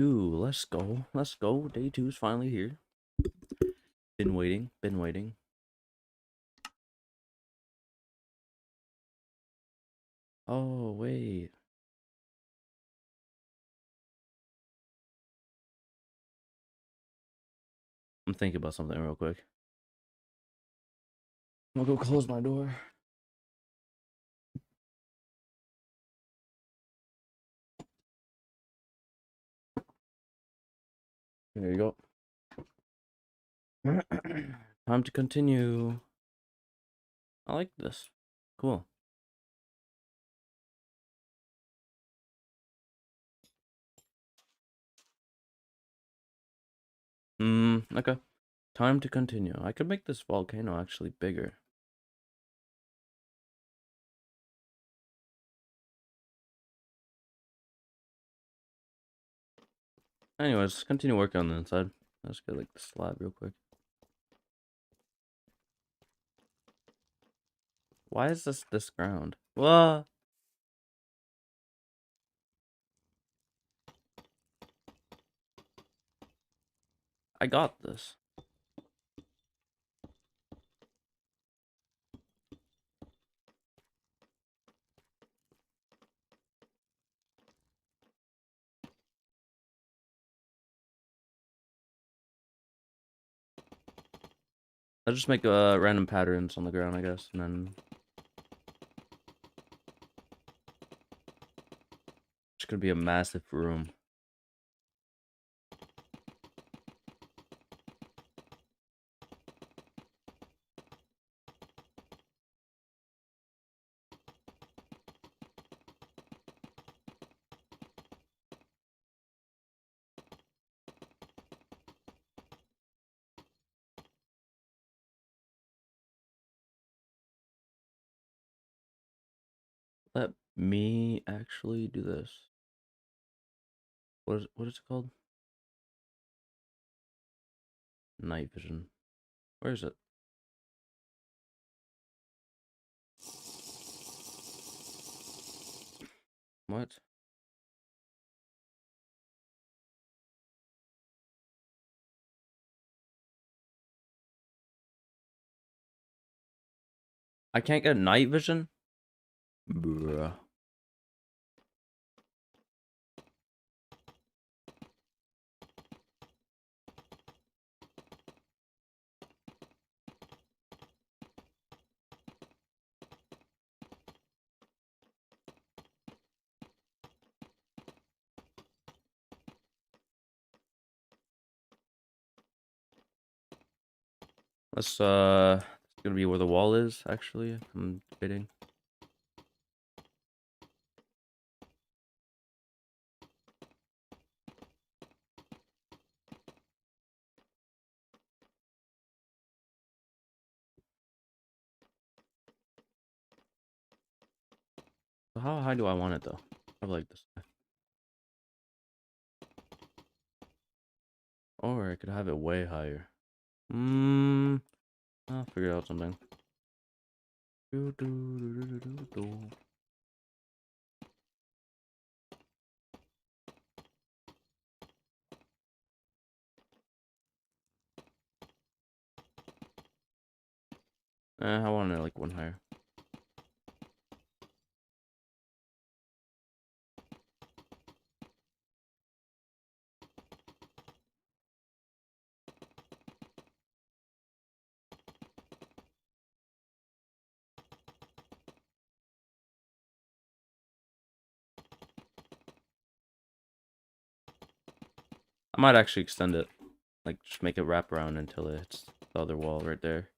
Ooh, let's go. Let's go. Day two's finally here. Been waiting. Been waiting. Oh, wait. I'm thinking about something real quick. I'm gonna go close my door. There you go. Time to continue. I like this. Cool. Okay. Time to continue. I could make this volcano actually bigger. Anyways, continue working on the inside. Let's get like the slab real quick. Why is this ground? What? I got this. I'll just make random patterns on the ground, I guess, and then it's gonna be a massive room. Let me actually do this. What is it called? Night vision. Where is it? What? I can't get night vision? Bruh. Let's it's gonna be where the wall is, actually. I'm debating. So how high do I want it though? Probably like this. Or I could have it way higher. I'll figure out something. I want it like one higher. I might actually extend it. Like, just make it wrap around until it hits the other wall right there.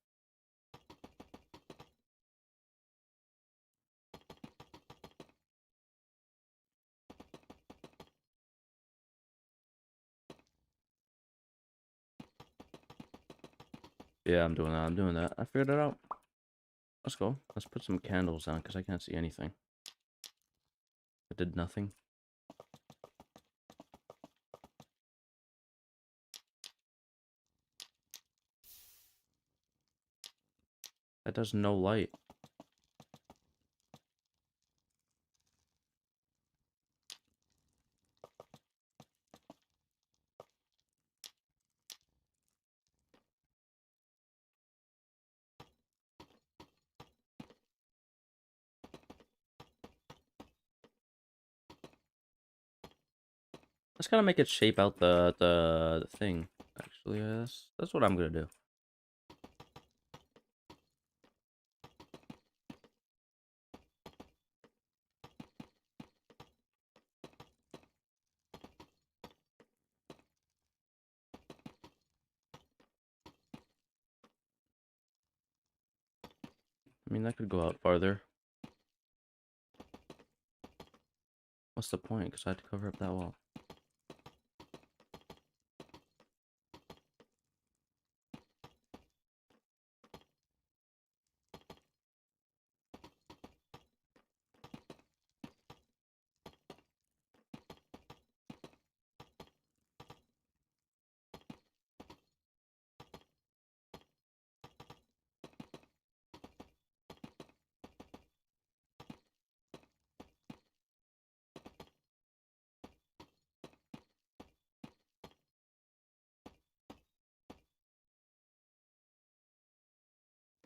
Yeah, I'm doing that. I'm doing that. I figured it out. Let's go. Let's put some candles on because I can't see anything. It did nothing. That does no light. Let's gotta make it shape out the thing. Actually, that's what I'm gonna do. I mean, that could go out farther. What's the point? Because I had to cover up that wall.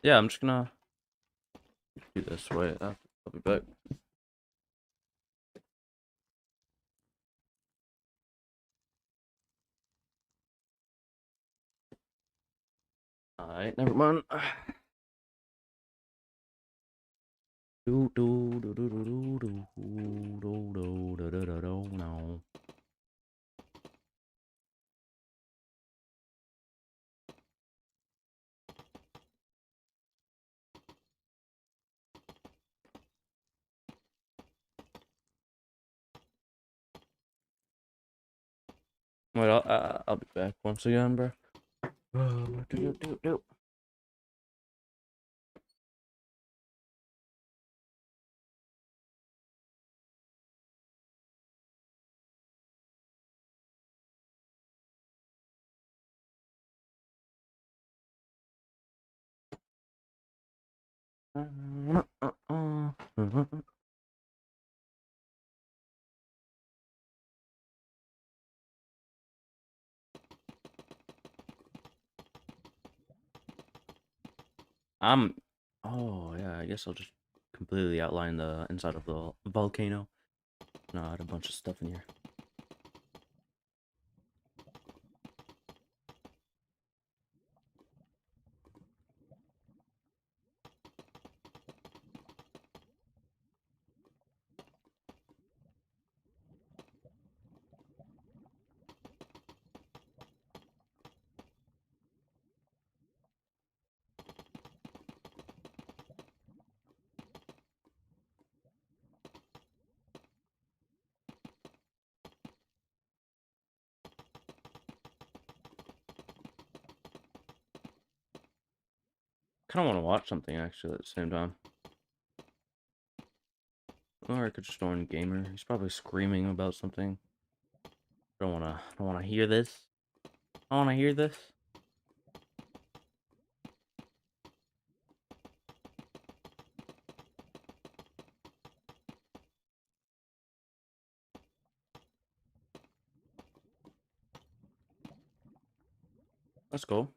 Yeah, I'm just gonna do this. Wait, I'll be back. Alright, never mind. Do do do do do do do do do do do do do no. Wait, I'll be back once again, bro. Do do do do. I'm. Oh yeah, I guess I'll just completely outline the inside of the volcano. No, I had a bunch of stuff in here. Kind of want to watch something actually at the same time. Or I could just join gamer. He's probably screaming about something. Don't wanna hear this. I wanna hear this. Let's go.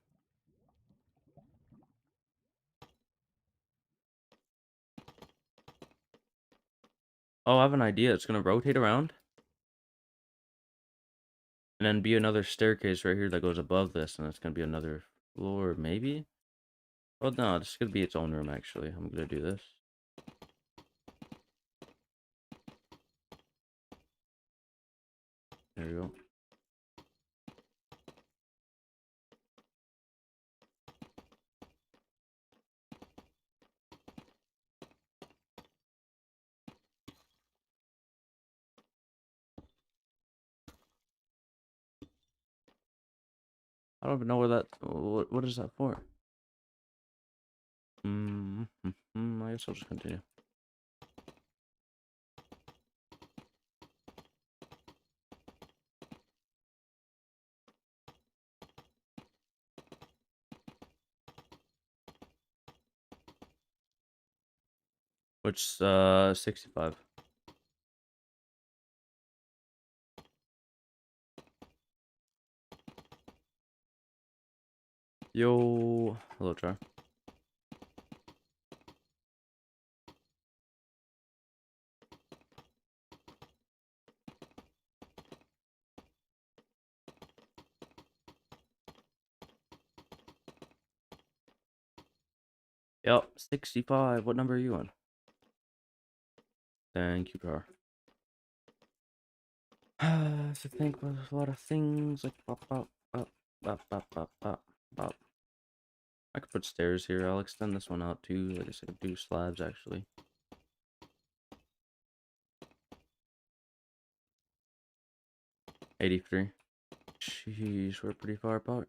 Oh, I have an idea. It's gonna rotate around. And then be another staircase right here that goes above this. And it's gonna be another floor, maybe? Oh no, this is gonna be its own room actually. I'm gonna do this. There we go. I don't even know where that. What is that for? I guess I'll just continue. Which 65. Yo, hello, Char. Yep, 65. What number are you on? Thank you, car. To think with a lot of things like bop, bop, bop, bop, bop, bop, bop, bop. I could put stairs here. I'll extend this one out too. I guess I could do slabs actually. 83. Jeez, we're pretty far apart.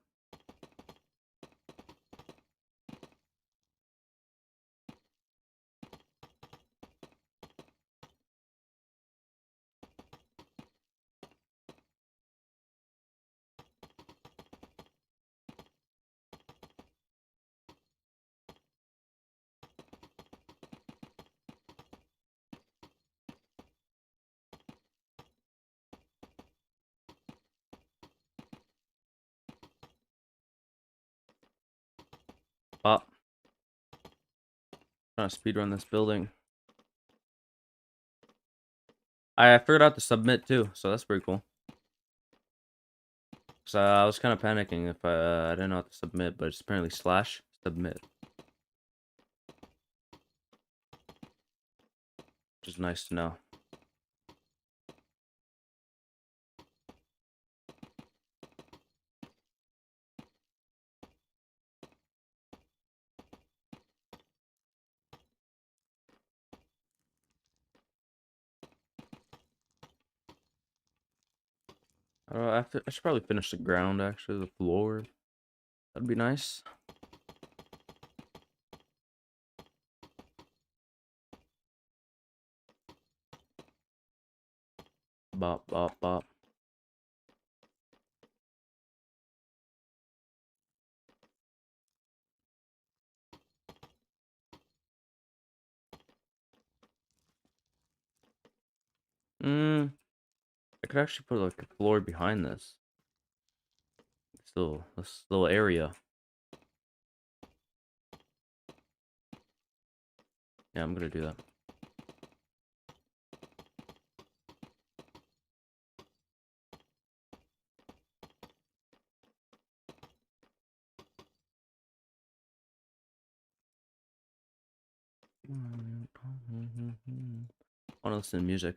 Bop. Trying to speedrun this building. I figured out to submit too, so that's pretty cool. So I was kind of panicking if I didn't know how to submit, but it's apparently slash submit, which is nice to know. I should probably finish the ground actually, the floor. That'd be nice. Bop, bop, bop. I could actually put like a floor behind this. This little area. Yeah, I'm gonna do that. I wanna listen to music.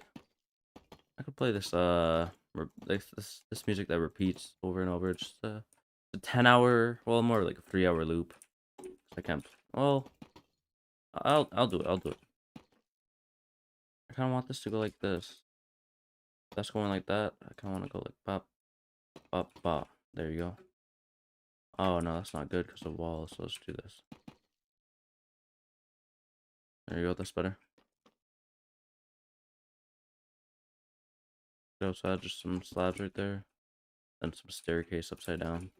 I could play this this music that repeats over and over. It's just a 10-hour, well, more like a 3-hour loop. I can't. Well, I'll do it. I'll do it. I kind of want this to go like this. That's going like that. I kind of want to go like bop, bop, bop. There you go. Oh no, that's not good because of walls. So let's do this. There you go. That's better. Go outside, just some slabs right there, and some staircase upside down.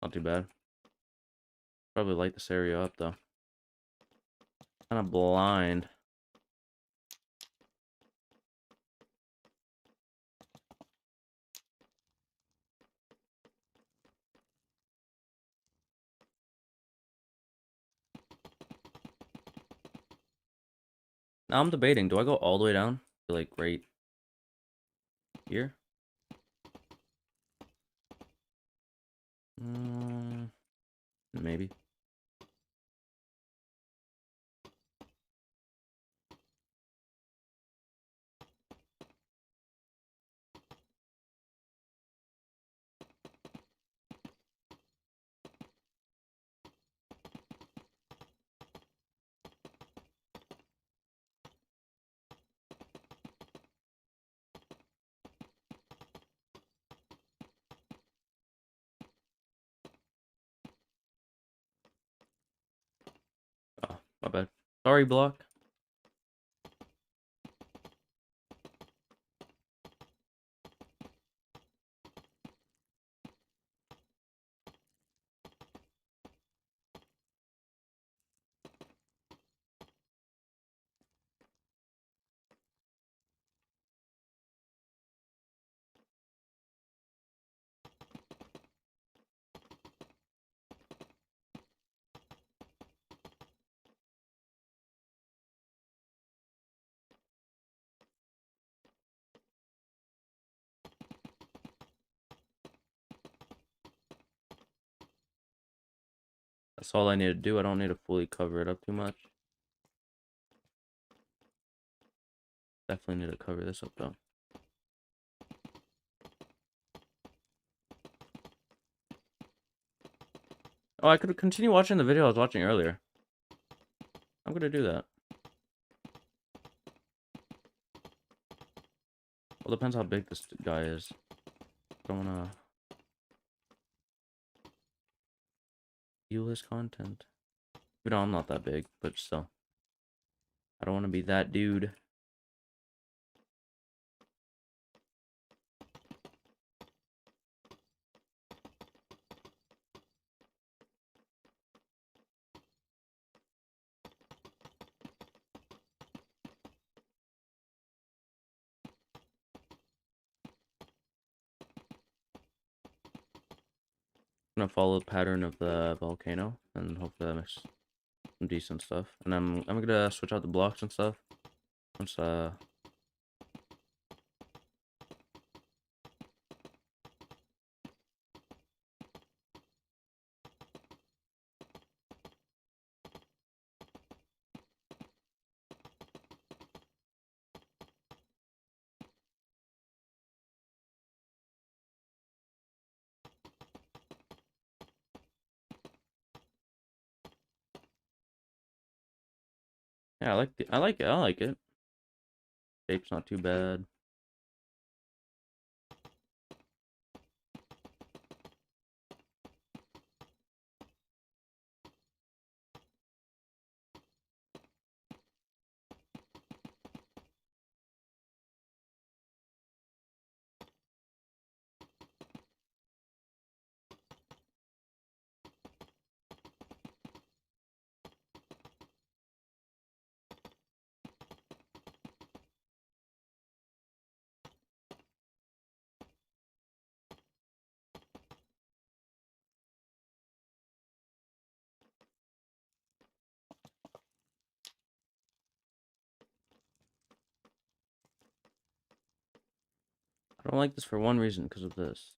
Not too bad. Probably light this area up though. Kind of blind. Now I'm debating. Do I go all the way down to like right here? Maybe. Oh, my bad. Sorry, block. That's all I need to do. I don't need to fully cover it up too much. Definitely need to cover this up though. Oh, I could continue watching the video I was watching earlier. I'm gonna do that. Well, depends how big this guy is. I don't wanna view his content. You know, I'm not that big, but still. I don't want to be that dude. I'm gonna follow the pattern of the volcano and hopefully that makes some decent stuff. And I'm gonna switch out the blocks and stuff. Once yeah, I like it. Shape's not too bad. I don't like this for one reason, because of this.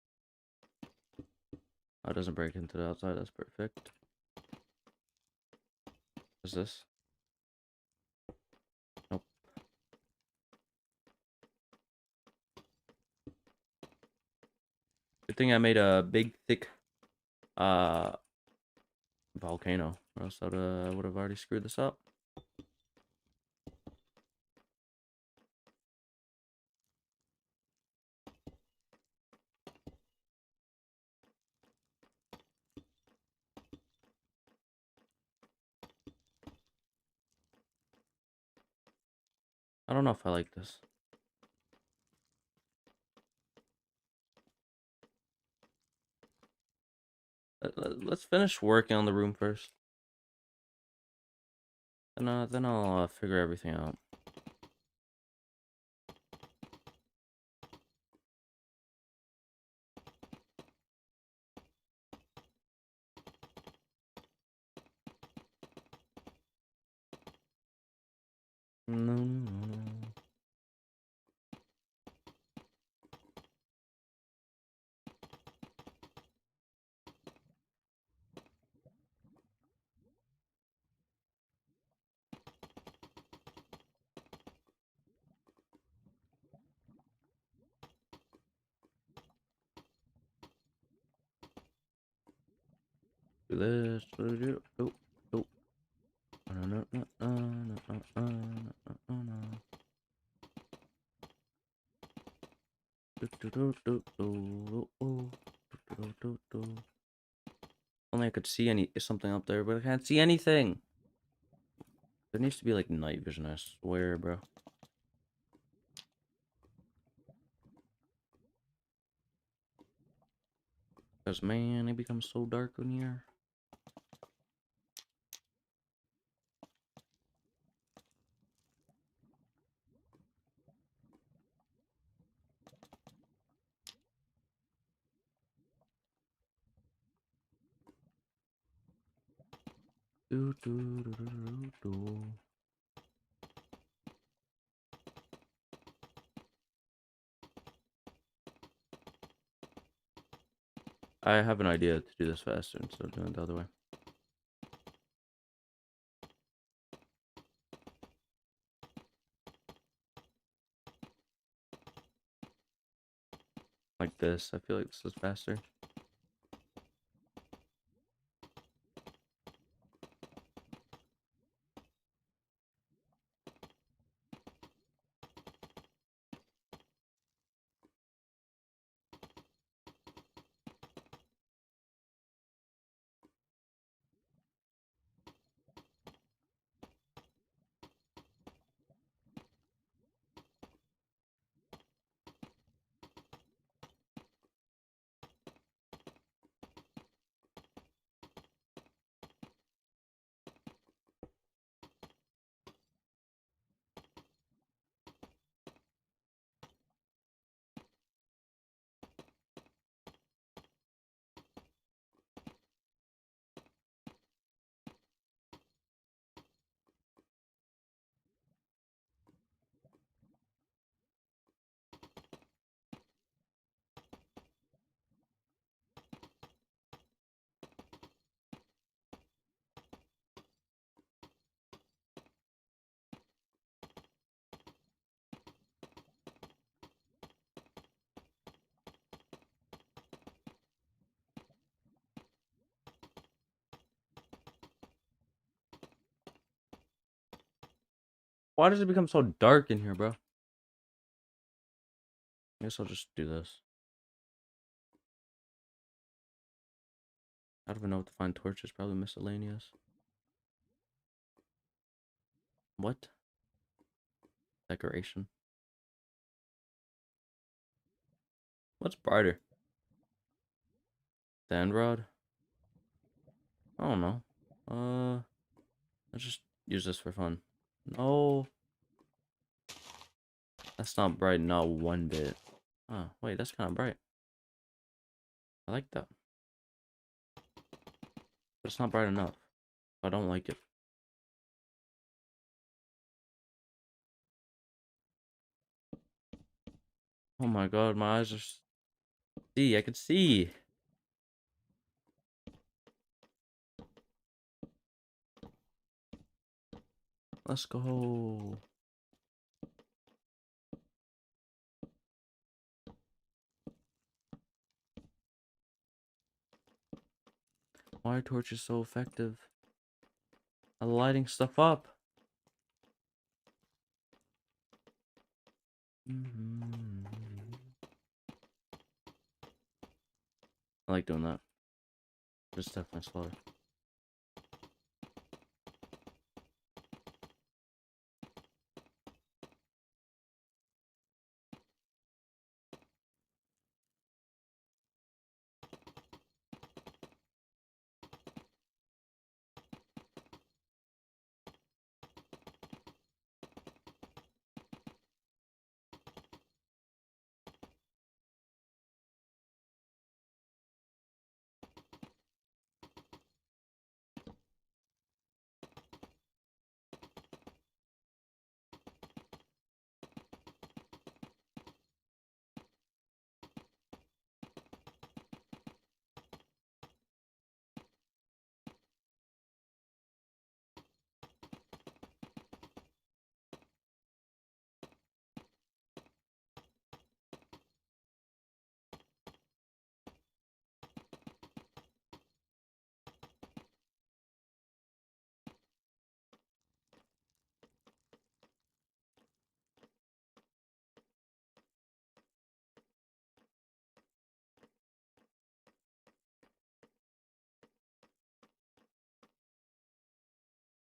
Oh, it doesn't break into the outside. That's perfect. What's this? Nope. Good thing I made a big, thick, volcano, or else I would have already screwed this up. I don't know if I like this. Let's finish working on the room first. And then I'll figure everything out. No. Do this. Oh, oh. No. Only I could see something up there, but I can't see anything. There needs to be like night vision, I swear, bro. Because man, it becomes so dark in here. I have an idea to do this faster instead of doing it the other way. like this. I feel like this is faster. Why does it become so dark in here, bro? I guess I'll just do this. I don't even know what to find torches. Probably miscellaneous. What? Decoration. What's brighter? Sand rod? I don't know. Let's just use this for fun. No, that's not bright, not one bit. Oh, wait, that's kind of bright. I like that. But it's not bright enough. I don't like it. Oh my god, my eyes are... See, I can see. Let's go. Why are torches so effective at lighting stuff up? I like doing that. It's definitely slower.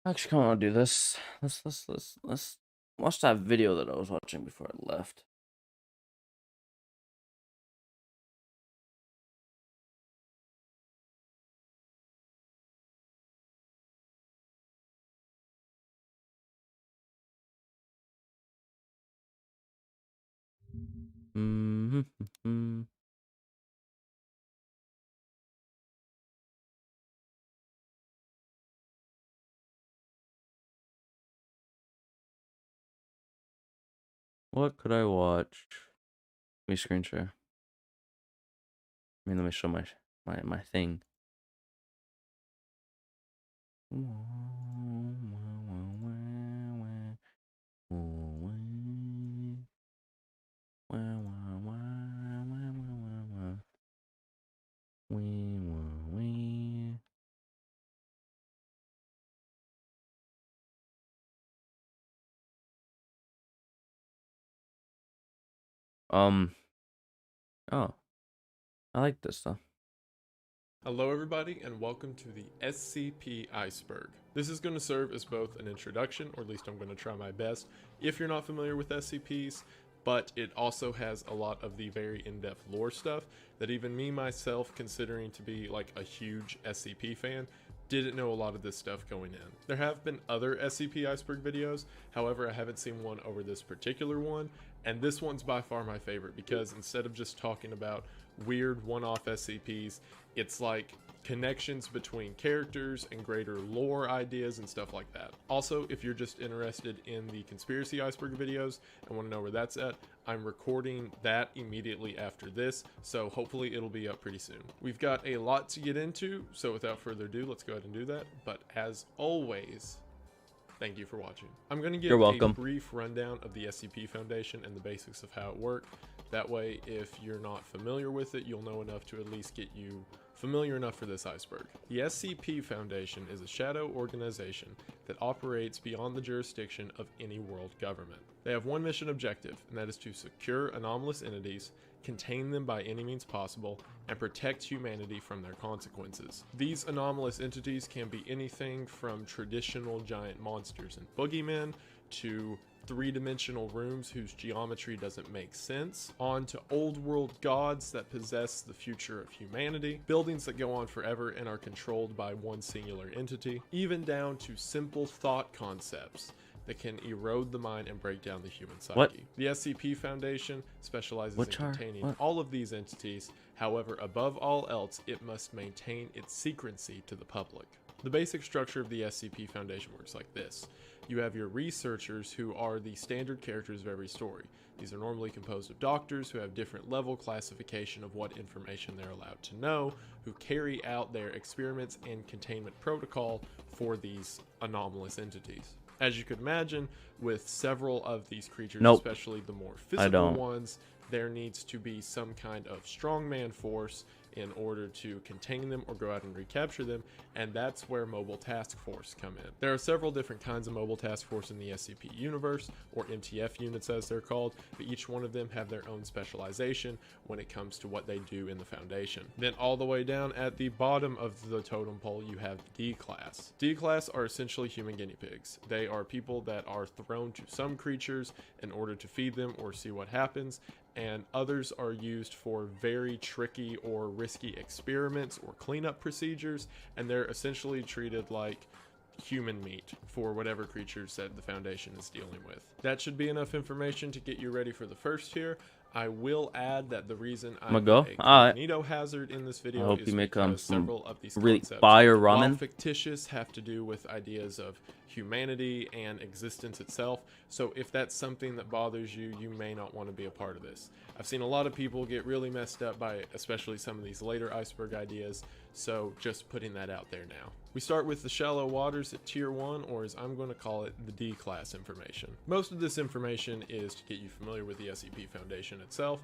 Actually, come on, I'll do this. Let's watch that video that I was watching before I left. What could I watch? Let me screen share. Let me show my thing. Um. Oh, I like this stuff. Hello everybody and welcome to the SCP Iceberg. This is going to serve as both an introduction, or at least I'm going to try my best if you're not familiar with SCPs, but it also has a lot of the very in-depth lore stuff that even me myself, considering to be like a huge SCP fan, didn't know a lot of this stuff going in. There have been other SCP Iceberg videos, however I haven't seen one over this particular one, and this one's by far my favorite because instead of just talking about weird one-off SCPs, it's like connections between characters and greater lore ideas and stuff like that. Also, if you're just interested in the conspiracy iceberg videos and want to know where that's at, I'm recording that immediately after this, so hopefully it'll be up pretty soon. We've got a lot to get into, so without further ado, let's go ahead and do that. But as always, thank you for watching. I'm going to give a brief rundown of the SCP Foundation and the basics of how it works. That way, if you're not familiar with it, you'll know enough to at least get you familiar enough for this iceberg. The SCP Foundation is a shadow organization that operates beyond the jurisdiction of any world government. They have one mission objective, and that is to secure anomalous entities, contain them by any means possible, and protect humanity from their consequences. These anomalous entities can be anything from traditional giant monsters and boogeymen to three-dimensional rooms whose geometry doesn't make sense, on to old world gods that possess the future of humanity, buildings that go on forever and are controlled by one singular entity, even down to simple thought concepts that can erode the mind and break down the human psyche. The SCP Foundation specializes in containing all of these entities. However, above all else, it must maintain its secrecy to the public. The basic structure of the SCP Foundation works like this. You have your researchers, who are the standard characters of every story. These are normally composed of doctors who have different level classification of what information they're allowed to know, who carry out their experiments and containment protocol for these anomalous entities. As you could imagine, with several of these creatures, especially the more physical ones, there needs to be some kind of strongman force in order to contain them or go out and recapture them, and that's where mobile task force come in. There are several different kinds of mobile task force in the SCP universe, or MTF units as they're called, but each one of them have their own specialization when it comes to what they do in the Foundation. Then all the way down at the bottom of the totem pole, you have D-Class. D-Class are essentially human guinea pigs. They are people that are thrown to some creatures in order to feed them or see what happens, and others are used for very tricky or risky experiments or cleanup procedures, and they're essentially treated like human meat for whatever creatures that the Foundation is dealing with. That should be enough information to get you ready for the first tier. I will add that the reason I'm a cognito hazard in this video is because several of these concepts, while fictitious, have to do with ideas of humanity and existence itself. So if that's something that bothers you, you may not want to be a part of this. I've seen a lot of people get really messed up by especially some of these later iceberg ideas, so just putting that out there now. We start with the shallow waters at tier 1, or as I'm going to call it, the D-Class information. Most of this information is to get you familiar with the SCP Foundation itself,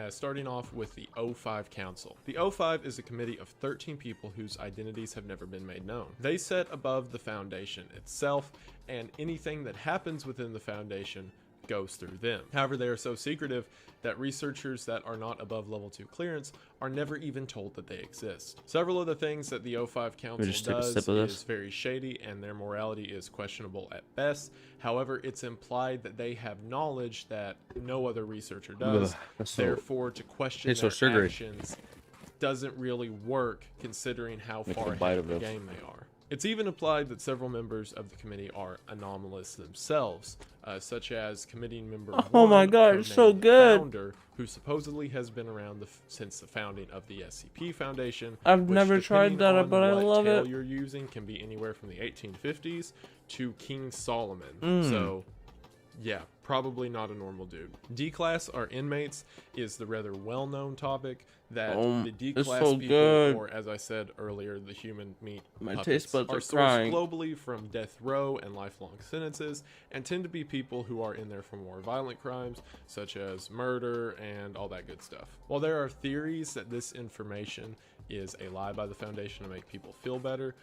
starting off with the O5 Council. The O5 is a committee of 13 people whose identities have never been made known. They sit above the Foundation itself, and anything that happens within the Foundation goes through them. However, they are so secretive that researchers that are not above level 2 clearance are never even told that they exist. Several of the things that the O5 Council does is very shady, and their morality is questionable at best. However, it's implied that they have knowledge that no other researcher does. Therefore, to question their actions doesn't really work, considering how far ahead of the game they are. It's even implied that several members of the committee are anomalous themselves, such as committee member Founder, who supposedly has been around since the founding of the SCP Foundation. I've never tried that, but I love it. You're using can be anywhere from the 1850s to King Solomon. So yeah, probably not a normal dude. D-Class, our inmates, is the rather well-known topic that the D-Class people, or as I said earlier, the human meat puppets, are sourced globally from death row and lifelong sentences, and tend to be people who are in there for more violent crimes, such as murder and all that good stuff. While there are theories that this information is a lie by the Foundation to make people feel better,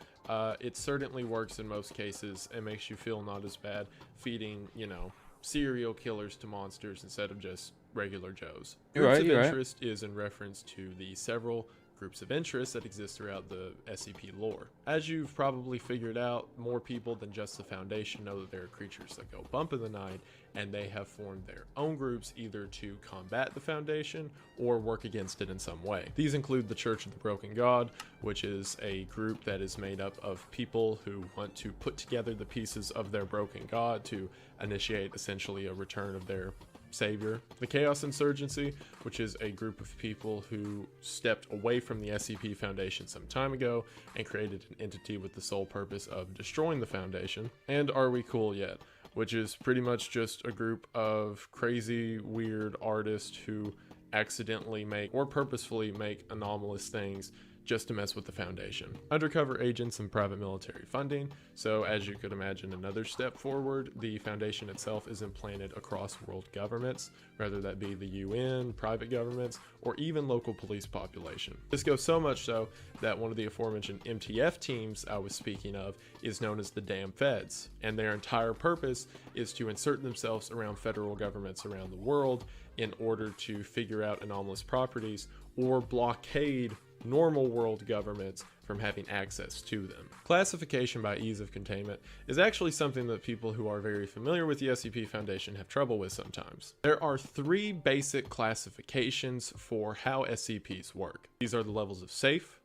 it certainly works in most cases and makes you feel not as bad feeding, you know, serial killers to monsters instead of just regular Joes. You're Groups right, of you're right. interest is in reference to the several groups of interest that exist throughout the SCP lore. As you've probably figured out, more people than just the Foundation know that there are creatures that go bump in the night, and they have formed their own groups either to combat the Foundation or work against it in some way. These include the Church of the Broken God, which is a group that is made up of people who want to put together the pieces of their broken god to initiate essentially a return of their savior. The Chaos Insurgency, which is a group of people who stepped away from the SCP Foundation some time ago and created an entity with the sole purpose of destroying the Foundation. And Are We Cool Yet?, which is pretty much just a group of crazy, weird artists who accidentally make or purposefully make anomalous things just to mess with the Foundation. Undercover agents and private military funding. So as you could imagine, another step forward, the Foundation itself is implanted across world governments, whether that be the UN, private governments, or even local police population. This goes so much so that one of the aforementioned MTF teams I was speaking of is known as the Damn Feds, and their entire purpose is to insert themselves around federal governments around the world in order to figure out anomalous properties or blockade normal world governments from having access to them. Classification by ease of containment is actually something that people who are very familiar with the SCP Foundation have trouble with sometimes. There are 3 basic classifications for how SCPs work. These are the levels of Safe,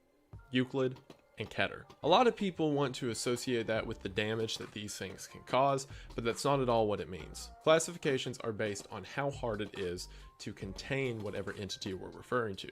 Euclid, and Keter. A lot of people want to associate that with the damage that these things can cause, but that's not at all what it means. Classifications are based on how hard it is to contain whatever entity we're referring to.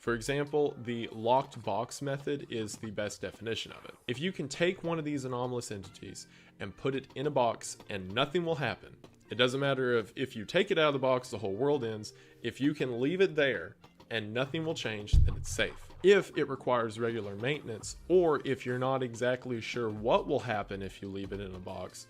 For example, the locked box method is the best definition of it. If you can take one of these anomalous entities and put it in a box and nothing will happen, it doesn't matter if you take it out of the box, the whole world ends. If you can leave it there and nothing will change, then it's safe. If it requires regular maintenance, or if you're not exactly sure what will happen if you leave it in a box,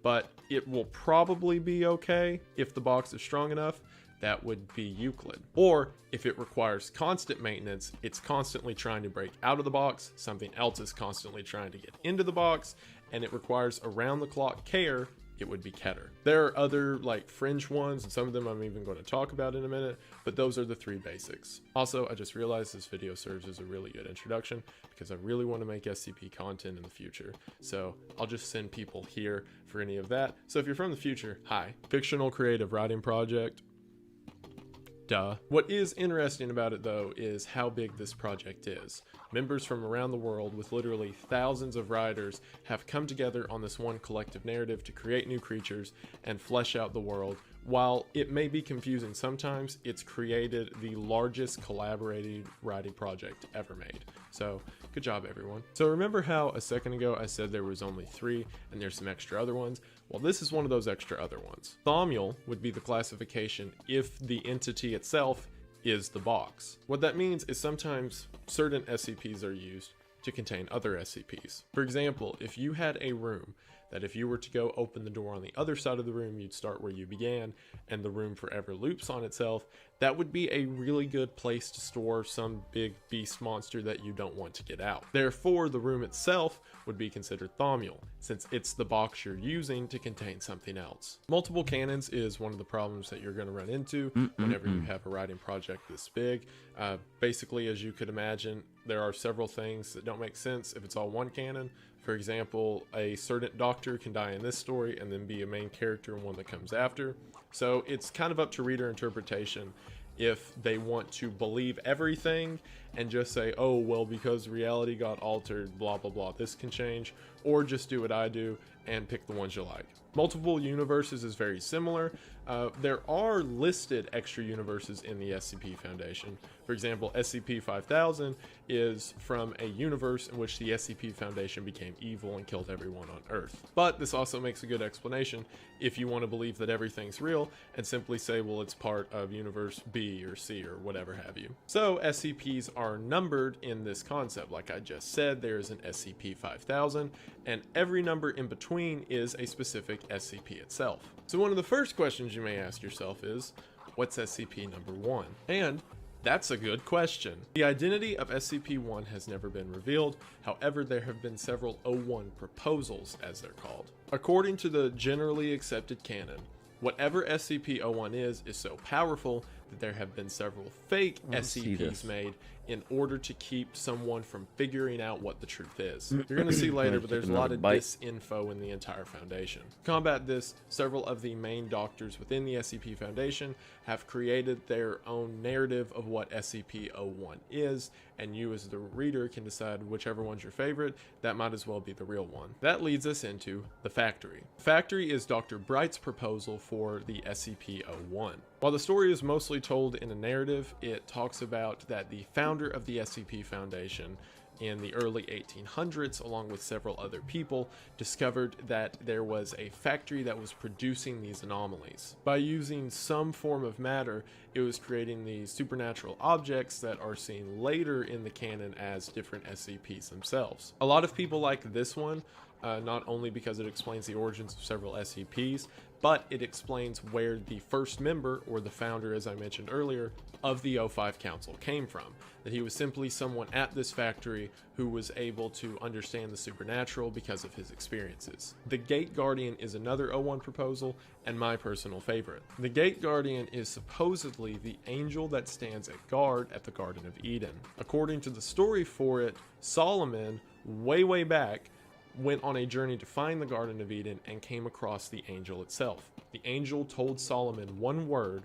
but it will probably be okay if the box is strong enough, that would be Euclid. Or if it requires constant maintenance, it's constantly trying to break out of the box, something else is constantly trying to get into the box, and it requires around-the-clock care, it would be Keter. There are other like fringe ones, and some of them I'm even going to talk about in a minute, but those are the 3 basics. Also, I just realized this video serves as a really good introduction because I really want to make SCP content in the future. So I'll just send people here for any of that. So if you're from the future, hi. Fictional creative writing project. Duh. What is interesting about it though is how big this project is. Members from around the world with literally thousands of writers have come together on this one collective narrative to create new creatures and flesh out the world. While it may be confusing sometimes, it's created the largest collaborated writing project ever made. So good job everyone. So remember how a second ago I said there was only 3 and there's some extra other ones? Well, this is one of those extra other ones. Thaumiel would be the classification if the entity itself is the box. What that means is sometimes certain SCPs are used to contain other SCPs. For example, if you had a room that if you were to go open the door on the other side of the room, you'd start where you began, and the room forever loops on itself, that would be a really good place to store some big beast monster that you don't want to get out. Therefore, the room itself would be considered Thaumiel, since it's the box you're using to contain something else. Multiple cannons is one of the problems that you're going to run into whenever you have a writing project this big. Basically, as you could imagine, there are several things that don't make sense if it's all one canon. For example, a certain doctor can die in this story and then be a main character in one that comes after. So it's kind of up to reader interpretation if they want to believe everything and just say, oh, well, because reality got altered, blah, blah, blah, this can change, or just do what I do and pick the ones you like. Multiple universes is very similar. There are listed extra universes in the SCP Foundation. For example, SCP-5000 is from a universe in which the SCP Foundation became evil and killed everyone on Earth. But this also makes a good explanation if you want to believe that everything's real and simply say, well, it's part of universe B or C or whatever have you. So SCPs are numbered in this concept. Like I just said, there is an SCP-5000, and every number in between is a specific SCP itself. So one of the first questions you may ask yourself is, what's SCP number 1? And that's a good question. The identity of SCP-1 has never been revealed. However, there have been several O1 proposals, as they're called. According to the generally accepted canon, Whatever SCP-01 is so powerful that there have been several fake Let's see SCPs this. made in order to keep someone from figuring out what the truth is. You're going to see later, but there's a lot of disinfo in the entire Foundation. To combat this, several of the main doctors within the SCP Foundation have created their own narrative of what SCP-01 is, and you as the reader can decide whichever one's your favorite. That might as well be the real one. That leads us into the Factory. The Factory is Dr. Bright's proposal for the SCP-01. While the story is mostly told in a narrative, it talks about that the founder of the SCP Foundation in the early 1800s, along with several other people, discovered that there was a factory that was producing these anomalies. By using some form of matter, it was creating these supernatural objects that are seen later in the canon as different SCPs themselves. A lot of people like this one, not only because it explains the origins of several SCPs, but it explains where the first member, or the founder as I mentioned earlier, of the O5 Council came from. That he was simply someone at this factory who was able to understand the supernatural because of his experiences. The Gate Guardian is another O1 proposal, and my personal favorite. The Gate Guardian is supposedly the angel that stands at guard at the Garden of Eden. According to the story for it, Solomon, way back, went on a journey to find the Garden of Eden and came across the angel itself. The angel told Solomon one word,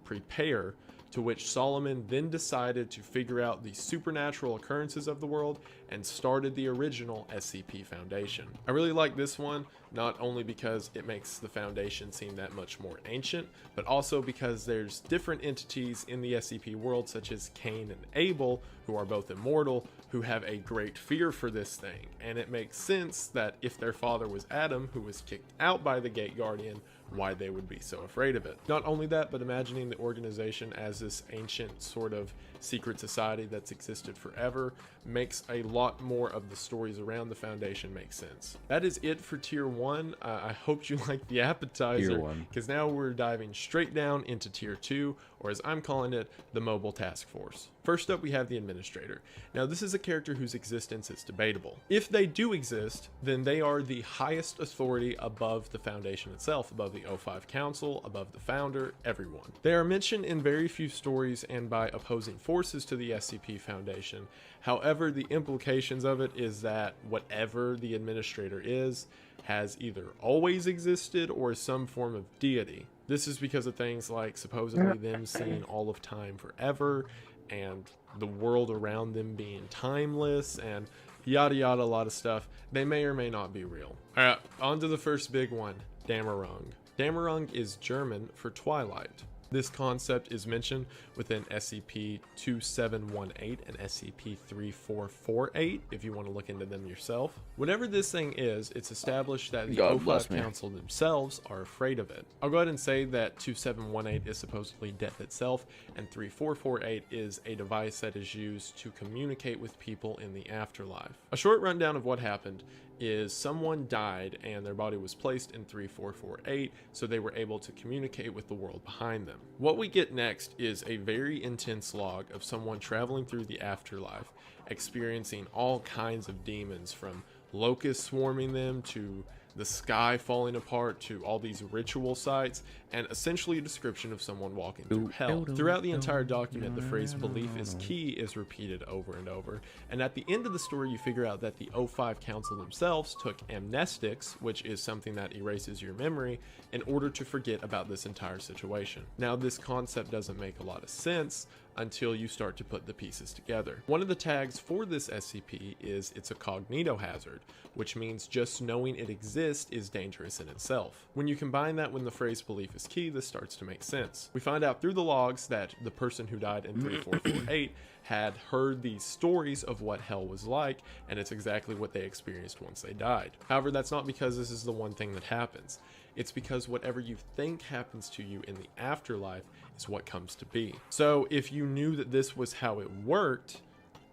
prepare, to which Solomon then decided to figure out the supernatural occurrences of the world and started the original SCP Foundation. I really like this one, not only because it makes the Foundation seem that much more ancient, but also because there's different entities in the SCP world such as Cain and Abel, who are both immortal, who have a great fear for this thing. And it makes sense that if their father was Adam, who was kicked out by the Gate Guardian, why they would be so afraid of it. Not only that, but imagining the organization as this ancient sort of secret society that's existed forever makes a lot more of the stories around the Foundation make sense. That is it for Tier 1. I hope you like the appetizer, because now we're diving straight down into Tier 2, or as I'm calling it, the Mobile Task Force. First up, we have the Administrator. Now, this is a character whose existence is debatable. If they do exist, then they are the highest authority above the Foundation itself, above the O5 Council, above the Founder, everyone. They are mentioned in very few stories and by opposing forces to the SCP Foundation. However, the implications of it is that whatever the Administrator is, has either always existed or is some form of deity. This is because of things like supposedly them seeing all of time forever, and the world around them being timeless, and yada yada, a lot of stuff. They may or may not be real. Alright, on to the first big one, Dämmerung. Dämmerung is German for twilight. This concept is mentioned within SCP-2718 and SCP-3448, if you want to look into them yourself. Whatever this thing is, it's established that the O5 Council themselves are afraid of it. I'll go ahead and say that 2718 is supposedly death itself, and 3448 is a device that is used to communicate with people in the afterlife. A short rundown of what happened is someone died and their body was placed in 3448, so they were able to communicate with the world behind them. What we get next is a very intense log of someone traveling through the afterlife, experiencing all kinds of demons, from locusts swarming them to the sky falling apart to all these ritual sites, and essentially a description of someone walking through hell. Throughout the entire document, the phrase "belief is key" is repeated over and over, and at the end of the story you figure out that the O5 Council themselves took amnestics, which is something that erases your memory, in order to forget about this entire situation. Now, this concept doesn't make a lot of sense until you start to put the pieces together. One of the tags for this SCP is it's a cognitohazard, which means just knowing it exists is dangerous in itself. When you combine that with the phrase "belief is key," this starts to make sense. We find out through the logs that the person who died in 3448 had heard these stories of what hell was like, and it's exactly what they experienced once they died. However, that's not because this is the one thing that happens. It's because whatever you think happens to you in the afterlife is what comes to be. So if you knew that this was how it worked,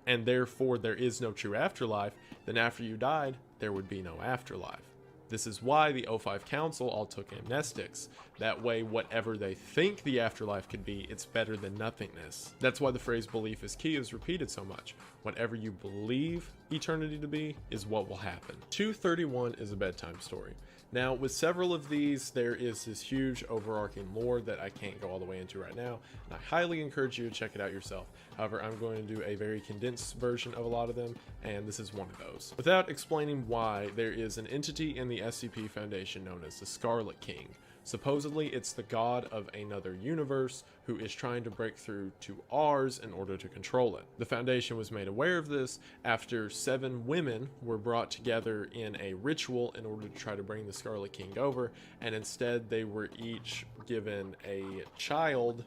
and therefore there is no true afterlife, then after you died, there would be no afterlife. This is why the O5 Council all took amnestics, That way, whatever they think the afterlife could be, it's better than nothingness. That's why the phrase belief is key is repeated so much. Whatever you believe eternity to be is what will happen. 231 is a bedtime story. Now, with several of these, there is this huge overarching lore that I can't go all the way into right now, and I highly encourage you to check it out yourself. However, I'm going to do a very condensed version of a lot of them, and this is one of those. Without explaining why, there is an entity in the SCP Foundation known as the Scarlet King. Supposedly, it's the god of another universe who is trying to break through to ours in order to control it. The Foundation was made aware of this after 7 women were brought together in a ritual in order to try to bring the Scarlet King over, and instead they were each given a child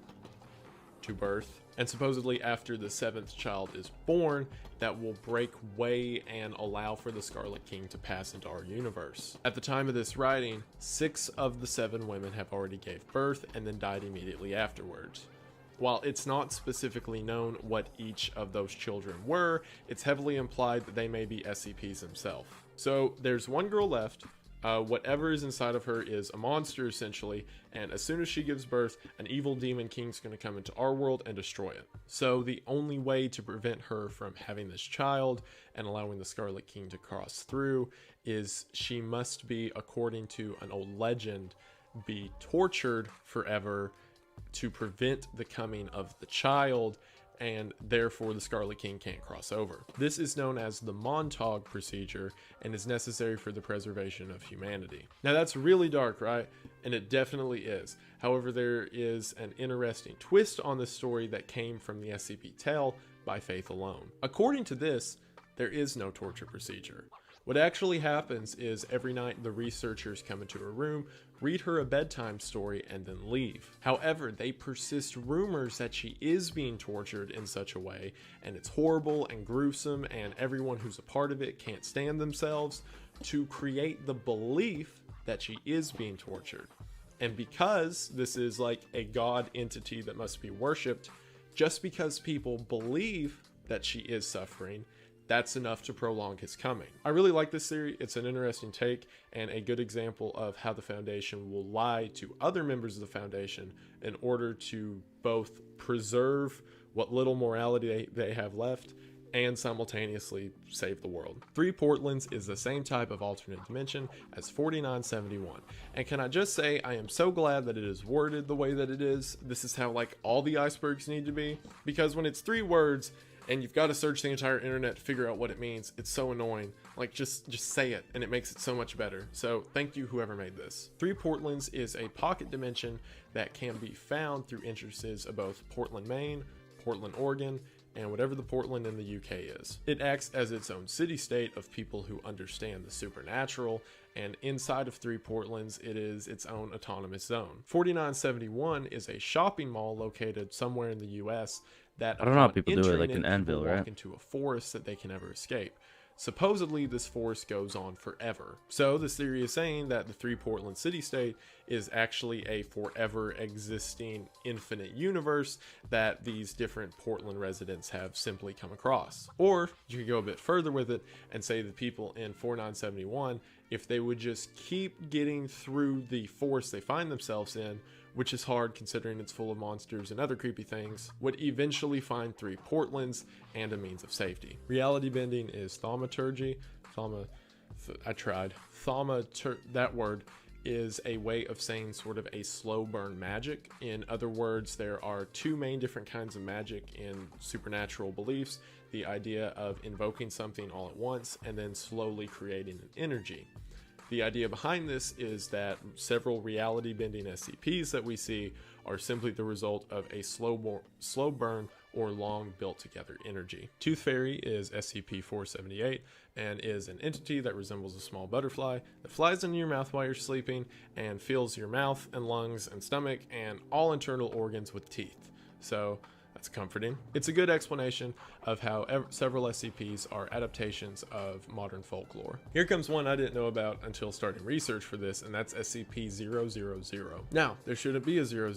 to birth. And supposedly after the 7th child is born, that will break way and allow for the Scarlet King to pass into our universe. At the time of this writing, 6 of the 7 women have already gave birth and then died immediately afterwards. While it's not specifically known what each of those children were, it's heavily implied that they may be SCPs themselves. So there's one girl left. Whatever is inside of her is a monster essentially, and as soon as she gives birth, an evil demon king's going to come into our world and destroy it. So the only way to prevent her from having this child and allowing the Scarlet King to cross through is she must be, according to an old legend, be tortured forever to prevent the coming of the child, and therefore the Scarlet King can't cross over. This is known as the Montauk procedure and is necessary for the preservation of humanity. Now that's really dark, right? And it definitely is. However, there is an interesting twist on this story that came from the SCP Tale by Faith Alone. According to this, there is no torture procedure. What actually happens is every night the researchers come into a room, read her a bedtime story, and then leave. However, they persist rumors that she is being tortured in such a way, and it's horrible and gruesome, and everyone who's a part of it can't stand themselves, to create the belief that she is being tortured. And because this is like a god entity that must be worshipped, just because people believe that she is suffering, that's enough to prolong his coming. I really like this theory. It's an interesting take and a good example of how the Foundation will lie to other members of the Foundation in order to both preserve what little morality they have left and simultaneously save the world. 3 Portlands is the same type of alternate dimension as 4971. And can I just say, I am so glad that it is worded the way that it is. This is how like all the icebergs need to be, because when it's 3 words, and you've got to search the entire internet to figure out what it means, it's so annoying. Like, just say it, and it makes it so much better. So thank you, whoever made this. 3 Portlands is a pocket dimension that can be found through entrances of both Portland, Maine, Portland, Oregon, and whatever the Portland in the UK is. It acts as its own city-state of people who understand the supernatural, and inside of 3 Portlands, it is its own autonomous zone. 4971 is a shopping mall located somewhere in the US that I don't know how people do it, like in Anvil, right? Walk into a forest that they can never escape. Supposedly, this forest goes on forever. So this theory is saying that the 3 Portland city-state is actually a forever existing infinite universe that these different Portland residents have simply come across. Or you could go a bit further with it and say the people in 4971, if they would just keep getting through the forest they find themselves in, which is hard considering it's full of monsters and other creepy things, would eventually find 3 Portlands and a means of safety. Reality bending is thaumaturgy. That word is a way of saying sort of a slow burn magic. In other words, there are 2 main different kinds of magic in supernatural beliefs. The idea of invoking something all at once and then slowly creating an energy. The idea behind this is that several reality bending SCPs that we see are simply the result of a slow burn or long built together energy. Tooth Fairy is SCP-478 and is an entity that resembles a small butterfly that flies into your mouth while you're sleeping and fills your mouth and lungs and stomach and all internal organs with teeth. So that's comforting. It's a good explanation of how several SCPs are adaptations of modern folklore. Here comes one I didn't know about until starting research for this, and that's SCP-000. Now, there shouldn't be a 000,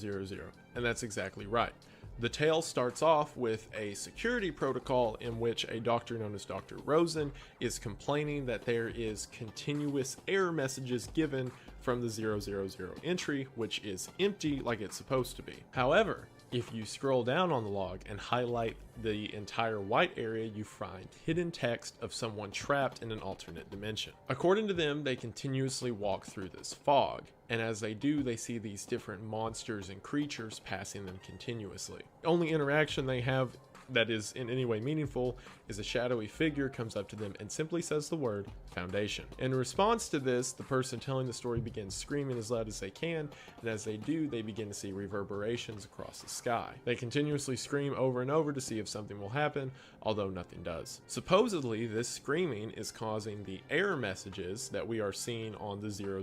and that's exactly right. The tale starts off with a security protocol in which a doctor known as Dr. Rosen is complaining that there is continuous error messages given from the 000 entry, which is empty like it's supposed to be. However, if you scroll down on the log and highlight the entire white area, you find hidden text of someone trapped in an alternate dimension. According to them, they continuously walk through this fog, and as they do, they see these different monsters and creatures passing them continuously. The only interaction they have that is in any way meaningful is a shadowy figure comes up to them and simply says the word Foundation. In response to this, the person telling the story begins screaming as loud as they can, and as they do, they begin to see reverberations across the sky. They continuously scream over and over to see if something will happen, although nothing does. Supposedly, this screaming is causing the error messages that we are seeing on the 000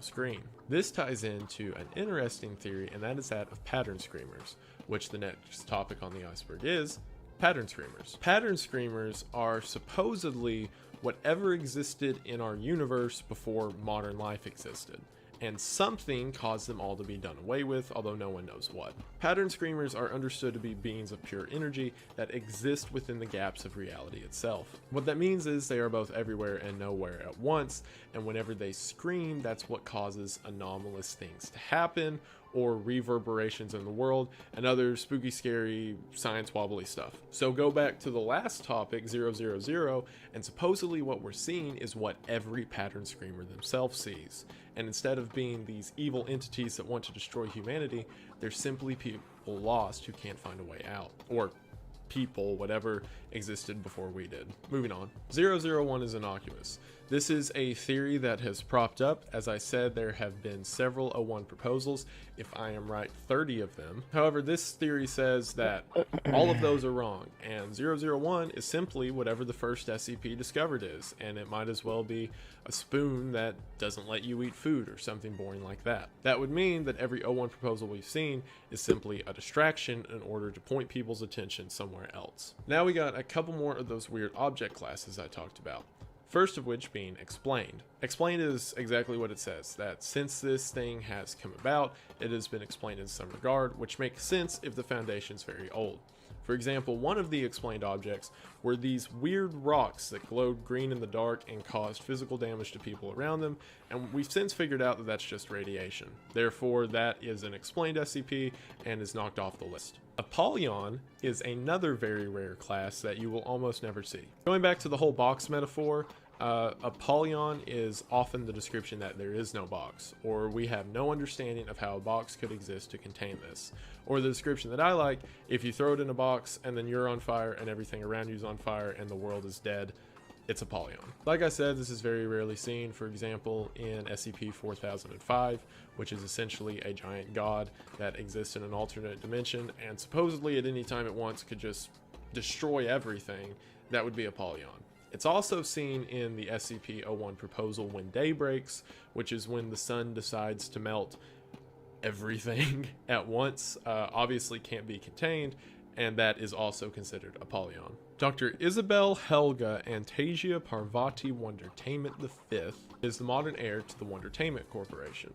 screen. This ties into an interesting theory, and that is that of pattern screamers, which the next topic on the iceberg is pattern screamers. Pattern screamers are supposedly whatever existed in our universe before modern life existed, and something caused them all to be done away with, although no one knows what. Pattern screamers are understood to be beings of pure energy that exist within the gaps of reality itself. What that means is they are both everywhere and nowhere at once, and whenever they scream, that's what causes anomalous things to happen, or reverberations in the world, and other spooky, scary, science wobbly stuff. So go back to the last topic, 000, and supposedly what we're seeing is what every pattern screamer themselves sees. And instead of being these evil entities that want to destroy humanity, they're simply people lost who can't find a way out. Or people, whatever existed before we did. Moving on. 001 is innocuous. This is a theory that has propped up. As I said, there have been several 01 proposals. If I am right, 30 of them. However, this theory says that all of those are wrong, and 001 is simply whatever the first SCP discovered is, and it might as well be a spoon that doesn't let you eat food or something boring like that. That would mean that every 01 proposal we've seen is simply a distraction in order to point people's attention somewhere else. Now we got a couple more of those weird object classes I talked about. First of which being explained. Explained is exactly what it says, that since this thing has come about, it has been explained in some regard, which makes sense if the Foundation's very old. For example, one of the explained objects were these weird rocks that glowed green in the dark and caused physical damage to people around them, and we've since figured out that that's just radiation. Therefore, that is an explained SCP and is knocked off the list. Apollyon is another very rare class that you will almost never see. Going back to the whole box metaphor, Apollyon is often the description that there is no box, or we have no understanding of how a box could exist to contain this. Or the description that I like, if you throw it in a box and then you're on fire and everything around you is on fire and the world is dead, it's Apollyon. Like I said, this is very rarely seen, for example, in SCP-4005, which is essentially a giant god that exists in an alternate dimension, and supposedly at any time it wants could just destroy everything. That would be Apollyon. It's also seen in the SCP-01 proposal When Day Breaks, which is when the sun decides to melt everything at once. Obviously can't be contained, and that is also considered Apollyon. Dr. Isabel Helga Antasia Parvati Wondertainment V is the modern heir to the Wondertainment Corporation.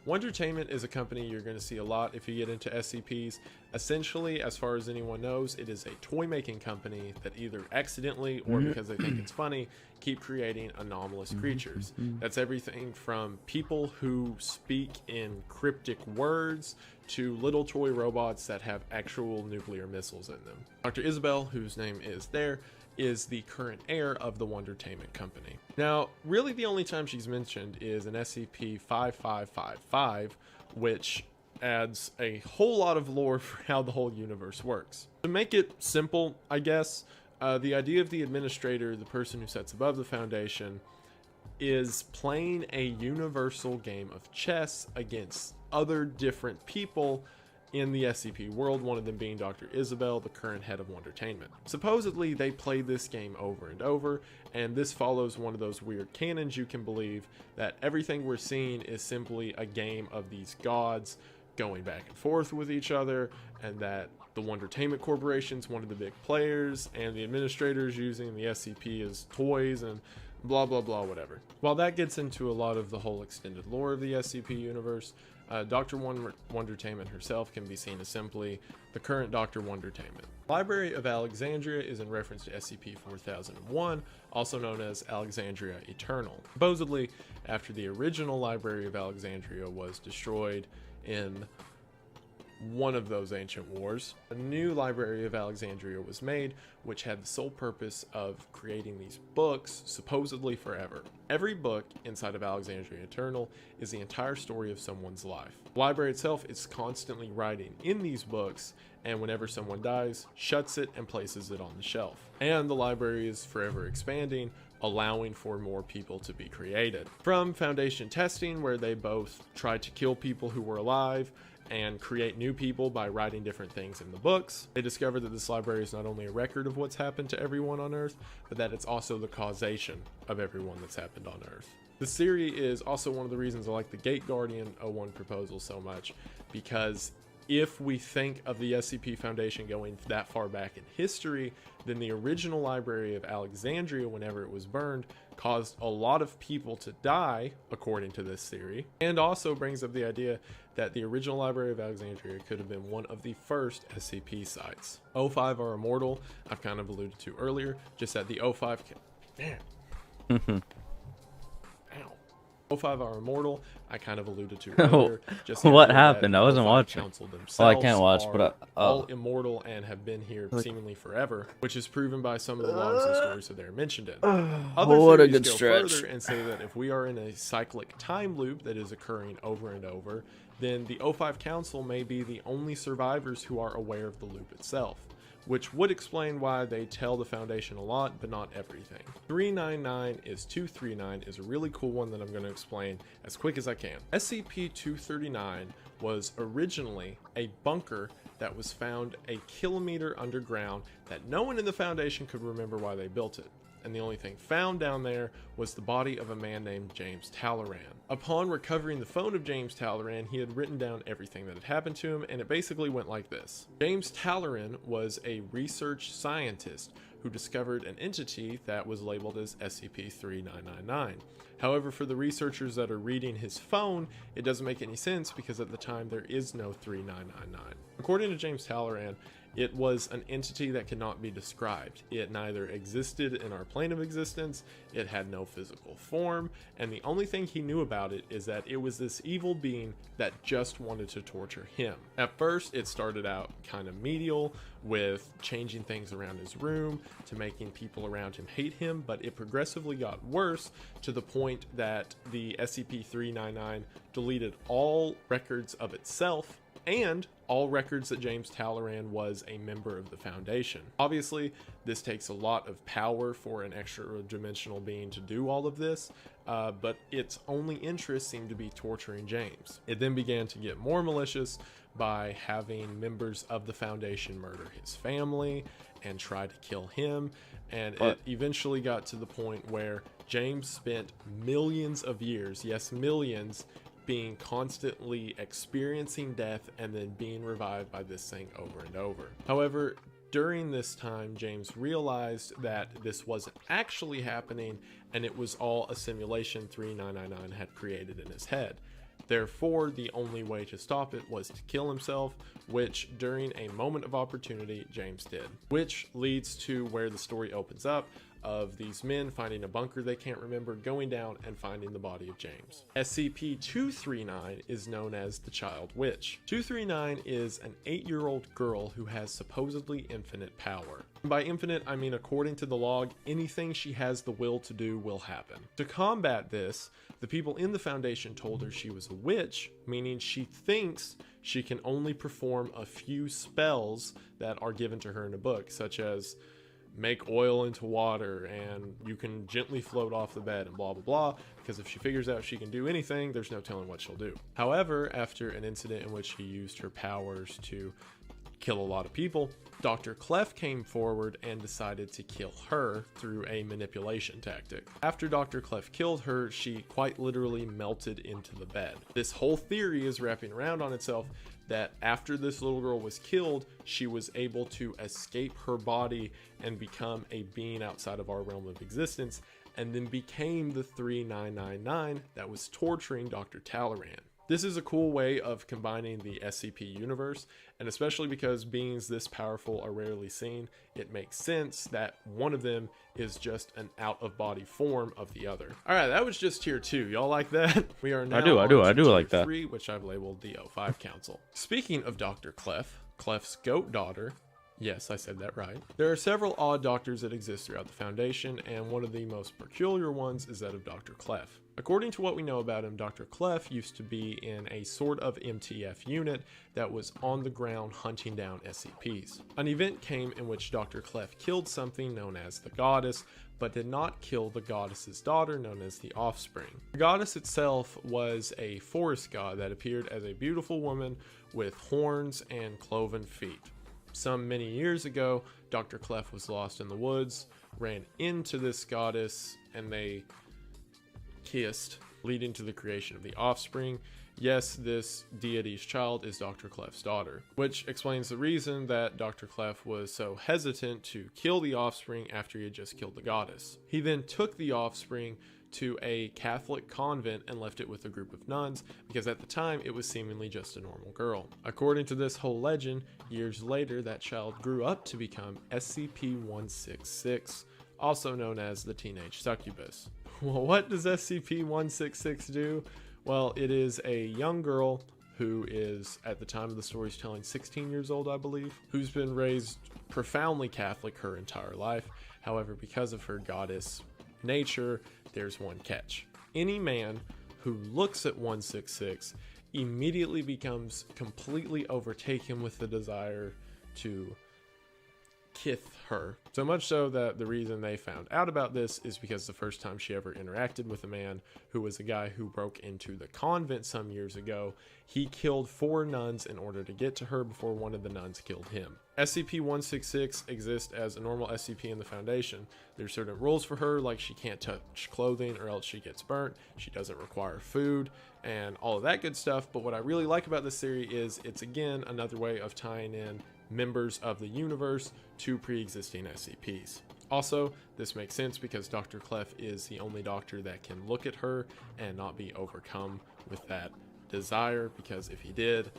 Wondertainment is a company you're going to see a lot if you get into SCPs. Essentially, as far as anyone knows, it is a toy-making company that either accidentally or because they think it's funny, keep creating anomalous creatures. That's everything from people who speak in cryptic words to little toy robots that have actual nuclear missiles in them. Dr. Isabel, whose name is there, is the current heir of the Wondertainment Company. Now, really the only time she's mentioned is in SCP-5555, which adds a whole lot of lore for how the whole universe works. To make it simple, I guess, the idea of the administrator, the person who sits above the Foundation, is playing a universal game of chess against other different people in the SCP world, one of them being Dr. Isabel, the current head of Wondertainment. Supposedly, they play this game over and over, and this follows one of those weird canons you can believe that everything we're seeing is simply a game of these gods going back and forth with each other, and that the Wondertainment Corporation's one of the big players, and the administrators using the SCP as toys, and blah blah blah whatever. While that gets into a lot of the whole extended lore of the SCP universe, Dr. Wondertainment herself can be seen as simply the current Dr. Wondertainment. Library of Alexandria is in reference to SCP-4001, also known as Alexandria Eternal. Supposedly, after the original Library of Alexandria was destroyed in one of those ancient wars, a new Library of Alexandria was made, which had the sole purpose of creating these books, supposedly forever. Every book inside of Alexandria Eternal is the entire story of someone's life. The library itself is constantly writing in these books, and whenever someone dies, shuts it and places it on the shelf. And the library is forever expanding, allowing for more people to be created. From Foundation testing, where they both tried to kill people who were alive and create new people by writing different things in the books, they discovered that this library is not only a record of what's happened to everyone on Earth, but that it's also the causation of everyone that's happened on Earth. This theory is also one of the reasons I like the Gate Guardian 01 proposal so much, because if we think of the SCP Foundation going that far back in history, then the original Library of Alexandria, whenever it was burned, caused a lot of people to die, according to this theory, and also brings up the idea that the original Library of Alexandria could have been one of the first SCP sites. O5 are immortal, I've kind of alluded to earlier, just that the O5 Damn. Ow. O5 are immortal, I kind of alluded to earlier. Just What happened? I wasn't O5 watching. Council Well, I can't watch, are but all immortal and have been here Like- seemingly forever, which is proven by some of the logs and stories that they're mentioned in. What a theories good go stretch. further and say that if we are in a cyclic time loop that is occurring over and over, then the O5 Council may be the only survivors who are aware of the loop itself, which would explain why they tell the Foundation a lot, but not everything. 399 is 239 is a really cool one that I'm going to explain as quick as I can. SCP-239 was originally a bunker that was found a kilometer underground that no one in the Foundation could remember why they built it. And the only thing found down there was the body of a man named James Talleyrand. Upon recovering the phone of James Talleyrand, he had written down everything that had happened to him, and it basically went like this. James Talleyrand was a research scientist who discovered an entity that was labeled as SCP-3999. However, for the researchers that are reading his phone, it doesn't make any sense because at the time there is no 3999. According to James Talleyrand, it was an entity that cannot be described. It neither existed in our plane of existence, it had no physical form, and the only thing he knew about it is that it was this evil being that just wanted to torture him. At first, it started out kind of medial, with changing things around his room to making people around him hate him, but it progressively got worse to the point that the SCP-399 deleted all records of itself and all records that James Talleyrand was a member of the Foundation. Obviously, this takes a lot of power for an extra-dimensional being to do all of this, but its only interest seemed to be torturing James. It then began to get more malicious by having members of the Foundation murder his family and try to kill him, and it eventually got to the point where James spent millions of years, yes, millions, being constantly experiencing death and then being revived by this thing over and over. However, during this time, James realized that this wasn't actually happening and it was all a simulation 3999 had created in his head. Therefore, the only way to stop it was to kill himself, which during a moment of opportunity, James did. Which leads to where the story opens up, of these men finding a bunker they can't remember, going down and finding the body of James. SCP-239 is known as the Child Witch. 239 is an 8-year-old girl who has supposedly infinite power. By infinite, I mean according to the log, anything she has the will to do will happen. To combat this, the people in the Foundation told her she was a witch, meaning she thinks she can only perform a few spells that are given to her in a book, such as make oil into water and you can gently float off the bed and blah blah blah, because if she figures out she can do anything, there's no telling what she'll do. However, after an incident in which she used her powers to kill a lot of people, Dr. Clef came forward and decided to kill her through a manipulation tactic. After Dr. Clef killed her, she quite literally melted into the bed. This whole theory is wrapping around on itself that after this little girl was killed, she was able to escape her body and become a being outside of our realm of existence, and then became the 3999 that was torturing Dr. Talleyrand. This is a cool way of combining the SCP universe, and especially because beings this powerful are rarely seen, it makes sense that one of them is just an out-of-body form of the other. Alright, that was just tier 2. Y'all like that? We are now I do on to tier like that. 3, which I've labeled the O5 Council. Speaking of Dr. Clef, Clef's goat daughter, yes, I said that right. There are several odd doctors that exist throughout the Foundation, and one of the most peculiar ones is that of Dr. Clef. According to what we know about him, Dr. Clef used to be in a sort of MTF unit that was on the ground hunting down SCPs. An event came in which Dr. Clef killed something known as the Goddess, but did not kill the Goddess's daughter known as the Offspring. The Goddess itself was a forest god that appeared as a beautiful woman with horns and cloven feet. Some many years ago, Dr. Clef was lost in the woods, ran into this goddess, and they kissed, leading to the creation of the Offspring. Yes, this deity's child is Dr. Clef's daughter, which explains the reason that Dr. Clef was so hesitant to kill the Offspring after he had just killed the goddess. He then took the Offspring to a Catholic convent and left it with a group of nuns because at the time it was seemingly just a normal girl. According to this whole legend, years later that child grew up to become SCP-166, also known as the Teenage Succubus. Well, what does SCP-166 do? Well, it is a young girl who is, at the time of the story's telling, 16 years old, I believe, who's been raised profoundly Catholic her entire life. However, because of her goddess nature, there's one catch. Any man who looks at 166 immediately becomes completely overtaken with the desire to kiss her. So much so that the reason they found out about this is because the first time she ever interacted with a man, who was a guy who broke into the convent some years ago, he killed 4 nuns in order to get to her before one of the nuns killed him. SCP-166 exists as a normal SCP in the Foundation. There's certain rules for her, like she can't touch clothing or else she gets burnt, she doesn't require food, and all of that good stuff. But what I really like about this theory is it's again another way of tying in members of the universe to pre-existing SCPs. Also, this makes sense because Dr. Clef is the only doctor that can look at her and not be overcome with that desire, because if he did,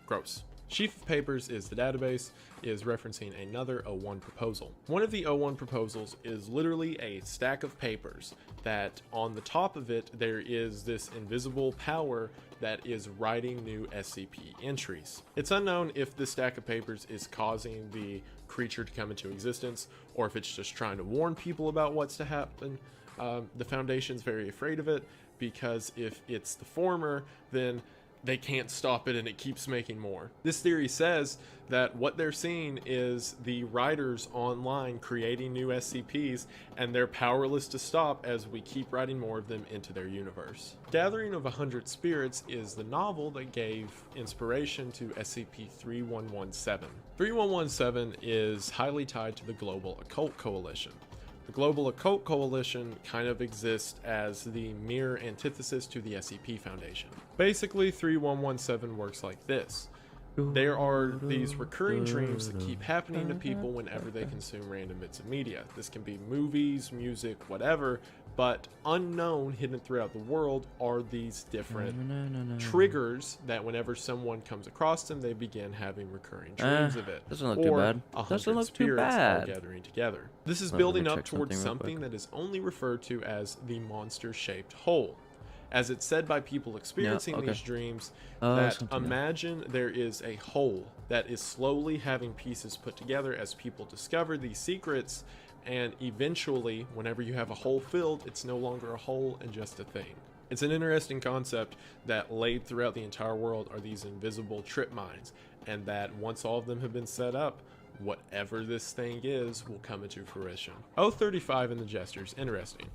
gross. Sheaf of Papers is the database, is referencing another O1 proposal. One of the O1 proposals is literally a stack of papers that on the top of it there is this invisible power that is writing new SCP entries. It's unknown if this stack of papers is causing the creature to come into existence or if it's just trying to warn people about what's to happen. The Foundation's very afraid of it because if it's the former, then they can't stop it and it keeps making more. This theory says that what they're seeing is the writers online creating new SCPs and they're powerless to stop as we keep writing more of them into their universe. Gathering of 100 Spirits is the novel that gave inspiration to SCP-3117. 3117 is highly tied to the Global Occult Coalition. The Global Occult Coalition kind of exists as the mere antithesis to the SCP Foundation. Basically, 3117 works like this. There are these recurring dreams that keep happening to people whenever they consume random bits of media. This can be movies, music, whatever, but unknown, hidden throughout the world, are these different triggers that whenever someone comes across them, they begin having recurring dreams of it. Doesn't look too bad. 100 spirits all gathering together. This is building up towards something that is only referred to as the monster-shaped hole. As it's said by people experiencing these dreams, that imagine there is a hole that is slowly having pieces put together as people discover these secrets, and eventually, whenever you have a hole filled, it's no longer a hole and just a thing. It's an interesting concept that laid throughout the entire world are these invisible trip mines, and that once all of them have been set up, whatever this thing is will come into fruition. O35 in the Jesters, interesting.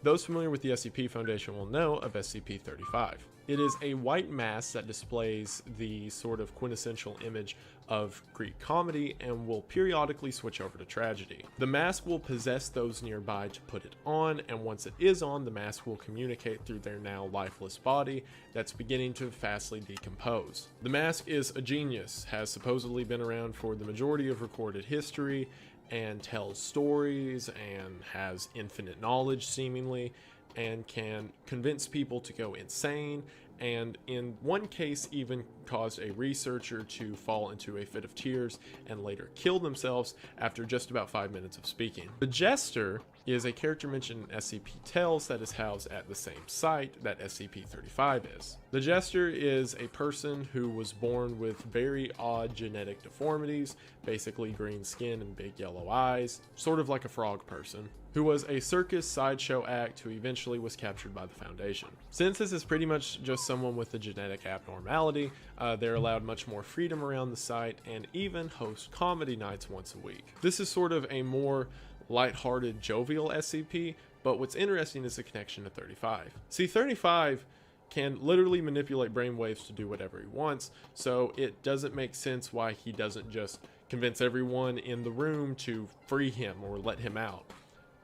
Those familiar with the SCP Foundation will know of SCP-35. It is a white mask that displays the sort of quintessential image of Greek comedy and will periodically switch over to tragedy. The mask will possess those nearby to put it on, and once it is on, the mask will communicate through their now lifeless body that's beginning to fastly decompose. The mask is a genius, has supposedly been around for the majority of recorded history, and tells stories and has infinite knowledge seemingly, and can convince people to go insane and in one case even caused a researcher to fall into a fit of tears and later kill themselves after just about 5 minutes of speaking. The Jester is a character mentioned in SCP Tales that is housed at the same site that SCP-35 is. The Jester is a person who was born with very odd genetic deformities, basically green skin and big yellow eyes, sort of like a frog person, who was a circus sideshow act who eventually was captured by the Foundation. Since this is pretty much just someone with a genetic abnormality, they're allowed much more freedom around the site and even host comedy nights once a week. This is sort of a more lighthearted, jovial SCP, but what's interesting is the connection to 35. See, 35 can literally manipulate brainwaves to do whatever he wants, so it doesn't make sense why he doesn't just convince everyone in the room to free him or let him out.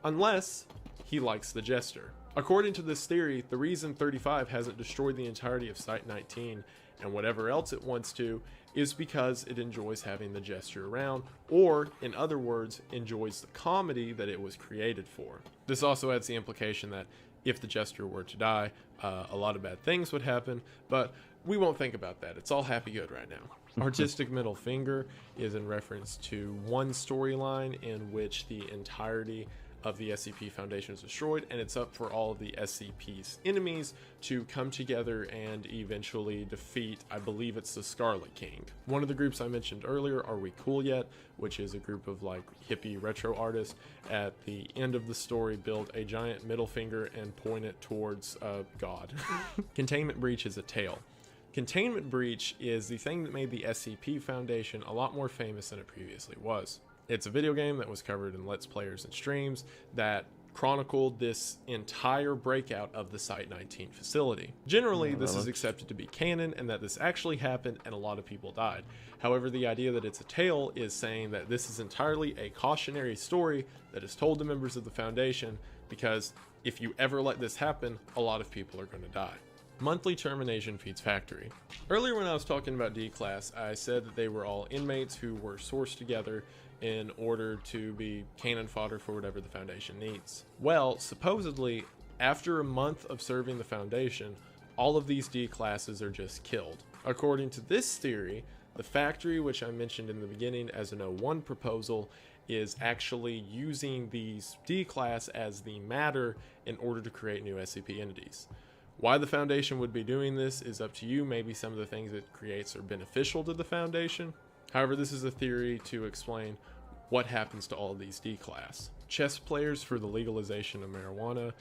Unless he likes the Jester. According to this theory, the reason 35 hasn't destroyed the entirety of Site-19 and whatever else it wants to is because it enjoys having the Jester around, or in other words, enjoys the comedy that it was created for. This also adds the implication that if the Jester were to die, a lot of bad things would happen, but we won't think about that. It's all happy good right now. Artistic middle finger is in reference to one storyline in which the entirety of the SCP Foundation is destroyed, and it's up for all of the SCP's enemies to come together and eventually defeat, I believe it's the Scarlet King. One of the groups I mentioned earlier, Are We Cool Yet?, which is a group of like hippie retro artists, at the end of the story build a giant middle finger and point it towards God. Containment Breach is a tale. Containment Breach is the thing that made the SCP Foundation a lot more famous than it previously was. It's a video game that was covered in Let's Players and streams that chronicled this entire breakout of the Site-19 facility. Generally, this is accepted to be canon and that this actually happened and a lot of people died. However, the idea that it's a tale is saying that this is entirely a cautionary story that is told to members of the Foundation, because if you ever let this happen, a lot of people are going to die. Monthly termination feeds factory. Earlier when I was talking about D-Class, I said that they were all inmates who were sourced together in order to be cannon fodder for whatever the Foundation needs. Well, supposedly, after a month of serving the Foundation, all of these D-classes are just killed. According to this theory, the factory, which I mentioned in the beginning as an O1 proposal, is actually using these D-class as the matter in order to create new SCP entities. Why the Foundation would be doing this is up to you. Maybe some of the things it creates are beneficial to the Foundation. However, this is a theory to explain what happens to all of these D-class. Chess players for the legalization of marijuana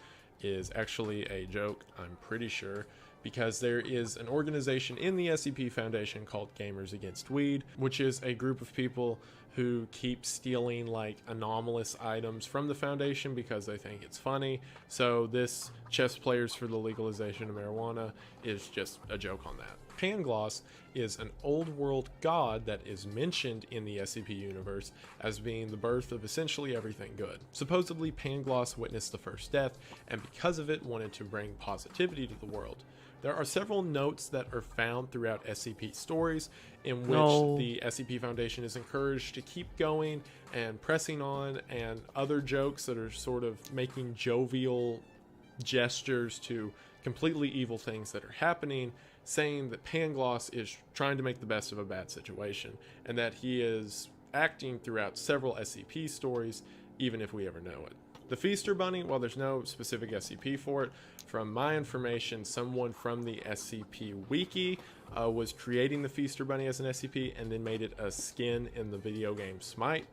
is actually a joke, I'm pretty sure, because there is an organization in the SCP Foundation called Gamers Against Weed, which is a group of people who keep stealing like anomalous items from the Foundation because they think it's funny. So this Chess Players for the Legalization of Marijuana is just a joke on that. Pangloss is an old world god that is mentioned in the SCP universe as being the birth of essentially everything good. Supposedly Pangloss witnessed the first death and because of it wanted to bring positivity to the world. There are several notes that are found throughout SCP stories in which the SCP Foundation is encouraged to keep going and pressing on, and other jokes that are sort of making jovial gestures to completely evil things that are happening, saying that Pangloss is trying to make the best of a bad situation, and that he is acting throughout several SCP stories, even if we ever know it. The Feaster Bunny, while there's no specific SCP for it, from my information, someone from the SCP Wiki was creating the Feaster Bunny as an SCP and then made it a skin in the video game Smite.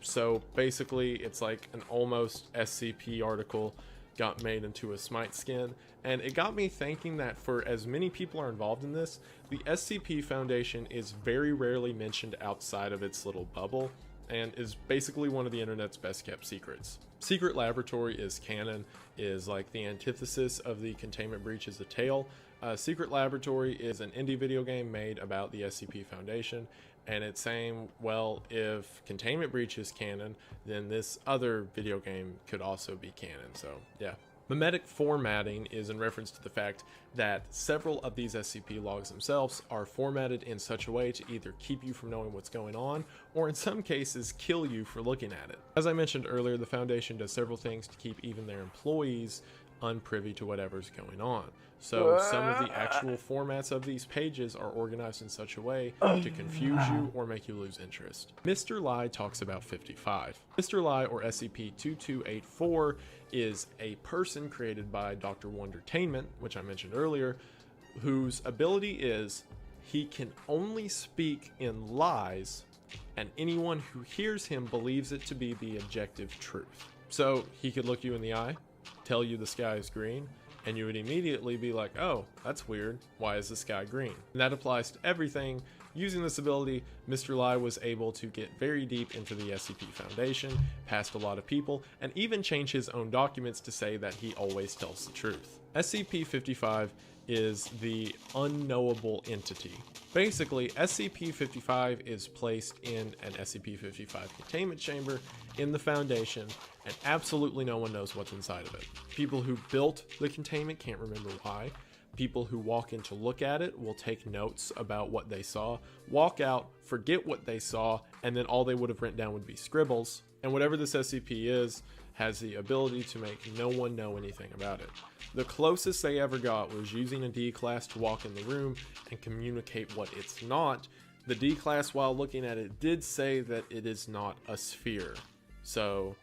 So basically, it's like an almost SCP article got made into a Smite skin, and it got me thinking that for as many people are involved in this, the SCP Foundation is very rarely mentioned outside of its little bubble, and is basically one of the internet's best kept secrets. Secret Laboratory is canon, is like the antithesis of the Containment Breach is a tale. Secret Laboratory is an indie video game made about the SCP Foundation, and it's saying, well, if Containment Breach is canon, then this other video game could also be canon, so yeah. Memetic formatting is in reference to the fact that several of these SCP logs themselves are formatted in such a way to either keep you from knowing what's going on, or in some cases kill you for looking at it. As I mentioned earlier, the Foundation does several things to keep even their employees unprivy to whatever's going on. So some of the actual formats of these pages are organized in such a way to confuse you or make you lose interest. Mr. Lie talks about 55. Mr. Lie, or SCP-2284, is a person created by Dr. Wondertainment, which I mentioned earlier, whose ability is he can only speak in lies, and anyone who hears him believes it to be the objective truth. So he could look you in the eye, tell you the sky is green, and you would immediately be like, oh, that's weird. Why is the sky green? And that applies to everything. Using this ability, Mr. Lie was able to get very deep into the SCP Foundation, past a lot of people, and even change his own documents to say that he always tells the truth. SCP-55 is the unknowable entity. Basically, SCP-55 is placed in an SCP-55 containment chamber in the Foundation, and absolutely no one knows what's inside of it. People who built the containment can't remember why. People who walk in to look at it will take notes about what they saw, walk out, forget what they saw, and then all they would have written down would be scribbles. And whatever this SCP is, has the ability to make no one know anything about it. The closest they ever got was using a D-Class to walk in the room and communicate what it's not. The D-Class, while looking at it, did say that it is not a sphere. So,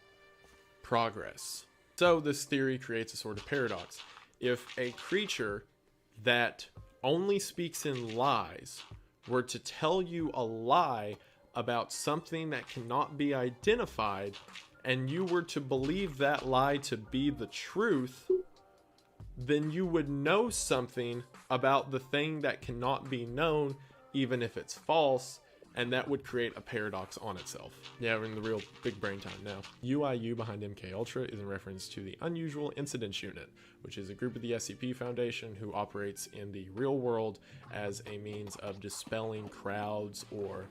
progress. So this theory creates a sort of paradox. If a creature that only speaks in lies were to tell you a lie about something that cannot be identified, and you were to believe that lie to be the truth, then you would know something about the thing that cannot be known, even if it's false, and that would create a paradox on itself. Yeah, we're in the real big brain time now. UIU behind MK Ultra is in reference to the Unusual Incidents Unit, which is a group of the SCP Foundation who operates in the real world as a means of dispelling crowds or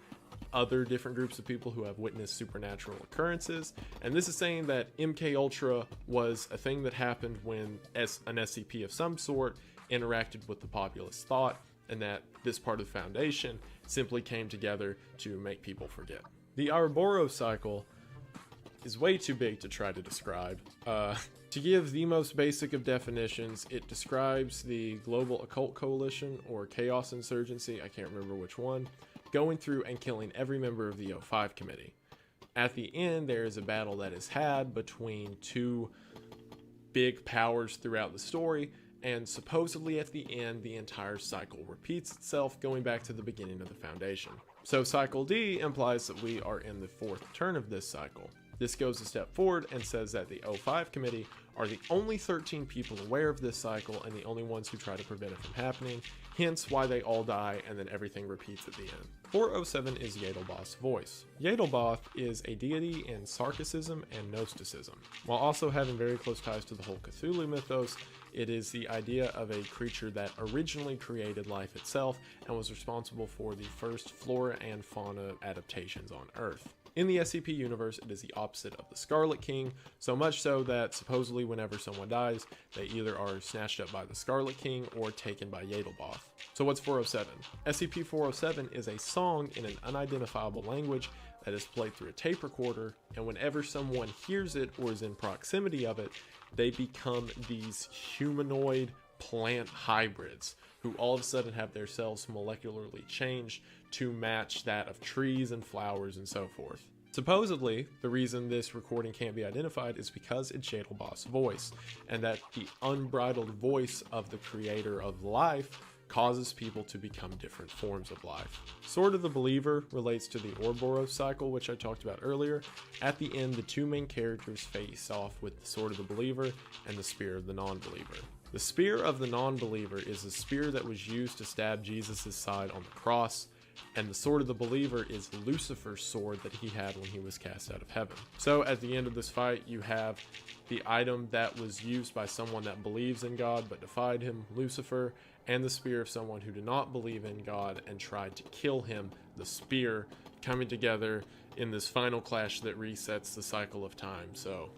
other different groups of people who have witnessed supernatural occurrences. And this is saying that MK Ultra was a thing that happened when an SCP of some sort interacted with the populace thought, and that this part of the Foundation simply came together to make people forget. The Ouroboros cycle is way too big to try to describe. To give the most basic of definitions, it describes the Global Occult Coalition, or Chaos Insurgency, I can't remember which one, going through and killing every member of the O5 committee. At the end, there is a battle that is had between two big powers throughout the story, and supposedly at the end, the entire cycle repeats itself, going back to the beginning of the Foundation. So Cycle D implies that we are in the fourth turn of this cycle. This goes a step forward and says that the O5 committee are the only 13 people aware of this cycle and the only ones who try to prevent it from happening, hence why they all die and then everything repeats at the end. 407 is Yadalboth's voice. Yadalboth is a deity in Sarkicism and Gnosticism. While also having very close ties to the whole Cthulhu mythos, it is the idea of a creature that originally created life itself and was responsible for the first flora and fauna adaptations on Earth. In the SCP universe, it is the opposite of the Scarlet King, so much so that supposedly whenever someone dies, they either are snatched up by the Scarlet King or taken by Yadalboth. So what's 407? SCP-407 is a song in an unidentifiable language that is played through a tape recorder, and whenever someone hears it or is in proximity of it, they become these humanoid plant hybrids who all of a sudden have their cells molecularly changed to match that of trees and flowers and so forth. Supposedly, the reason this recording can't be identified is because it's Yadalboth's voice, and that the unbridled voice of the creator of life causes people to become different forms of life. Sword of the Believer relates to the Ouroboros cycle, which I talked about earlier. At the end, the two main characters face off with the Sword of the Believer and the Spear of the Non-Believer. The Spear of the Non-Believer is the spear that was used to stab Jesus' side on the cross, and the Sword of the Believer is Lucifer's sword that he had when he was cast out of heaven. So at the end of this fight, you have the item that was used by someone that believes in God but defied him, Lucifer, and the spear of someone who did not believe in God and tried to kill him, the spear, coming together in this final clash that resets the cycle of time. So,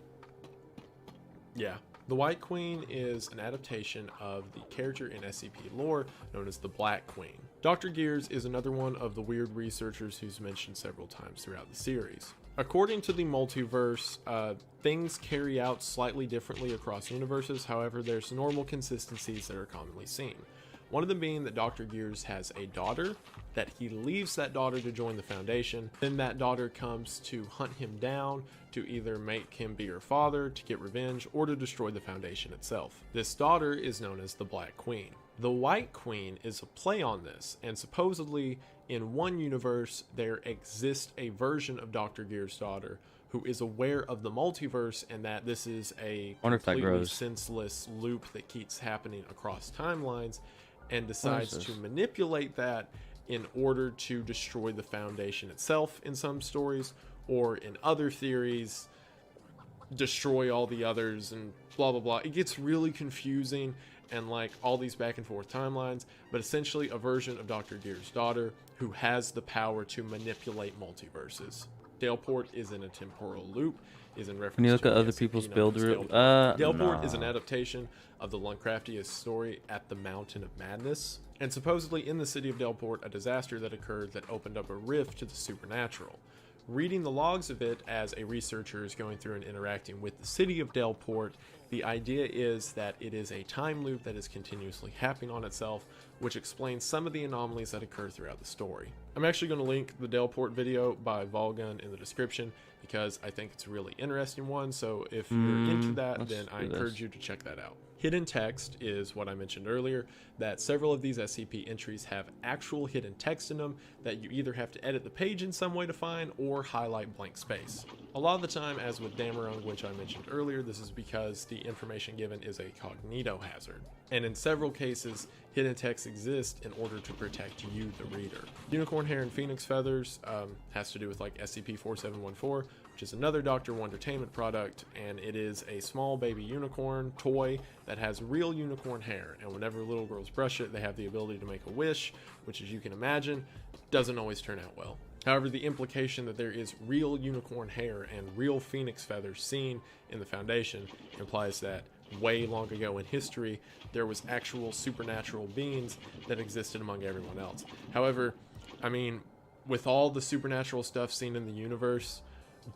yeah. The White Queen is an adaptation of the character in SCP lore known as the Black Queen. Dr. Gears is another one of the weird researchers who's mentioned several times throughout the series. According to the multiverse, things carry out slightly differently across universes. However, there's normal consistencies that are commonly seen. One of them being that Dr. Gears has a daughter, that he leaves that daughter to join the Foundation. Then that daughter comes to hunt him down, to either make him be her father, to get revenge, or to destroy the Foundation itself. This daughter is known as the Black Queen. The White Queen is a play on this, and supposedly in one universe there exists a version of Dr. Gears' daughter who is aware of the multiverse and that this is a completely senseless loop that keeps happening across timelines, and decides to manipulate that in order to destroy the Foundation itself in some stories, or in other theories destroy all the others and blah blah blah. It gets really confusing and like all these back and forth timelines, but essentially a version of Dr. Gears' daughter who has the power to manipulate multiverses. Daleport is in a temporal loop, is in reference Can you look to at other people's build? Daleport is an adaptation of the Lovecraftian story At the Mountain of Madness, and supposedly in the city of Daleport, a disaster that occurred that opened up a rift to the supernatural. Reading the logs of it as a researcher is going through and interacting with the city of Daleport, the idea is that it is a time loop that is continuously happening on itself, which explains some of the anomalies that occur throughout the story. I'm actually going to link the Daleport video by Volgun in the description because I think it's a really interesting one, so if you're into that, then I encourage you to check that out. Hidden text is what I mentioned earlier, that several of these SCP entries have actual hidden text in them that you either have to edit the page in some way to find or highlight blank space. A lot of the time, as with Damarung, which I mentioned earlier, this is because the information given is a cognito hazard. And in several cases, hidden text exists in order to protect you, the reader. Unicorn hair and phoenix feathers has to do with like SCP-4714, which is another Dr. Wondertainment product, and it is a small baby unicorn toy that has real unicorn hair, and whenever little girls brush it, they have the ability to make a wish, which, as you can imagine, doesn't always turn out well. However, the implication that there is real unicorn hair and real phoenix feathers seen in the Foundation implies that way long ago in history, there was actual supernatural beings that existed among everyone else. However, I mean, with all the supernatural stuff seen in the universe,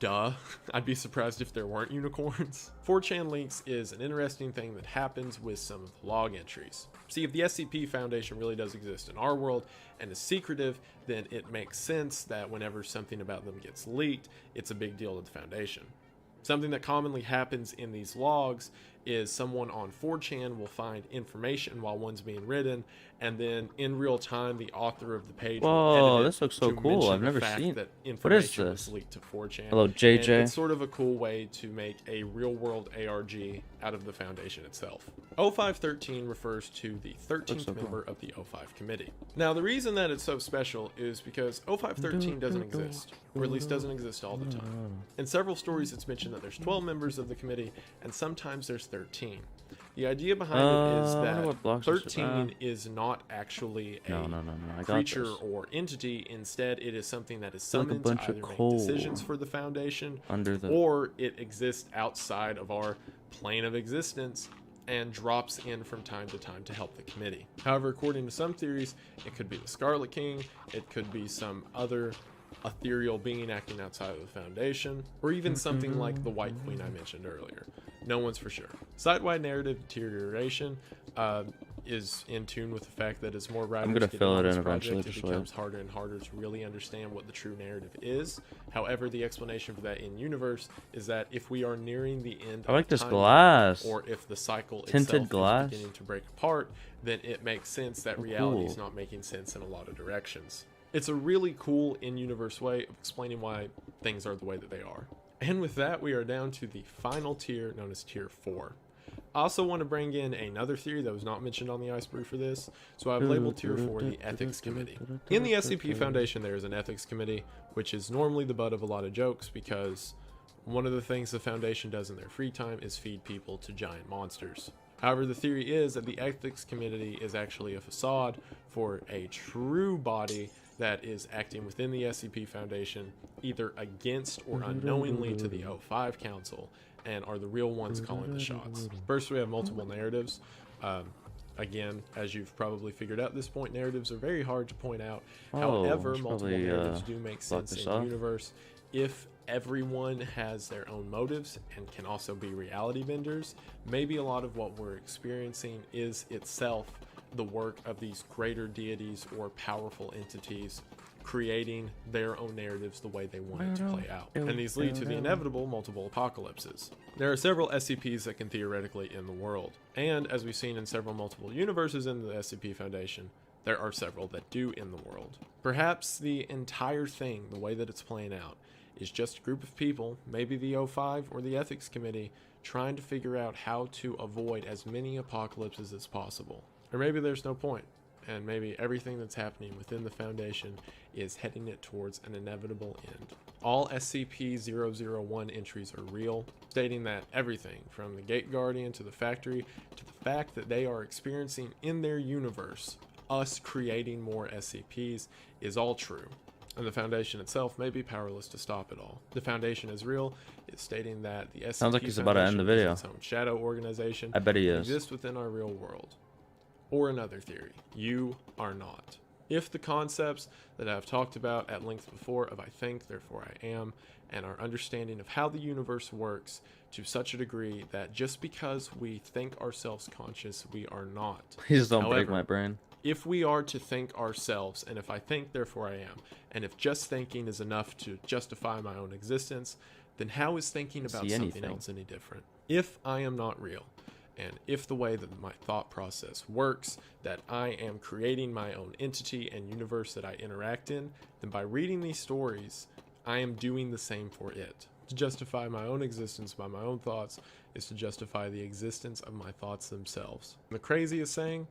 duh, I'd be surprised if there weren't unicorns. 4chan links is an interesting thing that happens with some of the log entries. See, if the SCP Foundation really does exist in our world and is secretive, then it makes sense that whenever something about them gets leaked, it's a big deal to the Foundation. Something that commonly happens in these logs is someone on 4chan will find information while one's being written, and then in real time the author of the page will edit this looks so cool. I've never seen that information what is this? was leaked to 4chan. Hello, JJ. And it's sort of a cool way to make a real world ARG out of the Foundation itself. 0513 refers to the 13th member of the 05 committee. Now, the reason that it's so special is because 0513 doesn't exist, or at least doesn't exist all the time. In several stories, it's mentioned that there's 12 members of the committee, and sometimes there's 13. The idea behind it is that 13 is not actually a creature or entity. Instead, it is something that is summoned to either make decisions for the Foundation, or it exists outside of our plane of existence and drops in from time to time to help the committee. However, according to some theories, it could be the Scarlet King, it could be some other ethereal being acting outside of the Foundation, or even something like the White Queen I mentioned earlier. No one's for sure. Site-wide narrative deterioration is in tune with the fact that as more writers get on this project, it becomes harder and harder to really understand what the true narrative is. However, the explanation for that in-universe is that if we are nearing the end of this time, glass, or if the cycle tinted itself is beginning to break apart, then it makes sense that reality is not making sense in a lot of directions. It's a really cool in-universe way of explaining why things are the way that they are. And with that, we are down to the final tier, known as Tier 4. I also want to bring in another theory that was not mentioned on the iceberg for this, so I've labeled Tier 4 the Ethics Committee. In the SCP Foundation, there is an Ethics Committee, which is normally the butt of a lot of jokes because one of the things the Foundation does in their free time is feed people to giant monsters. However, the theory is that the Ethics Committee is actually a facade for a true body that is acting within the SCP Foundation, either against or unknowingly to the O5 Council, and are the real ones calling the shots. First, we have multiple narratives. Again, as you've probably figured out at this point, narratives are very hard to point out. Oh, However, I should multiple probably, narratives do make block sense this in the off. universe if everyone has their own motives and can also be reality benders. Maybe a lot of what we're experiencing is itself the work of these greater deities or powerful entities creating their own narratives the way they want it to play out. And these lead to the inevitable multiple apocalypses. There are several SCPs that can theoretically end the world, and as we've seen in several multiple universes in the SCP Foundation, there are several that do end the world. Perhaps the entire thing, the way that it's playing out, is just a group of people, maybe the O5 or the Ethics Committee, trying to figure out how to avoid as many apocalypses as possible. Or maybe there's no point, and maybe everything that's happening within the Foundation is heading it towards an inevitable end. All SCP-001 entries are real, stating that everything from the Gate Guardian to the factory to the fact that they are experiencing in their universe us creating more SCPs is all true, and the Foundation itself may be powerless to stop it all. The Foundation is real is stating that the SCP Sounds like he's about to end the Foundation video. is its own shadow organization I bet he that is. exists within our real world. Or another theory, you are not. If the concepts that I've talked about at length before of I think, therefore I am, and our understanding of how the universe works to such a degree that just because we think ourselves conscious, we are not. Please don't break However, my brain. if we are to think ourselves, and if I think, therefore I am, and if just thinking is enough to justify my own existence, then how is thinking about See something anything. else any different? If I am not real, and if the way that my thought process works, that I am creating my own entity and universe that I interact in, then by reading these stories, I am doing the same for it. To justify my own existence by my own thoughts is to justify the existence of my thoughts themselves. And the craziest thing,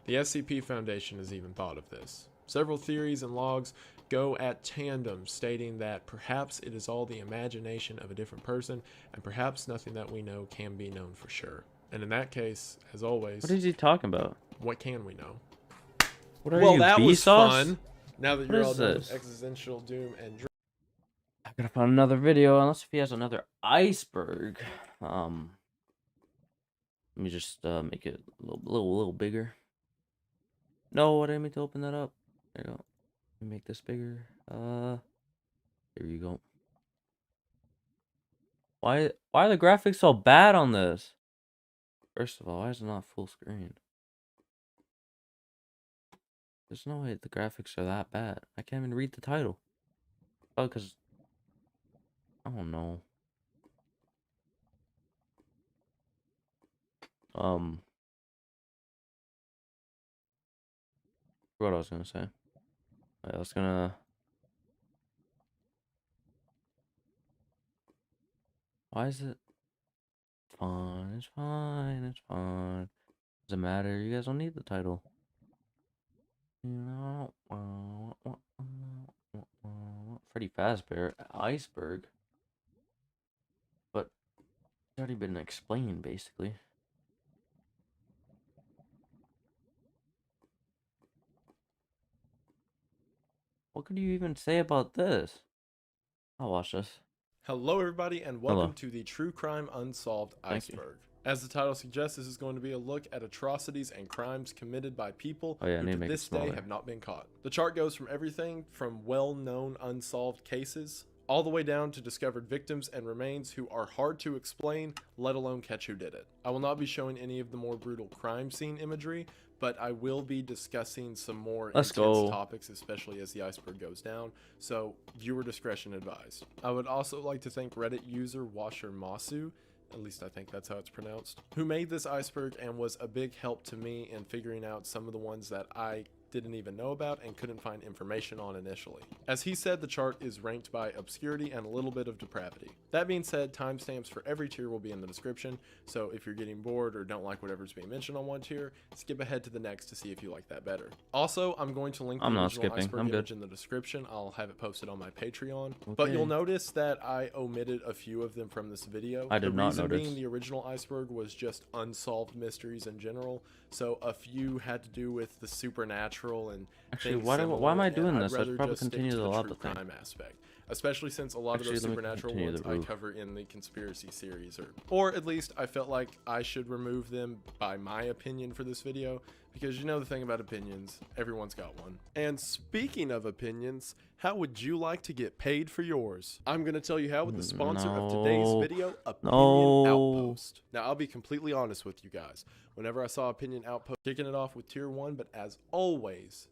the SCP Foundation has even thought of this. Several theories and logs go at tandem, stating that perhaps it is all the imagination of a different person, and perhaps nothing that we know can be known for sure. And in that case, as always, What is he talking about? what can we know? What are Well, you, that was Vsauce? fun. Now that What you're is all done this? with existential doom and dream. I gotta find another video, unless if he has another iceberg. Let me just make it a little bigger. No, I didn't mean to open that up. There you go. Let me make this bigger. There you go. Why are the graphics so bad on this? First of all, why is it not full screen? There's no way the graphics are that bad. I can't even read the title. Oh, because I don't know. What I was gonna say. I was gonna. Why is it? It's fine. It's fine. It's fine. Doesn't matter. You guys don't need the title. Freddy Fazbear iceberg. But it's already been explained, basically. What could you even say about this? I'll watch this. Hello, everybody, and welcome Hello. to the True Crime Unsolved Thank you. Iceberg. As the title suggests, this is going to be a look at atrocities and crimes committed by people Oh, yeah, I who need to to make it this day smaller. have not been caught. The chart goes from everything from well-known unsolved cases all the way down to discovered victims and remains who are hard to explain, let alone catch who did it. I will not be showing any of the more brutal crime scene imagery, but I will be discussing some more Let's intense go. topics, especially as the iceberg goes down, so viewer discretion advised. I would also like to thank Reddit user Washer Masu, at least I think that's how it's pronounced, who made this iceberg and was a big help to me in figuring out some of the ones that I didn't even know about and couldn't find information on initially. As he said, the chart is ranked by obscurity and a little bit of depravity. That being said, timestamps for every tier will be in the description, so if you're getting bored or don't like whatever's being mentioned on one tier, skip ahead to the next to see if you like that better. Also, I'm going to link the I'm not original skipping. iceberg I'm good. image in the description. I'll have it posted on my Patreon. But Okay. you'll notice that I omitted a few of them from this video. I did the not reason notice. being the original iceberg was just unsolved mysteries in general, so a few had to do with the supernatural and Actually, things why am I similar, doing and this? I'd I'd rather probably just stick continue to the the lava true thing. crime aspect. especially since a lot Actually, of those let me supernatural continue ones the I roof. cover in the conspiracy series, or at least I felt like I should remove them by my opinion for this video, because you know the thing about opinions, everyone's got one. And speaking of opinions, how would you like to get paid for yours? I'm going to tell you how with the sponsor of today's video, Opinion Outpost. Now, I'll be completely honest with you guys. Whenever I saw Opinion Outpost, kicking it off with tier 1, but as always,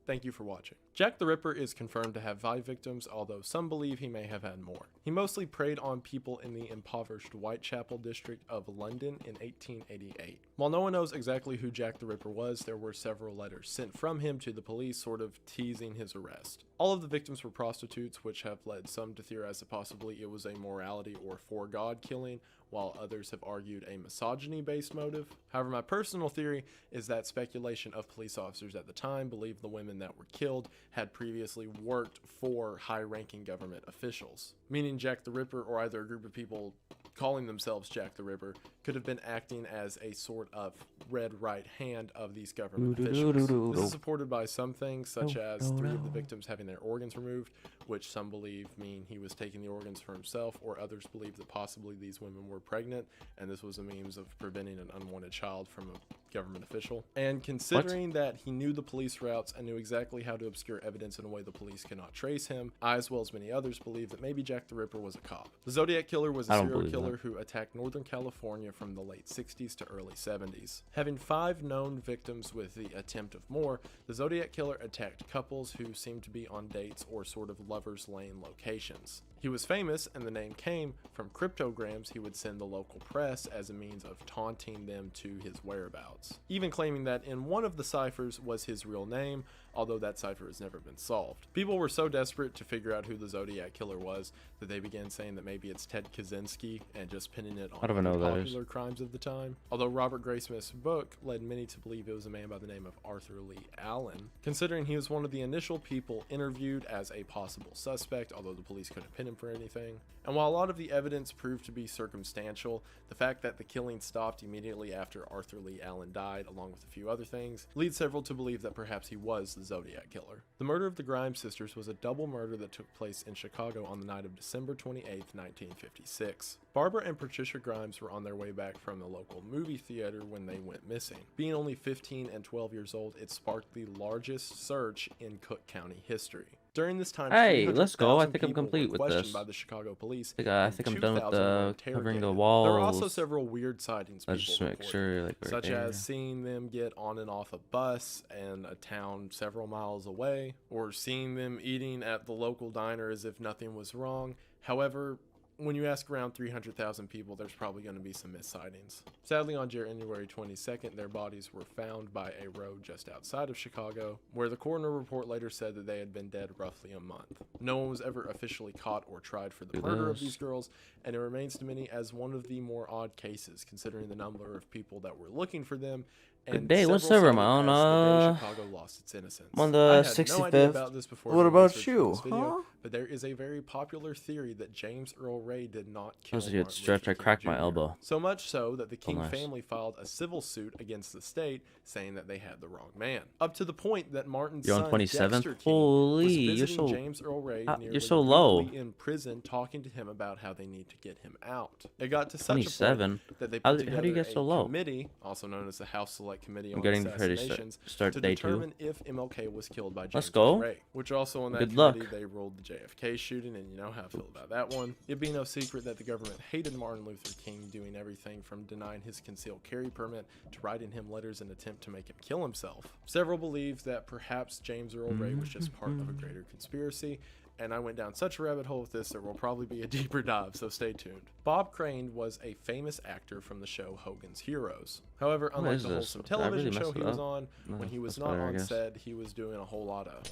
thank you for watching. Jack the Ripper is confirmed to have 5 victims, although some believe he may have had more. He mostly preyed on people in the impoverished Whitechapel district of London in 1888. While no one knows exactly who Jack the Ripper was, there were several letters sent from him to the police sort of teasing his arrest. All of the victims were prostitutes, which have led some to theorize that possibly it was a morality or for God killing, while others have argued a misogyny-based motive. However, my personal theory is that speculation of police officers at the time believed the women that were killed had previously worked for high-ranking government officials, meaning Jack the Ripper, or either a group of people calling themselves Jack the Ripper, could have been acting as a sort of red right hand of these government officials. This is supported by some things, such as 3 of the victims having their organs removed, which some believe mean he was taking the organs for himself, or others believe that possibly these women were pregnant, and this was a means of preventing an unwanted child from a government official. And considering that he knew the police routes and knew exactly how to obscure evidence in a way the police cannot trace him, I, as well as many others, believe that maybe Jack the Ripper was a cop. The Zodiac Killer was a serial killer who attacked Northern California from the late 60s to early 70s. Having 5 known victims with the attempt of more, the Zodiac Killer attacked couples who seemed to be on dates or sort of lovers' lane locations. He was famous, and the name came from cryptograms he would send the local press as a means of taunting them to his whereabouts, even claiming that in one of the ciphers was his real name, although that cipher has never been solved. People were so desperate to figure out who the Zodiac Killer was that they began saying that maybe it's Ted Kaczynski and just pinning it on other popular crimes of the time. Although Robert Graysmith's book led many to believe it was a man by the name of Arthur Lee Allen, considering he was one of the initial people interviewed as a possible suspect, although the police couldn't pin him for anything. And while a lot of the evidence proved to be circumstantial, the fact that the killing stopped immediately after Arthur Lee Allen died, along with a few other things, leads several to believe that perhaps he was the Zodiac Killer. The murder of the Grimes sisters was a double murder that took place in Chicago on the night of December 28, 1956. Barbara and Patricia Grimes were on their way back from the local movie theater when they went missing. Being only 15 and 12 years old, it sparked the largest search in Cook County history. During this time, hey, let's go. I think I'm complete with this. By the Chicago police, I think I'm done with the covering the walls. There were also several weird sightings people just make sure, like, such as seeing them get on and off a bus in a town several miles away, or seeing them eating at the local diner as if nothing was wrong. However, when you ask around 300,000 people, there's probably going to be some missed sightings. Sadly, on January 22nd, their bodies were found by a road just outside of Chicago, where the coroner report later said that they had been dead roughly a month. No one was ever officially caught or tried for the murder of these girls, and it remains to many as one of the more odd cases, considering the number of people that were looking for them. Good day, what server am I on? Chicago lost its innocence. I'm on the 65th. What about you? Video, but there is a very popular theory that James Earl Ray did not kill Martin Luther stretch. I cracked my elbow. So much so that the King family filed a civil suit against the state, saying that they had the wrong man. Up to the point that Martin's son, 27th? Dexter King, was visiting James Earl Ray you're so low. In prison, talking to him about how they need to get him out. It got to such a point that they put together how do you get so low? Committee, also known as the House Select Committee on getting Assassinations, start to day determine 2. if MLK was killed by James Let's go. Ray, which also on that Good committee luck. they ruled the JFK shooting, and you know how I feel about that one. It'd be no secret that the government hated Martin Luther King, doing everything from denying his concealed carry permit to writing him letters in an attempt to make him kill himself. Several believe that perhaps James Earl Ray was just part of a greater conspiracy, and I went down such a rabbit hole with this there will probably be a deeper dive, so stay tuned. Bob Crane was a famous actor from the show Hogan's Heroes. However, unlike the wholesome television show he was on, when he was not on set, he was doing a whole lot of...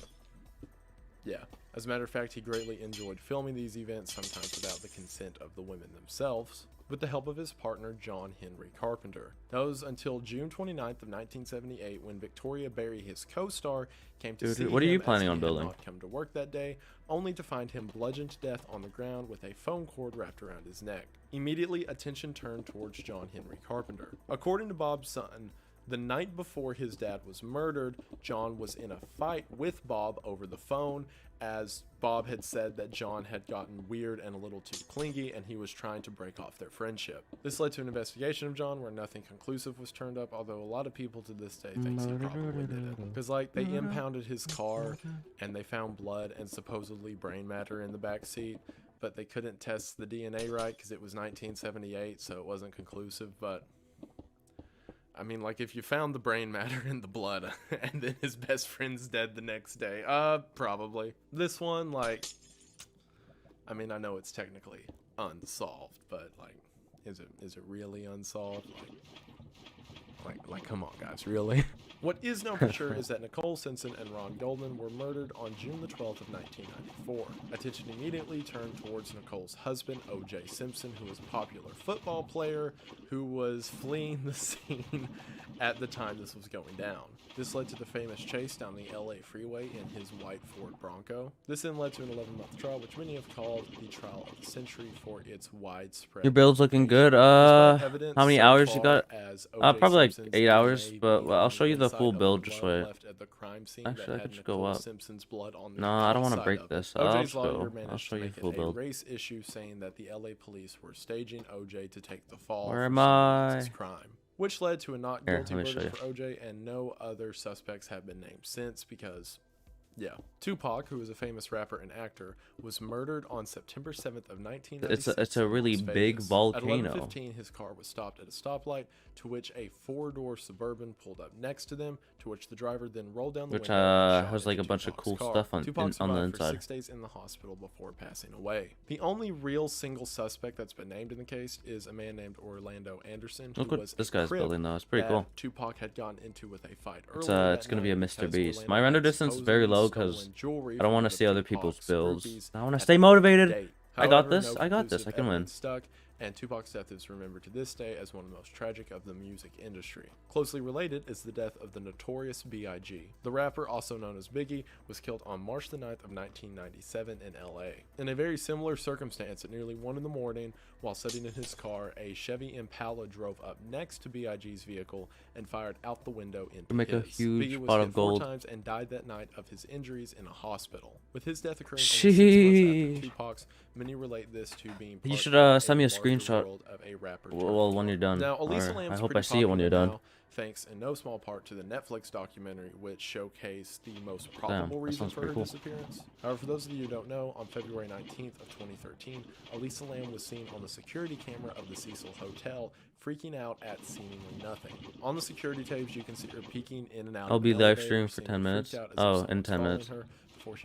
Yeah. As a matter of fact, he greatly enjoyed filming these events, sometimes without the consent of the women themselves, with the help of his partner John Henry Carpenter. That was until June 29th of 1978 when Victoria Berry, his co-star, came to see him. What are you planning on building? Not come to work that day, only to find him bludgeoned to death on the ground with a phone cord wrapped around his neck. Immediately, attention turned towards John Henry Carpenter. According to Bob's son, The night before his dad was murdered, John was in a fight with Bob over the phone, as Bob had said that John had gotten weird and a little too clingy, and he was trying to break off their friendship. This led to an investigation of John where nothing conclusive was turned up, although a lot of people to this day think he probably did it. Because, like, they impounded his car, and they found blood and supposedly brain matter in the back seat, but they couldn't test the DNA right because it was 1978, so it wasn't conclusive. But I mean, like, if you found the brain matter in the blood and then his best friend's dead the next day, probably. This one, like, I mean, I know it's technically unsolved, but, like, is it really unsolved? Like, come on, guys, really? What is known for sure is that Nicole Simpson and Ron Goldman were murdered on June the 12th of 1994. Attention immediately turned towards Nicole's husband, O.J. Simpson, who was a popular football player who was fleeing the scene at the time this was going down. This led to the famous chase down the LA freeway in his white Ford Bronco. This then led to an 11-month trial, which many have called the trial of the century for its widespread. Your build's looking good. How many hours you got? Probably like 8 hours, but well, I'll show you the full build just wait. Actually, I could just go up. No, I don't want to break this. I'll show you the full build. Race issue saying that the LA police were staging OJ to take the fall. Where am I? Crime, which led to a not guilty verdict for OJ, and no other suspects have been named since because, yeah. Tupac, who was a famous rapper and actor, was murdered on September 7th of 1996. It's a really big volcano. At 11:15, his car was stopped at a stoplight, to which a 4-door Suburban pulled up next to them, to which the driver then rolled down the window and shot has like a bunch of cool stuff on the inside. For 6 days in the hospital before passing away. The only real single suspect that's been named in the case is a man named Orlando Anderson, who Look what was this guy's building though. It's pretty cool. Tupac had gotten into with a fight earlier. It's gonna be a MrBeast. My render distance is very low because I don't want to see other people's builds. I want to stay motivated. I got this. I got this. I can win. And Tupac's death is remembered to this day as one of the most tragic of the music industry. Closely related is the death of the notorious B.I.G. The rapper, also known as Biggie, was killed on March the 9th of 1997 in L.A. In a very similar circumstance, at nearly 1 in the morning, while sitting in his car, a Chevy Impala drove up next to B.I.G.'s vehicle and fired out the window into make his. a huge Biggie was pot hit of gold 4 times and died that night of his injuries in a hospital. With his death occurring only 6 months after Tupac's, many relate this to being part you should of send me a larger screenshot. world of a rapper. Well, when you're done. Now, Elisa Lam's I hope pretty I see it when you're popular done. now, thanks in no small part to the Netflix documentary, which showcased the most probable reason for her disappearance. However, for those of you who don't know, on February 19th of 2013, Elisa Lam was seen on the security camera of the Cecil Hotel, freaking out at seemingly nothing. On the security tapes, you can see her peeking in and out. I'll be live streaming stream for 10 minutes. Oh, in 10 minutes.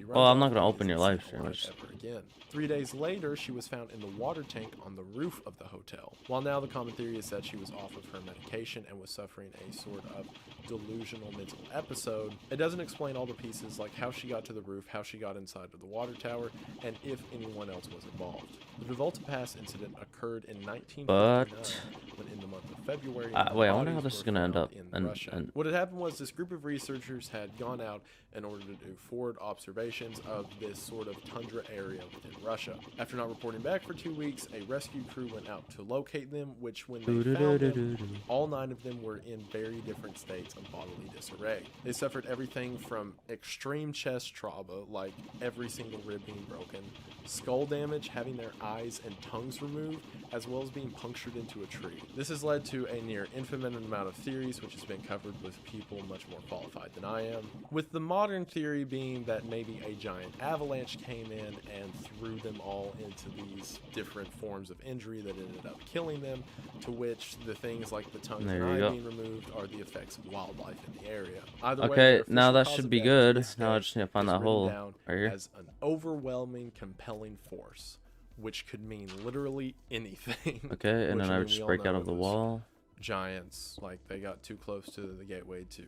Well, I'm not gonna open your live stream. Again. 3 days later, she was found in the water tank on the roof of the hotel. While now the common theory is that she was off of her medication and was suffering a sort of delusional mental episode, it doesn't explain all the pieces like how she got to the roof, how she got inside of the water tower, and if anyone else was involved. The Devolta Pass incident occurred in 1959, when in the month of February, wait, I wonder how this is gonna end up in Russia. What had happened was this group of researchers had gone out in order to do forward observations of this sort of tundra area within Russia. After not reporting back for 2 weeks, a rescue crew went out to locate them, which when they found them, all 9 of them were in very different states of bodily disarray. They suffered everything from extreme chest trauma, like every single rib being broken, skull damage, having their eyes and tongues removed, as well as being punctured into a tree. This has led to a near infinite amount of theories, which has been covered with people much more qualified than I am, with the modern theory being that maybe a giant avalanche came in and threw them all into these different forms of injury that ended up killing them, to which the things like the tongue and eye being removed are the effects of wildlife in the area. Either way, now that should be good. Now I just need to find that hole right here. As an overwhelming, compelling force, which could mean literally anything. Okay, and then I would just break out of the wall. Giants, like they got too close to the gateway to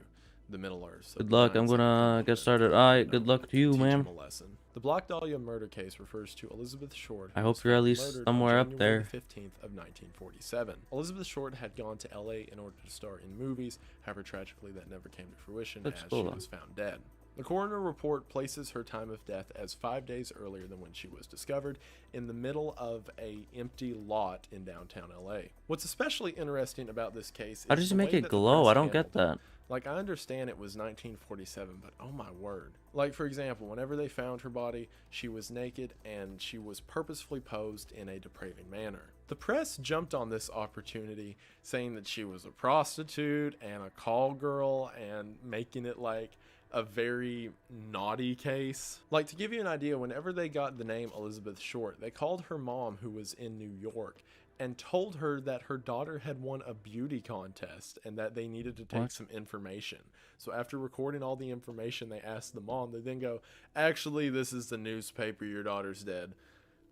the Middle Earth. So good luck. I'm gonna get started. Alright, good luck to you, man. The Black Dahlia murder case refers to Elizabeth Short. I hope you're at least somewhere up there. 15th of 1947. Elizabeth Short had gone to LA in order to star in movies. However, tragically, that never came to fruition as she was found dead. The coroner report places her time of death as 5 days earlier than when she was discovered, in the middle of a empty lot in downtown LA. What's especially interesting about this case How is does the it make way it that the glow? press I don't get handled it. that. Like, I understand it was 1947, but oh my word. Like, for example, whenever they found her body, she was naked and she was purposefully posed in a depraving manner. The press jumped on this opportunity, saying that she was a prostitute and a call girl and making it like a very naughty case. Like, to give you an idea, whenever they got the name Elizabeth Short, they called her mom, who was in New York, and told her that her daughter had won a beauty contest and that they needed to take What? some information. So after recording all the information, they asked the mom, they then go, actually, this is the newspaper, your daughter's dead.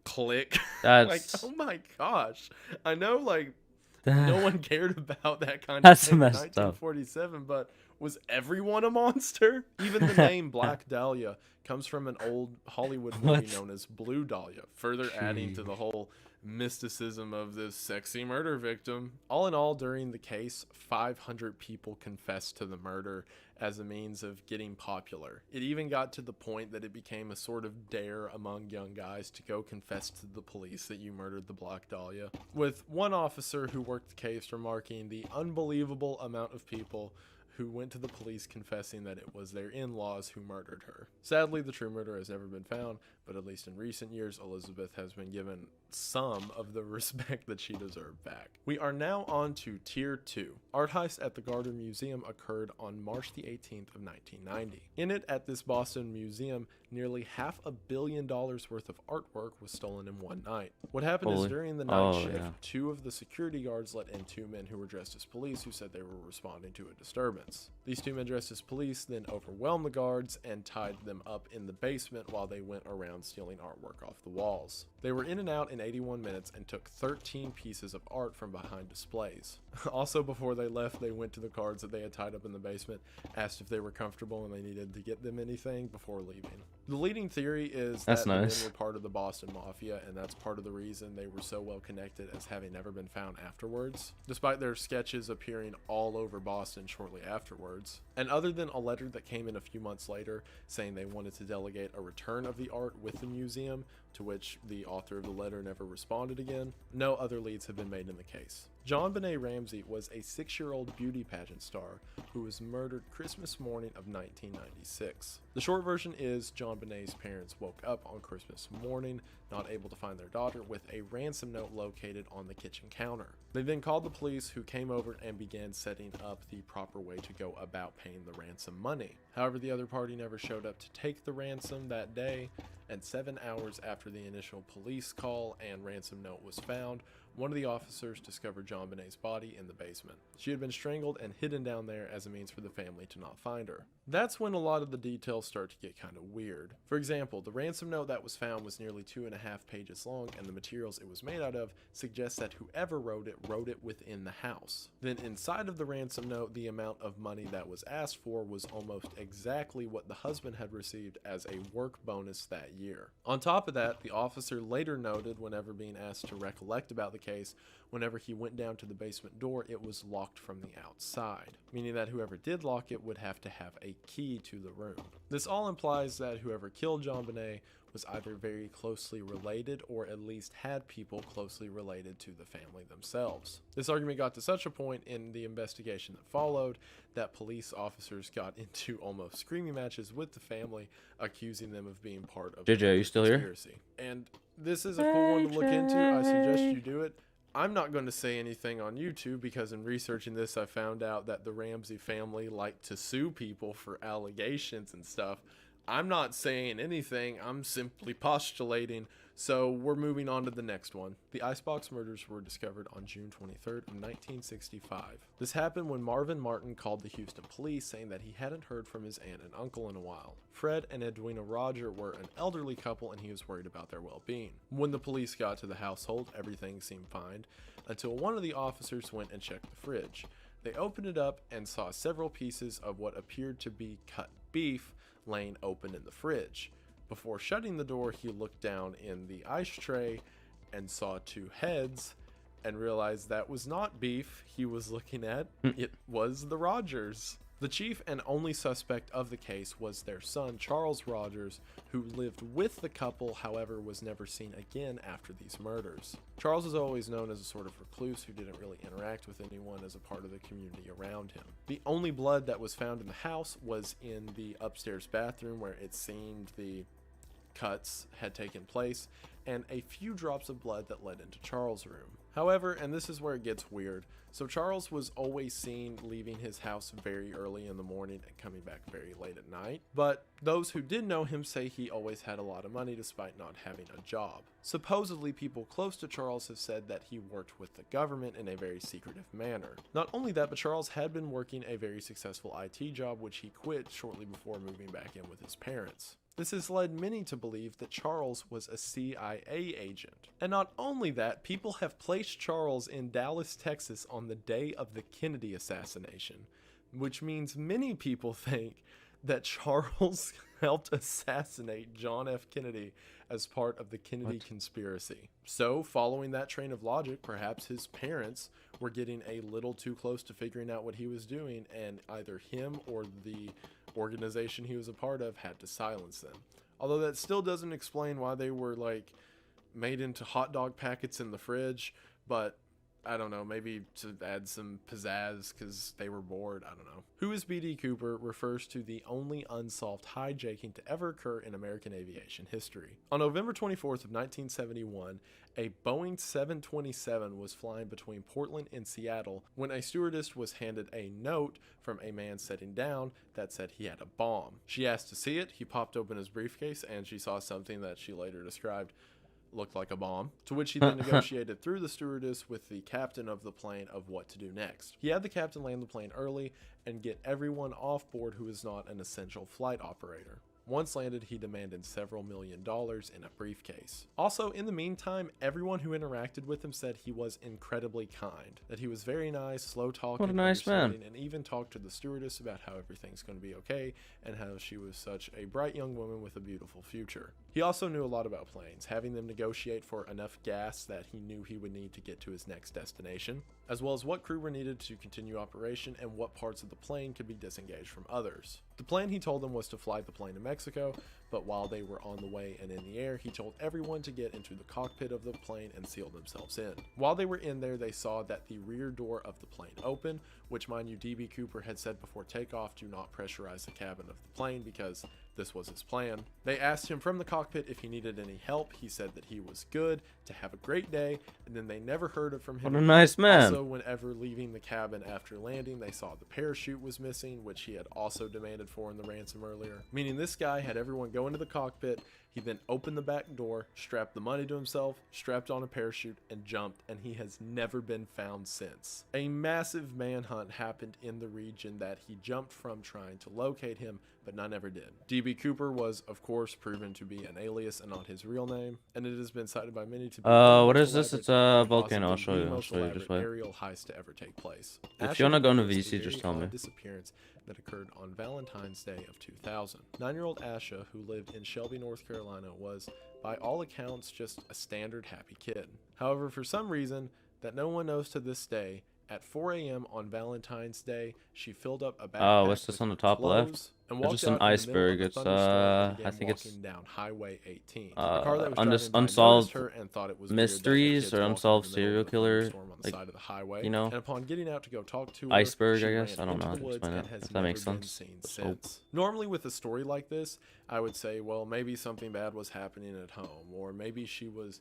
Click. Like, That's oh my gosh. I know, like, no that, one cared about that kind of that's thing in messed up. 1947, but was everyone a monster? Even the name Black Dahlia comes from an old Hollywood movie What? known as Blue Dahlia, further adding to the Jeez. whole mysticism of this sexy murder victim. All in all, during the case, 500 people confessed to the murder as a means of getting popular. It even got to the point that it became a sort of dare among young guys to go confess to the police that you murdered the Black Dahlia, with one officer who worked the case remarking the unbelievable amount of people who went to the police confessing that it was their in-laws who murdered her. Sadly, the true murderer has never been found, but at least in recent years, Elizabeth has been given some of the respect that she deserved back. We are now on to Tier 2. Art heist at the Garter Museum occurred on March the 18th of 1990. In it, at this Boston museum, nearly $500 million worth of artwork was stolen in one night. What happened is Holy. during the night Oh, shift, yeah. two of the security guards let in two men who were dressed as police who said they were responding to a disturbance. These two men dressed as police then overwhelmed the guards and tied them up in the basement while they went around stealing artwork off the walls. They were in and out in 81 minutes and took 13 pieces of art from behind displays. Also, before they left, they went to the guards that they had tied up in the basement, asked if they were comfortable and they needed to get them anything before leaving. The leading theory is That's that the nice. men were part of the Boston Mafia, and that's part of the reason they were so well connected as having never been found afterwards, despite their sketches appearing all over Boston shortly afterwards. And other than a letter that came in a few months later saying they wanted to delegate a return of the art with the museum, to which the author of the letter never responded again, no other leads have been made in the case. John Benet Ramsey was a 6-year-old beauty pageant star who was murdered Christmas morning of 1996. The short version is John Benet's parents woke up on Christmas morning, not able to find their daughter, with a ransom note located on the kitchen counter. They then called the police, who came over and began setting up the proper way to go about paying the ransom money. However, the other party never showed up to take the ransom that day, and 7 hours after the initial police call and ransom note was found, one of the officers discovered John Benet's body in the basement. She had been strangled and hidden down there as a means for the family to not find her. That's when a lot of the details start to get kind of weird. For example, the ransom note that was found was nearly 2.5 pages long, and the materials it was made out of suggests that whoever wrote it within the house. Then inside of the ransom note, the amount of money that was asked for was almost exactly what the husband had received as a work bonus that year. On top of that, the officer later noted, whenever being asked to recollect about the case, whenever he went down to the basement door, it was locked from the outside, meaning that whoever did lock it would have to have a key to the room. This all implies that whoever killed John Benet was either very closely related or at least had people closely related to the family themselves. This argument got to such a point in the investigation that followed that police officers got into almost screaming matches with the family, accusing them of being part of JJ, are you the still here? conspiracy. And this is a cool one to look into. I suggest you do it. I'm not going to say anything on YouTube because in researching this, I found out that the Ramsey family liked to sue people for allegations and stuff. I'm not saying anything, I'm simply postulating, so we're moving on to the next one. The Icebox murders were discovered on June 23rd of 1965. This happened when Marvin Martin called the Houston police saying that he hadn't heard from his aunt and uncle in a while. Fred and Edwina Roger were an elderly couple and he was worried about their well-being. When the police got to the household, everything seemed fine, until one of the officers went and checked the fridge. They opened it up and saw several pieces of what appeared to be cut beef laying open in the fridge. Before shutting the door, he looked down in the ice tray and saw two heads and realized that was not beef he was looking at. It was the Rogers. The chief and only suspect of the case was their son, Charles Rogers, who lived with the couple, however, was never seen again after these murders. Charles was always known as a sort of recluse who didn't really interact with anyone as a part of the community around him. The only blood that was found in the house was in the upstairs bathroom, where it seemed the cuts had taken place, and a few drops of blood that led into Charles' room. However, and this is where it gets weird, so Charles was always seen leaving his house very early in the morning and coming back very late at night, but those who did know him say he always had a lot of money despite not having a job. Supposedly, people close to Charles have said that he worked with the government in a very secretive manner. Not only that, but Charles had been working a very successful IT job, which he quit shortly before moving back in with his parents. This has led many to believe that Charles was a CIA agent. And not only that, people have placed Charles in Dallas, Texas on the day of the Kennedy assassination, which means many people think that Charles helped assassinate John F. Kennedy as part of the Kennedy conspiracy. So, following that train of logic, perhaps his parents were getting a little too close to figuring out what he was doing, and either him or the organization he was a part of had to silence them. Although that still doesn't explain why they were like made into hot dog packets in the fridge, but I don't know, maybe to add some pizzazz because they were bored. I don't know. Who is B.D. Cooper refers to the only unsolved hijacking to ever occur in American aviation history. On November 24th of 1971, a Boeing 727 was flying between Portland and Seattle when a stewardess was handed a note from a man sitting down that said he had a bomb. She asked to see it. He popped open his briefcase and she saw something that she later described looked like a bomb, to which he then negotiated through the stewardess with the captain of the plane of what to do next. He had the captain land the plane early and get everyone off board who is not an essential flight operator. Once landed, he demanded several $1 million in a briefcase. Also, in the meantime, everyone who interacted with him said he was incredibly kind, that he was very nice, slow talking, What a nice man. and even talked to the stewardess about how everything's going to be okay and how she was such a bright young woman with a beautiful future. He also knew a lot about planes, having them negotiate for enough gas that he knew he would need to get to his next destination, as well as what crew were needed to continue operation and what parts of the plane could be disengaged from others. The plan, he told them, was to fly the plane to Mexico, but while they were on the way and in the air, he told everyone to get into the cockpit of the plane and seal themselves in. While they were in there, they saw that the rear door of the plane opened, which, mind you, D.B. Cooper had said before takeoff, do not pressurize the cabin of the plane because this was his plan. They asked him from the cockpit if he needed any help. He said that he was good, to have a great day, and then they never heard it from him. What a nice man. Also, whenever leaving the cabin after landing, they saw the parachute was missing, which he had also demanded for in the ransom earlier. Meaning this guy had everyone go into the cockpit. He then opened the back door, strapped the money to himself, strapped on a parachute, and jumped, and he has never been found since. A massive manhunt happened in the region that he jumped from trying to locate him, but none ever did. D.B. Cooper was, of course, proven to be an alias and not his real name, and it has been cited by many to be what is this? It's a volcano. I'll show you. I'll show you. Just wait. Aerial heist to ever take place. If you wanna go into reports a VC, just very tell me. odd disappearance that occurred on Valentine's Day of 2000. 9-year-old Asha, who lived in Shelby, North Carolina, was, by all accounts, just a standard happy kid. However, for some reason that no one knows to this day, at 4 a.m. on Valentine's Day, she filled up a backpack. Oh, what's this with on the top clothes left? and It's walked just an out in the middle of iceberg. a It's thunderstorm and I began think it's walking down Highway 18. The car that was undis- driving by unsolved noticed her and thought it was weird that the mysteries kids or walking in unsolved the middle serial of a killer, thunderstorm on the like, side of the highway. you know, And upon getting out to go talk to her, iceberg, she I guess. ran I don't know into how the to woods explain and it. has If that makes never been sense. seen Let's hope. since. Normally, with a story like this, I would say, well, maybe something bad was happening at home, or maybe she was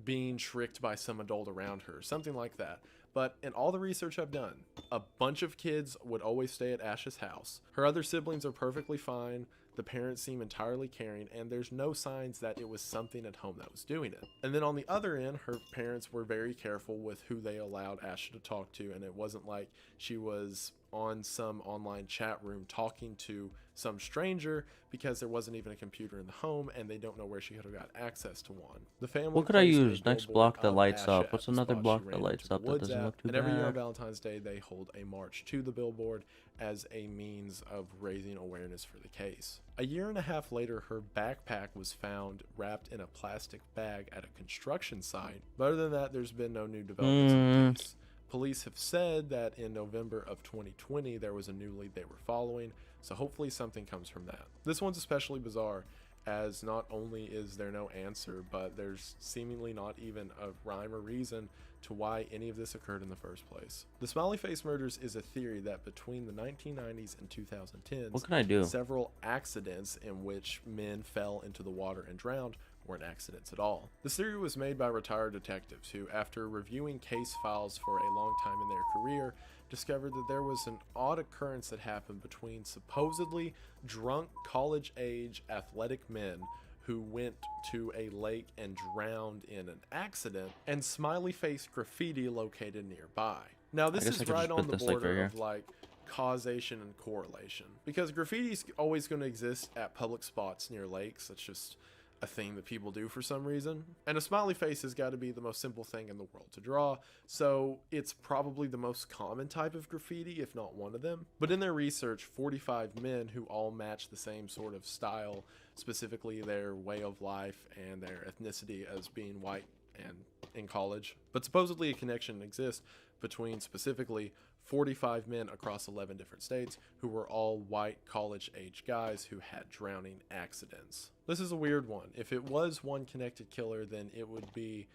being tricked by some adult around her, something like that. But in all the research I've done, a bunch of kids would always stay at Ash's house. Her other siblings are perfectly fine. The parents seem entirely caring, and there's no signs that it was something at home that was doing it. And then on the other end, her parents were very careful with who they allowed Asha to talk to, and it wasn't like she was on some online chat room talking to some stranger, because there wasn't even a computer in the home and they don't know where she could have got access to one. The family What could I placed a use? Next billboard block that of lights Asha up. at What's the another spot block she that ran lights into the up that woods doesn't at. look too And every year on bad? Valentine's Day, they hold a march to the billboard as a means of raising awareness for the case. A year and a half later, her backpack was found wrapped in a plastic bag at a construction site. But other than that, there's been no new developments on the case. Police have said that in November of 2020 there was a new lead they were following, so hopefully something comes from that. This one's especially bizarre, as not only is there no answer, but there's seemingly not even a rhyme or reason to why any of this occurred in the first place. The smiley face murders is a theory that between the 1990s and 2010s, What can I do? several accidents in which men fell into the water and drowned weren't accidents at all. This theory was made by retired detectives who, after reviewing case files for a long time in their career, discovered that there was an odd occurrence that happened between supposedly drunk college-age athletic men who went to a lake and drowned in an accident, and smiley face graffiti located nearby. Now this is right on the border of like causation and correlation, because graffiti is always going to exist at public spots near lakes. That's just a thing that people do for some reason, and a smiley face has got to be the most simple thing in the world to draw, so it's probably the most common type of graffiti, if not one of them. But in their research, 45 men who all match the same sort of style, specifically their way of life and their ethnicity as being white and in college, but supposedly a connection exists between specifically 45 men across 11 different states who were all white college-age guys who had drowning accidents. This is a weird one. If it was one connected killer, then it would be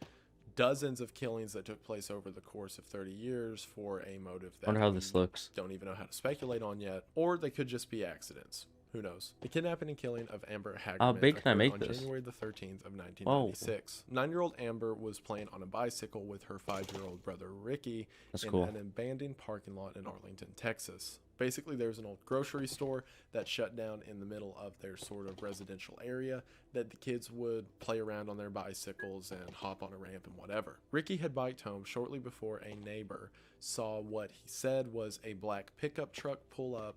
dozens of killings that took place over the course of 30 years for a motive that I wonder how this looks. don't even know how to speculate on yet, or they could just be accidents. Who knows? The kidnapping and killing of Amber Hagerman How big can I make on this? January the 13th of 1996. 9-year-old Amber was playing on a bicycle with her 5-year-old brother Ricky in an abandoned parking lot in Arlington, Texas. Basically, there's an old grocery store that shut down in the middle of their sort of residential area that the kids would play around on their bicycles and hop on a ramp and whatever. Ricky had biked home shortly before a neighbor saw what he said was a black pickup truck pull up,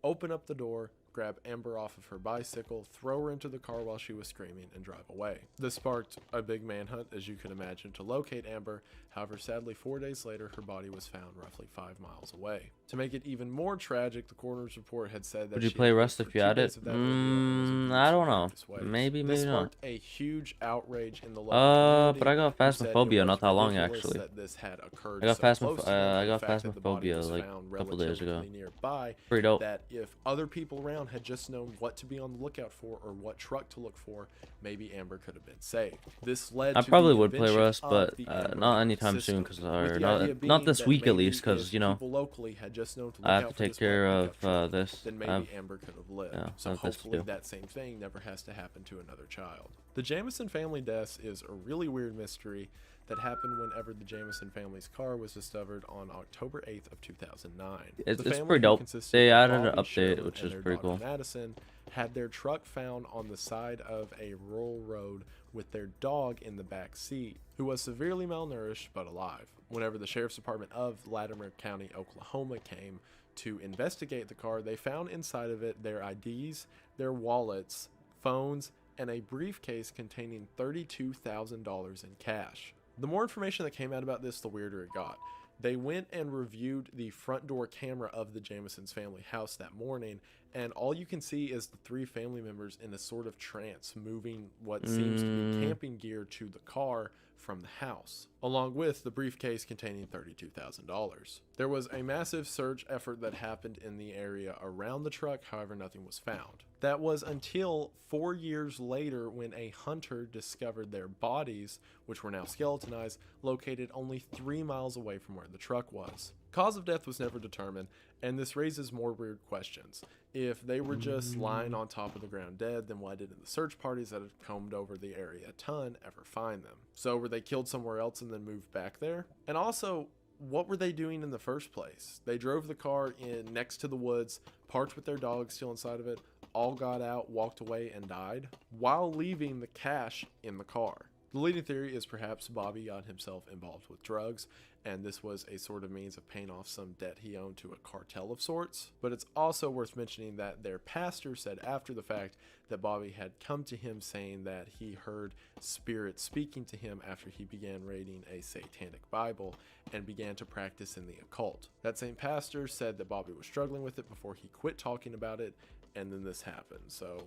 open up the door, grab Amber off of her bicycle, throw her into the car while she was screaming, and drive away. This sparked a big manhunt, as you can imagine, to locate Amber. However, sadly, 4 days later, her body was found roughly 5 miles away. To make it even more tragic, the coroner's report had said that would you play Rust if you had it? I don't know. Maybe not. This sparked a huge outrage in the local community. But I got phasmophobia not that long actually. That this had occurred I got phasmophobia like a couple days ago. Nearby, pretty dope. That if other people around had just known what to be on the lookout for or what truck to look for, maybe Amber could have been saved. This led I to probably the would play Rust, but Amber not anytime soon, because not this week at least, because you know people locally had just known to look I have out to for take this care black of pickup truck, this. then maybe Amber could have lived. Yeah, so hopefully that same thing never has to happen to another child. The Jamison family deaths is a really weird mystery that happened whenever the Jamison family's car was discovered on October 8th of 2009. It's pretty dope. They added an update, which is pretty cool. Madison had their truck found on the side of a rural road with their dog in the back seat, who was severely malnourished but alive. Whenever the Sheriff's Department of Latimer County, Oklahoma came to investigate the car, they found inside of it their IDs, their wallets, phones, and a briefcase containing $32,000 in cash. The more information that came out about this, the weirder it got. They went and reviewed the front door camera of the Jamison's family house that morning, and all you can see is the 3 family members in a sort of trance moving what seems to be camping gear to the car from the house, along with the briefcase containing $32,000. There was a massive search effort that happened in the area around the truck, however nothing was found. That was until 4 years later when a hunter discovered their bodies, which were now skeletonized, located only 3 miles away from where the truck was. Cause of death was never determined, and this raises more weird questions. If they were just lying on top of the ground dead, then why didn't the search parties that had combed over the area a ton ever find them? So were they killed somewhere else and then moved back there? And also, what were they doing in the first place? They drove the car in next to the woods, parked with their dog still inside of it, all got out, walked away, and died, while leaving the cash in the car. The leading theory is perhaps Bobby got himself involved with drugs, and this was a sort of means of paying off some debt he owed to a cartel of sorts. But it's also worth mentioning that their pastor said after the fact that Bobby had come to him saying that he heard spirits speaking to him after he began reading a satanic Bible and began to practice in the occult. That same pastor said that Bobby was struggling with it before he quit talking about it, and then this happened. So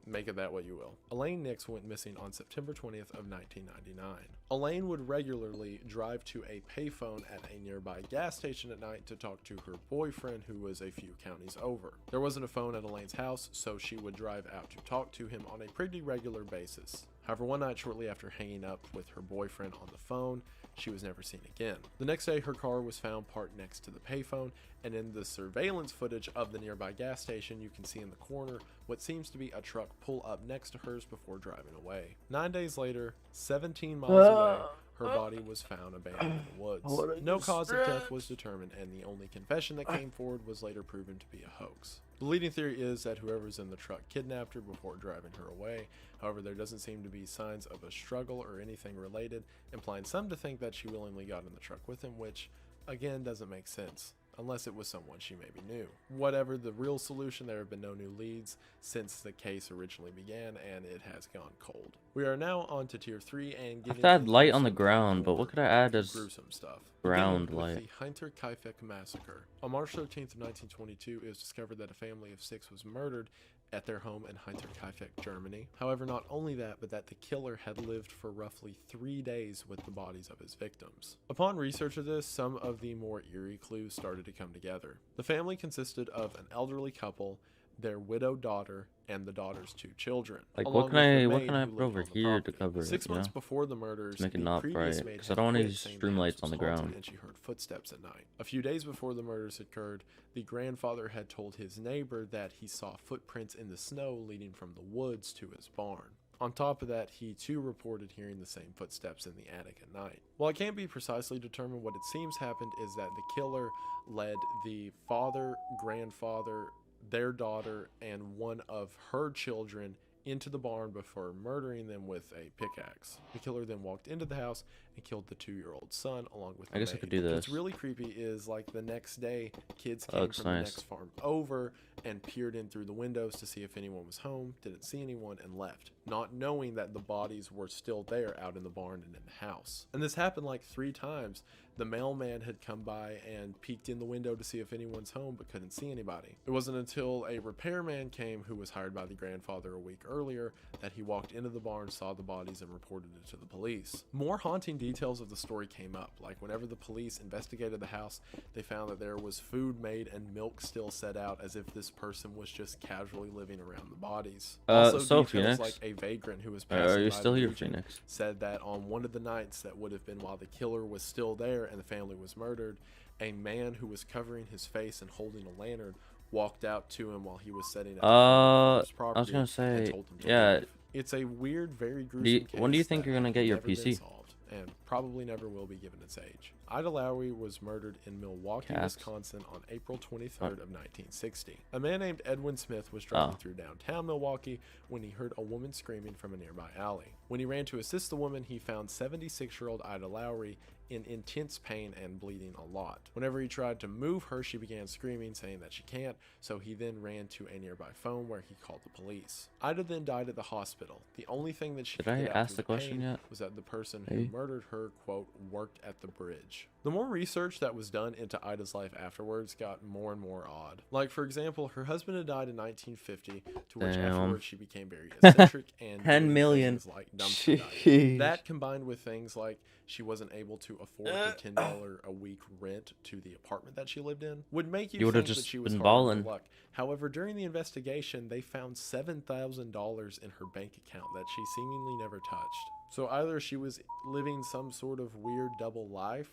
make of that what you will. Elaine Nix went missing on September 20th of 1999. Elaine would regularly drive to a payphone at a nearby gas station at night to talk to her boyfriend, who was a few counties over. There wasn't a phone at Elaine's house, so she would drive out to talk to him on a pretty regular basis. However, one night shortly after hanging up with her boyfriend on the phone, she was never seen again. The next day, her car was found parked next to the payphone, and in the surveillance footage of the nearby gas station, you can see in the corner what seems to be a truck pull up next to hers before driving away. 9 days later, 17 miles away, her body was found abandoned in the woods. No cause of death was determined, and the only confession that came forward was later proven to be a hoax. The leading theory is that whoever's in the truck kidnapped her before driving her away. However, there doesn't seem to be signs of a struggle or anything related, implying some to think that she willingly got in the truck with him, which, again, doesn't make sense, unless it was someone she maybe knew. Whatever the real solution, there have been no new leads since the case originally began, and it has gone cold. We are now on to Tier 3 and getting I have to add light on the some ground, but more what could I add as gruesome stuff. ground Beginning with light? the Hinterkaifeck massacre. On March 13th of 1922, it was discovered that a family of 6 was murdered at their home in Hinterkaifeck, Germany. However, not only that, but that the killer had lived for roughly 3 days with the bodies of his victims. Upon research of this, some of the more eerie clues started to come together. The family consisted of an elderly couple, their widowed daughter, and the daughter's 2 children. Like, along what can with the I maid put who lived over on the here to property. cover it, 6 you months know? before the murders, To make it the not previous bright, maid because I had don't want quit, any saying stream the lights house on the was haunted ground. and she heard footsteps at night. A few days before the murders occurred, the grandfather had told his neighbor that he saw footprints in the snow leading from the woods to his barn. On top of that, he too reported hearing the same footsteps in the attic at night. While it can't be precisely determined, what it seems happened is that the killer led the father, grandfather, their daughter, and one of her children into the barn before murdering them with a pickaxe. The killer then walked into the house and killed the 2-year-old son along with the I guess I maid. could do What's this. really creepy is, like, the next day, kids That came looks from the nice. next farm over and peered in through the windows to see if anyone was home, didn't see anyone, and left, not knowing that the bodies were still there out in the barn and in the house. And this happened like 3 times. The mailman had come by and peeked in the window to see if anyone's home, but couldn't see anybody. It wasn't until a repairman came, who was hired by the grandfather a week earlier, that he walked into the barn, saw the bodies, and reported it to the police. More haunting details of the story came up. Like, whenever the police investigated the house, they found that there was food made and milk still set out, as if this person was just casually living around the bodies. Also, So details Phoenix, like a vagrant who was are passing you by still the here, region Phoenix? said that on one of the nights that would have been while the killer was still there and the family was murdered, a man who was covering his face and holding a lantern walked out to him while he was setting up his property I was gonna and say, told him to yeah. leave. It's a weird, very gruesome case. When do you think that you're gonna has get your never been PC? solved, and probably never will be given its age. Ida Lowry was murdered in Milwaukee, Caps. Wisconsin on April 23rd of 1960. A man named Edwin Smith was driving through downtown Milwaukee when he heard a woman screaming from a nearby alley. When he ran to assist the woman, he found 76-year-old Ida Lowry in intense pain and bleeding a lot. Whenever he tried to move her, she began screaming, saying that she can't, so he then ran to a nearby phone where he called the police. Ida then died at the hospital. The only thing that she Did could I get out ask through the question pain yet? was that the person Maybe. who murdered her, quote, worked at the bridge. The more research that was done into Ida's life afterwards got more and more odd. Like, for example, her husband had died in 1950, to which Damn. afterwards she became very eccentric and 10 doing million. things like dumpster diving. Sheesh. That combined with things like she wasn't able to afford her $10 a week rent to the apartment that she lived in would make you You would've think that just she was been hard on balling. her luck. However, during the investigation, they found $7,000 in her bank account that she seemingly never touched. So either she was living some sort of weird double life,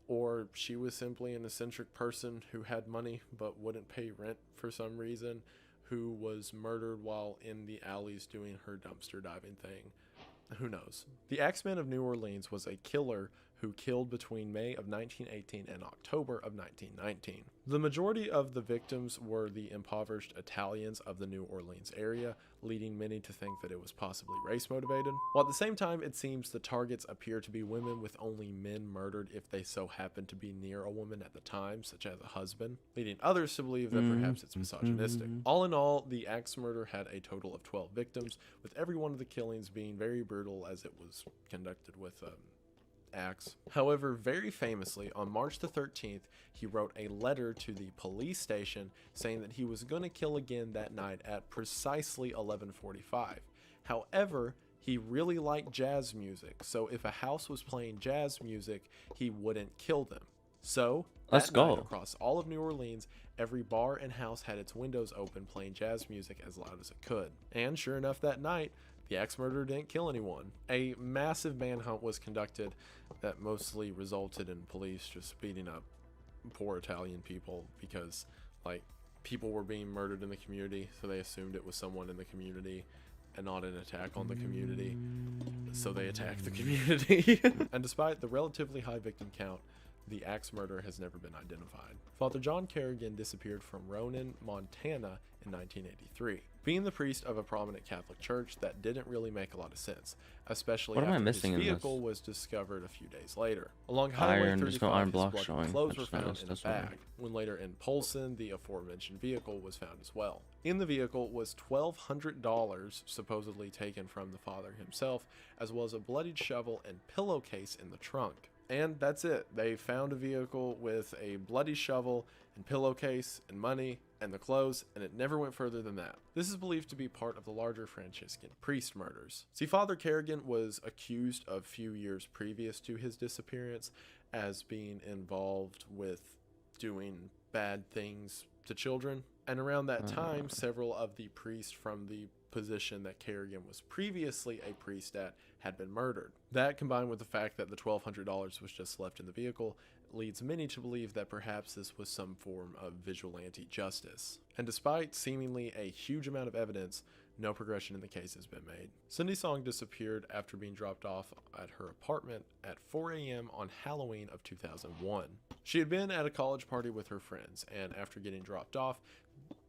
or she was simply an eccentric person who had money but wouldn't pay rent for some reason, who was murdered while in the alleys doing her dumpster diving thing. Who knows? The Axeman of New Orleans was a killer who killed between May of 1918 and October of 1919. The majority of the victims were the impoverished Italians of the New Orleans area, leading many to think that it was possibly race motivated. While at the same time, it seems the targets appear to be women, with only men murdered if they so happen to be near a woman at the time, such as a husband, leading others to believe that perhaps it's misogynistic. All in all, the axe murder had a total of 12 victims, with every one of the killings being very brutal, as it was conducted with axe. However, very famously, on March the 13th, he wrote a letter to the police station saying that he was going to kill again that night at precisely 11:45. However, he really liked jazz music, so if a house was playing jazz music, he wouldn't kill them. So, Let's that night, go. across all of New Orleans, every bar and house had its windows open playing jazz music as loud as it could. And sure enough, that night, the axe murderer didn't kill anyone. A massive manhunt was conducted that mostly resulted in police just beating up poor Italian people because, like, people were being murdered in the community, so they assumed it was someone in the community and not an attack on the community, so they attacked the community. And despite the relatively high victim count, the axe murderer has never been identified. Father John Kerrigan disappeared from Ronan, Montana in 1983. Being the priest of a prominent Catholic church, that didn't really make a lot of sense, especially What am I after his missing in this? vehicle was discovered a few days later. Along Highway Iron, there's 35, no iron his block bloody showing. clothes I were just found noticed in a this one. bag, when later in Polson, the aforementioned vehicle was found as well. In the vehicle was $1,200 supposedly taken from the father himself, as well as a bloodied shovel and pillowcase in the trunk. And that's it. They found a vehicle with a bloody shovel and pillowcase and money and the clothes, and it never went further than that. This is believed to be part of the larger Franciscan priest murders. See, Father Kerrigan was accused a few years previous to his disappearance as being involved with doing bad things to children. And around that time, several of the priests from the position that Kerrigan was previously a priest at had been murdered. That, combined with the fact that the $1,200 was just left in the vehicle, leads many to believe that perhaps this was some form of vigilante justice. And despite seemingly a huge amount of evidence, no progression in the case has been made. Cindy Song disappeared after being dropped off at her apartment at 4 a.m. on Halloween of 2001. She had been at a college party with her friends, and after getting dropped off,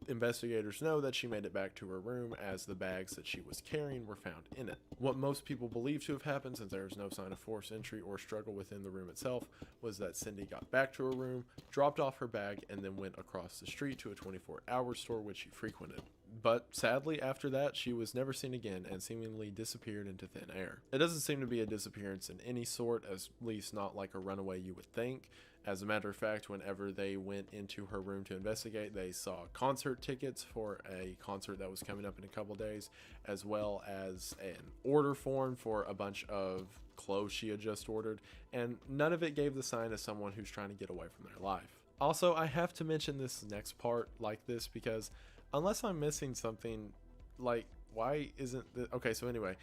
investigators know that she made it back to her room as the bags that she was carrying were found in it. What most people believe to have happened, since there was no sign of forced entry or struggle within the room itself, was that Cindy got back to her room, dropped off her bag, and then went across the street to a 24-hour store which she frequented. But sadly, after that, she was never seen again and seemingly disappeared into thin air. It doesn't seem to be a disappearance in any sort, at least not like a runaway you would think. As a matter of fact, whenever they went into her room to investigate, they saw concert tickets for a concert that was coming up in a couple days, as well as an order form for a bunch of clothes she had just ordered, and none of it gave the sign of someone who's trying to get away from their life. Also, I have to mention this next part like this because unless I'm missing something, like, why isn't the... Okay, so anyway,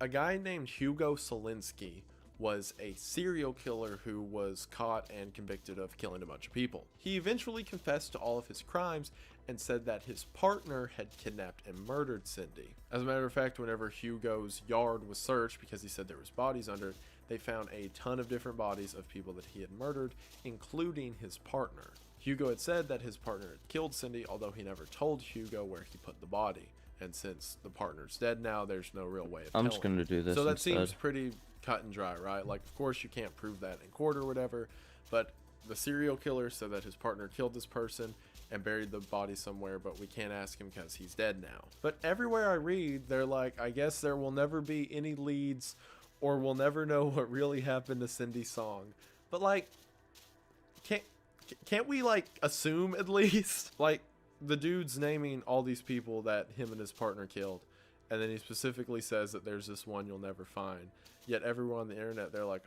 a guy named Hugo Solinsky was a serial killer who was caught and convicted of killing a bunch of people. He eventually confessed to all of his crimes and said that his partner had kidnapped and murdered Cindy. As a matter of fact, whenever Hugo's yard was searched, because he said there was bodies under it, they found a ton of different bodies of people that he had murdered, including his partner. Hugo had said that his partner had killed Cindy, although he never told Hugo where he put the body. And since the partner's dead now, there's no real way of telling. I'm just gonna do this So that instead. seems pretty cut and dry, right? Like, of course you can't prove that in court or whatever, but the serial killer said that his partner killed this person and buried the body somewhere, but we can't ask him because he's dead now. But everywhere I read, they're like, I guess there will never be any leads, or we'll never know what really happened to Cindy Song. But like, can't we like assume at least? Like, the dude's naming all these people that him and his partner killed, and then he specifically says that there's this one you'll never find. Yet everyone on the internet, they're like,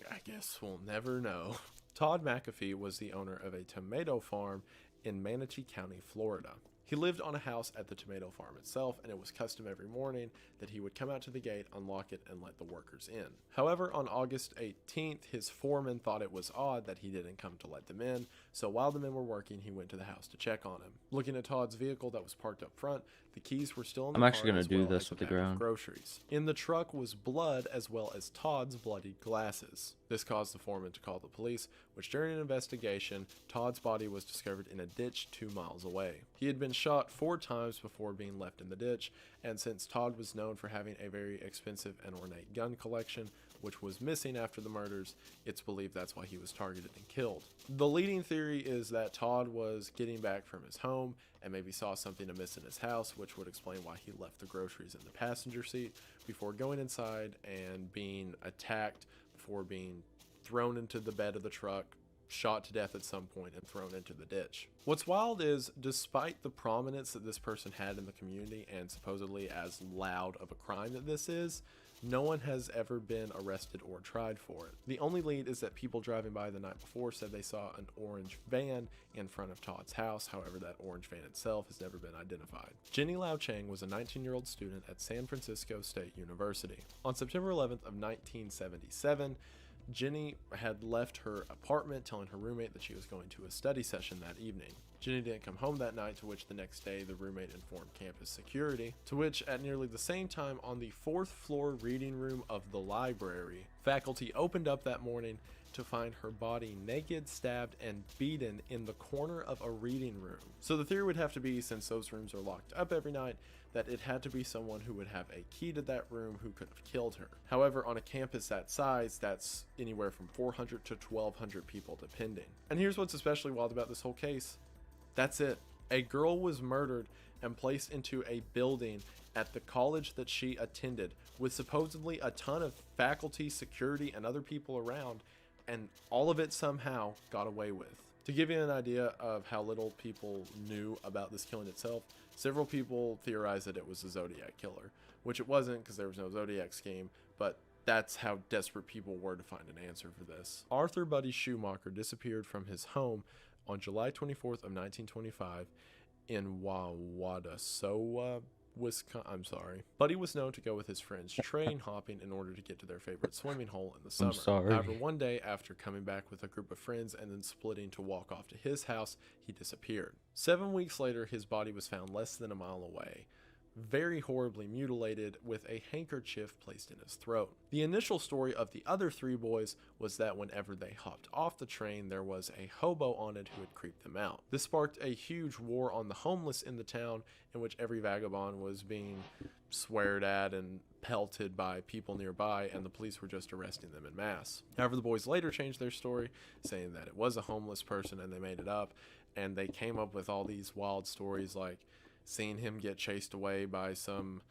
I guess we'll never know. Todd McAfee was the owner of a tomato farm in Manatee County, Florida. He lived on a house at the tomato farm itself, and it was custom every morning that he would come out to the gate, unlock it, and let the workers in. However, on August 18th, his foreman thought it was odd that he didn't come to let them in, so while the men were working, he went to the house to check on him. Looking at Todd's vehicle that was parked up front, the keys were still in the car. I'm actually gonna as do well this as with a the bag of ground. groceries. In the truck was blood as well as Todd's bloodied glasses. This caused the foreman to call the police, which during an investigation, Todd's body was discovered in a ditch 2 miles away. He had been shot 4 times before being left in the ditch, and since Todd was known for having a very expensive and ornate gun collection, which was missing after the murders, it's believed that's why he was targeted and killed. The leading theory is that Todd was getting back from his home and maybe saw something amiss in his house, which would explain why he left the groceries in the passenger seat before going inside and being attacked before being thrown into the bed of the truck, shot to death at some point, and thrown into the ditch. What's wild is, despite the prominence that this person had in the community and supposedly as loud of a crime that this is, no one has ever been arrested or tried for it. The only lead is that people driving by the night before said they saw an orange van in front of Todd's house. However, that orange van itself has never been identified. Jenny Lao Chang was a 19-year-old student at San Francisco State University. On September 11th of 1977, Jenny had left her apartment telling her roommate that she was going to a study session that evening. Jenny didn't come home that night, to which the next day the roommate informed campus security, to which at nearly the same time on the 4th floor reading room of the library, faculty opened up that morning to find her body naked, stabbed, and beaten in the corner of a reading room. So the theory would have to be, since those rooms are locked up every night, that it had to be someone who would have a key to that room who could have killed her. However, on a campus that size, that's anywhere from 400 to 1,200 people depending. And here's what's especially wild about this whole case. That's it. A girl was murdered and placed into a building at the college that she attended with supposedly a ton of faculty, security, and other people around, and all of it somehow got away with. To give you an idea of how little people knew about this killing itself, several people theorized that it was a Zodiac killer, which it wasn't because there was no Zodiac scheme, but that's how desperate people were to find an answer for this. Arthur Buddy Schumacher disappeared from his home on July 24th of 1925 in Wauwatosa, Wisconsin. Buddy was known to go with his friends train hopping in order to get to their favorite swimming hole in the summer. However, one day after coming back with a group of friends and then splitting to walk off to his house, he disappeared. 7 weeks later, his body was found less than a mile away, very horribly mutilated, with a handkerchief placed in his throat. The initial story of the other 3 boys was that whenever they hopped off the train, there was a hobo on it who had creeped them out. This sparked a huge war on the homeless in the town, in which every vagabond was being sweared at and pelted by people nearby, and the police were just arresting them en masse. However, the boys later changed their story, saying that it was a homeless person and they made it up, and they came up with all these wild stories like seeing him get chased away by some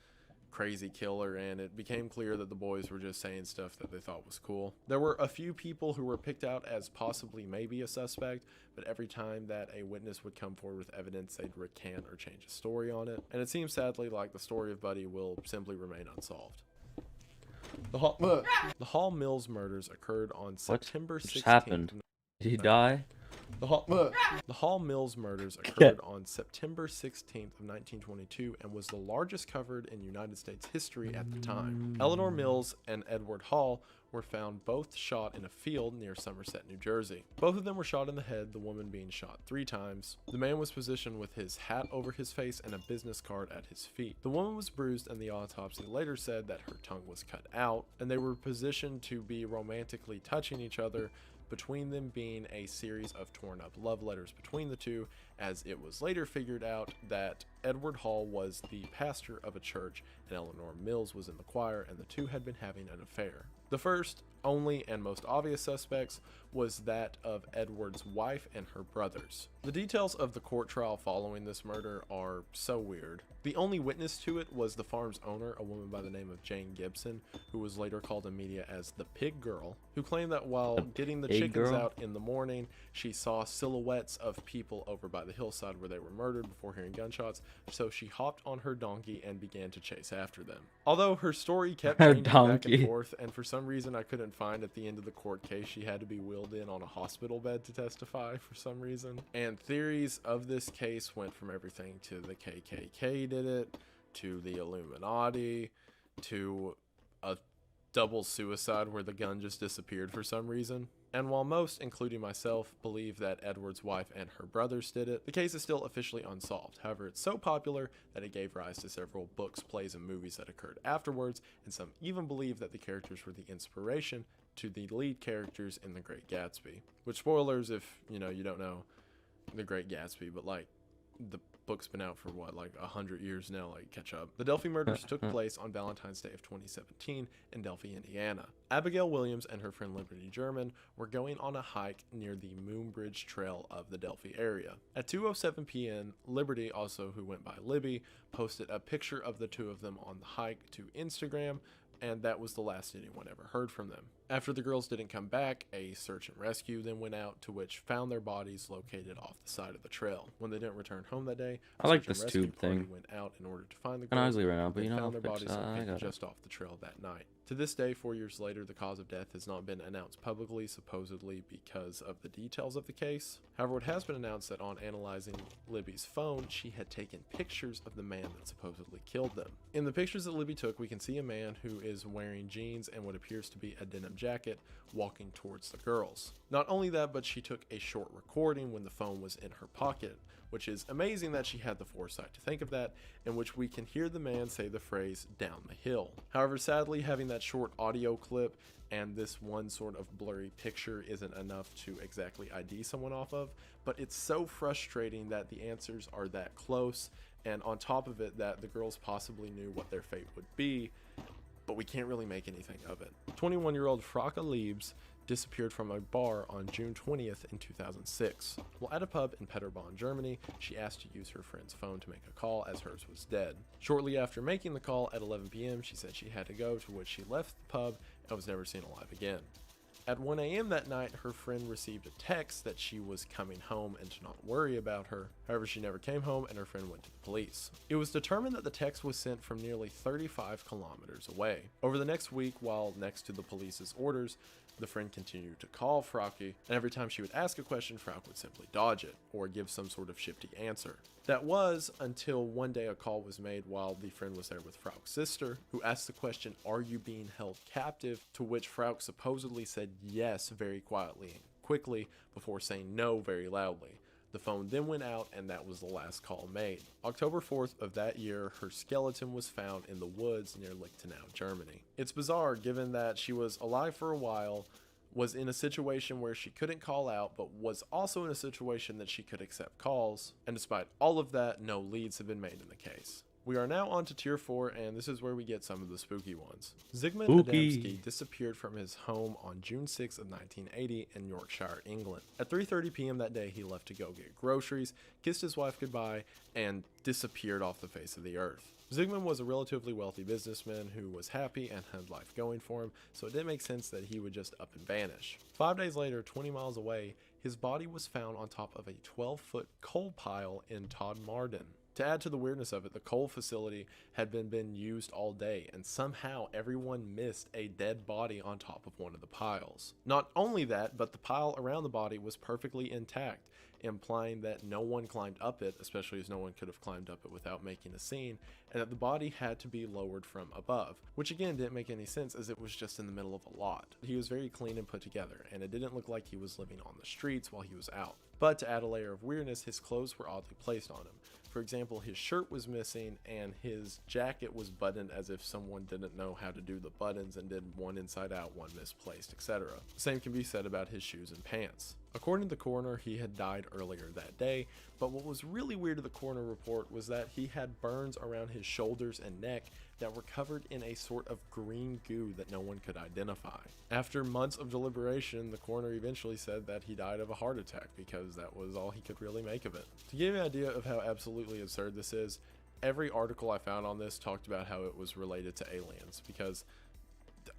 crazy killer, and it became clear that the boys were just saying stuff that they thought was cool. There were a few people who were picked out as possibly maybe a suspect, but every time that a witness would come forward with evidence, they'd recant or change a story on it, and it seems sadly like the story of Buddy will simply remain unsolved. The Hall Mills murders occurred on September 16th. What just happened? Did he die? The Hall Mills murders occurred on September 16th of 1922 and was the largest covered in United States history at the time. Eleanor Mills and Edward Hall were found both shot in a field near Somerset, New Jersey. Both of them were shot in the head, the woman being shot 3 times. The man was positioned with his hat over his face and a business card at his feet. The woman was bruised, and the autopsy later said that her tongue was cut out, and they were positioned to be romantically touching each other, between them being a series of torn up love letters between the two, as it was later figured out that Edward Hall was the pastor of a church and Eleanor Mills was in the choir, and the two had been having an affair. The first, only, and most obvious suspects was that of Edward's wife and her brothers. The details of the court trial following this murder are so weird. The only witness to it was the farm's owner, a woman by the name of Jane Gibson, who was later called in media as the Pig Girl, who claimed that while getting the chickens out in the morning, she saw silhouettes of people over by the hillside where they were murdered before hearing gunshots, so she hopped on her donkey and began to chase after them. Although her story kept changing back and forth, and for some reason I couldn't find at the end of the court case she had to be wheeled in on a hospital bed to testify for some reason. And theories of this case went from everything to the KKK did it, to the Illuminati, to a double suicide where the gun just disappeared for some reason. And while most, including myself, believe that Edward's wife and her brothers did it, the case is still officially unsolved. However, it's so popular that it gave rise to several books, plays, and movies that occurred afterwards, and some even believe that the characters were the inspiration to the lead characters in The Great Gatsby. Which, spoilers if, you don't know The Great Gatsby, but like, the book's been out for what, like 100 years now, like catch up. The Delphi murders took place on Valentine's Day of 2017 in Delphi, Indiana. Abigail Williams and her friend Liberty German were going on a hike near the Moonbridge Trail of the Delphi area. At 2:07 p.m., Liberty, also who went by Libby, posted a picture of the two of them on the hike to Instagram, and that was the last anyone ever heard from them. After the girls didn't come back, a search and rescue then went out, to which found their bodies located off the side of the trail. When they didn't return home that day, I like search and this rescue tube party thing. went out in order to find the Kind of girls. ugly right now, but They you know, found I'll their fix bodies that. I located got it. just off the trail that night. To this day, 4 years later, the cause of death has not been announced publicly, supposedly because of the details of the case. However, it has been announced that on analyzing Libby's phone, she had taken pictures of the man that supposedly killed them. In the pictures that Libby took, we can see a man who is wearing jeans and what appears to be a denim jacket walking towards the girls. Not only that, but she took a short recording when the phone was in her pocket, which is amazing that she had the foresight to think of that, in which we can hear the man say the phrase "down the hill." However, sadly, having that short audio clip and this one sort of blurry picture isn't enough to exactly ID someone off of, but it's so frustrating that the answers are that close, and on top of it, that the girls possibly knew what their fate would be, but we can't really make anything of it. 21-year-old Frauke Liebs disappeared from a bar on June 20th in 2006. While at a pub in Paderborn, Germany, she asked to use her friend's phone to make a call as hers was dead. Shortly after making the call at 11 p.m., she said she had to go, to which she left the pub and was never seen alive again. At 1 a.m. that night, her friend received a text that she was coming home and to not worry about her. However, she never came home and her friend went to the police. It was determined that the text was sent from nearly 35 kilometers away. Over the next week, while next to the police's orders, the friend continued to call Frauke, and every time she would ask a question, Frauke would simply dodge it or give some sort of shifty answer. That was until one day a call was made while the friend was there with Frauke's sister, who asked the question, "Are you being held captive?" To which Frauke supposedly said yes very quietly and quickly before saying no very loudly. The phone then went out, and that was the last call made. October 4th of that year, her skeleton was found in the woods near Lichtenau, Germany. It's bizarre given that she was alive for a while, was in a situation where she couldn't call out, but was also in a situation that she could accept calls, and despite all of that, no leads have been made in the case. We are now on to tier 4, and this is where we get some of the spooky ones. Zygmunt Adamski disappeared from his home on June 6 of 1980 in Yorkshire, England. At 3:30 p.m. that day, he left to go get groceries, kissed his wife goodbye, and disappeared off the face of the earth. Zygmunt was a relatively wealthy businessman who was happy and had life going for him, so it didn't make sense that he would just up and vanish. 5 days later, 20 miles away, his body was found on top of a 12-foot coal pile in Todmorden. To add to the weirdness of it, the coal facility had been used all day, and somehow everyone missed a dead body on top of one of the piles. Not only that, but the pile around the body was perfectly intact, implying that no one climbed up it, especially as no one could have climbed up it without making a scene, and that the body had to be lowered from above, which again didn't make any sense as it was just in the middle of a lot. He was very clean and put together, and it didn't look like he was living on the streets while he was out. But to add a layer of weirdness, his clothes were oddly placed on him. For example, his shirt was missing and his jacket was buttoned as if someone didn't know how to do the buttons and did one inside out, one misplaced, etc. The same can be said about his shoes and pants. According to the coroner, he had died earlier that day, but what was really weird to the coroner report was that he had burns around his shoulders and neck that were covered in a sort of green goo that no one could identify. After months of deliberation, the coroner eventually said that he died of a heart attack because that was all he could really make of it. To give you an idea of how absolutely absurd this is, every article I found on this talked about how it was related to aliens, because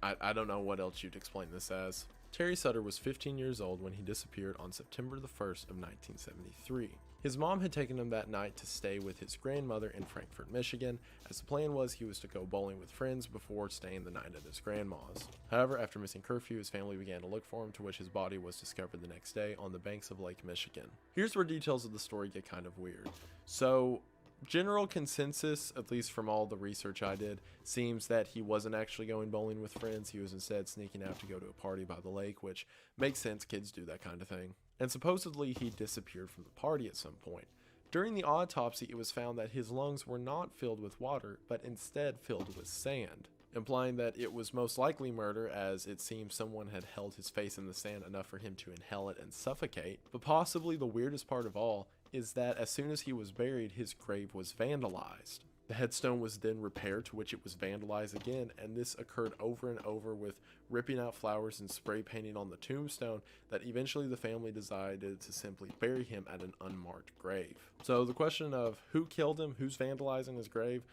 I don't know what else you'd explain this as. Terry Sutter was 15 years old when he disappeared on September the 1st of 1973. His mom had taken him that night to stay with his grandmother in Frankfort, Michigan, as the plan was he was to go bowling with friends before staying the night at his grandma's. However, after missing curfew, his family began to look for him, to which his body was discovered the next day on the banks of Lake Michigan. Here's where details of the story get kind of weird. So, general consensus, at least from all the research I did, seems that he wasn't actually going bowling with friends. He was instead sneaking out to go to a party by the lake, which makes sense, kids do that kind of thing. And supposedly he disappeared from the party at some point. During the autopsy, it was found that his lungs were not filled with water, but instead filled with sand, implying that it was most likely murder, as it seems someone had held his face in the sand enough for him to inhale it and suffocate. But possibly the weirdest part of all is that as soon as he was buried, his grave was vandalized. The headstone was then repaired, to which it was vandalized again, and this occurred over and over, with ripping out flowers and spray painting on the tombstone, that eventually the family decided to simply bury him at an unmarked grave. So the question of who killed him, who's vandalizing his grave,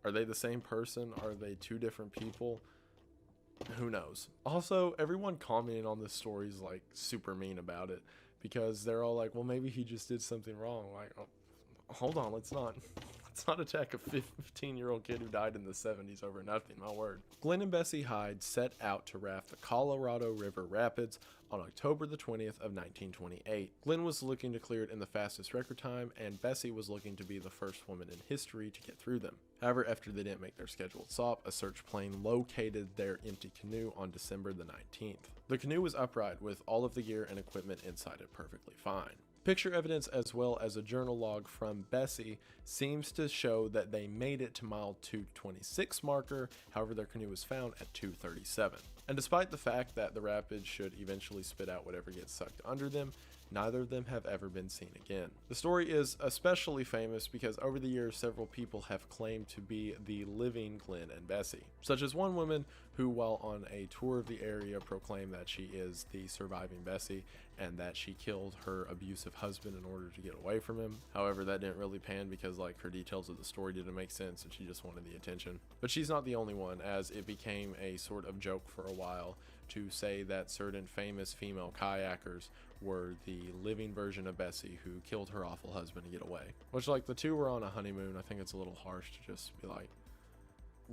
are they the same person, are they two different people? Who knows? Also, everyone commenting on this story is like super mean about it because they're all like, well, maybe he just did something wrong. Like, oh, hold on, let's not attack a 15-year-old kid who died in the 70s over nothing, my word. Glenn and Bessie Hyde set out to raft the Colorado River Rapids on October the 20th of 1928. Glenn was looking to clear it in the fastest record time, and Bessie was looking to be the first woman in history to get through them. However, after they didn't make their scheduled stop, a search plane located their empty canoe on December the 19th. The canoe was upright with all of the gear and equipment inside it perfectly fine. Picture evidence as well as a journal log from Bessie seems to show that they made it to mile 226 marker, however their canoe was found at 237. And despite the fact that the rapids should eventually spit out whatever gets sucked under them, neither of them have ever been seen again. The story is especially famous because over the years several people have claimed to be the living Glenn and Bessie, such as one woman who, while on a tour of the area, proclaimed that she is the surviving Bessie and that she killed her abusive husband in order to get away from him. However, that didn't really pan because like her details of the story didn't make sense and she just wanted the attention. But she's not the only one, as it became a sort of joke for a while to say that certain famous female kayakers were the living version of Bessie who killed her awful husband to get away. Which, like, the two were on a honeymoon. I think it's a little harsh to just be like,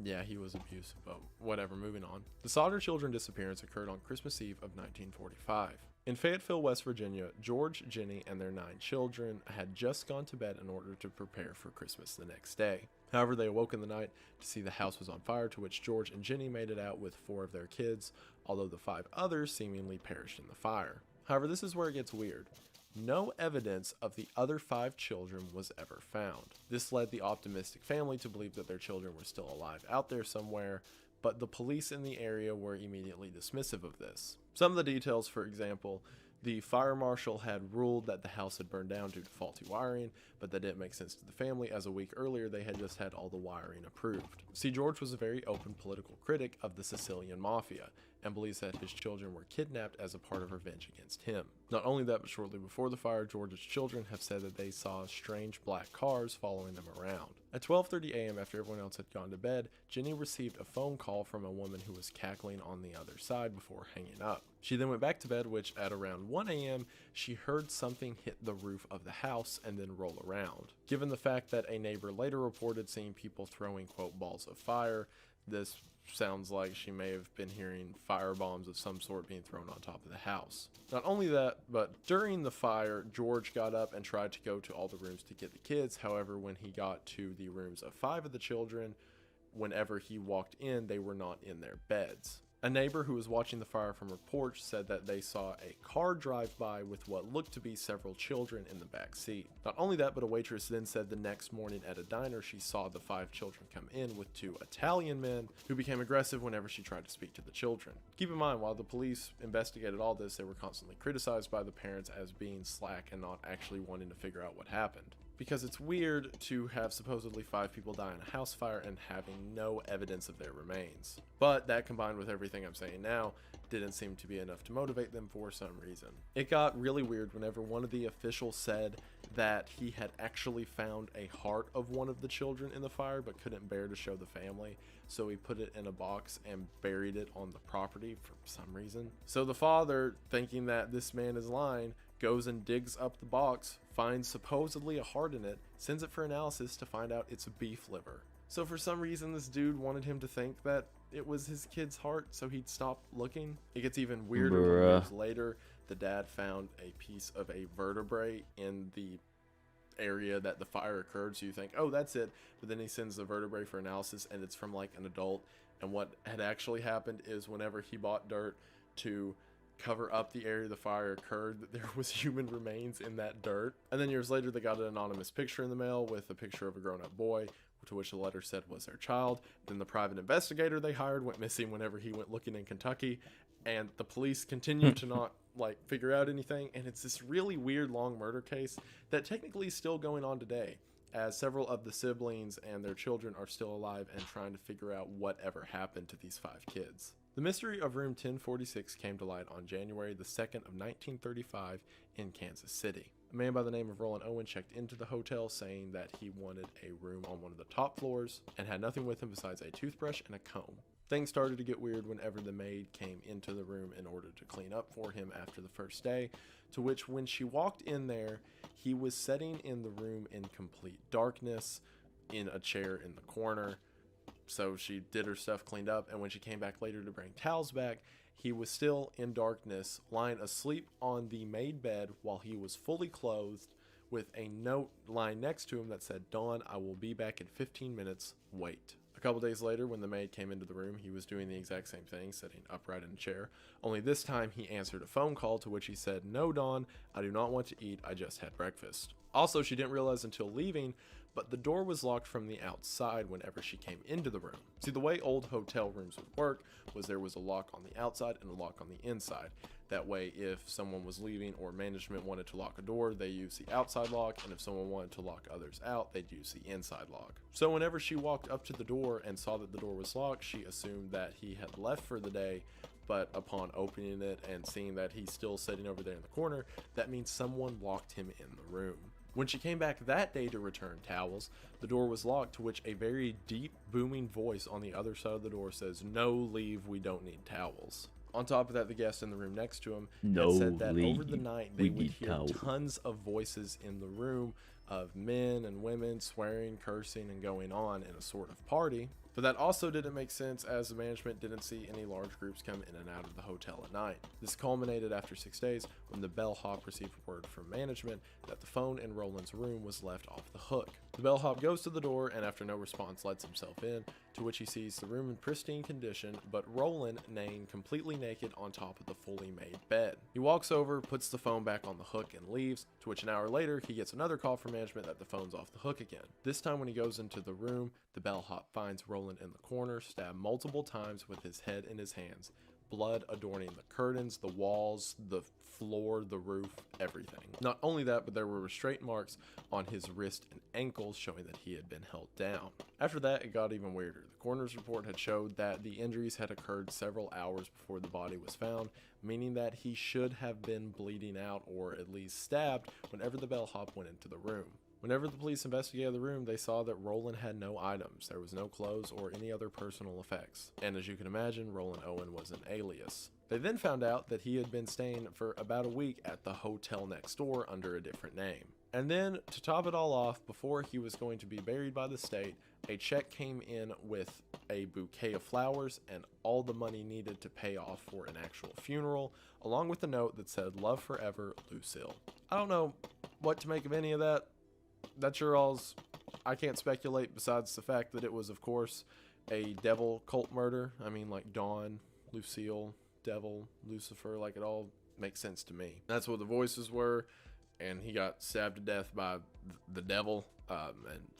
yeah, he was abusive, but whatever, moving on. The Sauter children disappearance occurred on Christmas Eve of 1945. In Fayetteville, West Virginia, George, Jenny, and their 9 children had just gone to bed in order to prepare for Christmas the next day. However, they awoke in the night to see the house was on fire, to which George and Jenny made it out with 4 of their kids, although the 5 others seemingly perished in the fire. However, this is where it gets weird. No evidence of the other 5 children was ever found. This led the optimistic family to believe that their children were still alive out there somewhere, but the police in the area were immediately dismissive of this. Some of the details, for example, the fire marshal had ruled that the house had burned down due to faulty wiring, but that didn't make sense to the family as a week earlier they had just had all the wiring approved. See, George was a very open political critic of the Sicilian mafia and believes that his children were kidnapped as a part of revenge against him. Not only that, but shortly before the fire, George's children have said that they saw strange black cars following them around. At 12:30 a.m., after everyone else had gone to bed, Jenny received a phone call from a woman who was cackling on the other side before hanging up. She then went back to bed, which at around 1 a.m., she heard something hit the roof of the house and then roll around. Given the fact that a neighbor later reported seeing people throwing, quote, balls of fire, this sounds like she may have been hearing fire bombs of some sort being thrown on top of the house. Not only that, but during the fire, George got up and tried to go to all the rooms to get the kids. However, when he got to the rooms of 5 of the children, whenever he walked in, they were not in their beds. A neighbor who was watching the fire from her porch said that they saw a car drive by with what looked to be several children in the back seat. Not only that, but a waitress then said the next morning at a diner she saw the 5 children come in with 2 Italian men who became aggressive whenever she tried to speak to the children. Keep in mind, while the police investigated all this, they were constantly criticized by the parents as being slack and not actually wanting to figure out what happened. Because it's weird to have supposedly 5 people die in a house fire and having no evidence of their remains. But that, combined with everything I'm saying now, didn't seem to be enough to motivate them for some reason. It got really weird whenever one of the officials said that he had actually found a heart of one of the children in the fire but couldn't bear to show the family, so he put it in a box and buried it on the property for some reason. So the father, thinking that this man is lying, goes and digs up the box, finds supposedly a heart in it, sends it for analysis to find out it's a beef liver. So for some reason this dude wanted him to think that it was his kid's heart, so he'd stop looking. It gets even weirder when years later the dad found a piece of a vertebrae in the area that the fire occurred, so you think, oh, that's it, but then he sends the vertebrae for analysis and it's from like an adult, and what had actually happened is whenever he bought dirt to cover up the area the fire occurred, that there was human remains in that dirt. And then years later they got an anonymous picture in the mail with a picture of a grown-up boy, to which the letter said was their child. Then the private investigator they hired went missing whenever he went looking in Kentucky, and the police continued to not like figure out anything. And it's this really weird long murder case that technically is still going on today, as several of the siblings and their children are still alive and trying to figure out whatever happened to these 5 kids. The mystery of room 1046 came to light on January the 2nd of 1935 in Kansas City. A man by the name of Roland Owen checked into the hotel saying that he wanted a room on one of the top floors and had nothing with him besides a toothbrush and a comb. Things started to get weird whenever the maid came into the room in order to clean up for him after the first day, to which when she walked in there, he was sitting in the room in complete darkness in a chair in the corner. So she did her stuff, cleaned up, and when she came back later to bring towels back, he was still in darkness, lying asleep on the maid bed while he was fully clothed, with a note lying next to him that said, "Dawn, I will be back in 15 minutes, wait." A couple days later, when the maid came into the room, he was doing the exact same thing, sitting upright in a chair. Only this time, he answered a phone call, to which he said, "No, Dawn, I do not want to eat, I just had breakfast." Also, she didn't realize until leaving, but the door was locked from the outside whenever she came into the room. See, the way old hotel rooms would work was there was a lock on the outside and a lock on the inside. That way, if someone was leaving or management wanted to lock a door, they used the outside lock, and if someone wanted to lock others out, they'd use the inside lock. So whenever she walked up to the door and saw that the door was locked, she assumed that he had left for the day, but upon opening it and seeing that he's still sitting over there in the corner, that means someone locked him in the room. When she came back that day to return towels, the door was locked, to which a very deep, booming voice on the other side of the door says, "No, leave, we don't need towels." On top of that, the guest in the room next to him had said that over the night they would hear tons of voices in the room of men and women swearing, cursing, and going on in a sort of party. But that also didn't make sense, as the management didn't see any large groups come in and out of the hotel at night. This culminated after 6 days when the bellhop received word from management that the phone in Roland's room was left off the hook. The bellhop goes to the door and after no response lets himself in, to which he sees the room in pristine condition, but Roland laying completely naked on top of the fully made bed. He walks over, puts the phone back on the hook and leaves, to which an hour later he gets another call from management that the phone's off the hook again. This time when he goes into the room, the bellhop finds Roland in the corner, stabbed multiple times with his head in his hands, blood adorning the curtains, the walls, the floor, the roof, everything. Not only that, but there were restraint marks on his wrist and ankles showing that he had been held down. After that, it got even weirder. The coroner's report had showed that the injuries had occurred several hours before the body was found, meaning that he should have been bleeding out or at least stabbed whenever the bellhop went into the room. Whenever the police investigated the room, they saw that Roland had no items. There was no clothes or any other personal effects. And as you can imagine, Roland Owen was an alias. They then found out that he had been staying for about a week at the hotel next door under a different name. And then, to top it all off, before he was going to be buried by the state, a check came in with a bouquet of flowers and all the money needed to pay off for an actual funeral, along with a note that said, "Love forever, Lucille." I don't know what to make of any of that. That's your all's. I can't speculate besides the fact that it was, of course, a devil cult murder. I mean, like Dawn, Lucille, devil, Lucifer, like it all makes sense to me. That's what the voices were, and he got stabbed to death by the devil, and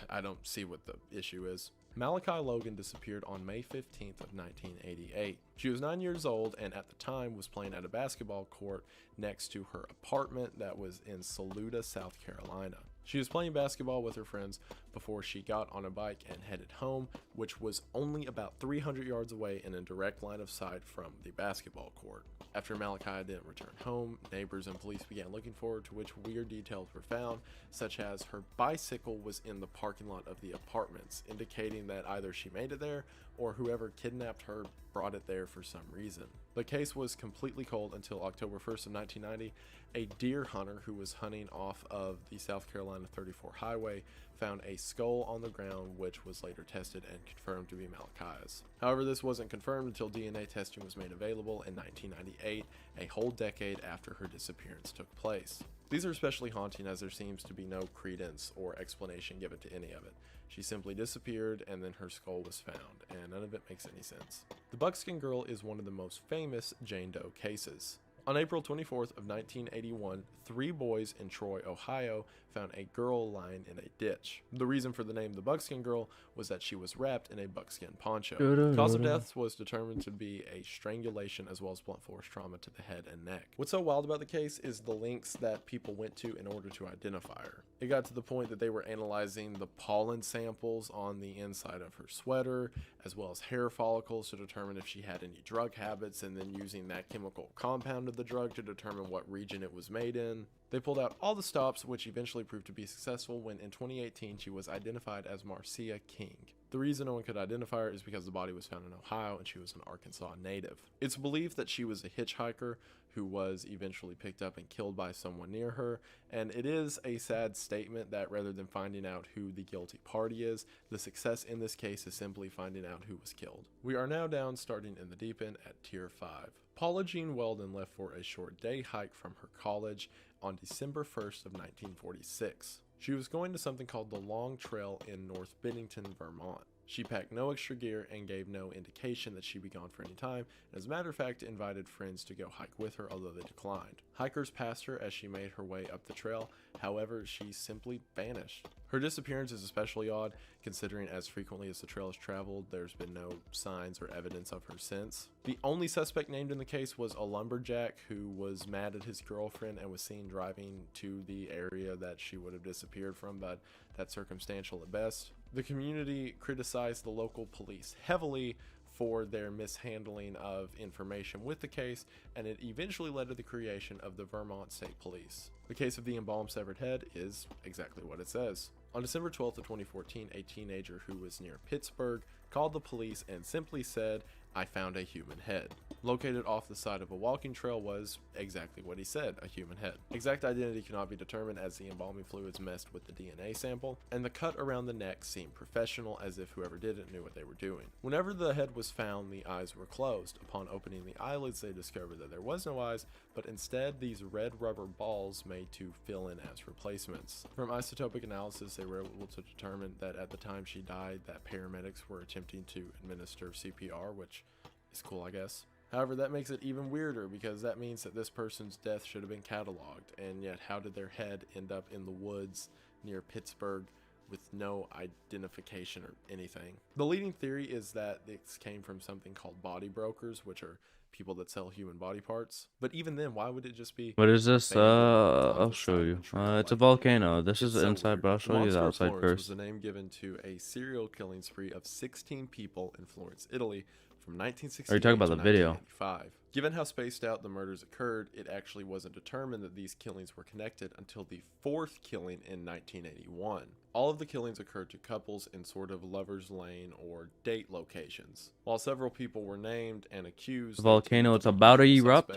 I don't see what the issue is. Malachi Logan disappeared on May 15th of 1988. She was 9 years old and at the time was playing at a basketball court next to her apartment that was in Saluda, South Carolina. She was playing basketball with her friends before she got on a bike and headed home, which was only about 300 yards away in a direct line of sight from the basketball court. After Malachi didn't return home, neighbors and police began looking for her, to which weird details were found, such as her bicycle was in the parking lot of the apartments, indicating that either she made it there or whoever kidnapped her brought it there for some reason. The case was completely cold until October 1st of 1990. A deer hunter who was hunting off of the South Carolina 34 highway found a skull on the ground, which was later tested and confirmed to be Malachi's. However, this wasn't confirmed until DNA testing was made available in 1998, a whole decade after her disappearance took place. These are especially haunting as there seems to be no credence or explanation given to any of it. She simply disappeared and then her skull was found, and none of it makes any sense. The Buckskin Girl is one of the most famous Jane Doe cases. On April 24th of 1981, 3 boys in Troy, Ohio found a girl lying in a ditch. The reason for the name the Buckskin Girl was that she was wrapped in a buckskin poncho. The cause of death was determined to be a strangulation as well as blunt force trauma to the head and neck. What's so wild about the case is the links that people went to in order to identify her. It got to the point that they were analyzing the pollen samples on the inside of her sweater, as well as hair follicles to determine if she had any drug habits, and then using that chemical compound of the drug to determine what region it was made in. They pulled out all the stops, which eventually proved to be successful when in 2018 she was identified as Marcia King. The reason no one could identify her is because the body was found in Ohio and she was an Arkansas native. It's believed that she was a hitchhiker who was eventually picked up and killed by someone near her, and it is a sad statement that rather than finding out who the guilty party is, the success in this case is simply finding out who was killed. We are now down starting in the deep end at tier 5. Paula Jean Weldon left for a short day hike from her college on December 1st of 1946. She was going to something called the Long Trail in North Bennington, Vermont. She packed no extra gear and gave no indication that she'd be gone for any time, and as a matter of fact invited friends to go hike with her, although they declined. Hikers passed her as she made her way up the trail, however she simply vanished. Her disappearance is especially odd, considering as frequently as the trail has traveled, there's been no signs or evidence of her since. The only suspect named in the case was a lumberjack who was mad at his girlfriend and was seen driving to the area that she would have disappeared from, but that's circumstantial at best. The community criticized the local police heavily for their mishandling of information with the case, and it eventually led to the creation of the Vermont State Police. The case of the embalmed severed head is exactly what it says. On December 12th of 2014, a teenager who was near Pittsburgh called the police and simply said, "I found a human head." Located off the side of a walking trail was exactly what he said, a human head. Exact identity cannot be determined as the embalming fluids messed with the DNA sample, and the cut around the neck seemed professional, as if whoever did it knew what they were doing. Whenever the head was found, the eyes were closed. Upon opening the eyelids, they discovered that there was no eyes, but instead these red rubber balls made to fill in as replacements. From isotopic analysis, they were able to determine that at the time she died, that paramedics were attempting to administer CPR, which is cool, I guess. However, that makes it even weirder because that means that this person's death should have been cataloged, and yet how did their head end up in the woods near Pittsburgh with no identification or anything? The leading theory is that this came from something called body brokers, which are people that sell human body parts. But even then, why would it just be What is this? abandoned on I'll the show side of you. the trail? It's a Like, volcano. This is it's the so inside, weird. but I'll show you the Monster of outside Florence was first. the name given to a serial killing spree of 16 people in Florence, Italy, from 1968 Are you talking about to the video? 1985. Given how spaced out the murders occurred, it actually wasn't determined that these killings were connected until the 4th killing in 1981. All of the killings occurred to couples in sort of lovers' lane or date locations. While several people were named and accused, The volcano, it's about to erupt.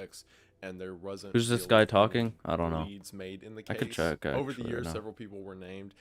and there wasn't Who's this really guy any talking? I don't know. leads made in the I case. could check, Over the actually, years, right now. several people were named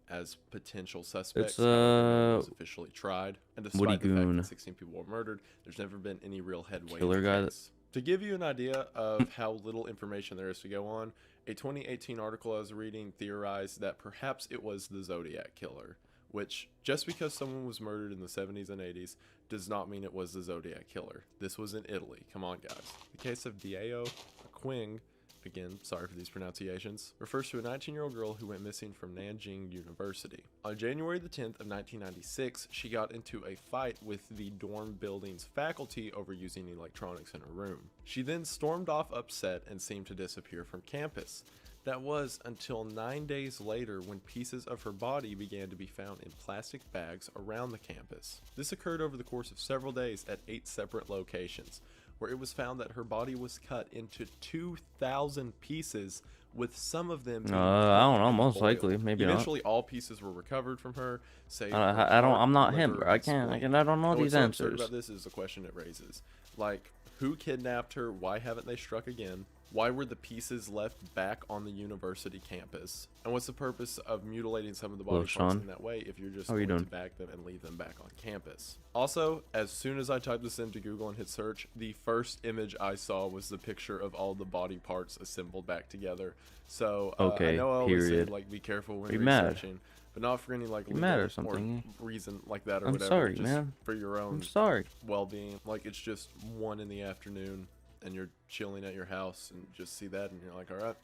as potential suspects. It's, however, no one was officially tried. And despite Woody the fact Goon. that 16 people were murdered, there's never been any real headway Killer in the guy case. To give you an idea of how little information there is to go on, a 2018 article I was reading theorized that perhaps it was the Zodiac Killer, which, just because someone was murdered in the 70s and 80s, does not mean it was the Zodiac Killer. This was in Italy. Come on, guys. The case of Diego Quing, again, sorry for these pronunciations, refers to a 19-year-old girl who went missing from Nanjing University. On January the 10th of 1996, she got into a fight with the dorm building's faculty over using electronics in her room. She then stormed off upset and seemed to disappear from campus. That was until 9 days later when pieces of her body began to be found in plastic bags around the campus. This occurred over the course of several days at 8 separate locations, where it was found that her body was cut into 2,000 pieces, with some of them being I don't know, cooked and most boiled. likely, maybe not. Eventually, all pieces were recovered from her. Save I her don't. heart, I'm not him, liver, bro. I and can't. spleen. I don't know And these what's so absurd answers. about this is the question it raises. Like, who kidnapped her? Why haven't they struck again? Why were the pieces left back on the university campus? And what's the purpose of mutilating some of the body Hello, parts Sean. in that way if you're just How are you going to doing? bag them and leave them back on campus? Also, as soon as I typed this into Google and hit search, the first image I saw was the picture of all the body parts assembled back together. So I Okay, know I always say, period. like, be careful when Are you mad? researching, but not for any like You mad or legal something? reason like that or I'm whatever. sorry, just man. for your own I'm sorry. well-being. Like, it's just 1 in the afternoon and you're chilling at your house and just see that and you're like, all right,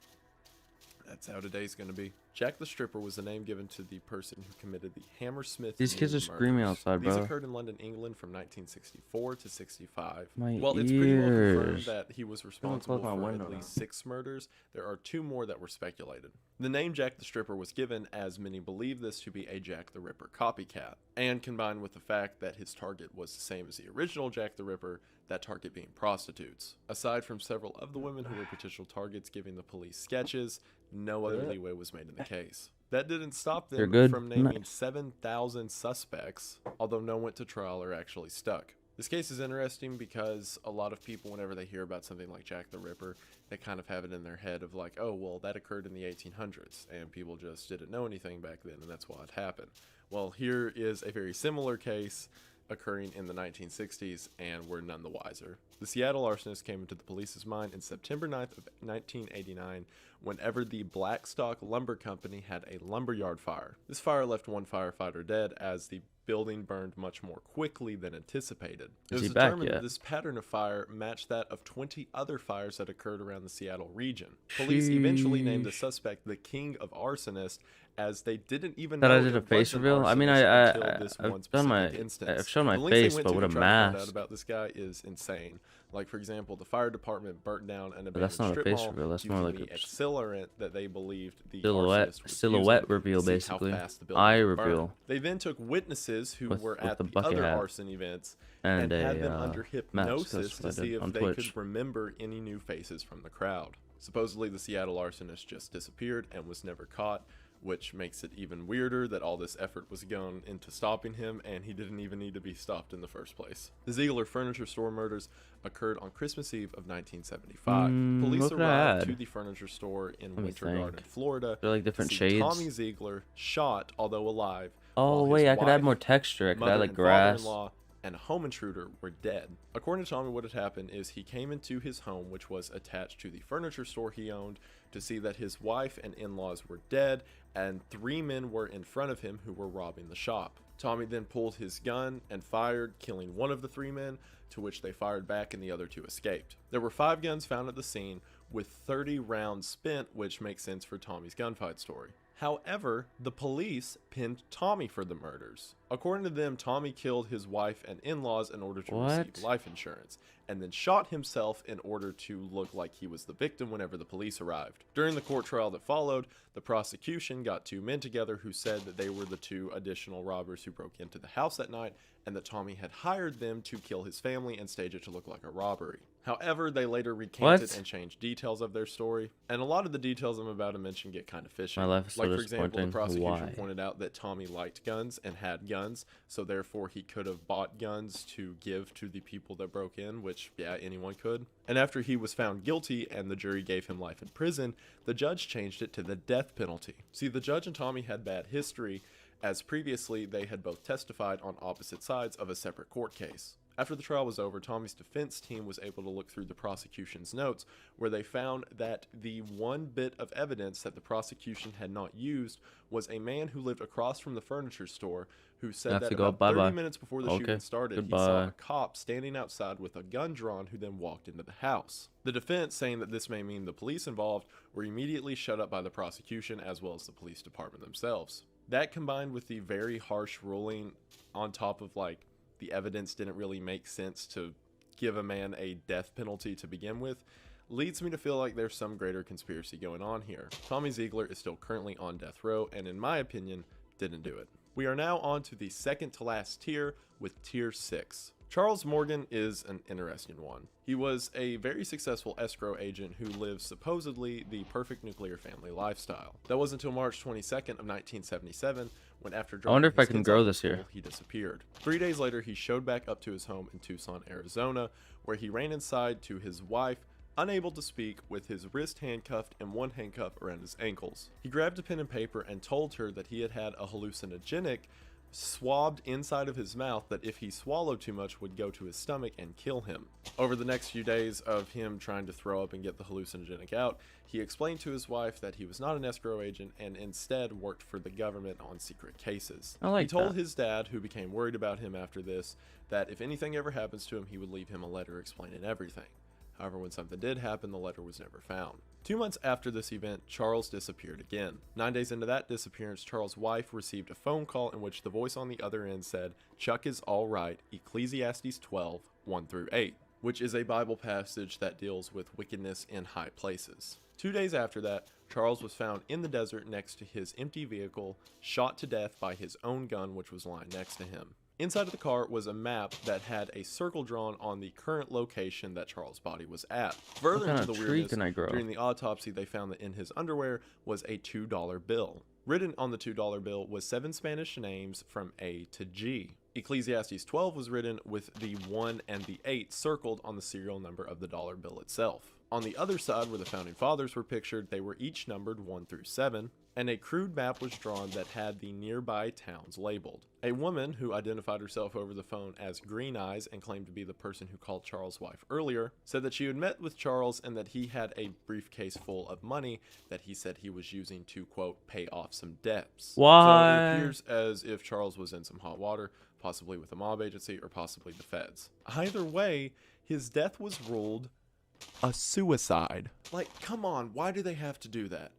that's how today's gonna be. Jack the Stripper was the name given to the person who committed the Hammersmith These kids New are screaming murders. outside, These bro. occurred in London, England from 1964 to 65. My Well, it's pretty well confirmed ears. that he was close responsible my for window at now. least 6 murders. There are 2 more that were speculated. The name Jack the Stripper was given as many believe this to be a Jack the Ripper copycat, and combined with the fact that his target was the same as the original Jack the Ripper, that target being prostitutes. Aside from several of the women who were potential targets giving the police sketches, no other leeway was made in the case. That didn't stop You're them good. from naming Nice. 7,000 suspects, although none went to trial or actually stuck. This case is interesting because a lot of people, whenever they hear about something like Jack the Ripper, they kind of have it in their head of like, oh, well, that occurred in the 1800s, and people just didn't know anything back then, and that's why it happened. Well, here is a very similar case occurring in the 1960s, and we're none the wiser. The Seattle arsonist came into the police's mind in September 9th of 1989 whenever the Blackstock Lumber Company had a lumberyard fire. This fire left one firefighter dead as the building burned much more quickly than anticipated. It was determined that this pattern of fire matched that of 20 other fires that occurred around the Seattle region. Police eventually named the suspect the king of arsonists, as they didn't even know I did a face reveal. I mean, I've done I've shown my face, but with a mask. Out about this guy is insane. Like, for example, the fire department burnt down an But that's abandoned not a strip face mall reveal. That's using more like the a accelerant that they believed the silhouette arsonist was using reveal, to see basically. how fast the building Eye would burn. reveal. They then took witnesses who were with at the the bucket other hat arson events and had them a under mask. hypnosis That's to what I see did if on they Twitch. could remember any new faces from the crowd. Supposedly, the Seattle arsonist just disappeared and was never caught, which makes it even weirder that all this effort was going into stopping him, and he didn't even need to be stopped in the first place. The Ziegler furniture store murders occurred on Christmas Eve of 1975. Police arrived to the furniture store in Winter Garden, Florida, they're like different to see shades. Tommy Ziegler shot, although alive. Oh wait, I could add more texture. I could add like grass. Father-in-law and a home intruder were dead. According to Tommy, what had happened is he came into his home, which was attached to the furniture store he owned, to see that his wife and in-laws were dead, and 3 men were in front of him who were robbing the shop. Tommy then pulled his gun and fired, killing one of the 3 men, to which they fired back and the other 2 escaped. There were 5 guns found at the scene, with 30 rounds spent, which makes sense for Tommy's gunfight story. However, the police pinned Tommy for the murders. According to them, Tommy killed his wife and in-laws in order to receive life insurance, and then shot himself in order to look like he was the victim whenever the police arrived. During the court trial that followed, the prosecution got 2 men together who said that they were the 2 additional robbers who broke into the house that night, and that Tommy had hired them to kill his family and stage it to look like a robbery. However, they later recanted and changed details of their story, and a lot of the details I'm about to mention get kind of fishy. My life is so like, for example, the prosecution Why? pointed out that Tommy liked guns and had guns, so therefore he could have bought guns to give to the people that broke in, which, yeah, anyone could. And after he was found guilty and the jury gave him life in prison, the judge changed it to the death penalty. See, the judge and Tommy had bad history, as previously they had both testified on opposite sides of a separate court case. After the trial was over, Tommy's defense team was able to look through the prosecution's notes, where they found that the one bit of evidence that the prosecution had not used was a man who lived across from the furniture store who said that about 30 minutes before the shooting started, he saw a cop standing outside with a gun drawn who then walked into the house. The defense, saying that this may mean the police involved, were immediately shut up by the prosecution as well as the police department themselves. That, combined with the very harsh ruling on top of, like, the evidence didn't really make sense to give a man a death penalty to begin with, leads me to feel like there's some greater conspiracy going on here. Tommy Ziegler is still currently on death row, and in my opinion, didn't do it. We are now on to the second to last tier, with tier 6. Charles Morgan is an interesting one. He was a very successful escrow agent who lived supposedly the perfect nuclear family lifestyle. That was until March 22nd of 1977, when after I wonder if I can grow this here. He disappeared. 3 days later, he showed back up to his home in Tucson, Arizona, where he ran inside to his wife, unable to speak, with his wrist handcuffed and one handcuff around his ankles. He grabbed a pen and paper and told her that he had had a hallucinogenic swabbed inside of his mouth that if he swallowed too much would go to his stomach and kill him. Over the next few days of him trying to throw up and get the hallucinogenic out, he explained to his wife that he was not an escrow agent and instead worked for the government on secret cases. He told his dad, who became worried about him after this, that if anything ever happens to him, he would leave him a letter explaining everything. However, when something did happen, the letter was never found. 2 months after this event, Charles disappeared again. 9 days into that disappearance, Charles' wife received a phone call in which the voice on the other end said, "Chuck is all right, Ecclesiastes 12, 1-8, which is a Bible passage that deals with wickedness in high places. 2 days after that, Charles was found in the desert next to his empty vehicle, shot to death by his own gun, which was lying next to him. Inside of the car was a map that had a circle drawn on the current location that Charles' body was at. Further into the weirdness, during the autopsy, they found that in his underwear was a $2 bill. Written on the $2 bill was 7 Spanish names from A to G. Ecclesiastes 12 was written with the 1 and the 8 circled on the serial number of the dollar bill itself. On the other side, where the founding fathers were pictured, they were each numbered 1 through 7, and a crude map was drawn that had the nearby towns labeled. A woman who identified herself over the phone as Green Eyes and claimed to be the person who called Charles' wife earlier, said that she had met with Charles and that he had a briefcase full of money that he said he was using to, quote, pay off some debts. So it appears as if Charles was in some hot water, possibly with a mob agency or possibly the feds. Either way, his death was ruled a suicide. Like, come on, why do they have to do that?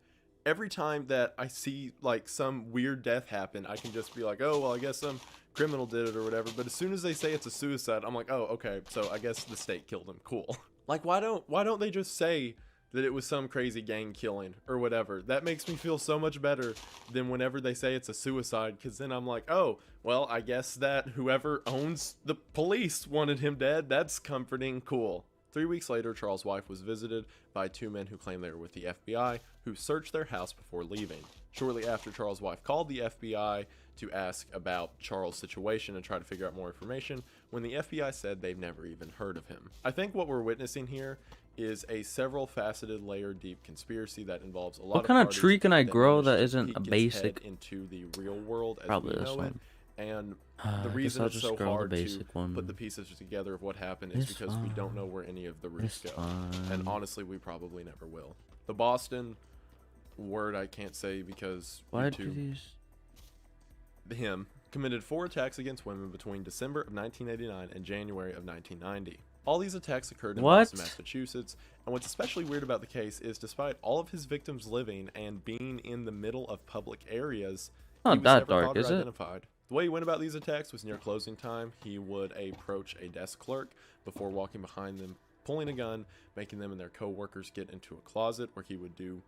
Every time that I see like some weird death happen, I can just be like, oh, well, I guess some criminal did it or whatever. But as soon as they say it's a suicide, I'm like, oh, okay, so I guess the state killed him. Cool. Like, why don't they just say that it was some crazy gang killing or whatever? That makes me feel so much better than whenever they say it's a suicide, because then I'm like, oh, well, I guess that whoever owns the police wanted him dead. That's comforting. Cool. 3 weeks later, Charles' wife was visited by 2 men who claimed they were with the FBI, who searched their house before leaving. Shortly after, Charles' wife called the FBI to ask about Charles' situation and try to figure out more information, when the FBI said they've never even heard of him. I think what we're witnessing here is a several faceted, layered deep conspiracy that involves a lot of What kind of parties tree can I that grow managed that to isn't peek a its basic? head into the real world as Probably we this know one. it. And I the guess reason I'll it's just so grow the hard to basic one. put the pieces together of what happened is This because we don't know one. where any of the roots This go. And one. honestly, we probably never will. The Boston word I can't say because Why do YouTube, these? him, committed 4 attacks against women between December of 1989 and January of 1990. All these attacks occurred in Boston, Massachusetts, and what's especially weird about the case is despite all of his victims living and being in the middle of public areas, he Not was that never dark, caught or is it? identified. The way he went about these attacks was near closing time. He would approach a desk clerk before walking behind them, pulling a gun, making them and their co-workers get into a closet where he would do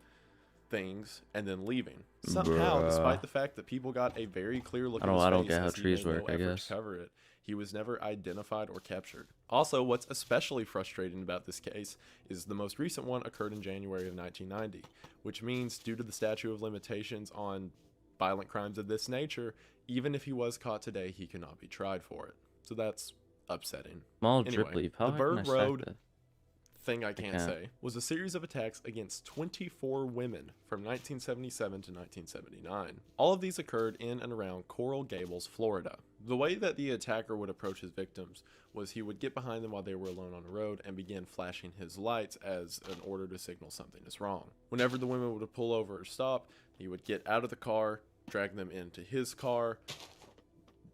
things and then leaving. Somehow, despite the fact that people got a very clear look at his face, I don't get how as he trees made work, no I effort guess. to cover it, he was never identified or captured. Also, what's especially frustrating about this case is the most recent one occurred in January of 1990, which means due to the statute of limitations on violent crimes of this nature, even if he was caught today, he cannot be tried for it. So that's upsetting. Small Anyway, drip leaf. How the can I Bird stack Road this? thing I can't can't. say was a series of attacks against 24 women from 1977 to 1979. All of these occurred in and around Coral Gables, Florida. The way that the attacker would approach his victims was he would get behind them while they were alone on the road and begin flashing his lights as an order to signal something is wrong. Whenever the women would pull over or stop, he would get out of the car, drag them into his car,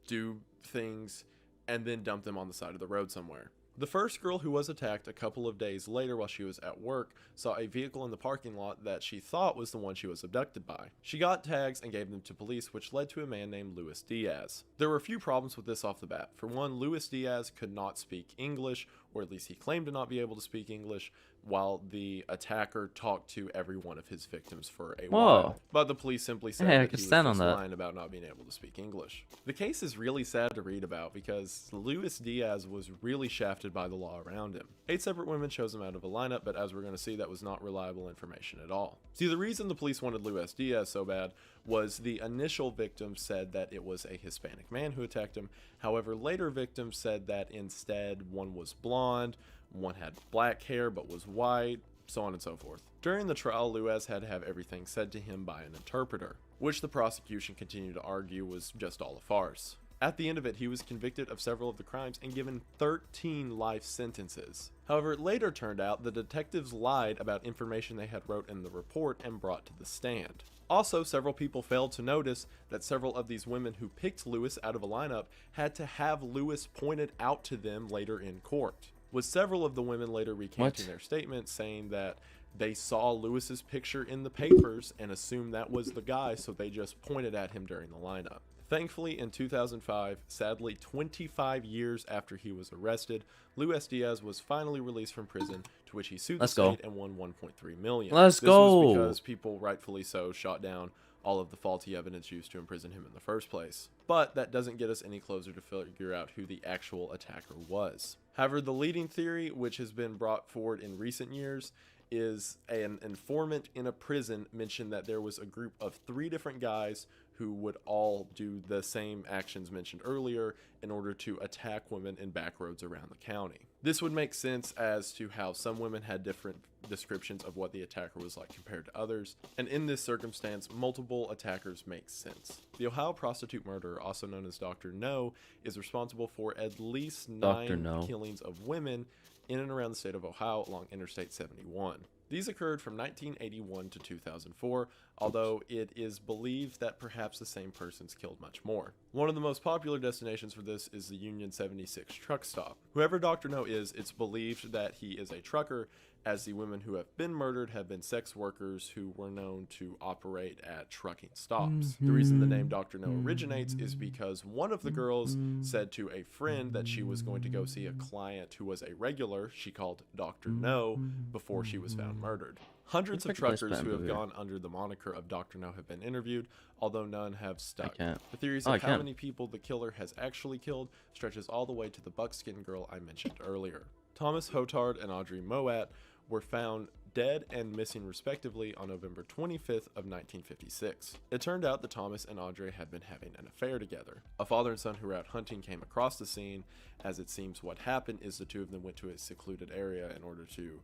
do things, and then dump them on the side of the road somewhere. The first girl who was attacked a couple of days later while she was at work saw a vehicle in the parking lot that she thought was the one she was abducted by. She got tags and gave them to police, which led to a man named Luis Diaz. There were a few problems with this off the bat. For one, Luis Diaz could not speak English, or at least he claimed to not be able to speak English, while the attacker talked to every one of his victims for a while. But the police simply said Hey, I that could he was stand just on that. lying about not being able to speak English. The case is really sad to read about because Luis Diaz was really shafted by the law around him. 8 separate women chose him out of a lineup, but as we're going to see, that was not reliable information at all. See, the reason the police wanted Luis Diaz so bad was the initial victim said that it was a Hispanic man who attacked him. However, later victims said that instead one was blonde, one had black hair but was white, so on and so forth. During the trial, Luis had to have everything said to him by an interpreter, which the prosecution continued to argue was just all a farce. At the end of it, he was convicted of several of the crimes and given 13 life sentences. However, it later turned out the detectives lied about information they had wrote in the report and brought to the stand. Also, several people failed to notice that several of these women who picked Luis out of a lineup had to have Luis pointed out to them later in court, with several of the women later recanting their statements, saying that they saw Luis's picture in the papers and assumed that was the guy, so they just pointed at him during the lineup. Thankfully, in 2005, sadly 25 years after he was arrested, Luis Diaz was finally released from prison, to which he sued the state and won $1.3 million. This was because people, rightfully so, shot down all of the faulty evidence used to imprison him in the first place. But that doesn't get us any closer to figure out who the actual attacker was. However, the leading theory, which has been brought forward in recent years, is an informant in a prison mentioned that there was a group of 3 different guys who would all do the same actions mentioned earlier in order to attack women in back roads around the county. This would make sense as to how some women had different descriptions of what the attacker was like compared to others, and in this circumstance, multiple attackers make sense. The Ohio prostitute murderer, also known as Dr. No, is responsible for at least 9 killings of women in and around the state of Ohio along Interstate 71. These occurred from 1981 to 2004, although it is believed that perhaps the same persons killed much more. One of the most popular destinations for this is the Union 76 truck stop. Whoever Dr. No is, it's believed that he is a trucker, as the women who have been murdered have been sex workers who were known to operate at trucking stops. The reason the name Dr. No originates is because one of the girls said to a friend that she was going to go see a client who was a regular she called Dr. No before she was found murdered. Hundreds of truckers who have gone under the moniker of Dr. No have been interviewed, although none have stuck. The theories of how many people the killer has actually killed stretches all the way to the buckskin girl I mentioned earlier. Thomas Hotard and Audrey Moat were found dead and missing respectively on November 25th of 1956. It turned out that Thomas and Audrey had been having an affair together. A father and son who were out hunting came across the scene, as it seems what happened is the two of them went to a secluded area in order to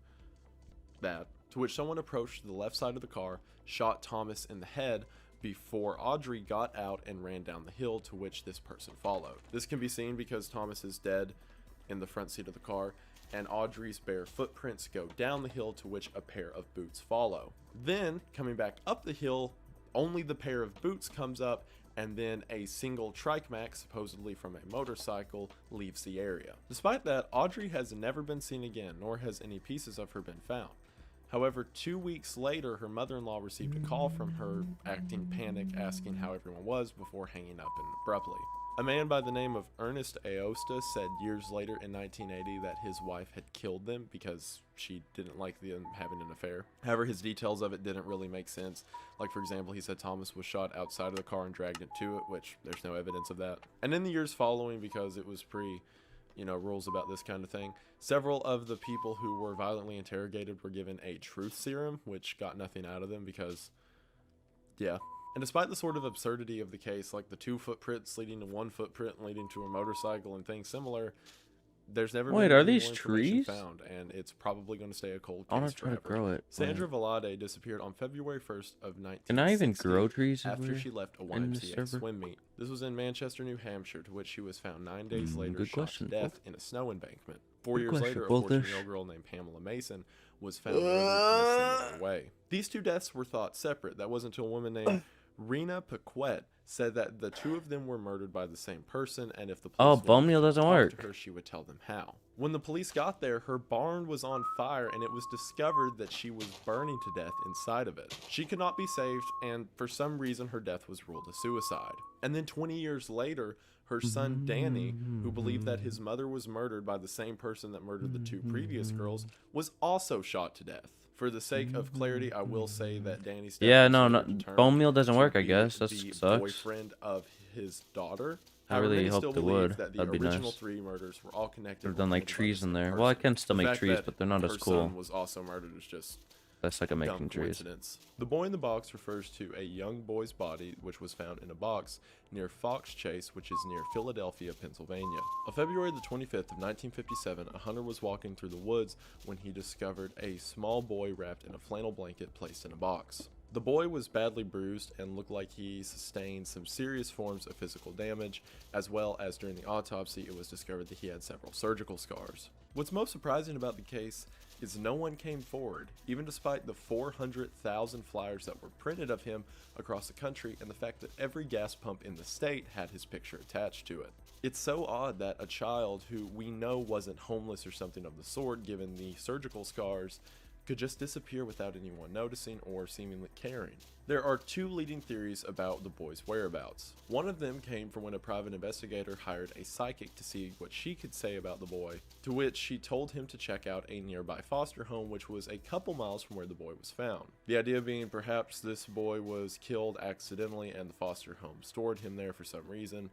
which someone approached the left side of the car, shot Thomas in the head before Audrey got out and ran down the hill, to which this person followed. This can be seen because Thomas is dead in the front seat of the car, and Audrey's bare footprints go down the hill, to which a pair of boots follow. Then, coming back up the hill, only the pair of boots comes up, and then a single trike mac, supposedly from a motorcycle, leaves the area. Despite that, Audrey has never been seen again, nor has any pieces of her been found. However, 2 weeks later, her mother-in-law received a call from her, acting panicked, asking how everyone was before hanging up abruptly. A man by the name of Ernest Aosta said years later in 1980 that his wife had killed them because she didn't like them having an affair. However, his details of it didn't really make sense. Like, for example, he said Thomas was shot outside of the car and dragged into it, which there's no evidence of that. And in the years following, because it was rules about this kind of thing, several of the people who were violently interrogated were given a truth serum, which got nothing out of them because, yeah. And despite the sort of absurdity of the case, like the 2 footprints leading to 1 footprint leading to a motorcycle and things similar, there's never been are any these more information trees found, and it's probably going to stay a cold case I'm gonna try forever. to grow it. Sandra Valade disappeared on February 1st of 1960 Can I even grow trees after she left a YMCA server? swim meet. This was in Manchester, New Hampshire, to which she was found 9 days later, good shot question, to death Bolt. in a snow embankment. 4 Good years question, later, a Boltish. 14-year-old girl named Pamela Mason was found murdered in a similar way. These 2 deaths were thought separate. That wasn't until a woman named Rena Paquette said that the 2 of them were murdered by the same person, and if the police bone meal wanted to doesn't talk work. to her, she would tell them how. When the police got there, her barn was on fire, and it was discovered that she was burning to death inside of it. She could not be saved, and for some reason, her death was ruled a suicide. And then 20 years later, her son Danny, who believed that his mother was murdered by the same person that murdered the 2 previous girls, was also shot to death. For the sake of clarity, I will say that Danny's death was later bone meal doesn't to work, I be guess. That the sucks. boyfriend of his daughter. I However, really many hope still they believe would. that the That'd be original nice. 3 murders were all connected. Could have done like related by trees the in same there. Well, I person. can still The make fact trees, that but they're not as her cool. son was also murdered is just That's like a dumb making trees. coincidence. The boy in the box refers to a young boy's body which was found in a box near Fox Chase, which is near Philadelphia, Pennsylvania. On February the 25th of 1957, a hunter was walking through the woods when he discovered a small boy wrapped in a flannel blanket placed in a box. The boy was badly bruised and looked like he sustained some serious forms of physical damage, as well as during the autopsy it was discovered that he had several surgical scars. What's most surprising about the case is no one came forward, even despite the 400,000 flyers that were printed of him across the country and the fact that every gas pump in the state had his picture attached to it. It's so odd that a child who we know wasn't homeless or something of the sort, given the surgical scars, could just disappear without anyone noticing or seemingly caring. There are 2 leading theories about the boy's whereabouts. One of them came from when a private investigator hired a psychic to see what she could say about the boy, to which she told him to check out a nearby foster home which was a couple miles from where the boy was found. The idea being perhaps this boy was killed accidentally and the foster home stored him there for some reason.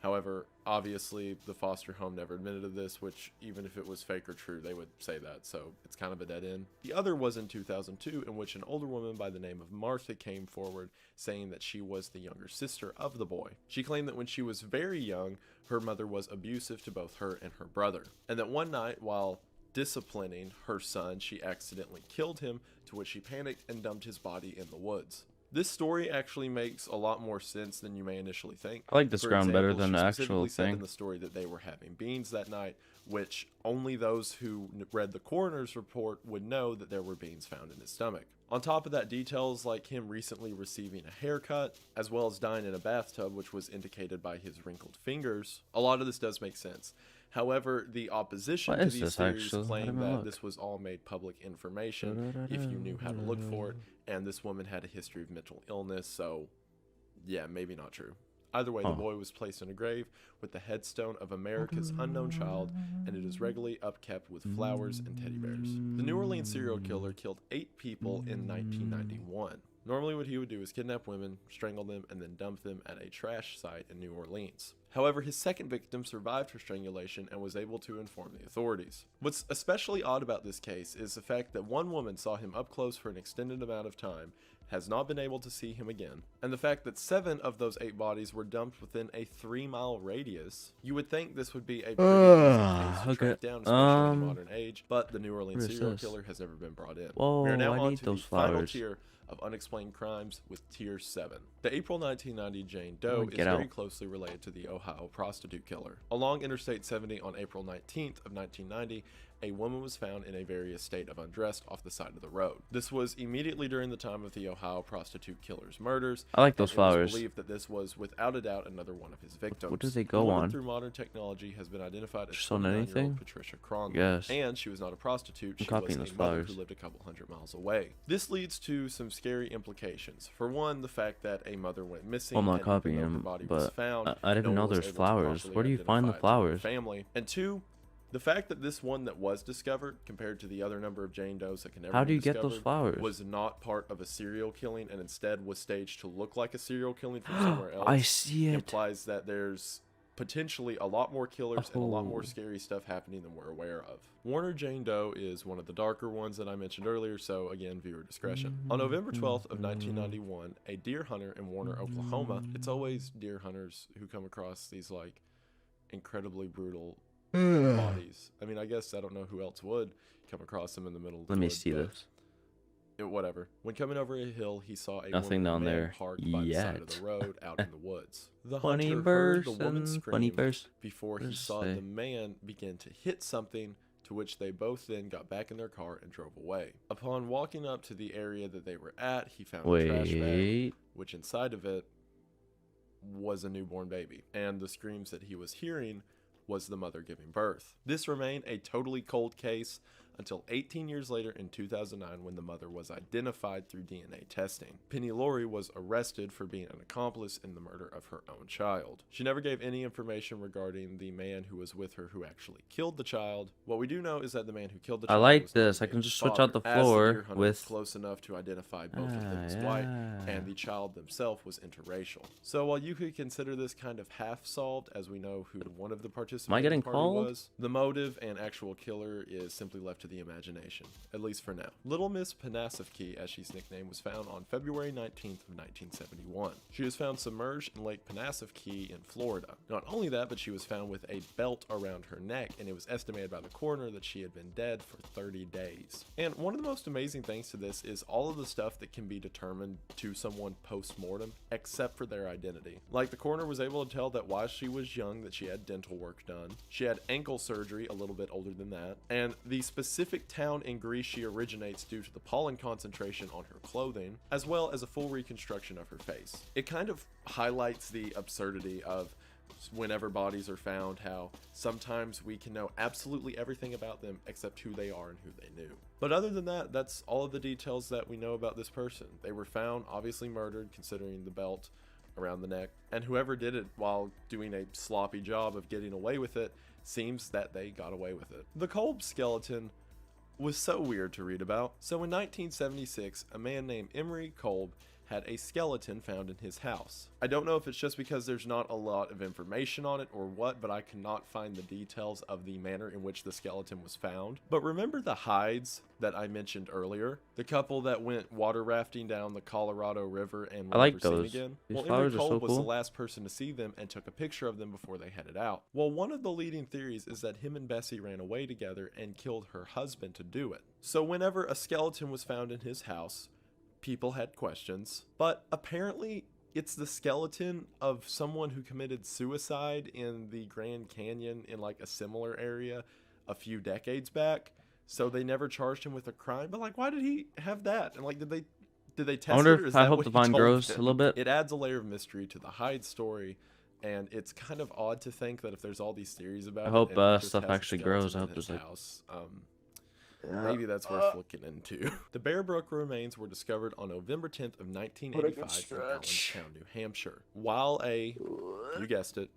However, obviously, the foster home never admitted to this, which, even if it was fake or true, they would say that, so it's kind of a dead end. The other was in 2002, in which an older woman by the name of Martha came forward saying that she was the younger sister of the boy. She claimed that when she was very young, her mother was abusive to both her and her brother, and that one night, while disciplining her son, she accidentally killed him, to which she panicked and dumped his body in the woods. This story actually makes a lot more sense than you may initially think. I like this For ground better example, than the she actual specifically said thing. in the story that they were having beans that night, which only those who read the coroner's report would know that there were beans found in his stomach. On top of that, details like him recently receiving a haircut, as well as dying in a bathtub, which was indicated by his wrinkled fingers, a lot of this does make sense. However, the opposition What to is these this, theories actually? claim Let me that look. this was all made public information if you knew how to look for it, and this woman had a history of mental illness, so yeah, maybe not true. Either way, the boy was placed in a grave with the headstone of America's unknown child, and it is regularly upkept with flowers and teddy bears. The New Orleans serial killer killed 8 people in 1991. Normally what he would do is kidnap women, strangle them, and then dump them at a trash site in New Orleans. However, his second victim survived her strangulation and was able to inform the authorities. What's especially odd about this case is the fact that one woman saw him up close for an extended amount of time, has not been able to see him again, and the fact that 7 of those 8 bodies were dumped within a 3-mile radius. You would think this would be a pretty easy case to track down, especially in the modern age, but the New Orleans serial killer has never been brought in. Whoa, We are now I on need to the those final flowers. tier of unexplained crimes with tier 7. The April 1990 Jane Doe is Get very out. closely related to the Ohio prostitute killer. Along Interstate 70 on April 19th of 1990, a woman was found in a various state of undressed off the side of the road. This was immediately during the time of the Ohio prostitute killer's murders. I like those and flowers. It was believed that this was without a doubt another one of his victims. What do they The go woman, on? through modern technology, has been identified as Just on 29-year-old anything? Patricia Cronley. Yes. And she was not a prostitute, I'm she was copying a those mother flowers. who lived a couple hundred miles away. This leads to some scary implications. For one, the fact that a mother went missing. I'm not and copying even though her them, body was but found, I didn't no know one was there's able to flowers. properly Where do you find the identify it to her flowers? family. And 2, the fact that this one that was discovered, compared to the other number of Jane Does that can never How be do you get those discovered, flowers? was not part of a serial killing and instead was staged to look like a serial killing from somewhere else. I see it. Implies that there's potentially a lot more killers and a lot more Oh. scary stuff happening than we're aware of. Warner Jane Doe is one of the darker ones that I mentioned earlier, so again, viewer discretion. On November 12th of 1991, a deer hunter in Warner, Oklahoma, it's always deer hunters who come across these like incredibly brutal bodies. I mean, I guess I don't know who else would come across them in the middle of the Let me woods, see but this. whatever. When coming over a hill, he saw a Nothing woman down and man there parked by the side of yet. the road out in the woods. The Funny hunter heard the person, woman funny scream person. before he What does it saw say? the man begin to hit something, to which they both then got back in their car and drove away. Upon walking up to the area that they were at, he found a trash bag, Wait. which inside of it was a newborn baby, and the screams that he was hearing was the mother giving birth. This remained a totally cold case until 18 years later in 2009 when the mother was identified through DNA testing. Penny Lorre was arrested for being an accomplice in the murder of her own child. She never gave any information regarding the man who was with her who actually killed the child. What we do know is that the man who killed the I child like was not this. I the can baby's just switch father, out the as deer floor hunter was with- close enough to identify both of them as white, and the child themselves was interracial. So while you could consider this kind of half solved, as we know who one of the participants getting party called? was, the motive and actual killer is simply left to the imagination, at least for now. Little Miss Panasifkey, as she's nicknamed, was found on February 19th of 1971. She was found submerged in Lake Panasifkey in Florida. Not only that, but she was found with a belt around her neck, and it was estimated by the coroner that she had been dead for 30 days. And one of the most amazing things to this is all of the stuff that can be determined to someone post-mortem, except for their identity. Like, the coroner was able to tell that while she was young that she had dental work done, she had ankle surgery a little bit older than that, and the specific town in Greece she originates due to the pollen concentration on her clothing, as well as a full reconstruction of her face. It kind of highlights the absurdity of whenever bodies are found, how sometimes we can know absolutely everything about them except who they are and who they knew. But other than that, that's all of the details that we know about this person. They were found obviously murdered, considering the belt around the neck, and whoever did it while doing a sloppy job of getting away with it, seems that they got away with it. The Kolb skeleton was so weird to read about. So in 1976, a man named Emery Kolb had a skeleton found in his house. I don't know if it's just because there's not a lot of information on it or what, but I cannot find the details of the manner in which the skeleton was found. But remember the hides that I mentioned earlier? The couple that went water rafting down the Colorado River and were I like never seen those. again? These Well, flowers Emery are so Kolb was the cool. last person to see them and took a picture of them before they headed out. Well, one of the leading theories is that him and Bessie ran away together and killed her husband to do it. So whenever a skeleton was found in his house, people had questions, but apparently it's the skeleton of someone who committed suicide in the Grand Canyon in like a similar area a few decades back. So they never charged him with a crime. But like, why did he have that? And like, did they I test wonder it, or if is I that hope what the he vine told grows a them? little bit. It adds a layer of mystery to the Hyde story, and it's kind of odd to think that if there's all these theories about I it, hope and he just stuff has a actually skeleton grows. I in hope his there's like house, maybe that's worth looking into. The Bear Brook remains were discovered on November 10th of 1985 in Allenstown, New Hampshire. While you guessed it,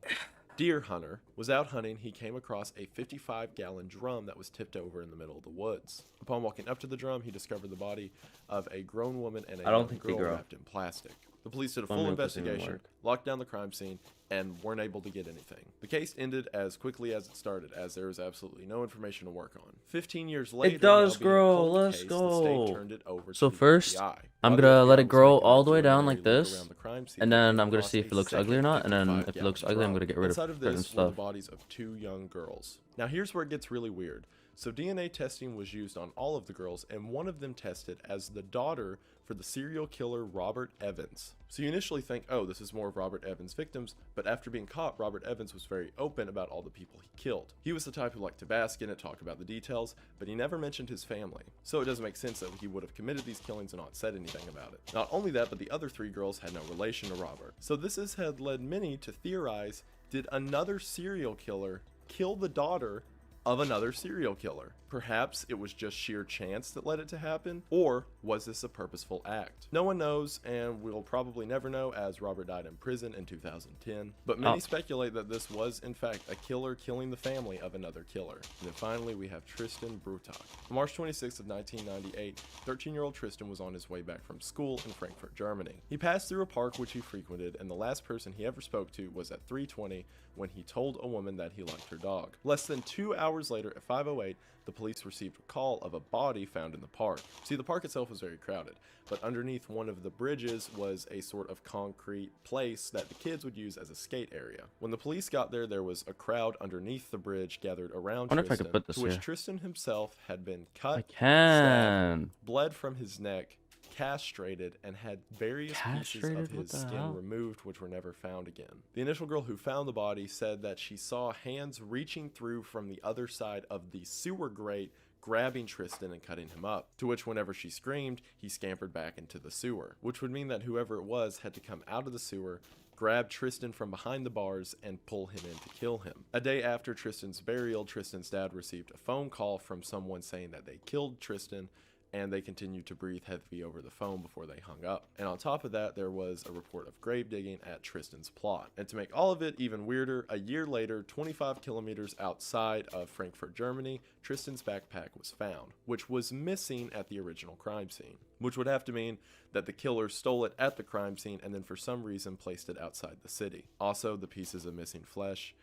deer hunter was out hunting, he came across a 55-gallon drum that was tipped over in the middle of the woods. Upon walking up to the drum, he discovered the body of a grown woman and a I don't young think they girl grow. wrapped in plastic. The police did a Don't full know if this even investigation, work. locked down the crime scene, and weren't able to get anything. The case ended as quickly as it started, as there was absolutely no information to work on. 15 years later, does now being a grow. cold Let's case, go. the state turned it over So to the first, FBI. I'm While the gonna let FBI it was grow making all a the way down preliminary like look this, around the crime scene, and they then came I'm gonna across see if a it looks ugly or second not, and then if it 55-gallon looks ugly, I'm drum. gonna get rid of Inside of certain this were the stuff. bodies of 2 young girls. Now here's where it gets really weird. So DNA testing was used on all of the girls, and one of them tested as the daughter for the serial killer Robert Evans. So you initially think, oh, this is more of Robert Evans' victims, but after being caught, Robert Evans was very open about all the people he killed. He was the type who liked to bask in it, talk about the details, but he never mentioned his family. So it doesn't make sense that he would have committed these killings and not said anything about it. Not only that, but the other 3 girls had no relation to Robert. So this had led many to theorize, did another serial killer kill the daughter of another serial killer? Perhaps it was just sheer chance that led it to happen, or was this a purposeful act? No one knows, and we'll probably never know, as Robert died in prison in 2010, but many speculate that this was in fact a killer killing the family of another killer. And then finally we have Tristan Brutak. On March 26th of 1998, 13-year-old Tristan was on his way back from school in Frankfurt, Germany. He passed through a park which he frequented, and the last person he ever spoke to was at 3:20 when he told a woman that he liked her dog. Less than 2 hours later, at 5:08, the police received a call of a body found in the park. See, the park itself was very crowded, but underneath one of the bridges was a sort of concrete place that the kids would use as a skate area. When the police got there, there was a crowd underneath the bridge gathered around Wonder if I Tristan, could put this to which here. Tristan himself had been I cut, can. stabbed, bled from his neck, castrated, and had various pieces Castrated? of What his the skin hell? removed, which were never found again. The initial girl who found the body said that she saw hands reaching through from the other side of the sewer grate, grabbing Tristan and cutting him up, to which whenever she screamed, he scampered back into the sewer, which would mean that whoever it was had to come out of the sewer, grab Tristan from behind the bars, and pull him in to kill him. A day after Tristan's burial, Tristan's dad received a phone call from someone saying that they killed Tristan, and they continued to breathe heavy over the phone before they hung up. And on top of that, there was a report of grave digging at Tristan's plot. And to make all of it even weirder, a year later, 25 kilometers outside of Frankfurt, Germany, Tristan's backpack was found, which was missing at the original crime scene, which would have to mean that the killer stole it at the crime scene and then for some reason placed it outside the city. Also, the pieces of missing flesh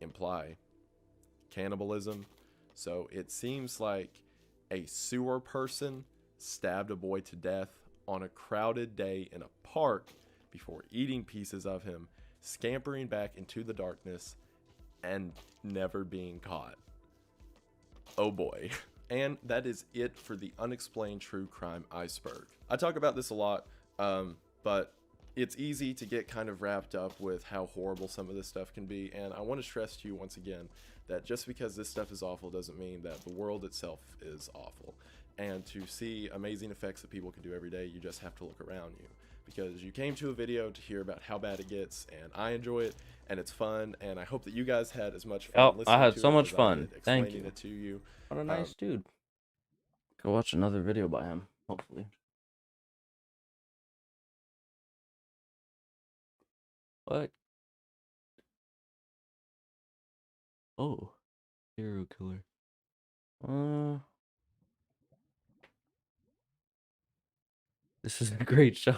imply cannibalism, so it seems like a sewer person stabbed a boy to death on a crowded day in a park before eating pieces of him, scampering back into the darkness, and never being caught. Oh boy. And that is it for the unexplained true crime iceberg. I talk about this a lot, but it's easy to get kind of wrapped up with how horrible some of this stuff can be, and I want to stress to you once again that just because this stuff is awful doesn't mean that the world itself is awful. And to see amazing effects that people can do every day, you just have to look around you, because you came to a video to hear about how bad it gets, and I enjoy it, and it's fun, and I hope that you guys had as much fun listening I had to so it much as I fun. did Thank explaining you. it to you. What a nice dude. Go watch another video by him, hopefully. What? Oh, serial killer. This is a great show.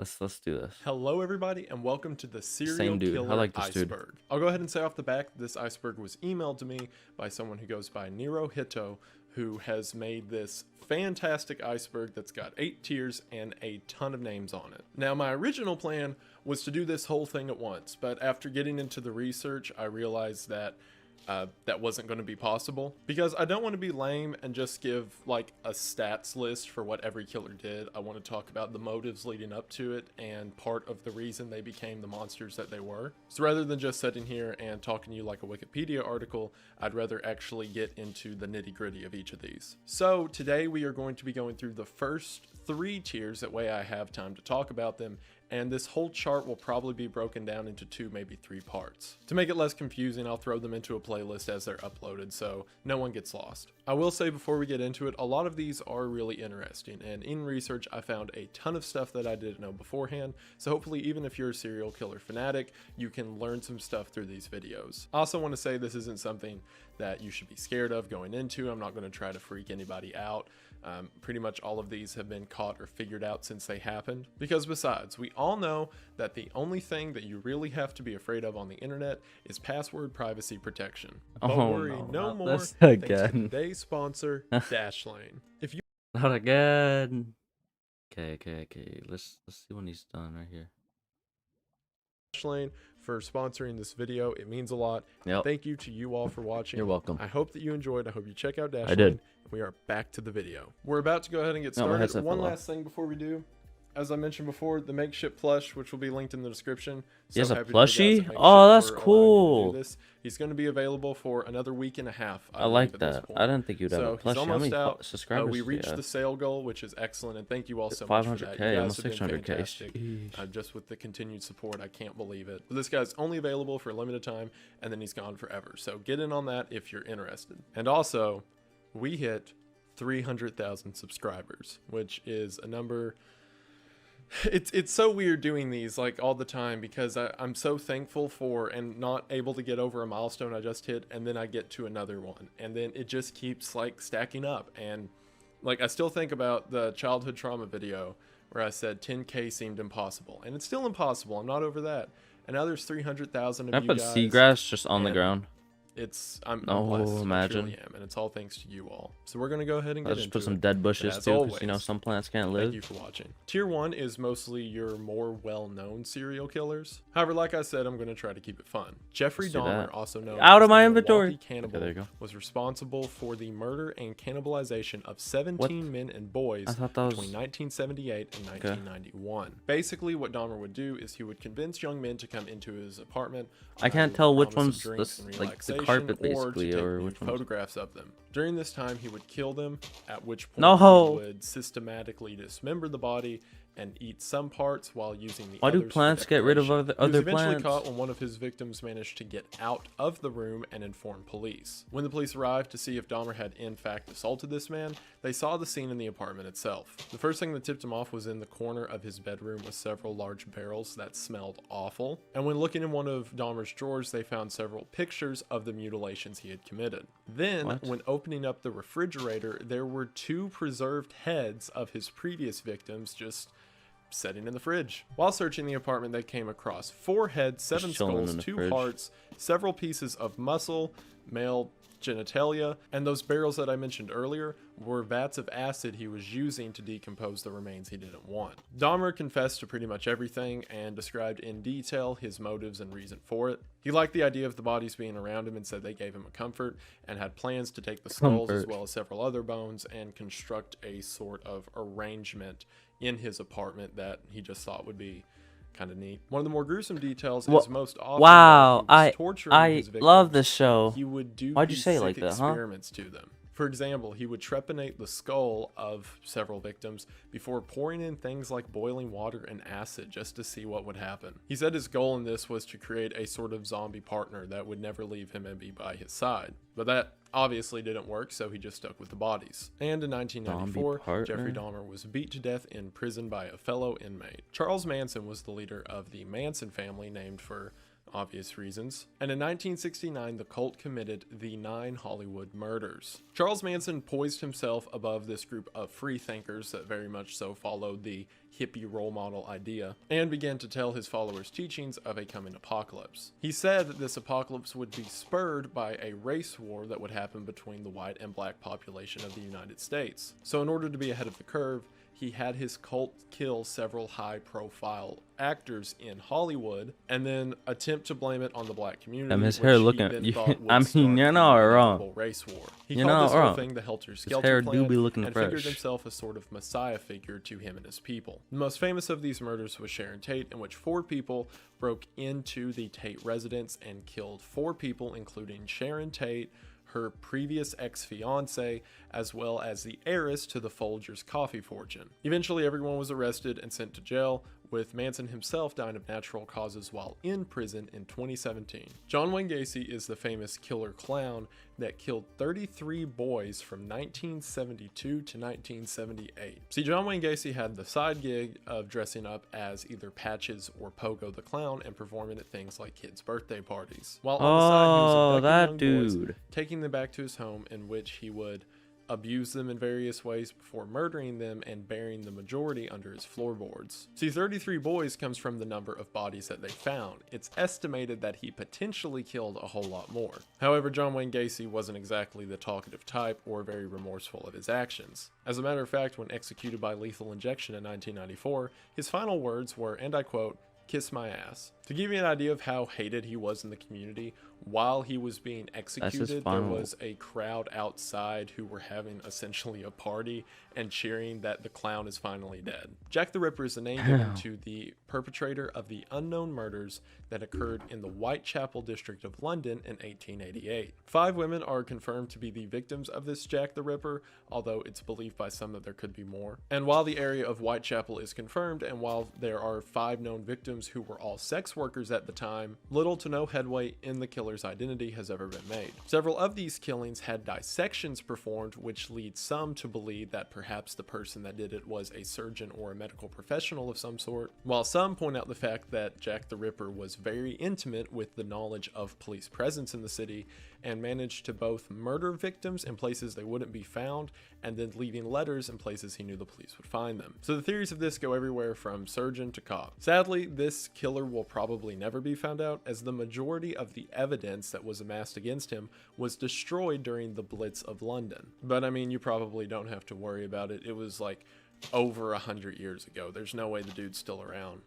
Let's do this. Hello, everybody, and welcome to the serial Same dude. I killer like this dude. iceberg. I'll go ahead and say off the back, this iceberg was emailed to me by someone who goes by Nero Hito, who has made this fantastic iceberg that's got 8 tiers and a ton of names on it. Now, my original plan was to do this whole thing at once, but after getting into the research, I realized that that wasn't going to be possible, because I don't want to be lame and just give like a stats list for what every killer did. I want to talk about the motives leading up to it and part of the reason they became the monsters that they were. So rather than just sitting here and talking to you like a Wikipedia article, I'd rather actually get into the nitty-gritty of each of these. So today we are going to be going through the first 3 tiers, that way I have time to talk about them, and this whole chart will probably be broken down into 2, maybe 3 parts. To make it less confusing, I'll throw them into a playlist as they're uploaded so no one gets lost. I will say before we get into it, a lot of these are really interesting, and in research I found a ton of stuff that I didn't know beforehand, so hopefully even if you're a serial killer fanatic, you can learn some stuff through these videos. I also want to say this isn't something that you should be scared of going into. I'm not going to try to freak anybody out. Pretty much all of these have been caught or figured out since they happened, because besides, we all know that the only thing that you really have to be afraid of on the internet is password privacy protection. But worry no more, thanks to today's sponsor, Dashlane. If you Not again. Okay. Let's see when he's done right here. Dashlane for sponsoring this video, it means a lot. Yep. Thank you to you all for watching. You're welcome. I hope that you enjoyed. I hope you check out Dashlane. I did. We are back to the video. We're about to go ahead and get started. One last thing before we do. As I mentioned before, the makeshift plush, which will be linked in the description. He has a plushie? Oh, that's cool. He's going to be available for another week and a half. I like that. I didn't think you'd have a plushie. He's almost out. Subscribers we reached the sale goal, which is excellent, and thank you all so 500K, much for that. You guys almost have been 600K. fantastic. Just with the continued support, I can't believe it. But this guy's only available for a limited time, and then he's gone forever. So get in on that if you're interested. And also, we hit 300,000 subscribers, which is a number. It's so weird doing these like all the time, because I'm so thankful for and not able to get over a milestone I just hit, and then I get to another one, and then it just keeps like stacking up. And like I still think about the childhood trauma video where I said 10K seemed impossible, and it's still impossible. I'm not over that. And now there's 300,000 of you guys. I put seagrass just on the ground. I'm blessed. Imagine. I truly am, and it's all thanks to you all. So we're gonna go ahead and get into it. Just put some dead bushes too, because you know some plants can't live. Thank you for watching. Tier 1 is mostly your more well-known serial killers. However, like I said, I'm gonna try to keep it fun. Jeffrey Dahmer, also known out as of my the inventory Milwaukee Cannibal, there you go. was responsible for the murder and cannibalization of 17 men and boys between 1978 and 1991. Basically, what Dahmer would do is he would convince young men to come into his apartment. I can't tell which one's like the carpet, basically, or which photographs of them. During this time, he would kill them, at which point he would systematically dismember the body and eat some parts while using the Why others do plants get rid of other plants? He was eventually caught when one of his victims managed to get out of the room and inform police. When the police arrived to see if Dahmer had in fact assaulted this man, they saw the scene in the apartment itself. The first thing that tipped him off was in the corner of his bedroom with several large barrels that smelled awful. And when looking in one of Dahmer's drawers, they found several pictures of the mutilations he had committed. Then, when opening up the refrigerator, there were 2 preserved heads of his previous victims just sitting in the fridge. While searching the apartment, they came across 4 heads, 7 skulls, 2 hearts, several pieces of muscle, male genitalia, and those barrels that I mentioned earlier were vats of acid he was using to decompose the remains he didn't want. Dahmer confessed to pretty much everything and described in detail his motives and reason for it. He liked the idea of the bodies being around him and said they gave him a comfort, and had plans to take the skulls as well as several other bones and construct a sort of arrangement in his apartment that he just thought would be kind of neat. One of the more gruesome details is most often I love this show. He would do Why'd you say it like that, experiments to them. For example, he would trepanate the skull of several victims before pouring in things like boiling water and acid just to see what would happen. He said his goal in this was to create a sort of zombie partner that would never leave him and be by his side. But that obviously didn't work, so he just stuck with the bodies. And in 1994, Jeffrey Dahmer was beat to death in prison by a fellow inmate. Charles Manson was the leader of the Manson family, named for obvious reasons. And in 1969, the cult committed the 9 Hollywood murders. Charles Manson poised himself above this group of free thinkers that very much so followed the hippie role model idea, and began to tell his followers teachings of a coming apocalypse. He said that this apocalypse would be spurred by a race war that would happen between the white and black population of the United States. So in order to be ahead of the curve, he had his cult kill several high-profile actors in Hollywood, and then attempt to blame it on the black community. His which hair he looking. then thought would I mean, start you're the not wrong. inevitable race war. He You're called not this whole wrong. thing the Helter His Skelter hair plan, do be looking and fresh. figured himself a sort of messiah figure to him and his people. The most famous of these murders was Sharon Tate, in which 4 people broke into the Tate residence and killed 4 people, including Sharon Tate, her previous ex-fiance, as well as the heiress to the Folgers coffee fortune. Eventually, everyone was arrested and sent to jail, with Manson himself dying of natural causes while in prison in 2017. John Wayne Gacy is the famous killer clown that killed 33 boys from 1972 to 1978. See, John Wayne Gacy had the side gig of dressing up as either Patches or Pogo the Clown and performing at things like kids' birthday parties. While on the side, he was abducting young boys, taking them back to his home, in which he would abuse them in various ways before murdering them and burying the majority under his floorboards. See, 33 boys comes from the number of bodies that they found. It's estimated that he potentially killed a whole lot more. However, John Wayne Gacy wasn't exactly the talkative type or very remorseful of his actions. As a matter of fact, when executed by lethal injection in 1994, his final words were, and I quote, "Kiss my ass." To give you an idea of how hated he was in the community, while he was being executed, there was a crowd outside who were having essentially a party and cheering that the clown is finally dead. Jack the Ripper is the name given to the perpetrator of the unknown murders that occurred in the Whitechapel district of London in 1888. 5 women are confirmed to be the victims of this Jack the Ripper, although it's believed by some that there could be more. And while the area of Whitechapel is confirmed, and while there are 5 known victims who were all sex workers at the time, little to no headway in the killer's identity has ever been made. Several of these killings had dissections performed, which leads some to believe that perhaps the person that did it was a surgeon or a medical professional of some sort, while some point out the fact that Jack the Ripper was very intimate with the knowledge of police presence in the city and managed to both murder victims in places they wouldn't be found and then leaving letters in places he knew the police would find them. So the theories of this go everywhere from surgeon to cop. Sadly, this killer will probably never be found out, as the majority of the evidence that was amassed against him was destroyed during the Blitz of London. But I mean, you probably don't have to worry about it. It was like over 100 years ago. There's no way the dude's still around.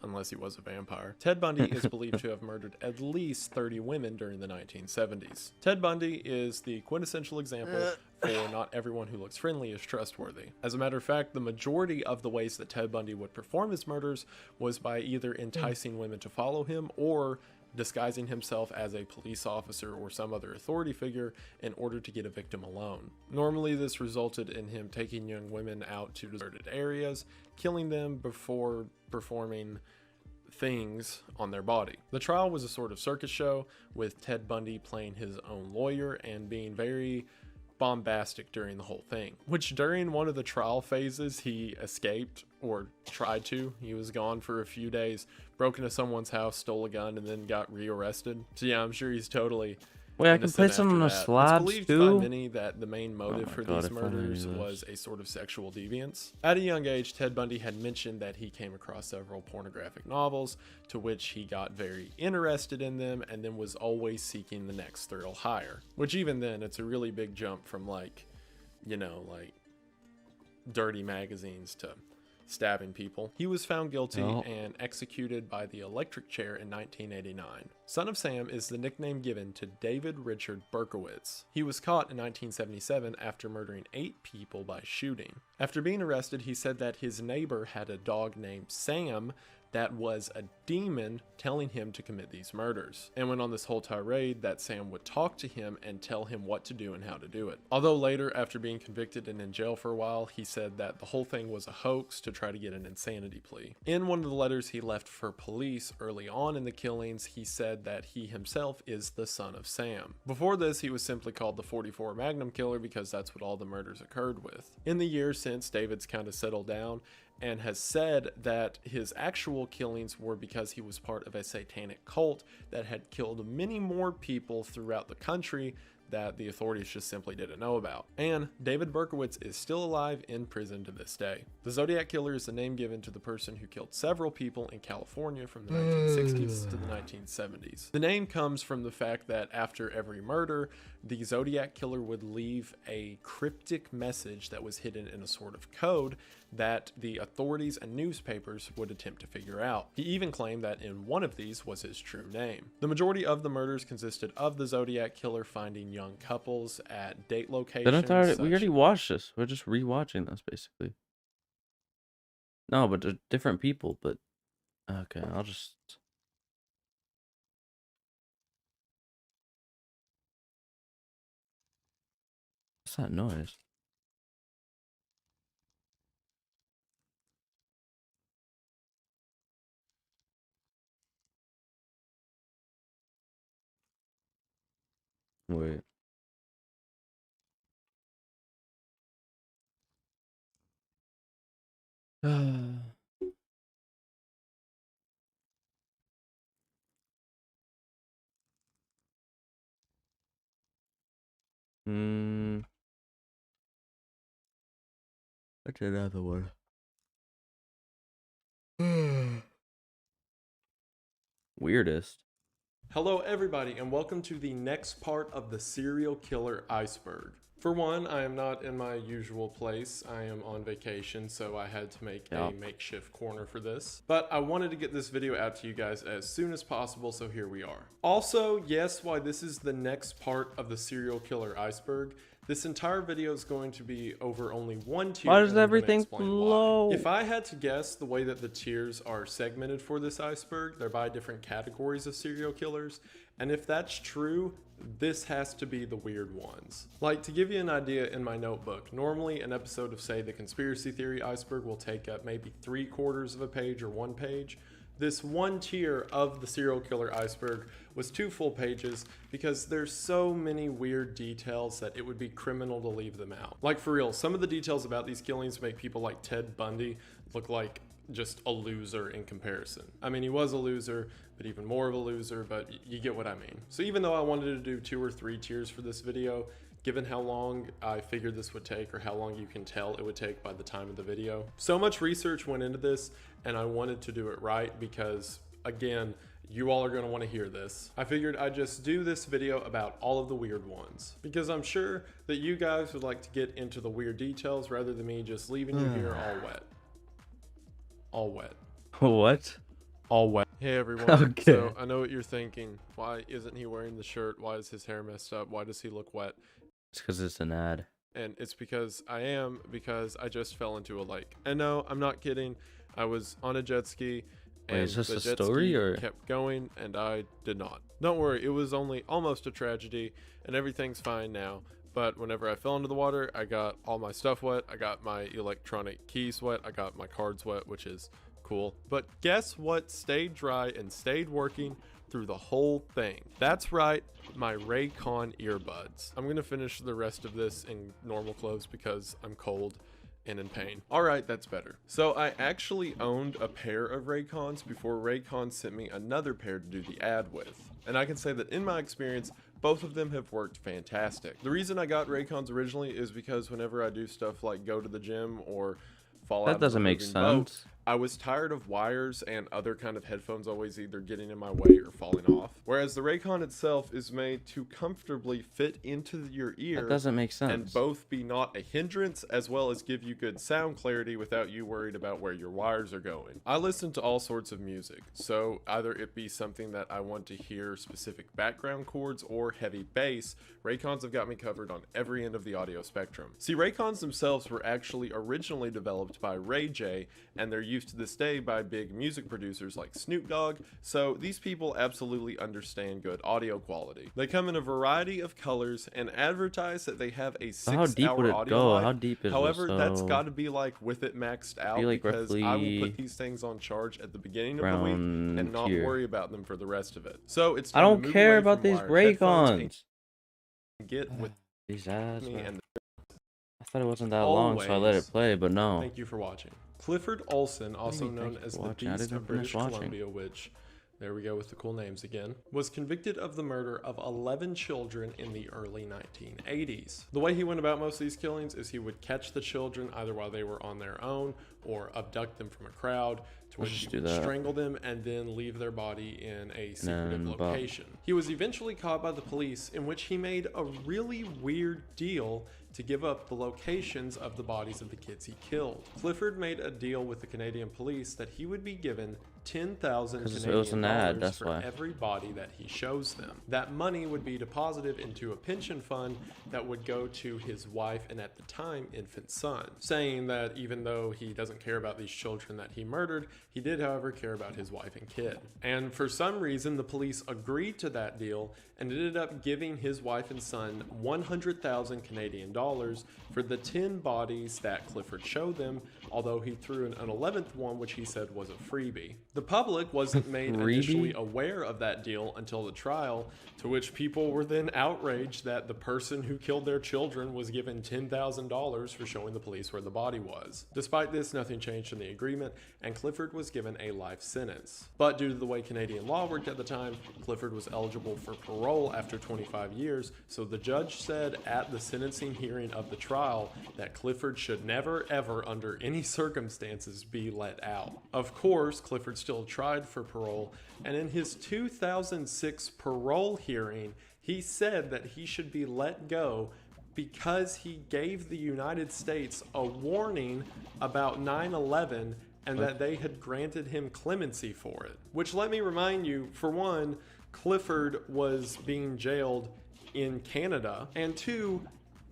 Unless he was a vampire. Ted Bundy is believed to have murdered at least 30 women during the 1970s. Ted Bundy is the quintessential example for not everyone who looks friendly is trustworthy. As a matter of fact, the majority of the ways that Ted Bundy would perform his murders was by either enticing women to follow him or disguising himself as a police officer or some other authority figure in order to get a victim alone. Normally, this resulted in him taking young women out to deserted areas, killing them before performing things on their body. The trial was a sort of circus show, with Ted Bundy playing his own lawyer and being very bombastic during the whole thing, which during one of the trial phases he escaped, or tried to. He was gone for a few days, broke into someone's house, stole a gun, and then got rearrested. So yeah, I'm sure he's totally Wait, I can play some of the slabs too? It's believed by many that the main motive for these murders was a sort of sexual deviance. At a young age, Ted Bundy had mentioned that he came across several pornographic novels, to which he got very interested in them and then was always seeking the next thrill higher. Which even then, it's a really big jump from like, you know, like dirty magazines to stabbing people. He was found guilty and executed by the electric chair in 1989. Son of Sam is the nickname given to David Richard Berkowitz. He was caught in 1977 after murdering 8 people by shooting. After being arrested, he said that his neighbor had a dog named Sam that was a demon telling him to commit these murders, and went on this whole tirade that Sam would talk to him and tell him what to do and how to do it. Although later, after being convicted and in jail for a while, he said that the whole thing was a hoax to try to get an insanity plea. In one of the letters he left for police early on in the killings, he said that he himself is the son of Sam. Before this, he was simply called the 44 Magnum Killer because that's what all the murders occurred with. In the years since, David's kind of settled down and has said that his actual killings were because he was part of a satanic cult that had killed many more people throughout the country that the authorities just simply didn't know about. And David Berkowitz is still alive in prison to this day. The Zodiac Killer is the name given to the person who killed several people in California from the 1960s to the 1970s. The name comes from the fact that after every murder, the Zodiac Killer would leave a cryptic message that was hidden in a sort of code that the authorities and newspapers would attempt to figure out. He even claimed that in one of these was his true name. The majority of the murders consisted of the Zodiac Killer finding young couples at date locations. We already watched this. We're just rewatching this, basically. No, but they're different people, but... Okay, I'll just... What's that noise? Wait. What's another one? Weirdest. Hello everybody and welcome to the next part of the serial killer iceberg. For one, I am not in my usual place. I am on vacation, so I had to make a makeshift corner for this. But I wanted to get this video out to you guys as soon as possible, so here we are. Also, yes, why this is the next part of the serial killer iceberg, this entire video is going to be over only one tier. Why does everything glow? If I had to guess the way that the tiers are segmented for this iceberg, they're by different categories of serial killers. And if that's true, this has to be the weird ones. Like, to give you an idea, in my notebook, normally an episode of, say, the conspiracy theory iceberg will take up maybe 3/4 of a page or 1 page. This one tier of the serial killer iceberg was 2 full pages because there's so many weird details that it would be criminal to leave them out. Like, for real, some of the details about these killings make people like Ted Bundy look like just a loser in comparison. I mean, he was a loser, but even more of a loser, but you get what I mean. So even though I wanted to do 2 or 3 tiers for this video, given how long I figured this would take, or how long you can tell it would take by the time of the video, so much research went into this, and I wanted to do it right because, again, you all are going to want to hear this. I figured I'd just do this video about all of the weird ones, because I'm sure that you guys would like to get into the weird details rather than me just leaving you here all wet. All wet. What? All wet. Hey everyone. Okay. So I know what you're thinking. Why isn't he wearing the shirt? Why is his hair messed up? Why does he look wet? It's because it's an ad. And it's because I just fell into a lake. And no, I'm not kidding. I was on a jet ski. And Wait, is this the a jet story ski or? kept going, and I did not. Don't worry, it was only almost a tragedy, and everything's fine now. But whenever I fell into the water, I got all my stuff wet. I got my electronic keys wet. I got my cards wet, which is cool. But guess what stayed dry and stayed working through the whole thing? That's right, my Raycon earbuds. I'm gonna finish the rest of this in normal clothes because I'm cold and in pain. All right, that's better. So I actually owned a pair of Raycons before Raycon sent me another pair to do the ad with. And I can say that in my experience, both of them have worked fantastic. The reason I got Raycons originally is because whenever I do stuff like go to the gym or fall out That of doesn't a make moving boat, sense. I was tired of wires and other kind of headphones always either getting in my way or falling off. Whereas the Raycon itself is made to comfortably fit into your ear. That doesn't make sense. And both be not a hindrance, as well as give you good sound clarity without you worried about where your wires are going. I listen to all sorts of music, so either it be something that I want to hear specific background chords or heavy bass, Raycons have got me covered on every end of the audio spectrum. See, Raycons themselves were actually originally developed by Ray J, and they're used to this day by big music producers like Snoop Dogg, so these people absolutely understand good audio quality. They come in a variety of colors and advertise that they have a 6-hour How deep would it audio go? life. How deep is However, it? that's got to be like with it maxed out, like because I will put roughly these things on charge at the beginning of the week and not here. worry about them for the rest of it. So it's I time to don't move care away about from these wired headphones Raycons. and get with These ads. me and I thought it wasn't that long, so I let it play, but no. Thank you for watching. Clifford Olson, also known as the Beast of British Columbia, which, there we go with the cool names again, was convicted of the murder of 11 children in the early 1980s. The way he went about most of these killings is he would catch the children either while they were on their own or abduct them from a crowd, to which he would strangle them and then leave their body in a secretive location. He was eventually caught by the police, in which he made a really weird deal to give up the locations of the bodies of the kids he killed. Clifford made a deal with the Canadian police that he would be given 10,000 Canadian dollars for every body that he shows them. That money would be deposited into a pension fund that would go to his wife and, at the time, infant son, saying that even though he doesn't care about these children that he murdered, he did, however, care about his wife and kid. And for some reason, the police agreed to that deal and ended up giving his wife and son 100,000 Canadian dollars for the 10 bodies that Clifford showed them, although he threw in an 11th one, which he said was a freebie. The public wasn't made initially aware of that deal until the trial, to which people were then outraged that the person who killed their children was given $10,000 for showing the police where the body was. Despite this, nothing changed in the agreement, and Clifford was given a life sentence. But due to the way Canadian law worked at the time, Clifford was eligible for parole after 25 years, so the judge said at the sentencing hearing of the trial that Clifford should never ever under any circumstances be let out. Of course, Clifford still tried for parole, and in his 2006 parole hearing, he said that he should be let go because he gave the United States a warning about 9/11 and that they had granted him clemency for it. Which, let me remind you, for one, Clifford was being jailed in Canada, and two,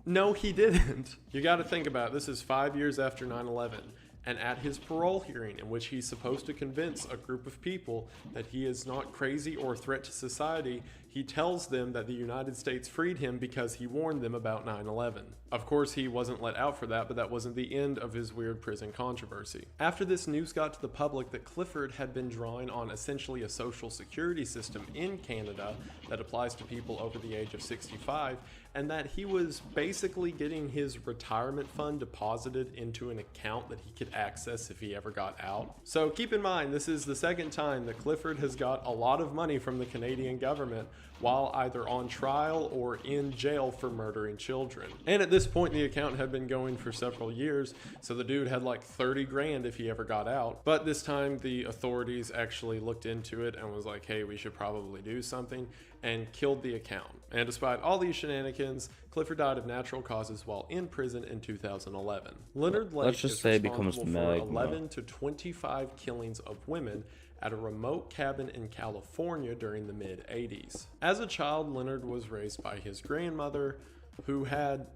no, he didn't. You got to think about it. This is 5 years after 9/11. And at his parole hearing, in which he's supposed to convince a group of people that he is not crazy or a threat to society, he tells them that the United States freed him because he warned them about 9/11. Of course, he wasn't let out for that, but that wasn't the end of his weird prison controversy. After this news got to the public that Clifford had been drawing on essentially a social security system in Canada that applies to people over the age of 65, and that he was basically getting his retirement fund deposited into an account that he could access if he ever got out. So keep in mind, this is the second time that Clifford has got a lot of money from the Canadian government while either on trial or in jail for murdering children. And at this point, the account had been going for several years, so the dude had like 30 grand if he ever got out. But this time, the authorities actually looked into it and was like, hey, we should probably do something, and killed the account. And despite all these shenanigans, Clifford died of natural causes while in prison in 2011. Leonard Lake is responsible for 11 to 25 killings of women at a remote cabin in California during the mid-80s. As a child, Leonard was raised by his grandmother, who had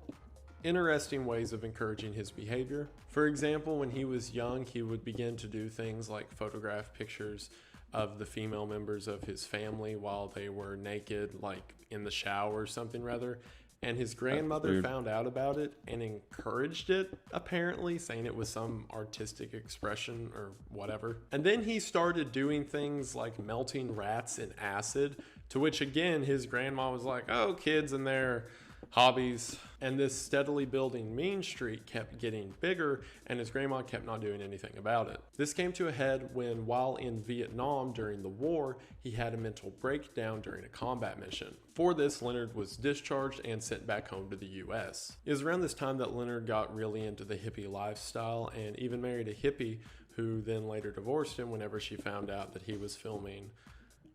interesting ways of encouraging his behavior. For example, when he was young, he would begin to do things like photograph pictures of the female members of his family while they were naked, like in the shower or something rather. And his grandmother found out about it and encouraged it, apparently, saying it was some artistic expression or whatever. And then he started doing things like melting rats in acid, to which again his grandma was like, oh, kids and their hobbies. And this steadily building mean streak kept getting bigger, and his grandma kept not doing anything about it. This came to a head when, while in Vietnam during the war, he had a mental breakdown during a combat mission. For this, Leonard was discharged and sent back home to the US. It was around this time that Leonard got really into the hippie lifestyle and even married a hippie who then later divorced him whenever she found out that he was filming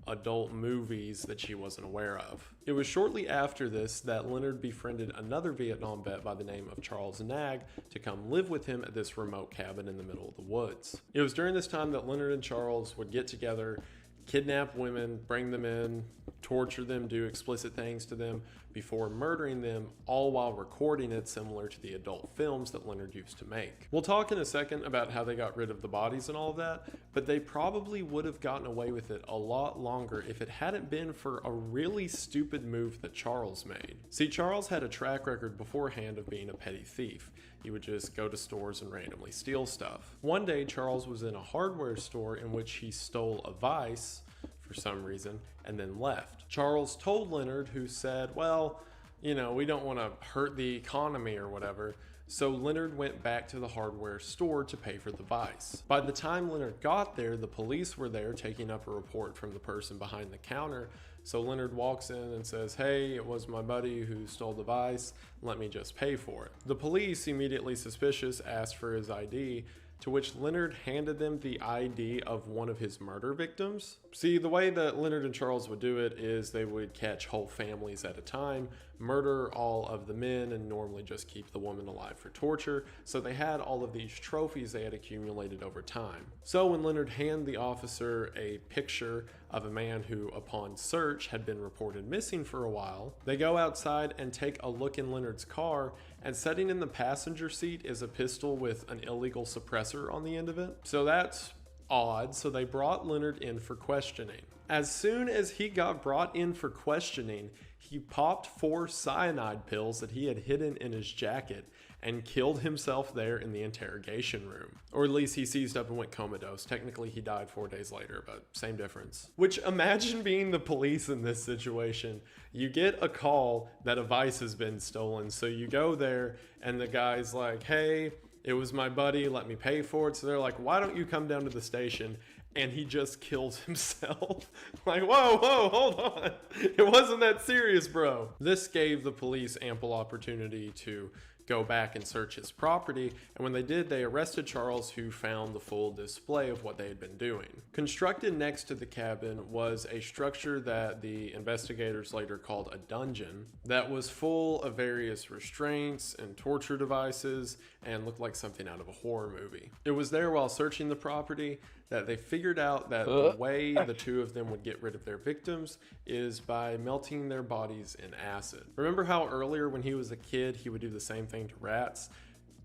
adult movies that she wasn't aware of. It was shortly after this that Leonard befriended another Vietnam vet by the name of Charles Nag to come live with him at this remote cabin in the middle of the woods. It was during this time that Leonard and Charles would get together, kidnap women, bring them in, torture them, do explicit things to them before murdering them, all while recording it similar to the adult films that Leonard used to make. We'll talk in a second about how they got rid of the bodies and all of that, but they probably would have gotten away with it a lot longer if it hadn't been for a really stupid move that Charles made. See, Charles had a track record beforehand of being a petty thief. He would just go to stores and randomly steal stuff. One day, Charles was in a hardware store in which he stole a vise for some reason and then left. Charles told Leonard, who said, well, you know, we don't want to hurt the economy or whatever, so Leonard went back to the hardware store to pay for the vise. By the time Leonard got there, the police were there taking up a report from the person behind the counter. So Leonard walks in and says, "Hey, it was my buddy who stole the vise. Let me just pay for it." The police, immediately suspicious, asked for his ID, to which Leonard handed them the ID of one of his murder victims. See, the way that Leonard and Charles would do it is they would catch whole families at a time, murder all of the men, and normally just keep the woman alive for torture. So they had all of these trophies they had accumulated over time. So when Leonard handed the officer a picture of a man who, upon search, had been reported missing for a while, they go outside and take a look in Leonard's car, and sitting in the passenger seat is a pistol with an illegal suppressor on the end of it. So that's odd. So they brought Leonard in for questioning. As soon as he got brought in for questioning, he popped 4 cyanide pills that he had hidden in his jacket and killed himself there in the interrogation room. Or at least he seized up and went comatose. Technically, he died 4 days later, but same difference. Which, imagine being the police in this situation. You get a call that a vise has been stolen, so you go there and the guy's like, "Hey, it was my buddy, let me pay for it." So they're like, "Why don't you come down to the station?" And he just kills himself. Like, whoa, hold on. It wasn't that serious, bro. This gave the police ample opportunity to go back and search his property, and when they did, they arrested Charles, who found the full display of what they had been doing. Constructed next to the cabin was a structure that the investigators later called a dungeon that was full of various restraints and torture devices and looked like something out of a horror movie. It was there while searching the property that they figured out that the way the two of them would get rid of their victims is by melting their bodies in acid. Remember how earlier when he was a kid, he would do the same thing to rats?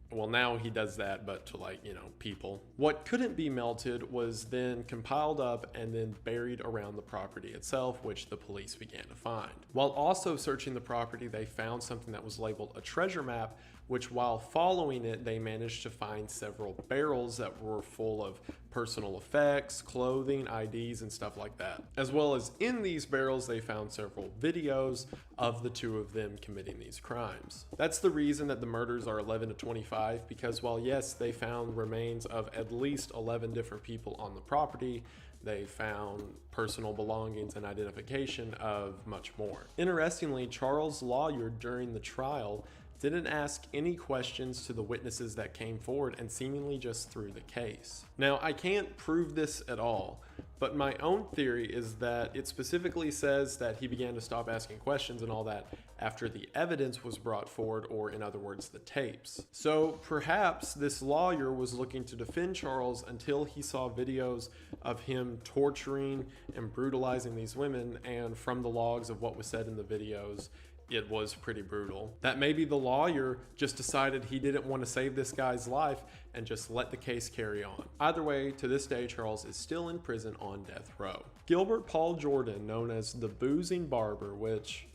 Well, now he does that, but to, like, people. What couldn't be melted was then compiled up and then buried around the property itself, which the police began to find. While also searching the property, they found something that was labeled a treasure map, which, while following it, they managed to find several barrels that were full of personal effects, clothing, IDs, and stuff like that. As well as in these barrels, they found several videos of the two of them committing these crimes. That's the reason that the murders are 11 to 25, because while yes, they found remains of at least 11 different people on the property, they found personal belongings and identification of much more. Interestingly, Charles' lawyer during the trial didn't ask any questions to the witnesses that came forward and seemingly just threw the case. Now, I can't prove this at all, but my own theory is that it specifically says that he began to stop asking questions and all that after the evidence was brought forward, or in other words, the tapes. So perhaps this lawyer was looking to defend Charles until he saw videos of him torturing and brutalizing these women, and from the logs of what was said in the videos, it was pretty brutal. That maybe the lawyer just decided he didn't want to save this guy's life and just let the case carry on. Either way, to this day, Charles is still in prison on death row. Gilbert Paul Jordan, known as the Boozing Barber, which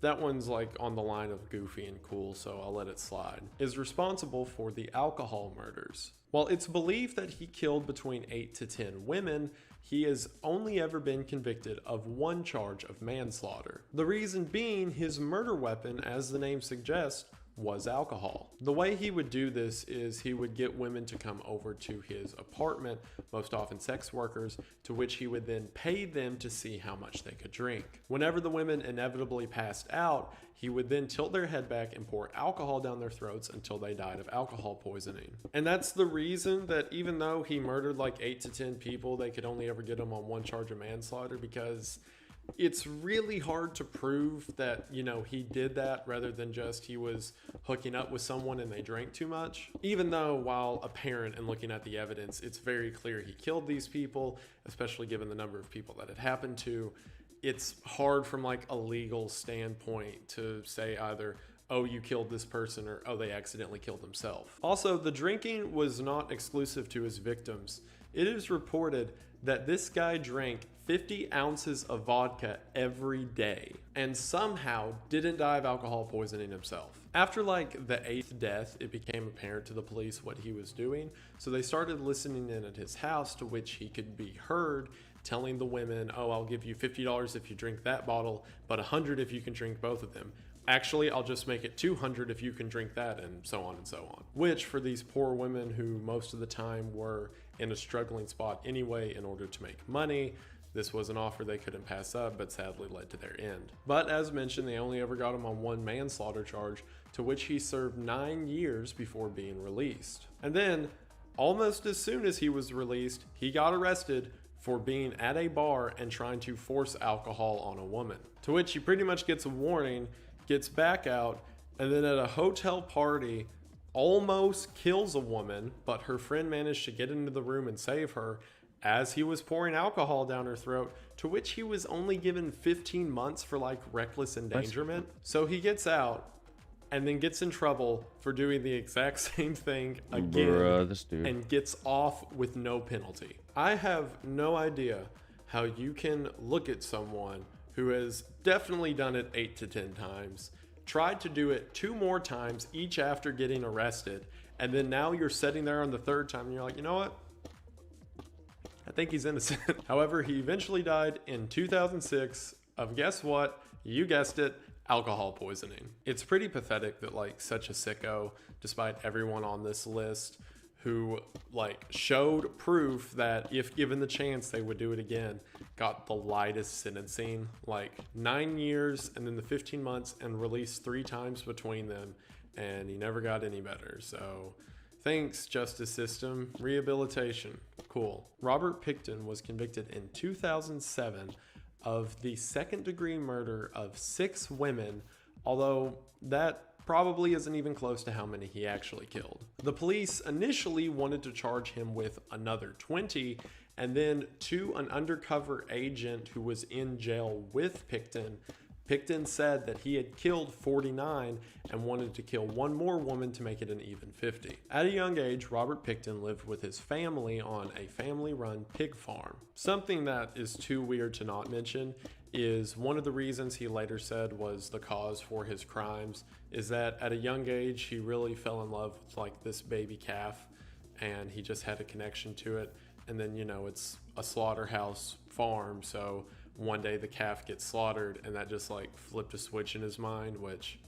that one's like on the line of goofy and cool, so I'll let it slide, is responsible for the alcohol murders. While it's believed that he killed between 8 to 10 women, he has only ever been convicted of 1 charge of manslaughter. The reason being, his murder weapon, as the name suggests, was alcohol. The way he would do this is he would get women to come over to his apartment, most often sex workers, to which he would then pay them to see how much they could drink. Whenever the women inevitably passed out, he would then tilt their head back and pour alcohol down their throats until they died of alcohol poisoning. And that's the reason that even though he murdered like 8 to 10 people, they could only ever get him on 1 charge of manslaughter, because it's really hard to prove that, he did that rather than just he was hooking up with someone and they drank too much. Even though, while apparent and looking at the evidence, it's very clear he killed these people, especially given the number of people that it happened to, it's hard from like a legal standpoint to say either, oh, you killed this person, or oh, they accidentally killed themselves. Also, the drinking was not exclusive to his victims. It is reported that this guy drank 50 ounces of vodka every day and somehow didn't die of alcohol poisoning himself. After like the 8th death, it became apparent to the police what he was doing, so they started listening in at his house, to which he could be heard telling the women, oh, I'll give you $50 if you drink that bottle, but $100 if you can drink both of them. actually, I'll just make it 200 if you can drink that, and so on and so on. Which, for these poor women who most of the time were in a struggling spot anyway in order to make money, this was an offer they couldn't pass up, but sadly led to their end. But as mentioned, they only ever got him on one manslaughter charge, to which he served 9 years before being released. And then, almost as soon as he was released, he got arrested for being at a bar and trying to force alcohol on a woman. To which he pretty much gets a warning, gets back out, and then at a hotel party, almost kills a woman, but her friend managed to get into the room and save her as he was pouring alcohol down her throat, to which he was only given 15 months for like reckless endangerment. So he gets out and then gets in trouble for doing the exact same thing again. Bruh, this dude. And gets off with no penalty. I have no idea how you can look at someone who has definitely done it 8 to 10 times, tried to do it 2 more times, each after getting arrested, and then now you're sitting there on the 3rd time and you're like, you know what? I think he's innocent. However, he eventually died in 2006 of, guess what? You guessed it, alcohol poisoning. It's pretty pathetic that like such a sicko, despite everyone on this list who like showed proof that if given the chance they would do it again, got the lightest sentencing, like 9 years and then the 15 months and released 3 times between them, and he never got any better. So thanks, justice system. Rehabilitation. Cool. Robert Pickton was convicted in 2007 of the 2nd-degree murder of 6 women, although that probably isn't even close to how many he actually killed. The police initially wanted to charge him with another 20, and then to an undercover agent who was in jail with Pickton, Pickton said that he had killed 49 and wanted to kill 1 more woman to make it an even 50. At a young age, Robert Pickton lived with his family on a family-run pig farm. Something that is too weird to not mention is one of the reasons he later said was the cause for his crimes is that at a young age, he really fell in love with like this baby calf, and he just had a connection to it. And then, you know, it's a slaughterhouse farm, so one day the calf gets slaughtered, and that just like flipped a switch in his mind, which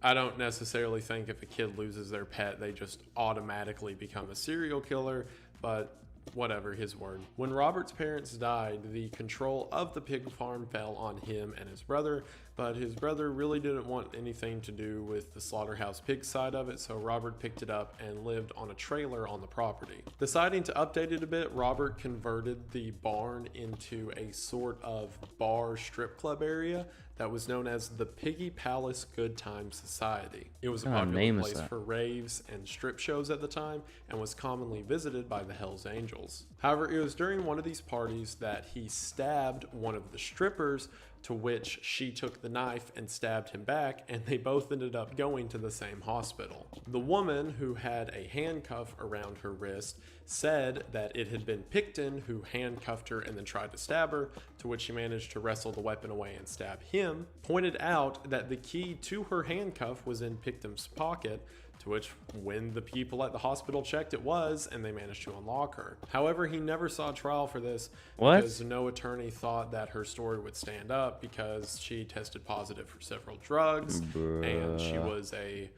I don't necessarily think if a kid loses their pet, they just automatically become a serial killer, but whatever, his word. When Robert's parents died, the control of the pig farm fell on him and his brother, but his brother really didn't want anything to do with the slaughterhouse pig side of it, so Robert picked it up and lived on a trailer on the property. Deciding to update it a bit, Robert converted the barn into a sort of bar strip club area that was known as the Piggy Palace Good Time Society. It was a popular place for raves and strip shows at the time and was commonly visited by the Hells Angels. However, it was during one of these parties that he stabbed one of the strippers, to which she took the knife and stabbed him back, and they both ended up going to the same hospital. The woman, who had a handcuff around her wrist, said that it had been Pickton who handcuffed her and then tried to stab her, to which she managed to wrestle the weapon away and stab him, pointed out that the key to her handcuff was in Pickton's pocket, to which when the people at the hospital checked, it was, and they managed to unlock her. However, he never saw trial for this because no attorney thought that her story would stand up because she tested positive for several drugs and she was a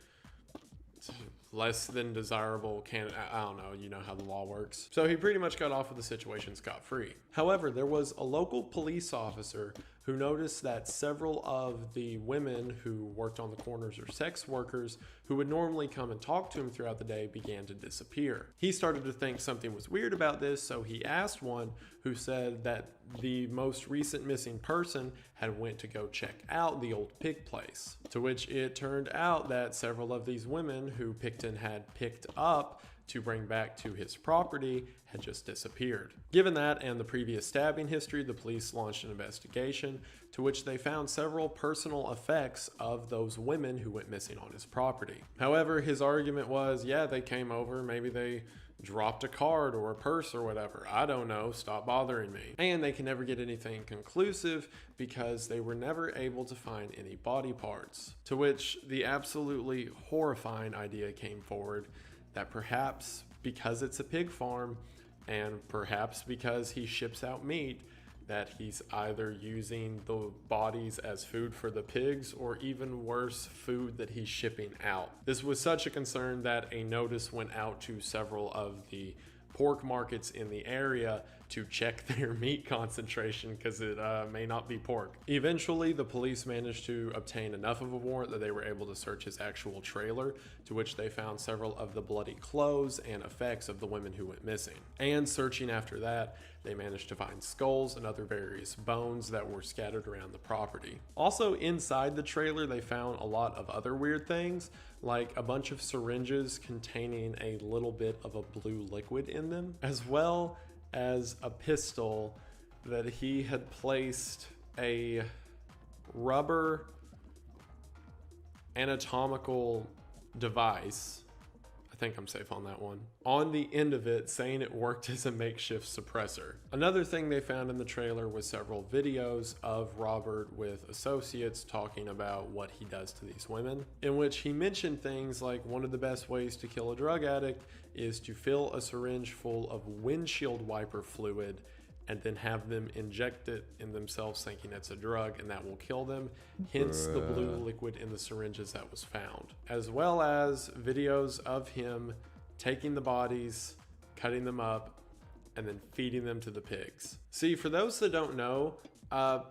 less than desirable candidate. I don't know, you know how the law works. So he pretty much got off of the situation scot-free. However, there was a local police officer who noticed that several of the women who worked on the corners or sex workers who would normally come and talk to him throughout the day began to disappear. He started to think something was weird about this, so he asked one who said that the most recent missing person had went to go check out the old pig place, to which it turned out that several of these women who Pickton had picked up to bring back to his property had just disappeared. Given that and the previous stabbing history, the police launched an investigation to which they found several personal effects of those women who went missing on his property. However, his argument was, yeah, they came over, maybe they dropped a card or a purse or whatever. I don't know, stop bothering me. And they can never get anything conclusive because they were never able to find any body parts. To which the absolutely horrifying idea came forward that perhaps because it's a pig farm and perhaps because he ships out meat, that he's either using the bodies as food for the pigs or even worse, food that he's shipping out. This was such a concern that a notice went out to several of the pork markets in the area to check their meat concentration because it may not be pork. Eventually, the police managed to obtain enough of a warrant that they were able to search his actual trailer, to which they found several of the bloody clothes and effects of the women who went missing. And searching after that, they managed to find skulls and other various bones that were scattered around the property. Also, inside the trailer, they found a lot of other weird things, like a bunch of syringes containing a little bit of a blue liquid in them, as well as a pistol that he had placed a rubber anatomical device, I think I'm safe on that one, on the end of it, saying it worked as a makeshift suppressor. Another thing they found in the trailer was several videos of Robert with associates talking about what he does to these women, in which he mentioned things like one of the best ways to kill a drug addict is to fill a syringe full of windshield wiper fluid and then have them inject it in themselves thinking it's a drug and that will kill them, hence the blue liquid in the syringes that was found. As well as videos of him taking the bodies, cutting them up, and then feeding them to the pigs. See, for those that don't know,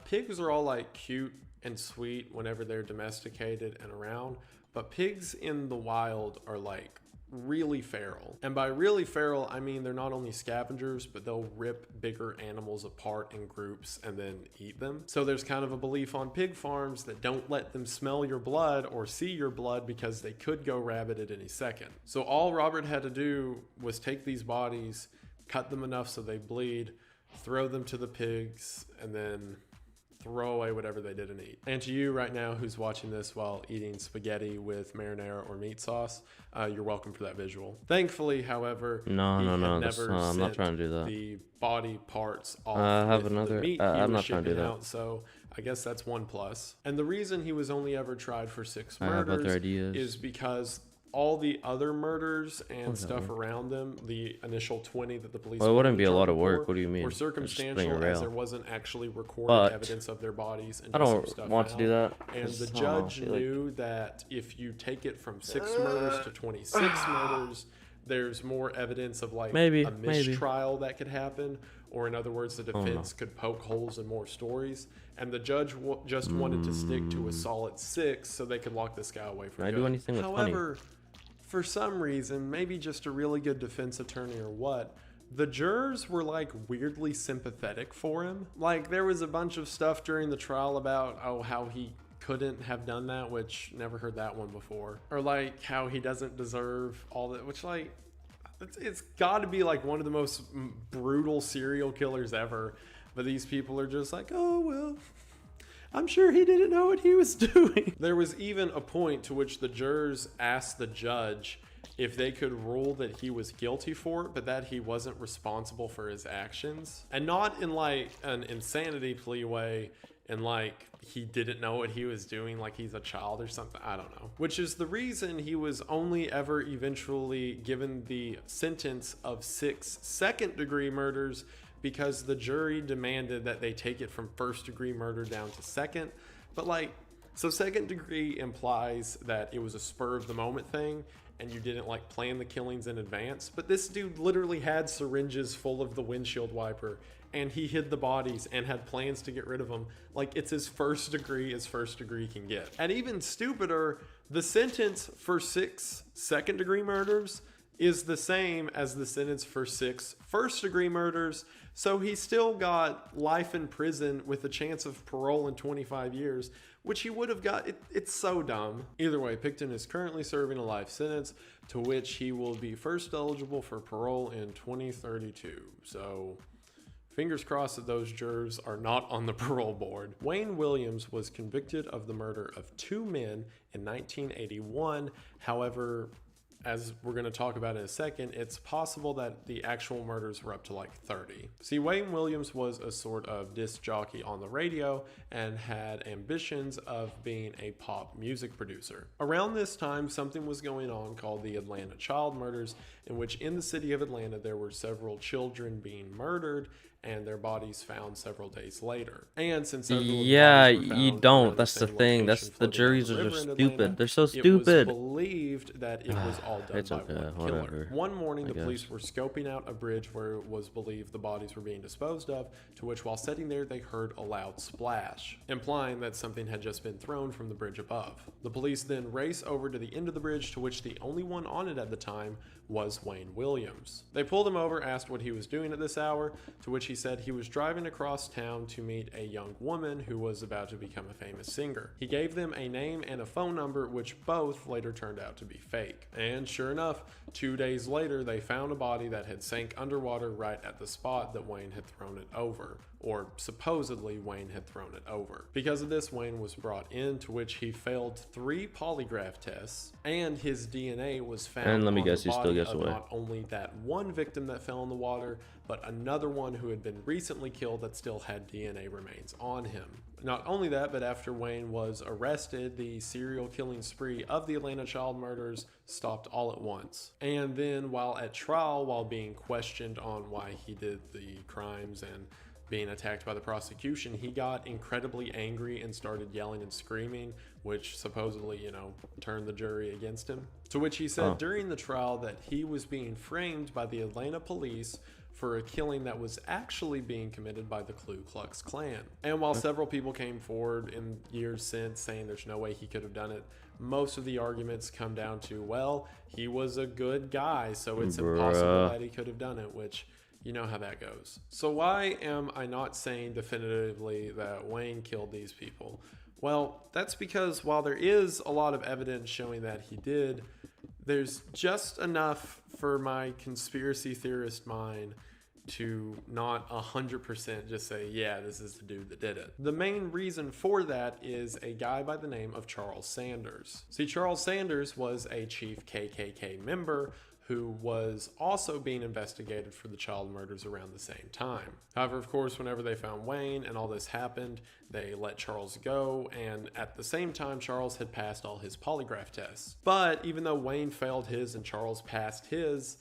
pigs are all like cute and sweet whenever they're domesticated and around, but pigs in the wild are like really feral. And by really feral, I mean they're not only scavengers, but they'll rip bigger animals apart in groups and then eat them. So there's kind of a belief on pig farms that don't let them smell your blood or see your blood because they could go rabid at any second. So all Robert had to do was take these bodies, cut them enough so they bleed, throw them to the pigs, and then throw away whatever they didn't eat. And to you right now who's watching this while eating spaghetti with marinara or meat sauce, you're welcome for that visual. Thankfully, however, No, he had I'm never not trying to do that. the body parts off I have with another. the meat I'm he was not trying to do shipping that. out, so I guess that's one plus. And the reason he was only ever tried for 6 I have other murders ideas. is because all the other murders and that stuff work? around them, the initial 20 that the police Well, it wouldn't wanted be to a lot charge of him work. for What do you mean? were It's just playing circumstantial, a as rail. there wasn't actually recorded But evidence of their bodies and I just some don't stuff want to do found. that. And 'cause, the I don't know, judge I feel like- knew that if you take it from 6 murders to 26 murders, there's more evidence of like Maybe, a maybe. mistrial that could happen, or in other words, the no. defense could poke holes in more stories. And the judge just wanted to stick to a solid 6 so they could lock this guy away for Can I good. do anything with honey? However, for some reason, maybe just a really good defense attorney or what, the jurors were like weirdly sympathetic for him. Like there was a bunch of stuff during the trial about how he couldn't have done that, which never heard that one before, or like how he doesn't deserve all that, which like it's got to be like one of the most brutal serial killers ever, but these people are just like, oh well, I'm sure he didn't know what he was doing. There was even a point to which the jurors asked the judge if they could rule that he was guilty for it, but that he wasn't responsible for his actions. And not in like an insanity plea way, and like he didn't know what he was doing, like he's a child or something, I don't know. Which is the reason he was only ever eventually given the sentence of 6 second-degree murders, because the jury demanded that they take it from first-degree murder down to second. But like, so second degree implies that it was a spur-of-the-moment thing, and you didn't like plan the killings in advance. But this dude literally had syringes full of the windshield wiper, and he hid the bodies and had plans to get rid of them. Like, it's as first degree can get. And even stupider, the sentence for 6 second-degree murders is the same as the sentence for 6 first-degree murders. So he still got life in prison with a chance of parole in 25 years, which he would have got. It's so dumb. Either way, Picton is currently serving a life sentence, to which he will be first eligible for parole in 2032. So fingers crossed that those jurors are not on the parole board. Wayne Williams was convicted of the murder of 2 men in 1981. However, as we're going to talk about in a second, it's possible that the actual murders were up to like 30. See, Wayne Williams was a sort of disc jockey on the radio and had ambitions of being a pop music producer. Around this time, something was going on called the Atlanta child murders, in which in the city of Atlanta there were several children being murdered, and their bodies found several days later. And since several of the Yeah, bodies were you found don't. around the That's the same thing. location That's the floating down juries the are river just in Atlanta, stupid. They're so it was stupid. believed that it was all done It's by okay, one killer. whatever. One morning, I the police guess. were scoping out a bridge where it was believed the bodies were being disposed of, to which while sitting there, they heard a loud splash, implying that something had just been thrown from the bridge above. The police then race over to the end of the bridge, to which the only one on it at the time was Wayne Williams. They pulled him over, asked what he was doing at this hour, to which he said he was driving across town to meet a young woman who was about to become a famous singer. He gave them a name and a phone number, which both later turned out to be fake. And sure enough, 2 days later, they found a body that had sank underwater right at the spot that Wayne had thrown it over, or supposedly Wayne had thrown it over. Because of this, Wayne was brought in, to which he failed 3 polygraph tests, and his DNA was found And let me on guess, the he still body gets of away. not only that one victim that fell in the water, but another one who had been recently killed that still had DNA remains on him. Not only that, but after Wayne was arrested, the serial killing spree of the Atlanta child murders stopped all at once. And then while at trial, while being questioned on why he did the crimes and being attacked by the prosecution, he got incredibly angry and started yelling and screaming, which supposedly, turned the jury against him. To which he said during the trial that he was being framed by the Atlanta police for a killing that was actually being committed by the Ku Klux Klan. And while several people came forward in years since saying there's no way he could have done it, most of the arguments come down to, well, he was a good guy, so it's impossible that he could have done it, which you know how that goes. So why am I not saying definitively that Wayne killed these people? Well, that's because while there is a lot of evidence showing that he did, there's just enough for my conspiracy theorist mind to not 100% just say, yeah, this is the dude that did it. The main reason for that is a guy by the name of Charles Sanders. See, Charles Sanders was a chief KKK member who was also being investigated for the child murders around the same time. However, of course, whenever they found Wayne and all this happened, they let Charles go, and at the same time, Charles had passed all his polygraph tests. But even though Wayne failed his and Charles passed his,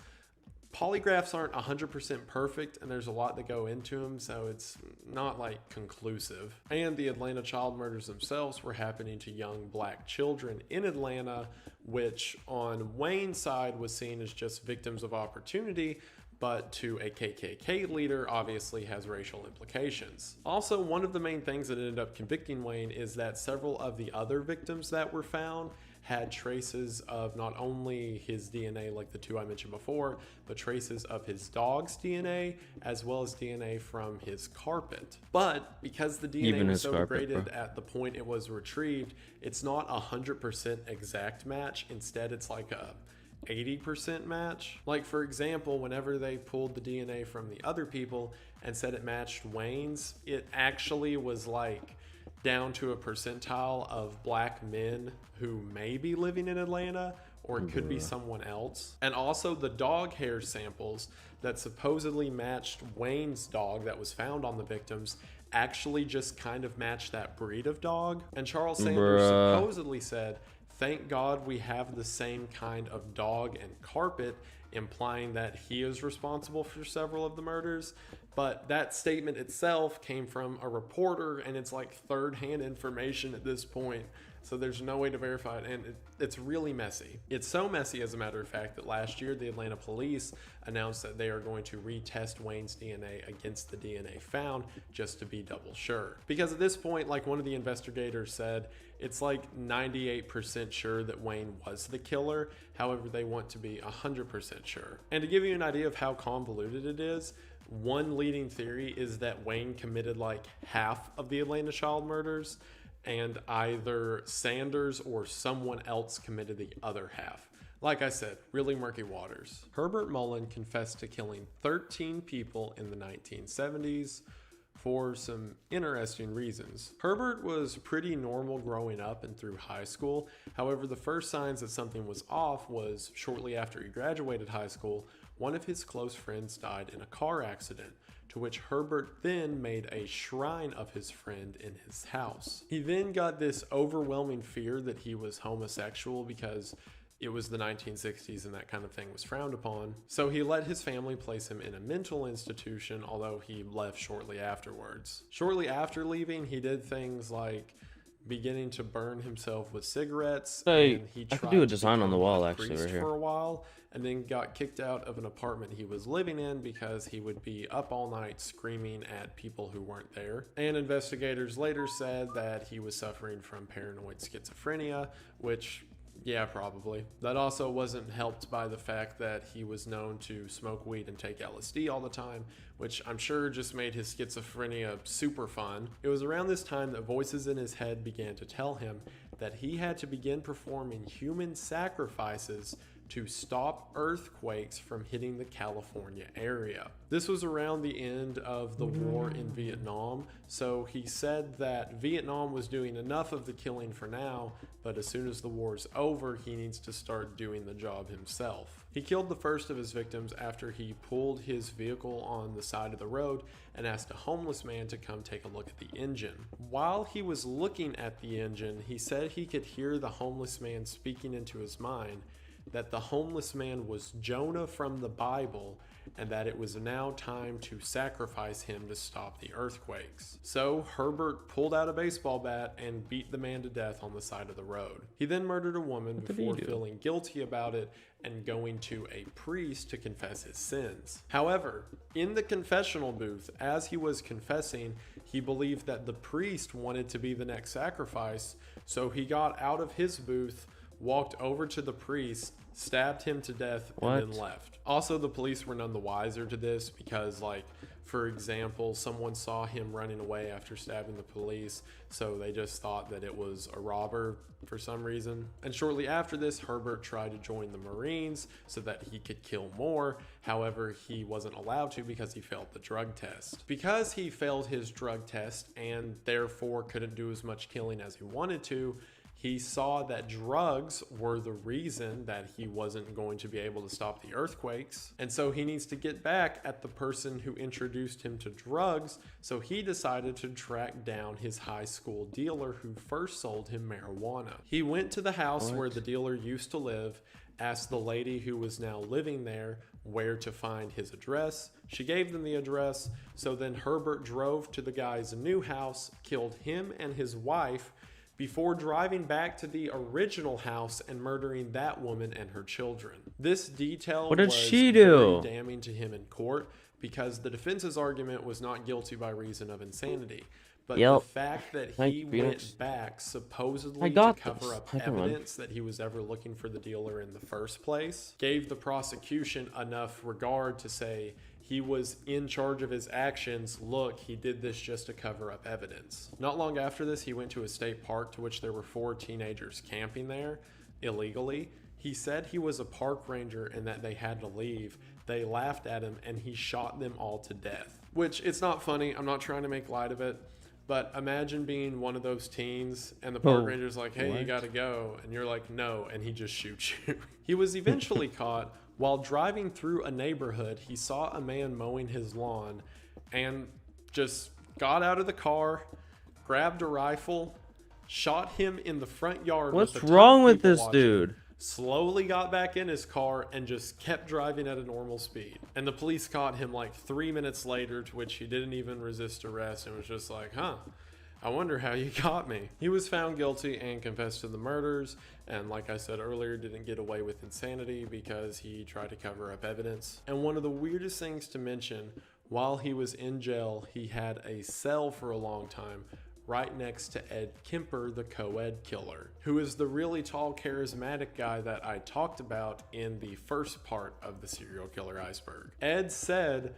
polygraphs aren't 100% perfect, and there's a lot that go into them, so it's not like conclusive. And the Atlanta child murders themselves were happening to young black children in Atlanta, which on Wayne's side was seen as just victims of opportunity, but to a KKK leader obviously has racial implications. Also, one of the main things that ended up convicting Wayne is that several of the other victims that were found had traces of not only his DNA, like the 2 I mentioned before, but traces of his dog's DNA, as well as DNA from his carpet. But because the DNA was so degraded at the point it was retrieved, it's not 100% exact match. Instead, it's like a 80% match. Like, for example, whenever they pulled the DNA from the other people and said it matched Wayne's, it actually was like down to a percentile of black men who may be living in Atlanta, or it could be someone else. And also the dog hair samples that supposedly matched Wayne's dog that was found on the victims actually just kind of matched that breed of dog. And Charles Sanders supposedly said, "Thank God we have the same kind of dog and carpet," implying that he is responsible for several of the murders. But that statement itself came from a reporter, and it's like third-hand information at this point, so there's no way to verify it, and it's really messy. It's so messy, as a matter of fact, that last year the Atlanta police announced that they are going to retest Wayne's DNA against the DNA found, just to be double sure. Because at this point, like one of the investigators said, it's like 98% sure that Wayne was the killer. However, they want to be 100% sure. And to give you an idea of how convoluted it is, one leading theory is that Wayne committed like half of the Atlanta child murders, and either Sanders or someone else committed the other half. Like I said, really murky waters. Herbert Mullen confessed to killing 13 people in the 1970s for some interesting reasons. Herbert was pretty normal growing up and through high school. However, the first signs that something was off was shortly after he graduated high school, one of his close friends died in a car accident, to which Herbert then made a shrine of his friend in his house. He then got this overwhelming fear that he was homosexual because it was the 1960s and that kind of thing was frowned upon. So he let his family place him in a mental institution, although he left shortly afterwards. Shortly after leaving, he did things like beginning to burn himself with cigarettes. Hey, And he I could tried do a to design on the become wall a actually priest right here. for a while, and then got kicked out of an apartment he was living in because he would be up all night screaming at people who weren't there. And investigators later said that he was suffering from paranoid schizophrenia, which, yeah, probably. That also wasn't helped by the fact that he was known to smoke weed and take LSD all the time, which I'm sure just made his schizophrenia super fun. It was around this time that voices in his head began to tell him that he had to begin performing human sacrifices to stop earthquakes from hitting the California area. This was around the end of the war in Vietnam, so he said that Vietnam was doing enough of the killing for now, but as soon as the war's over, he needs to start doing the job himself. He killed the first of his victims after he pulled his vehicle on the side of the road and asked a homeless man to come take a look at the engine. While he was looking at the engine, he said he could hear the homeless man speaking into his mind that the homeless man was Jonah from the Bible and that it was now time to sacrifice him to stop the earthquakes. So Herbert pulled out a baseball bat and beat the man to death on the side of the road. He then murdered a woman before feeling guilty about it and going to a priest to confess his sins. However, in the confessional booth, as he was confessing, he believed that the priest wanted to be the next sacrifice, so he got out of his booth, walked over to the priest, stabbed him to death, and then left. Also, the police were none the wiser to this because, like, for example, someone saw him running away after stabbing the police, so they just thought that it was a robber for some reason. And shortly after this, Herbert tried to join the Marines so that he could kill more. However, he wasn't allowed to because he failed the drug test. Because he failed his drug test and therefore couldn't do as much killing as he wanted to, he saw that drugs were the reason that he wasn't going to be able to stop the earthquakes. And so he needs to get back at the person who introduced him to drugs. So he decided to track down his high school dealer who first sold him marijuana. He went to the house where the dealer used to live, asked the lady who was now living there where to find his address. She gave them the address. So then Herbert drove to the guy's new house, killed him and his wife, before driving back to the original house and murdering that woman and her children. This detail What did was she do? very damning to him in court because the defense's argument was not guilty by reason of insanity. But the fact that he went back supposedly to cover up evidence that he was ever looking for the dealer in the first place gave the prosecution enough regard to say he was in charge of his actions. Look, he did this just to cover up evidence. Not long after this, he went to a state park to which there were 4 teenagers camping there illegally. He said he was a park ranger and that they had to leave. They laughed at him and he shot them all to death. Which, it's not funny. I'm not trying to make light of it. But imagine being one of those teens and the park ranger's like, hey, you gotta go. And you're like, no. And he just shoots you. He was eventually caught. While driving through a neighborhood, he saw a man mowing his lawn and just got out of the car, grabbed a rifle, shot him in the front yard. What's wrong with this dude? Slowly got back in his car and just kept driving at a normal speed. And the police caught him like 3 minutes later, to which he didn't even resist arrest and was just like, I wonder how you got me. He was found guilty and confessed to the murders, and like I said earlier, didn't get away with insanity because he tried to cover up evidence. And one of the weirdest things to mention, while he was in jail, he had a cell for a long time right next to Ed Kemper, the co-ed killer, who is the really tall, charismatic guy that I talked about in the first part of the serial killer iceberg. Ed said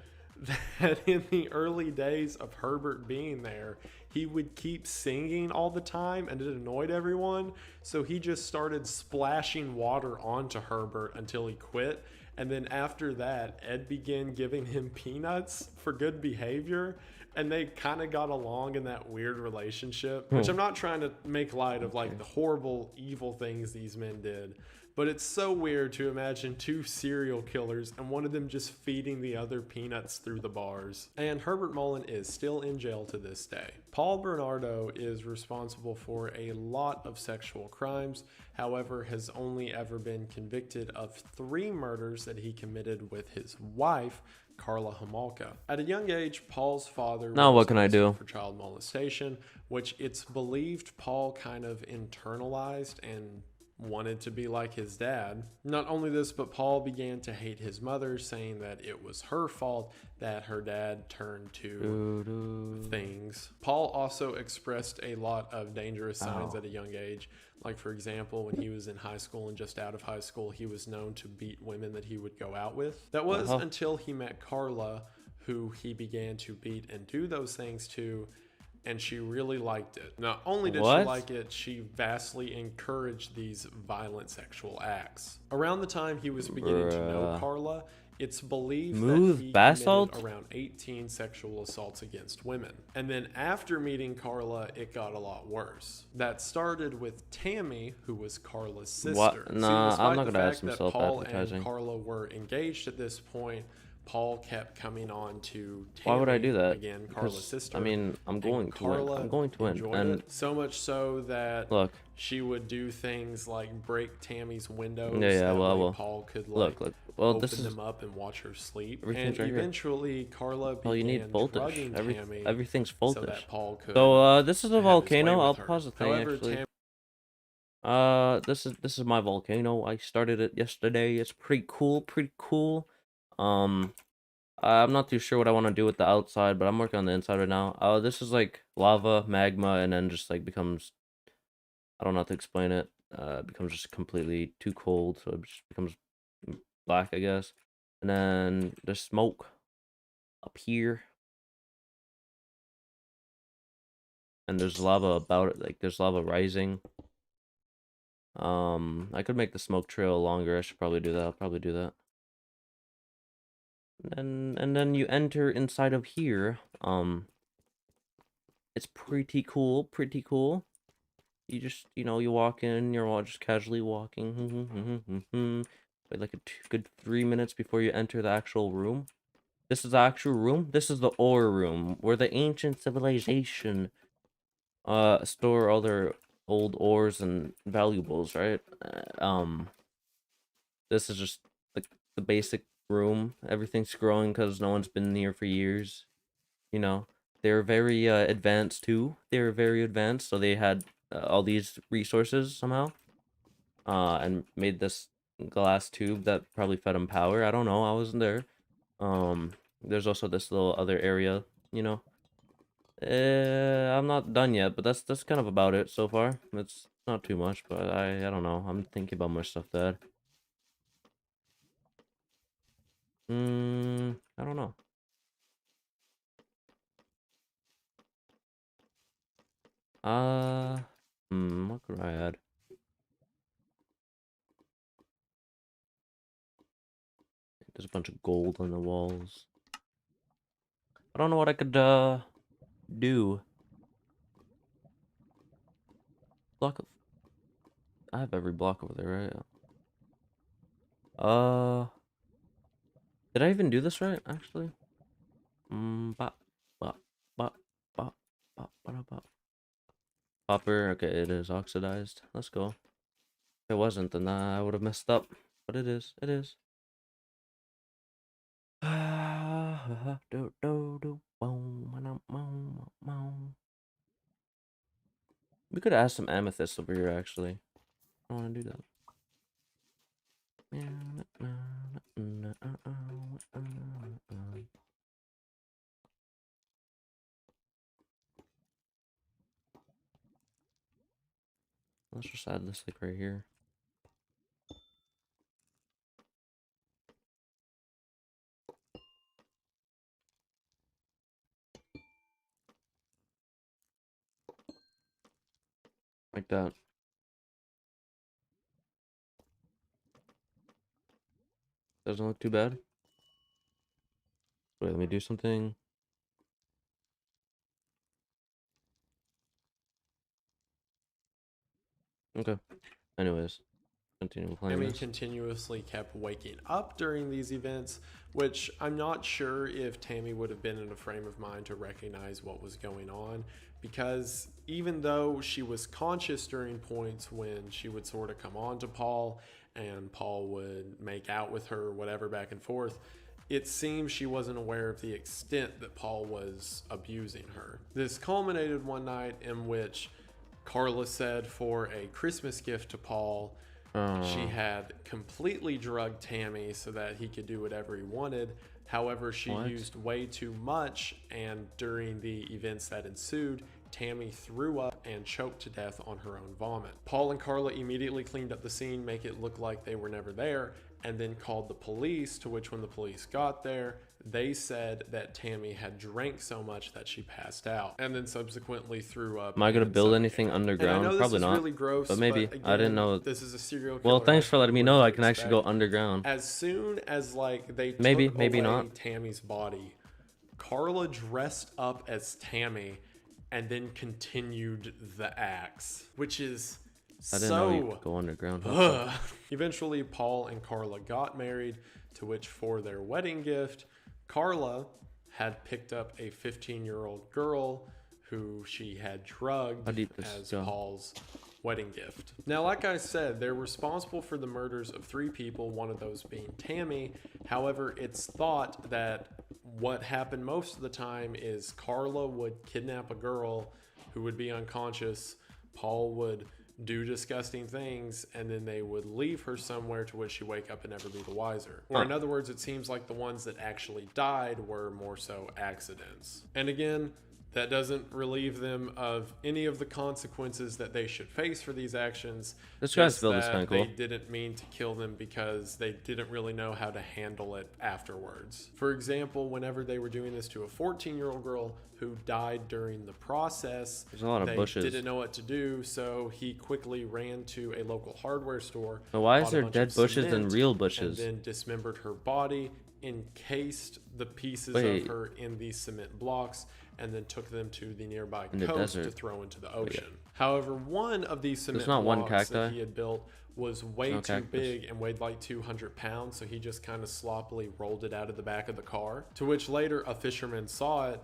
that in the early days of Herbert being there, he would keep singing all the time and it annoyed everyone. So he just started splashing water onto Herbert until he quit. And then after that, Ed began giving him peanuts for good behavior. And they kind of got along in that weird relationship, which I'm not trying to make light of like the horrible, evil things these men did. But it's so weird to imagine two serial killers and one of them just feeding the other peanuts through the bars. And Herbert Mullen is still in jail to this day. Paul Bernardo is responsible for a lot of sexual crimes, however, has only ever been convicted of 3 murders that he committed with his wife, Carla Homolka. At a young age, Paul's father Now was what can I arrested do? for child molestation, which it's believed Paul kind of internalized and wanted to be like his dad. Not only this, but Paul began to hate his mother, saying that it was her fault that her dad turned to things. Paul also expressed a lot of dangerous signs at a young age. Like, for example, when he was in high school and just out of high school, he was known to beat women that he would go out with. That was until he met Carla, who he began to beat and do those things to, and she really liked it. Not only did she like it, she vastly encouraged these violent sexual acts. Around the time he was beginning to know Carla, it's believed that he committed around 18 sexual assaults against women. And then after meeting Carla, it got a lot worse. That started with Tammy, who was Carla's sister. What? Nah, I'm not gonna add some Despite the fact that Paul self-advertising. and Carla were engaged at this point, Paul kept coming on to Tammy, why would I do that? again, Carla's sister. I mean, I'm going to win. I'm going to win. And so much so that look, she would do things like break Tammy's windows. Yeah, well, Paul could look. Well, open this is them up and watch her sleep. Everything's And right eventually, Carla began you need voltage. drugging Tammy Everything's voltage. so that Paul could. So this is a have his way volcano. I'll with her. pause the thing However, actually. This is my volcano. I started it yesterday. It's pretty cool. Pretty cool. I'm not too sure what I want to do with the outside, but I'm working on the inside right now. This is like lava, magma, and then just like becomes, I don't know how to explain it. It becomes just completely too cold, so it just becomes black, I guess. And then there's smoke up here. And there's lava about it, like there's lava rising. I could make the smoke trail longer. I should probably do that. I'll probably do that. And then you enter inside of here. It's pretty cool, pretty cool. You just, you walk in, you're all just casually walking. Wait like a good 3 minutes before you enter the actual room. This is the actual room. This is the ore room, where the ancient civilization store all their old ores and valuables, right? This is just like the basic room. Everything's growing because no one's been here for years. They're very advanced too. They're very advanced, so they had all these resources somehow, and made this glass tube that probably fed them power. I don't know. I wasn't there. There's also this little other area. I'm not done yet, but that's kind of about it so far. It's not too much, but I don't know. I'm thinking about more stuff to add. I don't know. What could I add? There's a bunch of gold on the walls. I don't know what I could do. Block of. I have every block over there, right? Did I even do this right? Actually. Bop, bop, bop, bop, bop, bop, bop. Copper. Okay, it is oxidized. Let's go. If it wasn't, then I would have messed up. But it is. It is. We could add some amethyst over here, actually. I want to do that. Let's just add this like right here. Like that. Doesn't look too bad. Wait, let me do something. Okay. Anyways. continue playing Tammy this. continuously kept waking up during these events, which I'm not sure if Tammy would have been in a frame of mind to recognize what was going on, because even though she was conscious during points when she would sort of come on to Paul and Paul would make out with her, whatever, back and forth, it seems she wasn't aware of the extent that Paul was abusing her. This culminated one night in which Carla said for a Christmas gift to Paul, she had completely drugged Tammy so that he could do whatever he wanted. However, she used way too much, and during the events that ensued, Tammy threw up and choked to death on her own vomit. Paul and Carla immediately cleaned up the scene, make it look like they were never there, and then called the police, to which when the police got there, they said that Tammy had drank so much that she passed out and then subsequently threw up. Am I going to build anything underground? And I know Probably this is not. really gross, but maybe. again, I didn't know. This is a serial killer. Well, thanks for letting me know. I can expect. actually go underground. As soon as like they Maybe, took maybe away not. Tammy's body, Carla dressed up as Tammy and then continued the acts, which is I didn't know you could go underground. Eventually, Paul and Carla got married, to which for their wedding gift, Carla had picked up a 15-year-old girl who she had drugged as Paul's wedding gift. Now, like I said, they're responsible for the murders of 3 people, one of those being Tammy. However, it's thought that what happened most of the time is Carla would kidnap a girl who would be unconscious. Paul would do disgusting things, and then they would leave her somewhere to which she wake up and never be the wiser. Or in other words, it seems like the ones that actually died were more so accidents. And again, that doesn't relieve them of any of the consequences that they should face for these actions. This guy's build is kind of cool. They didn't mean to kill them because they didn't really know how to handle it afterwards. For example, whenever they were doing this to a 14-year-old girl who died during the process, there's a lot of bushes. Didn't know what to do, so he quickly ran to a local hardware store. But why is there dead bushes than real bushes? And then dismembered her body, encased the pieces of her in these cement blocks, and then took them to the nearby coast to throw into the ocean. However, one of these cement blocks that he had built was way too big and weighed like 200 pounds, so he just kind of sloppily rolled it out of the back of the car, to which later a fisherman saw it,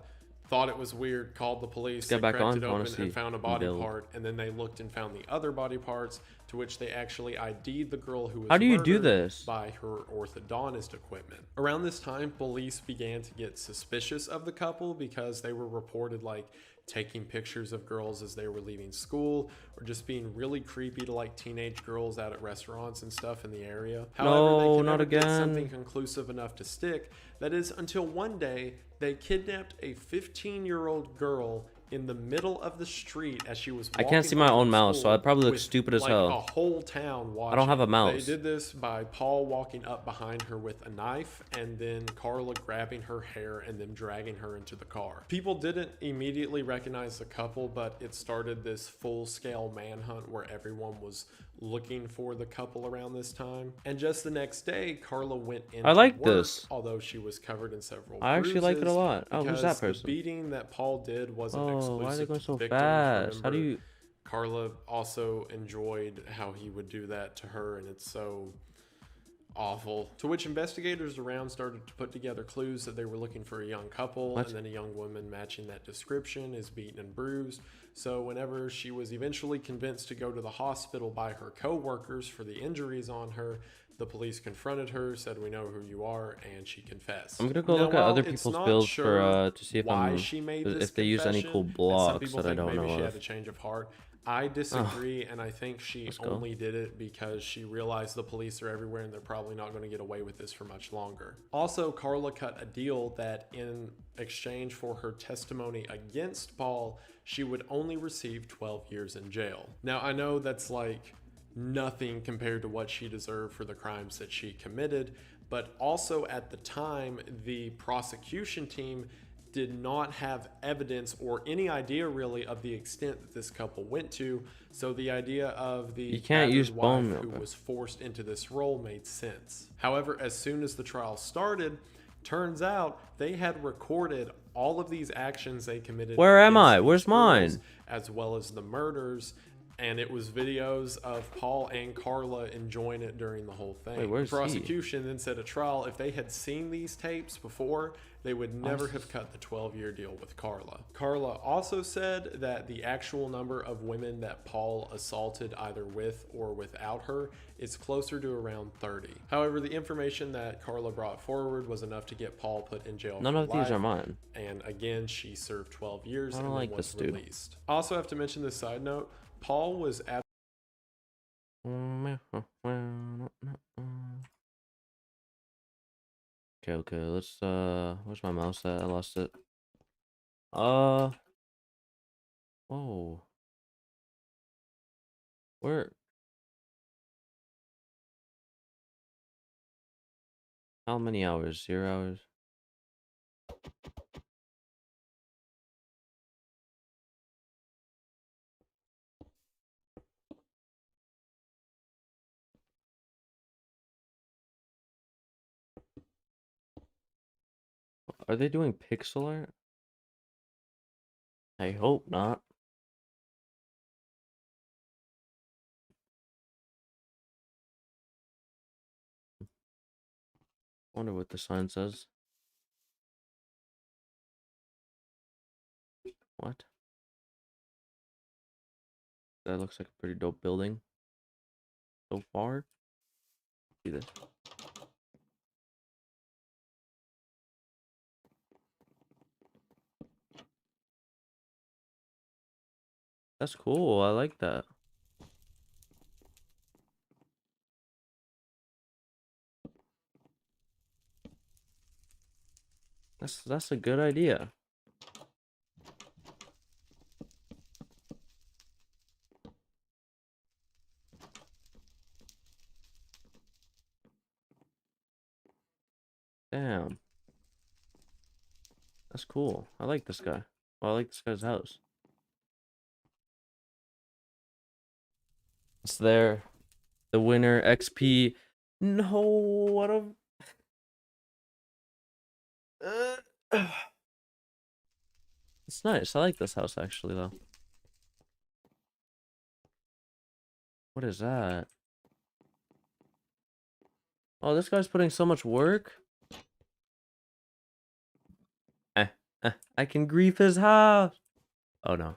thought it was weird, called the police, they cracked it open and found a body part, and then they looked and found the other body parts, to which they actually ID'd the girl who was murdered by her orthodontist equipment. Around this time, police began to get suspicious of the couple because they were reported like taking pictures of girls as they were leaving school, or just being really creepy to like teenage girls out at restaurants and stuff in the area. However, they could never get something conclusive enough to stick. That is until one day they kidnapped a 15-year-old girl in the middle of the street as she was walking. I can't see my own mouse, so I probably look stupid as hell. A whole town watching. I don't have a mouse. They did this by Paul walking up behind her with a knife, and then Carla grabbing her hair and then dragging her into the car. People didn't immediately recognize the couple, but it started this full-scale manhunt where everyone was looking for the couple around this time. And just the next day, Carla went in. I like this, although she was covered in several bruises. I actually like it a lot. Oh, who's that person? The beating that Paul did wasn't exclusive. Why are they going so victims. fast? Remember, how do you? Carla also enjoyed how he would do that to her, and it's so awful. To which investigators around started to put together clues that they were looking for a young couple, and then a young woman matching that description is beaten and bruised. So whenever she was eventually convinced to go to the hospital by her co-workers for the injuries on her, the police confronted her, said, "We know who you are," and she confessed. I'm gonna go look at other people's builds for to see if they use any cool blocks that I don't know maybe she of. had a change of heart. I disagree, and I think she only did it because she realized the police are everywhere and they're probably not going to get away with this for much longer. Also, Carla cut a deal that in exchange for her testimony against Paul, she would only receive 12 years in jail. Now, I know that's like nothing compared to what she deserved for the crimes that she committed, but also at the time, the prosecution team did not have evidence or any idea really of the extent that this couple went to, so the idea of the wife who was forced into this role made sense. However, as soon as the trial started, turns out they had recorded all of these actions they committed. Where am I? Where's mine? As well as the murders, and it was videos of Paul and Carla enjoying it during the whole Wait, thing. The where's he? prosecution then said at trial if they had seen these tapes before, they would never This have is- cut the 12-year deal with Carla. Carla also said that the actual number of women that Paul assaulted either with or without her is closer to around 30. However, the information that Carla brought forward was enough to get Paul put in jail None for of these life. are mine. And again, she served 12 years I and don't then like was this dude. released. Also have to mention this side note, Paul was Okay, let's where's my mouse at? I lost it. Uh whoa. Where how many hours? 0 hours? Are they doing pixel art? I hope not. Wonder what the sign says. What? That looks like a pretty dope building so far. See this? That's cool. I like that. That's a good idea. Damn. That's cool. I like this guy. Well, I like this guy's house. It's there. The winner XP. No, what a. It's nice. I like this house actually, though. What is that? Oh, this guy's putting so much work. Eh, I can grief his house. Oh no.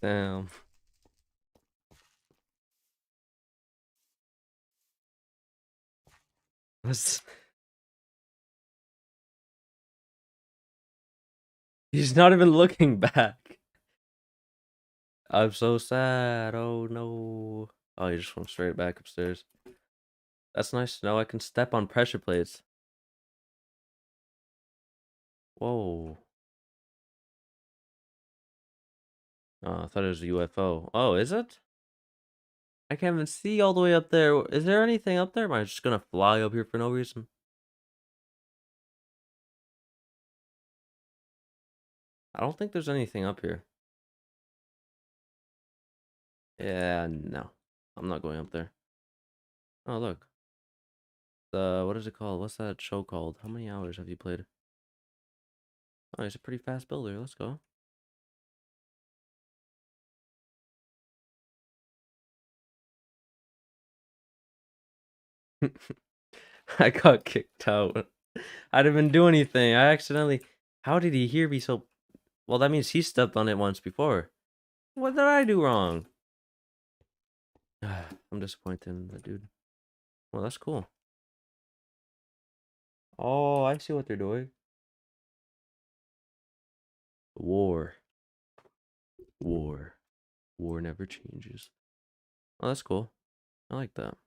Damn. What's- He's not even looking back. I'm so sad. Oh no. Oh, he just went straight back upstairs. That's nice to know. I can step on pressure plates. Whoa. Oh, I thought it was a UFO. Oh, is it? I can't even see all the way up there. Is there anything up there? Am I just gonna fly up here for no reason? I don't think there's anything up here. Yeah, no. I'm not going up there. Oh, look. What is it called? What's that show called? How many hours have you played? Oh, he's a pretty fast builder. Let's go. I got kicked out. I didn't even do anything. I accidentally. How did he hear me so? Well, that means he stepped on it once before. What did I do wrong? I'm disappointed in that dude. Well, that's cool. Oh, I see what they're doing. War. War. War never changes. Oh, that's cool. I like that.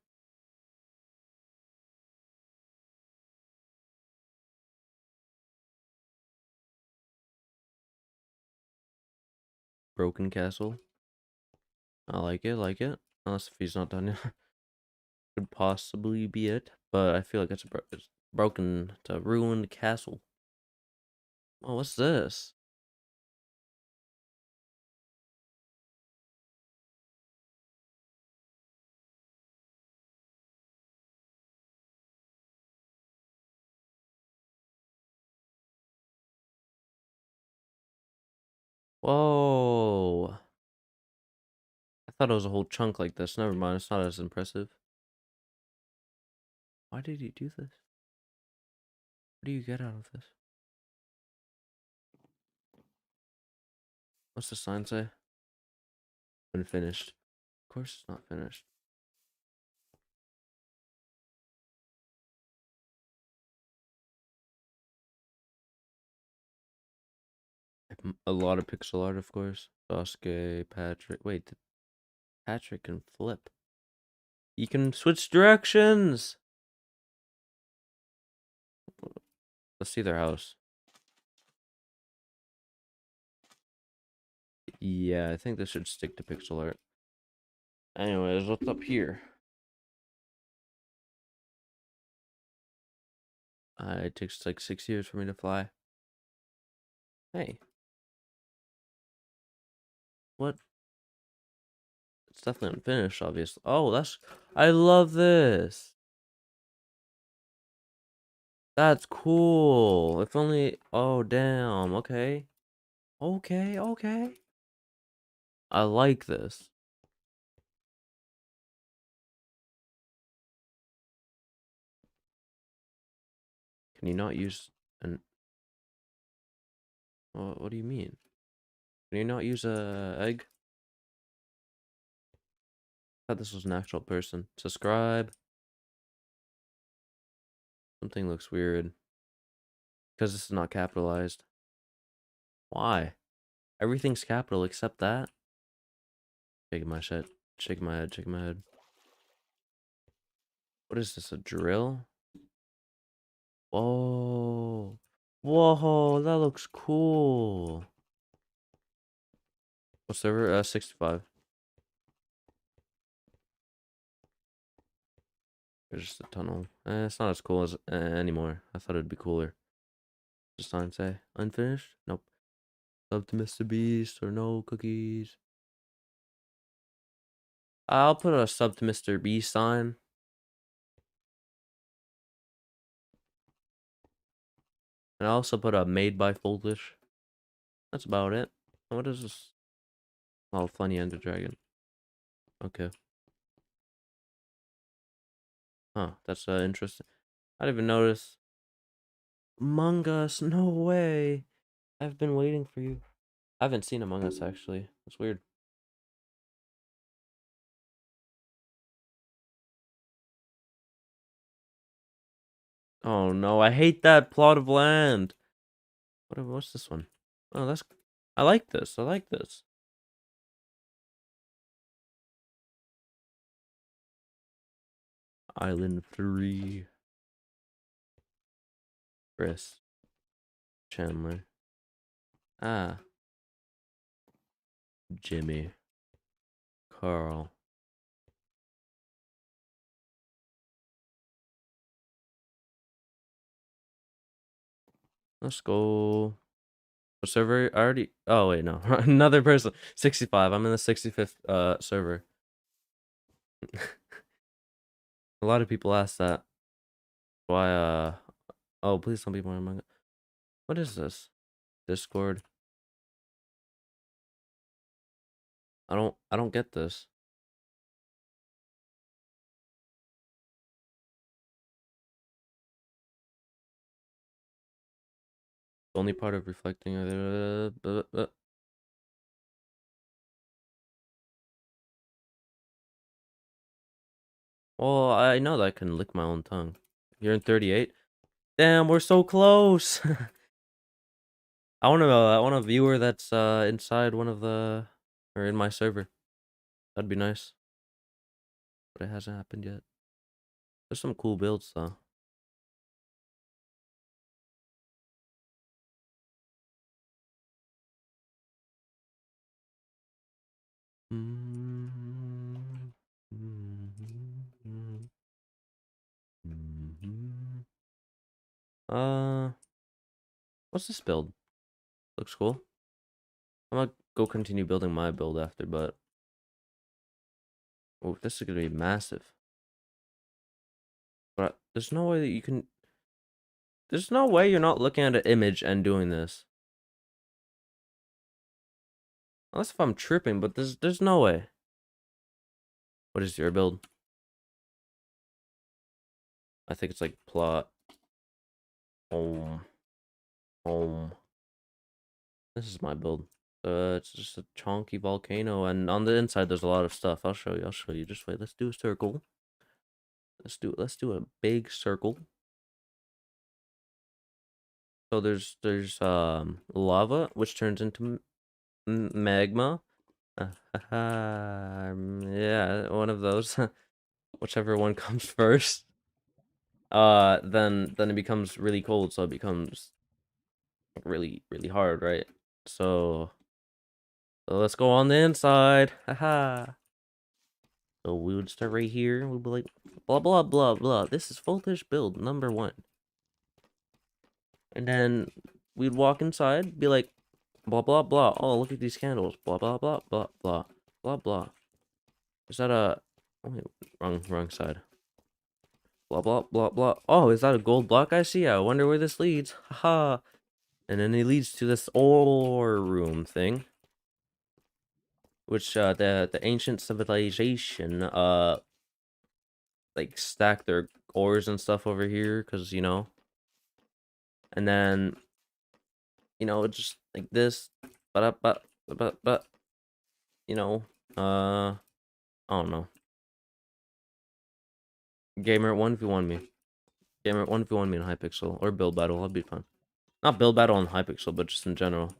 Broken castle. I like it, like it. Unless if he's not done yet. Could possibly be it. But I feel like it's broken to ruined castle. Oh, what's this? Whoa. I thought it was a whole chunk like this. Never mind, it's not as impressive. Why did he do this? What do you get out of this? What's the sign say? Unfinished. Of course it's not finished. A lot of pixel art, of course. Sasuke, Patrick. Wait, Patrick can flip. You can switch directions. Let's see their house. Yeah, I think this should stick to pixel art. Anyways, what's up here? It takes like 6 years for me to fly. Hey. What? It's definitely unfinished, obviously. Oh, that's... I love this. That's cool. If only... Oh, damn. Okay. Okay, okay. I like this. Can you not use an... What do you mean? Can you not use a egg? I thought this was an actual person. Subscribe. Something looks weird. Because this is not capitalized. Why? Everything's capital except that. Shaking my shit. Shaking my head. Shaking my head. What is this? A drill? Whoa. Whoa, that looks cool. What server? 65. There's just a tunnel. It's not as cool as anymore. I thought it'd be cooler. Just sign say unfinished? Nope. Love to MrBeast or no cookies. I'll put a sub to MrBeast sign. And I also put a made by Foldish. That's about it. What is this? Oh, funny Ender Dragon. Okay. Huh, that's interesting. I didn't even notice. Among Us, no way. I've been waiting for you. I haven't seen Among Us actually. That's weird. Oh no, I hate that plot of land. What's this one? Oh, that's... I like this. I like this. Island 3. Chris. Chandler. Ah. Jimmy. Carl. Let's go. What server? I already... Oh, wait, no. Another person. 65. I'm in the 65th server. A lot of people ask that. Why, Oh, please don't be more Among Us. What is this? Discord? I don't get this. The only part of reflecting well, I know that I can lick my own tongue. You're in 38? Damn, we're so close. I want a viewer that's inside one of the... or in my server. That'd be nice. But it hasn't happened yet. There's some cool builds though. What's this build? Looks cool. I'm gonna go continue building my build after, but oh, this is gonna be massive. But there's no way that you can. There's no way you're not looking at an image and doing this. Unless if I'm tripping, but there's no way. What is your build? I think it's like plot. Home. This is my build. It's just a chonky volcano, and on the inside there's a lot of stuff. I'll show you. Just wait. Let's do a circle. Let's do a big circle. So there's lava, which turns into magma. Yeah, one of those. Whichever one comes first. Then it becomes really cold, so it becomes really hard, right? So let's go on the inside. Haha. So we would start right here. We'd be like, blah blah blah blah. This is voltage build number 1. And then we'd walk inside, be like, blah blah blah. Oh, look at these candles. Blah blah blah blah blah blah blah. Is that a? Oh, wait, wrong side. Blah blah blah blah. Oh, is that a gold block I see? I wonder where this leads. Haha. And then it leads to this ore room thing, which the ancient civilization like stack their ores and stuff over here, cause you know. And then just like this, but you know, I don't know. Gamer 1v1 me. Gamer 1v1 me in Hypixel or build battle. That'd be fun. Not build battle on Hypixel, but just in general.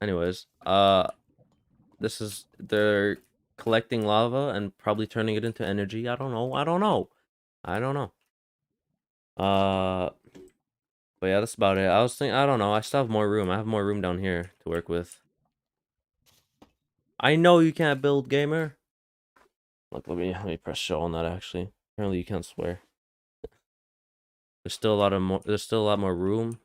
Anyways, this is they're collecting lava and probably turning it into energy. I don't know. But yeah, that's about it. I was thinking, I don't know. I still have more room. I have more room down here to work with. I know you can't build, gamer. Look, let me press show on that. Actually, apparently you can't swear. There's still a lot more room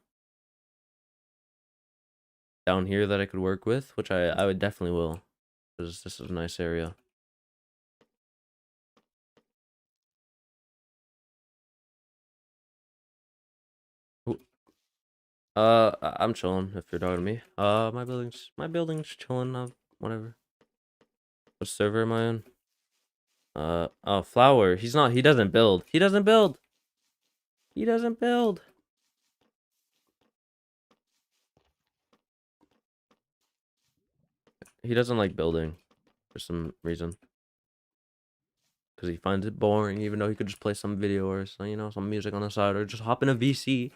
down here that I could work with, which I would definitely will, because this is a nice area. I'm chilling if you're talking to me. My building's chilling. Whatever. What server am I on? Oh, Flower. He doesn't build. He doesn't build. He doesn't build. He doesn't like building for some reason. Because he finds it boring, even though he could just play some video or some music on the side, or just hop in a VC.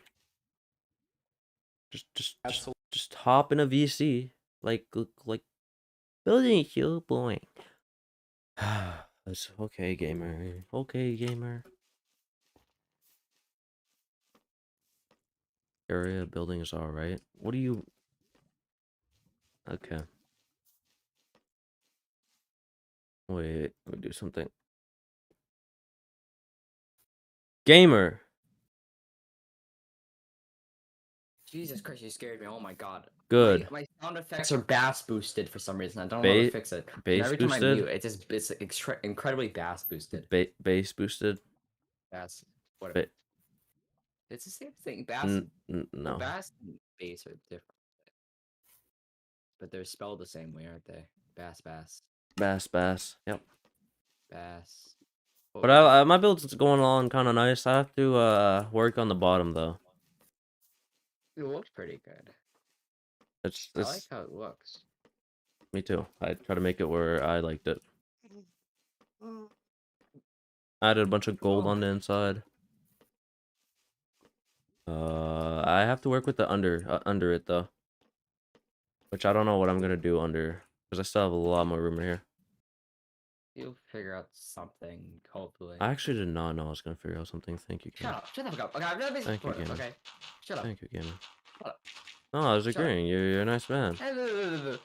Just hop in a VC. Like building is so boring. That's okay, gamer. Okay, gamer. Area building is alright. What do you? Okay. Wait, let me do something. Gamer. Jesus Christ, you scared me. Oh my god. Good. My sound effects are bass boosted for some reason. I don't know how to fix it. Bass every boosted? time I mute, it's incredibly bass boosted. Bass boosted? Bass, whatever. It's the same thing. Bass. No. Bass and bass are different. But they're spelled the same way, aren't they? Bass. Bass. Yep. Bass. But my build's going along kind of nice. I have to work on the bottom though. It looks pretty good. I like how it looks. Me too. I try to make it where I liked it. I added a bunch of gold on the inside. I have to work with the under it though, which I don't know what I'm gonna do under, because I still have a lot more room in here. You'll figure out something, hopefully. I actually did not know I was gonna figure out something. Thank you, gamer. Shut the fuck up. Okay, I've never been Thank you, gamer. Okay, shut up. Thank you, gamer. Shut up. No, I was agreeing. You're a nice man. You're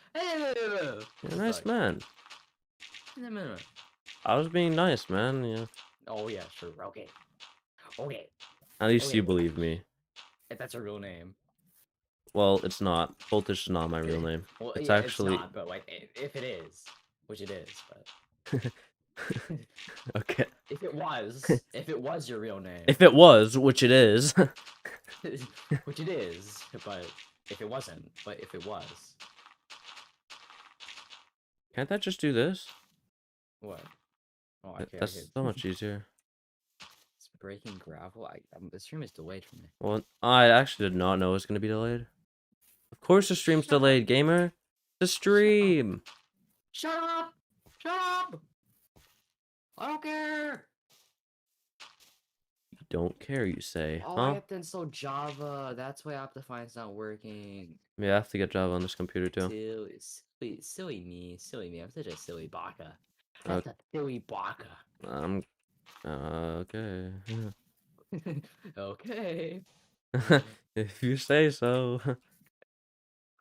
a nice man. I was being nice, man. Yeah. Oh yeah, sure. Okay. Okay. At least you Okay. believe me. If that's a real name. Well, it's not. Voltage is not my real name. Well, It's yeah, it's actually not, but like if it is, which it is, but okay. if it was your real name, If it was, which it is. which it is, but if it wasn't, but if it was, Can't that just do this? what? Oh, I That's could. so much easier. It's breaking gravel. The stream is delayed for me. Well, I actually did not know it was gonna be delayed. Of course the stream's Shut up. delayed, gamer. The stream. Shut up! Shut up! I don't care. You don't care, you say, Oh, I huh? have to install Java. That's why Optifine's not working. Yeah, I have to get Java on this computer too. Silly me, silly me. I'm such a silly baka. Uh, That's a silly baka. Okay. Okay. If you say so.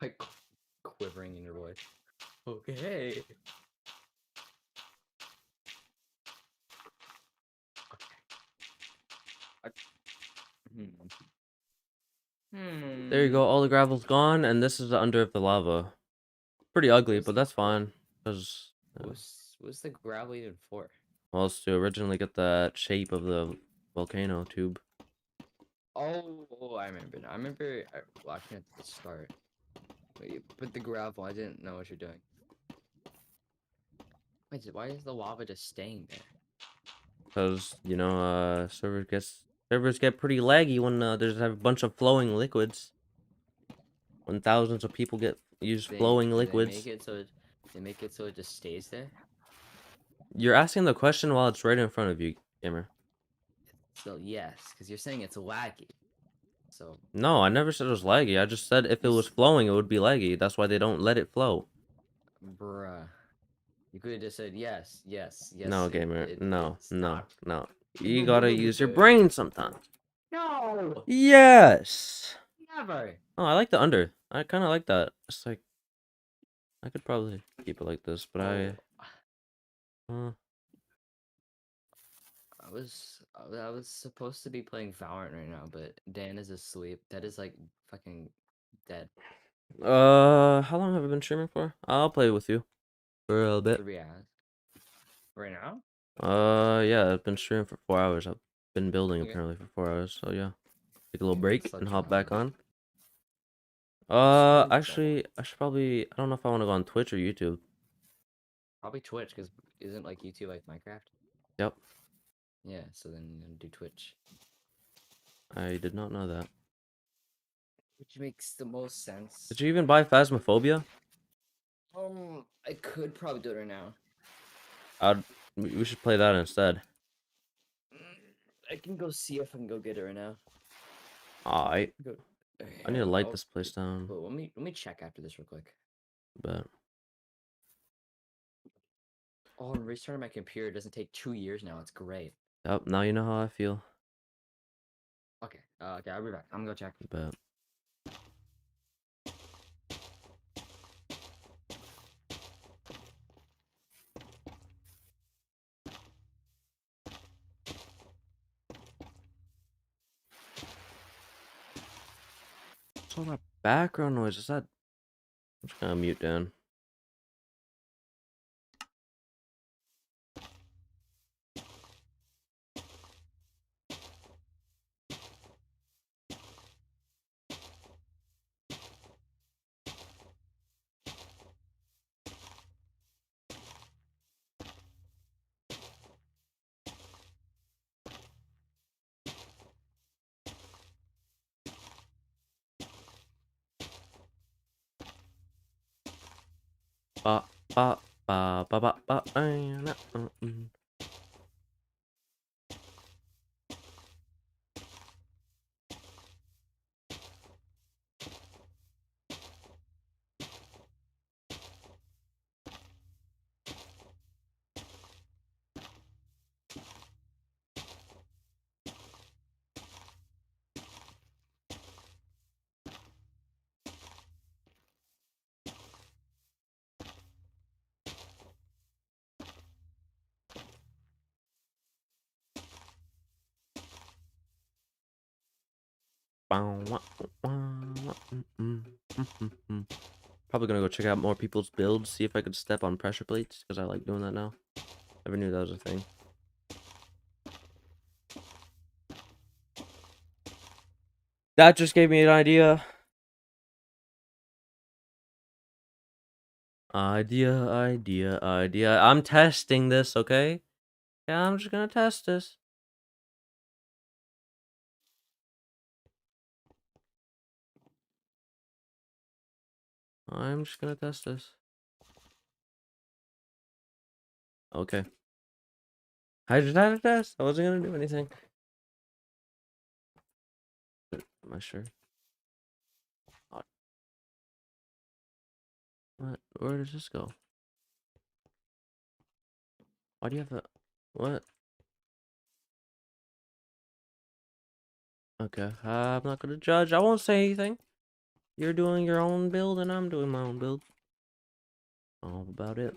Like quivering in your voice. Okay. Hmm. There you go, all the gravel's gone, and this is the under of the lava. Pretty ugly, What's but the that's fine. Because, what's the gravel even for? well, it's to originally get that shape of the volcano tube. Oh, I remember now. I remember watching at the start. Wait, you put the gravel. I didn't know what you're doing. Wait, why is the lava just staying there? Because, you know, servers get pretty laggy when there's a bunch of flowing liquids. When thousands of people use flowing Do they liquids. make it so it just stays there? You're asking the question while it's right in front of you, gamer. So yes, because you're saying it's laggy. So No, I never said it was laggy. I just said if it You was s- flowing, it would be laggy. That's why they don't let it flow. bruh, you could have just said yes, yes, yes. No, gamer. It No, no, stopped. no. You gotta use your brain sometimes. No, Yes. never. Oh, I like the under. I kind of like that. It's like I could probably keep it like this, but Oh, uh, I was supposed to be playing Valorant right now, but Dan is asleep. That is like fucking dead. how long have I been streaming for? I'll play with you for a little bit. 3 hours. Right now? Yeah, I've been streaming for 4 hours. I've been building Okay. apparently for 4 hours, so yeah. Take a little Okay, break slept and for hop how back long? on. Slept for Actually, I should probably. I don't know if I want to go on Twitch or YouTube. probably Twitch, because isn't like YouTube like Minecraft? Yep, Yeah, so then do Twitch. I did not know that. Which makes the most sense. Did you even buy Phasmophobia? I could probably do it right now. I'd. We should play that instead. I can go see if I can go get it right now. I Go. I need to light this place down. But let me check after this real quick. But Oh, I'm restarting my computer. It doesn't take 2 years now. It's great. yep, now you know how I feel. Okay. Okay, I'll be back. I'm gonna go check. But what's all that background noise? Is that? I'm just gonna mute down. Ba ba ba ba ba ba. Probably gonna go check out more people's builds, see if I could step on pressure plates, because I like doing that now. Never knew that was a thing. That just gave me an idea. Idea. I'm testing this, okay? Yeah, I'm just gonna test this. I'm just gonna test this. Okay. I just had a test. I wasn't gonna do anything. Am I sure? What? Where does this go? Why do you have a... What? Okay, I'm not gonna judge. I won't say anything. You're doing your own build, and I'm doing my own build. All about it.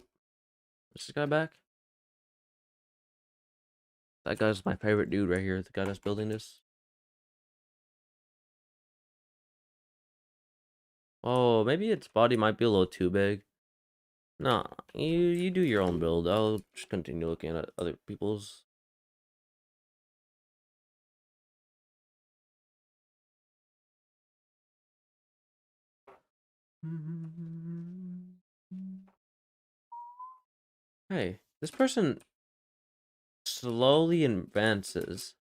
Is this guy back? That guy's my favorite dude right here. The guy that's building this. Oh, maybe its body might be a little too big. Nah, you do your own build. I'll just continue looking at other people's. Hey, this person slowly advances.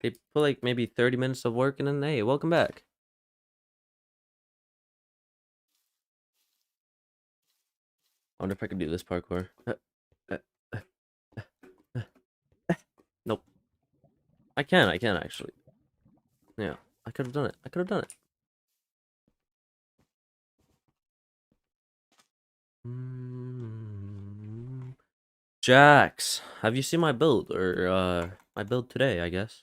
They put like maybe 30 minutes of work and then, hey, welcome back. I wonder if I could do this parkour. Uh, Nope. I can actually. Yeah, I could have done it. I could have done it. Jax, have you seen my build or my build today? I guess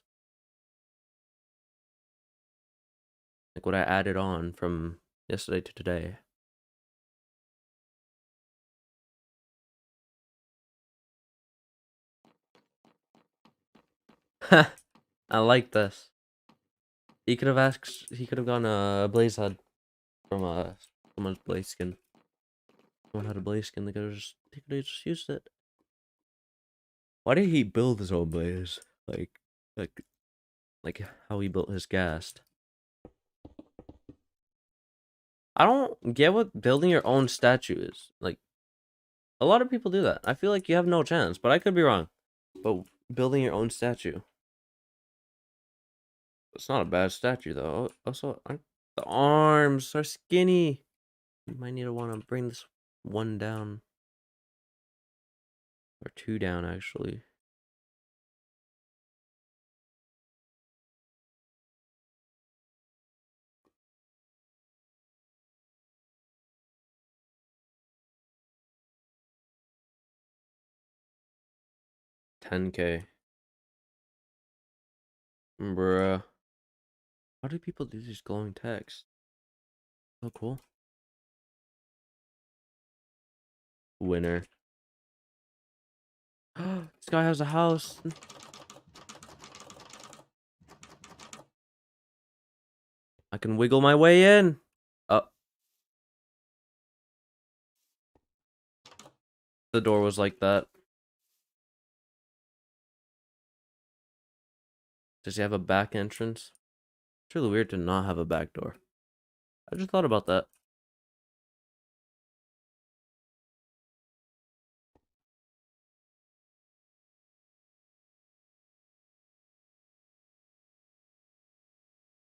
like what I added on from yesterday to today. I like this. He could have asked. He could have gone a blaze head from someone's blaze skin. Someone had a blaze skin. They could have just used it. Why did he build his own blaze? Like like how he built his ghast. I don't get what building your own statue is. Like a lot of people do that. I feel like you have no chance, but I could be wrong. But building your own statue. It's not a bad statue though. Also, the arms are skinny. You might need to want to bring this one down. Or two down, actually. $10K. Bruh. How do people do these glowing text? Oh, cool. Winner. This guy has a house. I can wiggle my way in. Oh. The door was like that. Does he have a back entrance? It's really weird to not have a back door. I just thought about that.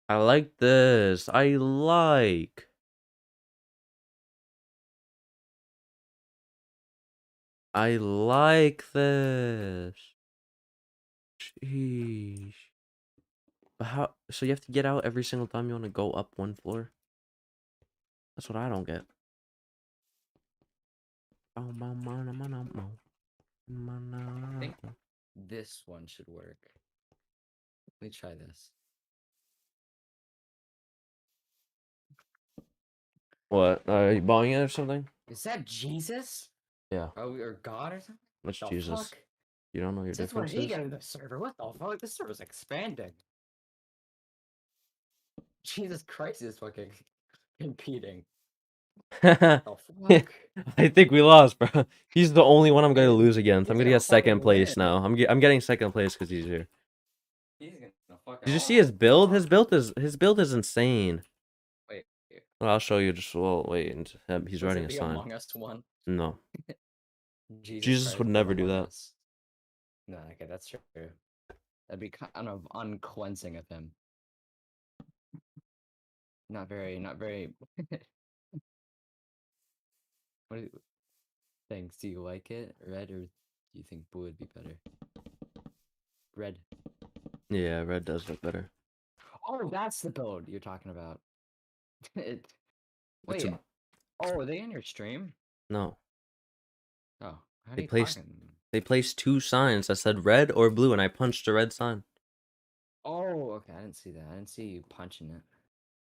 I like this. I like this. Sheesh. But how? So you have to get out every single time you want to go up one floor? That's what I don't get. I think this one should work. Let me try this. What? Are you buying it or something? Is that Jesus? Yeah. Or God or something? What's The Jesus? fuck? You don't know your Since when did he differences? get in the server? What the fuck? This server's expanding. Jesus Christ is fucking competing. Yeah, Oh fuck. I think we lost, bro. He's the only one I'm gonna lose against. I'm He's gonna gonna get second fucking place win. now. I'm getting second place because he's here. He's gonna fucking. Did you Oh see my his build? god. His build is insane. Wait. Well, I'll show you. Just well, wait. He's Was writing it a the sign. Among Us one? No, Jesus Jesus would Christ, love never do Among that. Us. No, okay, that's true. That'd be kind of uncleansing of him. Not very. What do you, thanks. Do you like it? Red or do you think blue would be better? Red. Yeah, red does look better. Oh, that's the build you're talking about. It, It's wait. a Oh, are they in your stream? no. Oh, how do They you placed talking? they placed two signs that said red or blue, and I punched the red sign. Oh, okay. I didn't see that. I didn't see you punching it.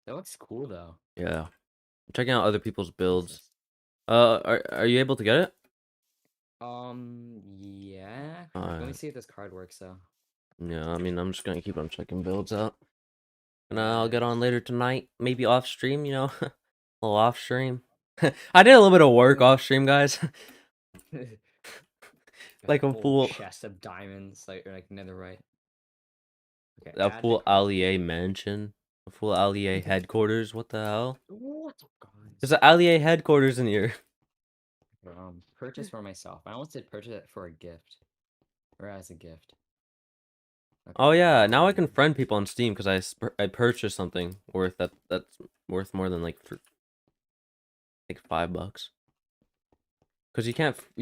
That looks cool though. Yeah, I'm checking out other people's builds. Jesus. Are you able to get it? Yeah. Let me Alright. see if this card works though. Yeah, I mean, I'm just gonna keep on checking builds out. And I'll Yeah. get on later tonight, maybe off stream, you know, a little off stream. I did a little bit of work off stream, guys. Like a Full full chest of diamonds, like netherite. Okay, a add full headquarters. Allier mansion, a full Allier headquarters. What the hell? What? There's an Allier headquarters in here. Purchase for myself. I almost did purchase it for a gift, or as a gift. Okay. Oh yeah, now I can friend people on Steam because I purchased something that's worth more than like like $5. Because you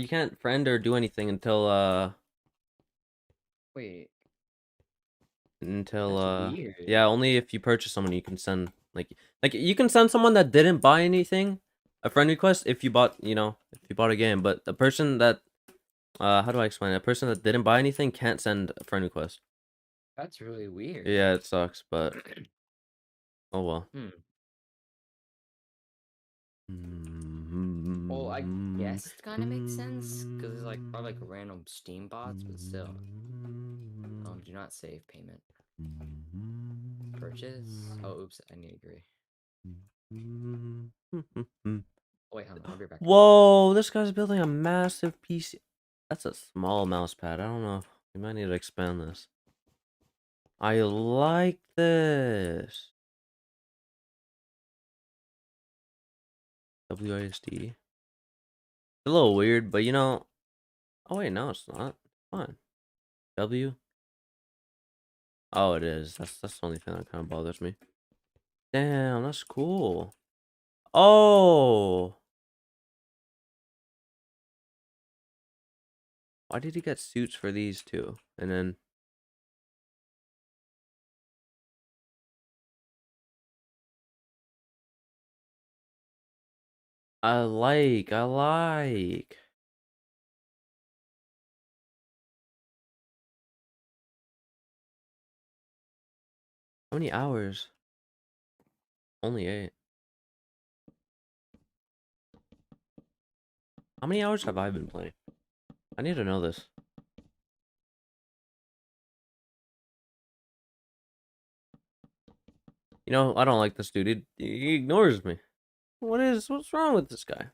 can't friend or do anything Wait, until that's weird. yeah, only if you purchase someone you can send like you can send someone that didn't buy anything a friend request if you bought, you know, if you bought a game, but the person that how do I explain it? A person that didn't buy anything can't send a friend request. That's really weird. Yeah, it sucks, but oh well. Well, I guess it kind of makes sense because it's like probably like random Steam bots, but still. Do not save payment. Purchase. Oh, oops! I need to agree. Wait, hold on. I'll be back. Whoa, this guy's building a massive PC. That's a small mouse pad. I don't know. We might need to expand this. I like this. WASD. A little weird, but you know. Oh wait, no, it's not. Fine. W. Oh, it is. That's the only thing that kind of bothers me. Damn, that's cool. Oh. Why did he get suits for these two? And then I like. How many hours? Only 8. How many hours have I been playing? I need to know this. You know, I don't like this dude. He ignores me. What's wrong with this guy?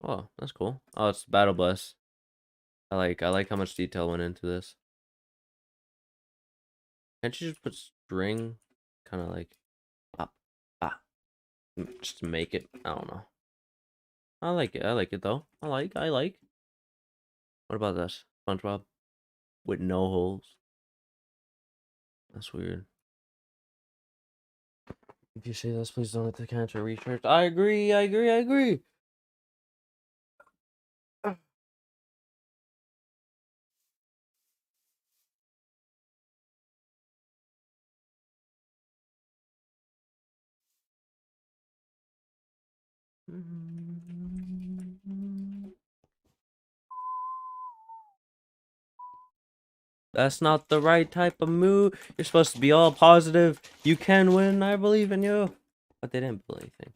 Oh, that's cool. Oh, it's Battle Bus. I like how much detail went into this. Can't you just put string kind of like ah just to make it? I don't know. I like it. I like it though. I like. What about this? SpongeBob with no holes. That's weird. If you say this, please don't let the cancer recharge. I agree. I agree. That's not the right type of mood. You're supposed to be all positive. You can win. I believe in you. But they didn't build anything.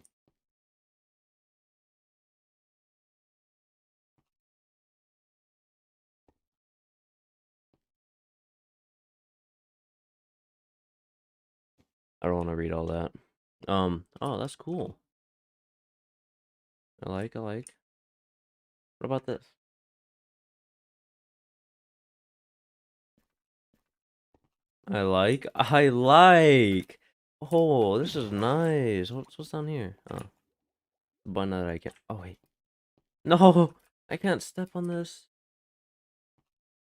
I don't want to read all that. Oh, that's cool. I like. What about this? I like. Oh, this is nice. What's down here? Oh, the button that I can't. Oh wait, no, I can't step on this.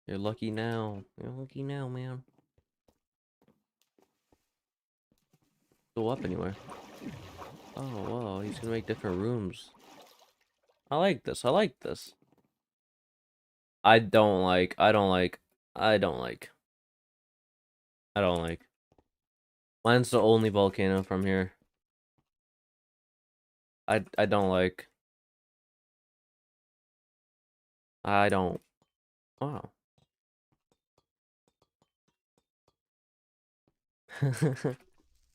You're lucky now. You're lucky now, man. Go up anywhere. Oh, wow, he's gonna make different rooms. I like this. I like this. I don't like. I don't like. I don't like. I don't like. Mine's the only volcano from here. I don't like. I don't. Wow.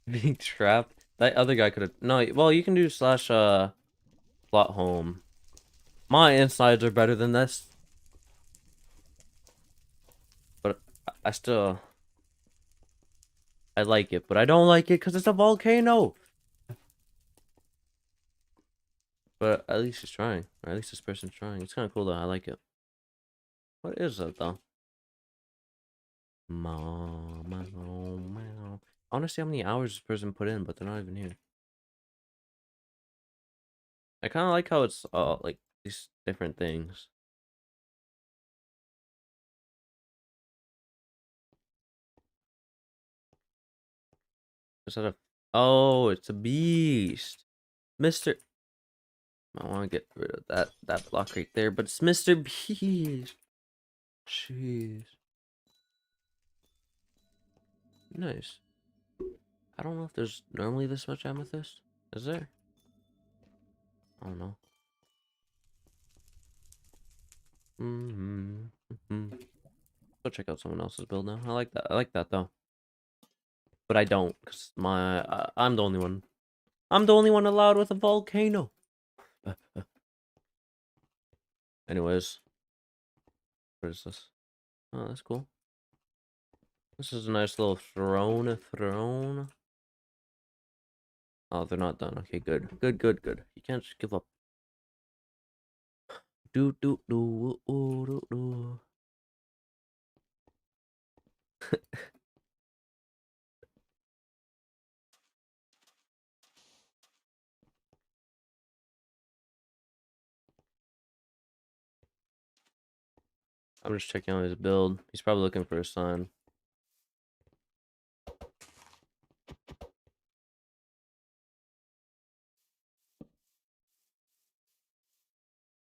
Being trapped. That other guy could have. No, well, you can do slash plot home. My insides are better than this, but I still I like it, but I don't like it because it's a volcano. But at least he's trying, or at least this person's trying. It's kind of cool though. I like it. What is that though? Mama, oh, meow. I want to see how many hours this person put in, but they're not even here. I kind of like how it's like these different things. Is that a? Oh, it's a beast, Mister. I want to get rid of that block right there, but it's Mr. Beast. Jeez, nice. I don't know if there's normally this much amethyst. Is there? I don't know. Go check out someone else's build now. I like that. I like that though. But I don't, cause I'm the only one. I'm the only one allowed with a volcano. Anyways, what is this? Oh, that's cool. This is a nice little throne. Oh, they're not done. Okay, good. You can't just give up. Do. I'm just checking out his build. He's probably looking for a sign.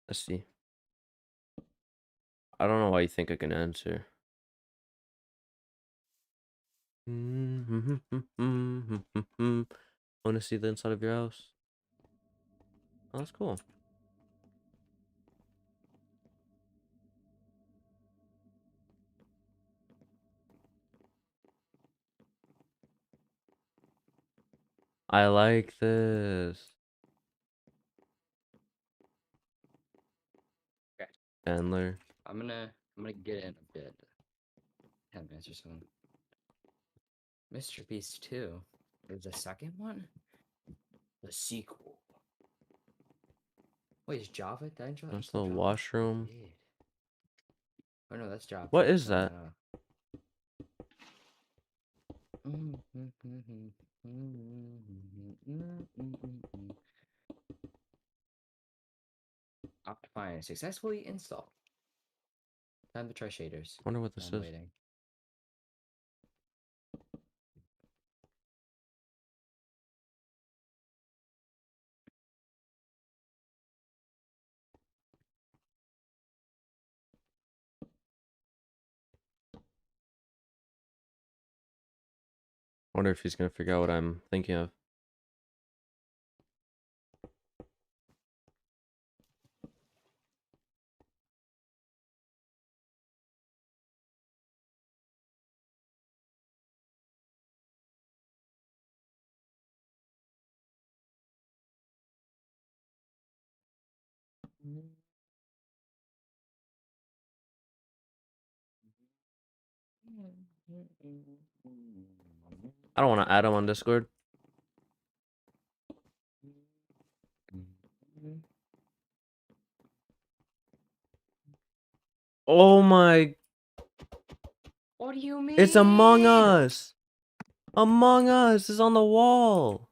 Let's see. I don't know why you think I can answer. Want to see the inside of your house? Oh, that's cool. I like this. Okay. Chandler. I'm gonna get in a bit. 10 minutes or so. Mr. Beast 2. There's a second one? The sequel. Wait, is Java? Did I drop Nice little Java? washroom. I did. Oh no, that's Java. What is that? Optifine successfully installed. Time to try shaders. Wonder what this I'm is. waiting. Wonder if he's gonna figure out what I'm thinking of. I don't want to add him on Discord. Oh my! What do you mean? It's Among Us. Among Us is on the wall.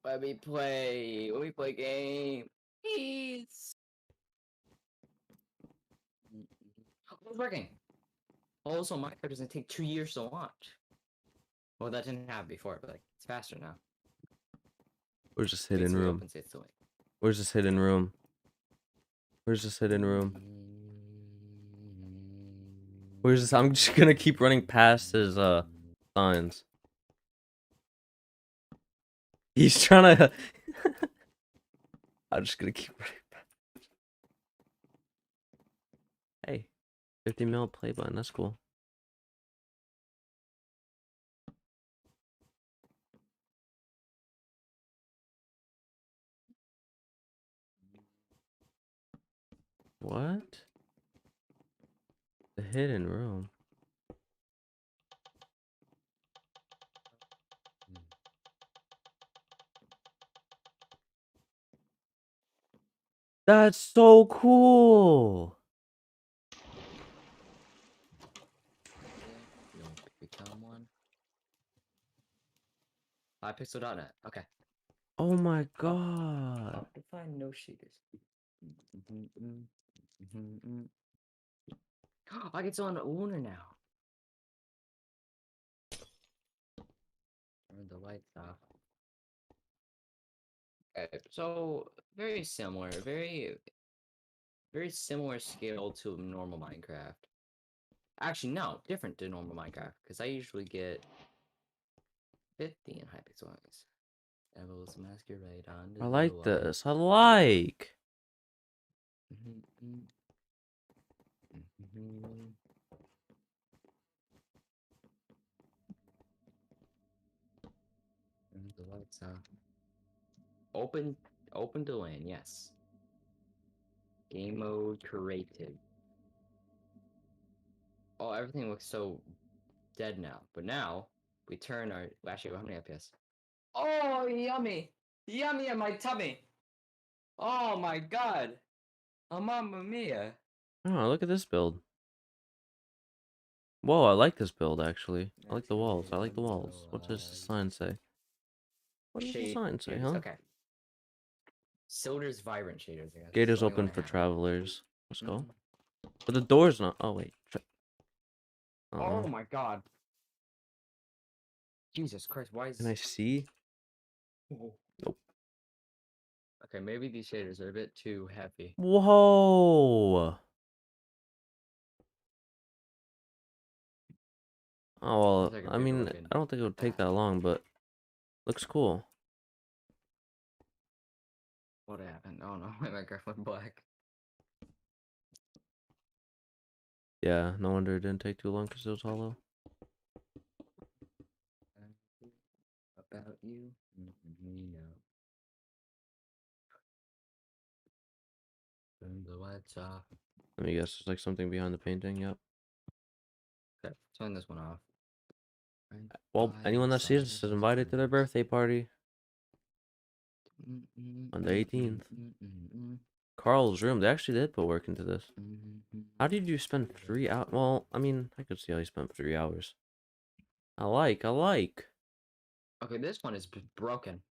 Let me play. Let me play game. Please. Oh, it's working. Also, Minecraft doesn't take 2 years to launch. Well, that didn't happen before, but like, it's faster now. Where's this Wait hidden till it room? opens, it's the way. Where's this hidden room? Where's this hidden room? Where's this? I'm just gonna keep running past his signs. He's trying to. I'm just gonna keep running past. Hey, 50 mil play button. That's cool. What? The hidden room. That's so cool. You'll become one. Hypixel.net. Okay. Oh my god. Define no shaders. I get on owner now. Turn the lights off. Okay, so very similar, very similar scale to normal Minecraft. Actually, no, different to normal Minecraft because I usually get 50 in Hypixel. Devils masquerade under I the like light. this. I like. Turn the lights off. Open to LAN, yes. Game mode created. Oh, everything looks so dead now. But now we turn our. Actually, how many FPS? Oh, yummy! Yummy in my tummy! Oh my god! Oh, mamma mia! Oh, look at this build. Whoa, I like this build actually. I like the walls. I like the walls. What does the sign say? What does the sign say, huh? Okay. Silder's vibrant shaders. I guess. Gate It's is the only open one I for have. travelers. Let's go. Mhm. But the door's not. Oh wait. Oh my god! Jesus Christ! Why is? Can I see? Oh. Nope. Okay, maybe these shaders are a bit too heavy. Whoa. Oh well. Looks like a I bit mean, broken. I don't think it would take that long, but looks cool. What happened? Oh no, my Minecraft went black. Yeah, no wonder it didn't take too long because it was hollow. About you, we know. Turn the lights off. Let me guess. There's like something behind the painting. Yep. Okay, turn this one off. Well, anyone that sees this is invited to their birthday party on the 18th. Carl's room. They actually did put work into this. How did you spend 3 hours? Well, I mean, I could see how you spent 3 hours. I like. Okay, this one is broken.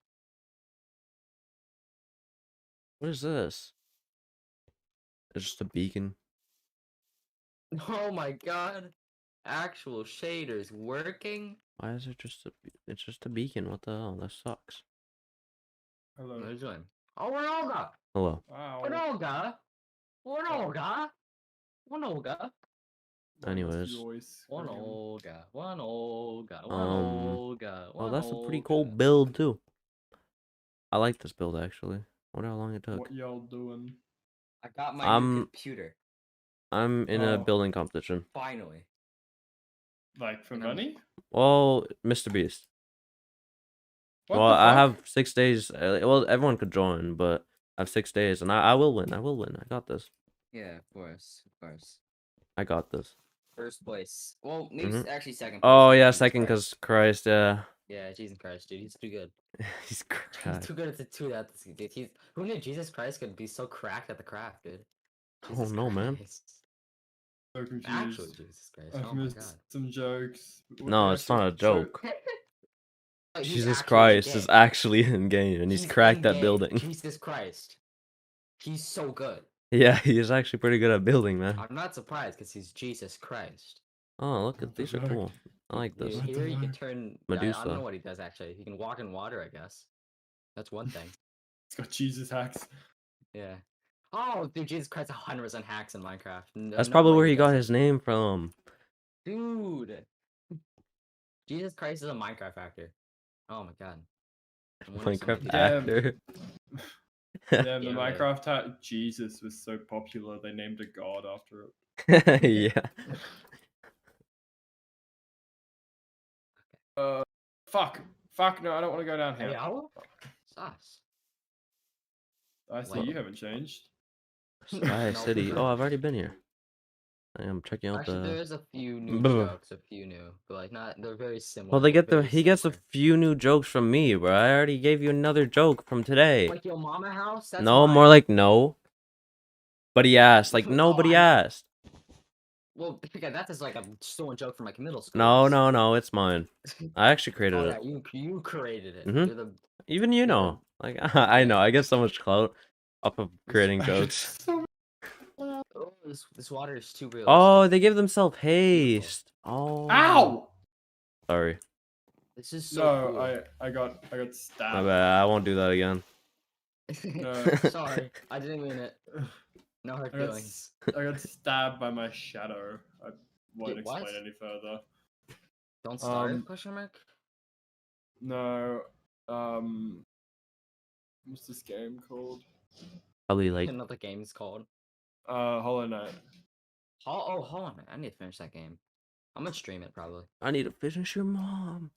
What is this? It's just a beacon. Oh my god! Actual shaders working? Why is it just a? It's just a beacon. What the hell? That sucks. What are Hello. you doing? Oh, we're Olga! Hello. Wow. We're Olga! We're Olga! One Olga! Anyways. One Olga! One Olga! One Um, Olga! Oh, One that's a pretty Olga. cool build too. I like this build actually. I wonder how long it took. What y'all doing? I got my new I'm computer. I'm in a Oh. building competition. Finally. Like for And I'm- money? Well, MrBeast. What Well, the I fuck? have 6 days. Well, everyone could join, but I have 6 days, and I will win. I will win. I got this. Yeah, of course. Of course. I got this. first place. Well, maybe Mhm. actually second place. Oh because yeah, Jesus second Christ. because Christ. Yeah, Yeah, Jesus Christ, dude, he's too good. he's He's cracked. too good at the two at this. Dude, who knew Jesus Christ could be so cracked at the craft, dude? Oh Jesus no, man. Christ. So Actually, confused. Jesus Christ. I've Oh my missed god. some jokes. No, it's not a joke. Like, he's Jesus actually in the Christ is game. actually in game, and he's cracked in that game. building. Jesus Christ. He's so good. Yeah, he's actually pretty good at building, man. I'm not surprised because he's Jesus Christ. Oh, look What at the these are fuck? cool. I like this. Yeah, What the here he can fuck? turn. I Medusa. don't know what he does actually. He can walk in water, I guess. That's one thing. It's got Jesus hacks. Yeah. Oh, dude, Jesus Christ, 100% hacks in Minecraft. That's No probably way where he got doesn't. his name from. Dude. Jesus Christ is a Minecraft actor. Oh my god. No wonder so many Minecraft people- actor. Yeah, the Yeah, really. Minecraft hack Jesus was so popular they named a god after it. Yeah. Fuck. Fuck, no, I don't want to go down Hey, here. owl? Sauce. I see What? you haven't changed. Sky No, City. for Oh, sure. I've already been here. I am checking out Actually, the. there's a few new Buh. jokes, but like not. They're very similar. Well, they get the very he gets a similar. few new jokes from me, bro. I already gave you another joke from today. Like your mama house. That's No, mine. more like no. But he asked, like Oh, nobody I- asked. Well, okay, that is like a stolen joke from like middle school. No, it's mine. I actually created Oh it. yeah, you created it. Mhm. You're the. Even you You're the- know, like I know, Yeah. I get so much clout off of creating jokes. Oh, this water is too real. Oh, they give themselves haste. Oh, Ow! sorry, This is so No, cool. I got my stabbed. bad. I won't do that again. No. Sorry, I didn't mean it. No hard I got, feelings. I got stabbed by my shadow. I won't Wait, what? explain any further. Don't starve? Um, Question mark. No. What's this game called? Probably like Another game is called. Hollow Knight. Hold on. I need to finish that game. I'm gonna stream it probably. I need to finish your mom.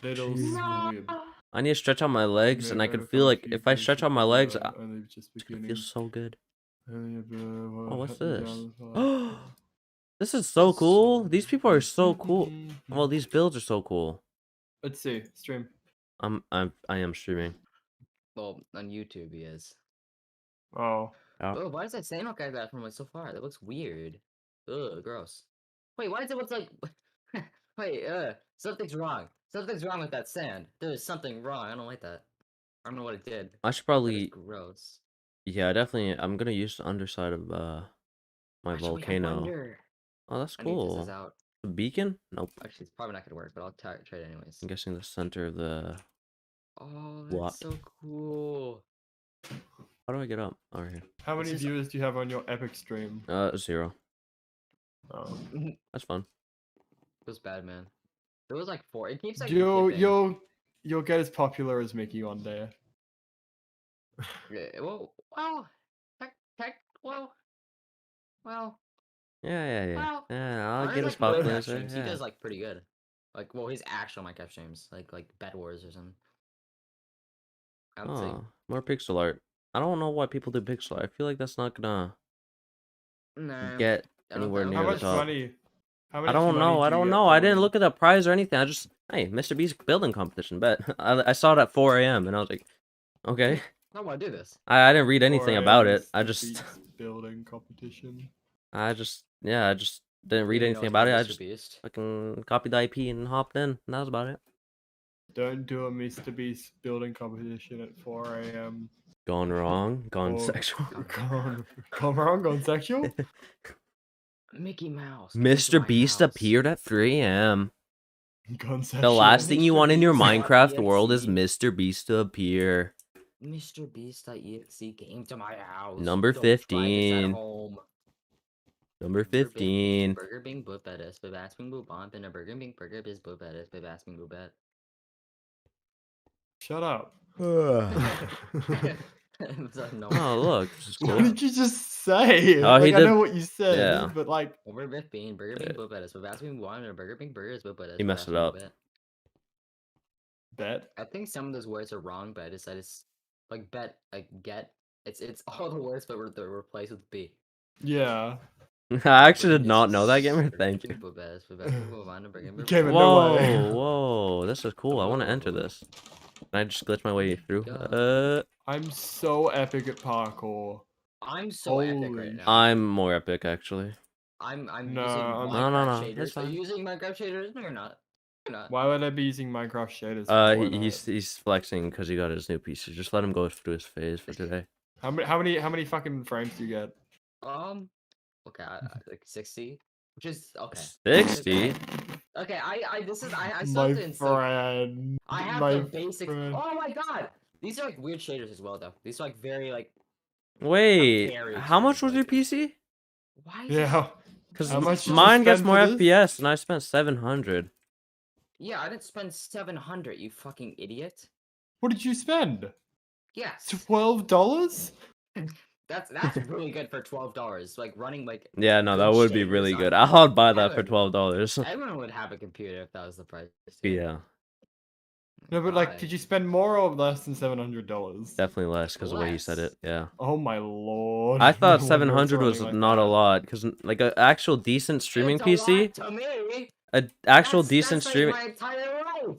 Little Jeez. squib. I need to stretch out my legs, and I could feel like if I stretch out my legs, I feel so good. Oh, what's this? This is so cool. These people are so cool. Well, these builds are so cool. Let's see. Stream. I am streaming. Well, on YouTube he is. Oh. Oh, why does that sand look like that from like so far? That looks weird. Ugh, gross. Wait, why does it look like? Wait, something's wrong. Something's wrong with that sand. There's something wrong. I don't like that. I don't know what it did. I should But it's probably, gross. yeah, definitely. I'm gonna use the underside of my Actually, I volcano. wonder- Oh, that's I need to test cool. this out. The beacon? Nope. Actually, it's probably not gonna work, but I'll try it anyways. I'm guessing the center of the. Oh, What? that's so cool. How do I get up? Oh, right here. How many This is- viewers do you have on your epic stream? 0. Oh. That's fun. It was bad, man. There was like 4. It keeps like You'll dipping. you'll get as popular as Mickey one day. Yeah, well, well. Yeah. Well, I'll Ours, get like, as popular Minecraft as I. streams, He Yeah. does like pretty good. Like, well, his actual Minecraft streams, like Bed Wars or something. I would say. Oh, more pixel art. I don't know why people do pixel art. I feel like that's not gonna Nah. get I don't- anywhere I don't near How the much top. money? How much I don't money know. I do you don't get know. for I didn't winning? look at the prize or anything. I just, hey, MrBeast building competition. Bet. I saw it at 4 a.m. and I was like, okay. I want to do this. I didn't read anything 4 about a.m. it. is I the just Beast building competition. I just didn't read You know anything it's about it. not I Mr. just Beast. fucking copied the IP and hopped in. And that was about it. Don't do a MrBeast building competition at 4 a.m. Gone wrong. Gone Or- sexual. Gone wrong, gone sexual? Mickey Mouse. come into Mr. my Beast house. appeared at 3 a.m. Gone The sexual. last thing you Mr. want in your Beast Minecraft world is .exe. Mr. Beast to appear. MrBeast.exe came to my house. Number Don't try this at 15. home. Number 15. Burger Bing Boop Edis, Babasking Boop Bump, and a Burger Bing Burger Biz Boop Edis, Babasking Boop Bet. Shut up. No. Oh, look. This is What cool. did you just say? Oh, he Like, I did- know what you said, yeah. but like, Over Biff Bean, Burger Bing Boop Edis, Babasking Boop and a Burger Bing Burger is Boop Edis. He messed it Babasking up. Boop Bet. bet. I think some of those words are wrong, but I decided like bet, like get. It's all the words, but they're replaced with B. Yeah. I actually did Bring not this know that, is gamer. Thank you. super best, super best. Move on, bring it, Gamer, move no on. way. Whoa, whoa, this is cool. I want to enter Whoa. this. Can I just glitch my way through? Go. I'm so epic at parkour. I'm so epic right Holy now. I'm more epic, actually. I'm No, using I'm- Minecraft No, shaders. that's Are fine. you using Minecraft shaders? No, you're not. You're not. Why would I be using Minecraft shaders for He's flexing because he got his new PC. Just let him go through his phase for today. How many fucking frames do you get? Okay, like 60, which is okay. 60? Okay, I still My have to insert. friend. I have my the basics. friend. Oh my god, these are like weird shaders as well, though. These are like very like. Wait, very how much was extreme, your like- PC? Why? Is Yeah. Because How much did you mine gets spend more for this? FPS, and I spent 700. Yeah, I didn't spend 700. You fucking idiot. What did you spend? Yes, $12? that's really good for $12. Like running like Yeah, no, that good would be shaders really on- good. I'd buy that for Everyone- $12. Everyone would have a computer if that was the price. Yeah, No, but like, God. did you spend more or less than $700? definitely less because the way he said Less. it. Yeah. Oh my lord. I thought No wonder it's 700 was running like not a that. lot because like an actual decent streaming It's a PC, lot to me. a actual That's decent like streaming, my entire life.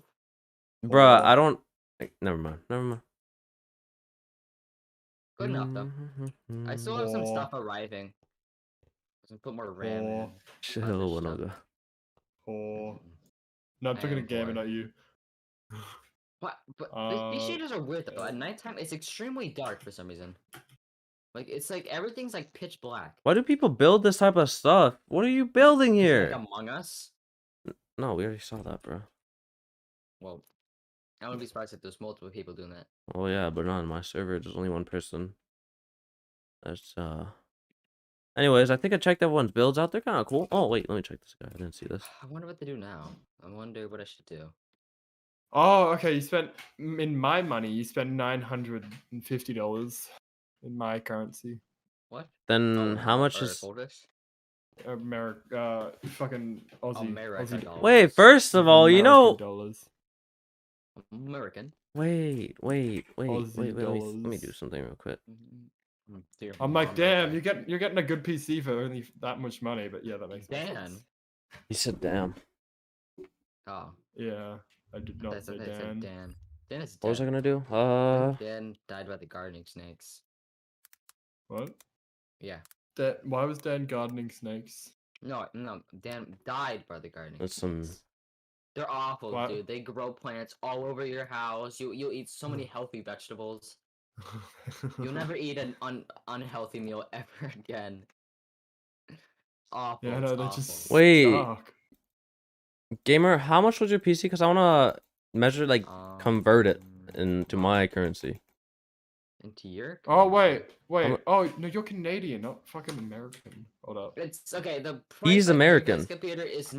bruh. Oh. I don't. Never mind. Never mind. Good enough though. I still have some Oh. stuff arriving. Let's put more RAM Oh. in. Chill, other Winoga. Oh. No, I'm I talking to am Gamer, bored. not you. But these shaders are weird though. At nighttime, it's extremely dark for some reason. Like it's like everything's like pitch black. Why do people build this type of stuff? What are you building It's here? like Among Us. No, we already saw that, bro. Well, I wouldn't be surprised if there's multiple people doing that. Oh yeah, but not on my server. There's only one person. That's Anyways, I think I checked everyone's builds out. They're kind of cool. Oh wait, let me check this guy. I didn't see this. I wonder what to do now. I wonder what I should do. Oh, okay. You spent in my money. You spent $950 in my currency. What? Then how much or is? Polish? America, fucking Aussie. America dollars. Wait, first of all, you know. dollars. American. Wait. Aussie Let me dollars. do something real quick. Dear I'm like, mom, damn, okay. you're getting a good PC for only that much money. But yeah, that makes more Dan. sense. He said, "Damn." Oh, Yeah, I did not that's say what they said. Dan. Dan. Dan is dead. What was I gonna do? Dan died by the gardening snakes. What? Yeah. Why was Dan gardening snakes? No, Dan died by the gardening That's some- snakes. They're awful, What? dude. They grow plants all over your house. You'll eat so many healthy vegetables. You'll never eat an unhealthy meal ever again. Awful. Yeah, it's no, they're awful. just Wait. dark. Gamer, how much was your PC? Because I wanna measure, like, convert it into my currency. Into your Oh currency? wait. Oh no, you're Canadian, not fucking American. Hold up. It's okay. The He's price of American. this computer is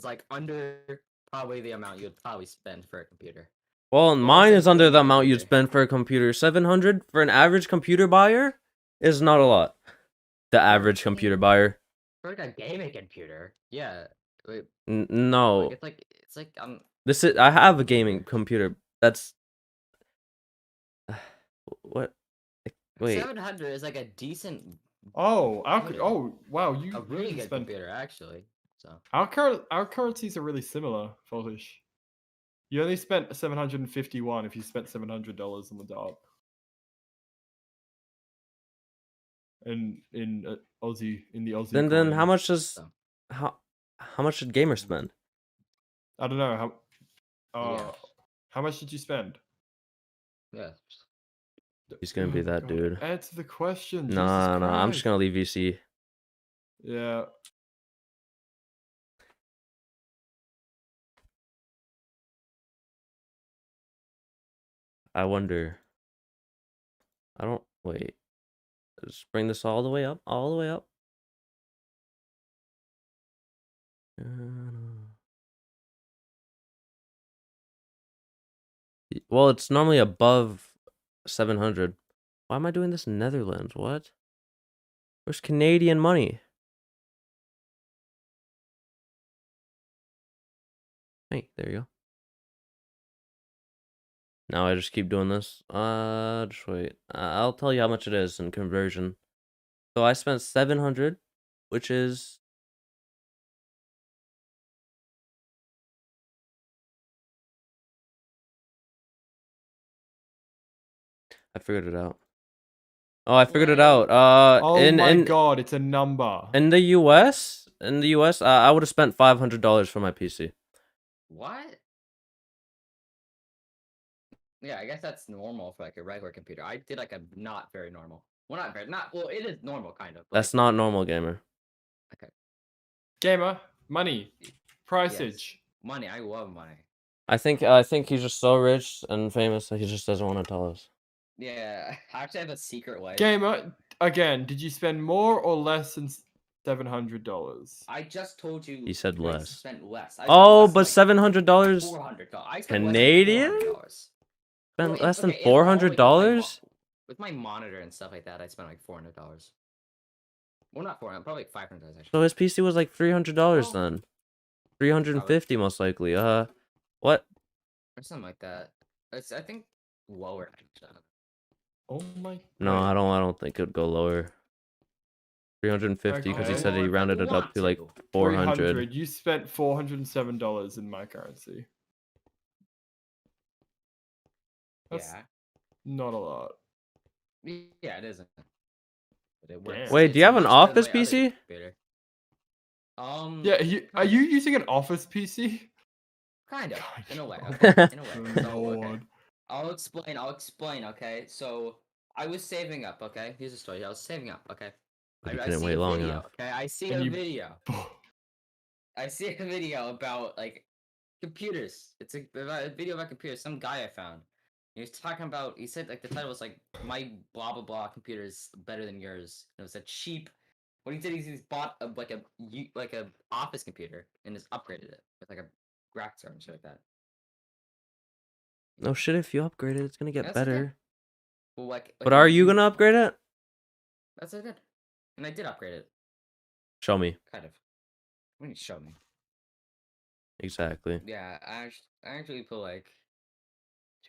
like under probably the amount you'd probably spend for a computer. Well, Well, mine it's is a under good the amount you'd computer. spend for a computer. 700 for an average computer buyer is not a lot. The average computer buyer. For like a gaming computer, yeah. Wait, No. it's like I have a gaming computer. That's what? Wait. 700 is like a decent, Oh, Computer. wow, you a really you good spent computer actually. So our currencies are really similar, Polish. You only spent 751 if you spent $700 on the dot. In Aussie, in the Aussie. Then how coin. much does So. how much did gamer spend? I don't know how. Yeah. How much did you spend? yeah. He's gonna be Oh that God, dude. Answer the question. Nah, Jesus I'm just Christ. gonna leave VC. Yeah. I wonder. I don't wait. Just bring this all the way up, all the way up. Well, it's normally above 700. Why am I doing this in Netherlands? What? Where's Canadian money? Hey, there you go. Now I just keep doing this. Just wait. I'll tell you how much it is in conversion. So I spent 700 which is I figured it out. Oh, I figured it out. Oh my god, it's a number. in the US, I would have spent $500 for my PC. What? Yeah, I guess that's normal for like a regular computer. I did like a not very normal. Well, not very, not well. It is normal, kind of. That's like, not normal, gamer. Gamer, money, yes, priceage. money. I love money. I think he's just so rich and famous that he just doesn't want to tell us. Yeah, I actually have a secret life. Gamer, again, did you spend more or less than $700? I just told you. He said I less. spent less. I spent Oh, less than, but like, $700 $400. I spent Canadian? Less than $400. Spent less than okay, all, like, $400? with my monitor and stuff like that, I spent like $400. Well, not 400, probably like $500 actually. So his PC was like $300 Well, then. 350 most likely. What? or something like that. It's I think lower. Actually. Oh my. No, wait. I don't think it'd go lower. 350 because he Okay. said he Lower if I rounded it up want to like to. 400. You spent $407 in my currency. That's Yeah. not a lot. Yeah, it isn't. But it works. Damn. Wait, do you have much an better than office my other PC? computer. Yeah, are you using an office PC? Kind of, in a way. God. Okay, in a way. Good So, okay. lord. I'll explain. Okay, so I was saving up. Okay, here's the story. I was saving up. Okay. But he I didn't see wait a long video. enough. Okay, I see And a you- video. I see a video about like computers. It's a video about computers. Some guy I found. He was talking about. He said like the title was like my blah blah blah computer is better than yours. And it was a cheap. What he did is he's bought like a office computer and just upgraded it with like a graphics card and shit like that. No shit, if you upgrade it, it's gonna get That's okay. better. Well, like. But are you gonna upgrade it? That's what I did, and I did upgrade it. Show me. Kind of. When you show me. Exactly. Yeah, I actually put like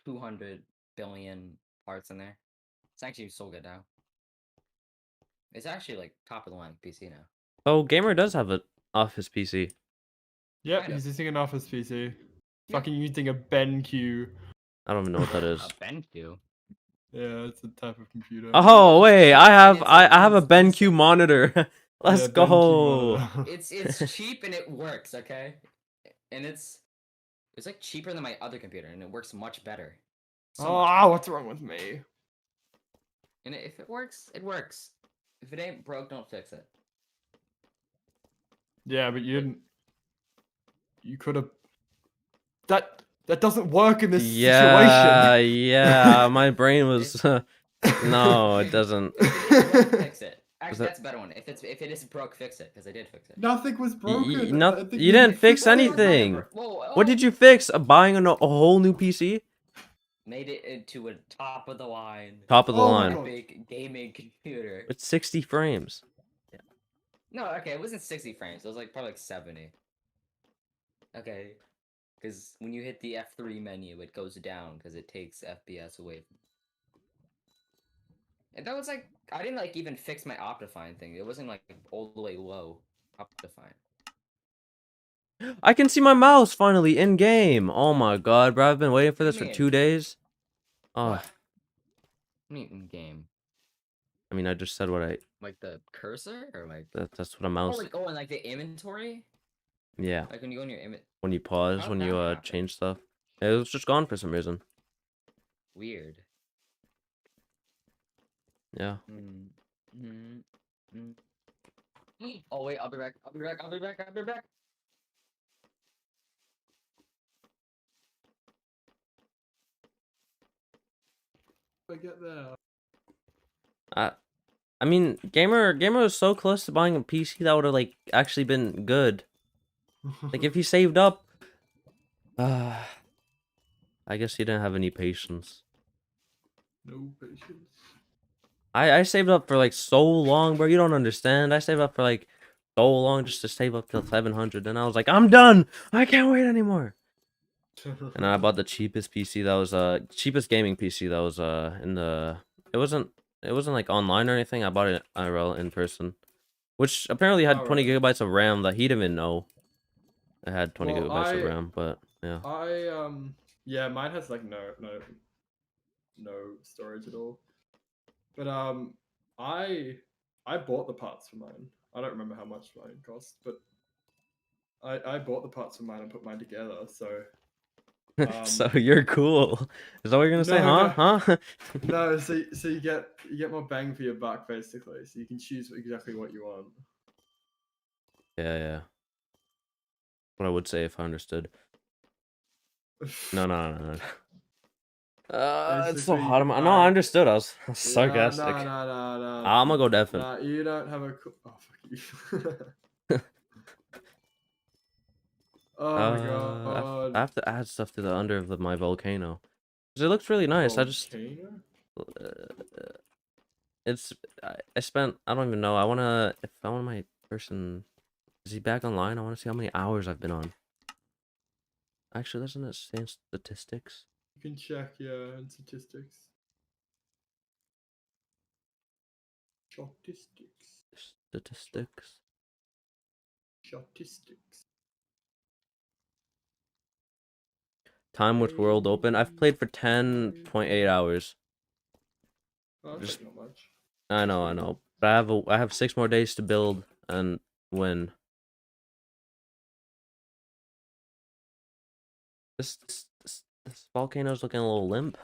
200 billion parts in there. It's actually so good now. It's actually like top of the line PC now. Oh, gamer does have an office PC. Yep, Kind of. he's using an office PC. Yeah. Fucking using a BenQ. I don't even know what that is. A BenQ. Yeah, it's a type of computer. Oh wait, I have it's I like- have a it's BenQ monitor. Let's Yeah, BenQ go. monitor. It's cheap and it works, okay? And it's like cheaper than my other computer and it works much better. So much Oh, better. what's wrong with me? And if it works, it works. If it ain't broke, don't fix it. Yeah, but you didn't. You could have. That doesn't work in this Yeah, situation. yeah. My brain was. No, it doesn't. If it is broke, fix it. Actually, that- that's a better one. If it is broke, fix it because I did fix it. Nothing was broken. I think You didn't fix fixed it. anything. Whoa, What did you fix? Buying a whole new PC? Made it into a top of the line. Top of the Oh my line. God. Big gaming computer. With 60 frames. No, okay, it wasn't 60 frames. It was like probably like 70. Okay, because when you hit the F3 menu, it goes down because it takes FPS away. And that was like I didn't like even fix my Optifine thing. It wasn't like all the way low Optifine. I can see my mouse finally in game. Oh my god, bro. I've been waiting for What this do for you mean? 2 days. Oh, What? In game. I mean, I just said what Like the cursor or like that's what a oh mouse. like oh and like the inventory? Yeah, Like when you go in your image when you pause, How'd when that you happen? change stuff. It was just gone for some reason. weird. Yeah. Oh wait, I'll be back. I'll be back. I'll be back. I'll be back. I get there. I mean, gamer was so close to buying a PC that would have like actually been good. Like if he saved up. I guess he didn't have any patience. No patience. I saved up for like so long, bro. You don't understand. I saved up for like so long just to save up till 700, and I was like, I'm done. I can't wait anymore. And I bought the cheapest PC that was cheapest gaming PC that was in the. It wasn't like online or anything. I bought it IRL in person. which apparently had 20 Alright. gigabytes of RAM that he didn't even know it had 20 Well, gigabytes of RAM. But yeah, yeah, mine has like no storage at all. But I bought the parts for mine. I don't remember how much mine cost, but I bought the parts for mine and put mine together. So so you're cool. Is that what you're gonna say? no, Huh? no, Huh? no. So you get more bang for your buck basically. So you can choose exactly what you want. Yeah, yeah. What I would say if I understood. No, no, no, no. It's so Basically, you hot. can No, I buy. understood. I was Yeah, sarcastic. no. I'm gonna go deafened. Nah, you don't have a. Oh fuck you. Oh my I god. have to add stuff to the under of my volcano. 'Cause it looks really nice. Volcano? Uh, it's, I spent, I don't even know. If I want my person, is he back online? I want to see how many hours I've been on. Actually, doesn't it say in statistics? You can check, yeah, in statistics. Statistics. Statistics. Statistics. Time with World Open. I've played for 10.8 hours. Oh, that's Just, like not much. I know. But I have 6 more days to build and win. This volcano's looking a little limp.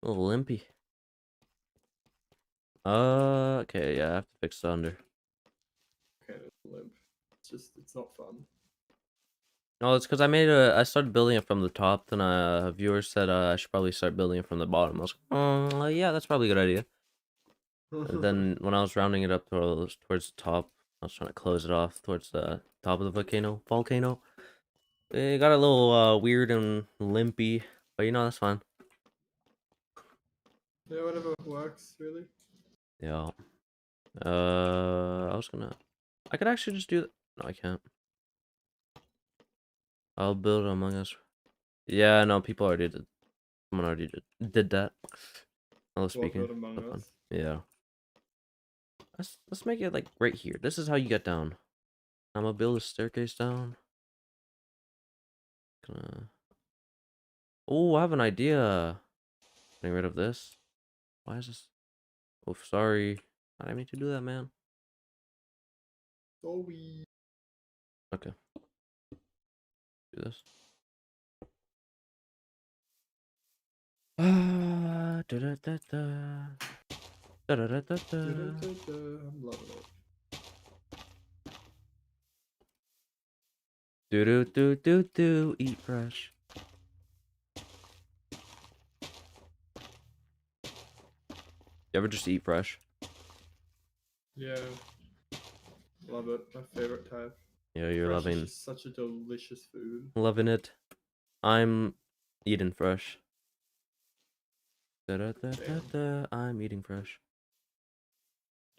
A little limpy. Okay, yeah, I have to fix the under. Okay, it's limp. It's not fun. No, it's because I started building it from the top, then a viewer said I should probably start building it from the bottom. I was like, yeah, that's probably a good idea. And then when I was rounding it up towards the top, I was trying to close it off towards the top of the volcano. It got a little weird and limpy, but that's fine. Yeah, whatever works, really. Yeah. I could actually just do that. No, I can't. I'll build Among Us. Yeah, no, people already did. Someone already did that. I was What speaking. build Among So fun. Us? Yeah. Let's make it like right here. This is how you get down. I'm gonna build a staircase down. Oh, I have an idea. Getting rid of this. Why is this? Oh, sorry. I didn't mean to do that, man. Oh, we. Okay. Do this. Da da da da. Da da da da da. I'm loving it. Do do do do do. Eat fresh. You ever just eat fresh? Yeah. Love it. My favorite type. Yeah, you're Fresh is loving just such a delicious food. it. I'm eating fresh. Da da da da Damn. da. I'm eating fresh.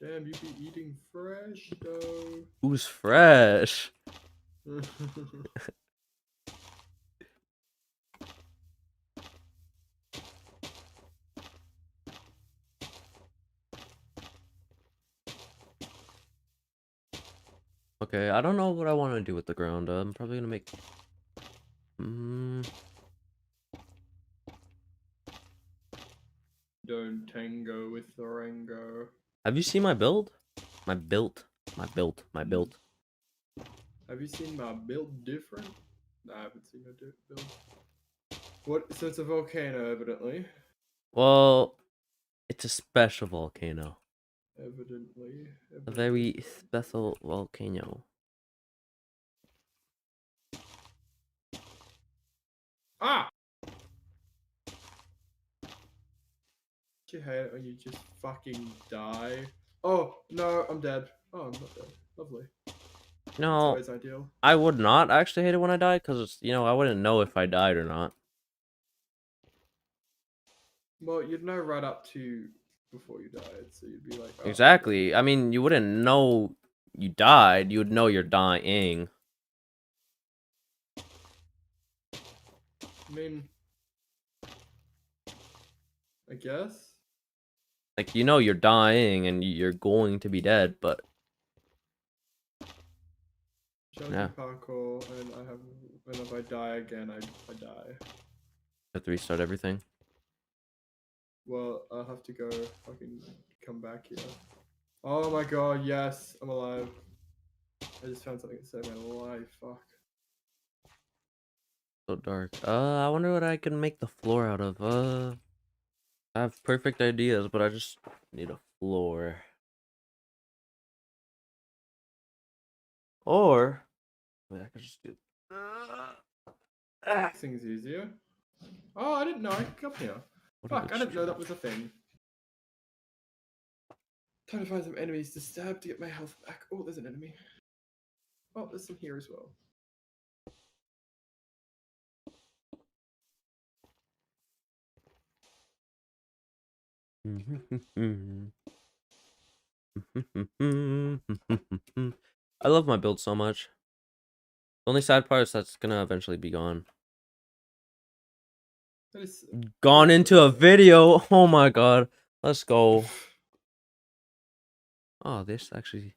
Damn, you be eating fresh though. Who's fresh? Okay, I don't know what I want to do with the ground. I'm probably gonna make. Don't tango with the Rango. Have you seen my build? My build. Have you seen my build different? Nah, I haven't seen my build. What? So it's a volcano, evidently. Well, it's a special volcano. Evidently. A very special volcano. Ah! You hate it when you just fucking die. Oh, no, I'm dead. Oh, I'm not dead. Lovely. That's No, always ideal. I would not actually hate it when I die, because, I wouldn't know if I died or not. Well, you'd know right up to before you died, so you'd be like, oh, Exactly. I mean, you wouldn't know you died. You would know you're dying. I mean, I guess. Like, you know you're dying and you're going to be dead, but Jumping yeah. parkour, and if I die again, I die. Have to restart everything. Well, I'll have to go fucking come back here. Oh my god, yes, I'm alive. I just found something to save my life. Fuck. So dark. I wonder what I can make the floor out of. I have perfect ideas, but I just need a floor. Or wait, I could just do. This thing's easier. Oh, I didn't know I could come here. What Fuck, if I it's didn't know that trash? was a thing. Time to find some enemies to stab to get my health back. Oh, there's an enemy. Oh, there's some here as well. I love my build so much. The only sad part is that's gonna eventually be gone. That is Gone into a video. Oh my god. Let's go. Oh, this actually.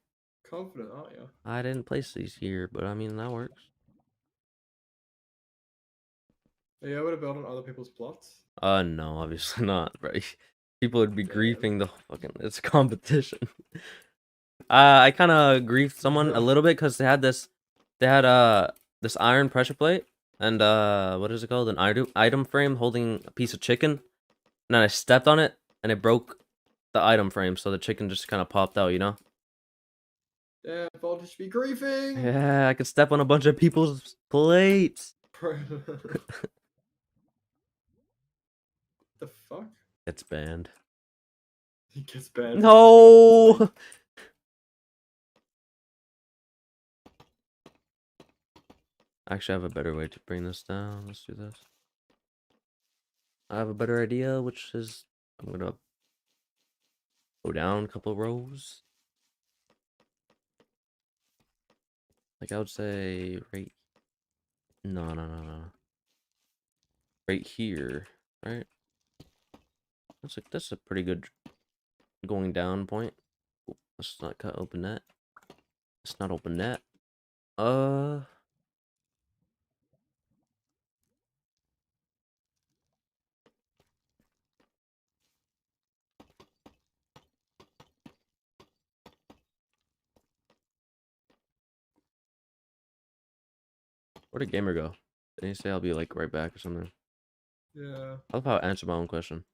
confident, aren't you? I didn't place these here, but I mean that works. Are you able to build on other people's plots? No, obviously not, right? People would be Damn. griefing the fucking. It's a competition. I kind of griefed someone a little bit because they had this. They had this iron pressure plate and what is it called? An item frame holding a piece of chicken, and then I stepped on it and it broke the item frame, so the chicken just kind of popped out, you know? Damn, voltage be griefing! Yeah, I could step on a bunch of people's plates. The fuck? It's banned. He gets banned. No. Actually, I have a better way to bring this down. Let's do this. I have a better idea, which is I'm gonna go down a couple rows. Like I would say right. No. Right here, right? That's a pretty good going down point. Ooh, let's not cut open that. Let's not open that. Where'd the gamer go? Did he say I'll be like right back or something? Yeah. I love how I answered my own question.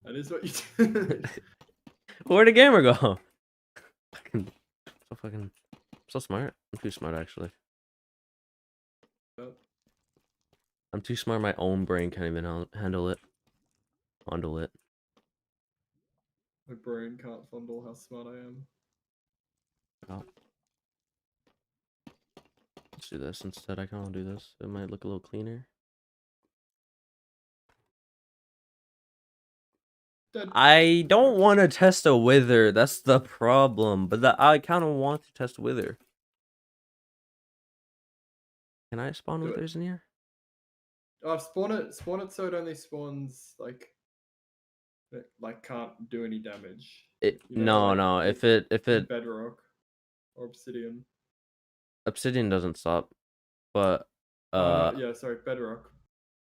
That is what you do. Where'd the gamer go? So smart. I'm too smart actually. I'm too smart. My own brain can't even handle it. Handle it. My brain can't fondle how smart I am. Oh. Let's do this instead. I can't do this. It might look a little cleaner. Dead. I don't want to test a wither. That's the problem. But I kind of want to test wither. Can I spawn Do it. withers in here? Spawn it so it only spawns like can't do any damage. You know, No. like, If it bedrock or obsidian. obsidian doesn't stop, but No, yeah, sorry, bedrock.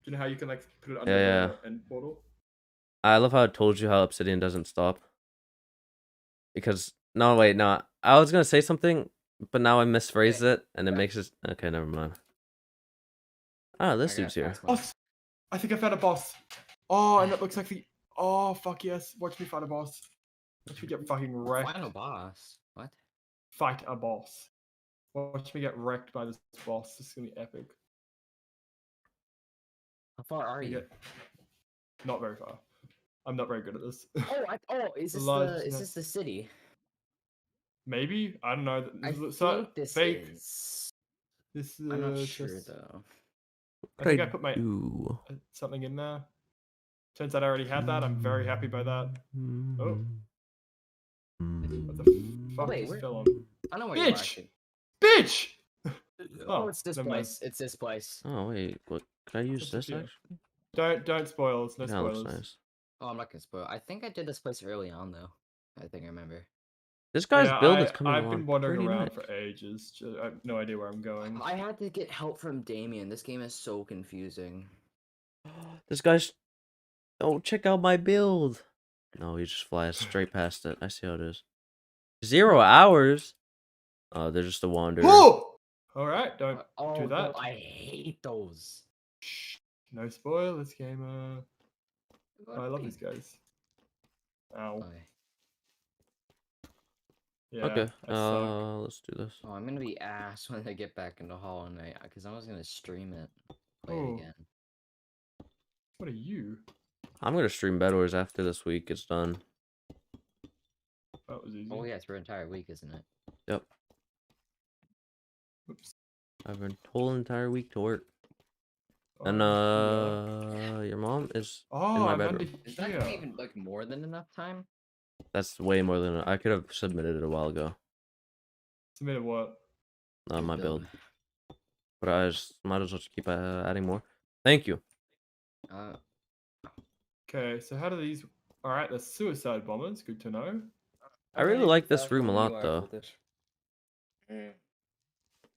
Do you know how you can like put it under Yeah. the end portal? I love how I told you how obsidian doesn't stop. Because no, wait, no. I was gonna say something, but now I misphrased it, and it makes it. Okay, never mind. Ah, this I dude's got here. past one. Oh, I think I found a boss. Oh, and it looks like the. Oh fuck yes! Watch me find a boss. Watch me get fucking wrecked. Final boss. What? Fight a boss. Watch me get wrecked by this boss. This is gonna be epic. How far are I you? get- Not very far. I'm not very good at this. Is this Large is enough- this the city? Maybe I don't know. I This think this fake. is. This I'm not sure just- though. I think I put my do? something in there. Turns out I already had that. I'm very happy by that. Oh. What the fuck Wait, just where- fell on? I know where you are. Bitch! Actually. Bitch! Oh, it's this never mind. place. It's this place. Oh wait, what? Could I use What's up this here? actually? Don't spoil. It's no That looks spoilers. nice. Oh, I'm not gonna spoil. I think I did this place early on though. I think I remember. This guy's Yeah, build is coming I've along been wandering pretty around nice. for ages. I have no idea where I'm going. I had to get help from Damien. This game is so confusing. This guy's. Oh, check out my build. No, he just flies straight past it. I see how it is. 0 hours. Oh, they're just a wanderer. Oh! All right, don't Oh, do no, that. I hate those. Shh, no spoilers, gamer. Oh, I love these guys. Ow. Okay. Yeah, Okay. I suck. Let's do this. Oh, I'm gonna be ass when I get back into Hollow Knight because I was gonna stream it, play Oh. it again. What are you? I'm gonna stream Bed Wars after this week is done. That was easy. Oh yeah, it's for an entire week, isn't it? Yep. Oops. I have a whole entire week to work. And yeah. your mom is in Oh, my I'm under bedroom. Is that here. even like more than enough time? That's way more than I could have submitted it a while ago. Submitted what? My build. But I just might as well just keep adding more. Thank you. Uh, Okay, so how do these? All right, the suicide bombers. Good to know. I really like this room a lot, though.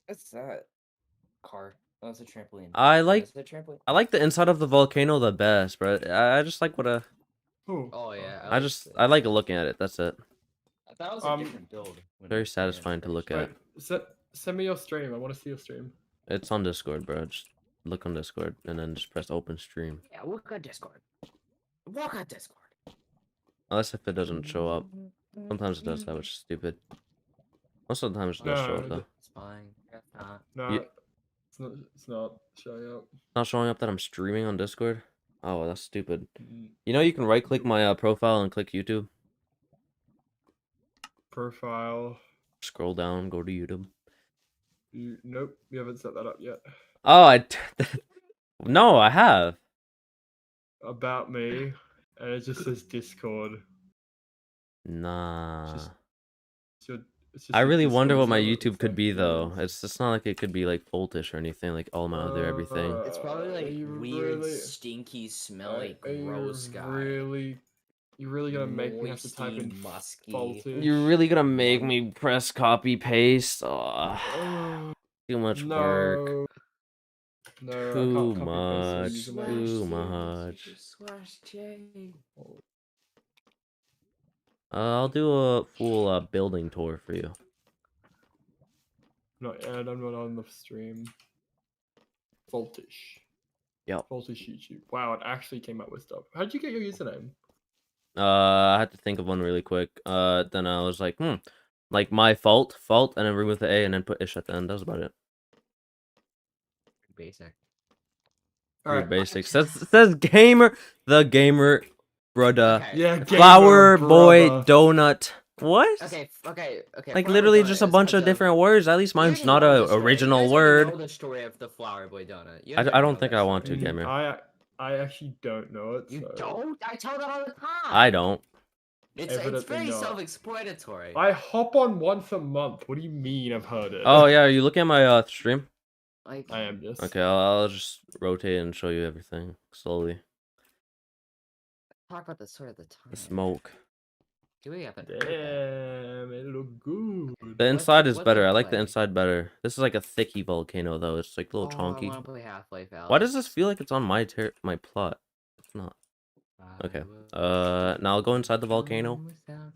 What's that? Car. Oh, it's a trampoline. I like Is it a trampoline? I like the inside of the volcano the best, but I just like what Ooh. Oh yeah. I like looking at it. That's it. I thought it was a different build. when Very I played it satisfying to look Wait, at. send me your stream. I want to see your stream. It's on Discord, bro. Just look on Discord and then just press open stream. Yeah, look at Discord. Look at Discord. Unless if it doesn't show up. Sometimes it does that, which is stupid. Most of the time it does show up No, though. It's fine. If not, No, You- it's not showing up. Not showing up that I'm streaming on Discord. Oh, well, that's stupid. You know you can right click my profile and click YouTube. Profile. Scroll down, go to YouTube. Nope, you haven't set that up yet. Oh, no, I have. About me, and it just says Discord. Nah. Just- it's just I your really wonder Discord what my server, it YouTube looks could like be it though. is. It's not like it could be like Foltish or anything like all my other everything. it's probably like you weird, really- stinky, smelly, are you gross guy. You're really gonna make me have to type in Moisty, musky. Voltage? You're really gonna make me press copy paste? Oh, too much work. No. No, I Too can't copy paste your much. username. Too much. Slash J. I'll do a full building tour for you. Not yet, I'm not on the stream. Voltage. Yep. Voltage YouTube. Wow, it actually came up with stuff. How'd you get your username? I had to think of one really quick. Then I was like, like my fault, and then remove the A and then put ish at the end. That was about it. Basic. Very Alright. basic. Says gamer, the gamer, brother. Okay. Yeah, gamer Flower boy brother. donut. What? Okay. Like Flower literally Boy just a Donut bunch is of different words. At least You mine's already not know a the story. You original guys already word. know the story of the Flower Boy Donut. You I guys already don't know think that I want story. to, gamer. I actually don't know it. You so- don't? I tell that all the time. I don't. It's Evidently very not. self-explanatory. I hop on once a month. What do you mean I've heard it? Oh yeah, are you looking at my stream? Like, I am just. Okay, I'll just rotate and show you everything slowly. talk about the story at the time. The smoke. Do we haven't heard that? Damn, it look good. The inside is what's better. it I like the play? inside better. This is like a thicky volcano though. It's like a little I chonky. want to play Half-Life Alyx. Why does this feel like it's on my my plot? It's not. Okay. Now I'll go inside the volcano.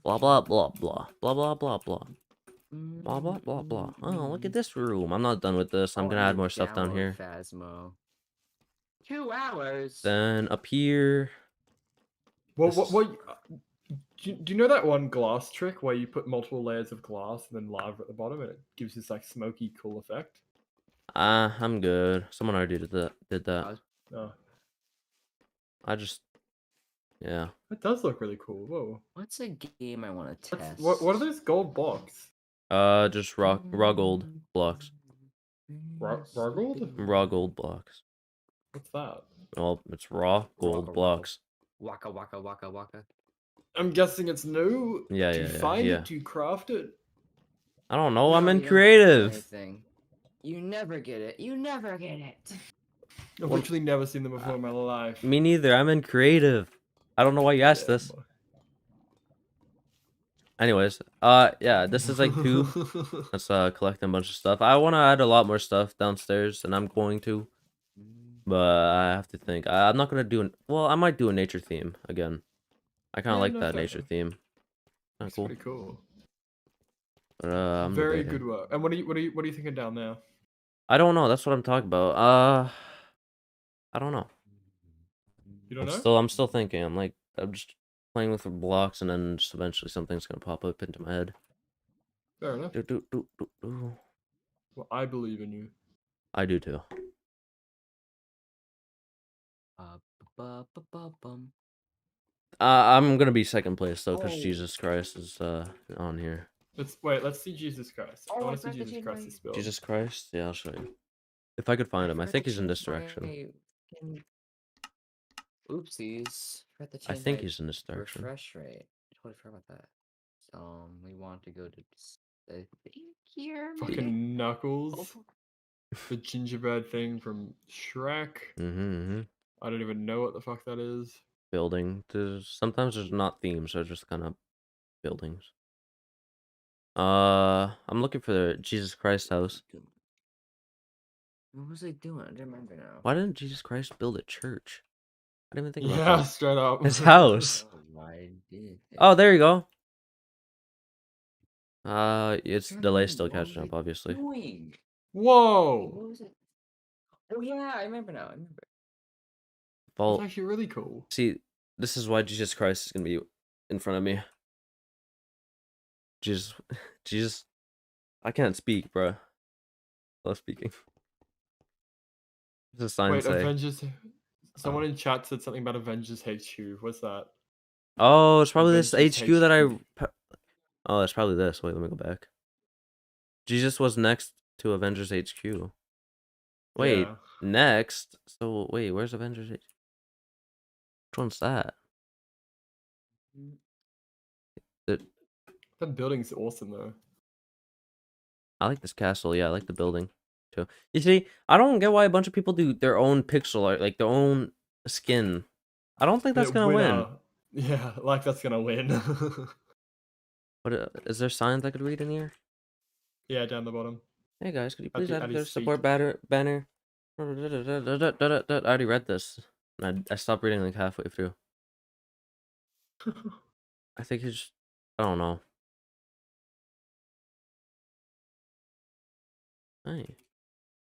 Blah blah blah blah blah blah blah blah blah blah blah blah. Oh, look at this room. I'm not done with this. I'm gonna add more stuff down here. Phasmo. 2 hours. Then up here. Well, This is- what do you know that one glass trick where you put multiple layers of glass and then lava at the bottom and it gives this like smoky, cool effect? I'm good. Someone already did that. No, I just. Yeah. it does look really cool. Whoa. What's a game I want to test? What are those gold blocks? Just raw gold blocks. Raw gold? Raw gold blocks. What's that? Well, it's raw gold Raw. blocks. Waka waka waka waka. I'm guessing it's new. Yeah, Do yeah, you yeah, find yeah. it? Do you craft it? I don't know. No, I'm in you don't do creative. anything. You never get it. You never get it. I've Well, literally never seen them before in my life. Me neither. I'm in creative. I don't know why you asked Yeah, this. Anyways, yeah, this is like tube. Let's collecting a bunch of stuff. I want to add a lot more stuff downstairs, and I'm going to, but I have to think. I'm not gonna do well. I might do a nature theme again. I kind of Yeah, like no, that fair nature enough. theme. Kind That's of cool. pretty cool. But I'm Very debating. good work. And what are you thinking down there? I don't know. That's what I'm talking about. I don't know. You don't know? I'm still thinking. I'm just playing with the blocks, and then just eventually something's gonna pop up into my head. Fair enough. Do. Well, I believe in you. I do too. Bum. I'm gonna be second place though, because Oh. Jesus Christ is on here. Let's see Jesus Christ. I Oh, I want to see forgot to Jesus change Christ my- is build. Jesus Christ? Yeah, I'll show you. If I could find him. I forgot think to he's in this change my direction. fucking- Oopsies. Forgot to I change think my he's in this direction. refresh rate. Totally forgot about that. So we want to go to I think here. Maybe? Fucking Knuckles. The gingerbread thing from Shrek. Mm-hmm. I don't even know what the fuck that is. Building. Sometimes there's not themes, they're just kind of buildings. I'm looking for the Jesus Christ house. What was I doing? I don't remember now. Why didn't Jesus Christ build a church? I didn't even think about Yeah, this. straight up. His house. Oh, why did Oh, there you go. It's Trying to delay remember, still what was catching I up, obviously. doing? Whoa! What was it? Oh yeah, I remember now. I remember. That's Well, actually really cool. see, this is why Jesus Christ is gonna be in front of me. Jesus, I can't speak, bro. Love speaking. What's the sign Wait, say? Avengers. Someone in chat said something about Avengers HQ. What's that? Oh, it's probably this Avengers HQ that HQ. Oh, it's probably this. Wait, let me go back. Jesus was next to Avengers HQ. Wait, Yeah. next? So, wait, where's Avengers HQ? Which one's that? It, That building's awesome though. I like this castle. Yeah, I like the building too. You see, I don't get why a bunch of people do their own pixel art, like their own skin. I don't think that's Yeah, gonna win. Yeah, like that's gonna win. What is there signs I could read in here? Yeah, down the bottom. Hey guys, could you At please the- add at their his feet. support banner? I already read this. I stopped reading like halfway through. I think it's I don't know. Hey,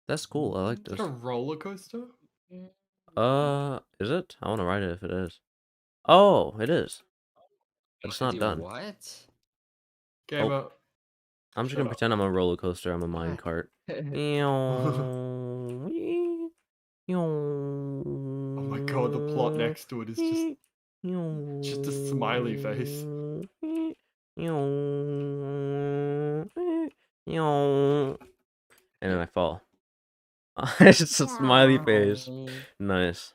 that's cool. I like It's this. like a roller coaster. Is it? I want to ride it if it is. Oh, it is. But it's Wanna not do done. What? Gamer. I'm just Shut gonna up. pretend I'm a roller coaster. I'm a Ah. minecart. Oh my god, the plot next to it is just a smiley face. And then I fall. It's just a smiley face. Nice.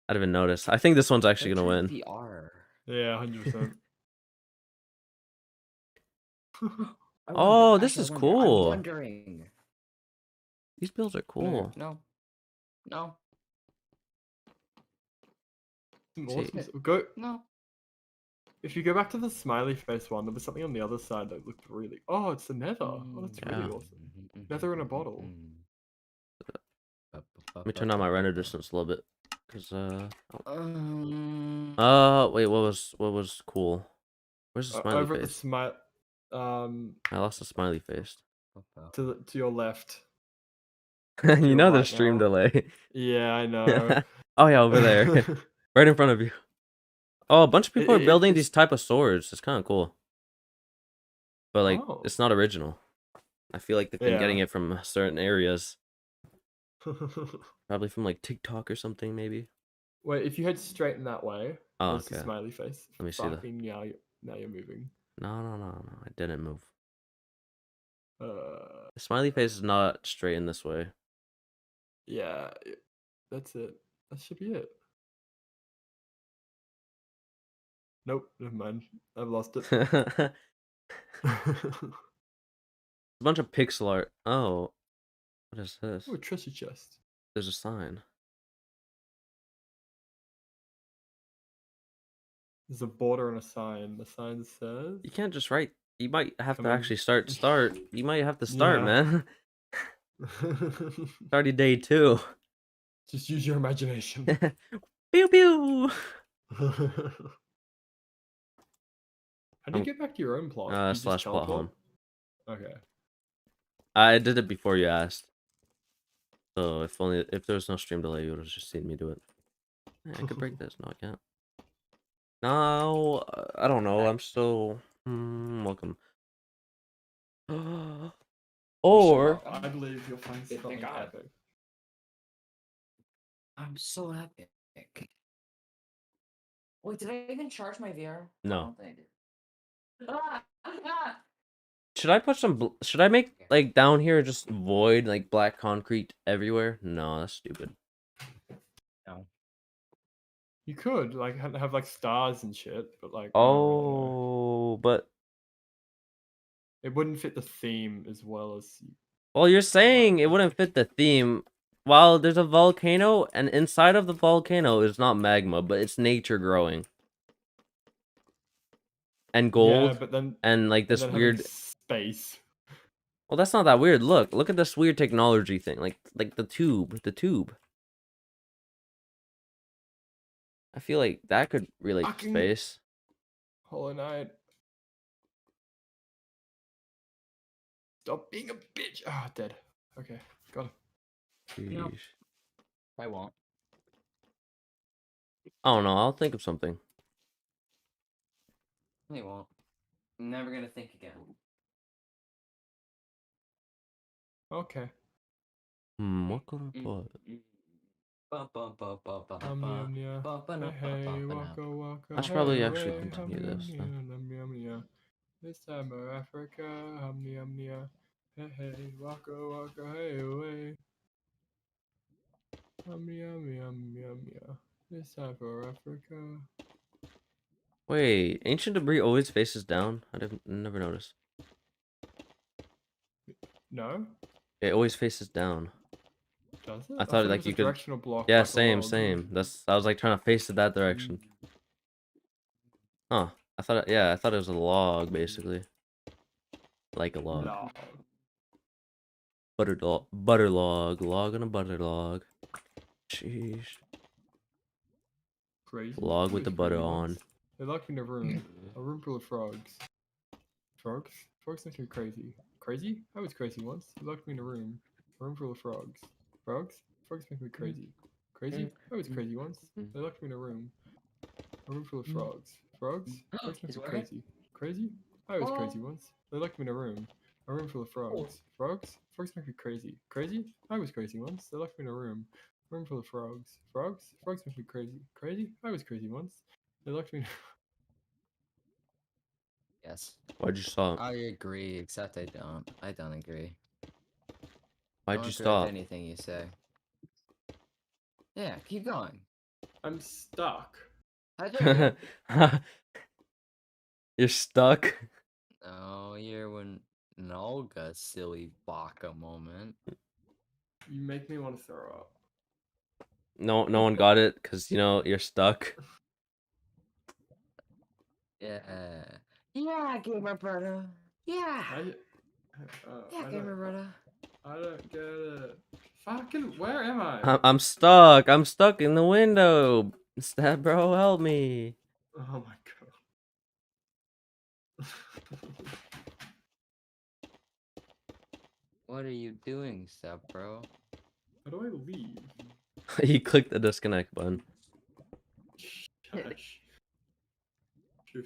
I didn't even notice. I think this one's actually gonna win. The R. Yeah, 100%. Oh, this is I'm cool. wondering. These builds are cool. No. No. Awesome. Go. No. If you go back to the smiley face one, there was something on the other side that looked really. Oh, it's the nether. Oh, that's really Yeah. awesome. Nether in a bottle. Let me turn down my render distance a little bit, cause Um. wait, what was cool? Where's the smiley Over at the face? smile. I lost the smiley face. To your left. You your know the right stream now. delay. Yeah, I know. Oh yeah, over there, right in front of you. Oh, a bunch of people are building it's- these type of swords. It's kind of cool, but like Oh. it's not original. I feel like they've been getting Yeah. it from certain areas, probably from like TikTok or something, maybe. Wait, if you head straight in that way, Oh, there's the okay. smiley face. Let me see that. Fucking now you're moving. No, I didn't move. Uh, The smiley face is not straight in this way. yeah, that's it. That should be it. Nope, never mind. I've lost it. A bunch of pixel art. Oh, What is this? Oh, a treasure chest. There's a sign. There's a border and a sign. The sign says. You can't just write. You might have to Come in. actually start. You might have to start, Yeah. man. It's already day 2. Just use your imagination. Pew pew. How do you I'm- get back to your own plot? Do you just /plot teleport? home. Okay. I did it before you asked. So if there was no stream delay, you would have just seen me do it. Yeah, I could break this. No, I can't. No, I don't know. I'm still welcome. Or I believe you'll find Thank something God. epic. I'm so epic. Wait, did I even charge my VR? No. I don't think I did. should I put some? Should I make like down here just void like black concrete everywhere? No, that's stupid. No. You could like have like stars and shit, but like I don't really know. Oh, but It wouldn't fit the theme as well as. well, you're saying it wouldn't fit the theme. While there's a volcano, and inside of the volcano is not magma, but it's nature growing. And gold, Yeah, but then and like but this then having weird. space. Well, that's not that weird. Look at this weird technology thing, like the tube. I feel like that could relate to Fucking- space. Hollow Knight. Stop being a bitch. Ah, dead. Okay, got him. No. Sheesh. I won't. I don't know. I'll think of something. I won't. I'm never gonna think again. Okay. What could I put? Amnia. Hey, waka waka. I should probably hey, actually way, continue this, Amnia, then. Amnia. This time of Africa, Amnia. Hey, waka waka, hey, way. Amnia. This time for Africa. Wait, ancient debris always faces down? I never noticed. No? It always faces down. Does it? I thought it like was you a could. directional block. Yeah, like a log. same. I was like trying to face it that direction. Huh. I thought it was a log basically. Like a log. No. Butter log. Log on a butter log. Sheesh. Crazy. Log It with the was butter crazy on. once. They locked me in a room full of frogs. Frogs? Frogs make me crazy. Crazy? I was crazy once. They locked me in a room full of frogs. Frogs? Frogs make me crazy. Crazy? I was crazy once. They locked me in a room full of frogs. Frogs? Frogs make He's me wearing it? crazy. Crazy? I was crazy once. They locked me in a room full of frogs. Frogs? Frogs make me crazy. Crazy? I was crazy once. They locked me in a room full of frogs. Frogs? Frogs make me crazy. Crazy? I was crazy once. They locked me in Yes. Why'd you stop? I agree, except I don't. I don't agree. Why'd Don't you agree with stop? anything you say. Yeah, keep going. I'm stuck. How dare you? You're stuck. Oh, you're when an Olga silly baka moment. You make me want to throw up. No one got it because you're stuck. Yeah. Yeah, gamer brother. Yeah. Yeah, gamer brother. I don't get it. Fucking, where am I? I'm stuck. I'm stuck in the window. Stab bro, help me. Oh my god. What are you doing, step bro? How do I leave? You click the disconnect button. Shush. Shush.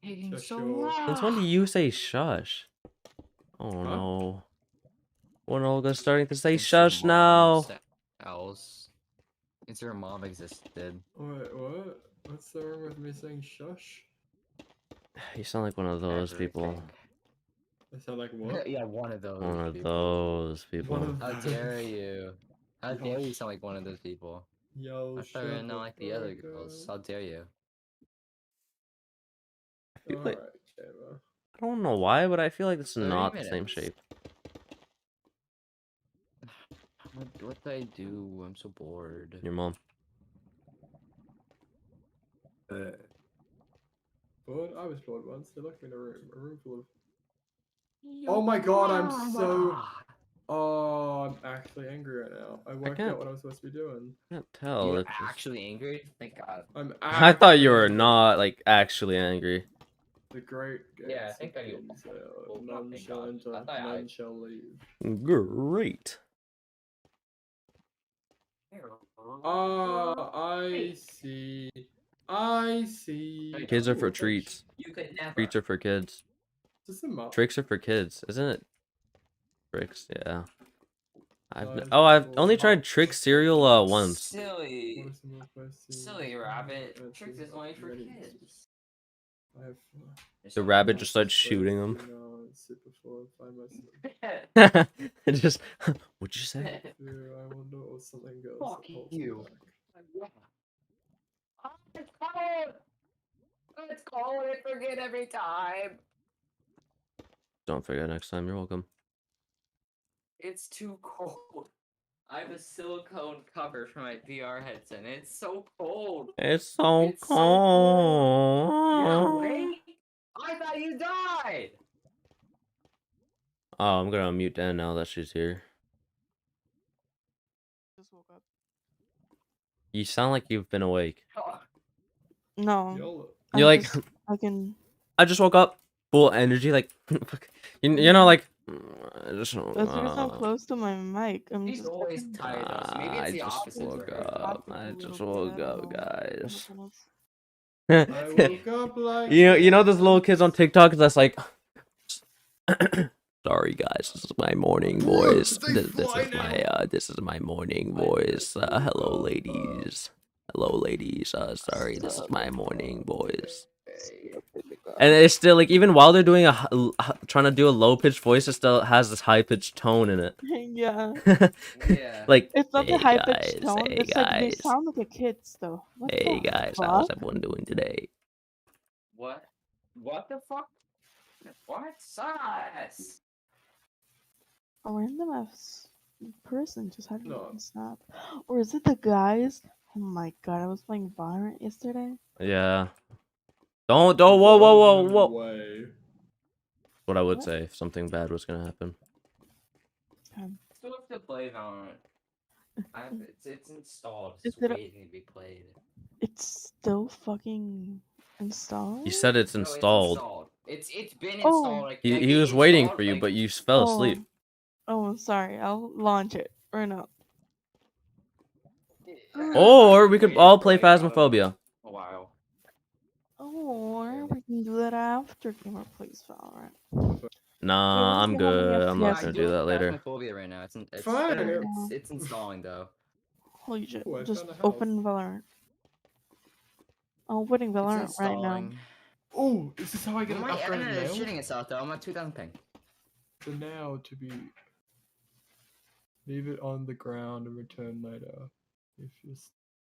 Taking Shush so your- long. Since when do you say shush? Oh Huh? no. When Olga's starting to say Since your shush mom now. Else. Since your mom existed. Wait, what? What's the wrong with me saying shush? You sound like one of those people. Everything. I sound like what? Yeah, one of those One of people. those people. One of How dare you? How dare you Gosh. sound like one of those people? Yo, I thought you not like the other girls. How dare you? I feel like, Alright, Gamer. I don't know why, but I feel like it's 30 not the same minutes. shape. What do I do? I'm so bored. Your mom. Bored? I was bored once. They locked me in a room full of. Oh my god, I'm so. Oh, I'm actually angry right now. I worked can't- out what I was supposed to be doing. I can't tell. You're It's just... actually angry? Thank God. I'm. I thought you were actually not like actually angry. The great Yeah, I gates think of I do. kings, Well, none thank shall God. enter, I thought I- none shall leave. Great. Ah, I see. I see. Kids are Ooh, for fish. treats. You could never. Treats are for kids. Is this a map? Tricks are for kids, isn't it? Tricks, yeah. Guys, I've people only tried have- Trick cereal once. Silly. What is the Northwest Sea? Silly rabbit. Northwest Tricks Sea is only for ready. kids. I have. The rabbit just starts shooting them. Sit before I find myself. Just, what'd you say? Fear, I wonder or something goes. Fuck that holds me you. back. Oh, it's cold! Oh, it's cold, I forget every time. Don't forget next time. You're welcome. It's too cold. I have a silicone cover for my VR headset, and it's so cold. It's so It's so cold. Yeah, cold. right? I thought you died! Oh, I'm gonna unmute Dan now that she's here. Just woke up. You sound like you've been awake. No, Y'all, You're like, I can. I just woke up, full energy, like, you know, like, I just, That's because I'm close to my mic. I'm He's just. always fucking- tired, though, so maybe it's I the just opposite for woke her. up. Talking I a just little woke bit, I up, don't know. guys. I woke up like. You know those little kids on TikTok that's like, sorry guys, this is my morning voice. They This is my morning voice. Hello ladies. Hello ladies. Sorry, this is my morning voice. And it's still like, even while they're doing trying to do a low pitched voice, it still has this high pitched tone in it. Yeah. Yeah. Like, It's not hey the high pitched guys, tone. hey It's like they guys, sound like a kid's though. What hey the guys, how's fuck? everyone doing today? What? What the fuck? What? Sus! A random ass person just had me No. on Snap. Or is it the guys? Oh my god, I was playing Valorant yesterday. Yeah. Don't, whoa. Way. What I would What? say if something bad was gonna happen. Still have to play Valorant. It's installed. Is It's it a- waiting to be played. It's still fucking installed? You said it's No, installed. It's been Oh. installed. Like, He it was waiting installed, for you, like- but you fell asleep. Oh, sorry. I'll launch it right now. Or we could Waiting all for, play like, Phasmophobia. a while. Or we can do that after Gamer Plays Valorant. Nah, Wait, I'm we can have an good. I'm not FPS. gonna do that later. Phasmophobia right now. Fine. It's installing though. Holy shit. Ooh, I Just found a house. open Valorant. I'm opening It's Valorant right now. installing. Oh, is this how I get an My upgraded internet is nail? shitting itself though. I'm at 2000 ping. The nail to be. Leave it on the ground and return later. If you.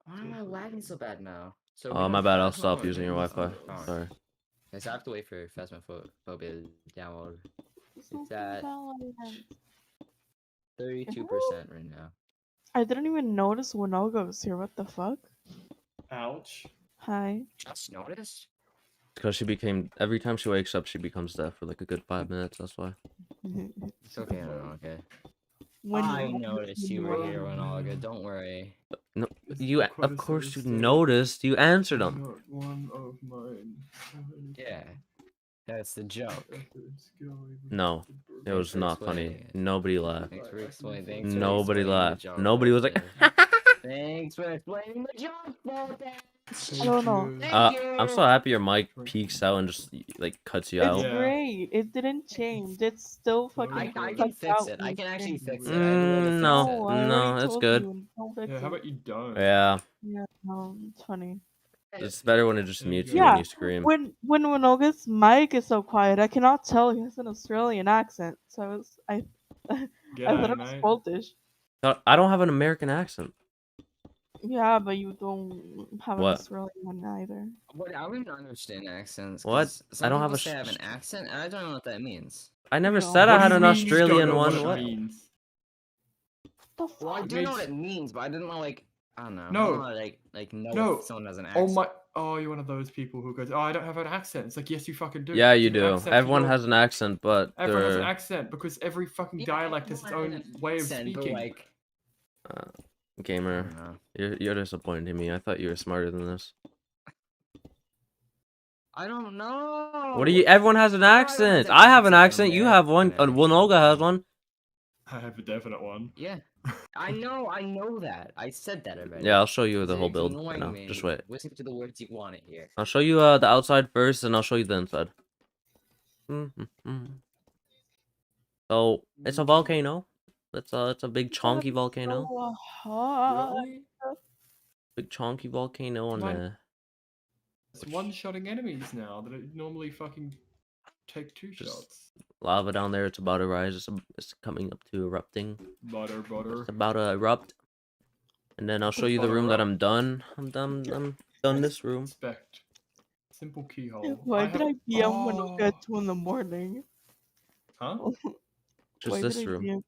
Why am I lagging so bad now? So we Oh, my have bad. I'll Phasmo stop or using your no? Wi-Fi. Alright. Sorry. Guys, I have to wait for Phasmophobia to download. Just It's open at Valorant. 32% right now. I didn't even notice Winoga was here. What the fuck? Ouch. Hi. Just noticed? Because she became, every time she wakes up, she becomes deaf for like a good 5 minutes. That's why. It's okay, no, okay. When I you- noticed you were here when Olga. Don't worry. No, It's you, quite of a course, you silly story. noticed. You answered them. Not one of mine. Yeah, that's the joke. No, It was for not funny. explaining it. Nobody laughed. Thanks for explaining. Thanks for Nobody explaining the laughed. joke, Nobody was like, Walter. Thanks for explaining the joke, Walter. I don't know. Thank you. I'm so happy your mic peeks out and just like cuts you It's out. Yeah. great. It didn't change. It's still fucking. I cuts can fix out it. I when can you actually change. fix it. I have a way to fix No, it. No, I no, already it's told good. you, don't fix Yeah, how it. about you don't? Yeah, Yeah, no, it's funny. it's better when it just mutes you Yeah, when you scream. When Winoga's mic is so quiet, I cannot tell he has an Australian accent. So I thought G'day, it was mate. Polish. I don't have an American accent. Yeah, but you don't have an What? Australian one either. What? I don't understand accents. What? 'cause Some I don't have people a say I have sh- an accent, and I don't know what that means. I never No. said What I do had you an mean you don't Australian know one. What What? it means? The Well, I fuck? do know what means- it means, but I didn't know like I don't know. I No. don't know, know No. if someone has an Oh accent. my! Oh, you're one of those people who goes, "Oh, I don't have an accent." It's like, yes, you fucking do. Yeah, you have an do. accent for Everyone your- has an accent, but Everyone has an they're accent because every fucking Yeah, dialect has its everyone own has an way of accent, but, speaking. like, I gamer. don't know. You're disappointing me. I thought you were smarter than this. I don't know. What do you? Everyone has an How do I not accent. have I have an an accent. You have one. American One Olga has one. I have a definite one. Yeah, I know that. I said that already. Yeah, I'll show you the whole It's build right annoying now. me. Just wait. Listen to the words you want to hear. I'll show you the outside first, and I'll show you the inside. So it's a volcano. It's a big chonky volcano. So hot. Really? Big chonky volcano on Mine- the. It's one-shotting enemies now that it normally fucking take two Just- shots. Lava down there. It's about to rise. It's coming up to erupting. Butter. It's about to erupt. And then I'll show you the room that I'm done. I'm done this room. Inspect. Simple keyhole. Why did I DM when Oh. I got 2 in the morning? Huh? Just Why this did I room. DM?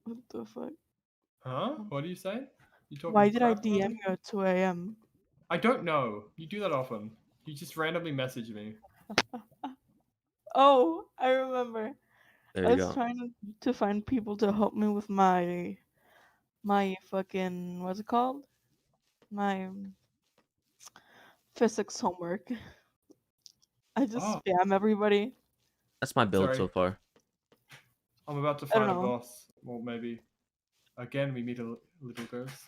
What the fuck? Huh? What do you say? You talking Why did I crap about DM me? you at 2 a.m.? I don't know. You do that often. You just randomly message me. Oh, I remember. There I you was go. trying to find people to help me with my fucking, what's it called? My physics homework. I just Oh. spam everybody. That's my build so Sorry. far. I'm about to I don't fight a know. boss. Well, maybe. Again, we meet a little ghost.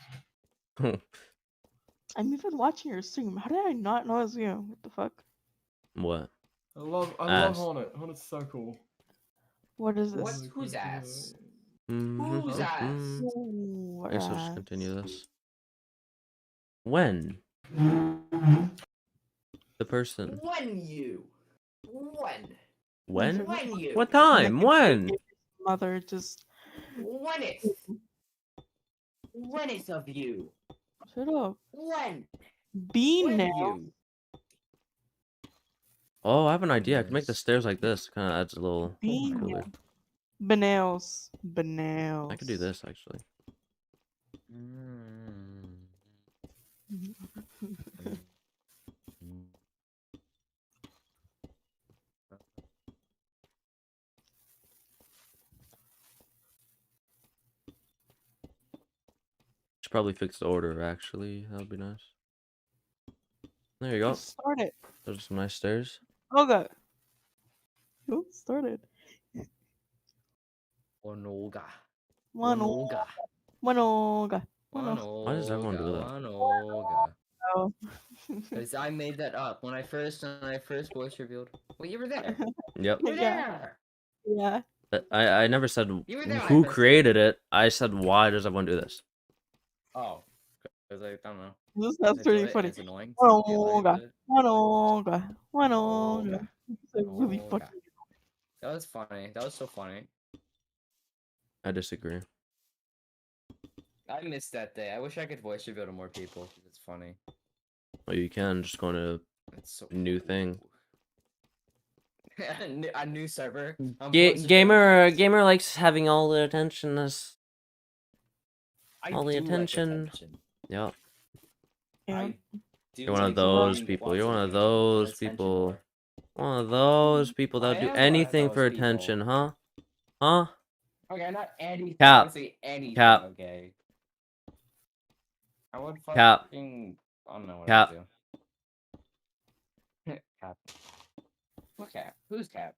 I'm even watching your stream. How did I not notice you? What the fuck? What? I love Ass. Hornet. Hornet's so cool. What is What? this? Who's ass? Mhm, Who's mhm. ass? Ooh, I guess I'll just ass. continue this. When? The person. When you? When? When? When you? What time? Like, When? Mother just When it's? When it's of you? shut up. When? Be When now. you? Oh, I have an idea. I can make the Yes. stairs like this. Kind of adds a little Be cooler. Banails. Banails. I could do this actually. Should probably fix the order actually. That would be nice. There you go. Just start it. Those are some nice stairs. Okay. Oh, started. Onoga. Wanoga. Onoga. Wanoga. Wanoga. Why does everyone do that? Onoga. Oh. Because I made that up when I first voice revealed. Well, you were there. Yep. You were Yeah. there. Yeah. But I never said You were there when I who first- created it. I said why does everyone do this? Oh. Because I don't know. That's I do pretty it and funny. It's annoying. so people Wanoga. do it. Wanoga. Wanoga. Onoga. It's like really Wanoga. fucking. That was funny. That was so funny. I disagree. I missed that day. I wish I could voice reveal to more people. 'Cause it's funny. Well, you can just go into It's so new thing. a new server. Gamer likes having all the attention. all the attention. Yeah. Yeah. You're one of those people. You're one of those people. One of those people that I would do am one of anything for those people. attention, huh? Huh? Okay, not anything. Cap. I would say anything. Cap. Okay. I would Cap. fucking. I don't know what Cap. I would do. Cap. What cap? Who's cap?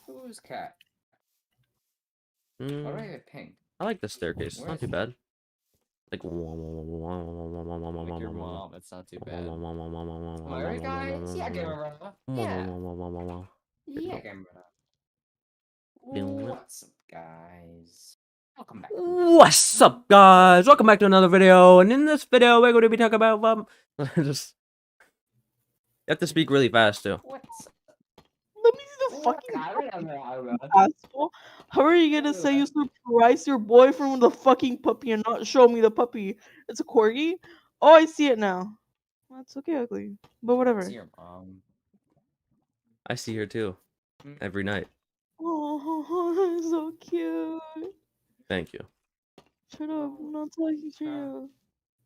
Who's cap? Why do I Mm, get pink? I like the staircase. It's Where not is too it? bad. Like. Like your mom. It's not too bad. Am I right, guys? Yeah, camera. Yeah. Yeah, camera. What's up, guys? Welcome back. What's up, guys? Welcome back to another video. And in this video, we're going to be talking about just. You have to speak really fast too. What's up? Let me see the fucking asshole. How are you gonna say you surprise your boyfriend with a fucking puppy and not show me the puppy? It's a corgi? Oh, I see it now. That's okay, ugly. But whatever. See your mom. I see her too. Every night. Oh, so cute. Thank you. Shut up. I'm not talking to you.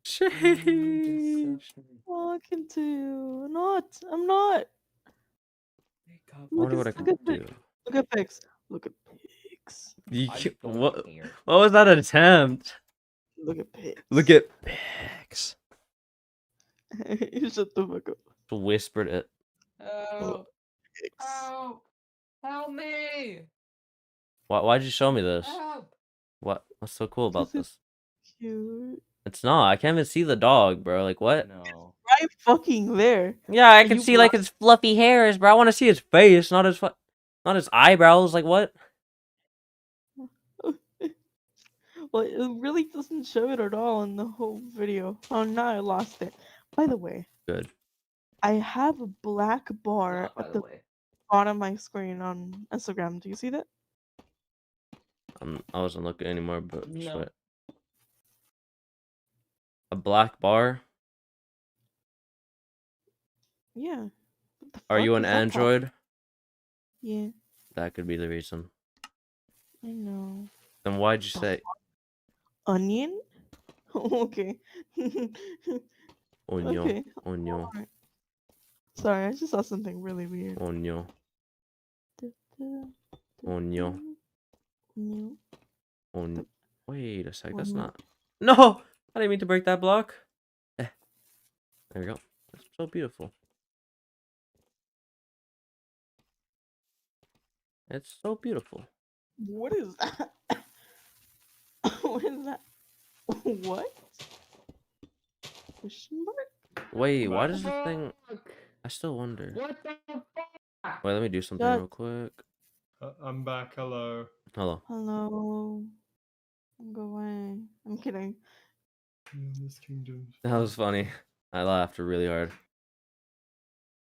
Sheesh. Talking to you. I'm not. I'm not. I Look wonder at what I look can at pigs. do. Look at pigs. Look at pigs. What was that attempt? Look at pigs. Look at pigs. You shut the fuck up. Whispered it. Help! Pigs. Help! Help me! Why'd you show me this? Help! What's so cool about This is this? cute. It's not. I can't even see the dog, bro. Like what? No. Right fucking there. Yeah, I Are can you see like his fluffy hairs, bro. I want to see his face, not his eyebrows. Like what? Well, it really doesn't show it at all in the whole video. Oh, now I lost it. By the way, Good. I have a black bar Not by at the the way. bottom of my screen on Instagram. Do you see that? I wasn't looking anymore, but No. shit. A black bar. Yeah. What the Are fuck you an is that called? Android? Yeah, That could be the reason. I know. Then why'd you The say Onion? Okay. Onyo? Okay. Onyo. Alright. Sorry, I just saw something really weird. Onyo. Onyo. Onyo. On. Wait a sec. That's Onyo. not. No! I didn't mean to break that block. There we go. That's so beautiful. It's so beautiful. What is that? What is that? What? Question mark? Wait, why Back. does the thing? I still wonder. What the fuck? Wait, let me do something Shut- real quick. I'm back. Hello. Hello. Hello. Go away. I'm kidding. In this kingdom. That was funny. I laughed really hard.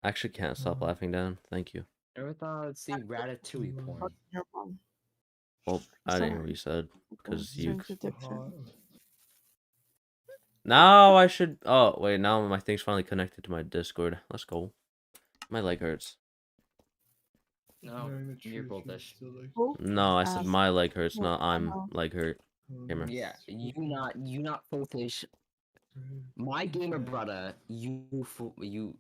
I actually can't stop laughing down. Thank you. Never thought I'd see Ratatouille porn. Fuck your mom. Well, I didn't hear Sorry. what you said. 'Cause Okay, you- change addiction. Now I should. Oh wait, now my thing's finally connected to my Discord. Let's go. My leg hurts. No, you're bullish. Oh, No, I said ass. my leg hurts, Yeah, not I I'm know. leg hurt. Gamer. Yeah, you not foolish. My gamer brother, you.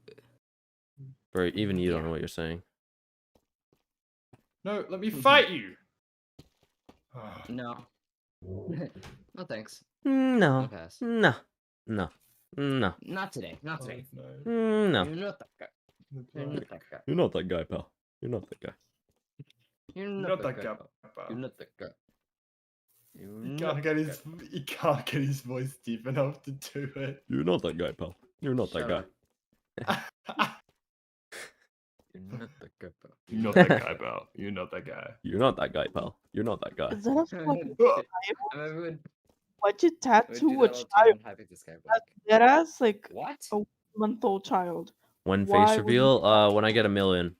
Bro, even you don't Yeah. know what you're saying. No, let me fight you. Ah, No. No thanks. No. I'll pass. No. No. No. Not today. Not today. no. No. You're not that guy. You're not that guy. You're not that guy, pal. You're not that guy. You're Not that guy. You're not that guy. He can't get his. He can't get his voice deep enough to do it. You're not that guy, pal. You're not that Shut guy. up. You're not that guy. bro. You're not that guy, pal. You're not that guy. You're not that guy, pal. You're not that guy. Is that a fucking Oh, I would why'd you do tattoo a that all the time child? and hype this guy back. That ass like What? a month-old child. When Why face would you reveal, when I get 1 million.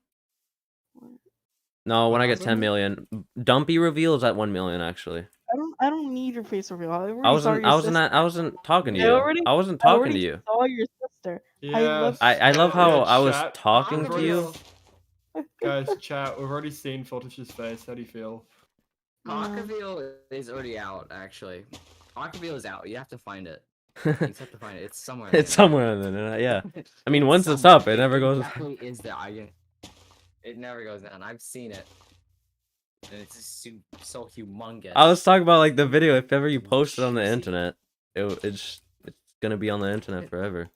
No, when I get 10 1,000? million. Dumpy reveal is at 1 million actually. I don't need your face reveal. I already I saw wasn't your sister. I wasn't talking to I you. already- I wasn't I talking already to you. saw your sister. yes. I love how I was chat. talking We've to already- you. Guys, chat. We've already seen Fortish's face. How do you feel? Yeah. Hawkaville is already out, actually. Hawkaville is out. You have to find it. You just have to find it. It's somewhere. on the It's somewhere on the internet, yeah. I mean, once it's up, it never goes. Exactly is there. It never goes down. I've seen it. And it's just so humongous. I was talking about like the video. If ever you post it on the Cheesy. internet, it's gonna be on the internet forever.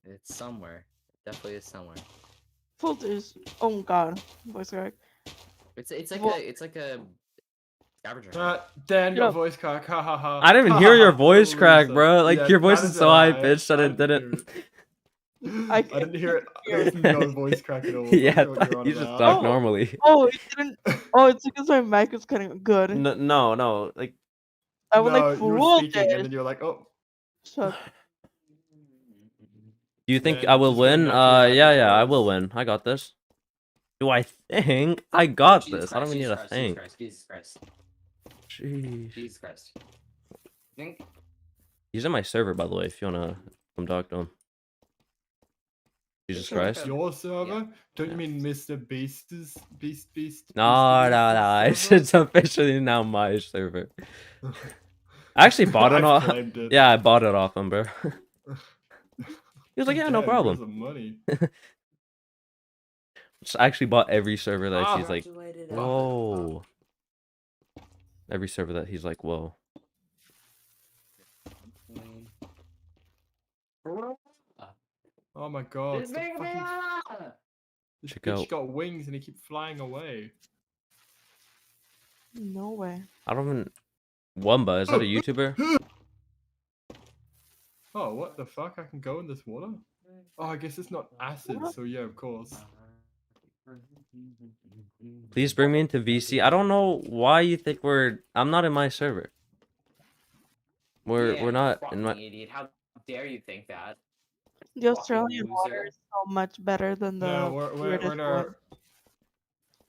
It's somewhere. It definitely is somewhere. Filters. Oh god. Voice crack. It's like Well- a scavenger hunt. Dan, your Yeah. voice crack. Ha ha ha. I didn't even Ha, hear ha, your ha, voice loser. crack, bro. Like Yeah, your voice that is so high pitched that I it didn't. I didn't hear it. There's no voice crack at all. Yeah, I don't know what you're on you just about. talk Oh. normally. Oh, it didn't. Oh, it's because my mic is kind of good. No, like I would No, like you were fool speaking, and this. then you're like, oh. Shut. do you think Yeah, I will just getting win? back to your Yeah, happy I voice. will win. I got this. Do I think I got Jesus this? I don't Christ, even need Jesus to Christ, think. Jesus Christ. Jeez. Jesus Christ. Think? He's in my server, by the way. If you wanna come talk to him. Jesus Sure. Christ. Your server? Don't Yeah. you mean MrBeast's Beast? No, Mr. no, no. Beast's server? It's officially now my server. I actually bought it I've off. claimed it. Yeah, I bought it off him, bro. He was like, yeah, no Damn, you got problem. some money. Just actually bought every server that Ah. he's like, Graduated whoa. Every server that he's like, whoa. Oh my god. This the big fucking- man! This Check bitch out. got wings and he keeps flying away. No way. I don't even. Wumba, is that a YouTuber? Oh, what the fuck? I can go in this water? Oh, I guess it's not acid, What? so yeah, of course. Please bring me into VC. I don't know why you think we're. I'm not in my server. We're Yeah, not fucking in my. idiot. How dare you think that? The Australian loser. water is so much better than the No, we're British in one. our.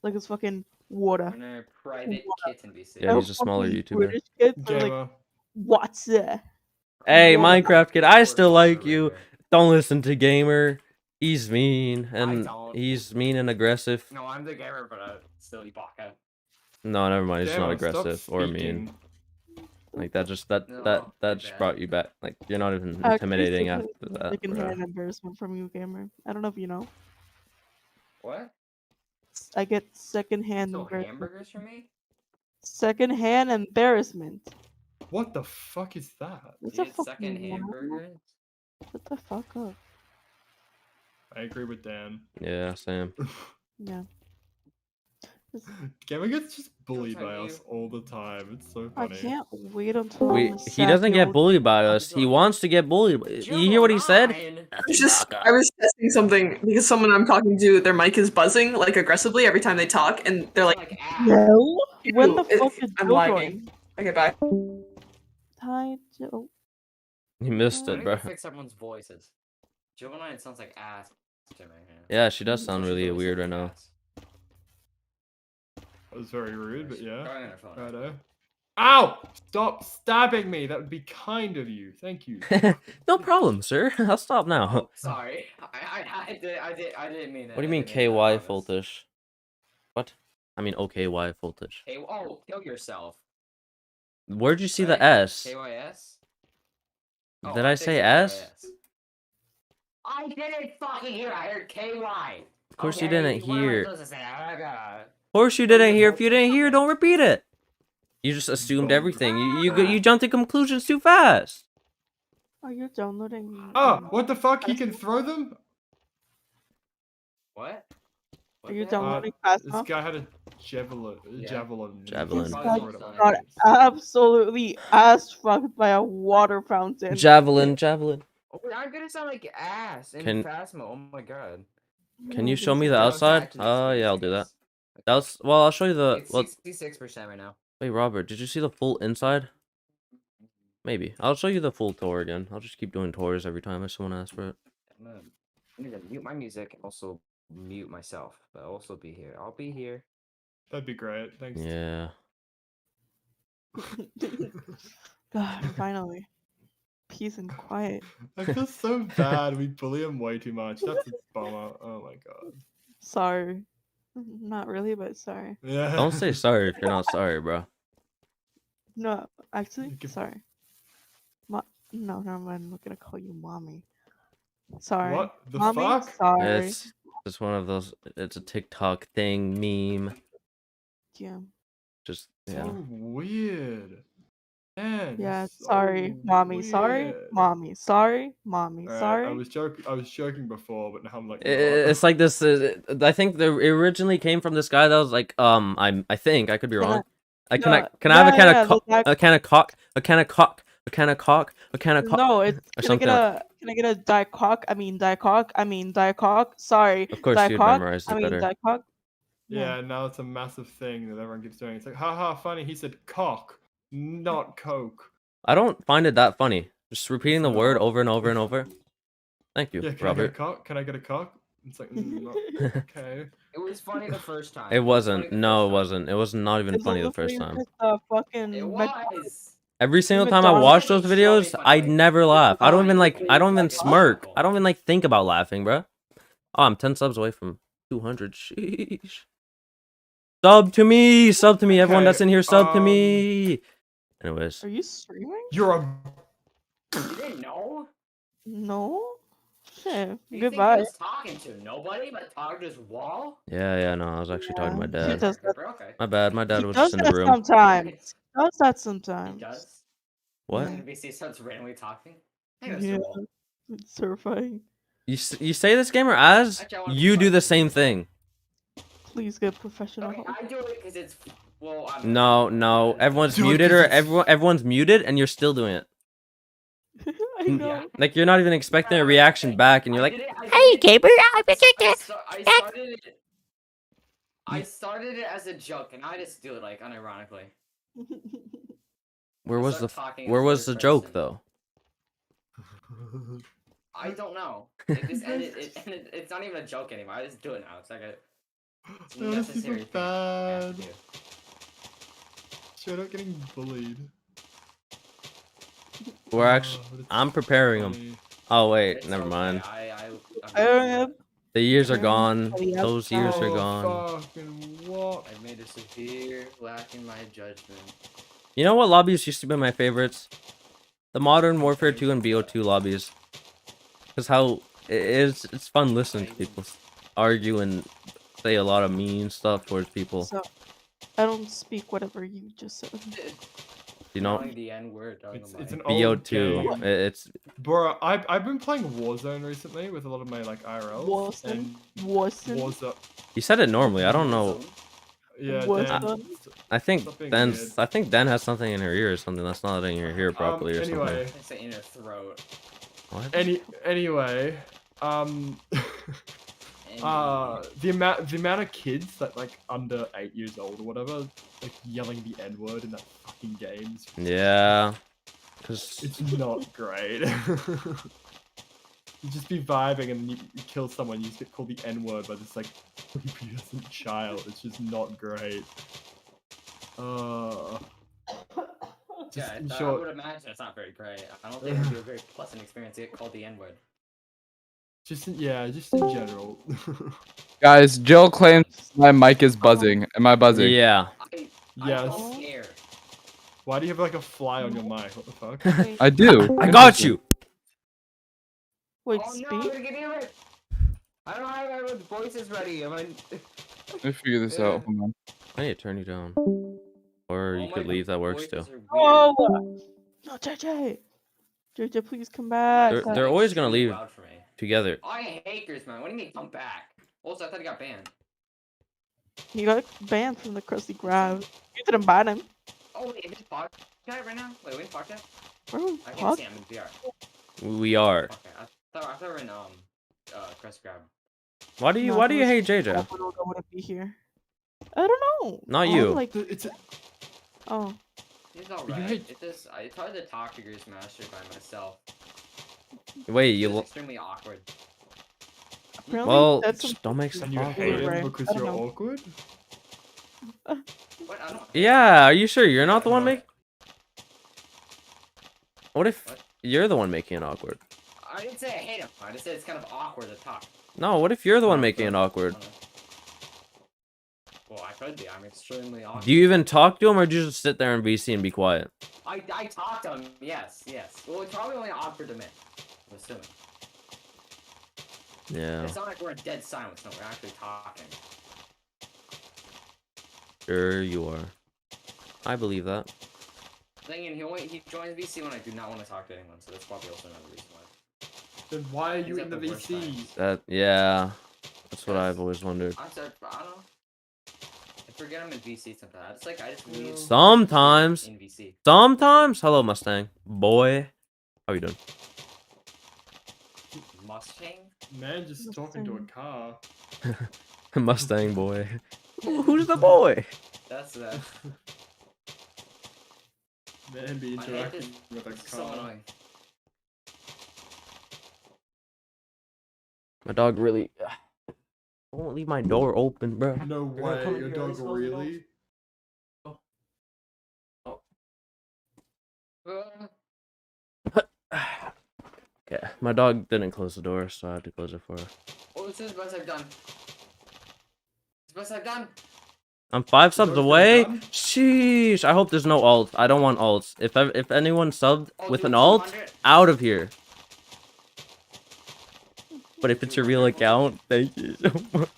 Like it's fucking water. We're in a private kitten VC. Yeah, he's a smaller Fucking YouTuber. British kids are like, Gamer. what's that? Hey, Water. Minecraft kid, I still like you. Moderator. Don't listen to Gamer. He's mean and don't. he's mean and aggressive. No, I'm the gamer, but still Ibaka. No, never mind. He's not Gamer, stop aggressive or mean. speaking. Like that just that No, that my just bad. brought you back. Like you're not even Actually, intimidating after that. secondhand bruh. embarrassment from you, gamer. I don't know if you know. What? I get secondhand Still embarrassment. hamburgers for me? Secondhand embarrassment. What the fuck is that? What's You a get second fucking word? hamburgers? Shut the fuck up. I agree with Dan. Yeah, Sam. Yeah. Gamer gets just bullied on by you. us all the time. It's so I funny. can't wait until We I'm a he doesn't get sack-yelled- bullied by us. He wants to get bullied. You hear what he said? I was testing something because someone I'm talking to, their mic is buzzing like aggressively every time they talk, and they're like, No? When the "Ew, fuck is I'm Joe lagging." join? Okay, bye. Hi, Joe. He missed I it, need bro. to fix everyone's voices. Joe and I sounds like ass to me. Yeah, she does sound Especially really Joey weird sounds right like now. ass. That was very rude, but yeah. Going on her phone. Righto. Ow! Stop stabbing me. That would be kind of you. Thank you. No problem, sir. I'll stop now. Oh, sorry. I didn't mean that. What do you I mean didn't mean that, KY I promise. voltage? What? I mean OKY voltage. Oh, kill yourself. Where'd you see Right? the S? KYS? Did I say think S? KYS. I didn't fucking hear. I heard KY. Of course you Okay, didn't what am I hear. supposed to say? Of course you didn't hear. If you didn't hear, don't repeat it. You just assumed everything. You jumped to conclusions too fast. Are you downloading? Oh, what the fuck? He can throw them? What? Are you the hell? downloading fast This enough? guy had a javelin. Yeah. Javelin. Javelin. He This threw guy it at my Got face. absolutely ass fucked by a water fountain. Javelin, javelin. Oh, I'm gonna sound like ass in Can- Phasmo. Oh my god. Can you show me the Don't outside? talk to me, Oh yeah, I'll please. do that. That's well. I'll show you the. It's Well, 66% right now. wait, Robert. Did you see the full inside? Maybe. I'll show you the full tour again. I'll just keep doing tours every time someone asks for it. I need to mute my music, also mute myself, but I'll also be here. I'll be here. That'd be great. Thanks. Yeah. God, finally. Peace and quiet. I feel so bad. We bully him way too much. That's a bummer. Oh my god. Sorry. Not really, but sorry. Yeah. Don't say sorry if you're not sorry, bro. No, actually, You can- sorry. No, never mind. I'm gonna call you mommy. Sorry. What the Mommy, fuck? sorry. It's just one of those. It's a TikTok thing, meme. Yeah. Just So yeah. weird. Man, Yeah, so sorry, mommy, sorry, weird. mommy, sorry, mommy, Alright, sorry. I was joking before, but now I'm like, It's like this. I think it originally came from this guy that was like, I think I could be Can I- wrong. Can Yeah, I have a can yeah, of yeah, a can of cock, a can of cock, a can of cock, a can of cock. No, it's or can I something get can I get a die cock? I mean die cock. I mean die cock. Sorry. Of course die you'd cock. memorize it I mean better. die cock. yeah, now it's a massive thing that everyone keeps doing. It's like, haha, funny. He said cock, not coke. I don't find it that funny. Just repeating the It's word not. over and over and over. Thank you, Yeah, can I Robert. get a cock? Can I get a cock? It's like, not, okay. It was funny the first time. It was funny wasn't. the No, first it time. wasn't. It was not even It's funny the only first you time. because the fucking It Mc- was. Every single time I McDonald's. watch those Show me videos, funny, I like, never laugh. I don't even like. I don't even like, smirk. laughable. I don't even like think about laughing, bro. Oh, I'm 10 subs away from 200. Sheesh. Sub to me. Sub to me. Everyone Okay, that's in here, sub to me. Anyways, Are you streaming? You're a. You didn't know? No. Shit. Who you think he Goodbye. was talking to? Nobody but talking to his wall? yeah, no, I was actually talking to my Yeah, he dad. does that. Okay. My bad. My dad He was does just in the that room. sometimes. He does that He sometimes. does? What? Yeah. NBC starts randomly talking? Hey, Mr. Yeah. Wall. It's terrifying. You say this gamer as Actually, I wanna be you do fun. the same thing. Please get professional Okay, help. I do it because it's well. No. Everyone's Do it muted 'cause or it's- everyone's muted, and you're still doing it. I know. Like you're not even expecting a reaction back, and you're like, "Hey, Gabriel, I started it. I started it as a joke, and I just do it like unironically. where I was start the talking in where was third the joke person. though? I don't know. It just ended. It's not even a joke anymore. I just do it now. It's like a it's a That was super necessary thing I have bad. to do. Straight up getting bullied. We're actually Oh, that's I'm preparing them. funny. Oh wait, It's never okay, mind. Uh, The years are Yeah, gone. somebody else Those years are Oh, gone. fucking what? I made a severe lack in my judgment. You know what lobbies used to be my favorites? The Modern Warfare 2 and BO2 lobbies. Cause how it's fun listening to people argue and say a lot of mean stuff towards people. so I don't speak whatever you just said. You know, Yelling the N word on the It's mic. an old game. BO2. It's Bro, I've been playing Warzone recently with a lot of my like IRLs. Warzone. And Warzone. Warzone. you said it normally. I don't know. Yeah, Warzone. Dan. I think Stop being Den's. weird. I think Den has something in her ear or something that's not letting her hear properly or Anyway, It's in her throat. something. What? anyway, the amount of kids that like under 8 years old or whatever, like yelling the N word in that fucking game. Yeah. Cause It's not great. You just be vibing and then you kill someone, you just get called the N word by this like prepubescent child. It's just not great. Just Yeah, in I short, would imagine it's not very great. I don't think it would be a very pleasant experience to get called the N word. just in general. Guys, Jill claims my mic is buzzing. Am I buzzing? yeah. I Yes. don't care. Why do you have like a fly on your mic? What the fuck? Wait, I do. I got you. wait, Oh no, I'm speak? gonna get it. I don't have everyone's voices ready. Let me figure this out. Hold on. I need to turn you down. Or you could leave. That works too. Oh! No, JJ! JJ, please come back. They're always gonna leave together. I hate Chris, man. What do you mean come back? Also, I thought he got banned. He got banned from the Krusty Krab. You didn't ban him. Oh wait, is this podcast right now? Wait, we in podcast? We're in I can't pod- see him in VR. We are. Okay, I thought we were in Crest Grab. Why do you No, Why do you if it hate was JJ? I wouldn't be here. I don't know. Not I'm you. Like, It's oh, He's You alright. hate- It's hard to talk to Grease Master by myself. Wait, It's you. extremely awkward. apparently Well, that's just don't make stuff and you awkward. hate him Right. because I don't you're know. awkward? What? I don't. Yeah, are you sure you're not the one no. making? What if What? you're the one making it awkward? I didn't say I hate him. I just said it's kind of awkward to talk. No, what if you're the one Oh, making it sorry. awkward? Well, I could be. I'm extremely awkward. Do you even talk to him, or do you just sit there in VC and be quiet? I talked to him. Yes. Well, it's probably only awkward to me. I'm assuming. Yeah, It's not like we're in dead silence. No, we're actually talking. sure you are. I believe that. Thing and he joins VC when I do not want to talk to anyone, so that's probably also another reason why. Then why are you He's in at the the worst VC? times. Yeah, that's what Yes. I've always wondered. I don't know. I forget I'm in VC sometimes. I just leave. Sometimes. In VC. Sometimes. Hello, Mustang boy. How you doing? Mustang. Man, just talking to a car. Mustang boy. Who's the boy? That's Man, be I hate interacting with a this is so car. annoying. My dog really won't leave my door open, bro. No You're gonna way, come in your here and dog close the door? really? Yeah, my dog didn't close the door, so I had to close it for her. Oh, this is the best I've done. It's the best I've done. I'm 5 Is subs yours away. done? Sheesh. I hope there's no alt. I don't want alts. If anyone subbed Oh, with dude, an alt, 200? out of here. But if it's your real 200 volt? account, thank you so much.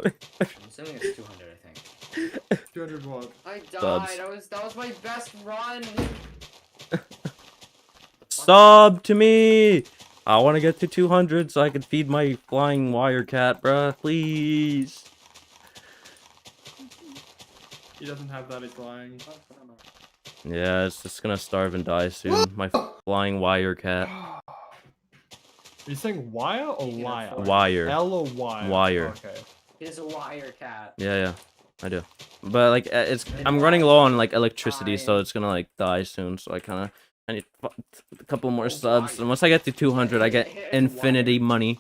I'm assuming it's 200, I think. 200 what? I Subs. died. That was my best run. Sub to me. I want to get to 200 so I can feed my flying wire cat, bruh. Please. He doesn't have that, he's lying. Yeah, it's just gonna starve and die soon. My flying wire cat. Are you saying wire or You can liar? afford it. Wire. L or wire? Wire. Okay. He's a wire cat. Yeah, I do. But like, I'm running low on like electricity, so it's gonna like die soon. So I need a couple more subs. And once I get to 200, I get infinity money.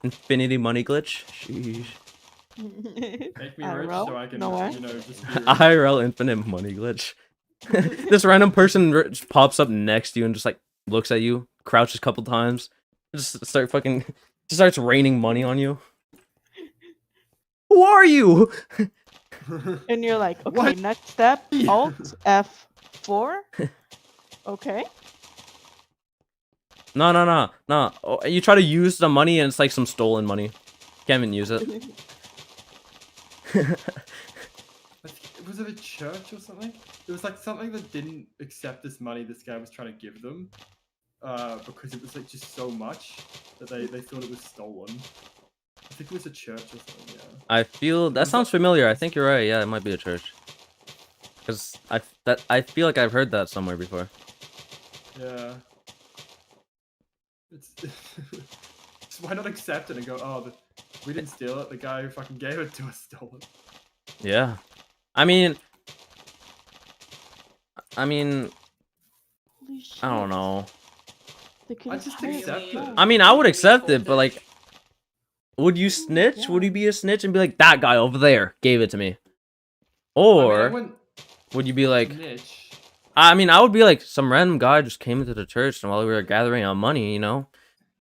Infinity money glitch. Sheesh. Make me I rich roll? so I can, No way. you know, just be rich. IRL infinite money glitch. This random person just pops up next to you and just like looks at you, crouches a couple times, just starts raining money on you. Who are you? And you're like, okay, What? next step, Alt F4. Okay. No. Oh, you try to use the money and it's like some stolen money. Can't even use it. Was it a church or something? It was like something that didn't accept this money this guy was trying to give them. Because it was like just so much that they thought it was stolen. I think it was a church or something, yeah. I feel that sounds familiar. I think you're right. Yeah, it might be a church. Cause I feel like I've heard that somewhere before. Yeah. It's just why not accept it and go, oh, we didn't steal it. The guy who fucking gave it to us stole it. Yeah, I mean, Holy I don't shit. know. They could I have just hired accept you. it. I mean, I would accept it, but like, would you snitch? Would you be a snitch and be like, that guy over there gave it to me? Or I mean, I wouldn't would you be like, snitch. I mean, I would be like, some random guy just came into the church and while we were gathering our money, you know,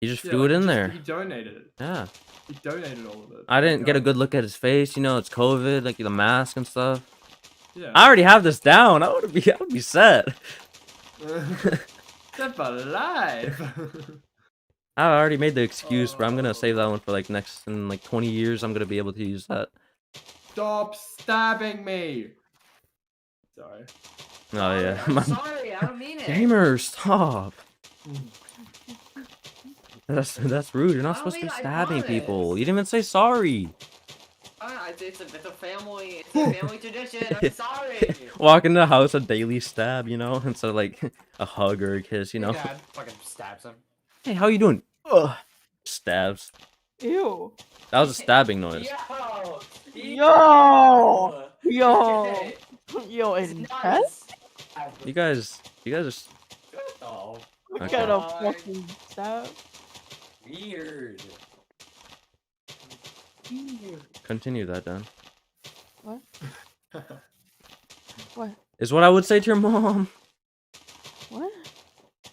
he just Yeah, threw like, it in just- there. He donated it. Yeah. He donated all of it. I didn't get a Like, good look at his face, you know, it's COVID, like the mask and stuff. Yeah. I already have this down. I would be set. Step alive. I already made the excuse, but I'm gonna save that one for like in like 20 years. I'm gonna be able to use that. Stop stabbing me. Sorry. Oh yeah. I'm sorry, I don't mean it. Gamer, stop. That's rude. You're not I supposed to be mean, I stabbing people. promise. You didn't even say sorry. It's a family tradition. I'm sorry. Walk in the house, a daily stab, you know, instead of like a hug or a kiss, you know. Dad fucking stabs him. Hey, how you doing? Ugh. Stabs. Ew. That was a stabbing noise. Yo. Yo. Okay. Yo, It's intense? nuts. You guys are Oh, What Okay. kind of God. fucking stab? Weird. continue that, Dan. What? What? Is what I would say to your mom. What?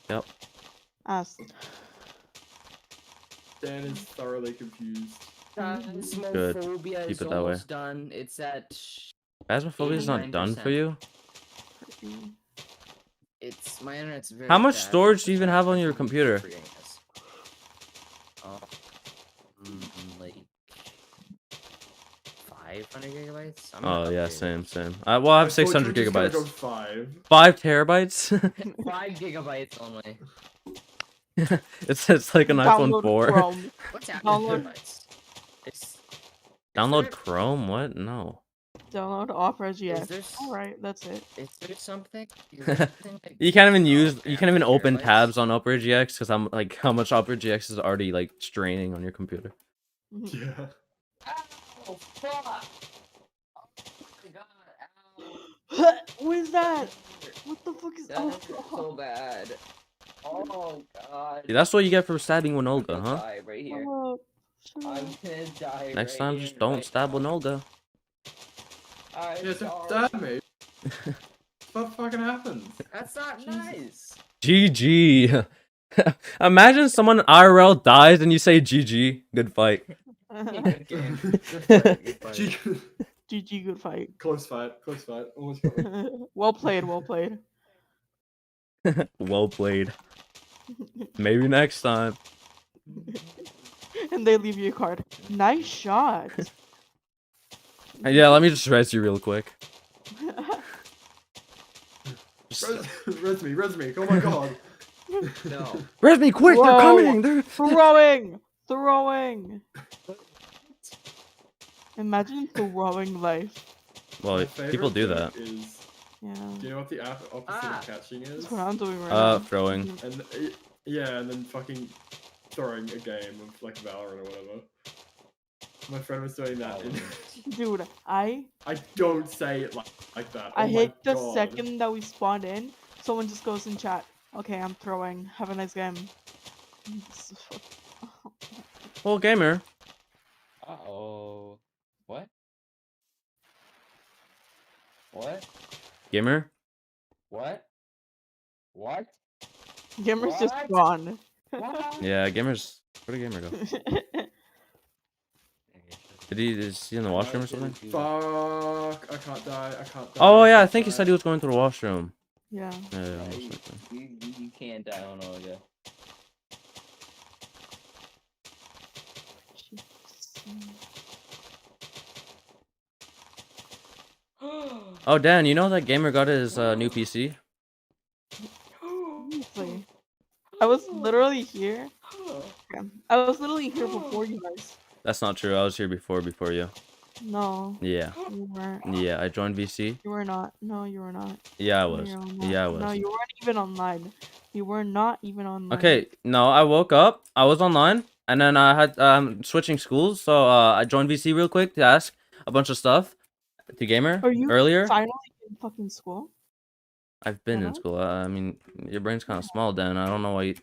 Yep. Ask. Dan is thoroughly confused. Phasmophobia Keep is it that way. almost done. It's at. Phasmophobia is not done for 89%. you. It's my internet's very. How much bad, storage do you even so have on I'm your computer? forgetting this. Like 500 gigabytes. I'm gonna Oh yeah, upgrade it. same. Well, I have thought 600 you were just gonna gigabytes. Go 5. 5 terabytes. 5 gigabytes only. it's like an iPhone Download 4. Chrome. What's happening? Download- Gigabytes? It's. Download there- Chrome? What? No. Download Opera GX. there Alright, that's it. Is there something? Is there something like- You can't even Oh, use. okay, You can't even open gigabytes? tabs on Opera GX because I'm like how much Opera GX is already like straining on your computer. Mhm. Yeah. Ow, fuck! Oh my god, ow. What is that? What the fuck is That oh, hurt so bad. Oh god. See, that's what you get for stabbing I'm Winolga, gonna huh? die right here. Shut up. Shut I'm up. gonna die Next right time, here, just don't right stab now. Winolga. I'm Yeah, don't sorry. stab me. What fucking happens? That's not Jesus. nice. GG. Imagine someone IRL dies and you say GG. Good fight. Good game. Good fight. Good fight. GG, good fight. Close fight. Almost got me. Well played, well played. Well played. Maybe next time. And they leave you a card. Nice shot. Yeah, let me just res you real quick. Res me. Oh my god. No. Res me quick! They're Whoa. coming! They're... Throwing. Imagine throwing life. Well, My people favorite do thing that. Is, Yeah. do you know what the opposite Ah. of catching is? That's what I'm doing right now. Throwing. And yeah, and then fucking throwing a game of like Valorant or whatever. My friend was doing that. And Dude, I don't say it like that. Oh my hate the God. second that we spawned in, someone just goes in chat. Okay, I'm throwing. Have a nice game. This is Well, gamer. Uh-oh. What? What? Gamer? What? What? Gamer's just What? gone. What? Yeah, gamer's... Where'd a gamer go? Is he in the washroom or something? Fuck! I can't die. Oh yeah, I can't think he die. said he was going to the washroom. Yeah. Yeah, Yeah, most you, likely. you can't die on Olga. Oh, Dan, you know that gamer got his new PC? Honestly. I was literally here. Yeah, I was literally here before you guys. That's not true. I was here before you. No, Yeah. you weren't. Yeah, I joined VC. You were not. No, you were not. Yeah, I No, was. you're not. Yeah, I No, was. you weren't even online. You were not even online. Okay, no, I woke up, I was online, and then I had switching schools, so I joined VC real quick to ask a bunch of stuff to gamer Are you earlier. finally in fucking school? I've been in Hello? school. I mean, your brain's kind of small, Dan. I don't know why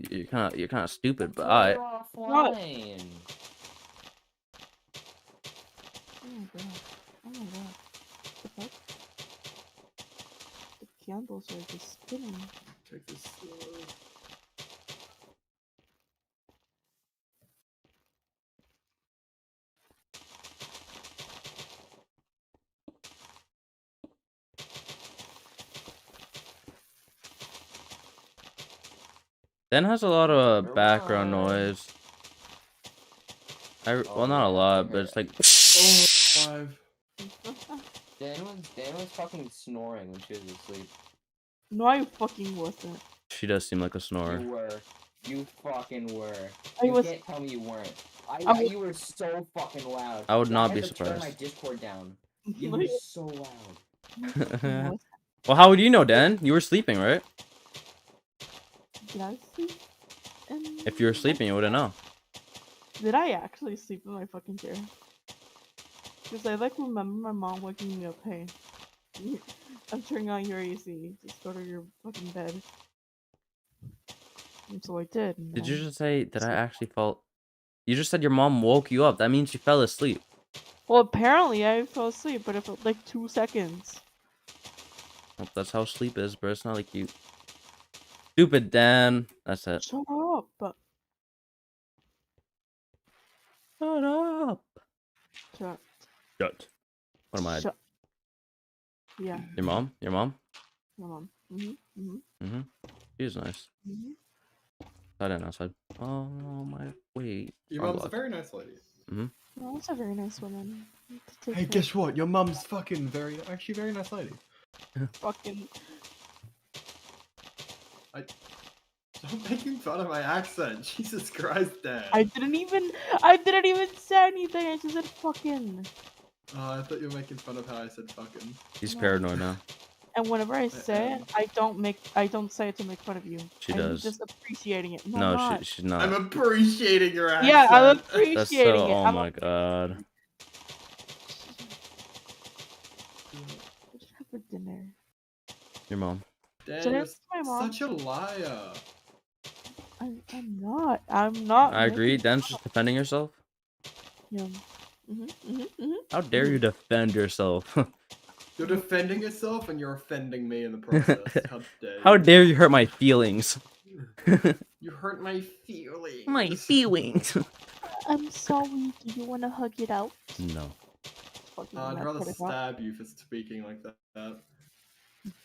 you're kind of stupid, but I. Offline. Oh my god. Oh my god. The fuck? The candles are just spinning. Take this slow. Dan has a lot of background Alright. noise. Well, not a lot, but it's like. Oh, 5. Dan was fucking snoring when she was asleep. No, I fucking wasn't. She does seem like a snorer. You were. You fucking were. I You was. can't tell me you weren't. was- You were so fucking loud. I would not had be to turn my surprised. Discord down. You No, were you so loud. fucking wasn't. Well, how would you know, Dan? You were sleeping, right? Did I sleep? If you were sleeping, you wouldn't know. Did I actually sleep in my fucking chair? Because I like remember my mom waking me up. Hey, I'm turning on your AC. Just go to your fucking bed. And so I did. and Did you then- just say that I actually fell? You just said your mom woke you up. That means you fell asleep. Well, apparently I fell asleep, but it felt like 2 seconds. Well, that's how sleep is, bro. It's not like you. Stupid Dan. That's it. Shut up. Shut up. Shut. Shut. What am I? Shut. Yeah, Your mom? Your mom? my mom. Mhm. Mm-hmm. She's nice. Mhm. Side and outside. Oh my wait. Your wrong mum's a block. very nice lady. Oh, that's a very nice woman. To take Hey, care guess what? Your mum's fucking actually very nice lady. of fucking. Stop making fun of my accent. Jesus Christ, Dad. I didn't even say anything. I just said fucking. Oh, I thought you were making fun of how I said fucking. He's No. paranoid now. And whenever I say it, I don't say it to make fun of you. She I'm does. just appreciating it. No, No, I'm not. she's not. I'm appreciating your accent. Yeah, I'm That's appreciating so. it. Oh I'm my god. What should I have for dinner? Your mom. Dan, Should I you're ask my mom? such a liar. I'm not. I'm not. I agree. making Dan's just defending yourself. Yeah. How dare you defend yourself? You're defending yourself and you're offending me in the process. How dare you? How dare you hurt my feelings? You hurt my feelings. My feelings. I'm sorry. Do you want to hug it out? No. Fucking I'd mess rather it up. stab you for speaking like that.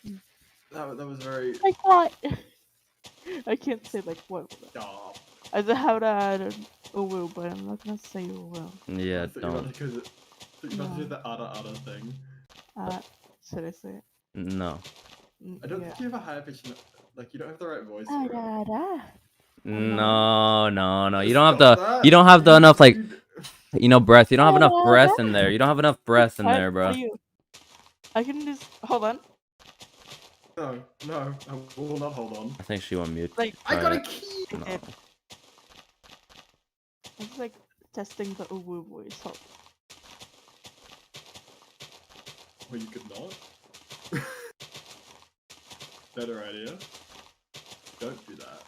Mhm. That was very. Like what? I can't say like what. Stop. I just have to add a will, but I'm not gonna say a will. Yeah, I thought you were don't. about to do No. the other thing. Should I say it? No. I don't Yeah. think you have a high pitch. Like you don't have the right voice Ah, for it. da, da. No, no, no. You don't Stop have the. that. You don't have the enough like. Breath. You don't have Ah, enough da, breath da. in there. You don't have enough breath in What? there, What bro. are you? I can just hold on. No, no, I will not hold on. I think she went mute. Like I Try got a it. key. I No. did. I was like testing the uwu voice. Hold. Well, you could not. Better idea. Don't do that.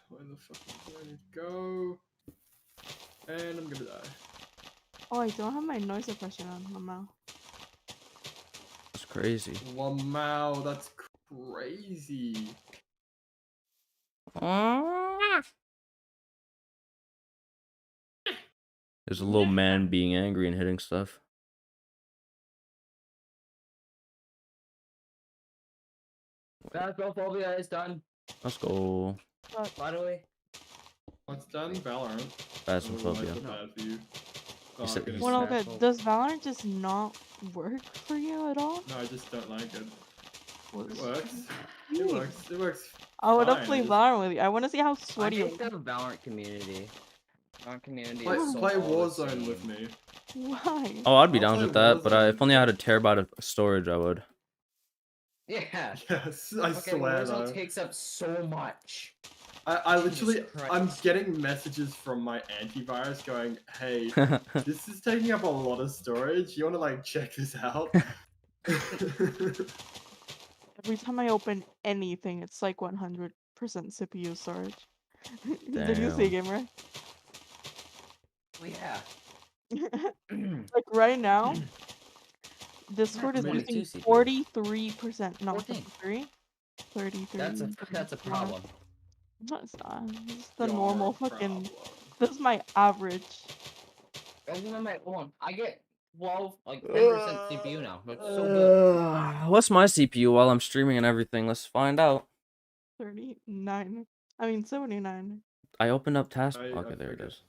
Where the fuck do I need to go? And I'm gonna die. Oh, I don't have my noise suppression on my mouth. That's crazy. Wow, that's crazy. There's a little man being angry and hitting stuff. Phasmophobia is done. Let's go. By the way. What's done? Valorant. Phasmophobia. Oh, bad for you. Oh, said- I'm gonna he Well, say- okay. Does Valorant just not work for you at all? No, I just don't like it. Well, It works. It sweet. works. It works. I would fine, have I played just- Valorant with you. I want to see how I sweaty you think the Valorant community. Valorant community Play, is so play all the Warzone with same. me. Why? Oh, I'd be I'll down play with that, but if Warzone. only I had a terabyte of storage, I would. Yeah. Yes, I Fucking swear Warzone though. takes up so much. I Jesus literally, I'm Christ. getting messages from my antivirus going, "Hey, this is taking up a lot of storage. You want to like check this out?" Every time I open anything, it's like 100% CPU storage. Did you see, gamer? Oh, yeah. Like right now, Discord is I mean- using 42 43%, no, 14. 33, 33. That's a 34. problem. No, it's not. It's the You're normal a fucking. problem. This is my average. Hold on. I get 12, like 10% CPU now. That's so good. What's my CPU while I'm streaming and everything? Let's find out. 39. I mean 79. I opened up task. I Okay, there it forget. is.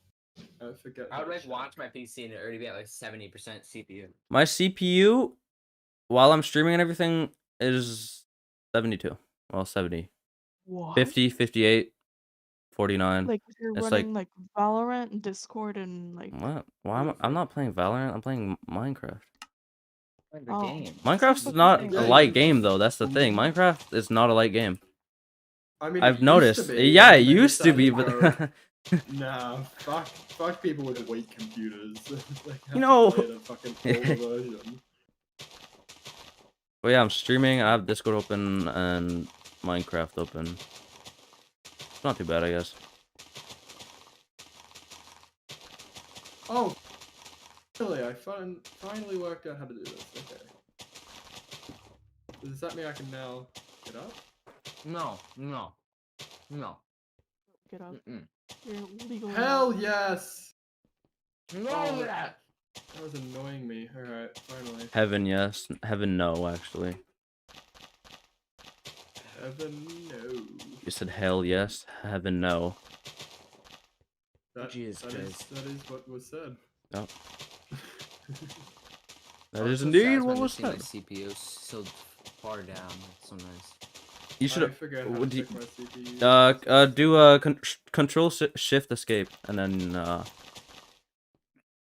I forget. I would that like shit. watch my PC and it already be at like 70% CPU. My CPU, while I'm streaming and everything, is 72. Well, 70. What? 50, 58, 49. Like if you're It's running like Valorant, Discord, and like. What? Why am I'm not playing Valorant. I'm playing Minecraft. Like the Oh. game. Minecraft's fucking not thing. a Yeah, light you- game though. That's the thing. Minecraft is not a light game. I mean, I've it used to noticed. be, Yeah, and it then they used to be, decided, but "Bro, nah, fuck people with weak computers. They have to know- play the fucking older version. But yeah, I'm streaming. I have Discord open and Minecraft open. It's not too bad, I guess. Oh, really? I finally worked out how to do this. Okay. Does that mean I can now get up? No. Get up. Mm-mm. You're legally. Hell not- yes! No, Oh. that. That was annoying me. Alright, finally. Heaven, yes. Heaven, no, actually. Heaven, no. You said hell, yes. Heaven, no. Jesus that is what was said. Yep. Oh, That I'm is so indeed satisfied what to was see my said. CPU so far down. It's so nice. You I should forget how would to you- check my CPU. do control shift escape and then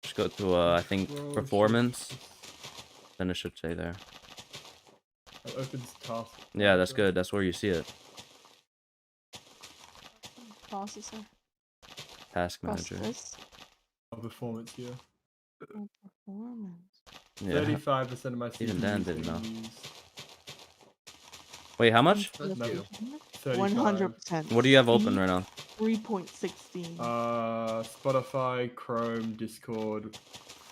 just go to I think Control, performance. shift. Then it should say there. It opens task. Yeah, that's good. That's where you see it. Processor. Task manager. Process. Performance here. Oh, performance. Yeah. 35% of my CPU. Even Dan is didn't being know. used. Wait, how much? Let's No. do. 35. 100%. What do you have open right now? 3.16. Spotify, Chrome, Discord,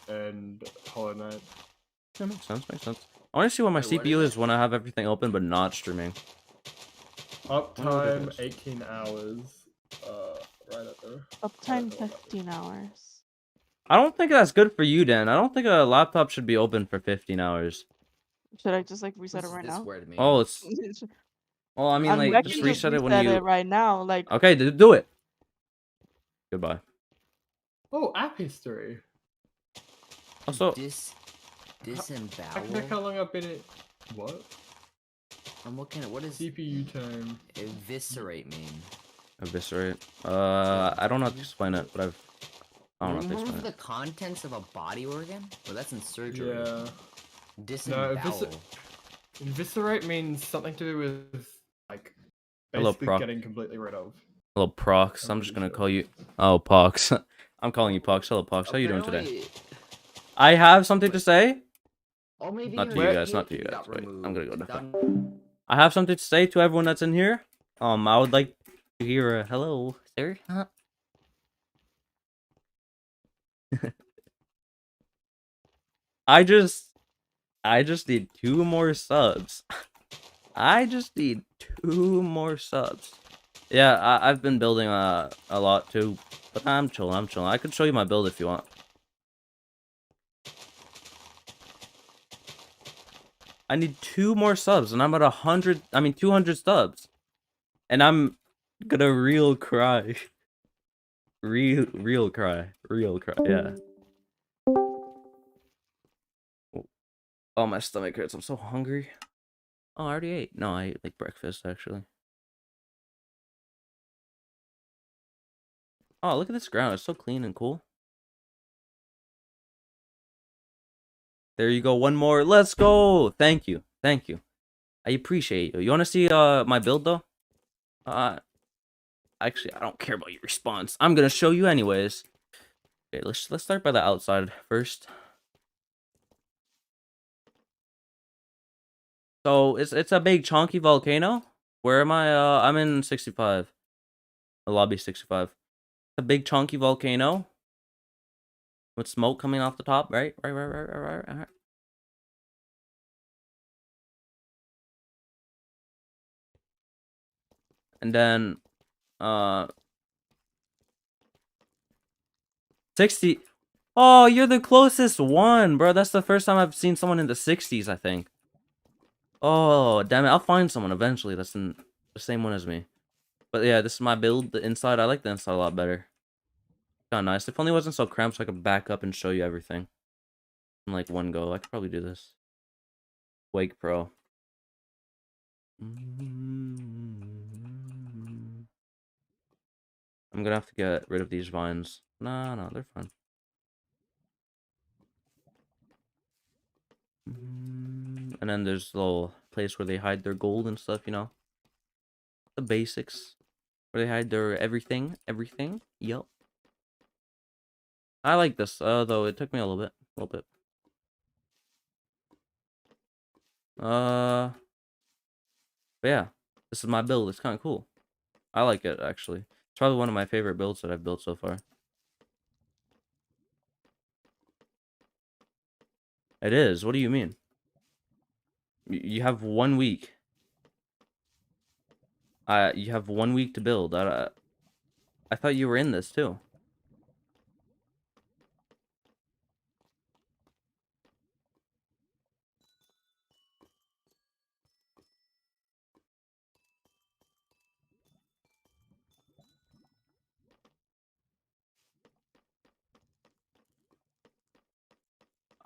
and Hollow Knight. Yeah, makes sense. Makes sense. I want to see what my Wait, what CPU is is when I have everything open but not streaming. Uptime 18 hours. Right at the Uptime 15 hours. I don't think that's good for you, Dan. I don't think a laptop should be open for 15 hours. Should I just like reset What's it right this now? word mean? Oh, it's. Well, I mean, I like, can just just reset it when reset you. it right now. Like, Okay, do it. Goodbye. Oh, app history. Also, I can Disembowel. check how long I've been in. What? I'm looking at what does CPU time. eviscerate mean? eviscerate. I don't know how to explain it, but I don't know how to explain Remove it. the contents of a body organ? Well, that's in surgery. Yeah. Disembowel. Eviscerate means something to do with like Hello, basically Proc. getting completely rid of. Hello, Prox. I'm I'm just pretty gonna sure. call you. Oh, Pox. I'm calling you Pox. Hello, Pox. How you doing today? Apparently- I have something to say. Oh, maybe Not to her you guys. Not to you kidney guys. got Wait, I'm gonna go removed. down. I have something to say to everyone that's in here. I would like to hear a hello, sir. Huh? I just need 2 more subs. I just need 2 more subs. Yeah, I've been building a lot too, but I'm chilling. I could show you my build if you want. I need 2 more subs, and I'm at 100. I mean 200 subs, and I'm gonna real cry. Real cry. Yeah. Oh, my stomach hurts. I'm so hungry. Oh, I already ate. No, I ate like breakfast actually. Oh, look at this ground. It's so clean and cool. There you go. 1 more. Let's go. Thank you. I appreciate you. You want to see my build though? Actually, I don't care about your response. I'm gonna show you anyways. Okay, let's start by the outside first. So it's a big chunky volcano. Where am I? I'm in 65. The lobby 65. A big chunky volcano with smoke coming off the top. Right. And then 60. Oh, you're the closest one, bro. That's the first time I've seen someone in the 60s, I think. Oh, damn it. I'll find someone eventually that's in the same one as me. But yeah, this is my build. The inside, I like the inside a lot better. Kinda nice. If only it wasn't so cramped so I could back up and show you everything. In like one go. I could probably do this. Wake Pro. I'm gonna have to get rid of these vines. No, they're fine. And then there's a little place where they hide their gold and stuff, you know? The basics. Where they hide their everything. Yup. I like this, though it took me a little bit. But yeah, this is my build. It's kind of cool. I like it, actually. It's probably one of my favorite builds that I've built so far. It is. What do you mean? You have 1 week. You have 1 week to build. I thought you were in this too.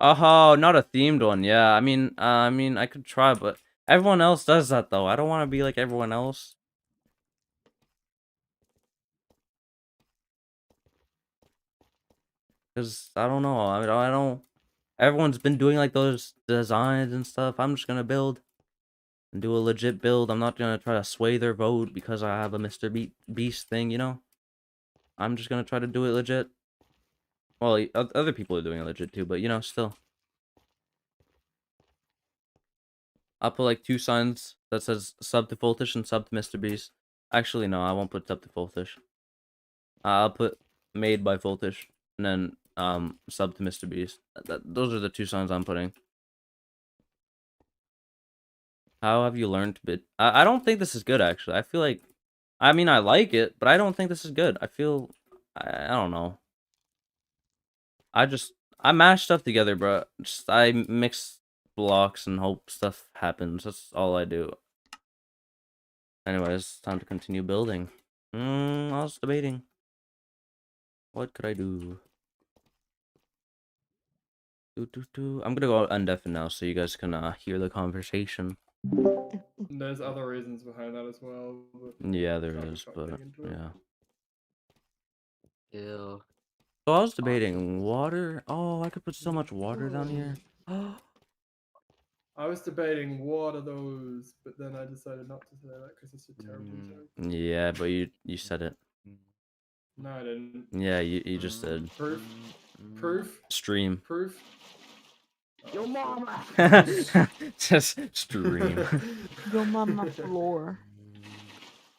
Oh, not a themed one. Yeah, I mean, I could try, but everyone else does that though. I don't want to be like everyone else. Cause I don't know. I mean, I don't. Everyone's been doing like those designs and stuff. I'm just gonna build and do a legit build. I'm not gonna try to sway their vote because I have a MrBeast thing, you know. I'm just gonna try to do it legit. Well, other people are doing it legit too, but you know, still. I'll put like 2 signs that says sub to Voltish and sub to MrBeast. Actually, no, I won't put sub to Voltish. I'll put made by Voltish and then sub to MrBeast. Those are the 2 signs I'm putting. How have you learned to bid? I don't think this is good, actually. I feel like, I mean, I like it, but I don't think this is good. I feel, I don't know. I mash stuff together, bro. I mix blocks and hope stuff happens. That's all I do. Anyways, time to continue building. I was debating. What could I do? I'm gonna go undeafen now so you guys can hear the conversation. And there's other reasons behind that as well. Yeah, there can't be is, fucked but getting into it. yeah. Ew. So I was debating water. Oh, I could put so much water down here. I was debating what are those, but then I decided not to say that because it's a terrible joke. Yeah, but you said it. No, I didn't. Yeah, you just said Proof? Proof? stream. Proof? Yo, mama. Just stream. Yo mama floor.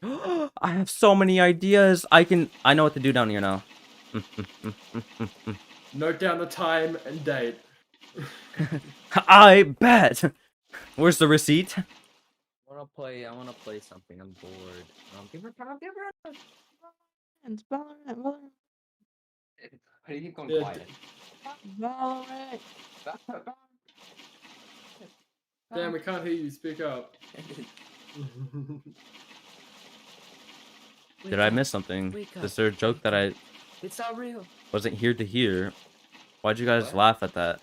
I have so many ideas. I know what to do down here now. Note down the time and date. I bet. Where's the receipt? I wanna play something. I'm bored. Give her. It's Valorant, Valorant, Why do you keep going Yeah, quiet? Valorant. Damn, we can't hear you. Speak up. Did I miss something? Wake Is there a joke that I It's not real. wasn't here to hear? Why'd you guys What? laugh at that?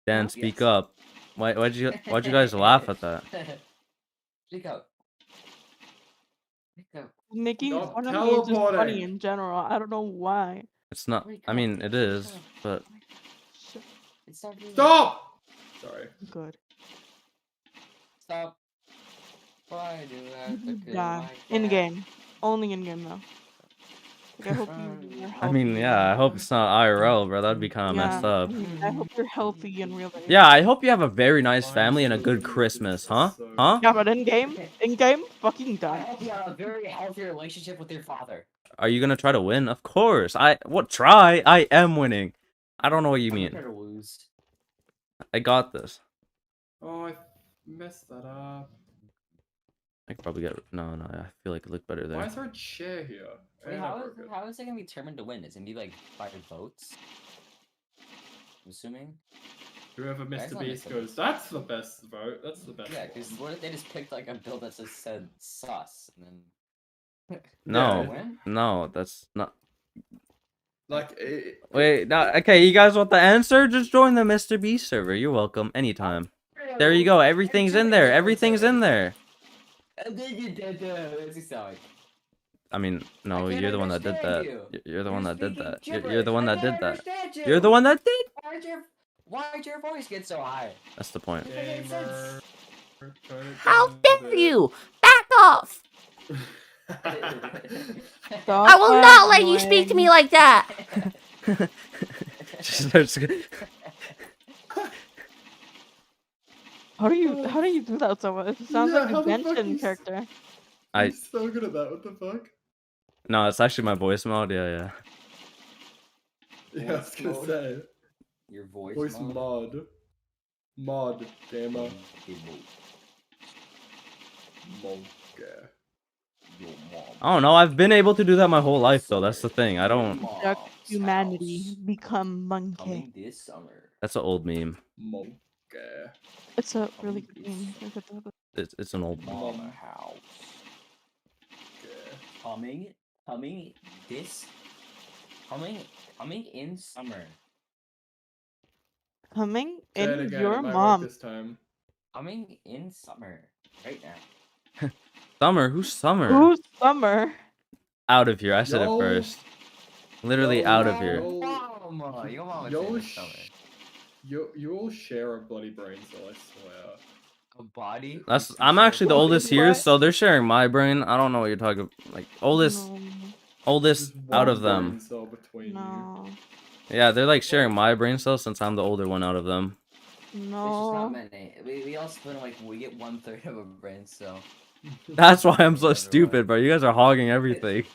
Dan, Huh? speak Yes. up. Why'd you guys laugh at that? Speak up. Speak up. Making Stop fun of me is just funny teleporting. in general. I don't know why. It's not. Wake I up. mean, it is, but Shit, It's not real. Stop! Sorry. good. Stop. Why do I have to kill Yeah, my in cat? game. Only in game though. Like, I hope you're I mean, healthy. yeah. I hope it's not IRL, bro. That'd be kind of messed Yeah, up. I hope you're healthy in real life. Yeah, I hope you have a very nice I'm family and a so good confused, Christmas, it's huh? so- Huh? Yeah, but in game, fucking I die. hope you have a very healthy relationship with your father. Are you gonna try to win? Of course. Try? I am winning. I don't know what you I'm mean. gonna lose. I got this. Oh, I messed that up. I could probably get no. I feel like it looked better Why there. is there a chair here? Wait, And I how broke it. is it gonna be determined to win? Is it gonna be like by votes? I'm assuming. Whoever That's not MrBeast Mr. goes, that's the best vote. That's the best. Yeah, because what if they just picked like a build that just said sus and then No, win? no, that's not. Like, Wait, no. Okay, you guys want the answer? Just join the MrBeast server. You're welcome anytime. There you go. Everything's in there. Everything's in there. I mean, no, can't you're the one that did that. understand you. You're the one that did that. You're the gibberish. one I that did can't that. understand you. You're the one that did. Why'd your voice get so high? That's the point. gamer. turn it How down a dare bit. you! Back off! Stop I will not let you speak to me like that! She starts- How do you do that so much? It sounds Yeah, like how a the fuck Genshin you character. I'm so good at that. What the fuck? No, it's actually my voice mode. Yeah. Yeah, I was gonna mode? say. Your voice, Voice mode? mod. Gamer. Your Mod. mom. I don't know. I've been able to do that my whole life, though. That's the thing. I don't. Duck Mom's humanity house. become monkey. Coming this summer. That's an old meme. Monkey. It's a really good game. Look at that. It's an old meme. Mama house. Coming in summer. Coming Say it in again, your it might work mom. this time. Coming in summer. Right now. Summer? Who's Summer? Who's summer? Out of here. I said it Yo. first. Literally Yo, out of here. yo. Mama, your mama Yo, said this summer. You all share a bloody brain cell, I swear. A body? I'm actually the What? oldest here, What? so they're sharing my brain. I don't know what you're talking. Like oldest There's out one of them. brain cell between No, Yeah, they're like sharing my brain cells since I'm the older one out of them. It's just not no. many. We all split them like we get 1/3 of a brain cell. you. That's why I'm so Never stupid, bro. You guys are hogging everything.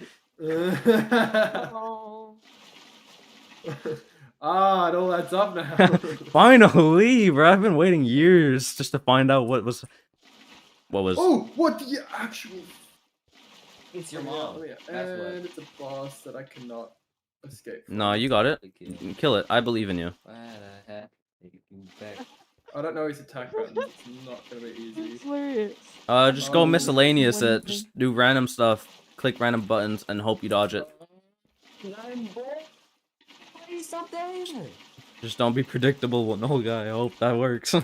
No. Ah, it all adds up now. Finally, bro. I've been waiting years just to find out what was. Oh, what the actual? It's your Let me out, mom. let me out. That's what. And it's a boss that I cannot escape from. No, you got it. Okay. Kill it. I believe in you. What the heck? Take you back. I don't know his attack buttons. It's not gonna be easy. It's hilarious. Just go Oh, miscellaneous. one Just thing. do random stuff. Click random buttons and hope you dodge it. I'm bored. Please stop there. Just don't be predictable with no guy. I hope that works.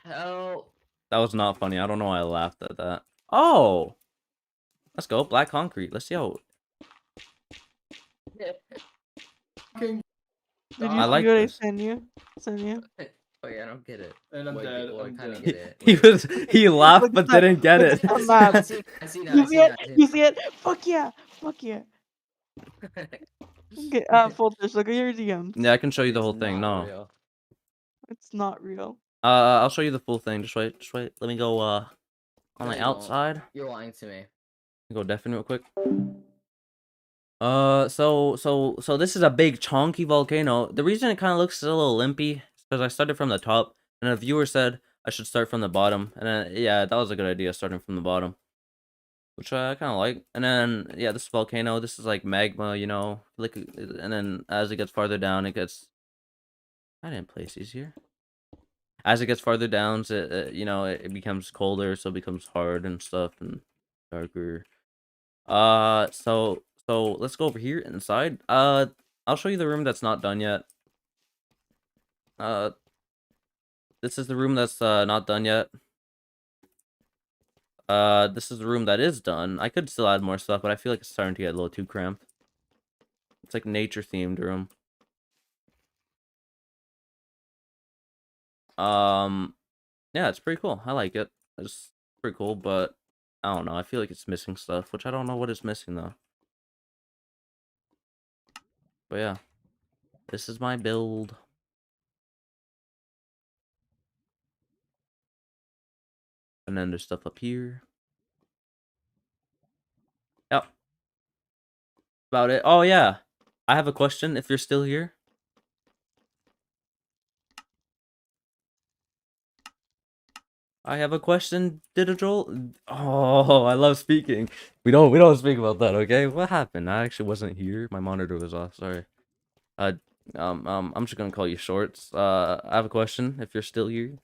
Help. That was not funny. I don't know why I laughed at that. Oh! Let's go. Black concrete. Let's go. Fucking Did you I see like what this. I sent you? Send you? Oh yeah, I don't get it. And I'm Wait, dead. well, I I'm kinda dead. get it. He laughed Look but at that. didn't get Look it. at that map. I see now. You I see see it? now. You see it? Fuck yeah! Fuck yeah! Okay, Full Fish, look at your DMs. Yeah, I can show you the It's whole thing. not No. real. It's not real. I'll show you the full thing. Just wait. Just wait. Let me go. On No, the you won't. outside. You're lying to me. Go deafen real quick. So this is a big chonky volcano. The reason it kind of looks a little limpy is because I started from the top, and a viewer said I should start from the bottom, and then yeah, that was a good idea, starting from the bottom, which I kind of like. And then yeah, this volcano, this is like magma, you know, like, and then as it gets farther down, it gets. I didn't place these here. As it gets farther down, you know, it becomes colder, so it becomes hard and stuff and darker. So let's go over here inside. I'll show you the room that's not done yet. This is the room that's not done yet. This is the room that is done. I could still add more stuff, but I feel like it's starting to get a little too cramped. It's like nature themed room. Yeah, it's pretty cool. I like it. It's pretty cool, but I don't know. I feel like it's missing stuff, which I don't know what is missing though. But yeah, this is my build. And then there's stuff up here. Yep. About it. Oh yeah, I have a question. If you're still here. I have a question, Digital. Oh, I love speaking. We don't speak about that, okay? What happened? I actually wasn't here. My monitor was off. Sorry. I'm just gonna call you Shorts. I have a question. If you're still here.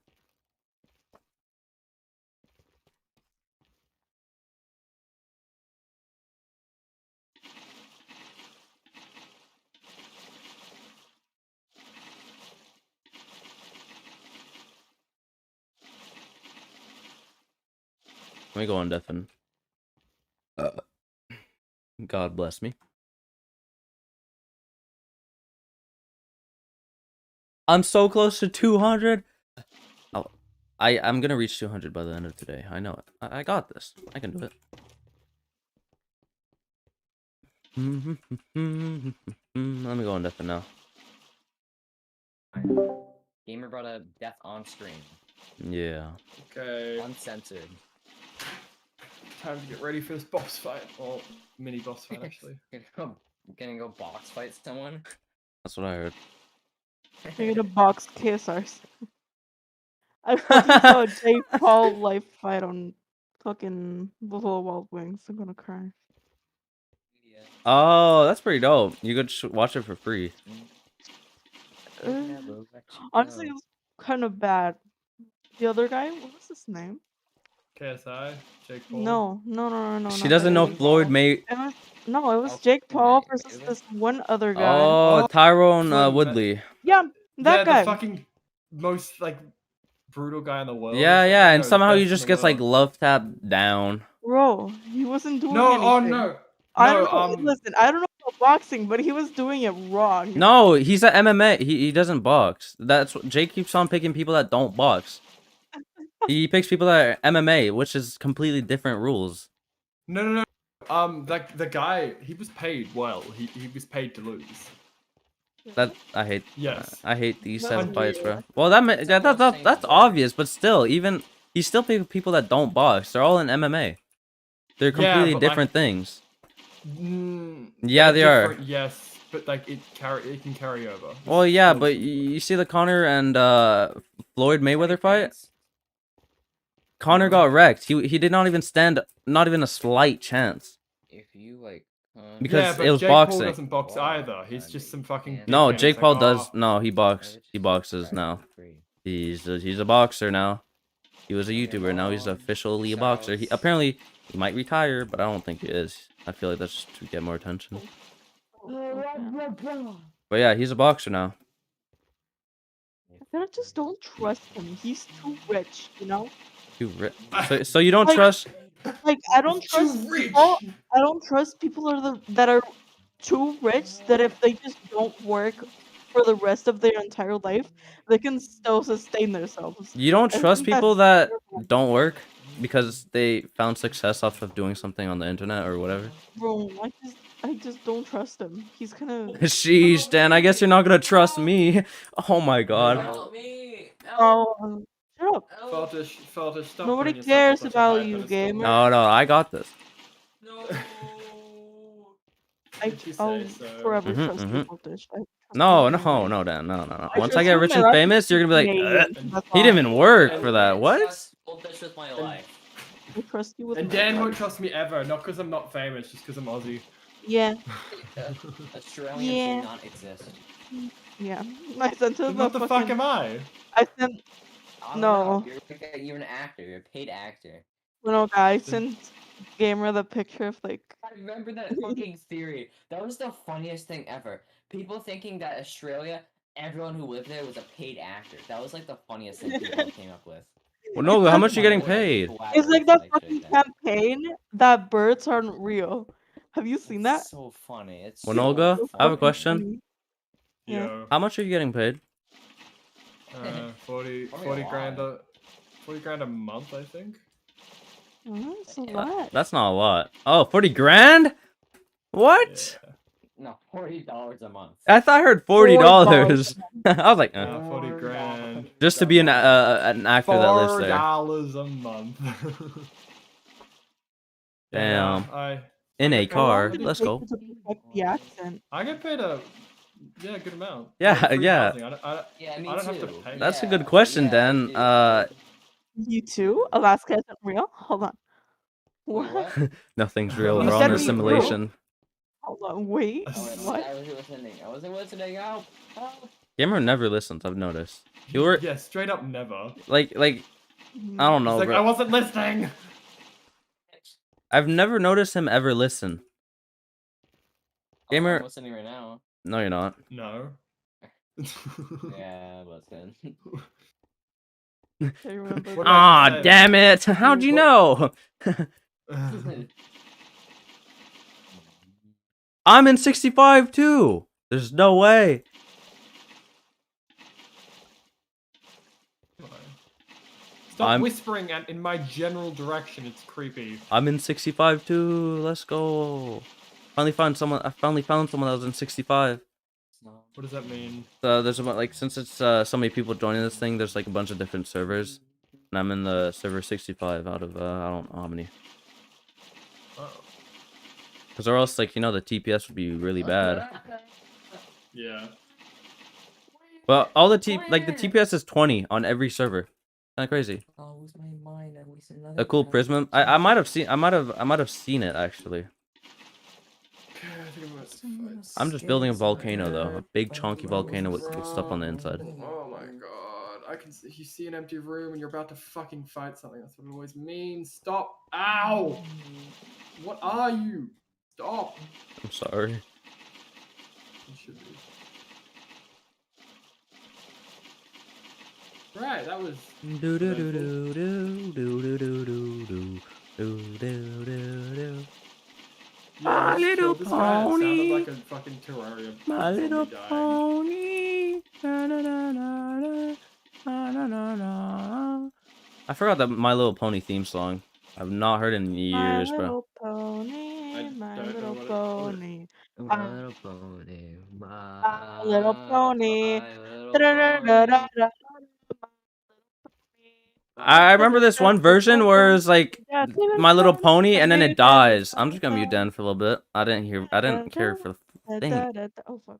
Let me go on deafen. God bless me. I'm so close to 200. Oh, I'm gonna reach 200 by the end of today. I know it. I got this. I can do it. Let me go on deafen now. Gamer brought up death on screen. Yeah. Okay. Uncensored. Time to get ready for this boss fight. Or mini boss fight, actually. Gonna go box fight someone? That's what I heard. You're gonna box KSRs. I fucking saw Jake Paul life fight on fucking Buffalo Wild Wings. I'm gonna cry. Oh, that's pretty dope. You could watch it for free. Honestly, it was kind of bad. The other guy, what was his name? KSI, Jake Paul. No. She not doesn't that know guy. Floyd mate. It was Oh, Jake Paul Fortnite, versus maybe? this one other guy. Oh, Oh, Tyrone Floyd Woodley. Yeah, that Yeah, guy. the fucking most like brutal guy in the world. or Yeah, something. yeah, and No, the somehow best he in just the gets like world. love tapped down. Bro, he wasn't doing No, anything. oh no. I No, don't know. Listen, I don't know about boxing, but he was doing it wrong. No, he's at MMA. He doesn't box. That's what Jake keeps on picking people that don't box. He picks people that are MMA, which is completely different rules. No. Like the guy, he was paid well. He was paid to lose. That I hate. Yes. I hate these That's type of fights, bro. weird. Well, that's same obvious, but still, even he's still picking people that don't box. They're all in MMA. They're completely but, like, different things. Mm, Yeah, they're they are. different, yes. but like it can carry over. Well, yeah, Well, but you see the Conor and Floyd Mayweather fight? Conor No. got wrecked. He did not even stand, not even a slight chance. If you like, Because yeah, but it was Jake Paul boxing. doesn't box Wow, either. He's just some fucking. No, dickhead. It's Jake like, Paul does. "Oh, No, he boxes now. He's a boxer now. He was a YouTuber. Now he's officially a boxer. He apparently he might retire, but I don't think he is. I feel like that's just to get more attention. But yeah, he's a boxer now. I just don't trust him. He's too rich, you know? So you don't Like- trust? Like I don't Too trust rich. people. I don't trust people that are too rich that if they just don't work for the rest of their entire life, they can still sustain themselves. You don't I trust think people that's that terrible. don't work because they found success off of doing something on the internet or whatever. Bro, I just don't trust him. He's kind of Sheesh, Dan. I guess you're not gonna trust me. Oh my god. Help me! oh, shut up. Feltish, stop. Nobody putting yourself cares up such a about high you, pedestal. gamer. No, I got this. No. Did you I'll say so? forever Mhm, trust you, mhm. Voltage. No, Dan. No. I Once trust I get you with rich my and life. famous, you're gonna be like, Yeah, that's he didn't all. even work for that. What? Voltage with my life. I trust you with And my Dan life. won't trust me ever, not because I'm not famous, just because I'm Aussie. Yeah, Australians Yeah. do not exist. yeah. I sent her Then what the fuck fucking. am I? I sent I don't No. know. You're an actor. You're a paid actor. no guy. I sent gamer the picture of like. I remember that fucking theory. That was the funniest thing ever. People thinking that Australia, everyone who lived there was a paid actor. That was like the funniest thing people came up with. Well, no, how much are you getting paid? It's like that fucking campaign that birds aren't real. Have you seen that? So funny. It's Well, so Nolga, It's I have a fucking question. funny. Yeah. Yo, How much are you getting paid? 40 grand a 40 grand a month, I think. Oh, that's a lot. That's not a lot. Oh, 40 grand? What? Yeah. No, $40 a month. I thought I heard $40. I was like, 40 grand. just to be an actor that lives there. $4 a month. Damn. I In a How car. Did it Let's take go. you to perfect the accent? get paid a good amount. Yeah, Like, free yeah. housing. Yeah, me I don't too. have to pay. That's a Yeah, good question, yeah, Dan. dude. You too? Alaska isn't real? Hold on. Wait, What? what? Nothing's real. You We're said on a me, bro. simulation. Hold on. Wait. Oh, wait, What? I wasn't listening. I wasn't listening. Help! Help! Gamer never listens, I've noticed. You were Yeah, straight up never. like I don't know, It's like, bro. I wasn't listening. I've never noticed him ever listen. Gamer- I'm listening right now. No, you're not. No. Yeah, listen. I remember What that. Ah, say? damn it! How'd you know? I'm in 65 too. There's no way. Stop I'm- whispering in my general direction. It's creepy. I'm in 65 too. Let's go. Finally found someone. I finally found someone that was in 65. What does that mean? There's about like since it's so many people joining this thing, there's like a bunch of different servers, and I'm in the server 65 out of I don't know how many. Oh. Because or else like the TPS would be really bad. Yeah. But all the the TPS is 20 on every server. Kind of crazy. I'll lose my mind. I waste another A cool prism. I might have seen it actually. I'm just building a volcano though, a big chunky volcano with stuff on the inside. Oh my god! I can see you see an empty room and you're about to fucking fight something. That's what it always means. Stop! Ow! What are you? Stop! I'm sorry. You should be. Right, that was. Do do do do do do do do do do do do do. My let's little kill this guy. It pony. sounded like a fucking terrarium. My zombie little dying. pony. Na, na, na, na, na, na, na, na, na. I forgot the My Little Pony theme song. I've not heard it in years, My bro. little pony, I my don't know little what it- pony. My little pony. My little pony. My little Da-da-da-da-da-da. pony. I remember this one version where it's like My Little Pony and then it dies. I'm just gonna mute Dan for a little bit. I didn't care for thing Oh fuck.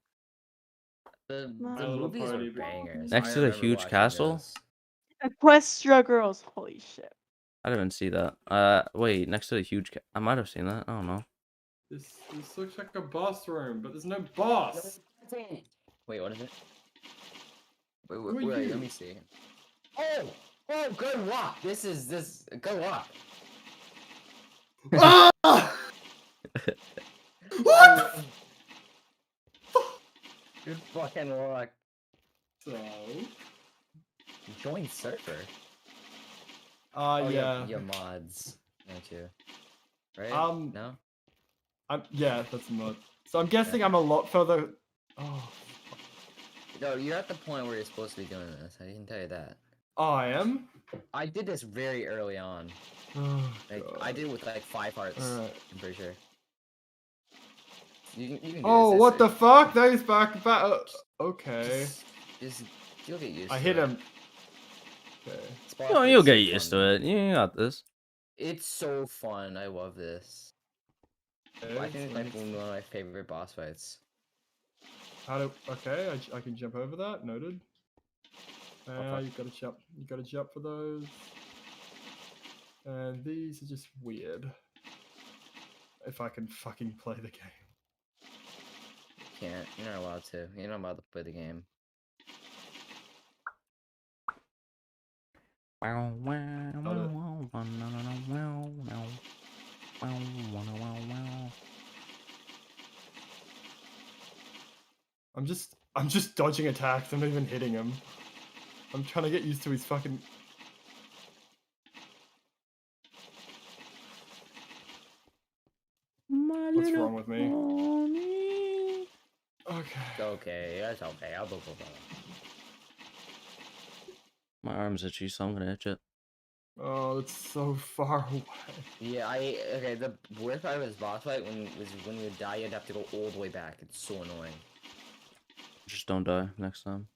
The My Little movies are Pony, but- bangers. next I to the remember huge watching castle? those. Equestria Girls. Holy shit. I didn't see that. Wait, next to the huge. I might have seen that. I don't know. This looks like a boss room, but there's no boss. Wait, what is it? Wait, Who are wait, you? let me see. Oh, good walk. This good walk. Ah! What? Good fucking walk. So. Join server. Oh Yeah. yeah, mods. Don't you? Right? No. Yeah, that's a mod. So I'm guessing I'm a lot further. Oh. No, you're at the point where you're supposed to be doing this. I can tell you that. Oh, I am. I did this very early on. Oh, Like God. I did it with like 5 hearts. Alright. I'm pretty sure. You can do Oh, this. what the fuck? That is back. Okay. Just you'll get used to I it. hit him. Okay. Oh, you'll get used to it. You got this. It's so fun. I love this. I think it's like one of my favorite boss fights. Okay, I can jump over that. Noted. You gotta jump. You gotta jump for those. And these are just weird. If I can fucking play the game. Can't. You're not allowed to. You're not allowed to play the game. I'm just dodging attacks. I'm not even hitting him. I'm trying to get used to his fucking. What's wrong with me? Okay. Okay, that's okay. I'll go. My arm's itchy, so I'm gonna itch it. Oh, it's so far away. Yeah, okay. The worst part of this boss fight when you die, you'd have to go all the way back. It's so annoying. Just don't die next time.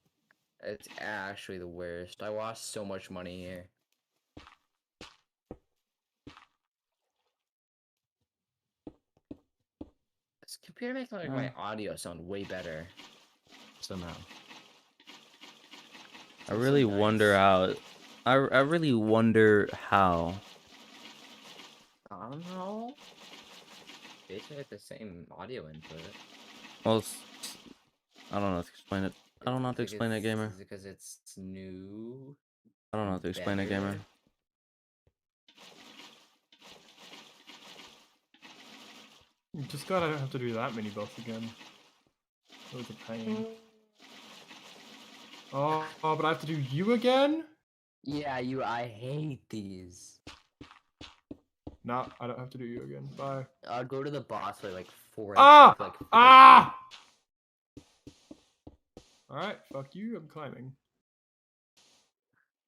It's actually the worst. I lost so much money here. This computer makes like my audio sound way better. Somehow. I really wonder how. I really wonder how. I don't know. Basically, it's the same audio input. Well, I don't know how to explain it. I don't know how to explain it, gamer. Is it because it's new? I don't know how to explain it, gamer. Better? I'm just glad I don't have to do that mini boss again. That was a pain. Oh, but I have to do you again? Yeah, I hate these. Nah, I don't have to do you again. Bye. I'll go to the boss fight like 4 Ah! like Ah! Alright, fuck you, I'm climbing.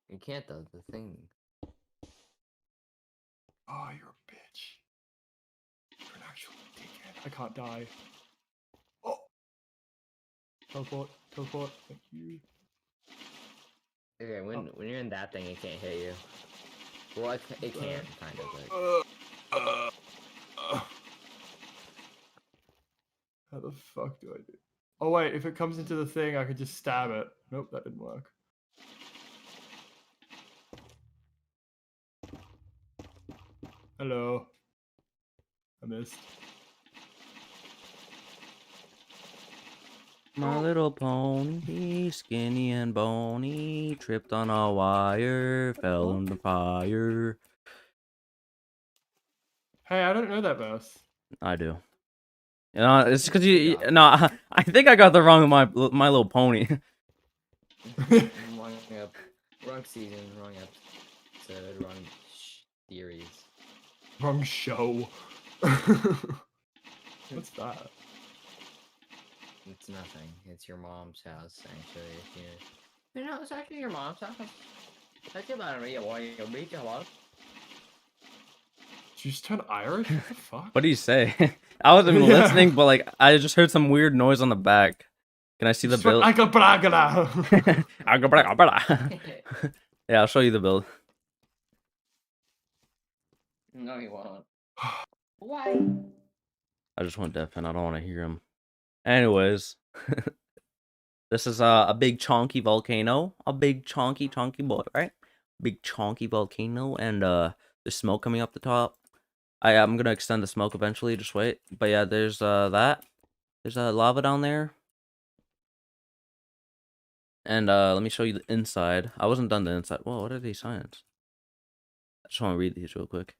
You can't though, the thing. Oh, you're a bitch. You're an actual dickhead. I can't die. Oh! Teleport, thank you. Okay, when you're in that thing, it can't hit you. Well, it can, kind of, like. How the fuck do I do? Oh wait, if it comes into the thing, I could just stab it. Nope, that didn't work. Hello. I missed. My little pony, skinny and bony, tripped on a wire, fell in the fire. Hey, I don't know that verse. I do. You know, it's because you. No, I think I got the wrong My Little Pony. Wrong season, wrong episode, wrong series. Wrong show. What's that? It's nothing. It's your mom's house, actually. You know, it's actually your mom's house. That's about it. Why you beat your love? Did you just turn Irish? What the fuck? What do you say? I wasn't even listening, but like I just heard some weird noise on the back. Can I see the build? Yeah, I'll show you the build. No, you won't. Why? I just want deaf and I don't want to hear him. Anyways, this is a big chonky volcano, a big chonky boy, right? Big chonky volcano, and there's smoke coming up the top. I'm gonna extend the smoke eventually. Just wait. But yeah, there's that. There's lava down there. And let me show you the inside. I wasn't done the inside. Whoa, what are these signs? I just want to read these real quick.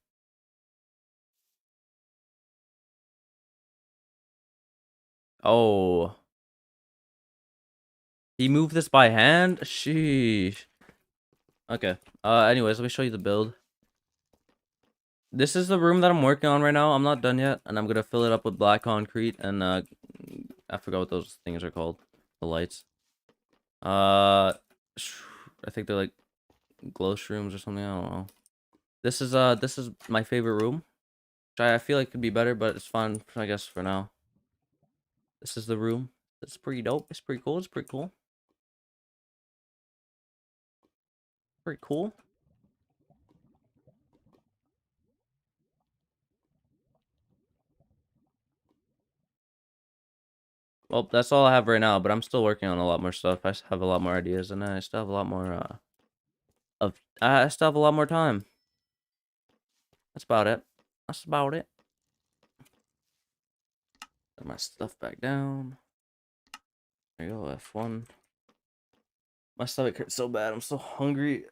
Oh. He moved this by hand? Sheesh. Okay. Anyways, let me show you the build. This is the room that I'm working on right now. I'm not done yet, and I'm gonna fill it up with black concrete and I forgot what those things are called. The lights. I think they're like glow shrooms or something. I don't know. This is my favorite room. Which I feel like could be better, but it's fine, I guess, for now. This is the room. It's pretty dope. It's pretty cool. It's pretty cool. Pretty cool. Well, that's all I have right now, but I'm still working on a lot more stuff. I have a lot more ideas, and I still have a lot more, I still have a lot more time. That's about it. That's about it. Put my stuff back down. There you go, F1. My stomach hurts so bad. I'm so hungry.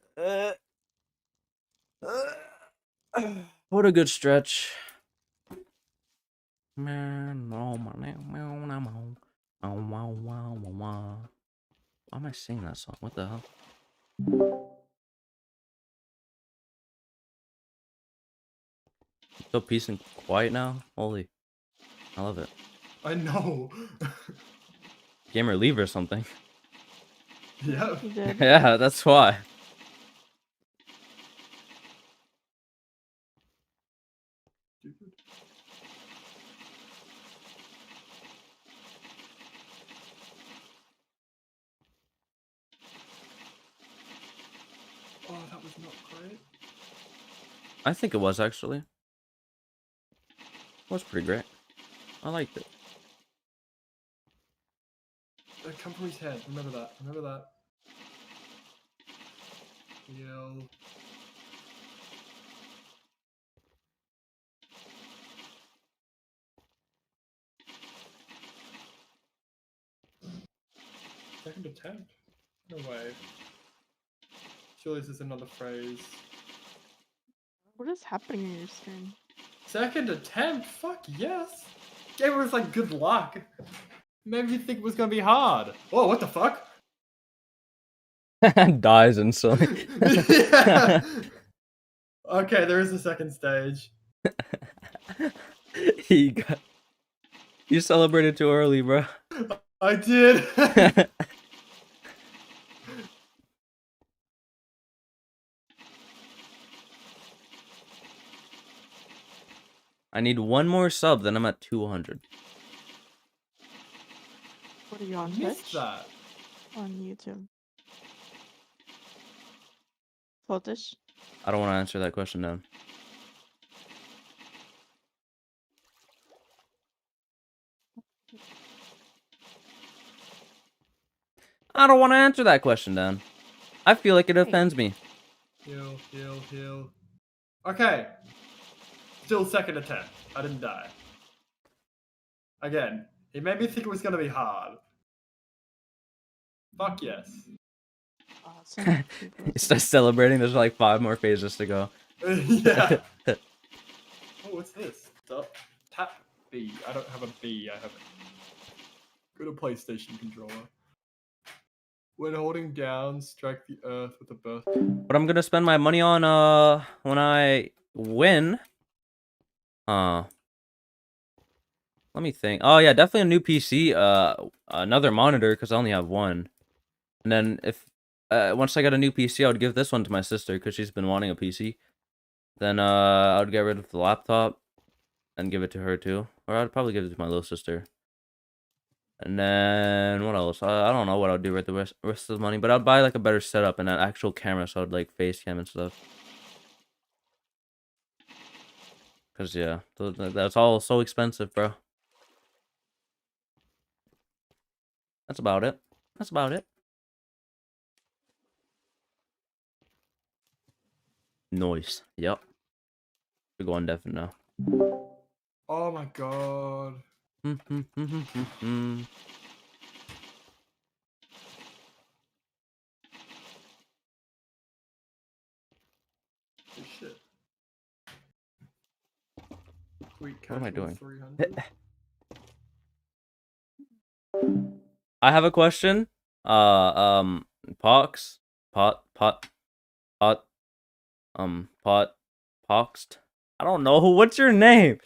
What a good stretch. Man, why am I singing that song? What the hell? So peace and quiet now? Holy. I love it. I know. Gamer leave or something. Yeah. He did. Yeah, that's why. Oh, that was not great. I think it was actually. It was pretty great. I liked it. Come from his head. Remember that. Remember that. Heal. Second attempt? No way. Surely this is another phrase. What is happening in your screen? Second attempt? Fuck yes! Gamer was like, good luck. Made me think it was gonna be hard. Oh, what the fuck? Dies instantly. Yeah. Okay, there is a second stage. You celebrated too early, bro. I did. I need one more sub, then I'm at 200. What are you on Missed Twitch? that. On YouTube. Fotish? I don't want to answer that question now. I don't want to answer that question, Dan. I feel like it offends me. Heal, heal, heal. Okay. Still second attempt. I didn't die. Again, he made me think it was gonna be hard. Fuck yes. Awesome. Start celebrating. There's like 5 more phases to go. Yeah. Oh, what's this? Tap B. I don't have a B. I have a PlayStation controller. When holding down, strike the earth with a burst. What I'm gonna spend my money on when I win. Let me think. Oh yeah, definitely a new PC. Another monitor because I only have one. And then if once I got a new PC, I would give this one to my sister because she's been wanting a PC. Then I would get rid of the laptop and give it to her too, or I'd probably give it to my little sister. And then what else? I don't know what I'd do with the rest of the money, but I'd buy like a better setup and an actual camera, so I'd like face cam and stuff. Cause yeah, that's all so expensive, bro. That's about it. That's about it. Noise. Yep. We're going deaf now. Oh my god. Holy shit. Sweet What am I casual doing? 300. I have a question. Pox, pot, poxed. I don't know. What's your name?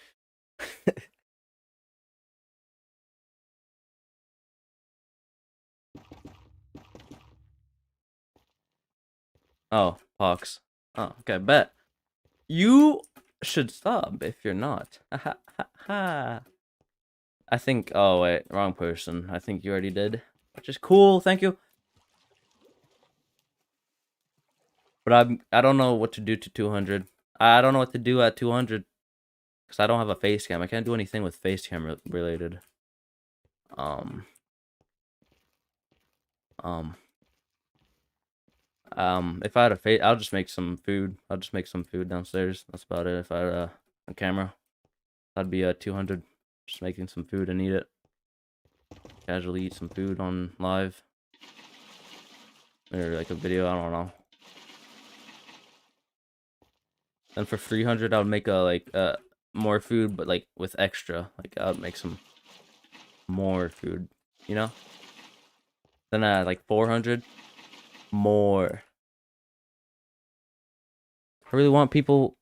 Oh, pox. Oh, okay, bet. You should stop if you're not. Ha ha ha. I think. Oh wait, wrong person. I think you already did, which is cool. Thank you. But I don't know what to do to 200. I don't know what to do at 200 because I don't have a face cam. I can't do anything with face cam related. If I had a face, I'll just make some food. I'll just make some food downstairs. That's about it. If I had a camera, I'd be 200. Just making some food and eat it. Casually eat some food on live. Or like a video, I don't know. Then for 300, I would make more food, but like with extra. Like I would make some more food, you know? Then like 400, more. I really want people.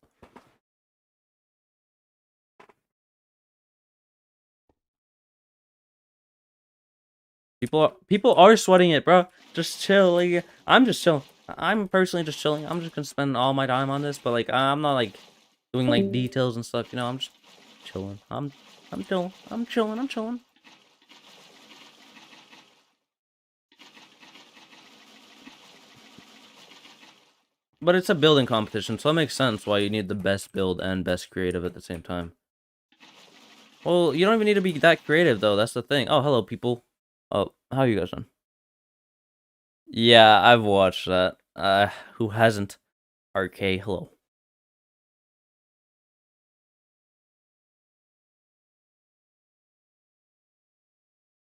People are sweating it, bro. Just chill. Like, I'm just chilling. I'm personally just chilling. I'm just gonna spend all my time on this, but like I'm not like doing like details and stuff. You know, I'm just chilling. I'm chilling. I'm chilling. I'm chilling. But it's a building competition, so it makes sense why you need the best build and best creative at the same time. Well, you don't even need to be that creative though. That's the thing. Oh, hello, people. Oh, how are you guys doing? Yeah, I've watched that. Who hasn't? RK, hello.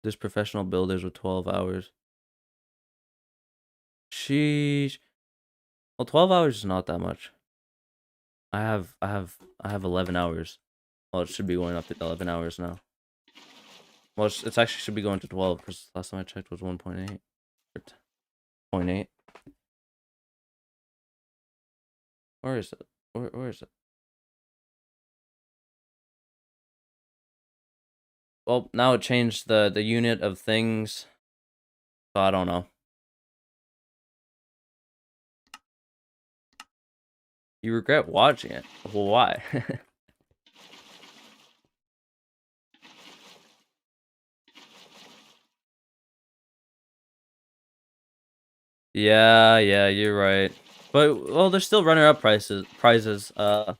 There's professional builders with 12 hours. Sheesh. Well, 12 hours is not that much. I have 11 hours. Well, it should be going up to 11 hours now. Well, it's actually should be going to 12 because last time I checked was 1.8 or 0.8. Where is it? Where is it? Well, now it changed the unit of things. So I don't know. You regret watching it? Well, why? Yeah, you're right. But well, there's still runner-up prizes. And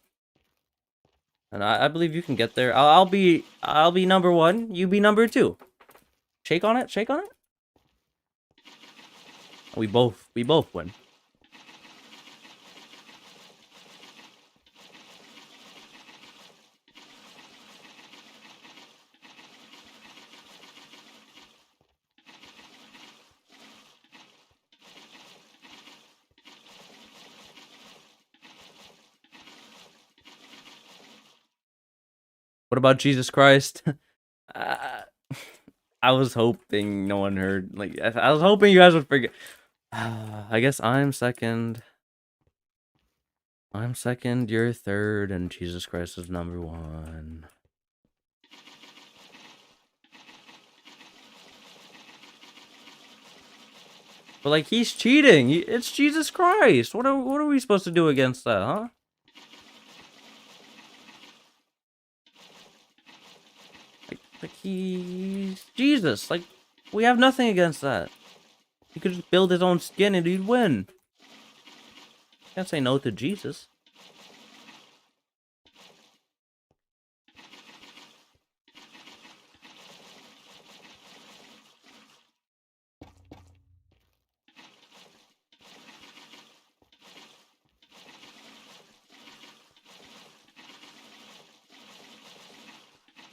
I believe you can get there. I'll be number 1. You be number 2. Shake on it. Shake on it. We both win. What about Jesus Christ? uh, I was hoping no one heard. Like I was hoping you guys would forget. I guess I'm second. I'm second. You're third, and Jesus Christ is number 1. But like he's cheating. It's Jesus Christ. What are we supposed to do against that, huh? Like he's Jesus. Like we have nothing against that. He could just build his own skin and he'd win. Can't say no to Jesus.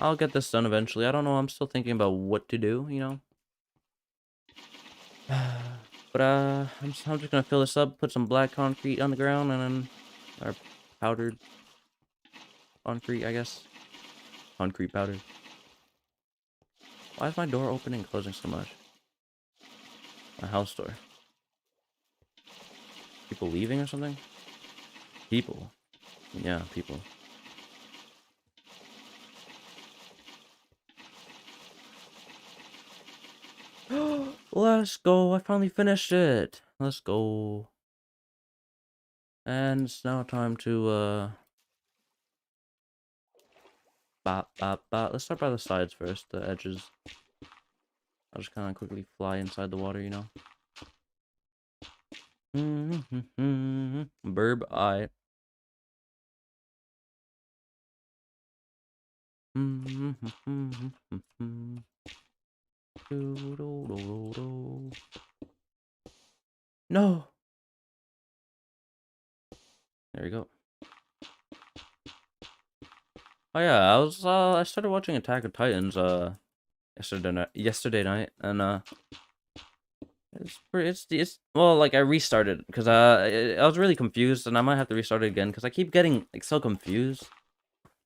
I'll get this done eventually. I don't know. I'm still thinking about what to do, you know. But I'm just gonna fill this up, put some black concrete on the ground, and then or powdered concrete, I guess. Concrete powder. Why is my door opening and closing so much? My house door. People leaving or something? People. Yeah, people. Let's go. I finally finished it. Let's go. And it's now time to let's start by the sides first, the edges. I'll just kind of quickly fly inside the water, you know. Burb eye. No. There we go. Oh yeah, I started watching Attack of Titans yesterday night, and it's well, like I restarted because I was really confused, and I might have to restart it again because I keep getting like so confused.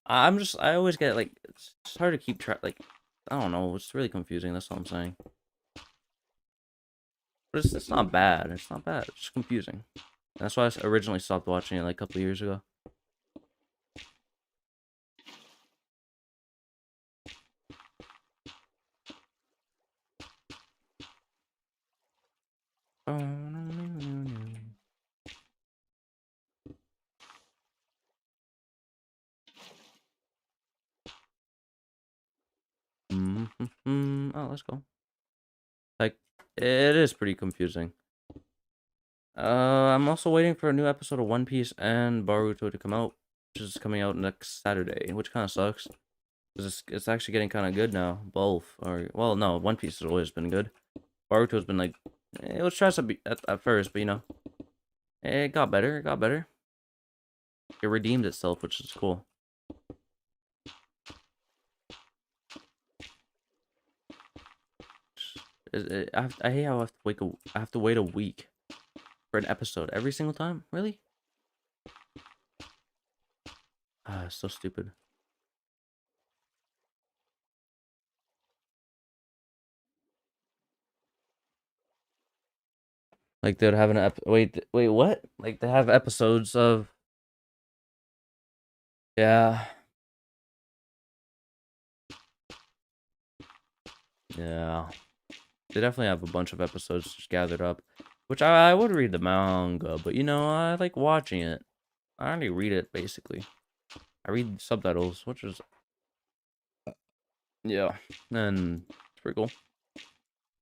I always get like it's hard to keep track. Like I don't know, it's really confusing. That's all I'm saying. But it's not bad. It's not bad. It's just confusing. That's why I originally stopped watching it like a couple of years ago. Oh, let's go. Like, it is pretty confusing. I'm also waiting for a new episode of One Piece and Boruto to come out, which is coming out next Saturday, which kind of sucks. Because it's actually getting kind of good now. Both are, well, no, One Piece has always been good. Boruto's been like, it was trash at first, but you know, it got better, it got better. It redeemed itself, which is cool. I hate how I have to wait a week for an episode every single time. Really? Ah, it's so stupid. Like they'd have an wait, what? Like they have episodes of. Yeah. Yeah. They definitely have a bunch of episodes just gathered up, which I would read the manga, but you know, I like watching it. I only read it basically. I read subtitles, which is yeah, and it's pretty cool.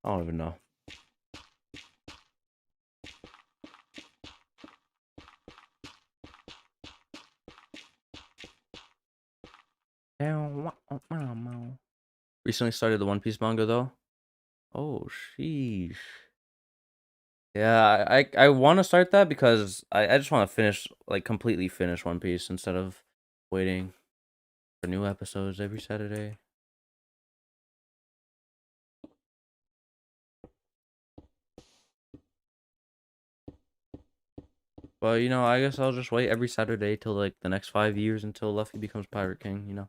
I don't even know. Recently started the One Piece manga though. Oh sheesh. Yeah, I want to start that because I just want to finish, like, completely finish One Piece instead of waiting for new episodes every Saturday. But, you know, I guess I'll just wait every Saturday till, like, the next 5 years until Luffy becomes Pirate King, you know?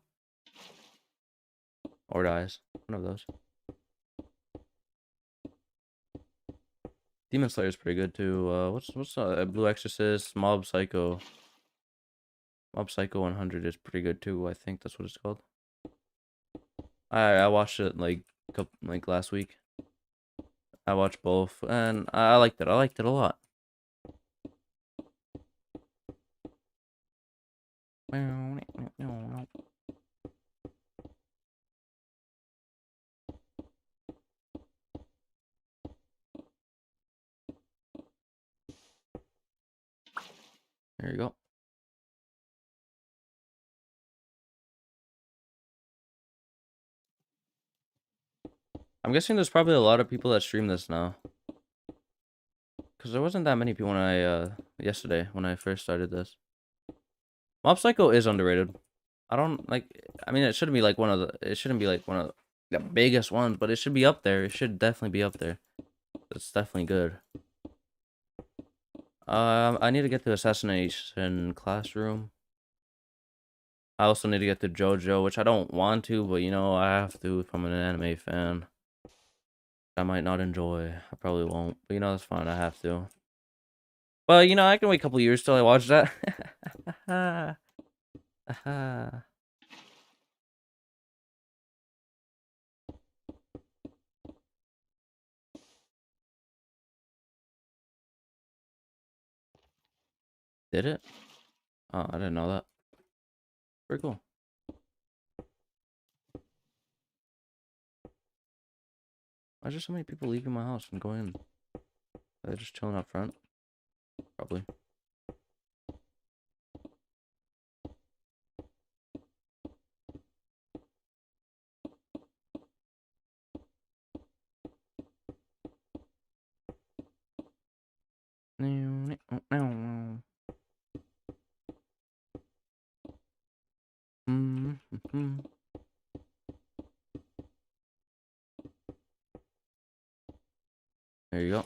Or dies. One of those. Demon Slayer is pretty good, too. What's Blue Exorcist, Mob Psycho. Mob Psycho 100 is pretty good, too. I think that's what it's called. I watched it, like last week. I watched both, and I liked it. I liked it a lot. There you go. I'm guessing there's probably a lot of people that stream this now. Because there wasn't that many people when yesterday, when I first started this. Mob Psycho is underrated. I don't like. I mean, it shouldn't be like one of the. It shouldn't be like one of the biggest ones, but it should be up there. It should definitely be up there. It's definitely good. I need to get to Assassination Classroom. I also need to get to JoJo, which I don't want to, but you know I have to if I'm an anime fan. I might not enjoy. I probably won't, but you know that's fine. I have to. But you know I can wait a couple years till I watch that. Did it? Oh, I didn't know that. Pretty cool. Why is there so many people leaving my house and going in? Are they just chilling up front? Probably. There you go.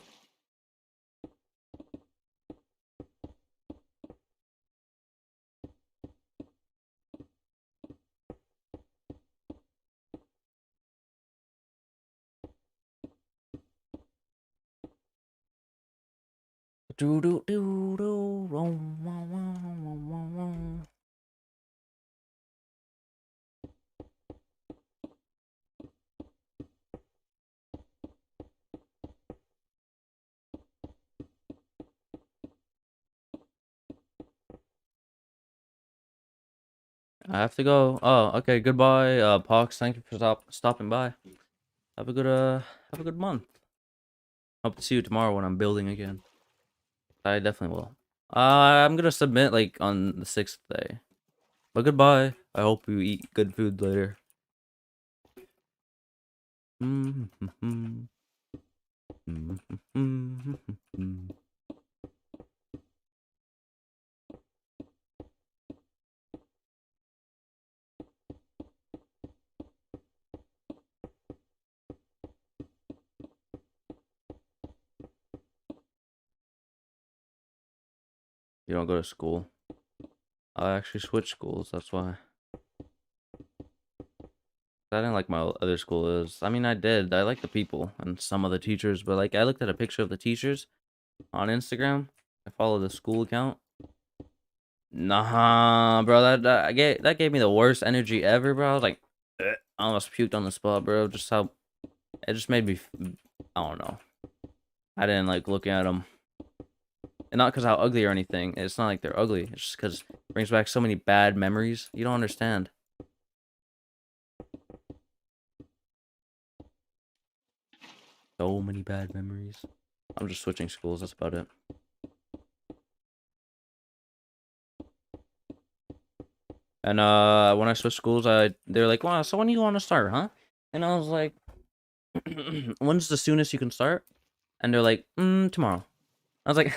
Do do do do. I have to go. Oh, okay. Goodbye, Pox. Thank you for stopping by. Have a good month. Hope to see you tomorrow when I'm building again. I definitely will. I'm gonna submit like on the 6th day. But goodbye. I hope you eat good food later. You don't go to school. I actually switched schools, that's why. I didn't like my other school is. I mean, I did. I like the people and some of the teachers, but like I looked at a picture of the teachers on Instagram. I follow the school account. Nah, bro, that gave me the worst energy ever, bro. I was like, "Ugh." I almost puked on the spot, bro. Just how it just made me. I don't know. I didn't like looking at them, and not because how ugly or anything. It's not like they're ugly. It's just because it brings back so many bad memories. You don't understand. So many bad memories. I'm just switching schools. That's about it. And when I switched schools, they're like, "Wow, so when do you want to start, huh?" And I was like, "When's the soonest you can start?" And they're like, tomorrow." I was like,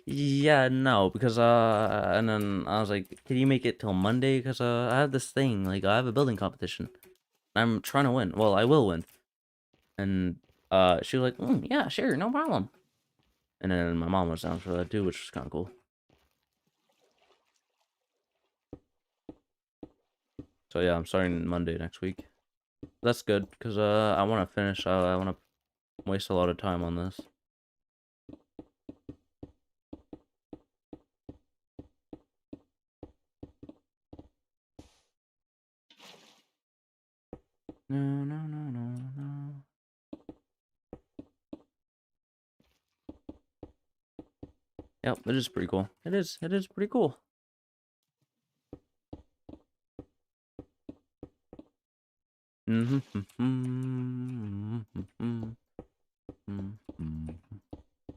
yeah, no, because and then I was like, "Can you make it till Monday? Because I have this thing, like I have a building competition. I'm trying to win. Well, I will win." And she was like, "Yeah, sure, no problem." And then my mom was down for that too, which was kind of cool. So yeah, I'm starting Monday next week. That's good because I want to finish. I want to waste a lot of time on this. No, no, no, no, no. Yep, it is pretty cool. It is pretty cool.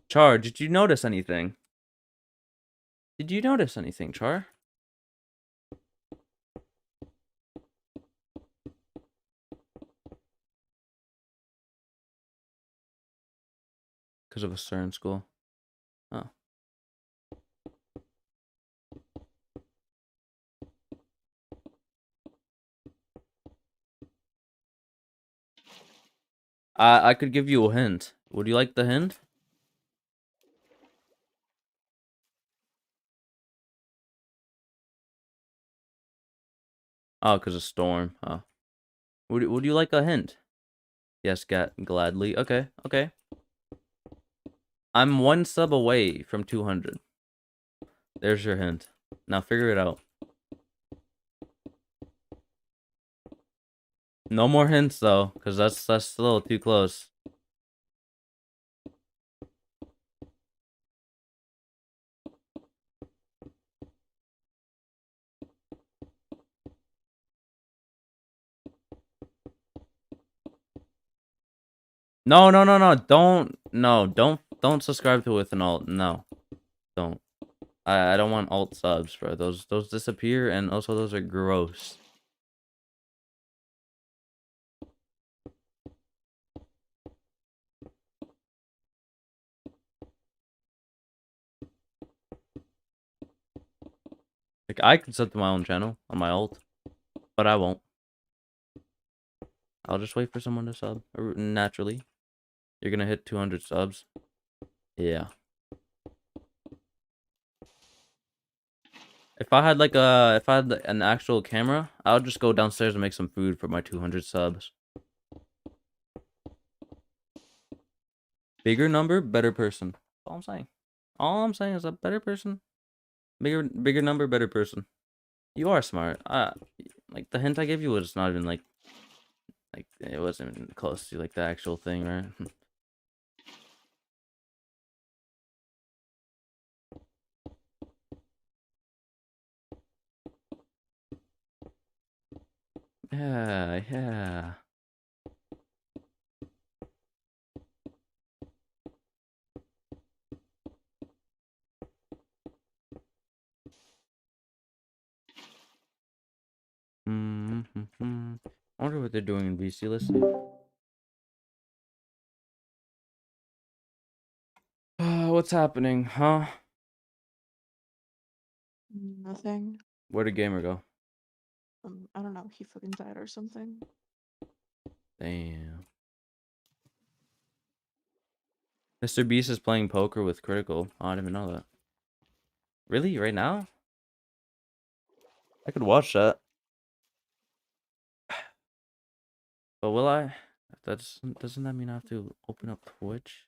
Char, did you notice anything? Did you notice anything, Char? Because of a certain school. Oh. I could give you a hint. Would you like the hint? Oh, because of storm. Oh. Would you like a hint? Yes, gladly. Okay, okay. I'm 1 sub away from 200. There's your hint. Now figure it out. No more hints though, because that's a little too close. No, no, no, no. Don't subscribe to with an alt. No. Don't. I don't want alt subs, bro. Those disappear, and also those are gross. Like I could sub to my own channel on my alt, but I won't. I'll just wait for someone to sub naturally. You're gonna hit 200 subs. Yeah. If I had an actual camera, I would just go downstairs and make some food for my 200 subs. Bigger number, better person. That's all I'm saying. All I'm saying is a better person. Bigger number, better person. You are smart. Like the hint I gave you was not even like it wasn't even close to like the actual thing, right? Yeah, yeah. I wonder what they're doing in BC. Let's see. What's happening, huh? Nothing. Where'd the gamer go? I don't know. He fucking died or something. Damn. MrBeast is playing poker with Critical. Oh, I didn't even know that. Really? Right now? I could watch that. But will I? Doesn't that mean I have to open up Twitch?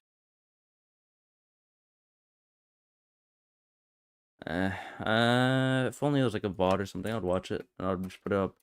If only it was like a VOD or something, I'd watch it and I'd just put it up.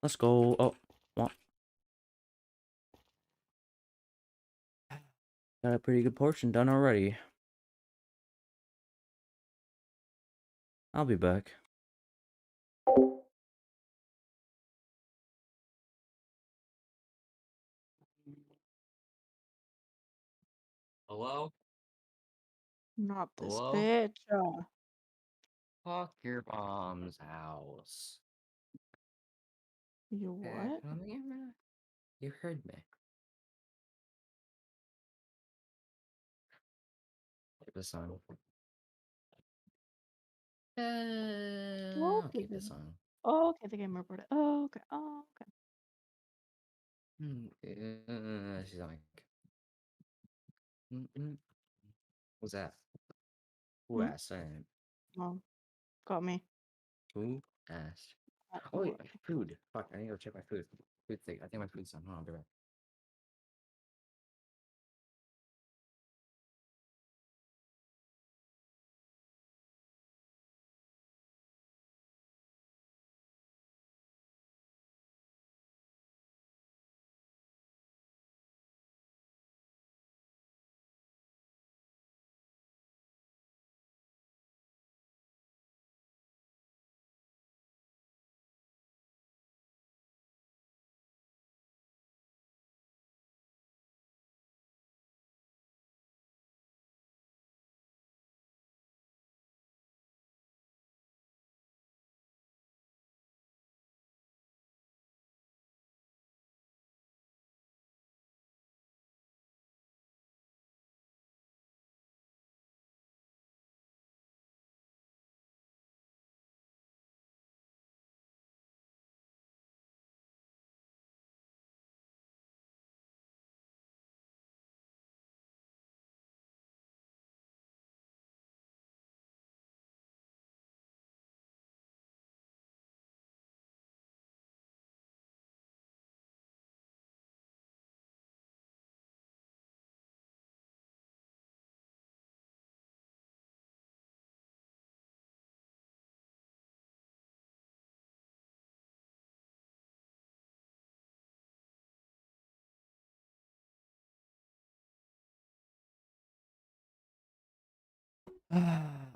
Let's go. Oh, got a pretty good portion done already. I'll be back. Hello? Not this Hello? bitch. Fuck your mom's house. You what? You heard me. Take this on. I'll Okay. keep this on. Oh, okay, the game reported. Oh, okay. Oh, okay. She's on. What's that? Who Hmm? asked? I didn't- Well, got me. Who asked? Oh, Oh wait, okay. food. Fuck, I need to go check my food. Food thing. I think my food's done. Hold on, I'll be right.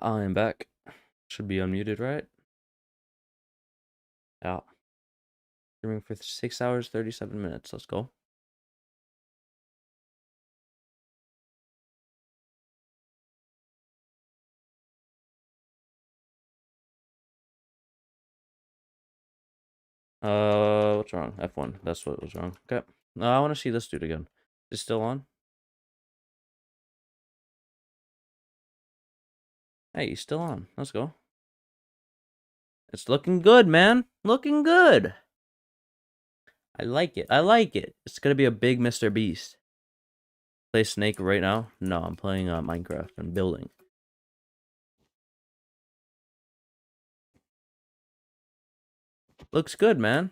I'm back. Should be unmuted, right? Yeah. Streaming for 6 hours, 37 minutes. Let's go. What's wrong? F1. That's what was wrong. Okay. I want to see this dude again. Is it still on? Hey, he's still on. Let's go. It's looking good, man. Looking good. I like it. I like it. It's gonna be a big MrBeast. Play Snake right now? No, I'm playing Minecraft and building. Looks good, man.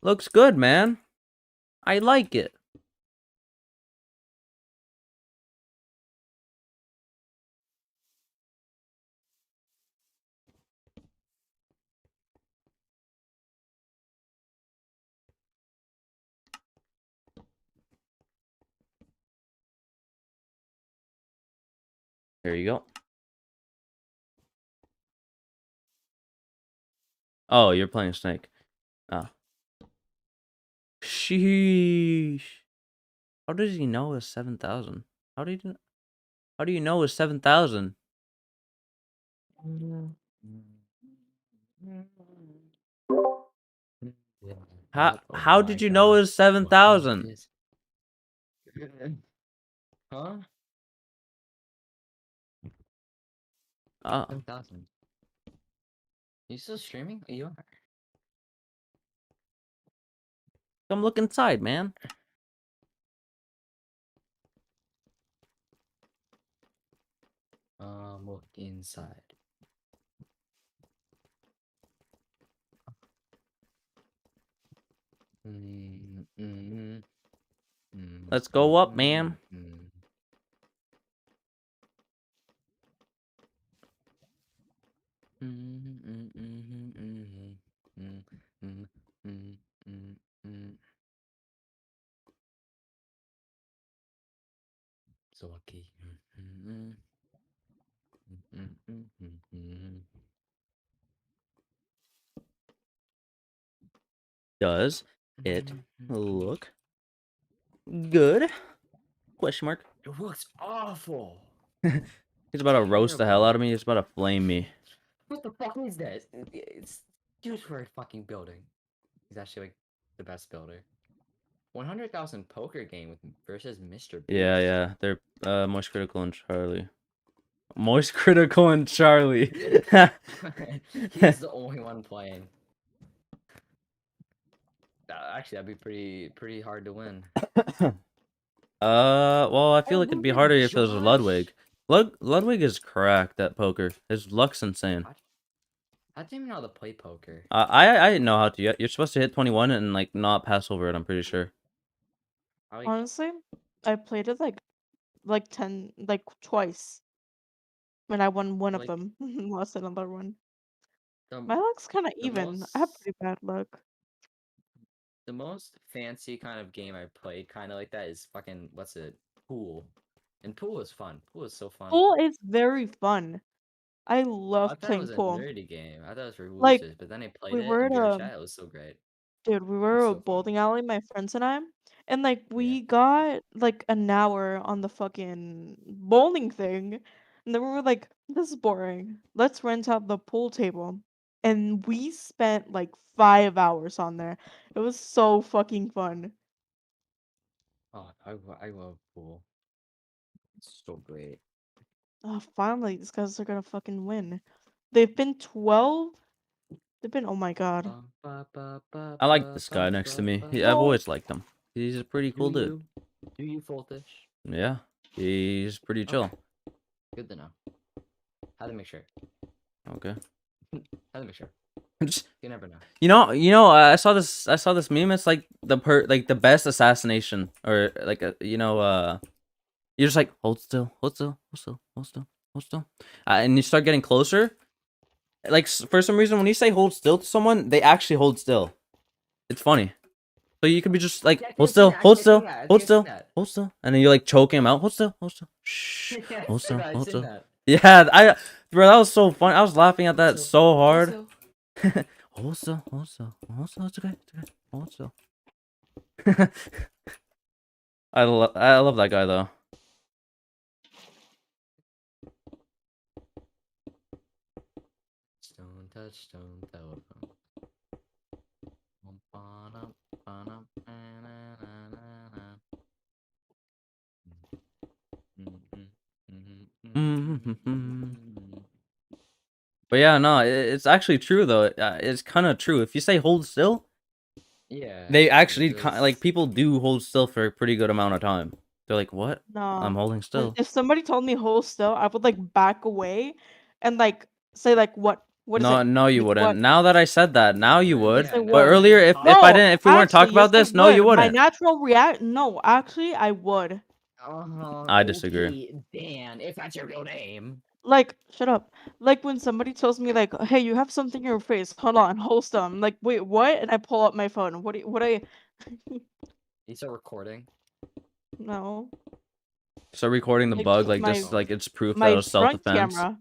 Looks good, man. I like it. There you go. Oh, you're playing Snake. Ah. Sheesh. How does he know it's 7,000? How do you know it's 7,000? How did you know it's 7,000? Huh? Oh, 7,000. You still streaming? You are. come look inside, man. Look inside. Let's go up, man. So lucky. Does it look good? Question mark. It looks awful. He's about to roast the hell out of me. He's about to flame me. What the fuck is this? It's huge for a fucking building. He's actually like the best builder. 100,000 poker game with versus MrBeast. Yeah. They're Moist Critical and Charlie. Moist Critical and Charlie. He's the only one playing. Actually, that'd be pretty hard to win. Well, I feel Oh, like it'd be look at harder if it was Josh. Ludwig. Ludwig is cracked at poker. His luck's insane. I didn't even know how to play poker. I didn't know how to yet. You're supposed to hit 21 and like not pass over it, I'm pretty sure. Honestly, I played it like 10 like twice. And I won one of Like- them. Lost another one. The, My luck's kind of the even. I have most- pretty bad luck. the most fancy kind of game I played, kind of like that, is fucking what's it? Pool. And pool is fun. Pool is so fun. Pool is very fun. I Oh, I love thought it playing was a pool. nerdy game. I thought it was for Like, losers, but then I played we it were in at VR a chat. It was so great. dude, we were It's at so a fun. bowling alley, my friends and I, and like we got like an hour on the fucking bowling thing, and then we were like, "This is boring. Let's rent out the pool table." And we spent like 5 hours on there. It was so fucking fun. Oh, I love pool. It's so great. Oh, finally, these guys are gonna fucking win. They've been 12. They've been, oh my god. I like this guy next to me. I've always liked him. He's a pretty cool dude. Do you Voltish? Yeah, he's pretty chill. Okay. Good to know. How to make sure. Okay. How to make sure. Just- You never know. I saw this meme. It's like the best assassination, or like you're just like hold still, hold still, hold still, hold still, hold still, and you start getting closer. Like for some reason, when you say hold still to someone, they actually hold still. It's funny. So you could be just like hold still, hold still, hold still, hold still, and then you're like choking him out. Hold still, shh, hold still, hold still. Yeah, bro, that was so fun. I was laughing at that so hard. Hold still, hold still, hold still. It's okay, hold still. I love that guy though. Stone touchstone telephone. But yeah, no, it's actually true though. It's kind of true. If you say hold still, Yeah. they actually does. like people do hold still for a pretty good amount of time. They're like, "What? No. I'm holding still." If somebody told me hold still, I would like back away and like say like what is No, it? no, you Like, wouldn't. what? Now that I said that, now you would. Yeah, Say But what? earlier, if No, we weren't talking actually, about yes, this, I no, you would. My wouldn't. natural react. No, actually, I would. I disagree. Okay, Dan, if that's your real name. Like, shut up. Like when somebody tells me like, "Hey, you have something in your face. Hold on, hold still." I'm like, "Wait, what?" And I pull up my phone. What I You start recording. no. So recording the Like, bug, like my- just like it's proof that My it was front self-defense. camera.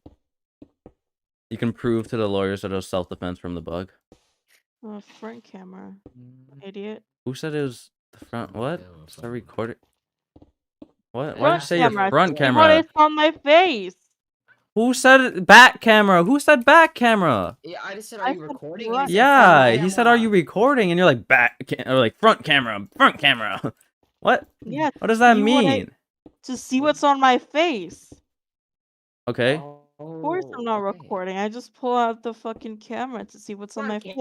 You can prove to the lawyers that it was self-defense from the bug. Front camera. Idiot. Who said it was the front? What? Start recording. What? Why'd you Front say camera. your front But camera? it's on my face. Who said back camera? Who said back camera? Yeah, I just said, I are you said recording? front And you said front Yeah, he said, "Are you camera. recording?" And you're like or like front camera, front camera. What? Yeah. What does that see what I- mean? To see what's on my face. Okay. Of course I'm not recording. I just pull out the fucking camera to see what's on my face.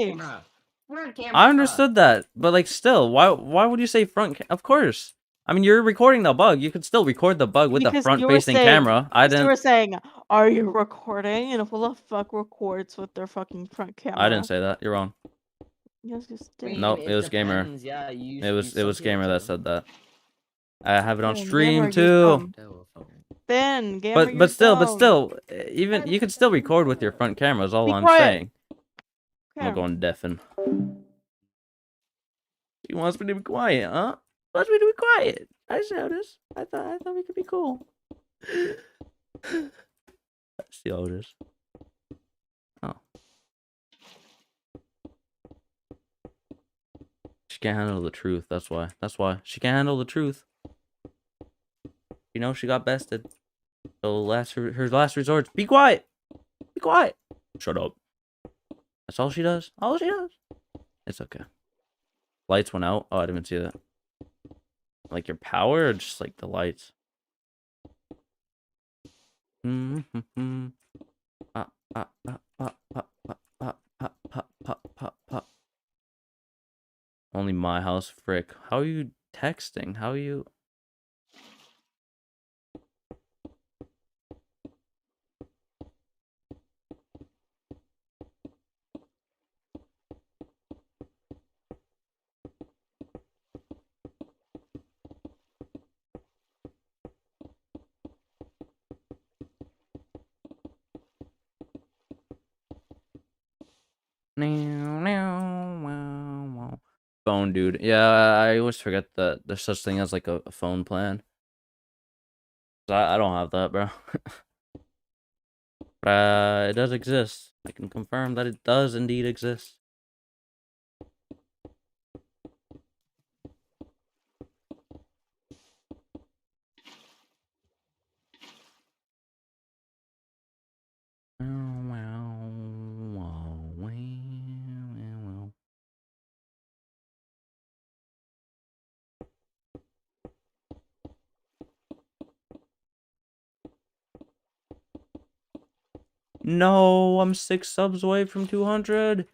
Front camera. I understood that, but like still, why would you say front? Of course. I mean, you're recording the bug. You could still record the bug with the Because you were front-facing saying- camera. I You were didn't. saying, "Are you recording?" And who the fuck records with their fucking front camera? I didn't say that. You're wrong. Yes, you I did. mean, No, it was Gamer. depends, Yeah, you, It was some Gamer people that do. said that. I have it on Oh, stream Gamer, you're too. dumb. Ben, Gamer, you're But dumb. still, even you can still record with your front camera. Is all Be I'm quiet. saying. I'm Okay. going deafen. He wants me to be quiet, huh? Wants me to be quiet. I noticed. I thought we could be cool. See how it is. Oh. She can't handle the truth. That's why. She can't handle the truth. You know she got bested. So her last resort. Be quiet. Be quiet. Shut up. That's all she does. All she does. It's okay. Lights went out. Oh, I didn't even see that. Like your power or just like the lights? Mm-hmm. Pop, pop, pop, pop, pop, pop, pop, pop, pop, pop, pop, pop. Only my house, frick. How are you texting? How are you? Phone dude. Yeah, I always forget that there's such thing as like a phone plan. I don't have that, bro. But it does exist. I can confirm that it does indeed exist. No, I'm 6 subs away from 200.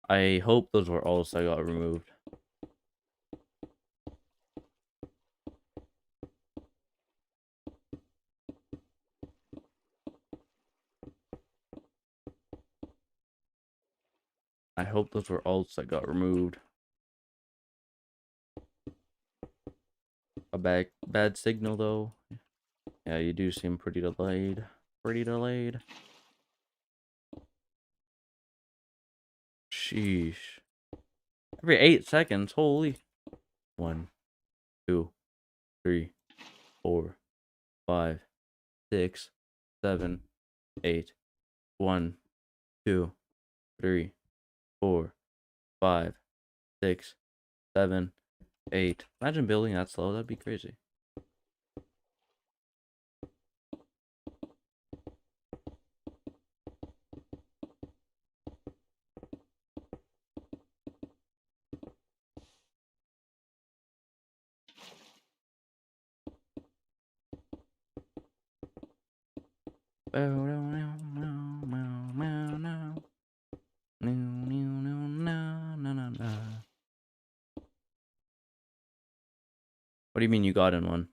I hope those were all I got removed. I hope those were alts that got removed. A bad signal though. Yeah, you do seem pretty delayed. Pretty delayed. Sheesh. Every 8 seconds, holy. 1, 2, 3, 4, 5, 6, 7, 8. 1, 2, 3, 4, 5, 6, 7, 8. Imagine building that slow, that'd be crazy. What do you mean you got in one?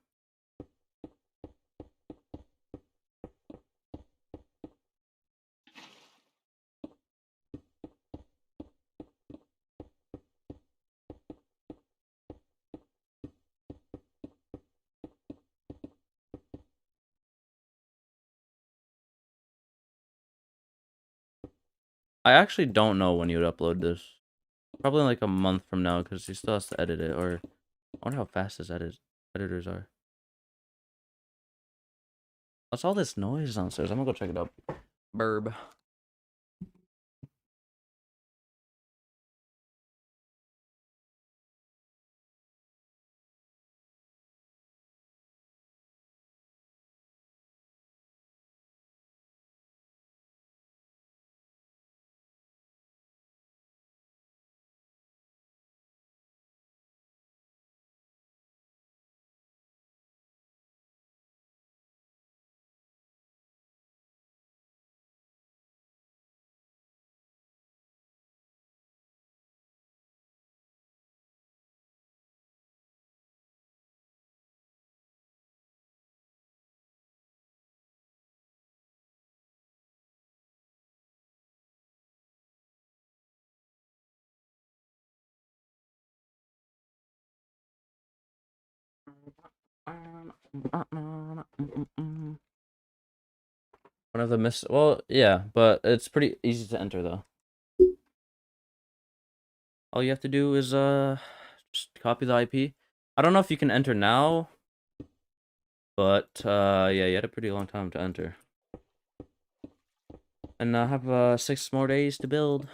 I actually don't know when you would upload this. Probably like a month from now, because he still has to edit it. Or I wonder how fast his editors are. What's all this noise downstairs? I'm gonna go check it out. Burb. One of the well, yeah, but it's pretty easy to enter though. All you have to do is just copy the IP. I don't know if you can enter now, but yeah, you had a pretty long time to enter. And I have 6 more days to build.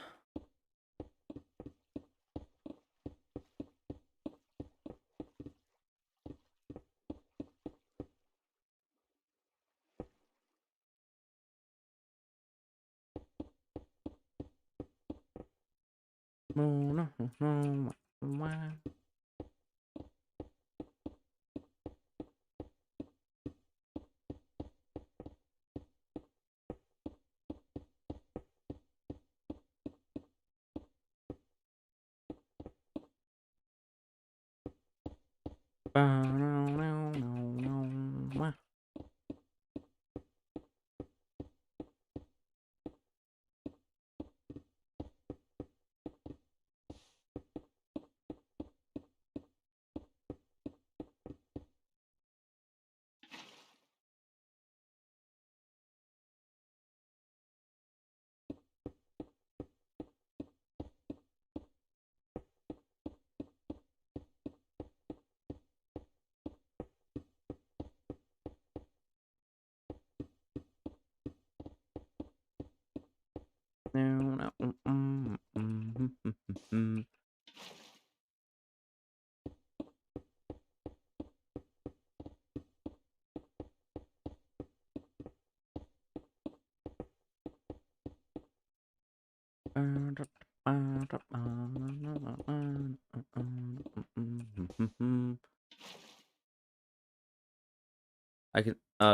I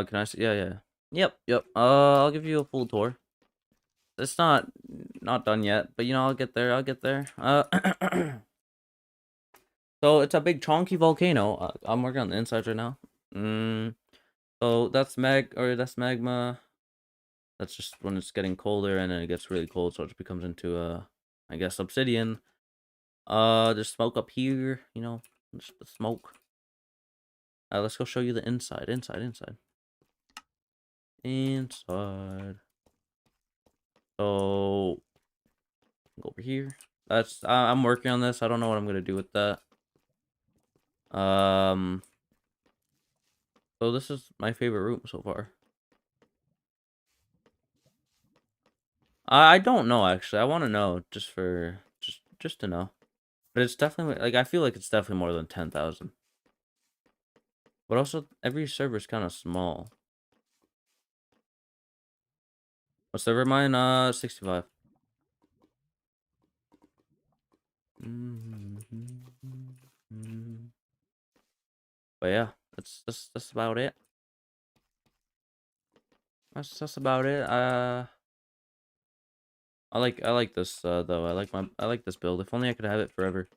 can I see? Yeah, yeah. Yep. I'll give you a full tour. It's not done yet, but you know, I'll get there. So it's a big chonky volcano. I'm working on the insides right now. So that's that's magma. That's just when it's getting colder and then it gets really cold, so it just becomes into I guess obsidian. There's smoke up here, you know, just the smoke. Let's go show you the inside. Inside. So go over here. That's I'm working on this. I don't know what I'm gonna do with that. So this is my favorite room so far. I don't know actually. I want to know just to know. But it's definitely like I feel like it's definitely more than 10,000. But also every server is kind of small. What server mine? 65. But yeah, that's about it. That's about it. I like this though. I like this build. If only I could have it forever.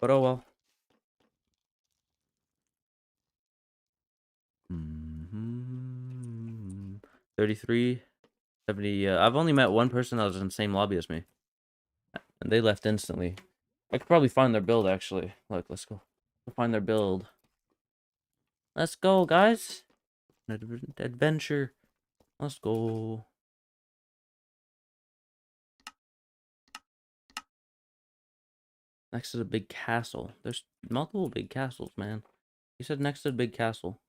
But oh well. 33, 70. I've only met one person that was in the same lobby as me, and they left instantly. I could probably find their build actually. Look, let's go. We'll find their build. Let's go, guys. Adventure. Let's go. Next to the big castle. There's multiple big castles, man. He said next to the big castle.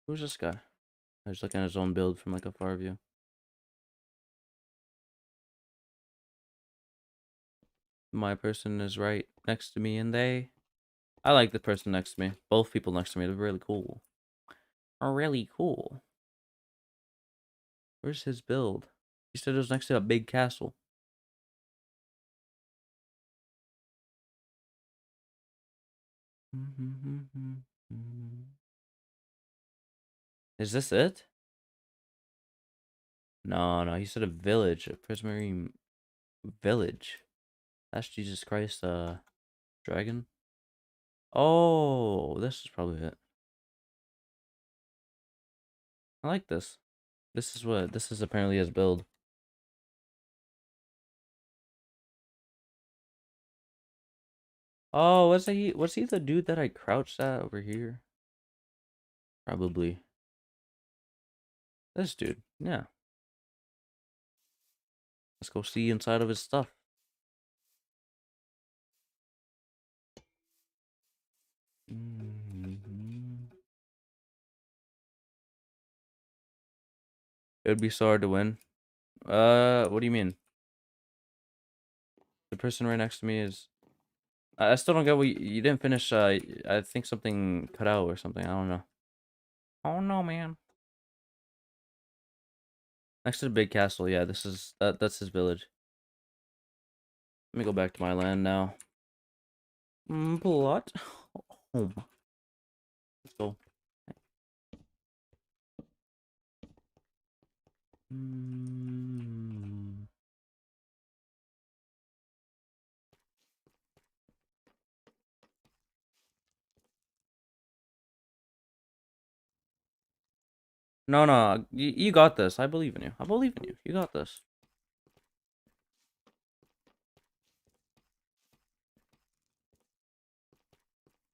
Who's this guy? He's looking at his own build from like a far view. My person is right next to me, and I like the person next to me. Both people next to me. They're really cool. Are really cool. Where's his build? He said it was next to a big castle. Is this it? No. He said a village, a prismarine village. That's Jesus Christ, dragon. Oh, this is probably it. I like this. This is apparently his build. Oh, was he the dude that I crouched at over here? Probably. This dude, yeah. Let's go see inside of his stuff. It would be so hard to win. What do you mean? The person right next to me is. I still don't get what you didn't finish. I think something cut out or something. I don't know. Oh no, man. Next to the big castle. Yeah, that's his village. Let me go back to my land now. Plot home. Let's go. No, no, you got this. I believe in you. I believe in you. You got this.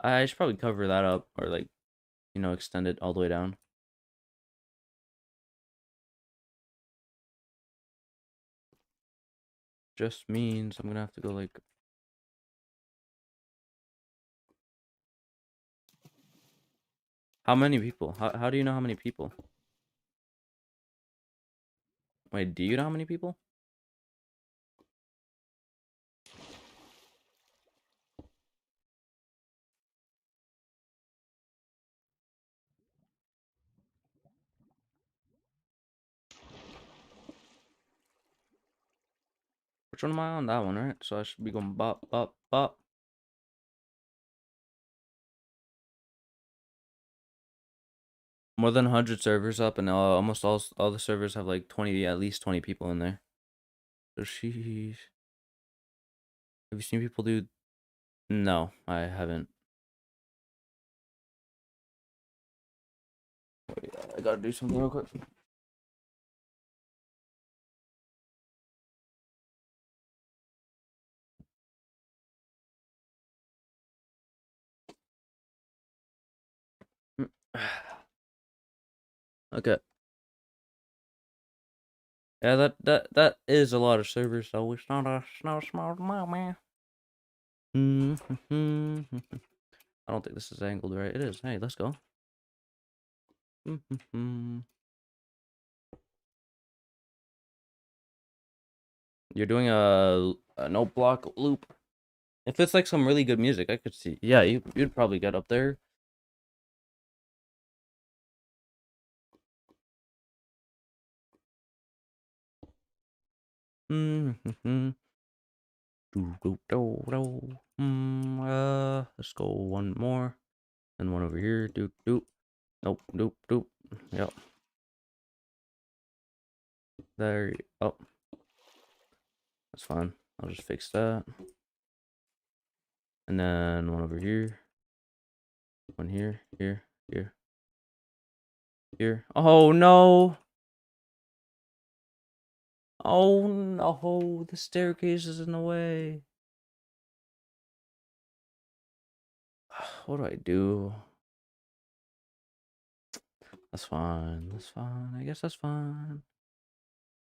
I should probably cover that up or like, extend it all the way down. Just means I'm gonna have to go like. How many people? How do you know how many people? Wait, do you know how many people? Which one am I on? That one, right? So I should be going bop, bop, bop. More than 100 servers up, and almost all the servers have like at least 20 people in there. So sheesh. Have you seen people do? No, I haven't. Wait, I gotta do something real quick. Okay. Yeah, that is a lot of servers, so it's not a small amount, man. I don't think this is angled right. It is. Hey, let's go. You're doing a no block loop. If it's like some really good music, I could see. Yeah, you'd probably get up there. Let's go one more. And one over here. Doop doop. Nope, doop doop. Yep. There. Oh, that's fine. I'll just fix that. And then one over here. One here, here, here, here. Oh no! Oh no! The staircase is in the way. What do I do? That's fine. That's fine. I guess that's fine.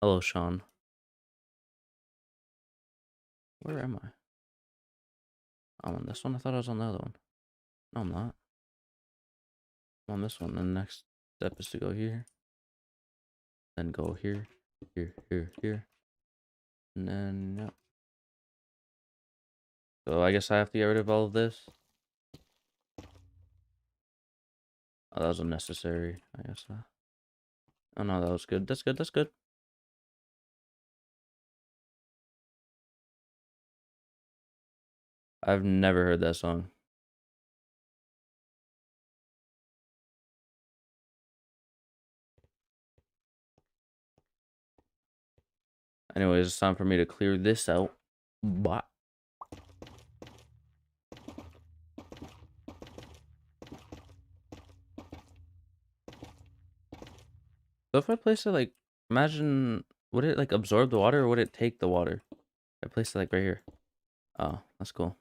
Hello, Sean. Where am I? I'm on this one. I thought I was on the other one. No, I'm not. I'm on this one. The next step is to go here. Then go here. Here, here, here. And then, yeah. So I guess I have to get rid of all of this. Oh, that was unnecessary. I guess. Oh no, that was good. That's good. That's good. I've never heard that song. Anyways, it's time for me to clear this out. Bye. So if I place it like, imagine, would it like absorb the water or would it take the water? I placed it like right here. Oh, that's cool.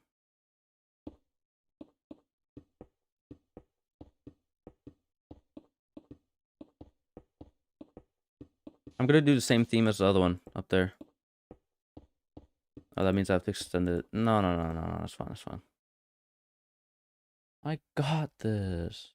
I'm gonna do the same theme as the other one up there. Oh, that means I have to extend it. No, no, no, no, no. That's fine. That's fine. I got this.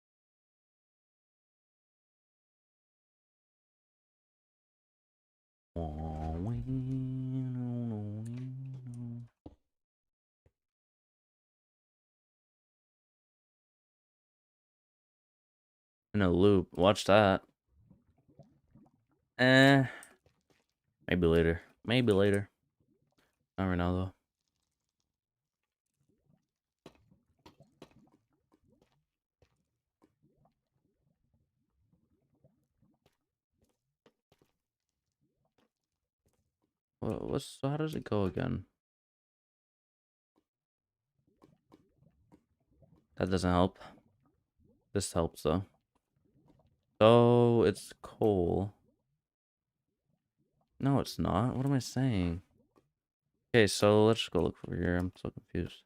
In a loop. Watch that. Eh. Maybe later. Maybe later. Not right now, though. So how does it go again? That doesn't help. This helps, though. So it's coal. No, it's not. What am I saying? Okay, so let's just go look over here. I'm so confused.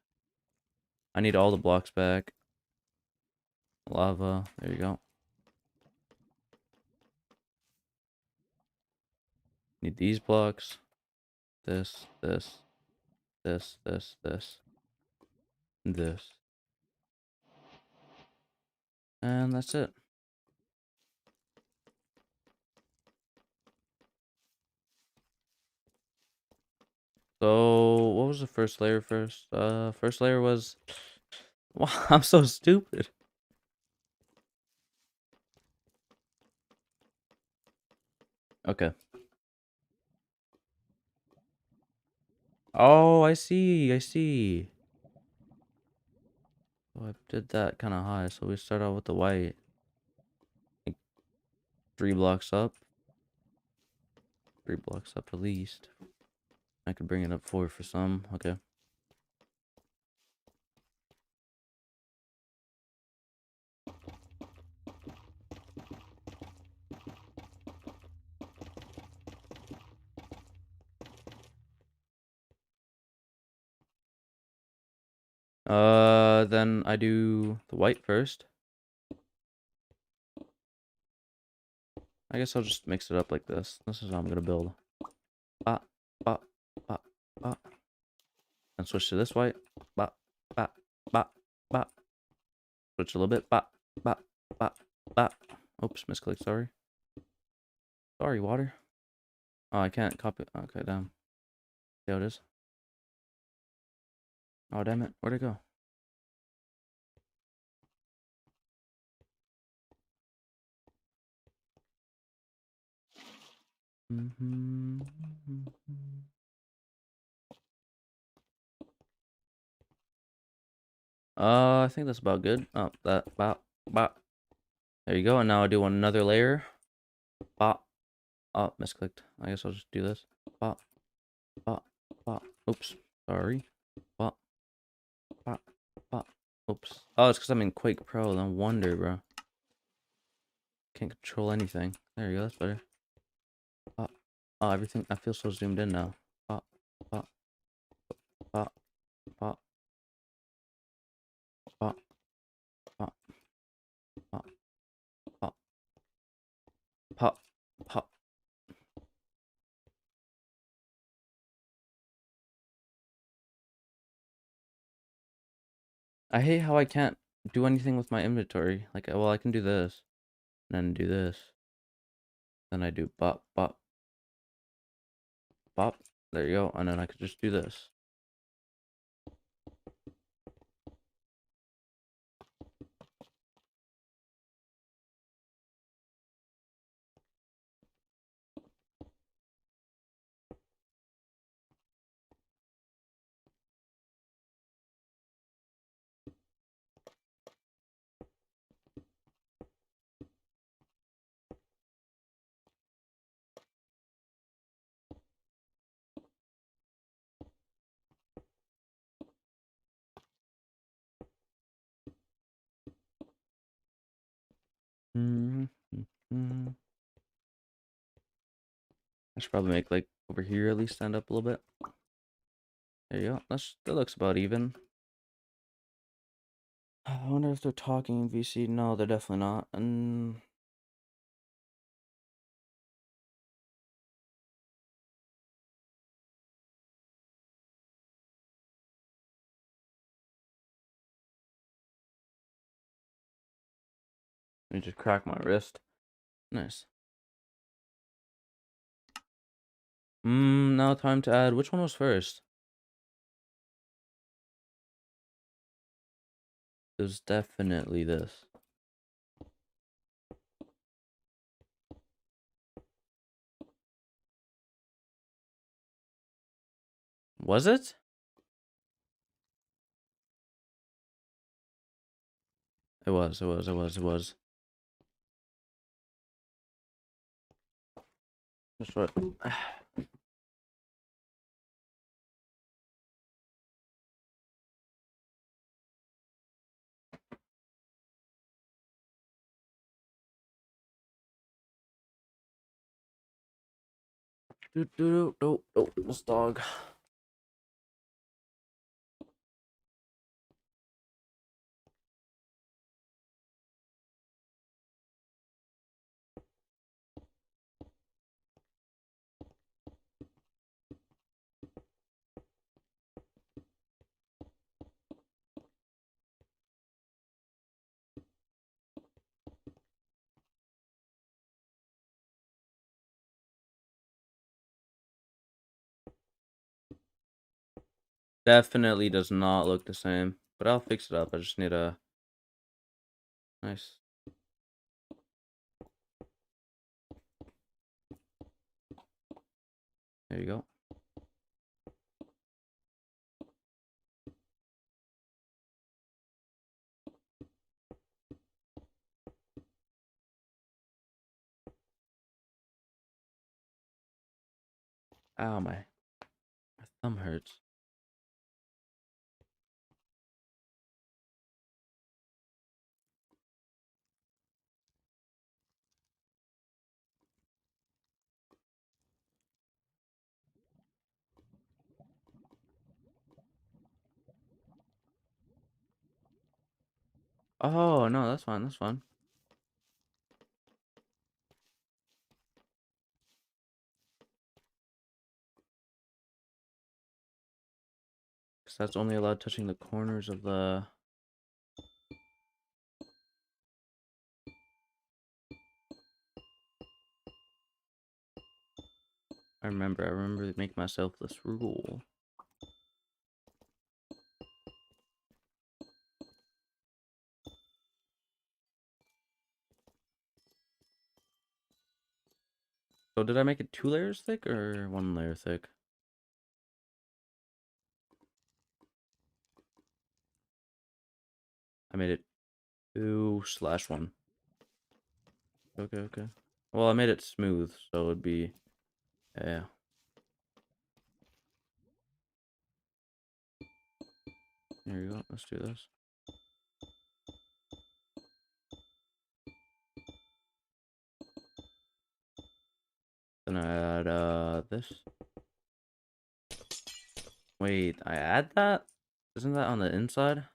I need all the blocks back. Lava. There you go. Need these blocks. This, this, this, this. And that's it. So what was the first layer first? First layer was wow, I'm so stupid. Okay. Oh, I see. Oh, I did that kind of high, so we start out with the white. Like 3 blocks up. 3 blocks up at least. I could bring it up 4 for some. Okay. Then I do the white first. I guess I'll just mix it up like this. This is how I'm gonna build. Bop, bop, bop, bop. And switch to this white. Bop, bop, bop, bop. Switch a little bit. Bop, bop, bop, bop. Oops, misclick, sorry. Sorry, water. Oh, I can't copy. Okay, damn. See how it is? Oh, damn it. Where'd it go? I think that's about good. Oh, that bop, bop. There you go. And now I do another layer. Bop. Oh, misclicked. I guess I'll just do this. Bop, bop, bop. Oops. Sorry. Bop, bop, bop. Oops. Oh, it's because I'm in Quake Pro. No wonder, bro. Can't control anything. There you go. That's better. Bop. Oh, everything. I feel so zoomed in now. Bop, bop, bop, bop, bop, bop, pop, pop, pop, pop. I hate how I can't do anything with my inventory. Like, well, I can do this, and then do this. Then I do bop, bop, bop. There you go. And then I could just do this. I should probably make like over here at least stand up a little bit. There you go. That looks about even. I wonder if they're talking VC. No, they're definitely not. And let me just crack my wrist. Nice. Now time to add. Which one was first? It was definitely this. Was it? It was. That's what. This dog. Definitely does not look the same, but I'll fix it up. I just need a nice. There you go. Ow, my thumb hurts. Oh, no, that's fine. That's fine. Because that's only allowed touching the corners of the. I remember to make myself this rule. So did I make it 2 layers thick or 1 layer thick? I made it 2/1. Okay, okay. Well, I made it smooth, so it'd be, yeah. There you go. Let's do this. Then I add this. Wait, I add that? Isn't that on the inside?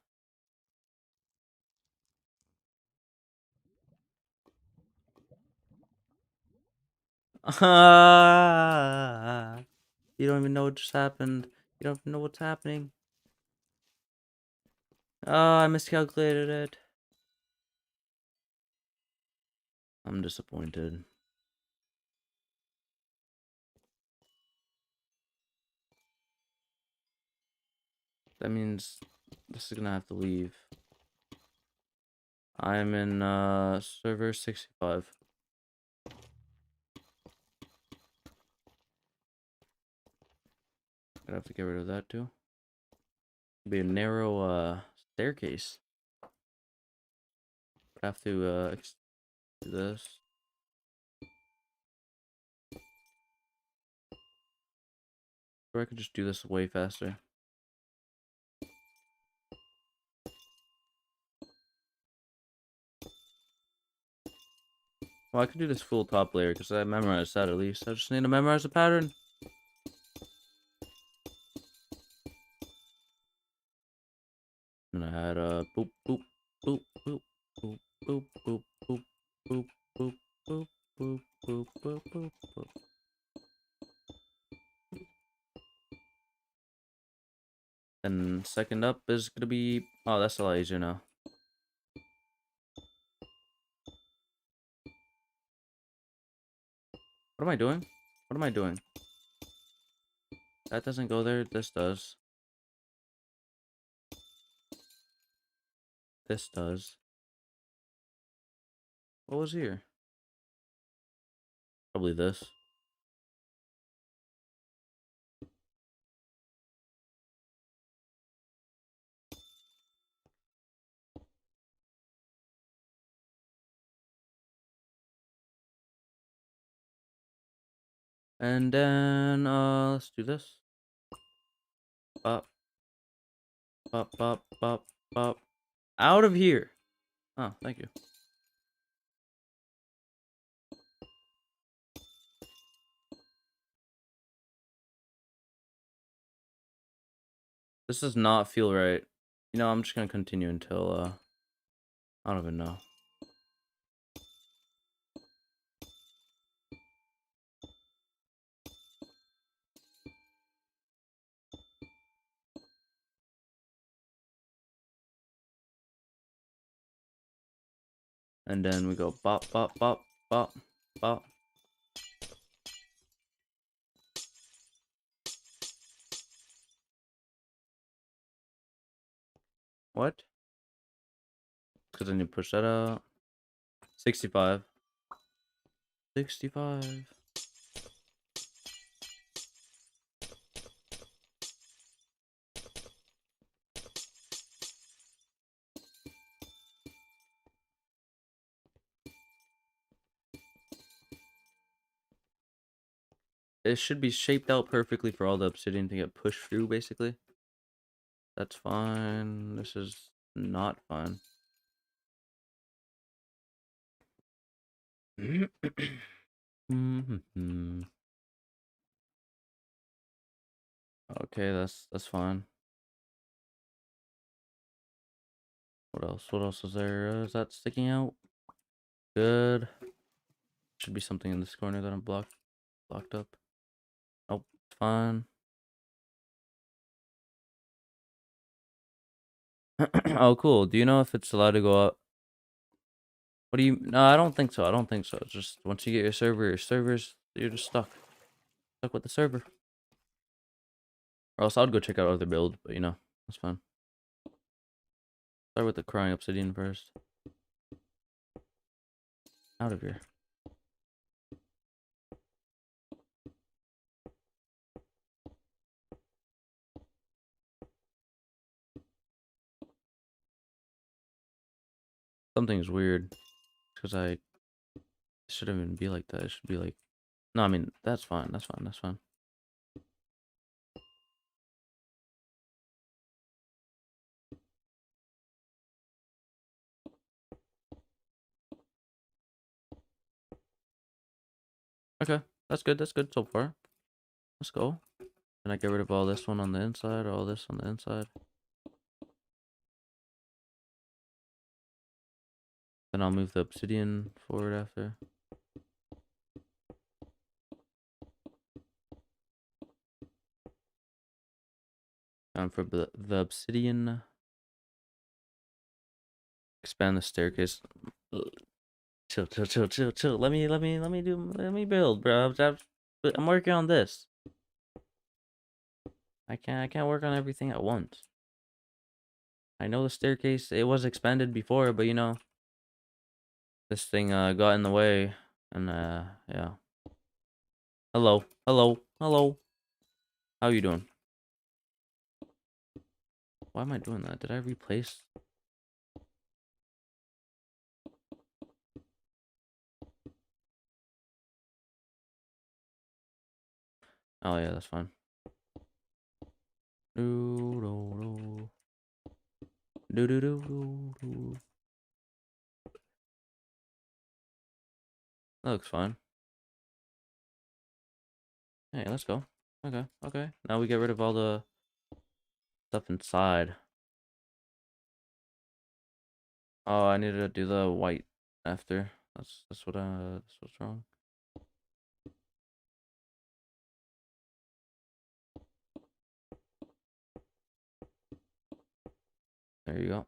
You don't even know what just happened. You don't know what's happening. Oh, I miscalculated it. I'm disappointed. That means this is gonna have to leave. I'm in server 65. Gonna have to get rid of that too. Be a narrow staircase. Have to do this. Or I could just do this way faster. Well, I could do this full top layer because I memorized that at least. I just need to memorize the pattern. And I had a boop boop boop boop boop boop boop boop boop boop boop boop boop boop boop boop. And second up is gonna be, oh, that's a lot easier now. What am I doing? What am I doing? That doesn't go there. This does. This does. What was here? Probably this. And then let's do this. Bop. Bop bop bop bop. Out of here. Oh, thank you. This does not feel right. You know, I'm just gonna continue until I don't even know. And then we go bop bop bop bop bop. What? Because then you push that out. 65. 65. It should be shaped out perfectly for all the obsidian to get pushed through, basically. That's fine. This is not fine. Okay, that's fine. What else? What else is there? Is that sticking out? Good. Should be something in this corner that I'm blocked up. Nope, fine. Oh, cool. Do you know if it's allowed to go up? What do you? No, I don't think so. I don't think so. It's just once you get your servers, you're just stuck with the server. Or else I would go check out other builds, but you know, that's fine. Start with the crying obsidian first. Out of here. Something's weird. Because it shouldn't even be like that. It should be like... No, I mean, that's fine. That's fine. That's fine. Okay. That's good. That's good so far. Let's go. Can I get rid of all this one on the inside? All this on the inside? Then I'll move the obsidian forward after. For the obsidian, expand the staircase. Chill. Let me build, bro. I'm working on this. I can't work on everything at once. I know the staircase, it was expanded before, but you know, this thing got in the way, and yeah. Hello. How you doing? Why am I doing that? Did I replace? Oh yeah, that's fine. That looks fine. Hey, let's go. Okay. Now we get rid of all the stuff inside. Oh, I need to do the white after. That's what's wrong. There you go.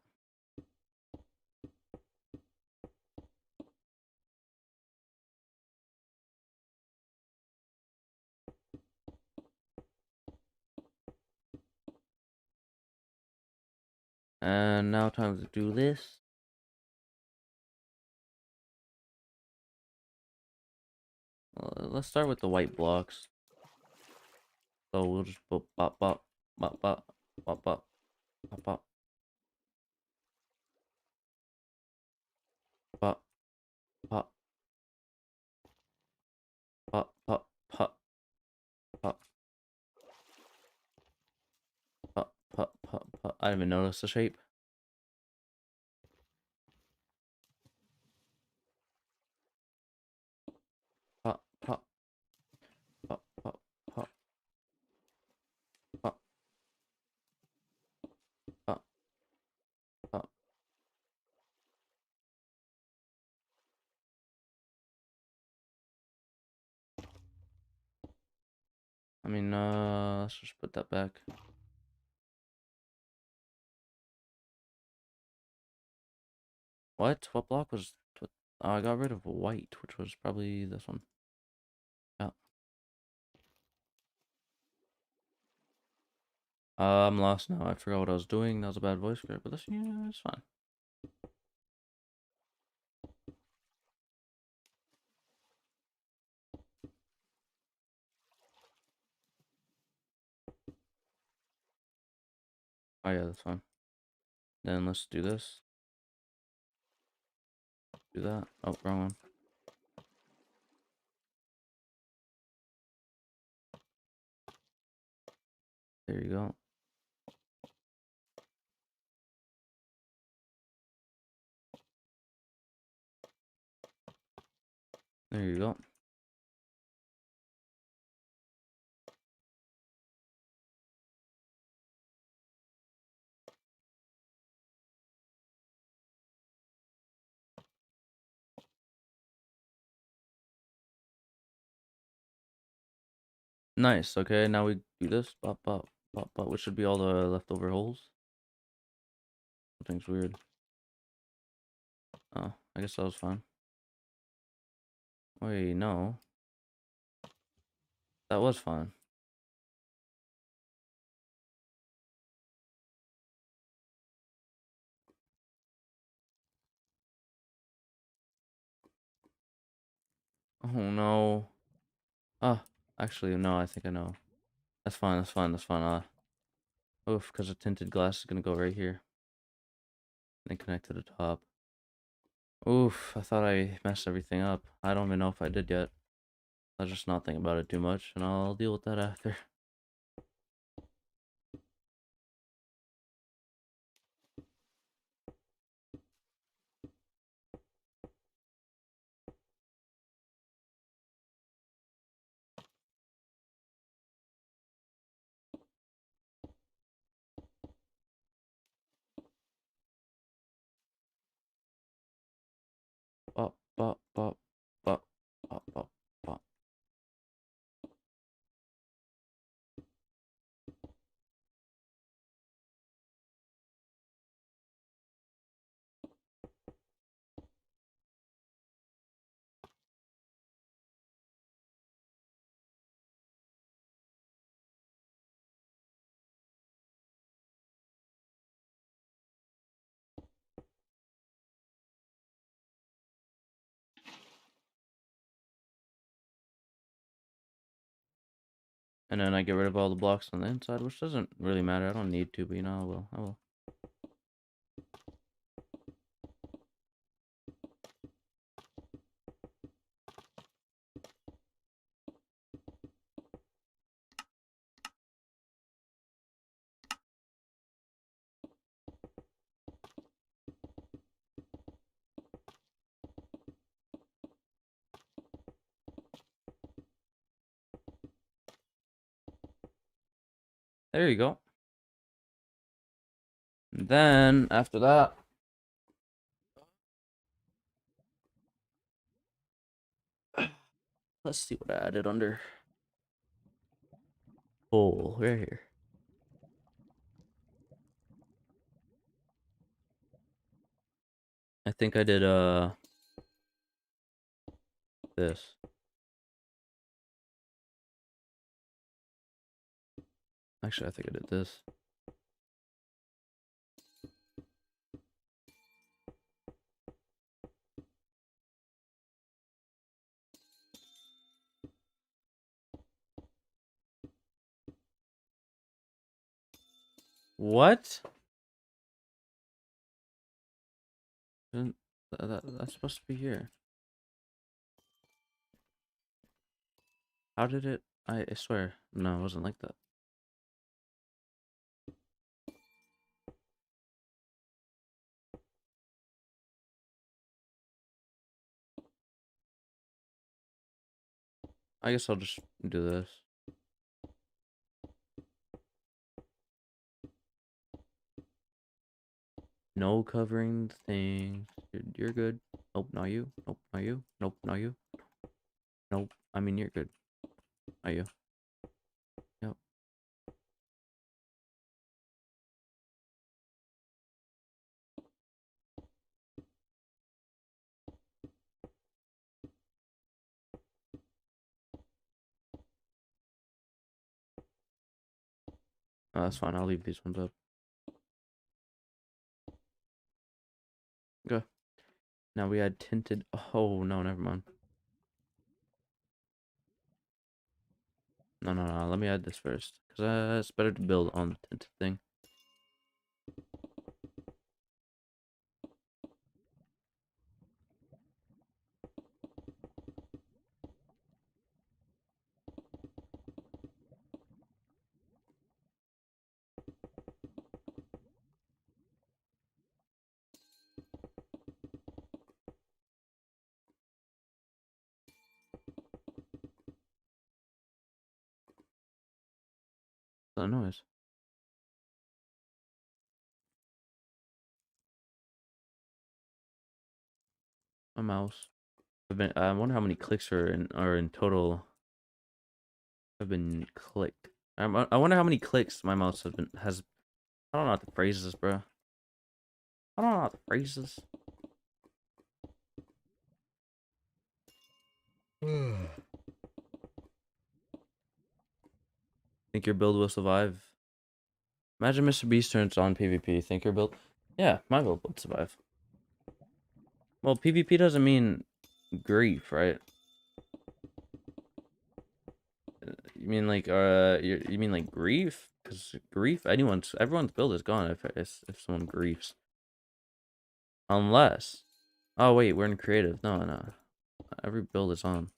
And now time to do this. Let's start with the white blocks. So we'll just put bop bop bop bop bop bop bop bop bop pop pop pop pop pop pop. I didn't even notice the shape. Pop pop pop pop pop pop I mean, let's just put that back. What? What block was? What? Oh, I got rid of white, which was probably this one. Yeah. I'm lost now. I forgot what I was doing. That was a bad voice crack, but this, yeah, it's fine. Oh yeah, that's fine. Then let's do this. Do that. Oh, wrong one. There you go. There you go. Nice. Okay, now we do this. Bop, bop, bop, bop, which should be all the leftover holes. Something's weird. Oh, I guess that was fine. Wait, no. That was fine. Oh no. Ah, actually, no, I think I know. That's fine, that's fine, that's fine. Oof, because the tinted glass is gonna go right here. And connect to the top. Oof, I thought I messed everything up. I don't even know if I did yet. I'll just not think about it too much, and I'll deal with that after. Bop, bop, bop, bop, bop, bop, bop. And then I get rid of all the blocks on the inside, which doesn't really matter. I don't need to, but you know, I will. I will. There you go. And then after that, let's see what I added under hole right here. I think I did this. Actually, I think I did this. What? That's supposed to be here. How did it? I swear. No, it wasn't like that. I guess I'll just do this. No covering the thing. You're good. Nope, not you. Nope, not you. Nope, not you. Nope. I mean, you're good. Not you. Oh, that's fine. I'll leave these ones up. Okay. Now we add tinted. Oh no, never mind. No. Let me add this first, cause it's better to build on the tinted thing. What's that noise? My mouse. I wonder how many clicks are in total. Have been clicked. I wonder how many clicks my mouse has. I don't know what the phrases, bro. I don't know what the phrases. Think your build will survive? Imagine MrBeast turns on PvP. Think your build? Yeah, my build would survive. Well, PvP doesn't mean grief, right? You mean like you mean like grief? Because grief, everyone's build is gone if someone griefs. Unless, oh wait, we're in creative. No, every build is on.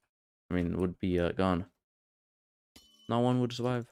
I mean, would be gone. Not one would survive.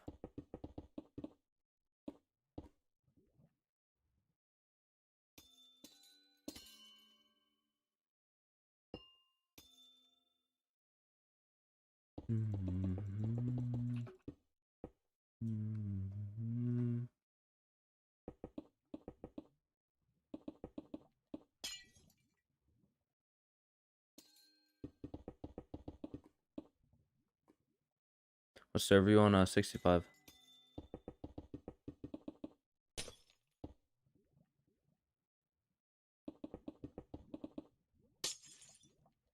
What server you on? 65.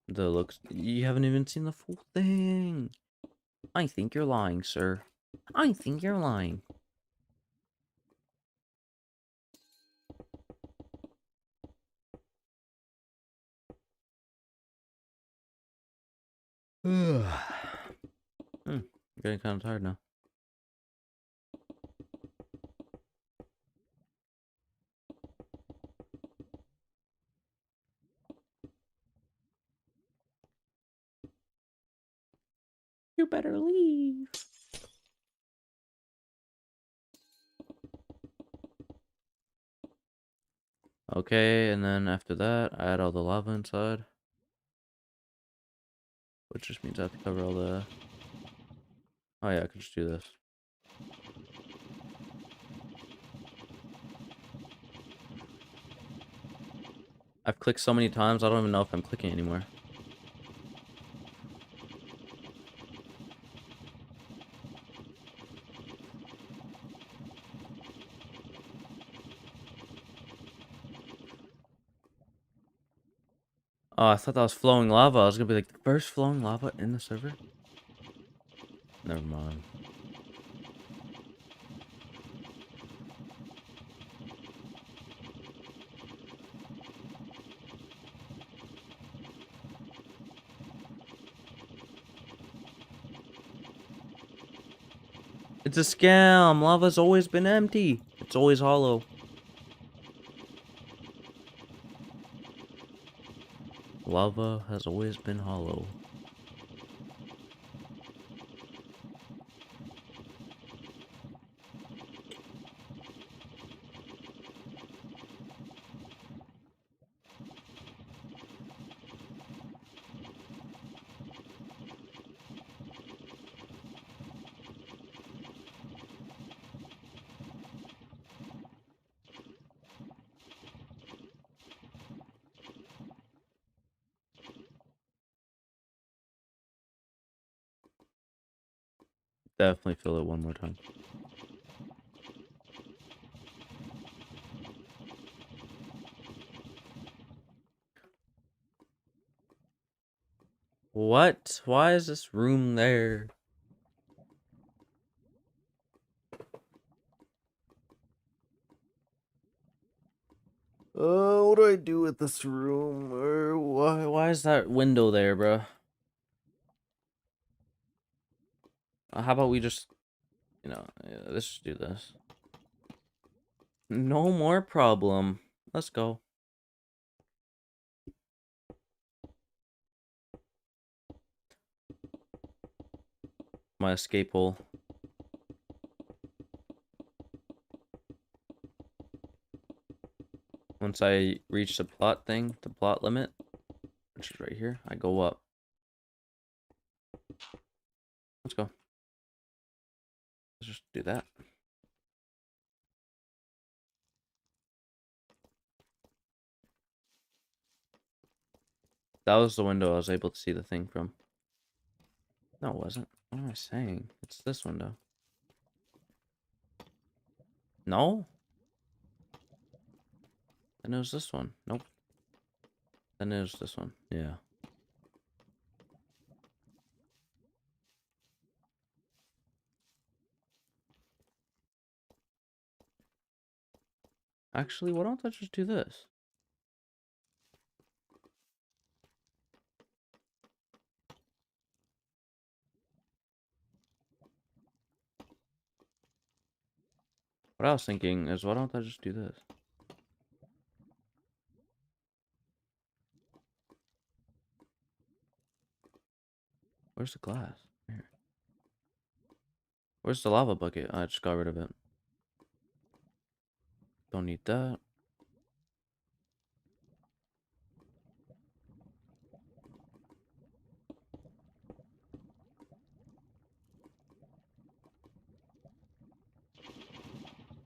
The looks. You haven't even seen the full thing. I think you're lying, sir. I think you're lying. I'm getting kind of tired now. You better leave. Okay, and then after that, I add all the lava inside. Which just means I have to cover all the... Oh yeah, I could just do this. I've clicked so many times, I don't even know if I'm clicking anymore. Oh, I thought that was flowing lava. I was gonna be like, the first flowing lava in the server? Never mind. It's a scam. Lava's always been empty. It's always hollow. Lava has always been hollow. Definitely fill it one more time. What? Why is this room there? What do I do with this room? Or why is that window there, bro? How about we just, let's just do this. No more problem. Let's go. My escape hole. Once I reach the plot limit, which is right here, I go up. Let's go. Let's just do that. That was the window I was able to see the thing from. No, it wasn't. What am I saying? It's this window. No? Then it was this one. Nope. Then it was this one. Yeah. Actually, why don't I just do this? What I was thinking is, why don't I just do this? Where's the glass? Here. Where's the lava bucket? I just got rid of it. Don't need that.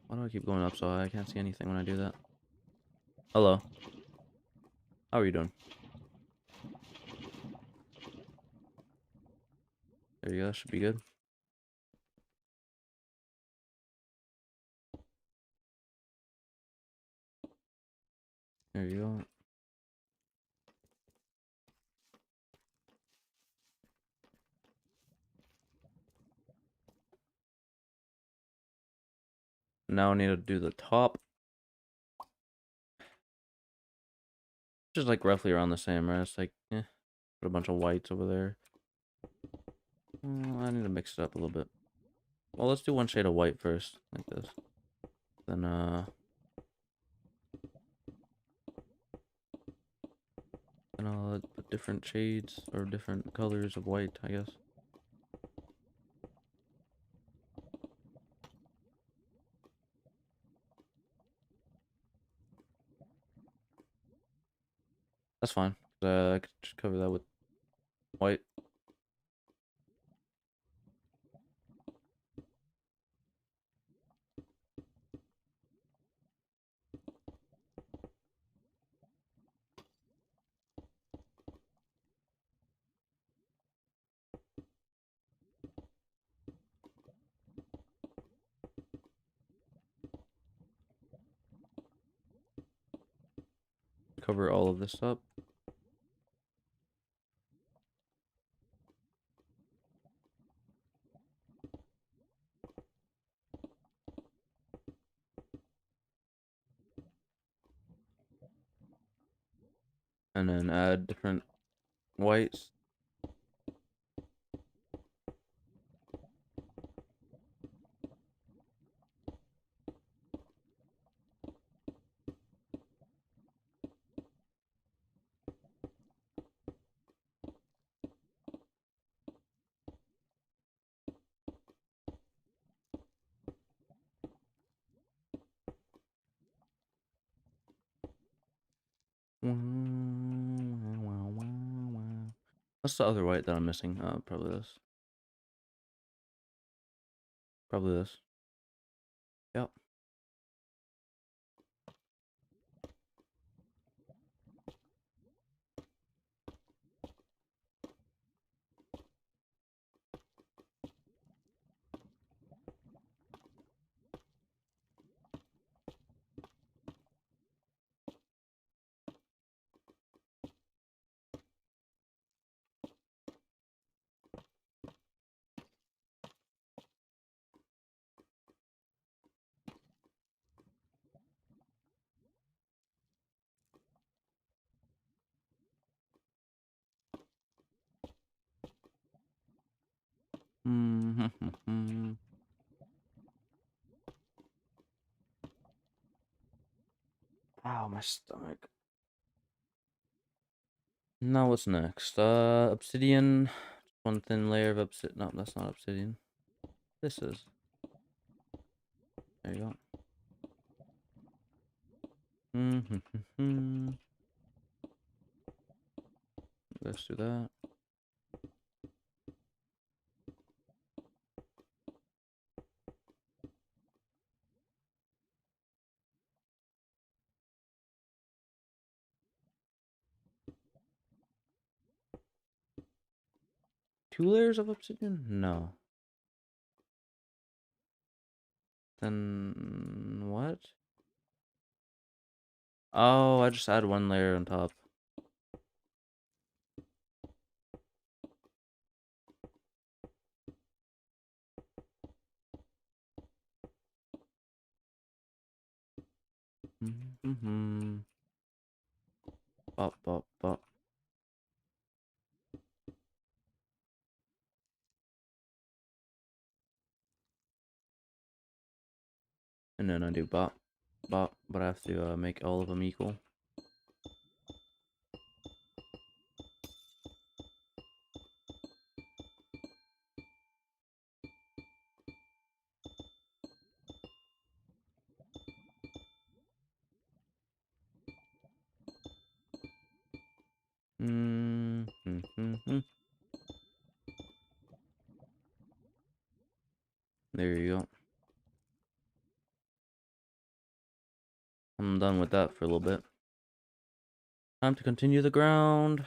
Why do I keep going up so high? I can't see anything when I do that. Hello. How are you doing? There you go. That should be good. There you go. Now I need to do the top. Which is like roughly around the same, right? It's like, put a bunch of whites over there. I need to mix it up a little bit. Well, let's do one shade of white first, like this. Then, and I'll put different shades or different colors of white, I guess. That's fine. I could just cover that with white. Cover all of this up. And then add different whites. What's the other white that I'm missing? Probably this. Probably this. Yep. Mm-hmm. Ow, my stomach. Now what's next? Obsidian. One thin layer of obsidian. No, that's not obsidian. This is. There you go. Mm-hmm. Let's do that. Two layers of obsidian? No. Then what? Oh, I just add one layer on top. Mm-hmm. Bop, bop, bop. And then I do bop, bop, but I have to make all of them equal. Mm-hmm. There you go. I'm done with that for a little bit. Time to continue the ground.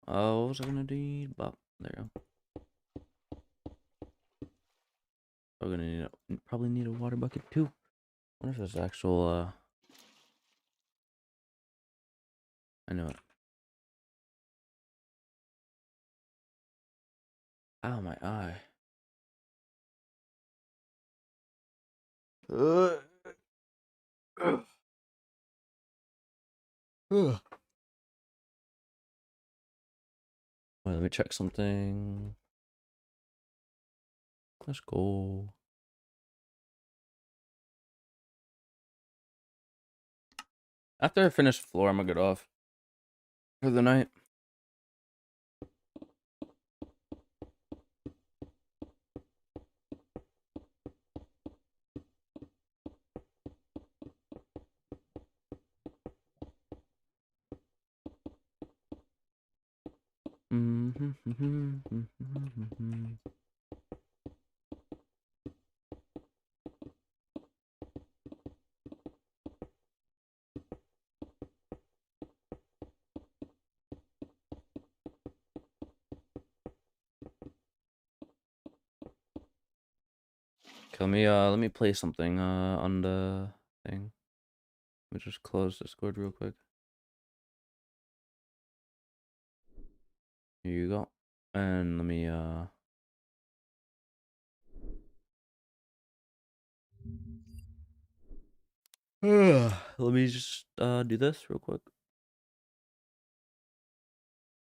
Oh, what was I gonna do? Bop. There you go. I'm gonna probably need a water bucket too. I wonder if there's actual I know it. Ow, my eye. Wait, let me check something. Let's go. After I finish the floor, I'm gonna get off for the night. Let me play something on the thing. Let me just close Discord real quick. Here you go. And let me let me just do this real quick.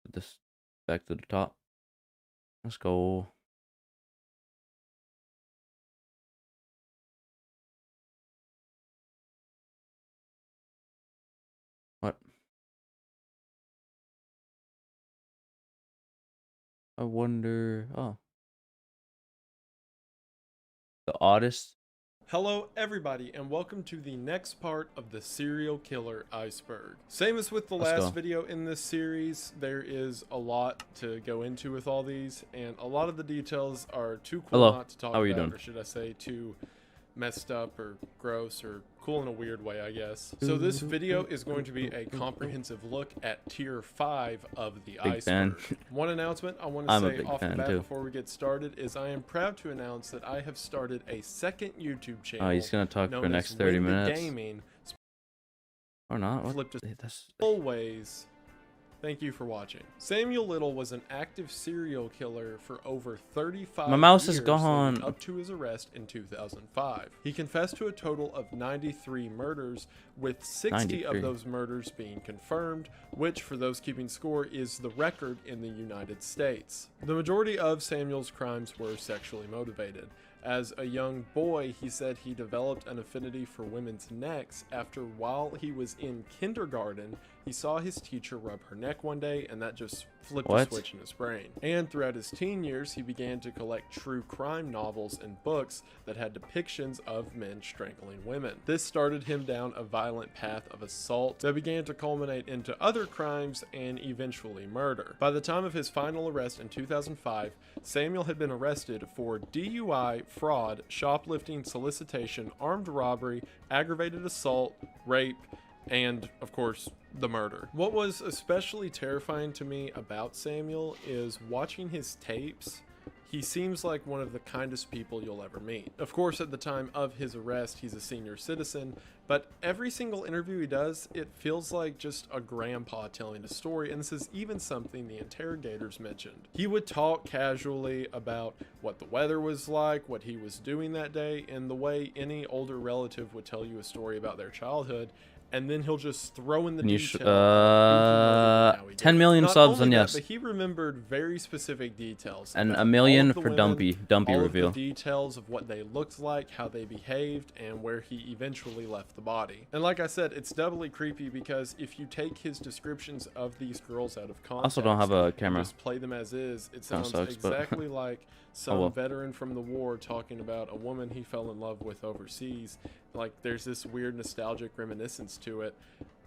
Put this back to the top. Let's go. What? I wonder. Oh. The oddest. Hello everybody and welcome to the next part of the serial killer iceberg. Same as with the Let's last go. video in this series, there is a lot to go into with all these, and a lot of the details are too cool Hello. not to talk How are you about, doing? or should I say too messed up or gross or cool in a weird way, I guess. So this video is going to be a comprehensive look at tier 5 of the Big fan. iceberg. One announcement I want to I'm a say big off the fan, bat too. before we get started is I am proud to announce that I have started a second YouTube channel. Oh, he's gonna talk for the known next as 30 Winged minutes. Gaming. Or not? What? Flipped That's always Thank you for watching. Samuel Little was an active serial killer for over 35 My mouse years is gone. leading up to his arrest in 2005. He confessed to a total of 93 murders, with 60 93. of those murders being confirmed, which, for those keeping score, is the record in the United States. The majority of Samuel's crimes were sexually motivated. As a young boy, he said he developed an affinity for women's necks after, while he was in kindergarten, he saw his teacher rub her neck one day, and that just flipped a What? switch in his brain. And throughout his teen years, he began to collect true crime novels and books that had depictions of men strangling women. This started him down a violent path of assault that began to culminate into other crimes and eventually murder. By the time of his final arrest in 2005, Samuel had been arrested for DUI, fraud, shoplifting, solicitation, armed robbery, aggravated assault, rape, and, of course, the murder. What was especially terrifying to me about Samuel is watching his tapes. He seems like one of the kindest people you'll ever meet. Of course, at the time of his arrest, he's a senior citizen, but every single interview he does, it feels like just a grandpa telling a story, and this is even something the interrogators mentioned. He would talk casually about what the weather was like, what he was doing that day, and the way any older relative would tell you a story about their childhood, and then he'll just throw in the And you detail. 10 million Not subs, only and that, yes. but he remembered very specific details. And about a million all of the for women, Dumpy all reveal. of the details of what they looked like, how they behaved, and where he eventually left the body. And like I said, it's doubly creepy because if you take his descriptions of these girls out of context, also don't have a and camera. just play them as is, it Kinda sounds sucks, but- exactly like some well. veteran from the war talking about a woman he fell in love with overseas. Like, there's this weird nostalgic reminiscence to it.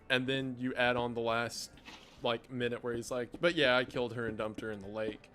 And then you add on the last, like, minute where he's like, but yeah, I killed her and dumped her in the lake.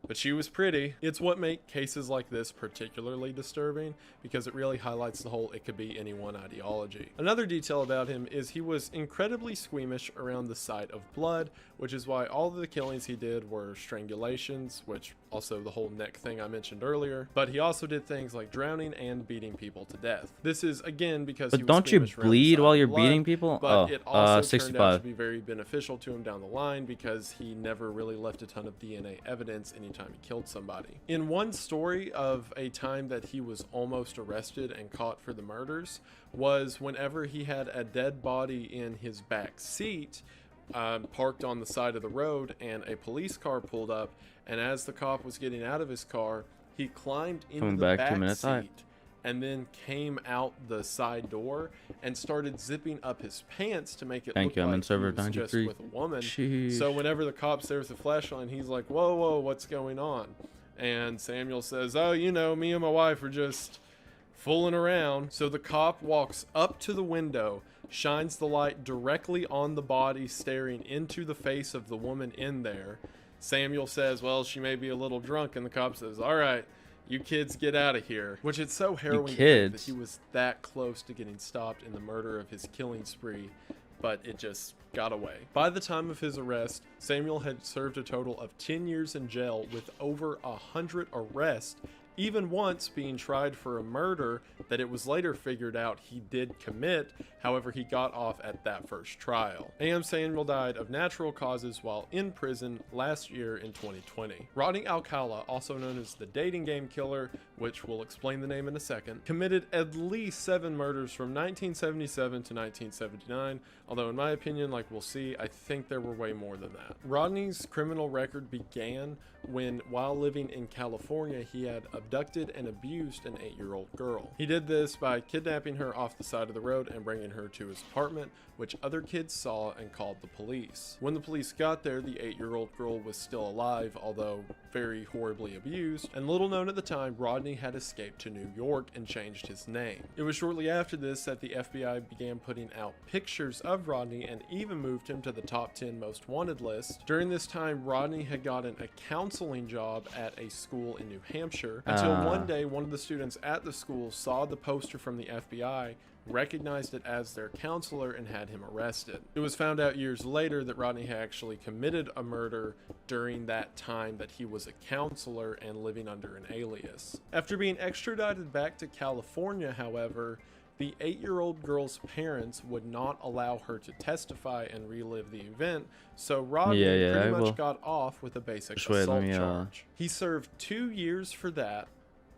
But she was pretty. It's what makes cases like this particularly disturbing, because it really highlights the whole it could be anyone ideology. Another detail about him is he was incredibly squeamish around the sight of blood, which is why all of the killings he did were strangulations, which also the whole neck thing I mentioned earlier. But he also did things like drowning and beating people to death. This is, again, because he But was don't you squeamish around the bleed sight while of you're blood, beating people? but it also turned out 65. to be very beneficial to him down the line because he never really left a ton of DNA evidence anytime he killed somebody. In one story of a time that he was almost arrested and caught for the murders was whenever he had a dead body in his back seat, parked on the side of the road, and a police car pulled up, and as the cop was getting out of his car, he climbed into Coming the back 2 back minutes, alright. seat and then came out the side door and started zipping up his pants to make it Thank look you, I'm like in server he was just 93. with a woman. Sheesh. So whenever the cop's there with the flashlight, he's like, whoa, what's going on? And Samuel says, oh, you know, me and my wife are just fooling around. So the cop walks up to the window, shines the light directly on the body, staring into the face of the woman in there. Samuel says, well, she may be a little drunk, and the cop says, all right, you kids get out of here. Which it's so harrowing to think that kids? he was that close to getting stopped in the murder of his killing spree, but it just got away. By the time of his arrest, Samuel had served a total of 10 years in jail with over 100 arrests, even once being tried for a murder that it was later figured out he did commit. However, he got off at that first trial. A.M. Samuel died of natural causes while in prison last year in 2020. Rodney Alcala, also known as the dating game killer, which we'll explain the name in a second, committed at least 7 murders from 1977 to 1979, although in my opinion, like we'll see, I think there were way more than that. Rodney's criminal record began when, while living in California, he had abducted and abused an 8-year-old girl. He did this by kidnapping her off the side of the road and bringing her to his apartment, which other kids saw and called the police. When the police got there, the 8-year-old girl was still alive, although very horribly abused, and little known at the time, Rodney had escaped to New York and changed his name. It was shortly after this that the FBI began putting out pictures of Rodney and even moved him to the top 10 most wanted list. During this time, Rodney had gotten a counseling job at a school in New Hampshire, until one day one of the students at the school saw the poster from the FBI, recognized it as their counselor, and had him arrested. It was found out years later that Rodney had actually committed a murder during that time that he was a counselor and living under an alias. After being extradited back to California, however, the 8-year-old girl's parents would not allow her to testify and relive the event, so Rodney Yeah, pretty I much will. got off with a basic Just wait, let assault me, charge. He served 2 years for that,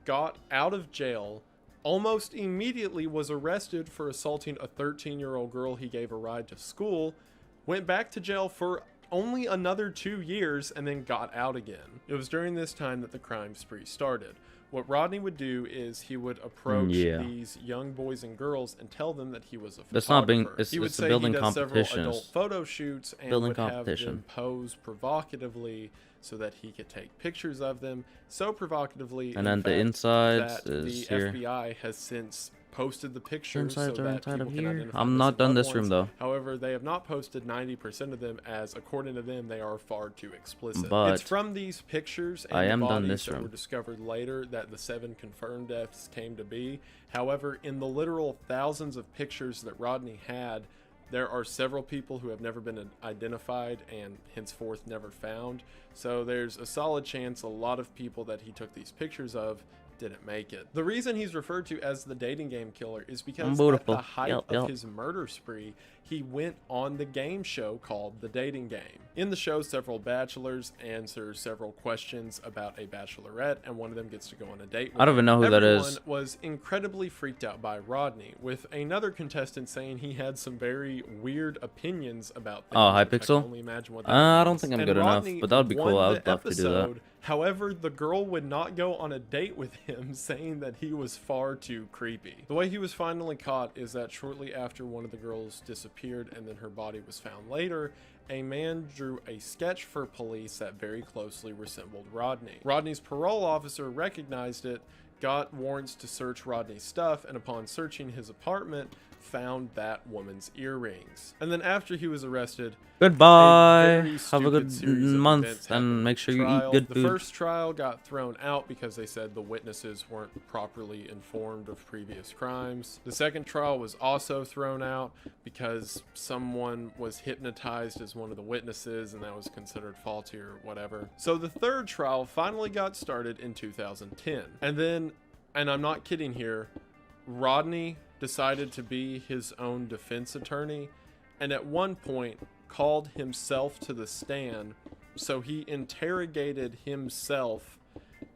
got out of jail, almost immediately was arrested for assaulting a 13-year-old girl he gave a ride to school, went back to jail for only another 2 years, and then got out again. It was during this time that the crime spree started. What Rodney would do is he would approach Yeah. these young boys and girls and tell them that he was a photographer. That's not being. He would It's a say building he does several competition. adult photo shoots and Building would have competition. them pose provocatively so that he could take pictures of them. So provocatively, And then the fact, insides that is the here. FBI has since posted the pictures so Insides are that inside people of can here. identify I'm missing not done loved this room ones. though. However, they have not posted 90% of them, as according to them, they are far too explicit. But it's from these pictures and I the am done bodies this that room. were discovered later that the 7 confirmed deaths came to be. However, in the literal thousands of pictures that Rodney had, there are several people who have never been identified and henceforth never found. So there's a solid chance a lot of people that he took these pictures of didn't make it. The reason he's referred to as the dating game killer is because at Beautiful. the height Yep, of yep. his murder spree, he went on the game show called The Dating Game. In the show, several bachelors answer several questions about a bachelorette, and one of them gets to go on a date with I don't even know who that Everyone is. was incredibly freaked out by Rodney, with another contestant saying he had some very weird opinions about things. Oh, which I can Hypixel? only imagine what that I don't means. think I'm And good enough, Rodney but that would be cool. won I the would love to do that. episode. However, the girl would not go on a date with him, saying that he was far too creepy. The way he was finally caught is that shortly after one of the girls disappeared and then her body was found later, a man drew a sketch for police that very closely resembled Rodney. Rodney's parole officer recognized it, got warrants to search Rodney's stuff, and upon searching his apartment, found that woman's earrings. And then after he was arrested, Goodbye. very Have a stupid good series of events month, happened and with make the sure you eat trial. good The food. first trial got thrown out because they said the witnesses weren't properly informed of previous crimes. The second trial was also thrown out because someone was hypnotized as one of the witnesses, and that was considered faulty or whatever. So the third trial finally got started in 2010. And then, and I'm not kidding here, Rodney decided to be his own defense attorney, and at one point called himself to the stand, so he interrogated himself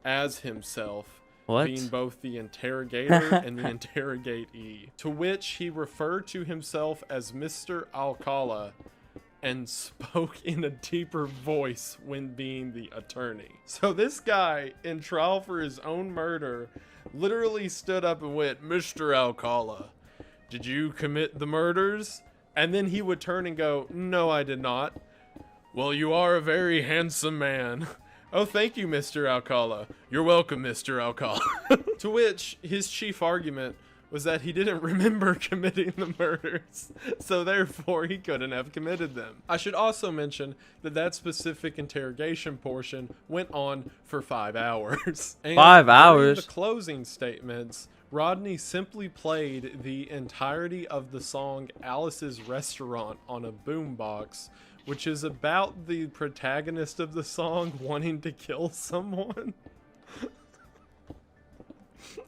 as himself, What? being both the interrogator and the interrogatee, to which he referred to himself as Mr. Alcala and spoke in a deeper voice when being the attorney. So this guy, in trial for his own murder, literally stood up and went, "Mr. Alcala, did you commit the murders?" And then he would turn and go, "No, I did not." "Well, you are a very handsome man." "Oh, thank you, Mr. Alcala." "You're welcome, Mr. Alcala." To which his chief argument was that he didn't remember committing the murders, so therefore he couldn't have committed them. I should also mention that that specific interrogation portion went on for 5 hours. And 5 during hours? the closing statements, Rodney simply played the entirety of the song Alice's Restaurant on a boombox, which is about the protagonist of the song wanting to kill someone.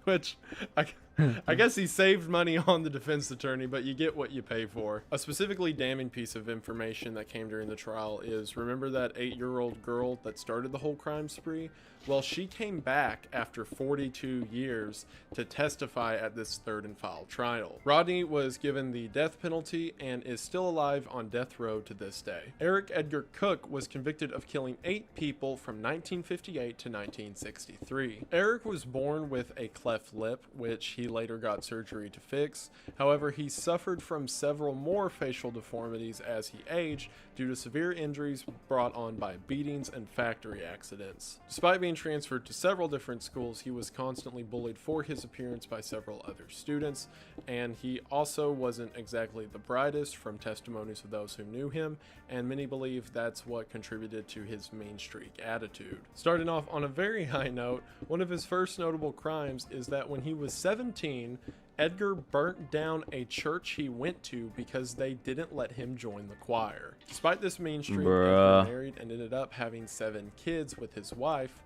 Which, I guess he saved money on the defense attorney, but you get what you pay for. A specifically damning piece of information that came during the trial is, remember that 8-year-old girl that started the whole crime spree? Well, she came back after 42 years to testify at this third and final trial. Rodney was given the death penalty and is still alive on death row to this day. Eric Edgar Cook was convicted of killing 8 people from 1958 to 1963. Eric was born with a cleft lip, which he later got surgery to fix. However, he suffered from several more facial deformities as he aged due to severe injuries brought on by beatings and factory accidents. Despite being transferred to several different schools, he was constantly bullied for his appearance by several other students, and he also wasn't exactly the brightest from testimonies of those who knew him, and many believe that's what contributed to his mean streak attitude. Starting off on a very high note, one of his first notable crimes is that when he was 17, Edgar burnt down a church he went to because they didn't let him join the choir. Despite this mean streak, Bruh. Edgar married and ended up having 7 kids with his wife,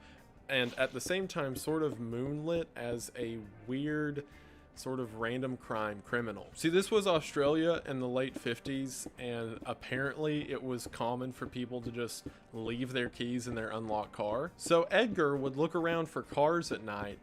and at the same time sort of moonlit as a weird sort of random crime criminal. See, this was Australia in the late 50s, and apparently it was common for people to just leave their keys in their unlocked car. So Edgar would look around for cars at night,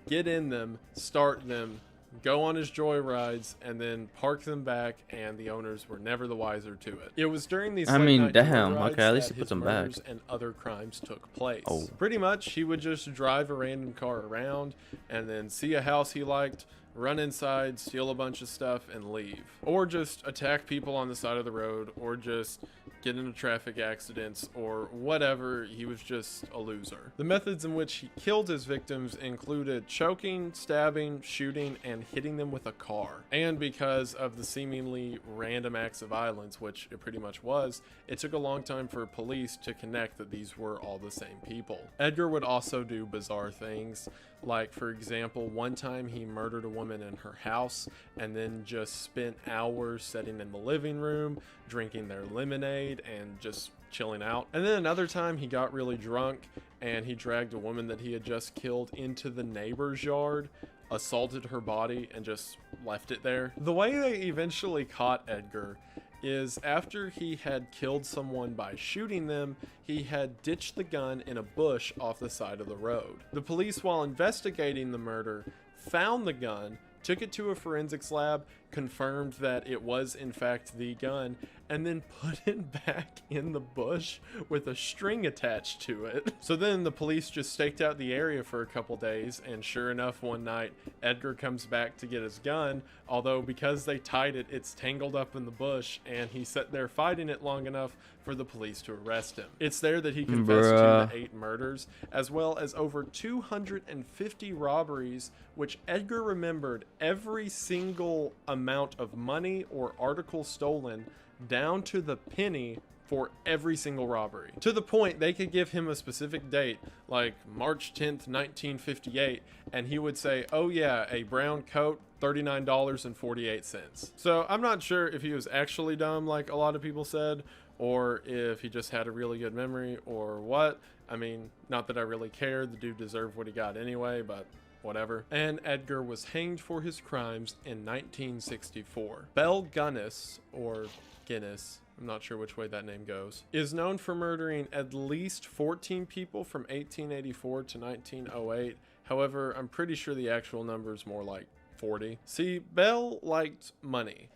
get in them, start them, go on his joyrides, and then park them back, and the owners were never the wiser to it. It was during these I late mean, night damn, joyrides okay, at least that he puts his them back. murders and other crimes took place. Oh. Pretty much, he would just drive a random car around, and then see a house he liked, run inside, steal a bunch of stuff, and leave. Or just attack people on the side of the road, or just get into traffic accidents, or whatever. He was just a loser. The methods in which he killed his victims included choking, stabbing, shooting, and hitting them with a car. And because of the seemingly random acts of violence, which it pretty much was, it took a long time for police to connect that these were all the same people. Edgar would also do bizarre things. Like, for example, one time he murdered a woman in her house and then just spent hours sitting in the living room, drinking their lemonade and just chilling out. And then another time he got really drunk and he dragged a woman that he had just killed into the neighbor's yard, assaulted her body, and just left it there. The way they eventually caught Edgar is after he had killed someone by shooting them, he had ditched the gun in a bush off the side of the road. The police, while investigating the murder, found the gun, took it to a forensics lab, confirmed that it was in fact the gun, and then put it back in the bush with a string attached to it. So then the police just staked out the area for a couple days, and sure enough, one night Edgar comes back to get his gun, although because they tied it, it's tangled up in the bush, and he sat there fighting it long enough for the police to arrest him. It's there that he confessed to the 8 murders, as well as over 250 robberies, which Edgar remembered every single amount of money or article stolen down to the penny for every single robbery. To the point they could give him a specific date, like March 10th, 1958, and he would say, oh yeah, a brown coat, $39.48. So I'm not sure if he was actually dumb like a lot of people said, or if he just had a really good memory, or what. I mean, not that I really care, the dude deserved what he got anyway, but whatever. And Edgar was hanged for his crimes in 1964. Belle Gunness, or Guinness, I'm not sure which way that name goes, is known for murdering at least 14 people from 1884 to 1908. However, I'm pretty sure the actual number is more like 40. See, Belle liked money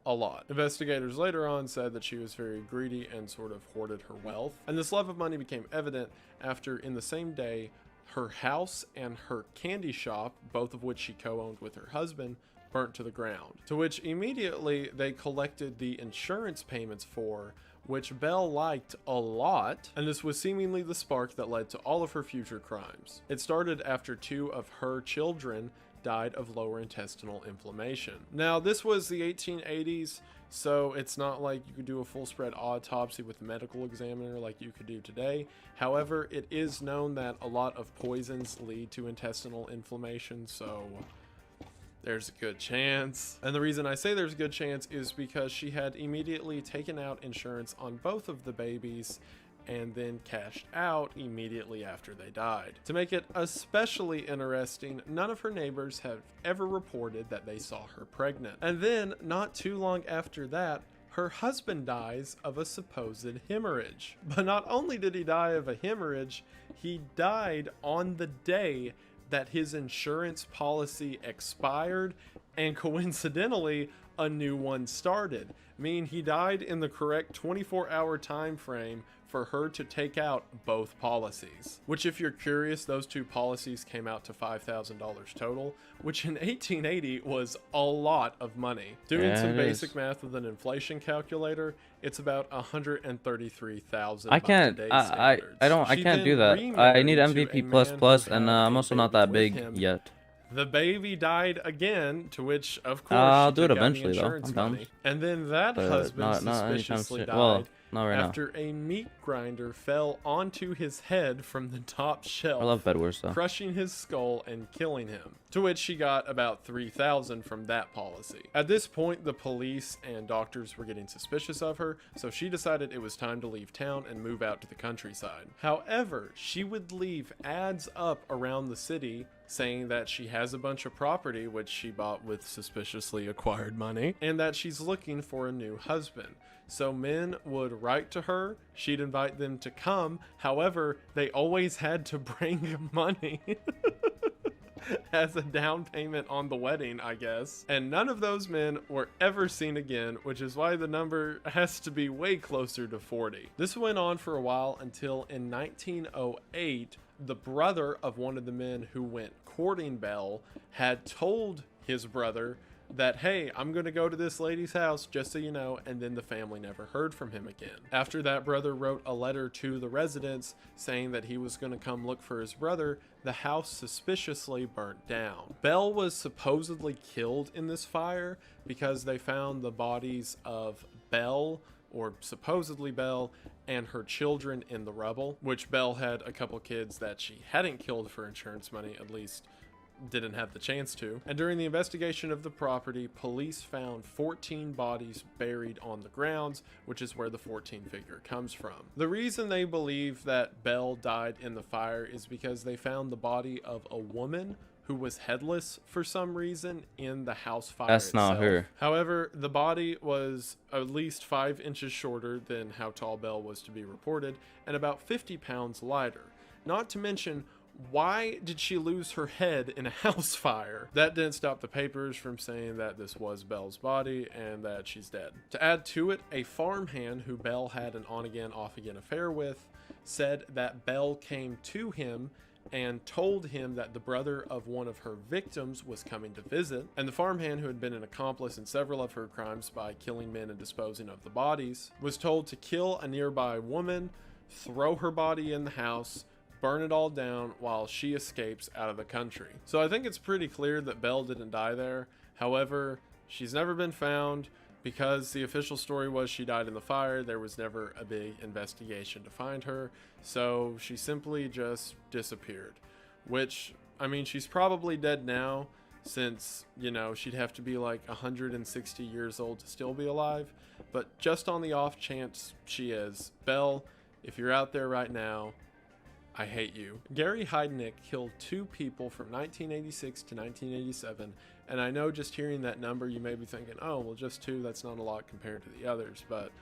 a lot. Investigators later on said that she was very greedy and sort of hoarded her wealth. And this love of money became evident after, in the same day, her house and her candy shop, both of which she co-owned with her husband, burnt to the ground. To which immediately they collected the insurance payments for, which Belle liked a lot, and this was seemingly the spark that led to all of her future crimes. It started after 2 of her children died of lower intestinal inflammation. Now, this was the 1880s, so it's not like you could do a full spread autopsy with a medical examiner like you could do today. However, it is known that a lot of poisons lead to intestinal inflammation, so there's a good chance. And the reason I say there's a good chance is because she had immediately taken out insurance on both of the babies and then cashed out immediately after they died. To make it especially interesting, none of her neighbors have ever reported that they saw her pregnant. And then, not too long after that, her husband dies of a supposed hemorrhage. But not only did he die of a hemorrhage, he died on the day that his insurance policy expired, and coincidentally, a new one started. Meaning he died in the correct 24-hour time frame for her to take out both policies. Which, if you're curious, those 2 policies came out to $5,000 total, which in 1880 was a lot of money. Doing some basic math with an inflation calculator, it's about 133,000. I can't. I can't do that. I need MVP plus, and I'm also not that big yet. The baby died again, to which, of course, I'll she do it took out the eventually, though. insurance I'm down. money. And then that But husband not anytime suspiciously soon. died Well, not right now. after a meat grinder fell onto his head from the top shelf, I love Bed Wars, though. crushing his skull and killing him. To which she got about $3,000 from that policy. At this point, the police and doctors were getting suspicious of her, so she decided it was time to leave town and move out to the countryside. However, she would leave ads up around the city saying that she has a bunch of property which she bought with suspiciously acquired money, and that she's looking for a new husband. So men would write to her, she'd invite them to come, however, they always had to bring money as a down payment on the wedding, I guess. And none of those men were ever seen again, which is why the number has to be way closer to 40. This went on for a while until in 1908, the brother of one of the men who went courting Belle had told his brother that, hey, I'm gonna go to this lady's house, just so you know, and then the family never heard from him again. After that brother wrote a letter to the residents saying that he was gonna come look for his brother, the house suspiciously burnt down. Belle was supposedly killed in this fire because they found the bodies of Belle, or supposedly Belle, and her children in the rubble, which Belle had a couple kids that she hadn't killed for insurance money, at least didn't have the chance to. And during the investigation of the property, police found 14 bodies buried on the grounds, which is where the 14 figure comes from. The reason they believe that Belle died in the fire is because they found the body of a woman who was headless for some reason in the house fire That's itself. not her. However, the body was at least 5 inches shorter than how tall Belle was to be reported, and about 50 pounds lighter. Not to mention, why did she lose her head in a house fire? That didn't stop the papers from saying that this was Belle's body and that she's dead. To add to it, a farmhand who Belle had an on-again, off-again affair with said that Belle came to him and told him that the brother of one of her victims was coming to visit, and the farmhand, who had been an accomplice in several of her crimes by killing men and disposing of the bodies, was told to kill a nearby woman, throw her body in the house, burn it all down while she escapes out of the country. So I think it's pretty clear that Belle didn't die there. However, she's never been found. Because the official story was she died in the fire, there was never a big investigation to find her, so she simply just disappeared. Which, I mean, she's probably dead now, since, you know, she'd have to be like 160 years old to still be alive, but just on the off chance she is, Belle, if you're out there right now, I hate you. Gary Heidnik killed 2 people from 1986 to 1987, and I know just hearing that number you may be thinking, oh, well, just 2, that's not a lot compared to the others, but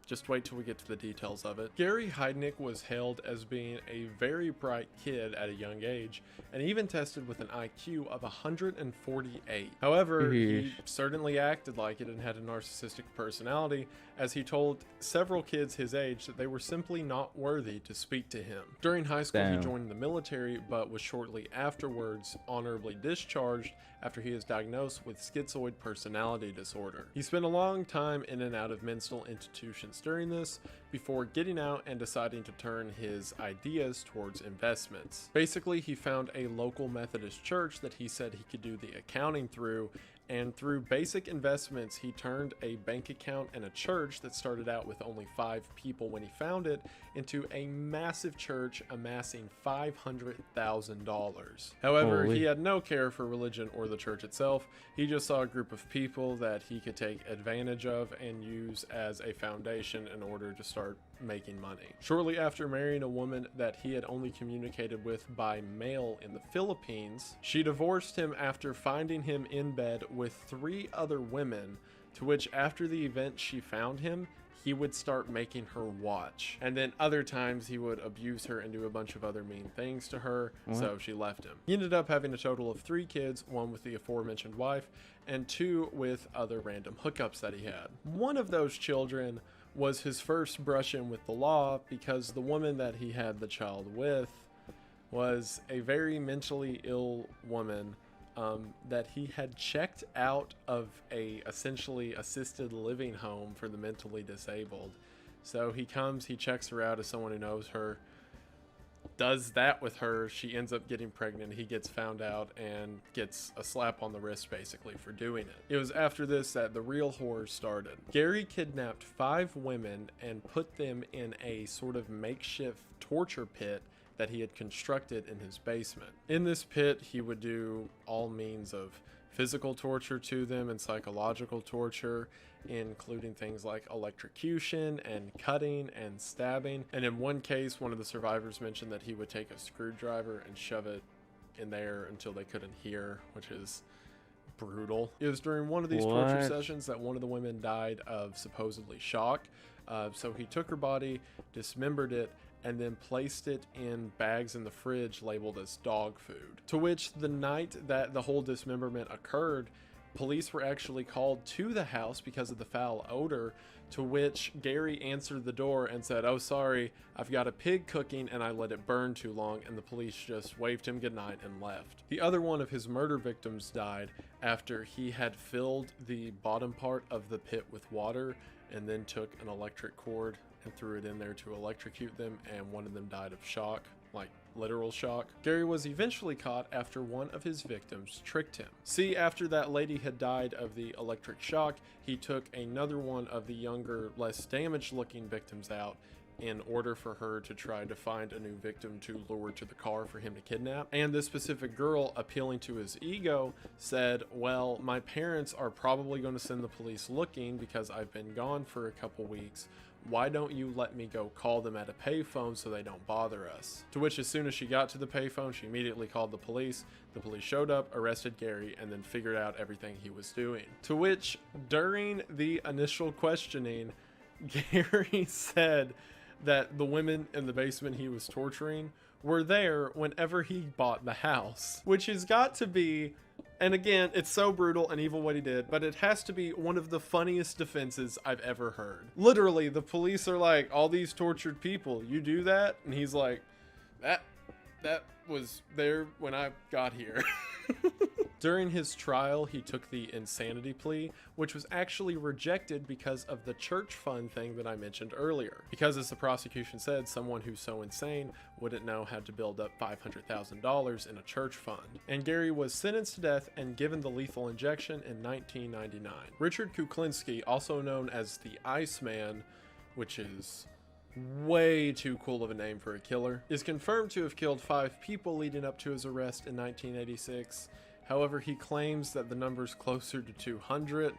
just wait till we get to the details of it. Gary Heidnik was hailed as being a very bright kid at a young age, and even tested with an IQ of 148. However, he certainly acted like it and had a narcissistic personality, as he told several kids his age that they were simply not worthy to speak to him. During high school, he joined the military, but was shortly afterwards honorably discharged after he was diagnosed with schizoid personality disorder. He spent a long time in and out of mental institutions during this, before getting out and deciding to turn his ideas towards investments. Basically, he found a local Methodist church that he said he could do the accounting through, and through basic investments, he turned a bank account and a church that started out with only 5 people when he found it into a massive church amassing $500,000. However, he had no care for religion or the church itself. He just saw a group of people that he could take advantage of and use as a foundation in order to start making money. Shortly after marrying a woman that he had only communicated with by mail in the Philippines, she divorced him after finding him in bed with 3 other women, to which after the event she found him, he would start making her watch. And then other times he would abuse her and do a bunch of other mean things to her, so she left him. He ended up having a total of 3 kids, 1 with the aforementioned wife, and 2 with other random hookups that he had. One of those children was his first brush-in with the law, because the woman that he had the child with was a very mentally ill woman that he had checked out of a essentially assisted living home for the mentally disabled. So he comes, he checks her out as someone who knows her, does that with her, she ends up getting pregnant, he gets found out and gets a slap on the wrist basically for doing it. It was after this that the real horror started. Gary kidnapped 5 women and put them in a sort of makeshift torture pit that he had constructed in his basement. In this pit, he would do all means of physical torture to them and psychological torture, including things like electrocution and cutting and stabbing. And in one case, one of the survivors mentioned that he would take a screwdriver and shove it in there until they couldn't hear, which is brutal. It was during one of these torture What? sessions that one of the women died of supposedly shock. So he took her body, dismembered it, and then placed it in bags in the fridge labeled as dog food. To which, the night that the whole dismemberment occurred, police were actually called to the house because of the foul odor, to which Gary answered the door and said, "Oh, sorry, I've got a pig cooking and I let it burn too long," and the police just waved him goodnight and left. The other one of his murder victims died after he had filled the bottom part of the pit with water and then took an electric cord and threw it in there to electrocute them, and one of them died of shock, like literal shock. Gary was eventually caught after one of his victims tricked him. See, after that lady had died of the electric shock, he took another one of the younger, less damaged looking victims out in order for her to try to find a new victim to lure to the car for him to kidnap. And this specific girl, appealing to his ego, said, "Well, my parents are probably going to send the police looking because I've been gone for a couple weeks. Why don't you let me go call them at a payphone so they don't bother us?" To which, as soon as she got to the payphone, she immediately called the police. The police showed up, arrested Gary, and then figured out everything he was doing. To which, during the initial questioning, Gary said that the women in the basement he was torturing were there whenever he bought the house, which has got to be, and again, it's so brutal and evil what he did, but it has to be one of the funniest defenses I've ever heard. Literally, the police are like, "All these tortured people, you do that?" And he's like, that was there when I got here. During his trial, he took the insanity plea, which was actually rejected because of the church fund thing that I mentioned earlier. Because, as the prosecution said, someone who's so insane wouldn't know how to build up $500,000 in a church fund. And Gary was sentenced to death and given the lethal injection in 1999. Richard Kuklinski, also known as the Iceman, which is way too cool of a name for a killer, is confirmed to have killed 5 people leading up to his arrest in 1986. However, he claims that the number's closer to 200.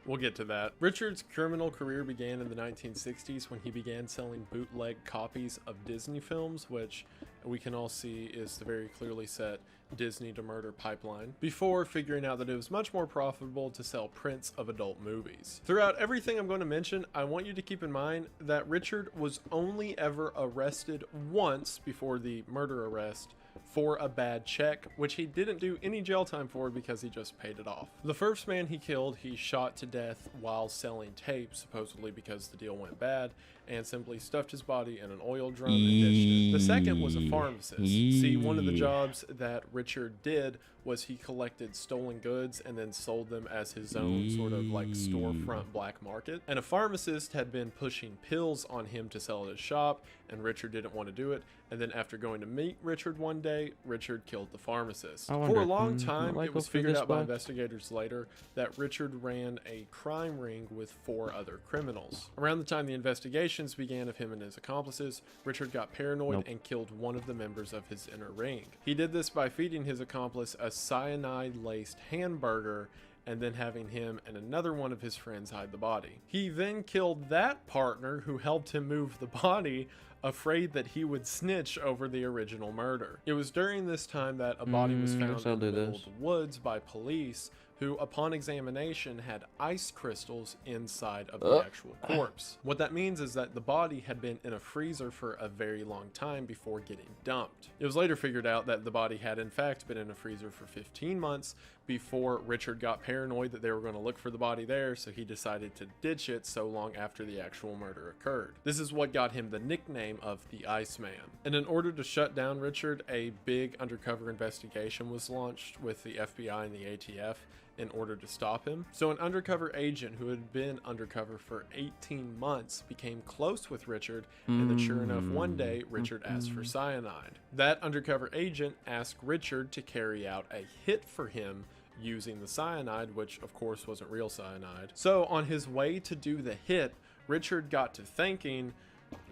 We'll get to that. Richard's criminal career began in the 1960s when he began selling bootleg copies of Disney films, which we can all see is the very clearly set Disney to murder pipeline, before figuring out that it was much more profitable to sell prints of adult movies. Throughout everything I'm going to mention, I want you to keep in mind that Richard was only ever arrested once before the murder arrest for a bad check, which he didn't do any jail time for because he just paid it off. The first man he killed, he shot to death while selling tape, supposedly because the deal went bad, and simply stuffed his body in an oil drum and ditched it. The second was a pharmacist. See, one of the jobs that Richard did was he collected stolen goods and then sold them as his own sort of like storefront black market. And a pharmacist had been pushing pills on him to sell at his shop, and Richard didn't want to do it. And then after going to meet Richard one day, Richard killed the pharmacist. For a long time, it was figured out by investigators later that Richard ran a crime ring with 4 other criminals. Around the time the investigations began of him and his accomplices, Richard got paranoid and killed one of the members of his inner ring. He did this by feeding his accomplice a cyanide-laced hamburger and then having him and another one of his friends hide the body. He then killed that partner who helped him move the body, afraid that he would snitch over the original murder. It was during this time that a body was found in the middle of the woods by police, who upon examination had ice crystals inside of the actual corpse. What that means is that the body had been in a freezer for a very long time before getting dumped. It was later figured out that the body had in fact been in a freezer for 15 months before Richard got paranoid that they were going to look for the body there, so he decided to ditch it so long after the actual murder occurred. This is what got him the nickname of the Iceman. And in order to shut down Richard, a big undercover investigation was launched with the FBI and the ATF in order to stop him. So an undercover agent who had been undercover for 18 months became close with Richard, and then sure enough, one day Richard asked for cyanide. That undercover agent asked Richard to carry out a hit for him using the cyanide, which of course wasn't real cyanide. So on his way to do the hit, Richard got to thinking,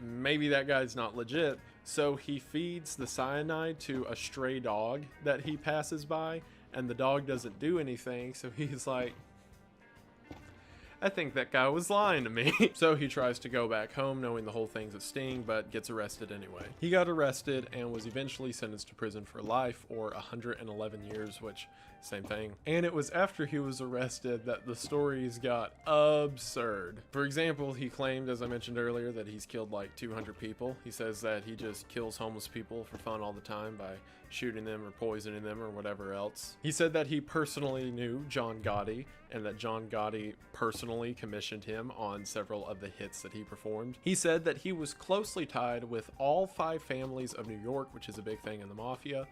maybe that guy's not legit, so he feeds the cyanide to a stray dog that he passes by, and the dog doesn't do anything, so he's like, I think that guy was lying to me. So he tries to go back home knowing the whole thing's a sting, but gets arrested anyway. He got arrested and was eventually sentenced to prison for life, or 111 years, which same thing. And it was after he was arrested that the stories got absurd. For example, he claimed, as I mentioned earlier, that he's killed like 200 people. He says that he just kills homeless people for fun all the time by shooting them or poisoning them or whatever else. He said that he personally knew John Gotti, and that John Gotti personally commissioned him on several of the hits that he performed. He said that he was closely tied with all 5 families of New York, which is a big thing in the mafia,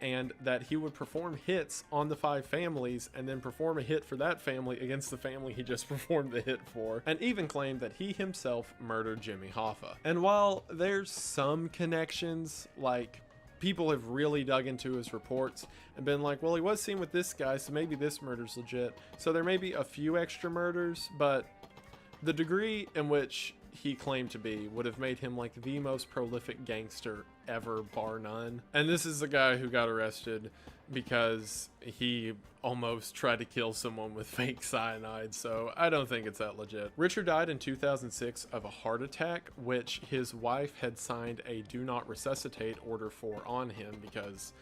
and that he would perform hits on the 5 families and then perform a hit for that family against the family he just performed the hit for, and even claimed that he himself murdered Jimmy Hoffa. And while there's some connections, like people have really dug into his reports and been like, well, he was seen with this guy, so maybe this murder's legit. So there may be a few extra murders, but the degree in which he claimed to be would have made him like the most prolific gangster ever, bar none. And this is the guy who got arrested because he almost tried to kill someone with fake cyanide, so I don't think it's that legit. Richard died in 2006 of a heart attack, which his wife had signed a do not resuscitate order for on him because,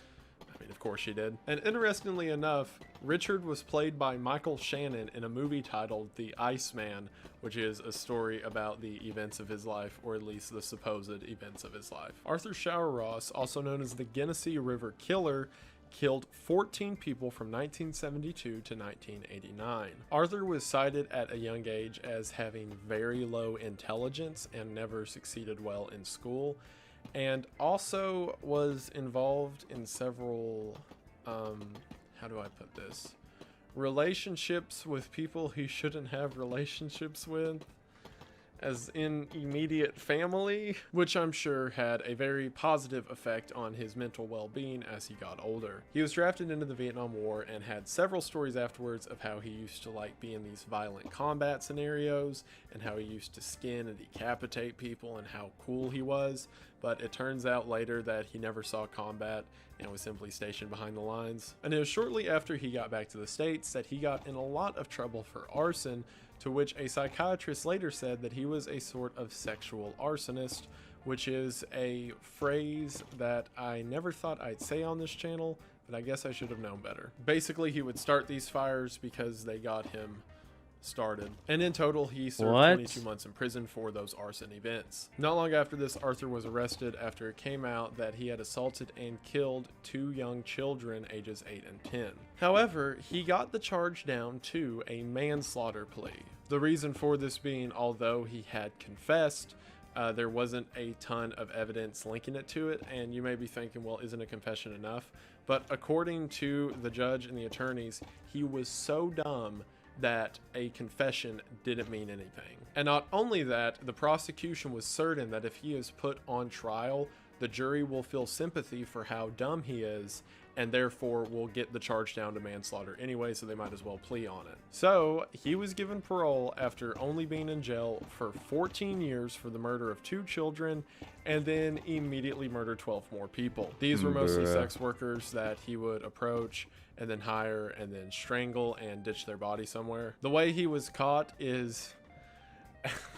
I mean, of course she did. And interestingly enough, Richard was played by Michael Shannon in a movie titled The Iceman, which is a story about the events of his life, or at least the supposed events of his life. Arthur Shower Ross, also known as the Genesee River Killer, killed 14 people from 1972 to 1989. Arthur was cited at a young age as having very low intelligence and never succeeded well in school, and also was involved in several, how do I put this? Relationships with people he shouldn't have relationships with, as in immediate family, which I'm sure had a very positive effect on his mental well-being as he got older. He was drafted into the Vietnam War and had several stories afterwards of how he used to like be in these violent combat scenarios and how he used to skin and decapitate people and how cool he was, but it turns out later that he never saw combat and was simply stationed behind the lines. And it was shortly after he got back to the States that he got in a lot of trouble for arson, to which a psychiatrist later said that he was a sort of sexual arsonist, which is a phrase that I never thought I'd say on this channel, but I guess I should have known better. Basically, he would start these fires because they got him started. And in total, he served 22 months in prison for those arson events. Not long after this, Arthur was arrested after it came out that he had assaulted and killed 2 young children ages 8 and 10. However, he got the charge down to a manslaughter plea. The reason for this being, although he had confessed, there wasn't a ton of evidence linking it to it, and you may be thinking, well, isn't a confession enough? But according to the judge and the attorneys, he was so dumb that a confession didn't mean anything. And not only that, the prosecution was certain that if he is put on trial, the jury will feel sympathy for how dumb he is, and therefore will get the charge down to manslaughter anyway, so they might as well plea on it. So he was given parole after only being in jail for 14 years for the murder of 2 children, and then immediately murdered 12 more people. These were mostly sex workers that he would approach and then hire and then strangle and ditch their body somewhere. The way he was caught is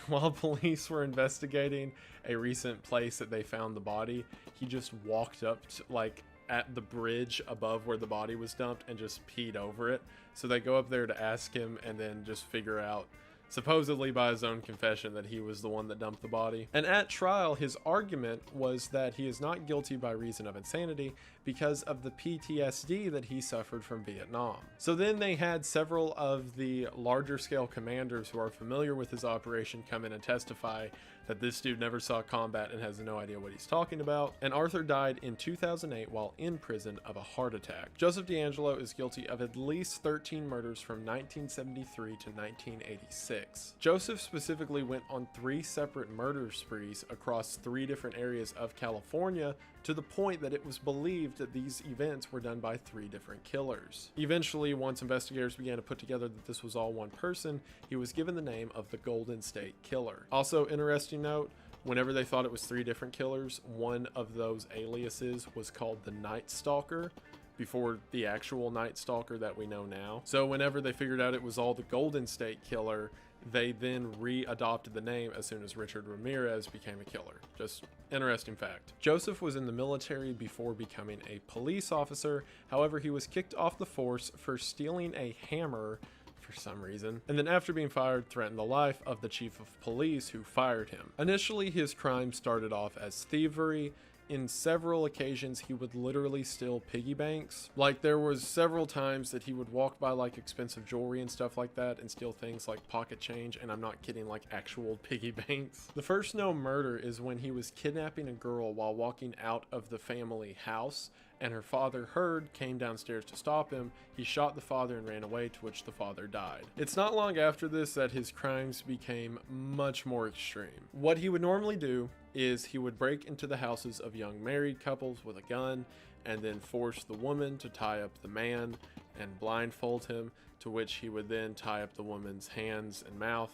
while police were investigating a recent place that they found the body, he just walked up to, like, at the bridge above where the body was dumped and just peed over it. So they go up there to ask him and then just figure out, supposedly by his own confession, that he was the one that dumped the body. And at trial, his argument was that he is not guilty by reason of insanity because of the PTSD that he suffered from Vietnam. So then they had several of the larger scale commanders who are familiar with his operation come in and testify that this dude never saw combat and has no idea what he's talking about. And Arthur died in 2008 while in prison of a heart attack. Joseph D'Angelo is guilty of at least 13 murders from 1973 to 1986. Joseph specifically went on 3 separate murder sprees across 3 different areas of California, to the point that it was believed that these events were done by 3 different killers. Eventually, once investigators began to put together that this was all one person, he was given the name of the Golden State Killer. Also, interesting note, whenever they thought it was 3 different killers, one of those aliases was called the Night Stalker, before the actual Night Stalker that we know now. So whenever they figured out it was all the Golden State Killer, they then re-adopted the name as soon as Richard Ramirez became a killer. Just interesting fact. Joseph was in the military before becoming a police officer. However, he was kicked off the force for stealing a hammer for some reason, and then after being fired, threatened the life of the chief of police who fired him. Initially, his crime started off as thievery. In several occasions, he would literally steal piggy banks. Like, there was several times that he would walk by like expensive jewelry and stuff like that and steal things like pocket change, and I'm not kidding, like actual piggy banks. The first known murder is when he was kidnapping a girl while walking out of the family house, and her father came downstairs to stop him. He shot the father and ran away, to which the father died. It's not long after this that his crimes became much more extreme. What he would normally do is he would break into the houses of young married couples with a gun and then force the woman to tie up the man and blindfold him, to which he would then tie up the woman's hands and mouth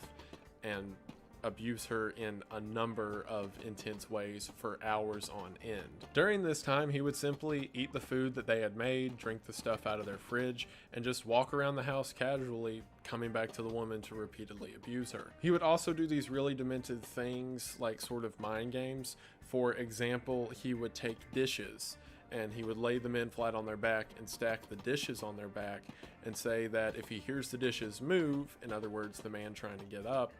and abuse her in a number of intense ways for hours on end. During this time, he would simply eat the food that they had made, drink the stuff out of their fridge, and just walk around the house casually, coming back to the woman to repeatedly abuse her. He would also do these really demented things, like sort of mind games. For example, he would take dishes and he would lay the men flat on their back and stack the dishes on their back and say that if he hears the dishes move, in other words, the man trying to get up,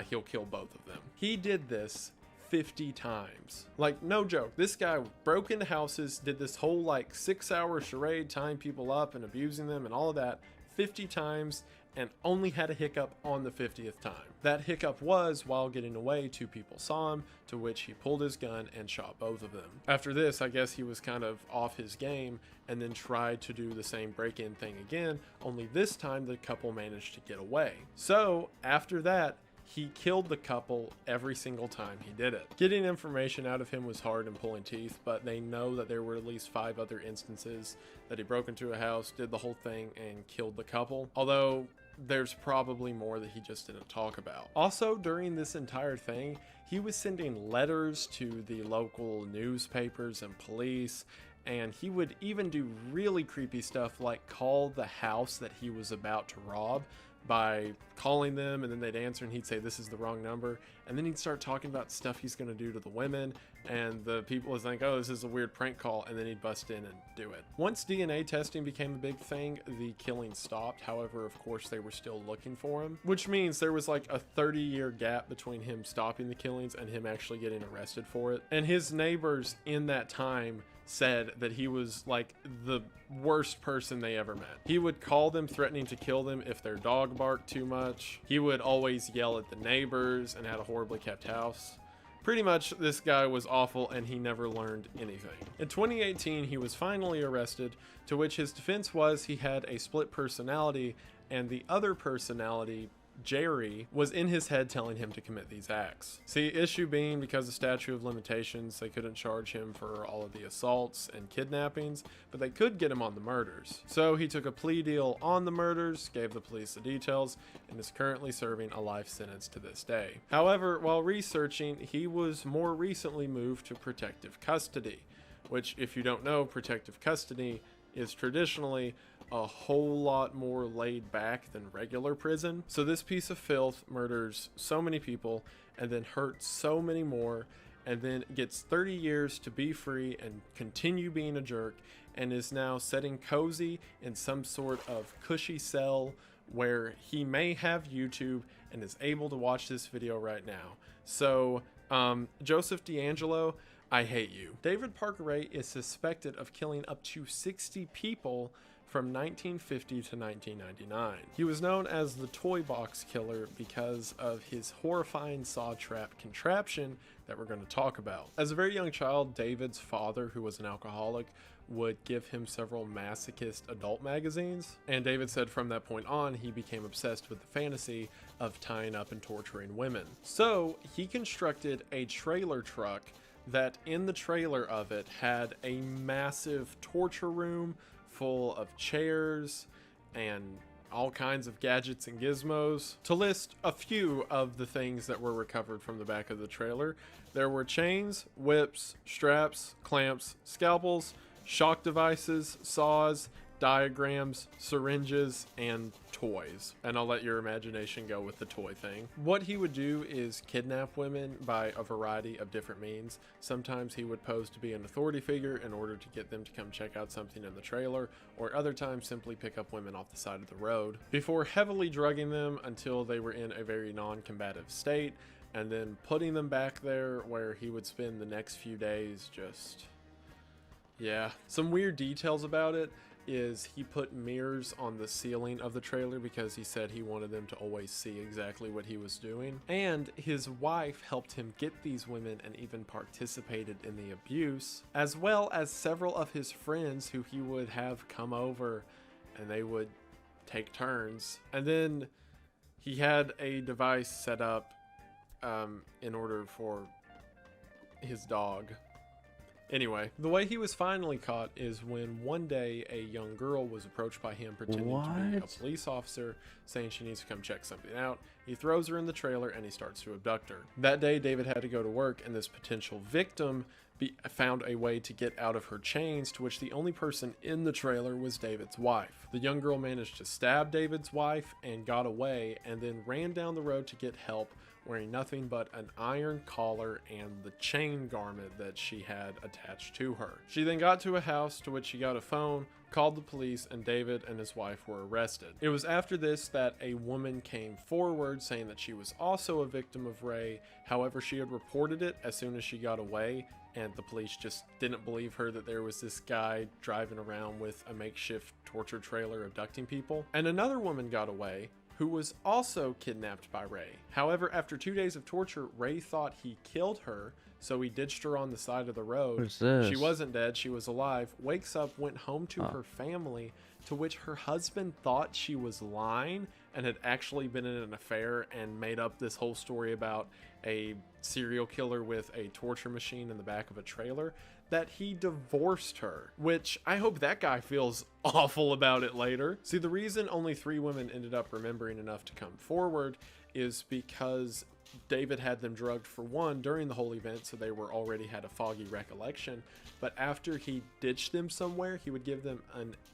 he'll kill both of them. He did this 50 times. Like, no joke. This guy broke into houses, did this whole like 6-hour charade, tying people up and abusing them and all of that 50 times, and only had a hiccup on the 50th time. That hiccup was while getting away, 2 people saw him, to which he pulled his gun and shot both of them. After this, I guess he was kind of off his game and then tried to do the same break-in thing again, only this time the couple managed to get away. So after that, he killed the couple every single time he did it. Getting information out of him was hard and pulling teeth, but they know that there were at least 5 other instances that he broke into a house, did the whole thing, and killed the couple. Although there's probably more that he just didn't talk about. Also, during this entire thing, he was sending letters to the local newspapers and police, and he would even do really creepy stuff like call the house that he was about to rob by calling them, and then they'd answer and he'd say this is the wrong number, and then he'd start talking about stuff he's going to do to the women, and the people would think, oh, this is a weird prank call, and then he'd bust in and do it. Once DNA testing became a big thing, the killing stopped. However, of course, they were still looking for him, which means there was like a 30-year gap between him stopping the killings and him actually getting arrested for it. And his neighbors in that time said that he was like the worst person they ever met. He would call them threatening to kill them if their dog barked too much. He would always yell at the neighbors and had a horribly kept house. Pretty much, this guy was awful and he never learned anything. In 2018, he was finally arrested, to which his defense was he had a split personality, and the other personality, Jerry, was in his head telling him to commit these acts. See, issue being because of statute of limitations, they couldn't charge him for all of the assaults and kidnappings, but they could get him on the murders. So he took a plea deal on the murders, gave the police the details, and is currently serving a life sentence to this day. However, while researching, he was more recently moved to protective custody, which, if you don't know, protective custody is traditionally a whole lot more laid back than regular prison. So this piece of filth murders so many people and then hurts so many more, and then gets 30 years to be free and continue being a jerk, and is now sitting cozy in some sort of cushy cell where he may have YouTube and is able to watch this video right now. So Joseph D'Angelo, I hate you. David Parker Ray is suspected of killing up to 60 people from 1950 to 1999. He was known as the Toy Box Killer because of his horrifying saw trap contraption that we're going to talk about. As a very young child, David's father, who was an alcoholic, would give him several masochist adult magazines, and David said from that point on he became obsessed with the fantasy of tying up and torturing women. So he constructed a trailer truck that in the trailer of it had a massive torture room full of chairs and all kinds of gadgets and gizmos. To list a few of the things that were recovered from the back of the trailer, there were chains, whips, straps, clamps, scalpels, shock devices, saws, diagrams, syringes, and toys. And I'll let your imagination go with the toy thing. What he would do is kidnap women by a variety of different means. Sometimes he would pose to be an authority figure in order to get them to come check out something in the trailer, or other times simply pick up women off the side of the road, before heavily drugging them until they were in a very non-combative state, and then putting them back there where he would spend the next few days just... yeah. Some weird details about it is he put mirrors on the ceiling of the trailer because he said he wanted them to always see exactly what he was doing. And his wife helped him get these women and even participated in the abuse, as well as several of his friends who he would have come over and they would take turns. And then he had a device set up in order for his dog. Anyway, the way he was finally caught is when one day a young girl was approached by him pretending to be a police officer, saying she needs to come check something out. He throws her in the trailer and he starts to abduct her. That day, David had to go to work, and this potential victim found a way to get out of her chains, to which the only person in the trailer was David's wife. The young girl managed to stab David's wife and got away, and then ran down the road to get help, wearing nothing but an iron collar and the chain garment that she had attached to her. She then got to a house, to which she got a phone, called the police, and David and his wife were arrested. It was after this that a woman came forward saying that she was also a victim of Ray. However, she had reported it as soon as she got away, and the police just didn't believe her that there was this guy driving around with a makeshift torture trailer abducting people. And another woman got away, who was also kidnapped by Ray. However, after 2 days of torture, Ray thought he killed her, so he ditched her on the side of the road. What's this? She wasn't dead, she was alive, wakes up, went home to her family, to which her husband thought she was lying and had actually been in an affair, and made up this whole story about a serial killer with a torture machine in the back of a trailer, that he divorced her, which I hope that guy feels awful about it later. See, the reason only 3 women ended up remembering enough to come forward is because David had them drugged, for one, during the whole event, so they already had a foggy recollection, but after he ditched them somewhere, he would give them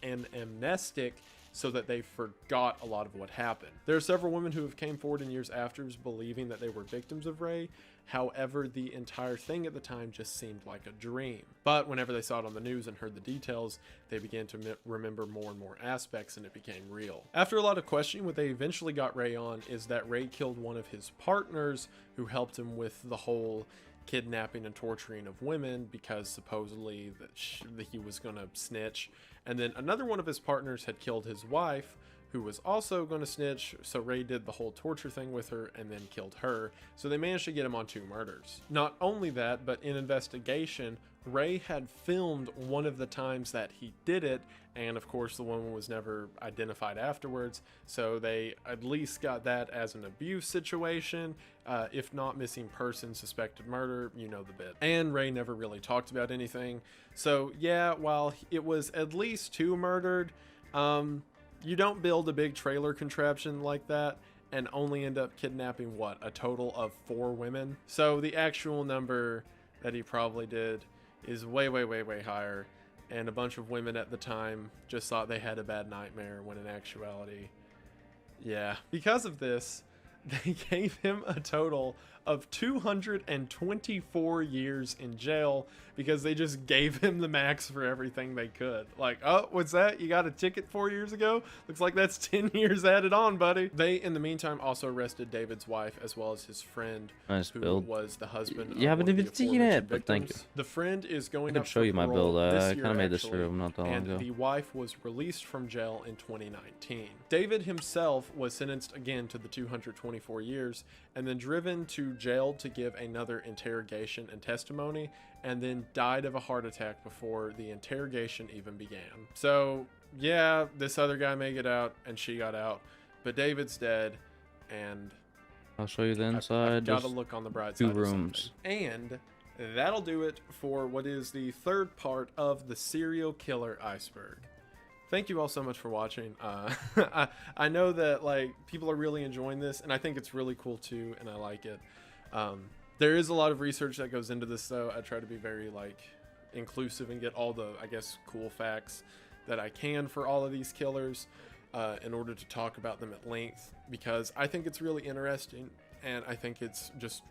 an amnestic so that they forgot a lot of what happened. There are several women who have came forward in years after believing that they were victims of Ray. However, the entire thing at the time just seemed like a dream. But whenever they saw it on the news and heard the details, they began to remember more and more aspects, and it became real. After a lot of questioning, what they eventually got Ray on is that Ray killed one of his partners who helped him with the whole kidnapping and torturing of women, because supposedly that he was going to snitch. And then another one of his partners had killed his wife, who was also going to snitch, so Ray did the whole torture thing with her and then killed her. So they managed to get him on 2 murders. Not only that, but in investigation, Ray had filmed one of the times that he did it, and of course the woman was never identified afterwards, so they at least got that as an abuse situation. If not missing person, suspected murder, you know the bit. And Ray never really talked about anything. So yeah, while it was at least 2 murdered, you don't build a big trailer contraption like that and only end up kidnapping, what, a total of 4 women? So the actual number that he probably did is way, way, way, way higher. And a bunch of women at the time just thought they had a bad nightmare, when in actuality, yeah. Because of this, they gave him a total of 224 years in jail, because they just gave him the max for everything they could. Like, oh, what's that? You got a ticket 4 years ago? Looks like that's 10 years added on, buddy. They, in the meantime, also arrested David's wife, as well as his friend, who was the husband of You haven't one of even the seen it, aforementioned but thank you. victims. The friend is going I up could show for you my parole build. this I year, kind of made this actually, room not that long and ago. the wife was released from jail in 2019. David himself was sentenced again to the 224 years, and then driven to jail to give another interrogation and testimony, and then died of a heart attack before the interrogation even began. So yeah, this other guy may get out, and she got out, but David's dead, and I'll show you the inside. I've got to Just look on the bright 2 side of rooms. something. And that'll do it for what is the 3rd part of the serial killer iceberg. Thank you all so much for watching. I know that like people are really enjoying this, and I think it's really cool too, and I like it. There is a lot of research that goes into this, though. I try to be very like inclusive and get all the, I guess, cool facts that I can for all of these killers in order to talk about them at length, because I think it's really interesting, and I think it's just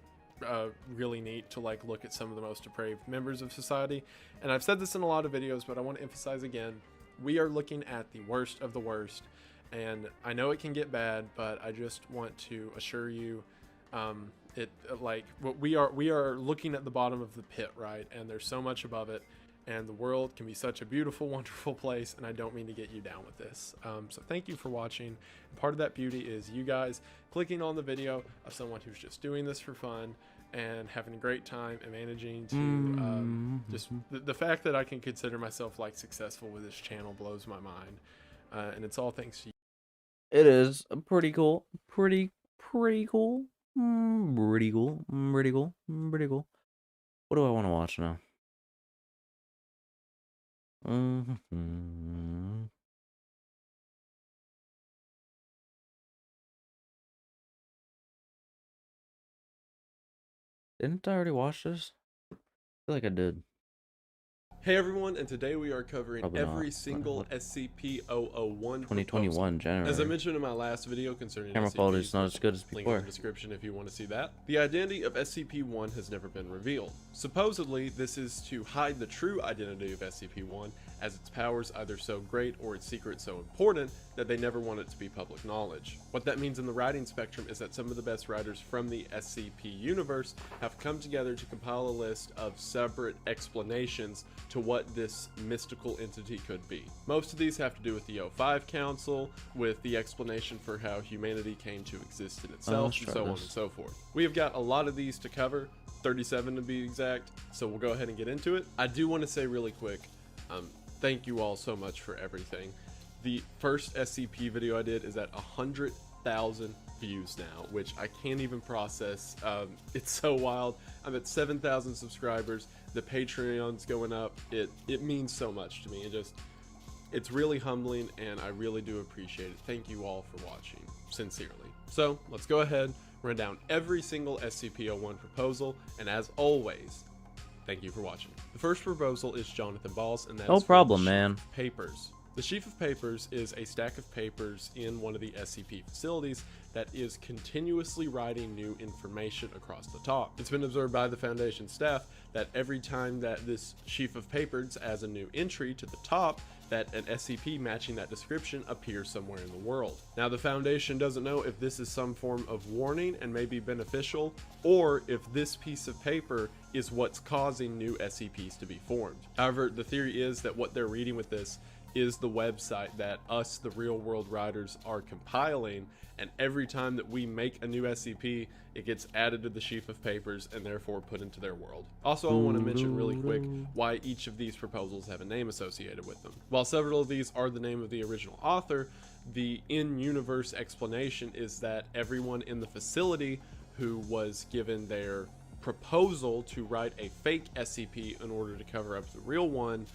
really neat to like look at some of the most depraved members of society. And I've said this in a lot of videos, but I want to emphasize again, we are looking at the worst of the worst, and I know it can get bad, but I just want to assure you we are looking at the bottom of the pit, right? And there's so much above it, and the world can be such a beautiful, wonderful place, and I don't mean to get you down with this. So thank you for watching. Part of that beauty is you guys clicking on the video of someone who's just doing this for fun and having a great time and managing to just the fact that I can consider myself like successful with this channel blows my mind, and it's all thanks to you. It is pretty cool. Pretty cool. Pretty cool. Pretty cool. Pretty cool. What do I want to watch now? Didn't I already watch this? I feel like I did. Hey everyone, and today we are covering Probably every not. single SCP-001 2021 January. As I mentioned in my last video concerning Camera quality is SCPs, not as good as link in before. the description if you want to see that. The identity of SCP-1 has never been revealed. Supposedly, this is to hide the true identity of SCP-1, as its powers either so great or its secret so important that they never want it to be public knowledge. What that means in the writing spectrum is that some of the best writers from the SCP universe have come together to compile a list of separate explanations to what this mystical entity could be. Most of these have to do with the O5 Council, with the explanation for how humanity came to exist in itself, and so on and so forth. We have got a lot of these to cover, 37 to be exact, so we'll go ahead and get into it. I do want to say really quick, thank you all so much for everything. The first SCP video I did is at 100,000 views now, which I can't even process. It's so wild. I'm at 7,000 subscribers. The Patreon's going up. It means so much to me. It's really humbling, and I really do appreciate it. Thank you all for watching, sincerely. So let's go ahead, run down every single SCP-01 proposal, and as always, thank you for watching. The first proposal is Jonathan Ball's, and that's No problem, man. Papers. The Sheaf of Papers is a stack of papers in one of the SCP facilities that is continuously writing new information across the top. It's been observed by the Foundation staff that every time that this Sheaf of Papers adds a new entry to the top, that an SCP matching that description appears somewhere in the world. Now, the Foundation doesn't know if this is some form of warning and may be beneficial, or if this piece of paper is what's causing new SCPs to be formed. However, the theory is that what they're reading with this is the website that us, the real world writers, are compiling, and every time that we make a new SCP, it gets added to the Sheaf of Papers and therefore put into their world. Also, I want to mention really quick why each of these proposals have a name associated with them. While several of these are the name of the original author, the in-universe explanation is that everyone in the facility who was given their proposal to write a fake SCP in order to cover up the real one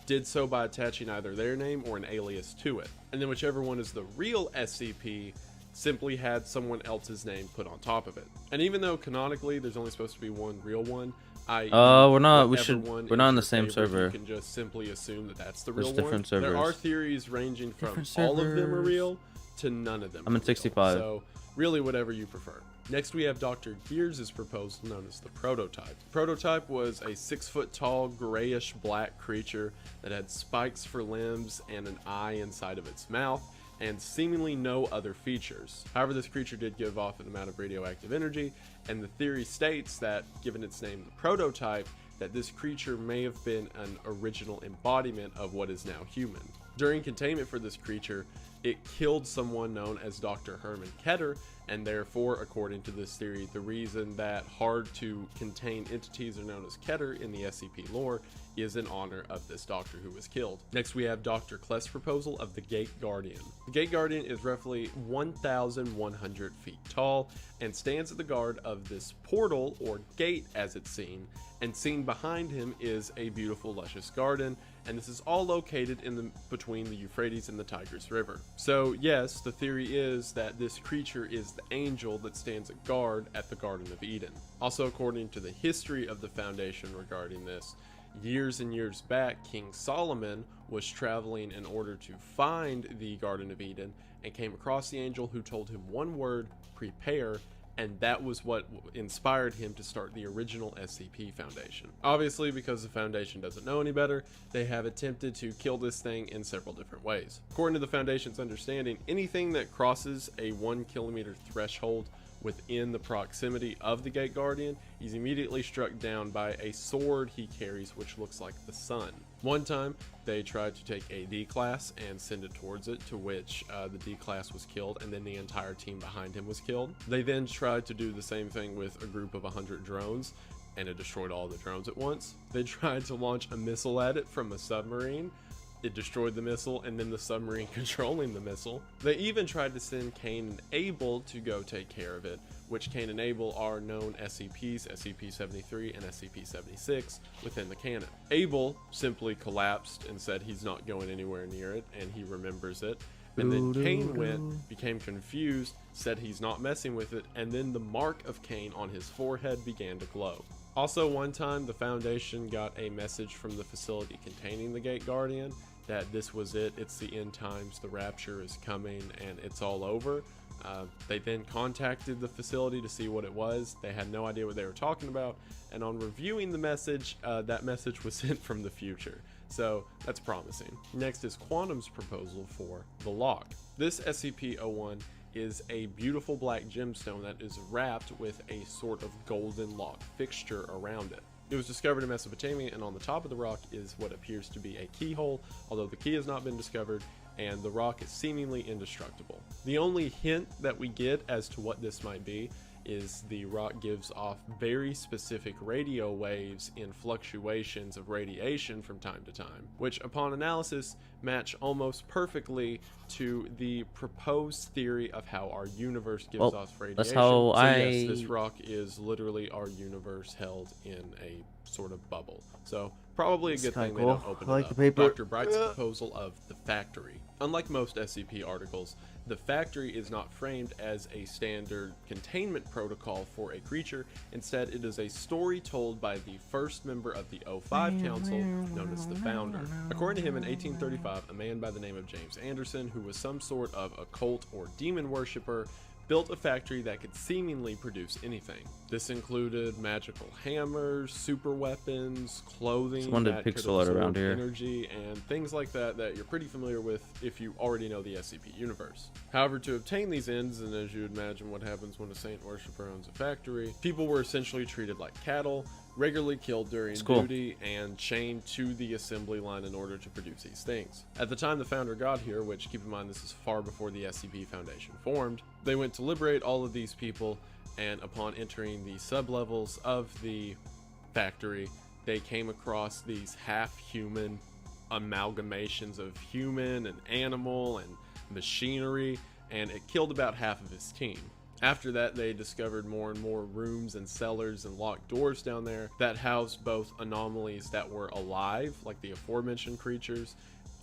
did so by attaching either their name or an alias to it. And then whichever one is the real SCP simply had someone else's name put on top of it. And even though canonically there's only supposed to be one real one, we're not in the same server. You can just simply assume that that's the real There's one. different servers. There are theories ranging from Different all of them are servers. real to none of them. I'm are in real. 65. So really whatever you prefer. Next we have Dr. Gears' proposal known as the Prototype. The Prototype was a 6-foot tall grayish black creature that had spikes for limbs and an eye inside of its mouth, and seemingly no other features. However, this creature did give off an amount of radioactive energy, and the theory states that, given its name the Prototype, that this creature may have been an original embodiment of what is now human. During containment for this creature, it killed someone known as Dr. Herman Ketter, and therefore, according to this theory, the reason that hard to contain entities are known as Keter in the SCP lore is in honor of this doctor who was killed. Next we have Dr. Kless's proposal of the Gate Guardian. The Gate Guardian is roughly 1,100 feet tall and stands at the guard of this portal, or gate as it's seen, and seen behind him is a beautiful luscious garden, and this is all located in between the Euphrates and the Tigris River. So yes, the theory is that this creature is the angel that stands at guard at the Garden of Eden. Also, according to the history of the Foundation regarding this, Years and years back, King Solomon was traveling in order to find the Garden of Eden and came across the angel who told him one word, prepare, and that was what inspired him to start the original SCP Foundation. Obviously, because the Foundation doesn't know any better, they have attempted to kill this thing in several different ways. According to the Foundation's understanding, anything that crosses a 1 kilometer threshold within the proximity of the Gate Guardian is immediately struck down by a sword he carries, which looks like the sun. One time, they tried to take a D class and send it towards it, to which the D class was killed, and then the entire team behind him was killed. They then tried to do the same thing with a group of 100 drones, and it destroyed all the drones at once. They tried to launch a missile at it from a submarine. It destroyed the missile and then the submarine controlling the missile. They even tried to send Cain and Abel to go take care of it, which Cain and Abel are known SCPs, SCP-73 and SCP-76, within the canon. Abel simply collapsed and said he's not going anywhere near it, and he remembers it. And then Cain went, became confused, said he's not messing with it, and then the mark of Cain on his forehead began to glow. Also, one time, the Foundation got a message from the facility containing the Gate Guardian that this was it, it's the end times, the rapture is coming, and it's all over. They then contacted the facility to see what it was. They had no idea what they were talking about, and on reviewing the message, that message was sent from the future. So that's promising. Next is Quantum's proposal for the lock. This SCP-01 is a beautiful black gemstone that is wrapped with a sort of golden lock fixture around it. It was discovered in Mesopotamia, and on the top of the rock is what appears to be a keyhole, although the key has not been discovered, and the rock is seemingly indestructible. The only hint that we get as to what this might be is the rock gives off very specific radio waves in fluctuations of radiation from time to time, which upon analysis match almost perfectly to the proposed theory of how our universe gives off radiation. That's how yes, this rock is literally our universe held in a sort of bubble. So probably a good thing they don't open it up. Dr. Bright's proposal of the factory. Unlike most SCP articles, the factory is not framed as a standard containment protocol for a creature. Instead, it is a story told by the first member of the O5 Council, known as the Founder. According to him, in 1835, a man by the name of James Anderson, who was some sort of occult or demon worshipper, built a factory that could seemingly produce anything. This included magical hammers, super weapons, clothing that could absorb energy, and things like that that you're pretty familiar with if you already know the SCP universe. However, to obtain these ends, and as you would imagine what happens when a saint worshiper owns a factory, people were essentially treated like cattle, regularly killed during duty, and chained to the assembly line in order to produce these things. At the time the Founder got here, which keep in mind this is far before the SCP Foundation formed, they went to liberate all of these people, and upon entering the sublevels of the factory, they came across these half-human amalgamations of human and animal and machinery, and it killed about half of his team. After that, they discovered more and more rooms and cellars and locked doors down there that housed both anomalies that were alive, like the aforementioned creatures,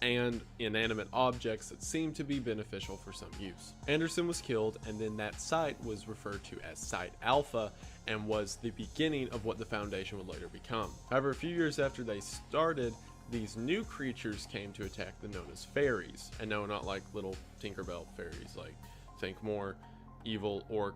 and inanimate objects that seemed to be beneficial for some use. Anderson was killed, and then that site was referred to as Site Alpha and was the beginning of what the Foundation would later become. However, a few years after they started, these new creatures came to attack the known as fairies. And no, not like little Tinkerbell fairies, like think more evil orc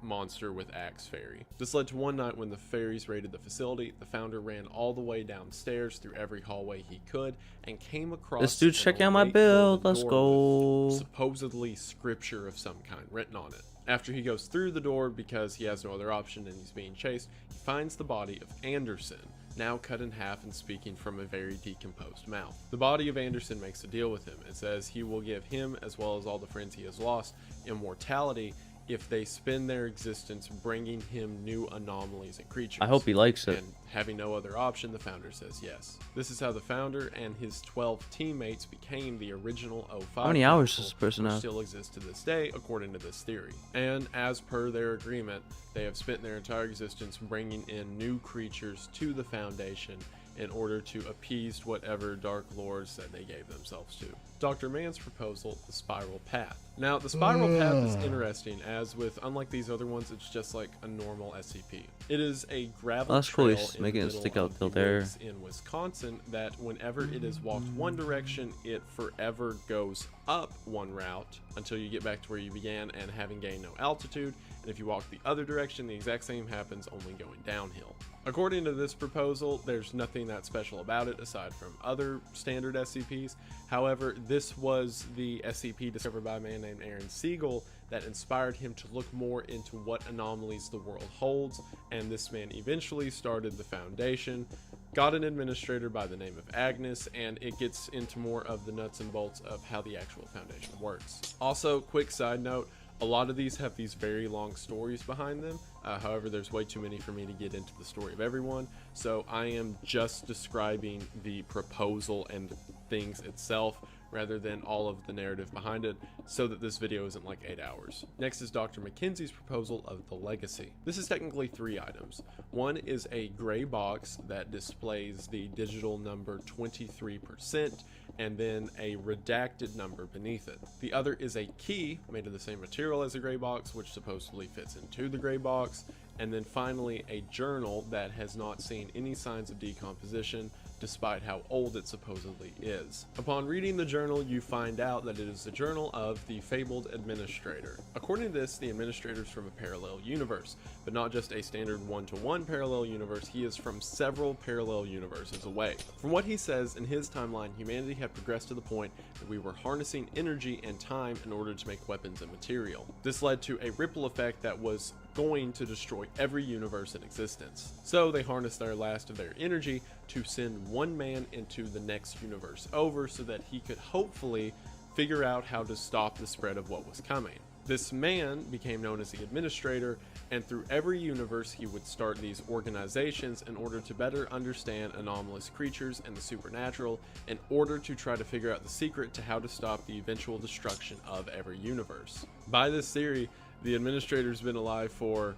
monster with axe fairy. This led to one night when the fairies raided the facility. The Founder ran all the way downstairs through every hallway he could and came across this dude's checking out my build. Let's go. Supposedly scripture of some kind written on it. After he goes through the door because he has no other option and he's being chased, he finds the body of Anderson, now cut in half and speaking from a very decomposed mouth. The body of Anderson makes a deal with him and says he will give him, as well as all the friends he has lost, immortality if they spend their existence bringing him new anomalies and creatures. I hope he likes it. And having no other option, the Founder says yes. This is how the Founder and his 12 teammates became the original O5. How many hours does this person have? Still exists to this day, according to this theory. And as per their agreement, they have spent their entire existence bringing in new creatures to the Foundation in order to appease whatever Dark Lords that they gave themselves to. Dr. Mann's proposal, the Spiral Path. Now, the Spiral Path is interesting, as with, unlike these other ones, it's just like a normal SCP. It is a gravel That's cool, trail he's in making the it middle stick out of till the there. woods in Wisconsin that whenever it is walked one direction, it forever goes up one route until you get back to where you began and having gained no altitude. And if you walk the other direction, the exact same happens, only going downhill. According to this proposal, there's nothing that special about it aside from other standard SCPs. However, this was the SCP discovered by a man named Aaron Siegel that inspired him to look more into what anomalies the world holds, and this man eventually started the Foundation, got an administrator by the name of Agnes, and it gets into more of the nuts and bolts of how the actual Foundation works. Also, quick side note, a lot of these have these very long stories behind them. However, there's way too many for me to get into the story of everyone, so I am just describing the proposal and things itself rather than all of the narrative behind it, so that this video isn't like 8 hours. Next is Dr. McKenzie's proposal of the Legacy. This is technically 3 items. One is a gray box that displays the digital number 23%, and then a redacted number beneath it. The other is a key made of the same material as a gray box, which supposedly fits into the gray box, and then finally a journal that has not seen any signs of decomposition despite how old it supposedly is. Upon reading the journal, you find out that it is the journal of the fabled administrator. According to this, the administrator is from a parallel universe, but not just a standard one-to-one parallel universe. He is from several parallel universes away. From what he says, in his timeline, humanity had progressed to the point that we were harnessing energy and time in order to make weapons and material. This led to a ripple effect that was going to destroy every universe in existence. So they harnessed their last of their energy to send one man into the next universe over so that he could hopefully figure out how to stop the spread of what was coming. This man became known as the administrator, and through every universe he would start these organizations in order to better understand anomalous creatures and the supernatural, in order to try to figure out the secret to how to stop the eventual destruction of every universe. By this theory, the administrator's been alive for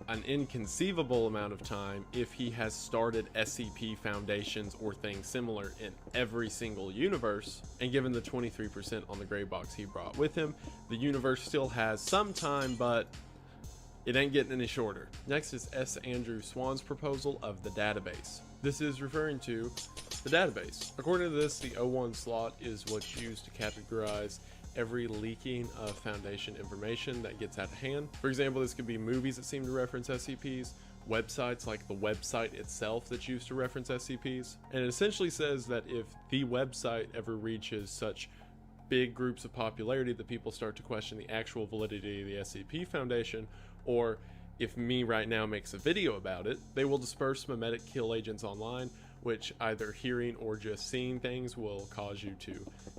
an inconceivable amount of time if he has started SCP foundations or things similar in every single universe, and given the 23% on the gray box he brought with him, the universe still has some time, but it ain't getting any shorter. Next is S. Andrew Swan's proposal of the database. This is referring to the database. According to this, the O1 slot is what's used to categorize every leaking of Foundation information that gets out of hand. For example, this could be movies that seem to reference SCPs, websites like the website itself that's used to reference SCPs, and it essentially says that if the website ever reaches such big groups of popularity that people start to question the actual validity of the SCP Foundation, or if me right now makes a video about it, they will disperse memetic kill agents online, which either hearing or just seeing things will cause you to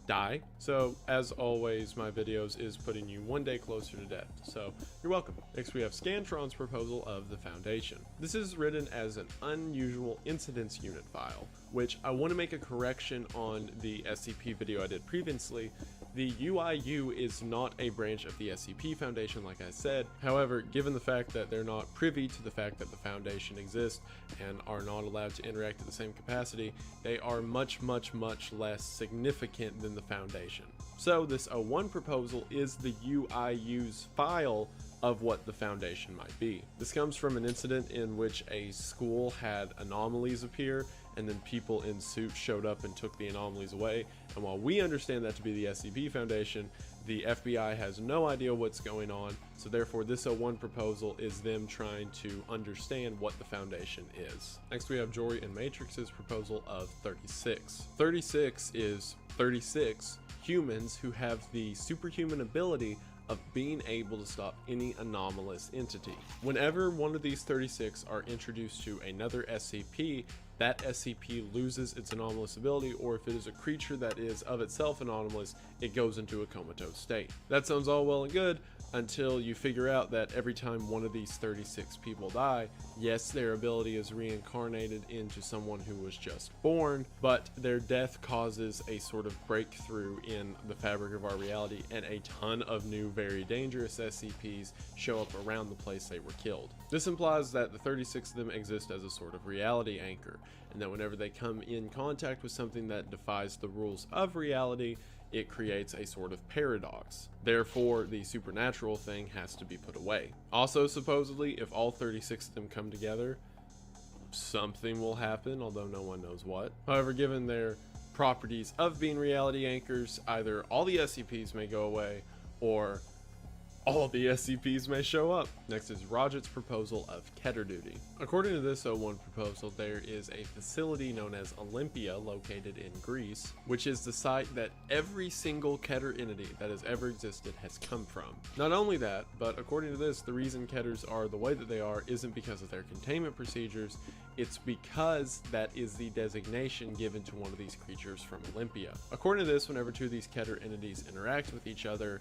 die. So as always, my videos is putting you one day closer to death, so you're welcome. Next we have Scantron's proposal of the Foundation. This is written as an unusual incidents unit file, which I want to make a correction on the SCP video I did previously. The UIU is not a branch of the SCP Foundation, like I said. However, given the fact that they're not privy to the fact that the Foundation exists and are not allowed to interact at the same capacity, they are much less significant than the Foundation. So this O1 proposal is the UIU's file of what the Foundation might be. This comes from an incident in which a school had anomalies appear, and then people in suits showed up and took the anomalies away. And while we understand that to be the SCP Foundation, the FBI has no idea what's going on, so therefore this O1 proposal is them trying to understand what the Foundation is. Next we have Jory and Matrix's proposal of 36. 36 is 36 humans who have the superhuman ability of being able to stop any anomalous entity. Whenever one of these 36 are introduced to another SCP, that SCP loses its anomalous ability, or if it is a creature that is of itself anomalous, it goes into a comatose state. That sounds all well and good, until you figure out that every time one of these 36 people die, yes, their ability is reincarnated into someone who was just born, but their death causes a sort of breakthrough in the fabric of our reality, and a ton of new very dangerous SCPs show up around the place they were killed. This implies that the 36 of them exist as a sort of reality anchor, and that whenever they come in contact with something that defies the rules of reality, it creates a sort of paradox. Therefore, the supernatural thing has to be put away. Also, supposedly, if all 36 of them come together, something will happen, although no one knows what. However, given their properties of being reality anchors, either all the SCPs may go away, or all the SCPs may show up. Next is Roget's proposal of Keter duty. According to this O1 proposal, there is a facility known as Olympia located in Greece, which is the site that every single Keter entity that has ever existed has come from. Not only that, but according to this, the reason Keters are the way that they are isn't because of their containment procedures, it's because that is the designation given to one of these creatures from Olympia. According to this, whenever two of these Keter entities interact with each other,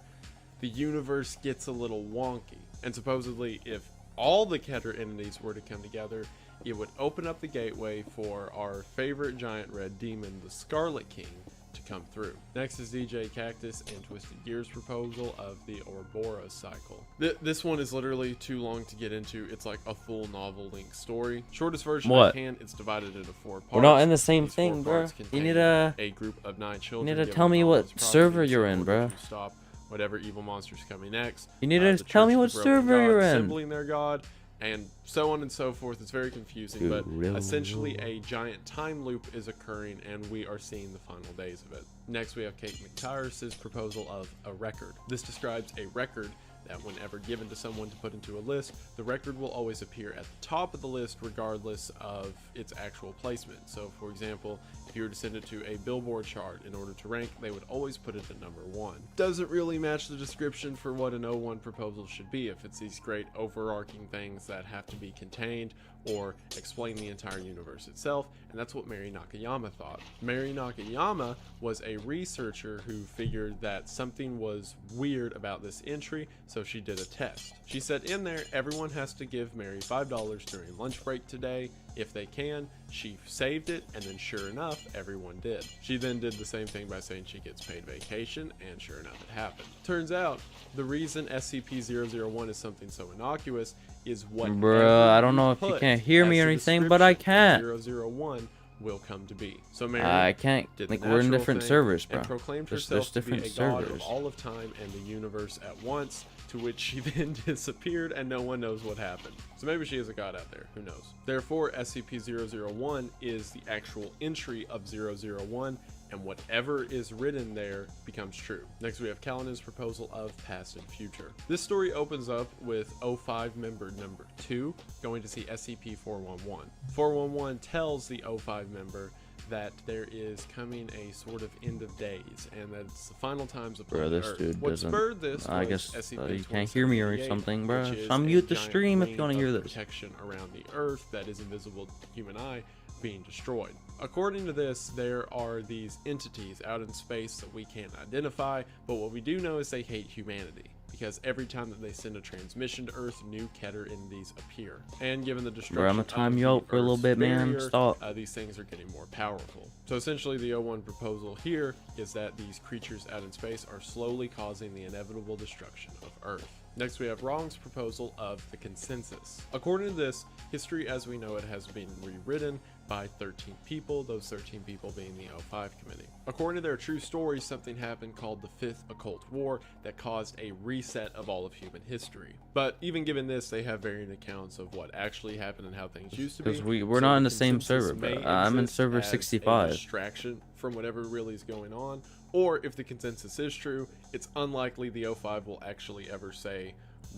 the universe gets a little wonky. And supposedly, if all the Keter entities were to come together, it would open up the gateway for our favorite giant red demon, the Scarlet King, to come through. Next is DJ Cactus and Twisted Gear's proposal of the Ouroboros cycle. This one is literally too long to get into. It's like a full novel-length story. Shortest version I can, it's divided into 4 parts. We're not in the same These 4 thing, bro. parts You need contain to a group of 9 children. You need to given tell me knowledge what server properties you're in in, order bro. to stop whatever evil monsters coming next. You need to The tell me Church what of the Broken server God, you're in. Assembling their god, and so on and so forth. It's very confusing, but essentially a giant time loop is occurring, and we are seeing the final days of it. Next, we have Kate McTyres' proposal of a record. This describes a record that whenever given to someone to put into a list, the record will always appear at the top of the list regardless of its actual placement. So for example, if you were to send it to a Billboard chart in order to rank, they would always put it at number 1. Doesn't really match the description for what an O1 proposal should be if it's these great overarching things that have to be contained or explain the entire universe itself, and that's what Mary Nakayama thought. Mary Nakayama was a researcher who figured that something was weird about this entry, so she did a test. She said in there, everyone has to give Mary $5 during lunch break today. If they can, she saved it, and then sure enough, everyone did. She then did the same thing by saying she gets paid vacation, and sure enough, it happened. Turns out, the reason SCP-001 is something so innocuous is what Bruh, I don't know if you can't hear me or anything, but I can't. 001 will come to be. So Mary I can't. did Like, the we're in natural different thing servers, bro. and proclaimed There's herself to be different a god of servers. all of time and the universe at once, to which she then disappeared and no one knows what happened. So maybe she is a god out there, who knows. Therefore, SCP-001 is the actual entry of 001, and whatever is written there becomes true. Next, we have Kalin's proposal of past and future. This story opens up with 05 member number 2 going to see SCP-411. 411 tells the 05 member that there is coming a sort of end of days, and that it's the final times of Bro, planet this Earth. dude What doesn't. spurred this I was guess you can't hear me or SCP-2788, something, bro. which is So a mute the giant stream if you ring want to hear of this. protection around the Earth that is invisible to the human eye being destroyed. According to this, there are these entities out in space that we can't identify, but what we do know is they hate humanity, because every time that they send a transmission to Earth, new Keter entities appear. And given the destruction Bro, I'm gonna of time you the out for a little Earth's bit, man. barrier, Stop. these things are getting more powerful. So essentially, the O1 proposal here is that these creatures out in space are slowly causing the inevitable destruction of Earth. Next, we have Wrong's proposal of the consensus. According to this, history as we know it has been rewritten by 13 people, those 13 people being the O5 committee. According to their true story, something happened called the Fifth Occult War that caused a reset of all of human history. But even given this, they have varying accounts of what actually happened and how things used to be. Because we're So not the in the same consensus server, bro. may I'm in exist server as a 65. distraction from whatever really is going on, or if the consensus is true, it's unlikely the O5 will actually ever say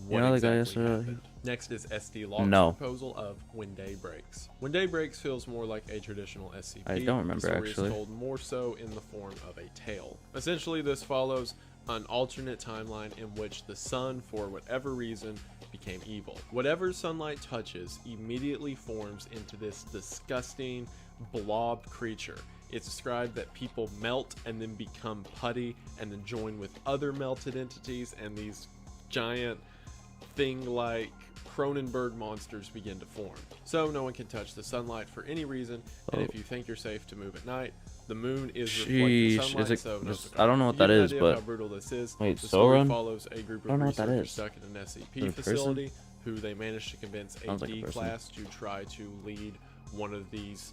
what know the guy exactly yesterday? happened. Next is SD Log's No. proposal of When Day Breaks. When Day Breaks feels more like a traditional SCP. I don't remember, the story actually. is told more so in the form of a tale. Essentially, this follows an alternate timeline in which the sun, for whatever reason, became evil. Whatever sunlight touches immediately forms into this disgusting blob creature. It's described that people melt and then become putty and then join with other melted entities, and these giant thing like Cronenberg monsters begin to form. So no one can touch the sunlight for any reason, and if you think you're safe to move at night, the moon is reflecting Sheesh, sunlight, is it so no just, cigar. I don't know what To give that you an is, idea of how but brutal this is, wait, the Soul story Run? follows a group I don't of know what that researchers is. stuck in an Is it SCP a person? facility who they managed to convince a Sounds like a D person. class to try to lead one of these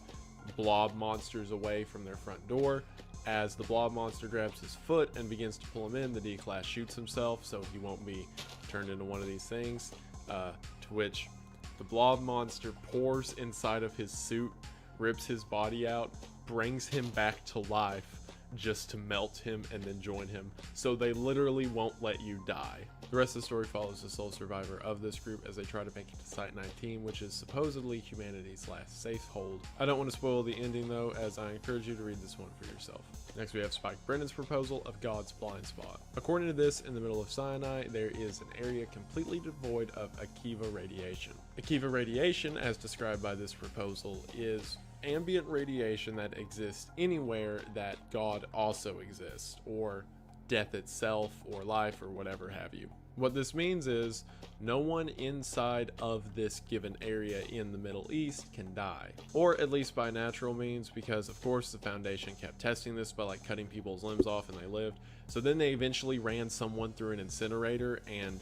blob monsters away from their front door. As the blob monster grabs his foot and begins to pull him in, the D class shoots himself so he won't be turned into one of these things, to which the blob monster pours inside of his suit, rips his body out, brings him back to life just to melt him and then join him, so they literally won't let you die. The rest of the story follows the sole survivor of this group as they try to make it to Site 19, which is supposedly humanity's last safe hold. I don't want to spoil the ending though, as I encourage you to read this one for yourself. Next we have Spike Brennan's proposal of God's blind spot. According to this, in the middle of Sinai, there is an area completely devoid of Akiva radiation. Akiva radiation, as described by this proposal, is ambient radiation that exists anywhere that God also exists, or death itself, or life, or whatever have you. What this means is no one inside of this given area in the Middle East can die, or at least by natural means, because of course the Foundation kept testing this by like cutting people's limbs off and they lived. So then they eventually ran someone through an incinerator and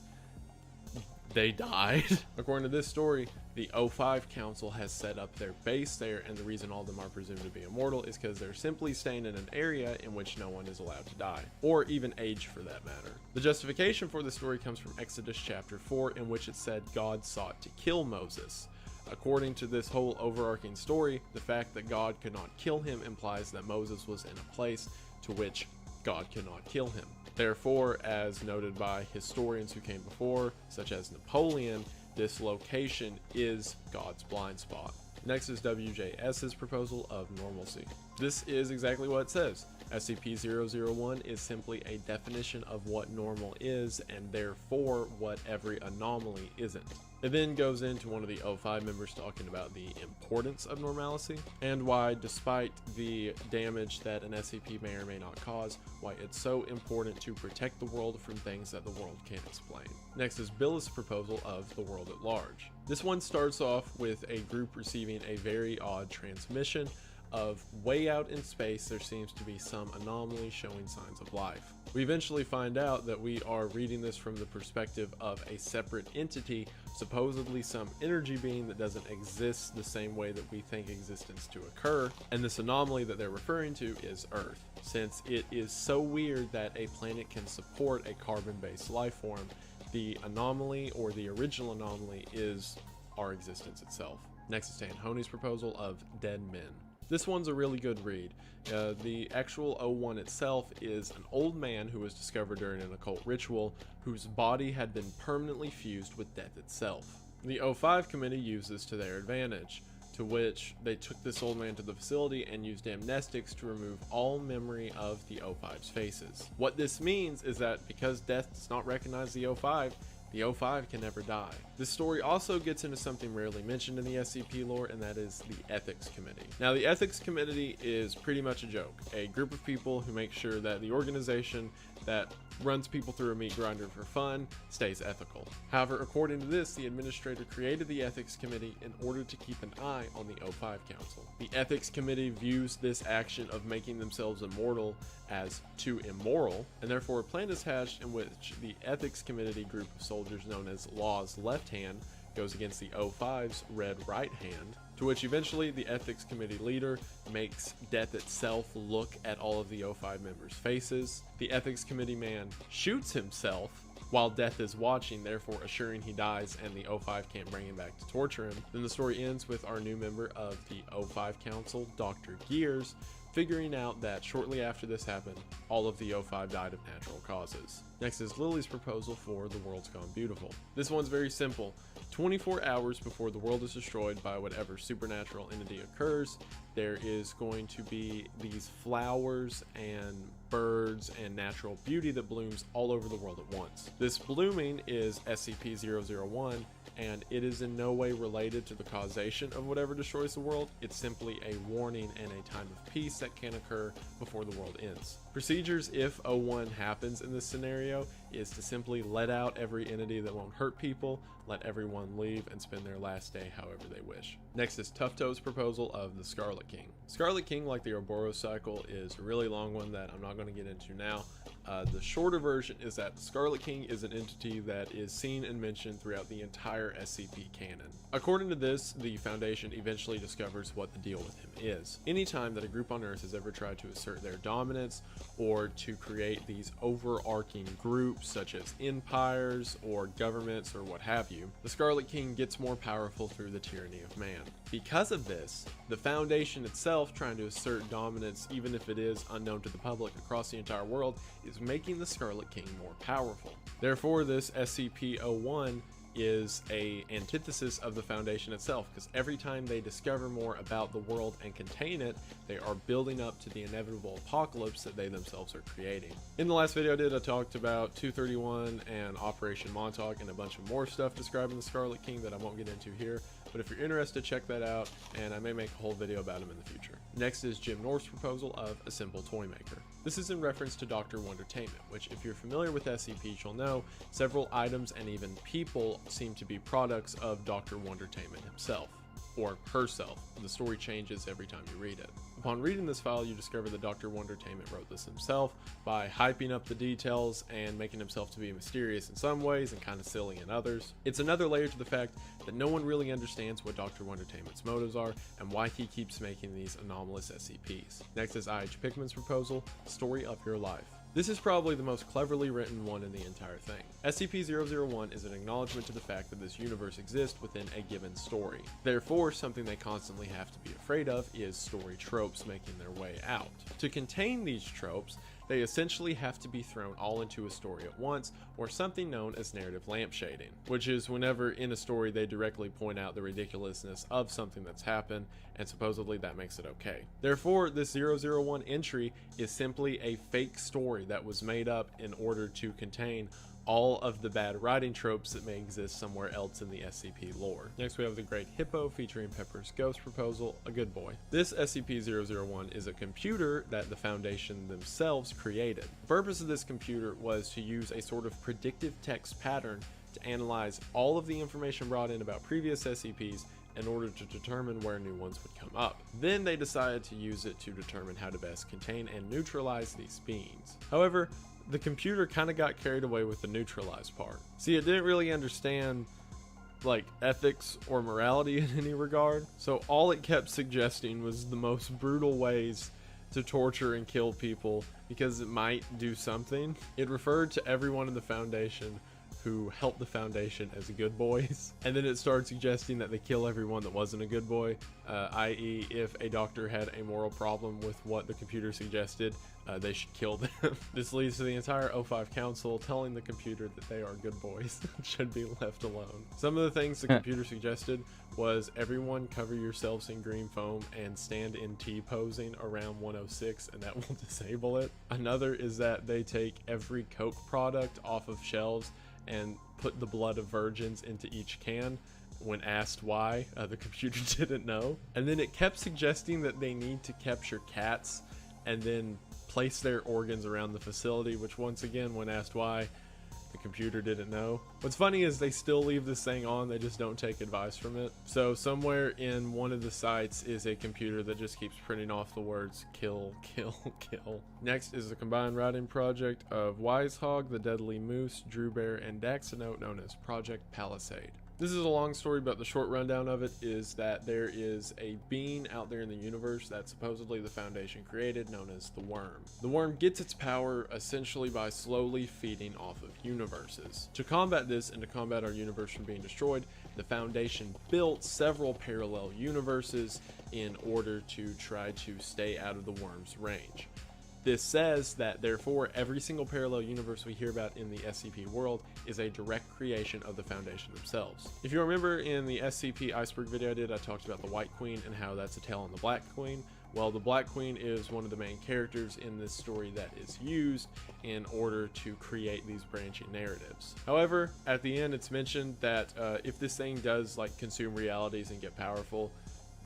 they died. According to this story, the O5 Council has set up their base there, and the reason all of them are presumed to be immortal is because they're simply staying in an area in which no one is allowed to die, or even age for that matter. The justification for the story comes from Exodus chapter 4, in which it said God sought to kill Moses. According to this whole overarching story, the fact that God could not kill him implies that Moses was in a place to which God could not kill him. Therefore, as noted by historians who came before, such as Napoleon, this location is God's blind spot. Next is WJS's proposal of normalcy. This is exactly what it says. SCP-001 is simply a definition of what normal is, and therefore what every anomaly isn't. It then goes into one of the O5 members talking about the importance of normalcy, and why, despite the damage that an SCP may or may not cause, why it's so important to protect the world from things that the world can't explain. Next is Bill's proposal of the world at large. This one starts off with a group receiving a very odd transmission of way out in space there seems to be some anomaly showing signs of life. We eventually find out that we are reading this from the perspective of a separate entity, supposedly some energy being that doesn't exist the same way that we think existence to occur, and this anomaly that they're referring to is Earth, since it is so weird that a planet can support a carbon-based life form. The anomaly, or the original anomaly, is our existence itself. Next is Tanhoney's proposal of dead men. This one's a really good read. The actual O1 itself is an old man who was discovered during an occult ritual whose body had been permanently fused with death itself. The O5 committee used this to their advantage, to which they took this old man to the facility and used amnestics to remove all memory of the O5's faces. What this means is that because death does not recognize the O5 can never die. This story also gets into something rarely mentioned in the SCP lore, and that is the Ethics Committee. Now, the Ethics Committee is pretty much a joke, a group of people who make sure that the organization that runs people through a meat grinder for fun stays ethical. However, according to this, the administrator created the Ethics Committee in order to keep an eye on the O5 Council. The Ethics Committee views this action of making themselves immortal as too immoral, and therefore a plan is hatched in which the Ethics Committee group of soldiers known as Law's Left Hand goes against the O5's Red Right Hand, to which eventually the Ethics Committee leader makes death itself look at all of the O5 members' faces. The Ethics Committee man shoots himself while death is watching, therefore assuring he dies and the O5 can't bring him back to torture him. Then the story ends with our new member of the O5 Council, Dr. Gears, figuring out that shortly after this happened, all of the O5 died of natural causes. Next is Lily's proposal for The World's Gone Beautiful. This one's very simple. 24 hours before the world is destroyed by whatever supernatural entity occurs, there is going to be these flowers and birds and natural beauty that blooms all over the world at once. This blooming is SCP-001, and it is in no way related to the causation of whatever destroys the world. It's simply a warning and a time of peace that can occur before the world ends. Procedures if 01 happens in this scenario is to simply let out every entity that won't hurt people, let everyone leave, and spend their last day however they wish. Next is Tufto's proposal of the Scarlet King. Scarlet King, like the Ouroboros cycle, is a really long one that I'm not going to get into now. The shorter version is that the Scarlet King is an entity that is seen and mentioned throughout the entire SCP canon. According to this, the Foundation eventually discovers what the deal with him is. Anytime that a group on Earth has ever tried to assert their dominance or to create these overarching groups such as empires or governments or what have you, the Scarlet King gets more powerful through the tyranny of man. Because of this, the Foundation itself, trying to assert dominance even if it is unknown to the public across the entire world, is making the Scarlet King more powerful. Therefore, this SCP-01 is a antithesis of the Foundation itself, because every time they discover more about the world and contain it, they are building up to the inevitable apocalypse that they themselves are creating. In the last video I talked about 231 and Operation Montauk and a bunch of more stuff describing the Scarlet King that I won't get into here, but if you're interested, check that out, and I may make a whole video about him in the future. Next is Jim North's proposal of a simple toy maker. This is in reference to Dr. Wondertainment, which, if you're familiar with SCP, you'll know several items and even people seem to be products of Dr. Wondertainment himself, or herself. The story changes every time you read it. Upon reading this file, you discover that Dr. Wondertainment wrote this himself by hyping up the details and making himself to be mysterious in some ways and kind of silly in others. It's another layer to the fact that no one really understands what Dr. Wondertainment's motives are and why he keeps making these anomalous SCPs. Next is I.H. Pickman's proposal, Story of Your Life. This is probably the most cleverly written one in the entire thing. SCP-001 is an acknowledgement to the fact that this universe exists within a given story. Therefore, something they constantly have to be afraid of is story tropes making their way out. To contain these tropes, they essentially have to be thrown all into a story at once, or something known as narrative lampshading, which is whenever in a story they directly point out the ridiculousness of something that's happened, and supposedly that makes it okay. Therefore, this 001 entry is simply a fake story that was made up in order to contain all of the bad writing tropes that may exist somewhere else in the SCP lore. Next we have the Great Hippo featuring Pepper's Ghost proposal, A Good Boy. This SCP-001 is a computer that the Foundation themselves created. The purpose of this computer was to use a sort of predictive text pattern to analyze all of the information brought in about previous SCPs in order to determine where new ones would come up. Then they decided to use it to determine how to best contain and neutralize these beings. However, the computer kind of got carried away with the neutralize part. See, it didn't really understand like ethics or morality in any regard, so all it kept suggesting was the most brutal ways to torture and kill people because it might do something. It referred to everyone in the Foundation who helped the Foundation as good boys, and then it started suggesting that they kill everyone that wasn't a good boy, i.e. if a doctor had a moral problem with what the computer suggested, they should kill them. This leads to the entire O5 Council telling the computer that they are good boys and should be left alone. Some of the things the computer suggested was everyone cover yourselves in green foam and stand in T posing around 106 and that will disable it. Another is that they take every Coke product off of shelves and put the blood of virgins into each can. When asked why, the computer didn't know. And then it kept suggesting that they need to capture cats and then place their organs around the facility, which once again, when asked why, the computer didn't know. What's funny is they still leave this thing on, they just don't take advice from it. So somewhere in one of the sites is a computer that just keeps printing off the words kill, kill, kill. Next is the combined writing project of Wisehog, the Deadly Moose, Drew Bear, and Daxanote, known as Project Palisade. This is a long story, but the short rundown of it is that there is a being out there in the universe that supposedly the Foundation created, known as the Worm. The Worm gets its power essentially by slowly feeding off of universes. To combat this and to combat our universe from being destroyed, the Foundation built several parallel universes in order to try to stay out of the Worm's range. This says that, therefore, every single parallel universe we hear about in the SCP world is a direct creation of the Foundation themselves. If you remember in the SCP Iceberg video I did, I talked about the White Queen and how that's a tail on the Black Queen. Well, the Black Queen is one of the main characters in this story that is used in order to create these branching narratives. However, at the end it's mentioned that if this thing does like consume realities and get powerful,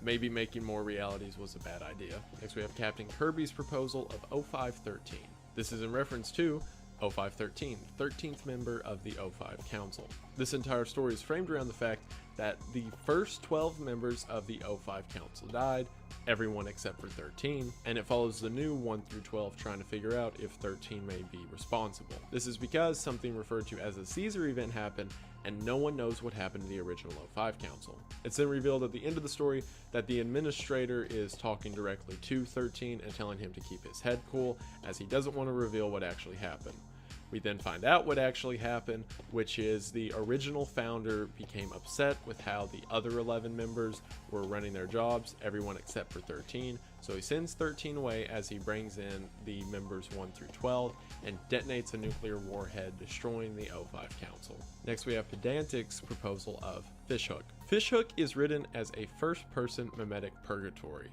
maybe making more realities was a bad idea. Next we have Captain Kirby's proposal of 0513. This is in reference to O513, 13th member of the O5 Council. This entire story is framed around the fact that the first 12 members of the O5 Council died, everyone except for 13, and it follows the new 1 through 12 trying to figure out if 13 may be responsible. This is because something referred to as a Caesar event happened, and no one knows what happened to the original O5 Council. It's then revealed at the end of the story that the administrator is talking directly to 13 and telling him to keep his head cool, as he doesn't want to reveal what actually happened. We then find out what actually happened, which is the original founder became upset with how the other 11 members were running their jobs, everyone except for 13. So he sends 13 away as he brings in the members 1 through 12 and detonates a nuclear warhead, destroying the O5 Council. Next we have Pedantic's proposal of Fishhook. Fishhook is written as a first-person mimetic purgatory.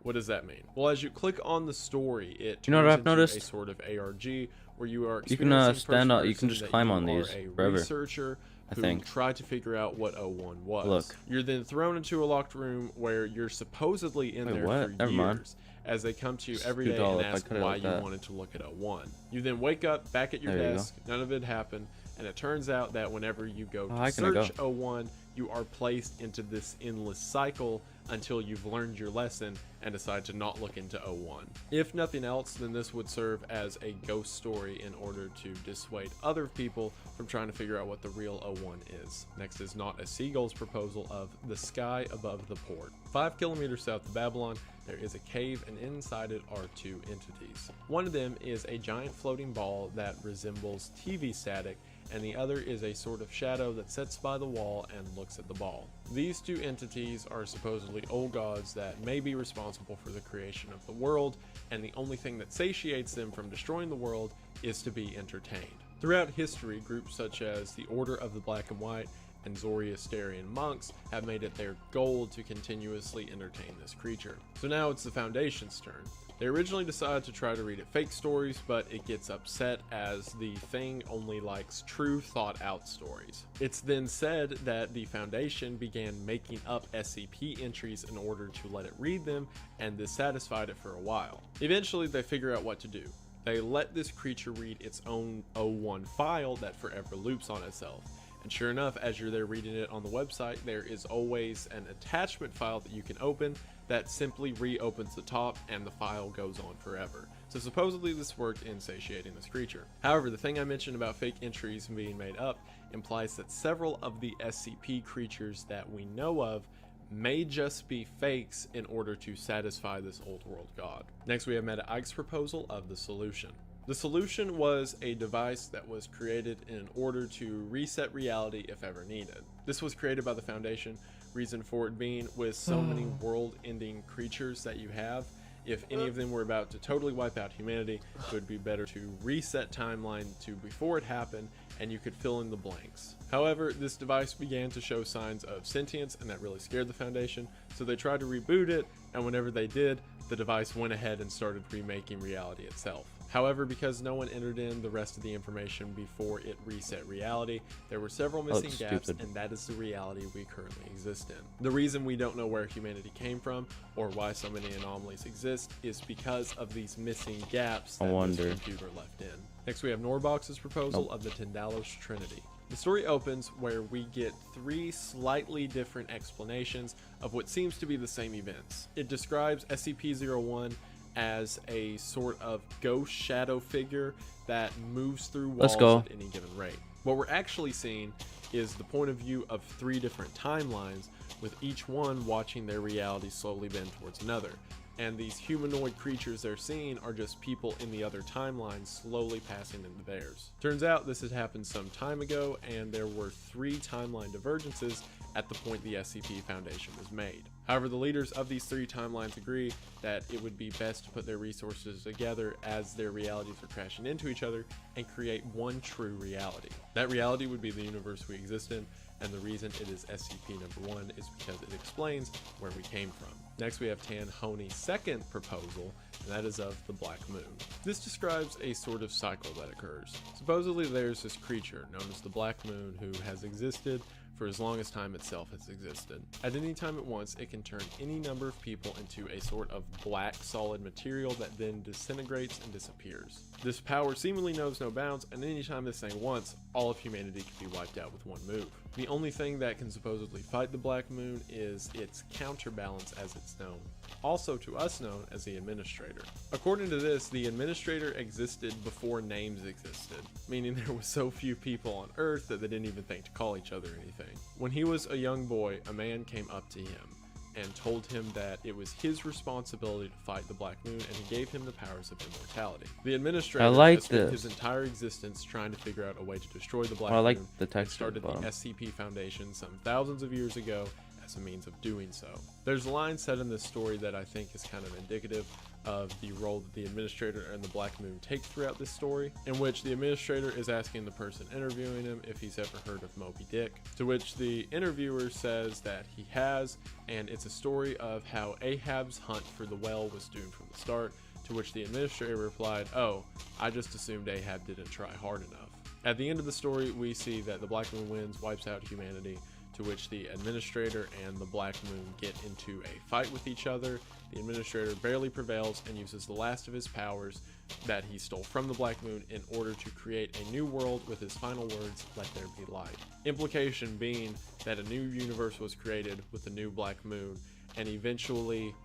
What does that mean? Well, as you click on the story, it You know what turns I've into noticed? a sort of ARG where you are You can experiencing stand up. You can first just person climb that on you these are a forever. researcher I who think. tried to figure out what O1 was. Look. You're then thrown into a locked room where you're supposedly in Wait, there what? for Never mind. years, as they come to you It's every too day dull and if I ask cut it why like you that. wanted to look at O1. You then wake up back at your There you go. desk. None of it happened, and it turns out that whenever you go to how can I go? search O1, you are placed into this endless cycle until you've learned your lesson and decide to not look into O1. If nothing else, then this would serve as a ghost story in order to dissuade other people from trying to figure out what the real O1 is. Next is Not a Seagull's proposal of The Sky Above the Port. 5 kilometers south of Babylon, there is a cave, and inside it are 2 entities. One of them is a giant floating ball that resembles TV static, and the other is a sort of shadow that sits by the wall and looks at the ball. These 2 entities are supposedly old gods that may be responsible for the creation of the world, and the only thing that satiates them from destroying the world is to be entertained. Throughout history, groups such as the Order of the Black and White and Zoroastrian monks have made it their goal to continuously entertain this creature. So now it's the Foundation's turn. They originally decided to try to read it fake stories, but it gets upset as the thing only likes true thought out stories. It's then said that the Foundation began making up SCP entries in order to let it read them, and this satisfied it for a while. Eventually they figure out what to do. They let this creature read its own O1 file that forever loops on itself. And sure enough, as you're there reading it on the website, there is always an attachment file that you can open that simply reopens the top and the file goes on forever. So supposedly this worked in satiating this creature. However, the thing I mentioned about fake entries being made up implies that several of the SCP creatures that we know of may just be fakes in order to satisfy this old world god. Next we have Meta Ike's proposal of the solution. The solution was a device that was created in order to reset reality if ever needed. This was created by the Foundation, reason for it being with so many world-ending creatures that you have, if any of them were about to totally wipe out humanity, it would be better to reset timeline to before it happened and you could fill in the blanks. However, this device began to show signs of sentience and that really scared the Foundation, so they tried to reboot it, and whenever they did, the device went ahead and started remaking reality itself. However, because no one entered in the rest of the information before it reset reality, there were several missing gaps, stupid. and that is the reality we currently exist in. The reason we don't know where humanity came from or why so many anomalies exist is because of these missing gaps that wonder. this computer left in. Next we have Norbox's proposal of the Tendalos Trinity. The story opens where we get 3 slightly different explanations of what seems to be the same events. It describes SCP-01 as a sort of ghost shadow figure that moves through walls Let's go. at any given rate. What we're actually seeing is the point of view of 3 different timelines, with each one watching their reality slowly bend towards another. And these humanoid creatures they're seeing are just people in the other timeline slowly passing into theirs. Turns out this had happened some time ago, and there were 3 timeline divergences at the point the SCP Foundation was made. However, the leaders of these 3 timelines agree that it would be best to put their resources together as their realities are crashing into each other and create one true reality. That reality would be the universe we exist in, and the reason it is SCP number 1 is because it explains where we came from. Next we have Tan Honey's second proposal, and that is of the Black Moon. This describes a sort of cycle that occurs. Supposedly there's this creature known as the Black Moon who has existed for as long as time itself has existed. At any time at once, it can turn any number of people into a sort of black solid material that then disintegrates and disappears. This power seemingly knows no bounds, and anytime this thing wants, all of humanity can be wiped out with one move. The only thing that can supposedly fight the Black Moon is its counterbalance, as it's known, also to us known as the Administrator. According to this, the Administrator existed before names existed, meaning there was so few people on Earth that they didn't even think to call each other anything. When he was a young boy, a man came up to him and told him that it was his responsibility to fight the Black Moon, and he gave him the powers of immortality. The Administrator has spent his entire existence trying to figure out a way to destroy the Black Moon, and started the SCP Foundation some thousands of years ago as a means of doing so. There's a line said in this story that I think is kind of indicative of the role that the Administrator and the Black Moon take throughout this story, in which the Administrator is asking the person interviewing him if he's ever heard of Moby Dick, to which the interviewer says that he has, and it's a story of how Ahab's hunt for the whale was doomed from the start, to which the Administrator replied, "Oh, I just assumed Ahab didn't try hard enough." At the end of the story, we see that the Black Moon wins, wipes out humanity, to which the Administrator and the Black Moon get into a fight with each other. The Administrator barely prevails and uses the last of his powers that he stole from the Black Moon in order to create a new world with his final words, "Let there be light." Implication being that a new universe was created with a new Black Moon, and eventually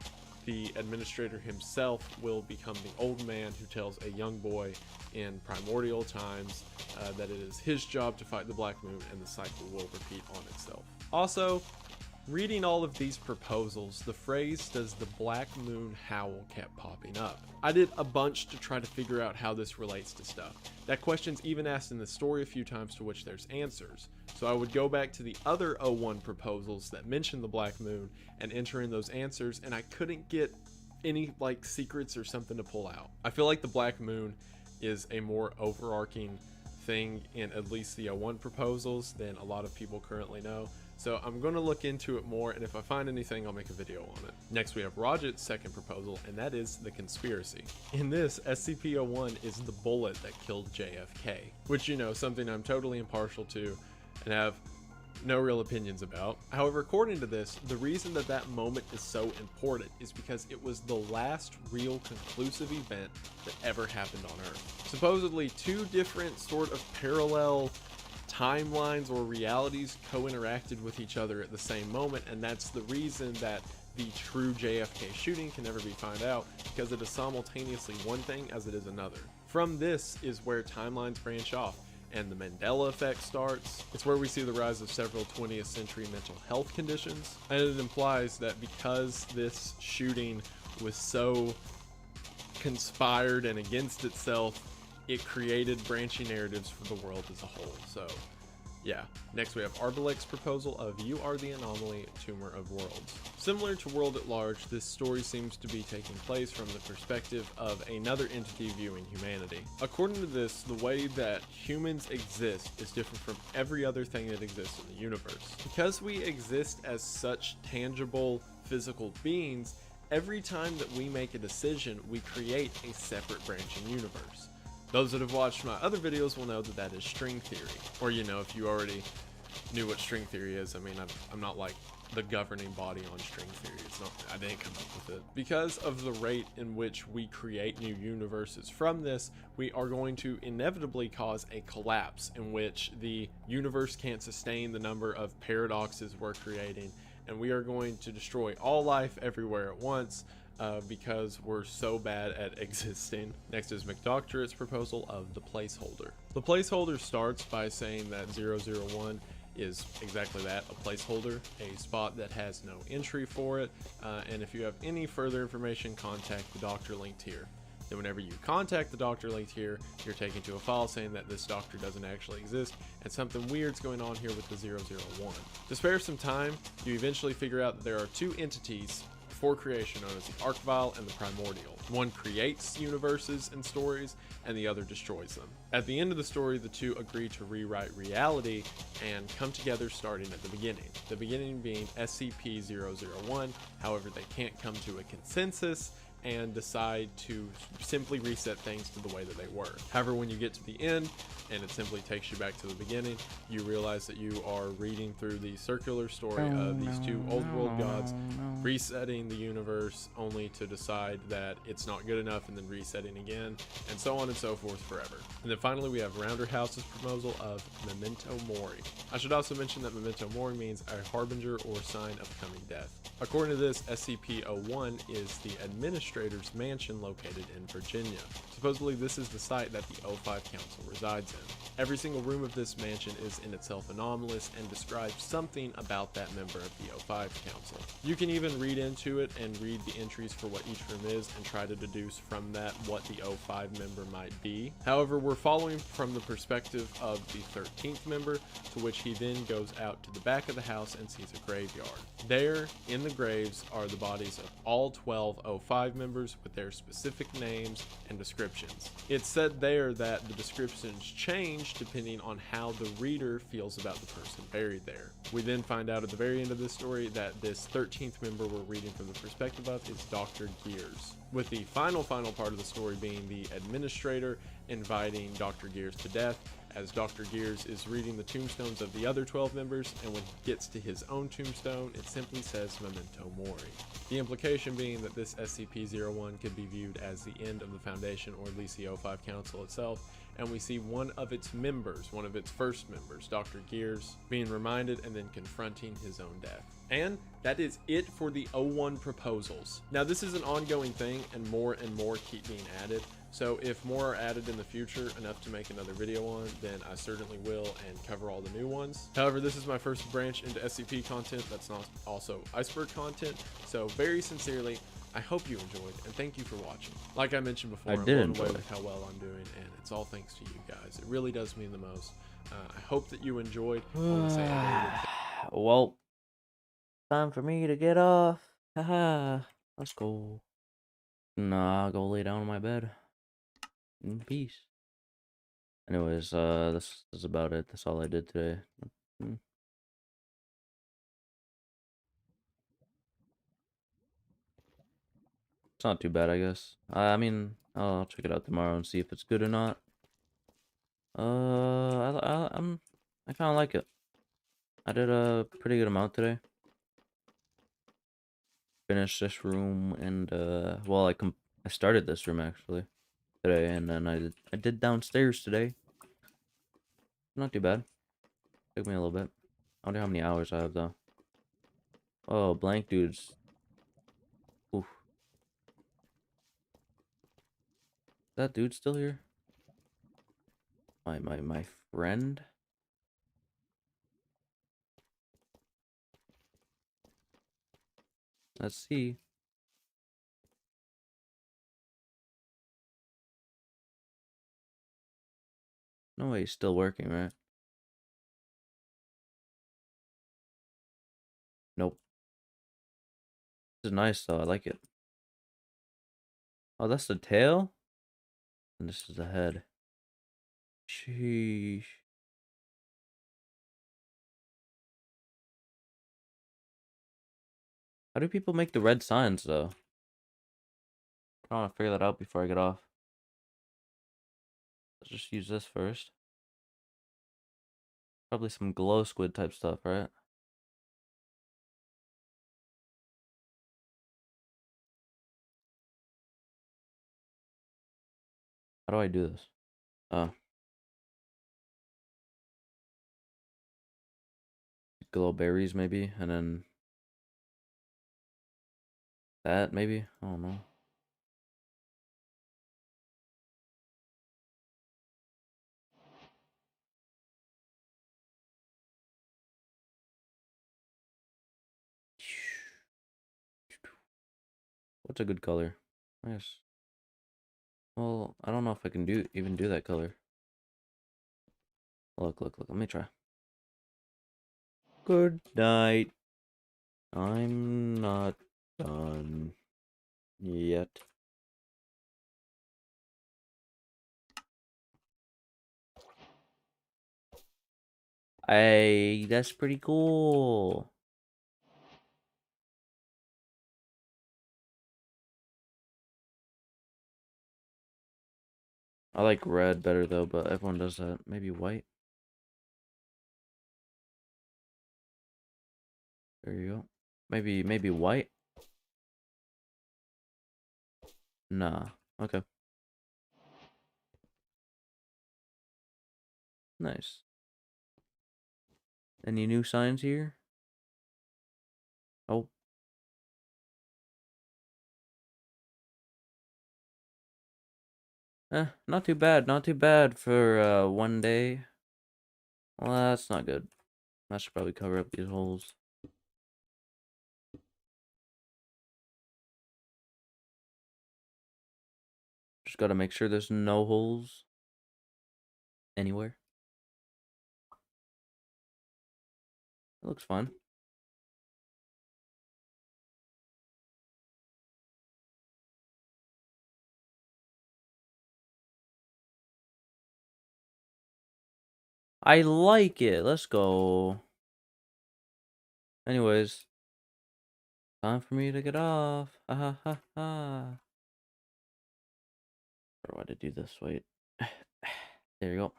the Administrator himself will become the old man who tells a young boy in primordial times that it is his job to fight the Black Moon, and the cycle will repeat on itself. Also, reading all of these proposals, the phrase "does the Black Moon howl" kept popping up. I did a bunch to try to figure out how this relates to stuff. That question's even asked in the story a few times, to which there's answers. So I would go back to the other 01 proposals that mention the Black Moon and enter in those answers, and I couldn't get any like secrets or something to pull out. I feel like the Black Moon is a more overarching thing in at least the 01 proposals than a lot of people currently know. So I'm going to look into it more, and if I find anything, I'll make a video on it. Next, we have Rajit's second proposal, and that is the conspiracy. In this, SCP-01 is the bullet that killed JFK, which, you know, something I'm totally impartial to and have no real opinions about. However, according to this, the reason that that moment is so important is because it was the last real conclusive event that ever happened on Earth. Supposedly, two different sort of parallel timelines or realities co-interacted with each other at the same moment, and that's the reason that the true JFK shooting can never be found out, because it is simultaneously one thing as it is another. From this is where timelines branch off and the Mandela effect starts. It's where we see the rise of several 20th century mental health conditions, and it implies that because this shooting was so conspired and against itself, it created branching narratives for the world as a whole. So yeah. Next we have Arbalek's proposal of "You Are the Anomaly, Tumor of Worlds." Similar to World at Large, this story seems to be taking place from the perspective of another entity viewing humanity. According to this, the way that humans exist is different from every other thing that exists in the universe. Because we exist as such tangible, physical beings, every time that we make a decision, we create a separate branching universe. Those that have watched my other videos will know that that is string theory. Or, you know, if you already knew what string theory is, I mean, I'm not like the governing body on string theory. It's not, I didn't come up with it. Because of the rate in which we create new universes from this, we are going to inevitably cause a collapse in which the universe can't sustain the number of paradoxes we're creating, and we are going to destroy all life everywhere at once. Because we're so bad at existing. Next is McDoctorate's proposal of the placeholder. The placeholder starts by saying that 001 is exactly that, a placeholder, a spot that has no entry for it, and if you have any further information, contact the doctor linked here. Then whenever you contact the doctor linked here, you're taken to a file saying that this doctor doesn't actually exist, and something weird's going on here with the 001. To spare some time, you eventually figure out that there are two entities for creation known as the Archvile and the Primordial. One creates universes and stories, and the other destroys them. At the end of the story, the two agree to rewrite reality and come together starting at the beginning. The beginning being SCP-001, however they can't come to a consensus, and decide to simply reset things to the way that they were. However, when you get to the end and it simply takes you back to the beginning, you realize that you are reading through the circular story of these two old world gods resetting the universe only to decide that it's not good enough and then resetting again, and so on and so forth forever. And then finally we have Rounder House's proposal of Memento Mori. I should also mention that Memento Mori means a harbinger or sign of coming death. According to this, SCP-01 is the administrator's mansion located in Virginia. Supposedly this is the site that the O5 Council resides in. Every single room of this mansion is in itself anomalous and describes something about that member of the O5 Council. You can even read into it and read the entries for what each room is and try to deduce from that what the O5 member might be. However, we're following from the perspective of the 13th member, to which he then goes out to the back of the house and sees a graveyard. There, in the graves, are the bodies of all 12 O5 members with their specific names and descriptions. It's said there that the descriptions change depending on how the reader feels about the person buried there. We then find out at the very end of this story that this 13th member we're reading from the perspective of is Dr. Gears, with the final part of the story being the administrator inviting Dr. Gears to death, as Dr. Gears is reading the tombstones of the other 12 members, and when he gets to his own tombstone, it simply says Memento Mori. The implication being that this SCP-01 could be viewed as the end of the Foundation, or at least the O5 Council itself, and we see one of its members, one of its first members, Dr. Gears, being reminded and then confronting his own death. And that is it for the O1 proposals. Now this is an ongoing thing, and more keep being added. So if more are added in the future, enough to make another video on, then I certainly will and cover all the new ones. However, this is my first branch into SCP content that's not also Iceberg content. So very sincerely, I hope you enjoyed, and thank you for watching. Like I mentioned before, I'm blown away with how well I'm doing, and it's all thanks to you guys. It really does mean the most. I hope that you enjoyed. I want to say well, time for me to get off. Haha, let's go. Nah, I'll go lay down in my bed. In peace. Anyways, this is about it. That's all I did today. It's not too bad, I guess. I mean, I'll check it out tomorrow and see if it's good or not. I kind of like it. I did a pretty good amount today. Finished this room and well, I started this room actually today, and then I did downstairs today. Not too bad. Took me a little bit. I wonder how many hours I have though. Oh, blank dudes. Oof. Is that dude still here? My friend? Let's see. No way he's still working, right? Nope. This is nice though, I like it. Oh, that's the tail? And this is the head. Sheesh. How do people make the red signs though? I want to figure that out before I get off. Let's just use this first. Probably some glow squid type stuff, right? How do I do this? Oh. Glow berries maybe, and then that maybe? I don't know. What's a good color? Nice. Well, I don't know if I can even do that color. Look, let me try. Good night. I'm not done yet. Hey, that's pretty cool. I like red better though, but everyone does that. Maybe white. There you go. Maybe white. Nah. Okay. Nice. Any new signs here? Oh. Not too bad. Not too bad for one day. Well, that's not good. I should probably cover up these holes. Just gotta make sure there's no holes anywhere. It looks fine. I like it. Let's go. Anyways, time for me to get off. Ha ha ha ha. Or why to do this? Wait. There you go.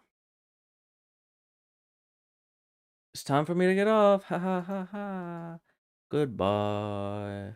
It's time for me to get off. Ha ha ha ha. Goodbye.